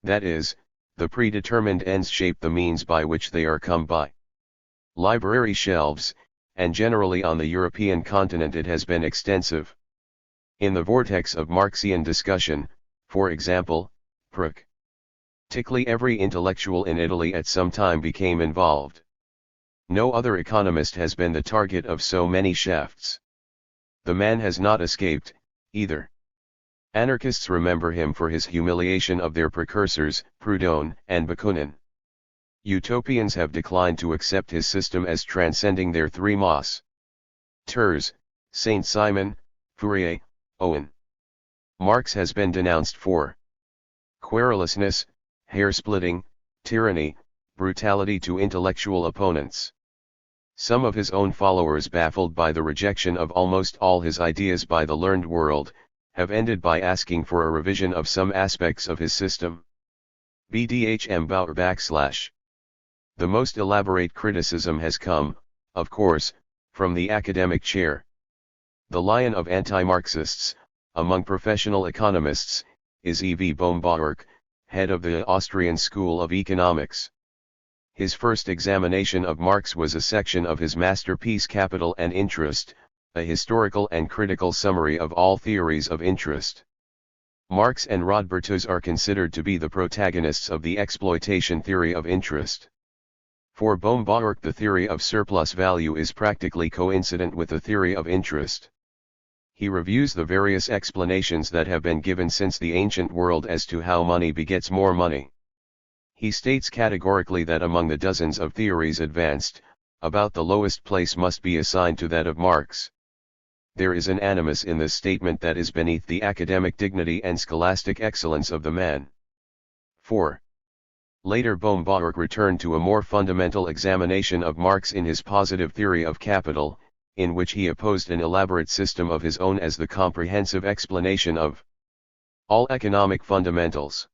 That is, the predetermined ends shape the means by which they are come by. Library shelves, and generally on the European continent it has been extensive. In the vortex of Marxian discussion, for example, practically every intellectual in Italy at some time became involved. No other economist has been the target of so many shafts. The man has not escaped, either. Anarchists remember him for his humiliation of their precursors, Proudhon and Bakunin. Utopians have declined to accept his system as transcending their three masters, Saint-Simon, Fourier, Owen. Marx has been denounced for querulousness, hair-splitting, tyranny, brutality to intellectual opponents. Some of his own followers, baffled by the rejection of almost all his ideas by the learned world, have ended by asking for a revision of some aspects of his system. BDHM Bauer / The most elaborate criticism has come, of course, from the academic chair. The lion of anti-Marxists, among professional economists, is E.V. Bauer, head of the Austrian School of Economics. His first examination of Marx was a section of his masterpiece Capital and Interest, a historical and critical summary of all theories of interest. Marx and Rodbertus are considered to be the protagonists of the exploitation theory of interest. For Bauer, the theory of surplus value is practically coincident with the theory of interest. He reviews the various explanations that have been given since the ancient world as to how money begets more money. He states categorically that among the dozens of theories advanced, about the lowest place must be assigned to that of Marx. There is an animus in this statement that is beneath the academic dignity and scholastic excellence of the man. 4. Later Bohm-Bawerk returned to a more fundamental examination of Marx in his positive theory of capital, in which he opposed an elaborate system of his own as the comprehensive explanation of all economic fundamentals.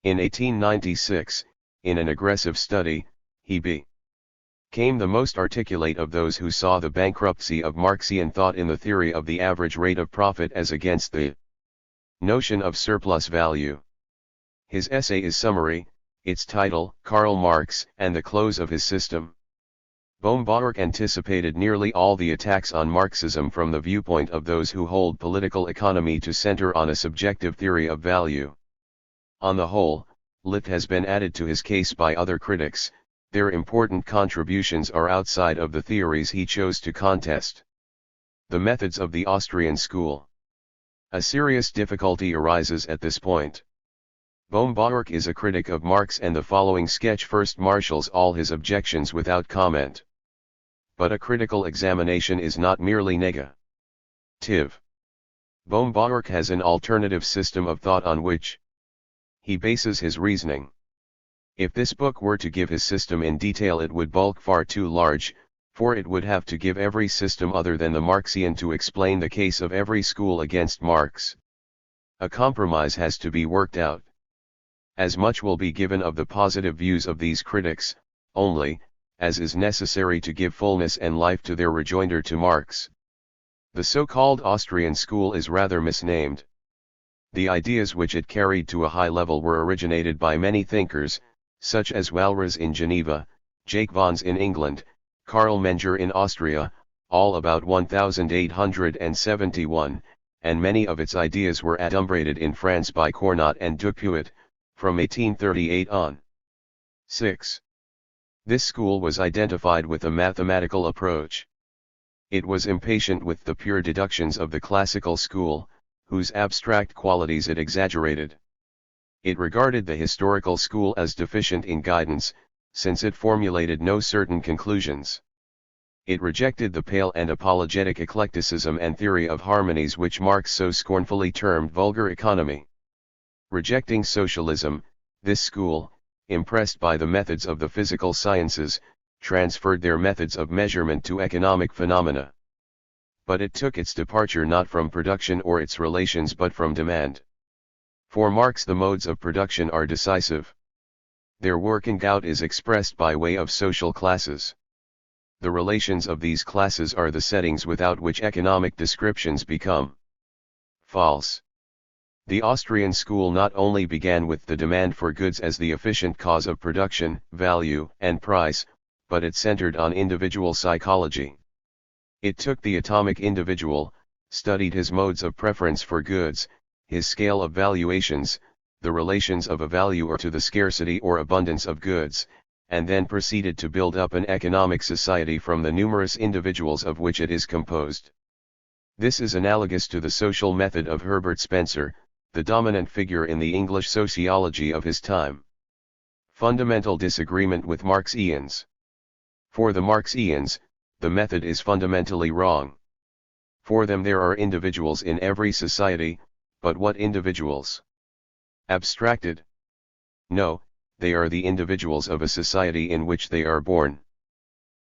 In 1896, in an aggressive study, he became the most articulate of those who saw the bankruptcy of Marxian thought in the theory of the average rate of profit as against the notion of surplus value. His essay is summary, its title, Karl Marx and the Close of His System. Bohm-Bawerk anticipated nearly all the attacks on Marxism from the viewpoint of those who hold political economy to center on a subjective theory of value. On the whole, lift has been added to his case by other critics. Their important contributions are outside of the theories he chose to contest. The methods of the Austrian school. A serious difficulty arises at this point. Bohm-Bawerk is a critic of Marx, and the following sketch first marshals all his objections without comment. But a critical examination is not merely negative. Bohm-Bawerk has an alternative system of thought on which he bases his reasoning. If this book were to give his system in detail, it would bulk far too large, for it would have to give every system other than the Marxian to explain the case of every school against Marx. A compromise has to be worked out. As much will be given of the positive views of these critics, only, as is necessary to give fullness and life to their rejoinder to Marx. The so-called Austrian school is rather misnamed. The ideas which it carried to a high level were originated by many thinkers, such as Walras in Geneva, Jake Vons in England, Karl Menger in Austria, all about 1871, and many of its ideas were adumbrated in France by Cournot and Dupuit, from 1838 on. 6. This school was identified with a mathematical approach. It was impatient with the pure deductions of the classical school, whose abstract qualities it exaggerated. It regarded the historical school as deficient in guidance, since it formulated no certain conclusions. It rejected the pale and apologetic eclecticism and theory of harmonies which Marx so scornfully termed vulgar economy. Rejecting socialism, this school, impressed by the methods of the physical sciences, transferred their methods of measurement to economic phenomena. But it took its departure not from production or its relations but from demand. For Marx, the modes of production are decisive. Their working out is expressed by way of social classes. The relations of these classes are the settings without which economic descriptions become false. The Austrian school not only began with the demand for goods as the efficient cause of production, value, and price, but it centered on individual psychology. It took the atomic individual, studied his modes of preference for goods, his scale of valuations, the relations of a valuer to the scarcity or abundance of goods, and then proceeded to build up an economic society from the numerous individuals of which it is composed. This is analogous to the social method of Herbert Spencer, the dominant figure in the English sociology of his time. Fundamental disagreement with Marxians. For the Marxians, the method is fundamentally wrong. For them there are individuals in every society, but what individuals? Abstracted? No, they are the individuals of a society in which they are born.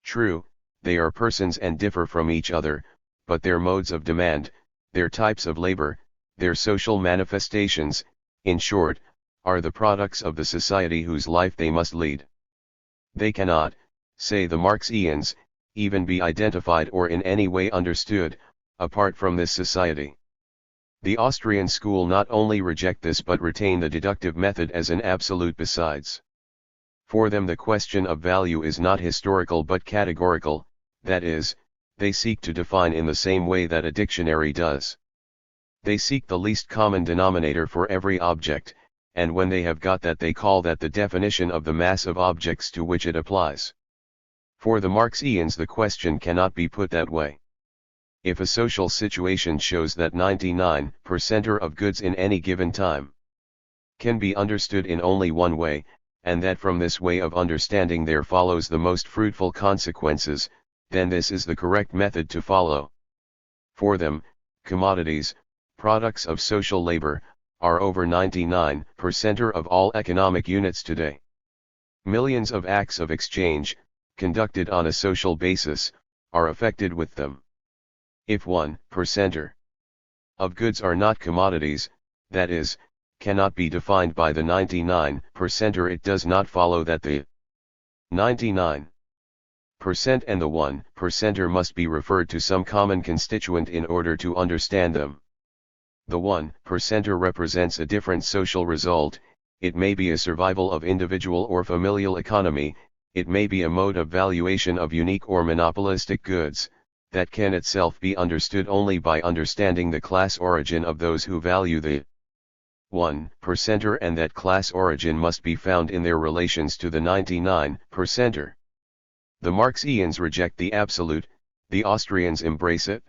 True, they are persons and differ from each other, but their modes of demand, their types of labor, their social manifestations, in short, are the products of the society whose life they must lead. They cannot, say the Marxians, even be identified or in any way understood, apart from this society. The Austrian school not only reject this but retain the deductive method as an absolute besides. For them the question of value is not historical but categorical, that is, they seek to define in the same way that a dictionary does. They seek the least common denominator for every object, and when they have got that they call that the definition of the mass of objects to which it applies. For the Marxians the question cannot be put that way. If a social situation shows that 99% of goods in any given time can be understood in only one way, and that from this way of understanding there follows the most fruitful consequences, then this is the correct method to follow. For them, commodities, products of social labor, are over 99% of all economic units today. Millions of acts of exchange, conducted on a social basis, are affected with them. If 1% of goods are not commodities, that is, cannot be defined by the 99%, it does not follow that the 99% and the 1% must be referred to some common constituent in order to understand them. The 1% represents a different social result. It may be a survival of individual or familial economy, it may be a mode of valuation of unique or monopolistic goods, that can itself be understood only by understanding the class origin of those who value the 1%, and that class origin must be found in their relations to the 99%. The Marxians reject the absolute, the Austrians embrace it.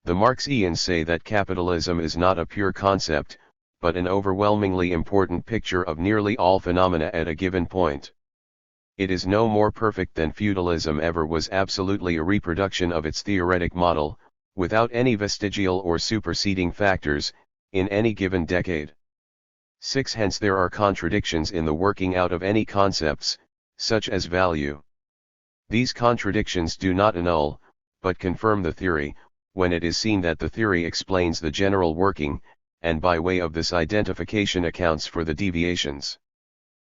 The Marxians say that capitalism is not a pure concept, but an overwhelmingly important picture of nearly all phenomena at a given point. It is no more perfect than feudalism ever was, absolutely a reproduction of its theoretic model, without any vestigial or superseding factors, in any given decade. 6. Hence there are contradictions in the working out of any concepts, such as value. These contradictions do not annul, but confirm the theory, when it is seen that the theory explains the general working, and by way of this identification accounts for the deviations.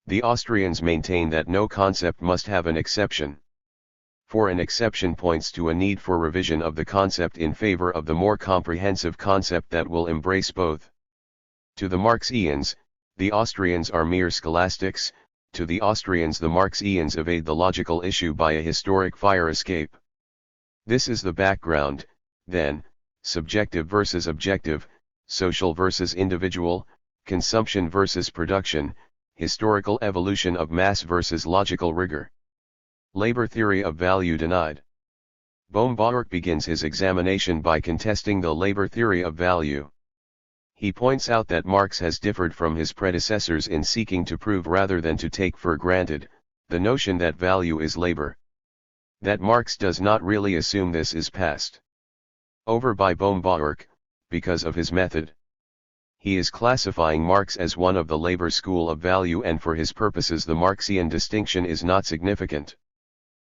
The Austrians maintain that no concept must have an exception. For an exception points to a need for revision of the concept in favor of the more comprehensive concept that will embrace both. To the Marxians, the Austrians are mere scholastics. To the Austrians the Marxians evade the logical issue by a historic fire escape. This is the background, then: subjective versus objective, social versus individual, consumption versus production, historical evolution of mass versus logical rigor. Labor theory of value denied. Bohm-Bawerk begins his examination by contesting the labor theory of value. He points out that Marx has differed from his predecessors in seeking to prove rather than to take for granted, the notion that value is labor. That Marx does not really assume this is passed over by Bohm-Bawerk, because of his method. He is classifying Marx as one of the labor school of value, and for his purposes the Marxian distinction is not significant.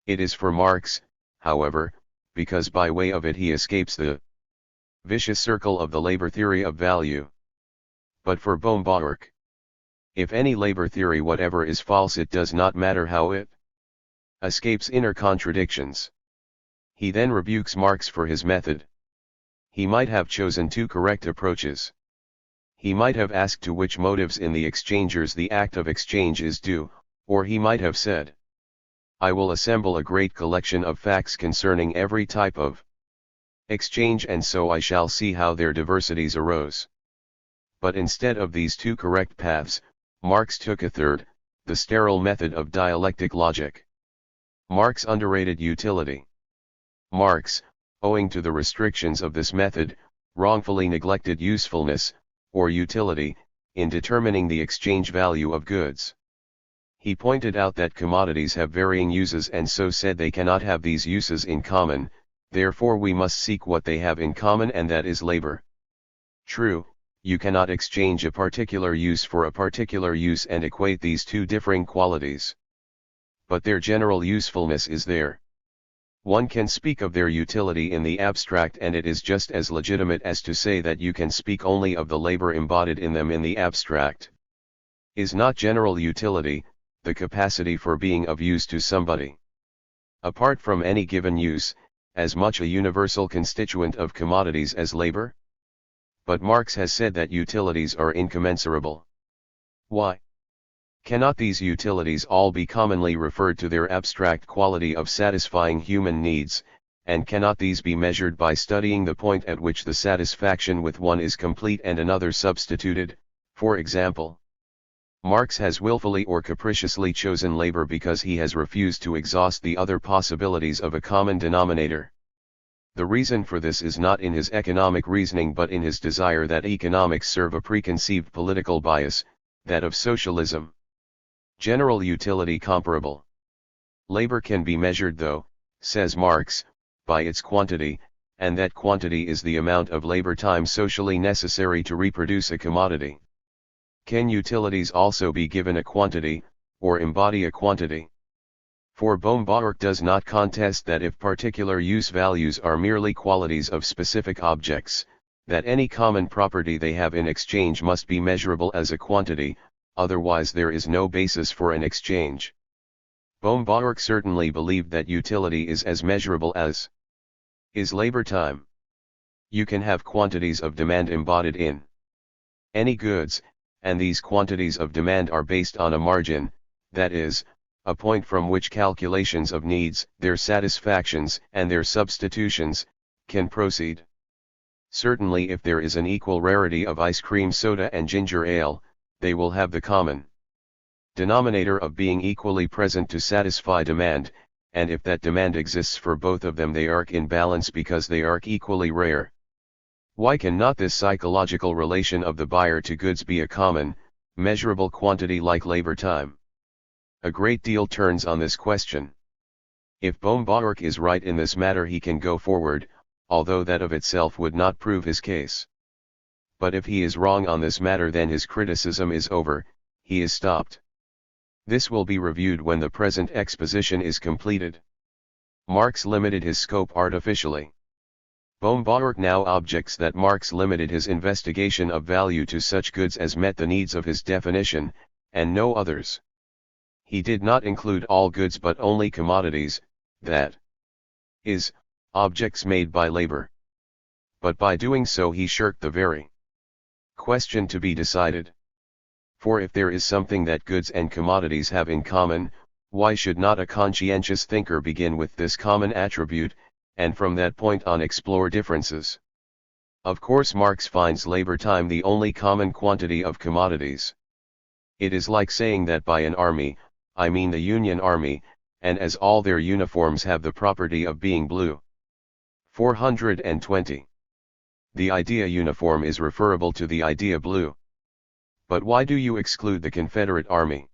It is for Marx, however, because by way of it he escapes the vicious circle of the labor theory of value. But for Bohm-Bawerk, if any labor theory whatever is false, it does not matter how it escapes inner contradictions. He then rebukes Marx for his method. He might have chosen two correct approaches. He might have asked to which motives in the exchangers the act of exchange is due, or he might have said, I will assemble a great collection of facts concerning every type of exchange, and so I shall see how their diversities arose. But instead of these two correct paths, Marx took a third, the sterile method of dialectic logic. Marx underrated utility. Marx, owing to the restrictions of this method, wrongfully neglected usefulness, or utility, in determining the exchange value of goods. He pointed out that commodities have varying uses, and so said they cannot have these uses in common, therefore we must seek what they have in common, and that is labor. True, you cannot exchange a particular use for a particular use and equate these two differing qualities. But their general usefulness is there. One can speak of their utility in the abstract, and it is just as legitimate as to say that you can speak only of the labor embodied in them in the abstract. Is not general utility the capacity for being of use to somebody, apart from any given use, as much a universal constituent of commodities as labor? But Marx has said that utilities are incommensurable. Why? Cannot these utilities all be commonly referred to their abstract quality of satisfying human needs, and cannot these be measured by studying the point at which the satisfaction with one is complete and another substituted? For example, Marx has willfully or capriciously chosen labor because he has refused to exhaust the other possibilities of a common denominator. The reason for this is not in his economic reasoning but in his desire that economics serve a preconceived political bias, that of socialism. General utility comparable. Labor can be measured, though, says Marx, by its quantity, and that quantity is the amount of labor time socially necessary to reproduce a commodity. Can utilities also be given a quantity, or embody a quantity. For Bohm-Bawerk does not contest that if particular use values are merely qualities of specific objects, that any common property they have in exchange must be measurable as a quantity, otherwise there is no basis for an exchange. Bohm-Bawerk certainly believed that utility is as measurable as is labor time. You can have quantities of demand embodied in any goods, and these quantities of demand are based on a margin, that is, a point from which calculations of needs, their satisfactions, and their substitutions, can proceed. Certainly if there is an equal rarity of ice cream soda and ginger ale, they will have the common denominator of being equally present to satisfy demand, and if that demand exists for both of them they are in balance because they are equally rare. Why cannot this psychological relation of the buyer to goods be a common, measurable quantity like labor time? A great deal turns on this question. If Bohm-Bawerk is right in this matter he can go forward, although that of itself would not prove his case. But if he is wrong on this matter then his criticism is over, he is stopped. This will be reviewed when the present exposition is completed. Marx limited his scope artificially. Bohm-Bawerk now objects that Marx limited his investigation of value to such goods as met the needs of his definition, and no others. He did not include all goods but only commodities, that is, objects made by labor. But by doing so he shirked the very question to be decided. For if there is something that goods and commodities have in common, why should not a conscientious thinker begin with this common attribute, and from that point on explore differences? Of course Marx finds labor time the only common quantity of commodities. It is like saying that by an army, I mean the Union Army, and as all their uniforms have the property of being blue. 420. The idea uniform is referable to the idea blue. But why do you exclude the Confederate Army?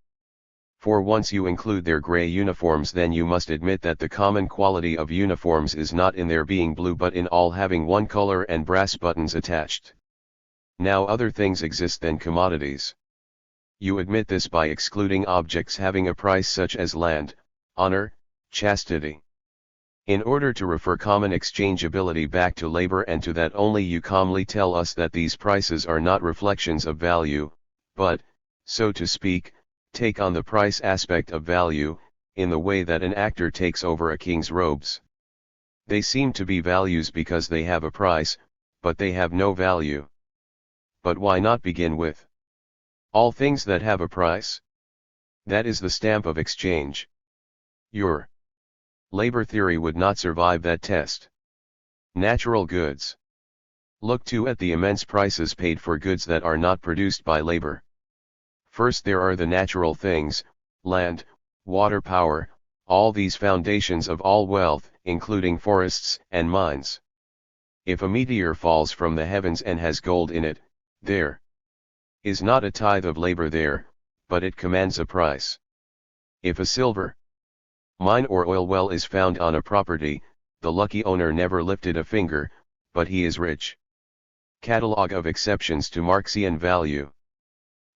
For once you include their gray uniforms then you must admit that the common quality of uniforms is not in their being blue but in all having one color and brass buttons attached. Now other things exist than commodities. You admit this by excluding objects having a price such as land, honor, chastity. In order to refer common exchangeability back to labor and to that only you calmly tell us that these prices are not reflections of value, but, so to speak, take on the price aspect of value, in the way that an actor takes over a king's robes. They seem to be values because they have a price, but they have no value. But why not begin with all things that have a price? That is the stamp of exchange. Your labor theory would not survive that test. Natural goods. Look too at the immense prices paid for goods that are not produced by labor. First there are the natural things, land, water power, all these foundations of all wealth, including forests and mines. If a meteor falls from the heavens and has gold in it, there is not a tithe of labor there, but it commands a price. If a silver mine or oil well is found on a property, the lucky owner never lifted a finger, but he is rich. Catalogue of exceptions to Marxian value.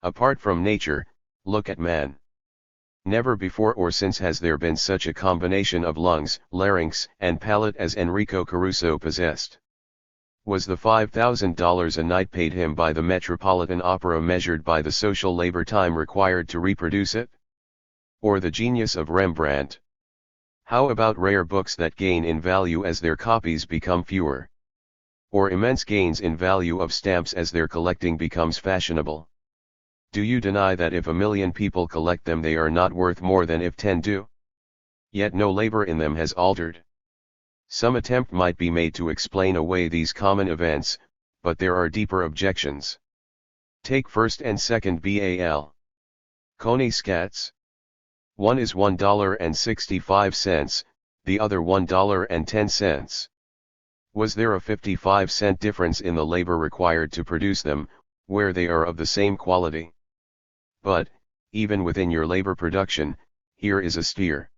Apart from nature, look at man. Never before or since has there been such a combination of lungs, larynx, and palate as Enrico Caruso possessed. Was the $5,000 a night paid him by the Metropolitan Opera measured by the social labor time required to reproduce it? Or the genius of Rembrandt? How about rare books that gain in value as their copies become fewer? Or immense gains in value of stamps as their collecting becomes fashionable? Do you deny that if 1,000,000 people collect them they are not worth more than if 10 do? Yet no labor in them has altered. Some attempt might be made to explain away these common events, but there are deeper objections. Take first and second BAL. Coney scats. One is $1.65, the other $1.10. Was there a 55-cent difference in the labor required to produce them, where they are of the same quality? But, even within your labor production, here is a steer.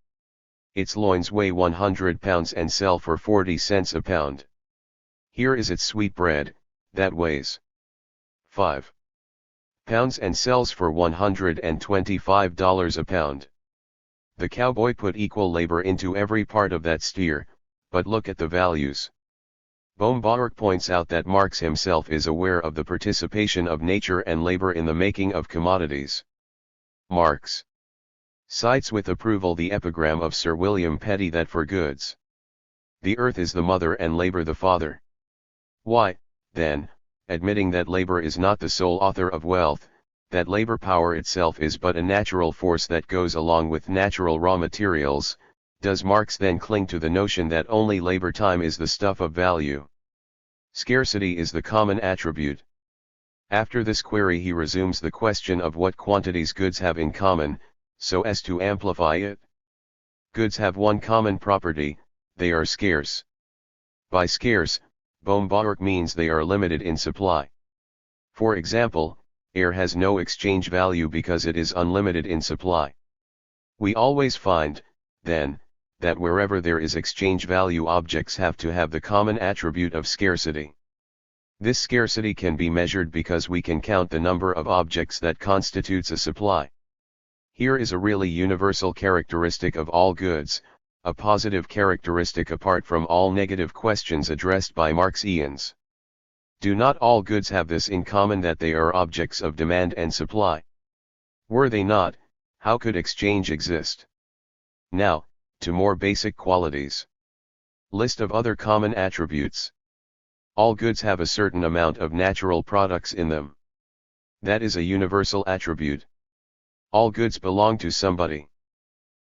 Its loins weigh 100 pounds and sell for 40 cents a pound. Here is its sweetbread, that weighs 5 pounds and sells for $125 a pound. The cowboy put equal labor into every part of that steer, but look at the values. Baumgartner points out that Marx himself is aware of the participation of nature and labor in the making of commodities. Marx cites with approval the epigram of Sir William Petty that for goods, the earth is the mother and labor the father. Why, then, admitting that labor is not the sole author of wealth, that labor power itself is but a natural force that goes along with natural raw materials, does Marx then cling to the notion that only labor time is the stuff of value? Scarcity is the common attribute. After this query he resumes the question of what quantities goods have in common, so as to amplify it. Goods have one common property: they are scarce. By scarce, Baumgartner means they are limited in supply. For example, air has no exchange value because it is unlimited in supply. We always find, then, that wherever there is exchange value, objects have to have the common attribute of scarcity. This scarcity can be measured because we can count the number of objects that constitutes a supply. Here is a really universal characteristic of all goods, a positive characteristic apart from all negative questions addressed by Marxians. Do not all goods have this in common, that they are objects of demand and supply? Were they not, how could exchange exist? Now, to more basic qualities. List of other common attributes. All goods have a certain amount of natural products in them. That is a universal attribute. All goods belong to somebody.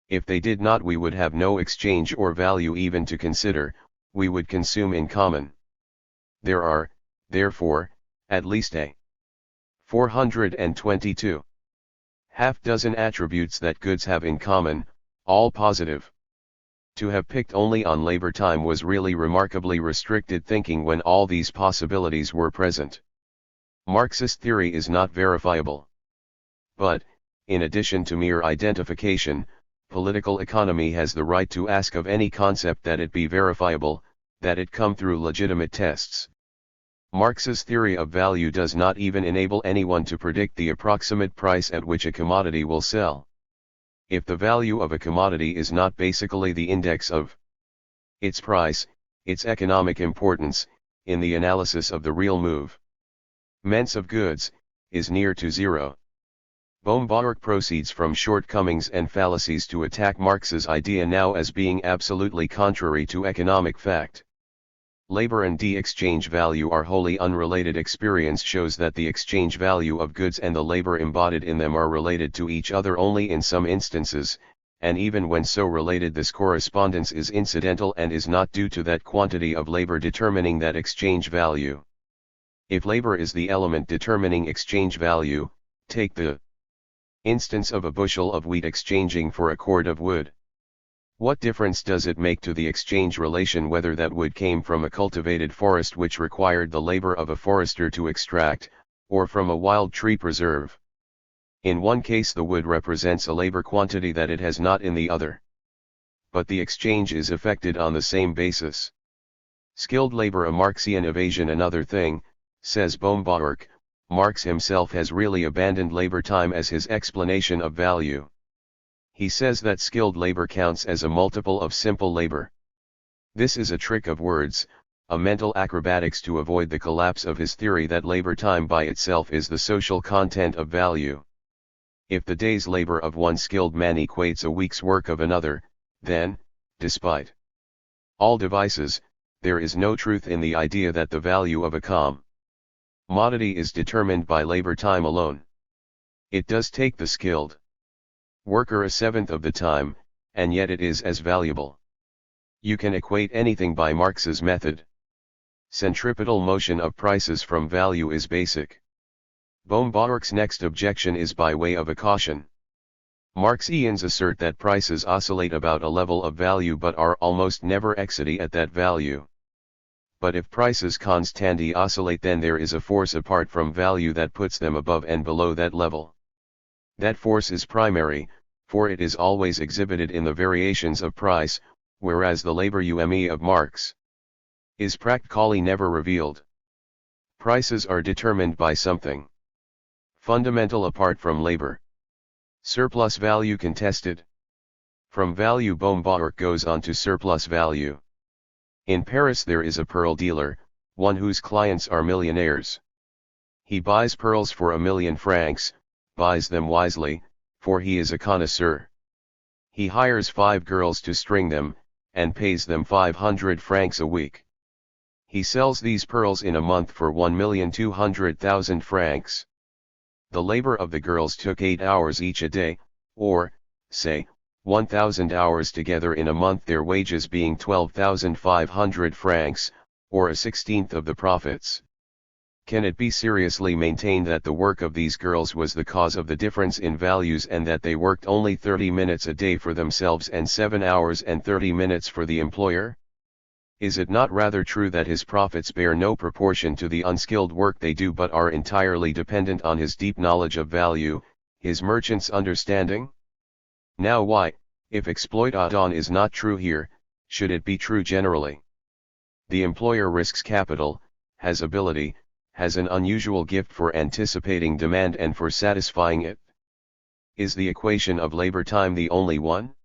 If they did not, we would have no exchange or value even to consider, we would consume in common. There are, therefore, at least a 422 half-dozen attributes that goods have in common, all positive. To have picked only on labor time was really remarkably restricted thinking when all these possibilities were present. Marxist theory is not verifiable. But, in addition to mere identification, political economy has the right to ask of any concept that it be verifiable, that it come through legitimate tests. Marx's theory of value does not even enable anyone to predict the approximate price at which a commodity will sell. If the value of a commodity is not basically the index of its price, its economic importance, in the analysis of the real movements of goods, is near to zero. Baumgartner proceeds from shortcomings and fallacies to attack Marx's idea now as being absolutely contrary to economic fact. Labor and exchange value are wholly unrelated. Experience shows that the exchange value of goods and the labor embodied in them are related to each other only in some instances, and even when so related, this correspondence is incidental and is not due to that quantity of labor determining that exchange value. If labor is the element determining exchange value, take the instance of a bushel of wheat exchanging for a cord of wood. What difference does it make to the exchange relation whether that wood came from a cultivated forest which required the labor of a forester to extract, or from a wild tree preserve? In one case the wood represents a labor quantity that it has not in the other. But the exchange is effected on the same basis. Skilled labor a Marxian evasion. Another thing, says Baumgartner, Marx himself has really abandoned labor time as his explanation of value. He says that skilled labor counts as a multiple of simple labor. This is a trick of words, a mental acrobatics to avoid the collapse of his theory that labor time by itself is the social content of value. If the day's labor of one skilled man equates a week's work of another, then, despite all devices, there is no truth in the idea that the value of a commodity is determined by labor time alone. It does take the skilled worker a seventh of the time, and yet it is as valuable. You can equate anything by Marx's method. Centripetal motion of prices from value is basic. Baumgartner's next objection is by way of a caution. Marxians assert that prices oscillate about a level of value but are almost never exceed at that value. But if prices constantly oscillate, then there is a force apart from value that puts them above and below that level. That force is primary, for it is always exhibited in the variations of price, whereas the labor UME of Marx is practically never revealed. Prices are determined by something Fundamental apart from labor. Surplus value contested. From value Baumgartner goes on to surplus value. In Paris there is a pearl dealer, one whose clients are millionaires. He buys pearls for 1,000,000 francs, buys them wisely, for he is a connoisseur. He hires 5 girls to string them, and pays them 500 francs a week. He sells these pearls in a month for 1,200,000 francs. The labor of the girls took 8 hours each a day, or, say, 1,000 hours together in a month, their wages being 12,500 francs, or a 16th of the profits. Can it be seriously maintained that the work of these girls was the cause of the difference in values, and that they worked only 30 minutes a day for themselves and 7 hours and 30 minutes for the employer? Is it not rather true that his profits bear no proportion to the unskilled work they do, but are entirely dependent on his deep knowledge of value, his merchant's understanding? Now why, if exploitation is not true here, should it be true generally? The employer risks capital, has ability, has an unusual gift for anticipating demand and for satisfying it. Is the equation of labor time the only one?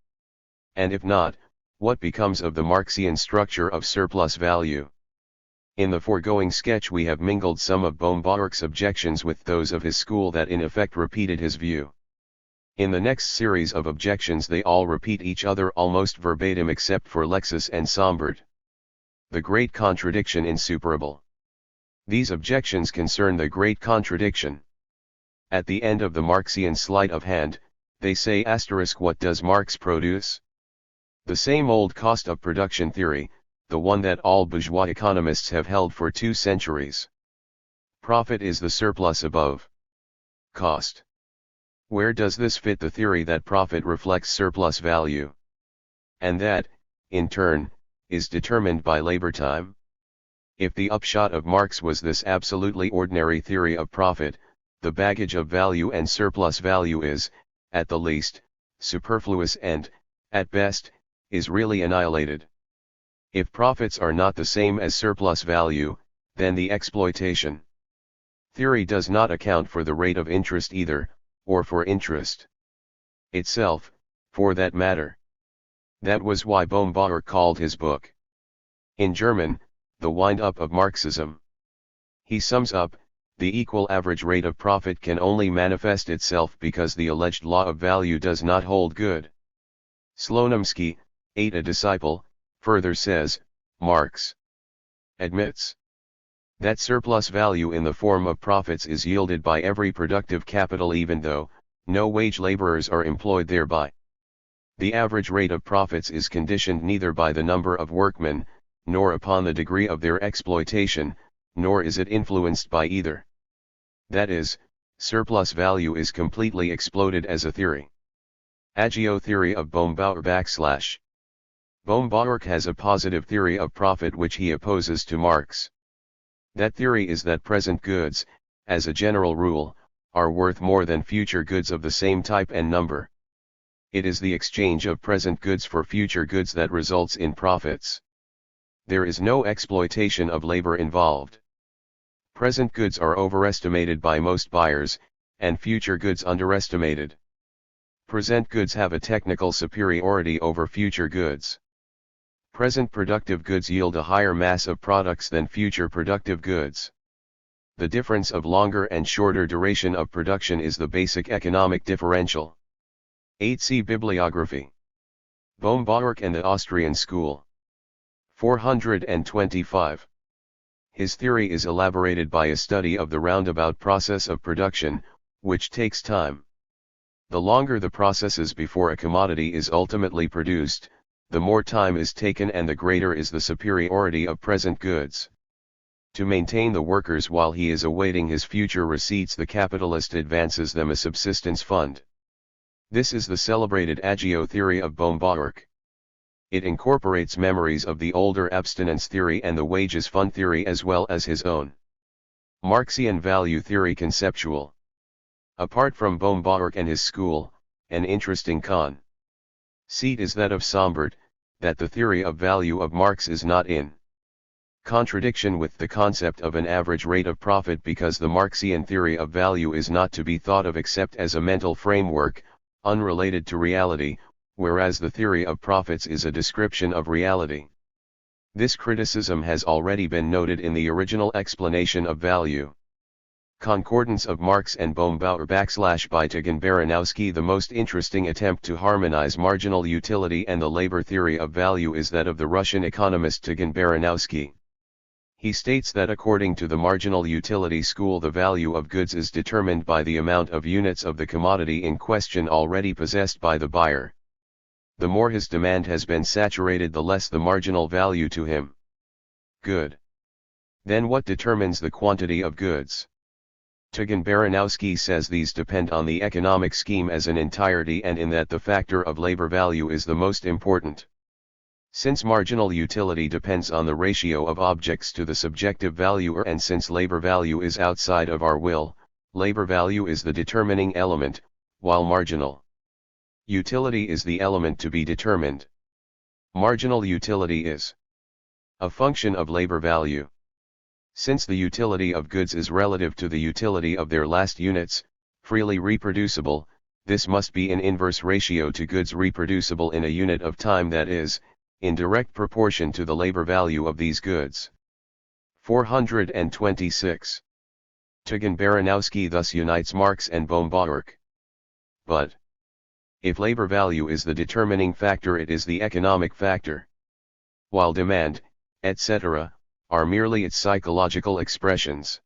And if not, what becomes of the Marxian structure of surplus value? In the foregoing sketch we have mingled some of Baumgartner's objections with those of his school that in effect repeated his view. In the next series of objections they all repeat each other almost verbatim except for Lexus and Sombart. The great contradiction insuperable. These objections concern the great contradiction. At the end of the Marxian sleight of hand, they say *, what does Marx produce? The same old cost of production theory, the one that all bourgeois economists have held for 2 centuries. Profit is the surplus above cost. Where does this fit the theory that profit reflects surplus value? And that, in turn, is determined by labor time? If the upshot of Marx was this absolutely ordinary theory of profit, the baggage of value and surplus value is, at the least, superfluous and, at best, is really annihilated. If profits are not the same as surplus value, then the exploitation theory does not account for the rate of interest either, or for interest itself, for that matter. That was why Baumgartner called his book, in German, The Wind-Up of Marxism. He sums up, the equal average rate of profit can only manifest itself because the alleged law of value does not hold good. Slonimsky, a disciple, further says, Marx admits that surplus value in the form of profits is yielded by every productive capital even though no wage laborers are employed thereby. The average rate of profits is conditioned neither by the number of workmen, nor upon the degree of their exploitation, nor is it influenced by either. That is, surplus value is completely exploded as a theory. Agio theory of Baumgartner / Baumgartner has a positive theory of profit which he opposes to Marx. That theory is that present goods, as a general rule, are worth more than future goods of the same type and number. It is the exchange of present goods for future goods that results in profits. There is no exploitation of labor involved. Present goods are overestimated by most buyers, and future goods underestimated. Present goods have a technical superiority over future goods. Present productive goods yield a higher mass of products than future productive goods. The difference of longer and shorter duration of production is the basic economic differential. 8c Bibliography. Baumgartner and the Austrian School. 425. His theory is elaborated by a study of the roundabout process of production, which takes time. The longer the processes before a commodity is ultimately produced, the more time is taken and the greater is the superiority of present goods. To maintain the workers while he is awaiting his future receipts, the capitalist advances them a subsistence fund. This is the celebrated agio theory of Baumgartner. It incorporates memories of the older abstinence theory and the wages fund theory as well as his own Marxian value theory conceptual. Apart from Baumgartner and his school, an interesting conceit is that of Sombart, that the theory of value of Marx is not in Contradiction with the concept of an average rate of profit, because the Marxian theory of value is not to be thought of except as a mental framework, unrelated to reality, whereas the theory of profits is a description of reality. This criticism has already been noted in the original explanation of value. Concordance of Marx and Bombauer / by Baranowski. The most interesting attempt to harmonize marginal utility and the labor theory of value is that of the Russian economist Baranowski. He states that according to the marginal utility school, the value of goods is determined by the amount of units of the commodity in question already possessed by the buyer. The more his demand has been saturated, the less the marginal value to him. Good. Then what determines the quantity of goods? Baranowski says these depend on the economic scheme as an entirety, and in that the factor of labor value is the most important. Since marginal utility depends on the ratio of objects to the subjective valuer, and since labor value is outside of our will, labor value is the determining element, while marginal utility is the element to be determined. Marginal utility is a function of labor value. Since the utility of goods is relative to the utility of their last units, freely reproducible, this must be in inverse ratio to goods reproducible in a unit of time, that is, in direct proportion to the labor value of these goods. 426. Baranowski thus unites Marx and Bombauer. But if labor value is the determining factor, it is the economic factor, while demand, etc., are merely its psychological expressions.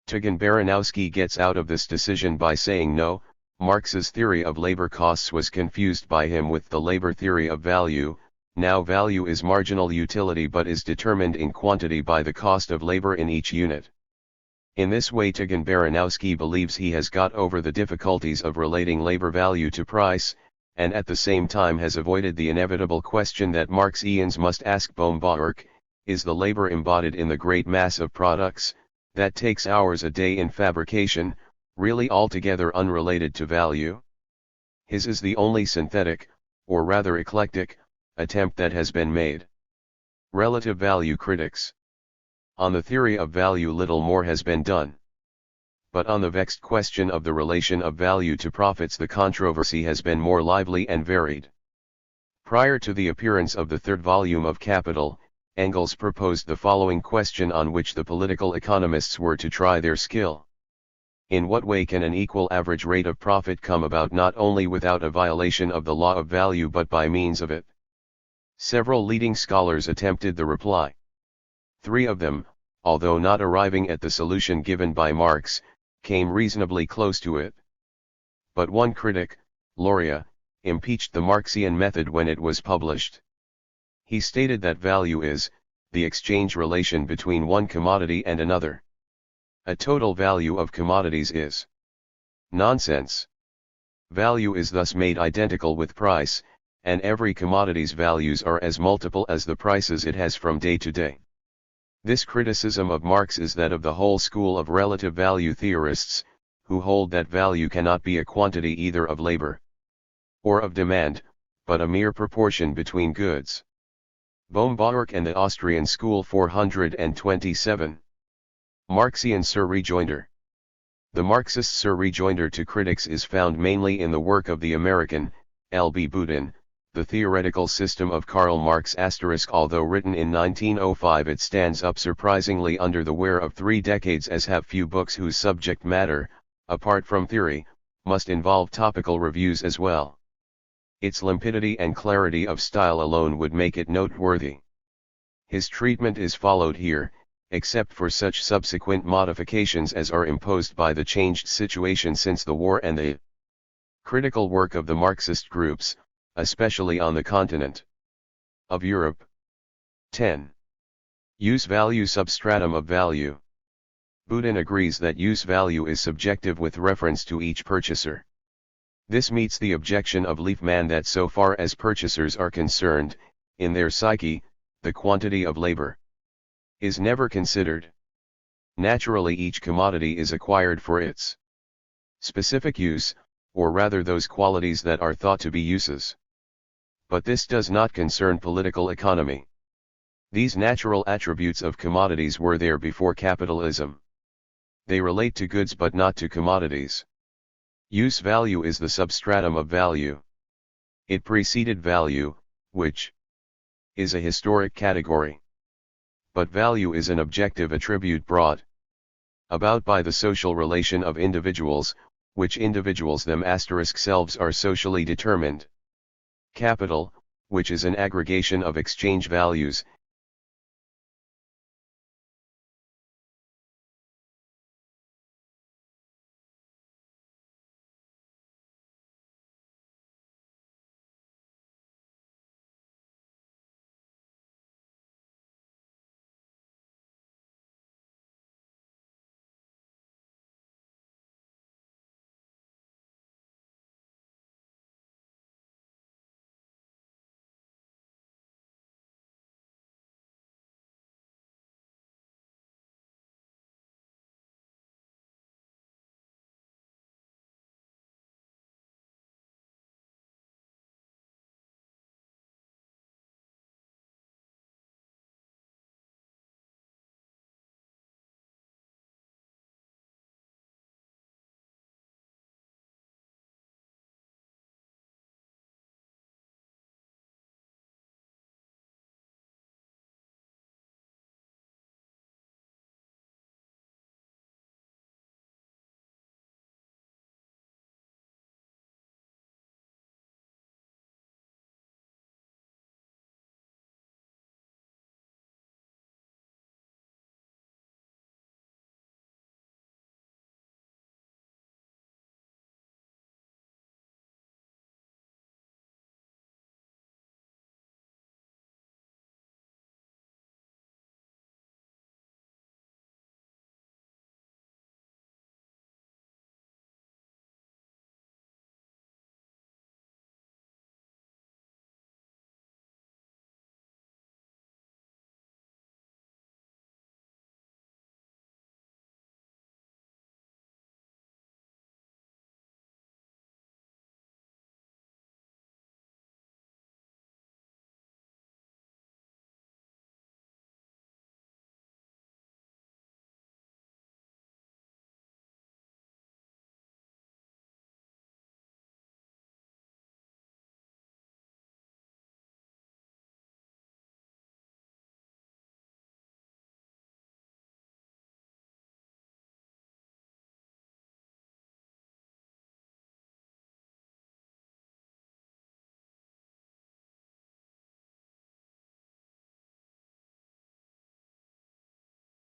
Baranowski gets out of this decision by saying no, Marx's theory of labor costs was confused by him with the labor theory of value. Now value is marginal utility but is determined in quantity by the cost of labor in each unit. In this way Baranowski believes he has got over the difficulties of relating labor value to price, and at the same time has avoided the inevitable question that Marxians must ask Bombauer: is the labor embodied in the great mass of products, that takes hours a day in fabrication, really altogether unrelated to value? His is the only synthetic, or rather eclectic, attempt that has been made. Relative value critics. On the theory of value little more has been done. But on the vexed question of the relation of value to profits the controversy has been more lively and varied. Prior to the appearance of the third volume of Capital, Engels proposed the following question on which the political economists were to try their skill. In what way can an equal average rate of profit come about, not only without a violation of the law of value but by means of it? Several leading scholars attempted the reply. Three of them, although not arriving at the solution given by Marx, came reasonably close to it. But one critic, Loria, impeached the Marxian method when it was published. He stated that value is the exchange relation between one commodity and another. A total value of commodities is nonsense. Value is thus made identical with price, and every commodity's values are as multiple as the prices it has from day to day. This criticism of Marx is that of the whole school of relative value theorists, who hold that value cannot be a quantity either of labor or of demand, but a mere proportion between goods. Bombauer and the Austrian School. 427. Marxian surrejoinder. The Marxist surrejoinder to critics is found mainly in the work of the American, L.B. Boudin, The Theoretical System of Karl Marx*. Although written in 1905, it stands up surprisingly under the wear of 3 decades, as have few books whose subject matter, apart from theory, must involve topical reviews as well. Its limpidity and clarity of style alone would make it noteworthy. His treatment is followed here, except for such subsequent modifications as are imposed by the changed situation since the war and the critical work of the Marxist groups, especially on the continent of Europe. 10. Use value substratum of value. Boudin agrees that use value is subjective with reference to each purchaser. This meets the objection of Liefman that so far as purchasers are concerned, in their psyche, the quantity of labor is never considered. Naturally, each commodity is acquired for its specific use, or rather those qualities that are thought to be uses. But this does not concern political economy. These natural attributes of commodities were there before capitalism. They relate to goods but not to commodities. Use value is the substratum of value. It preceded value, which is a historic category. But value is an objective attribute brought about by the social relation of individuals, which individuals themselves are socially determined. Capital, which is an aggregation of exchange values,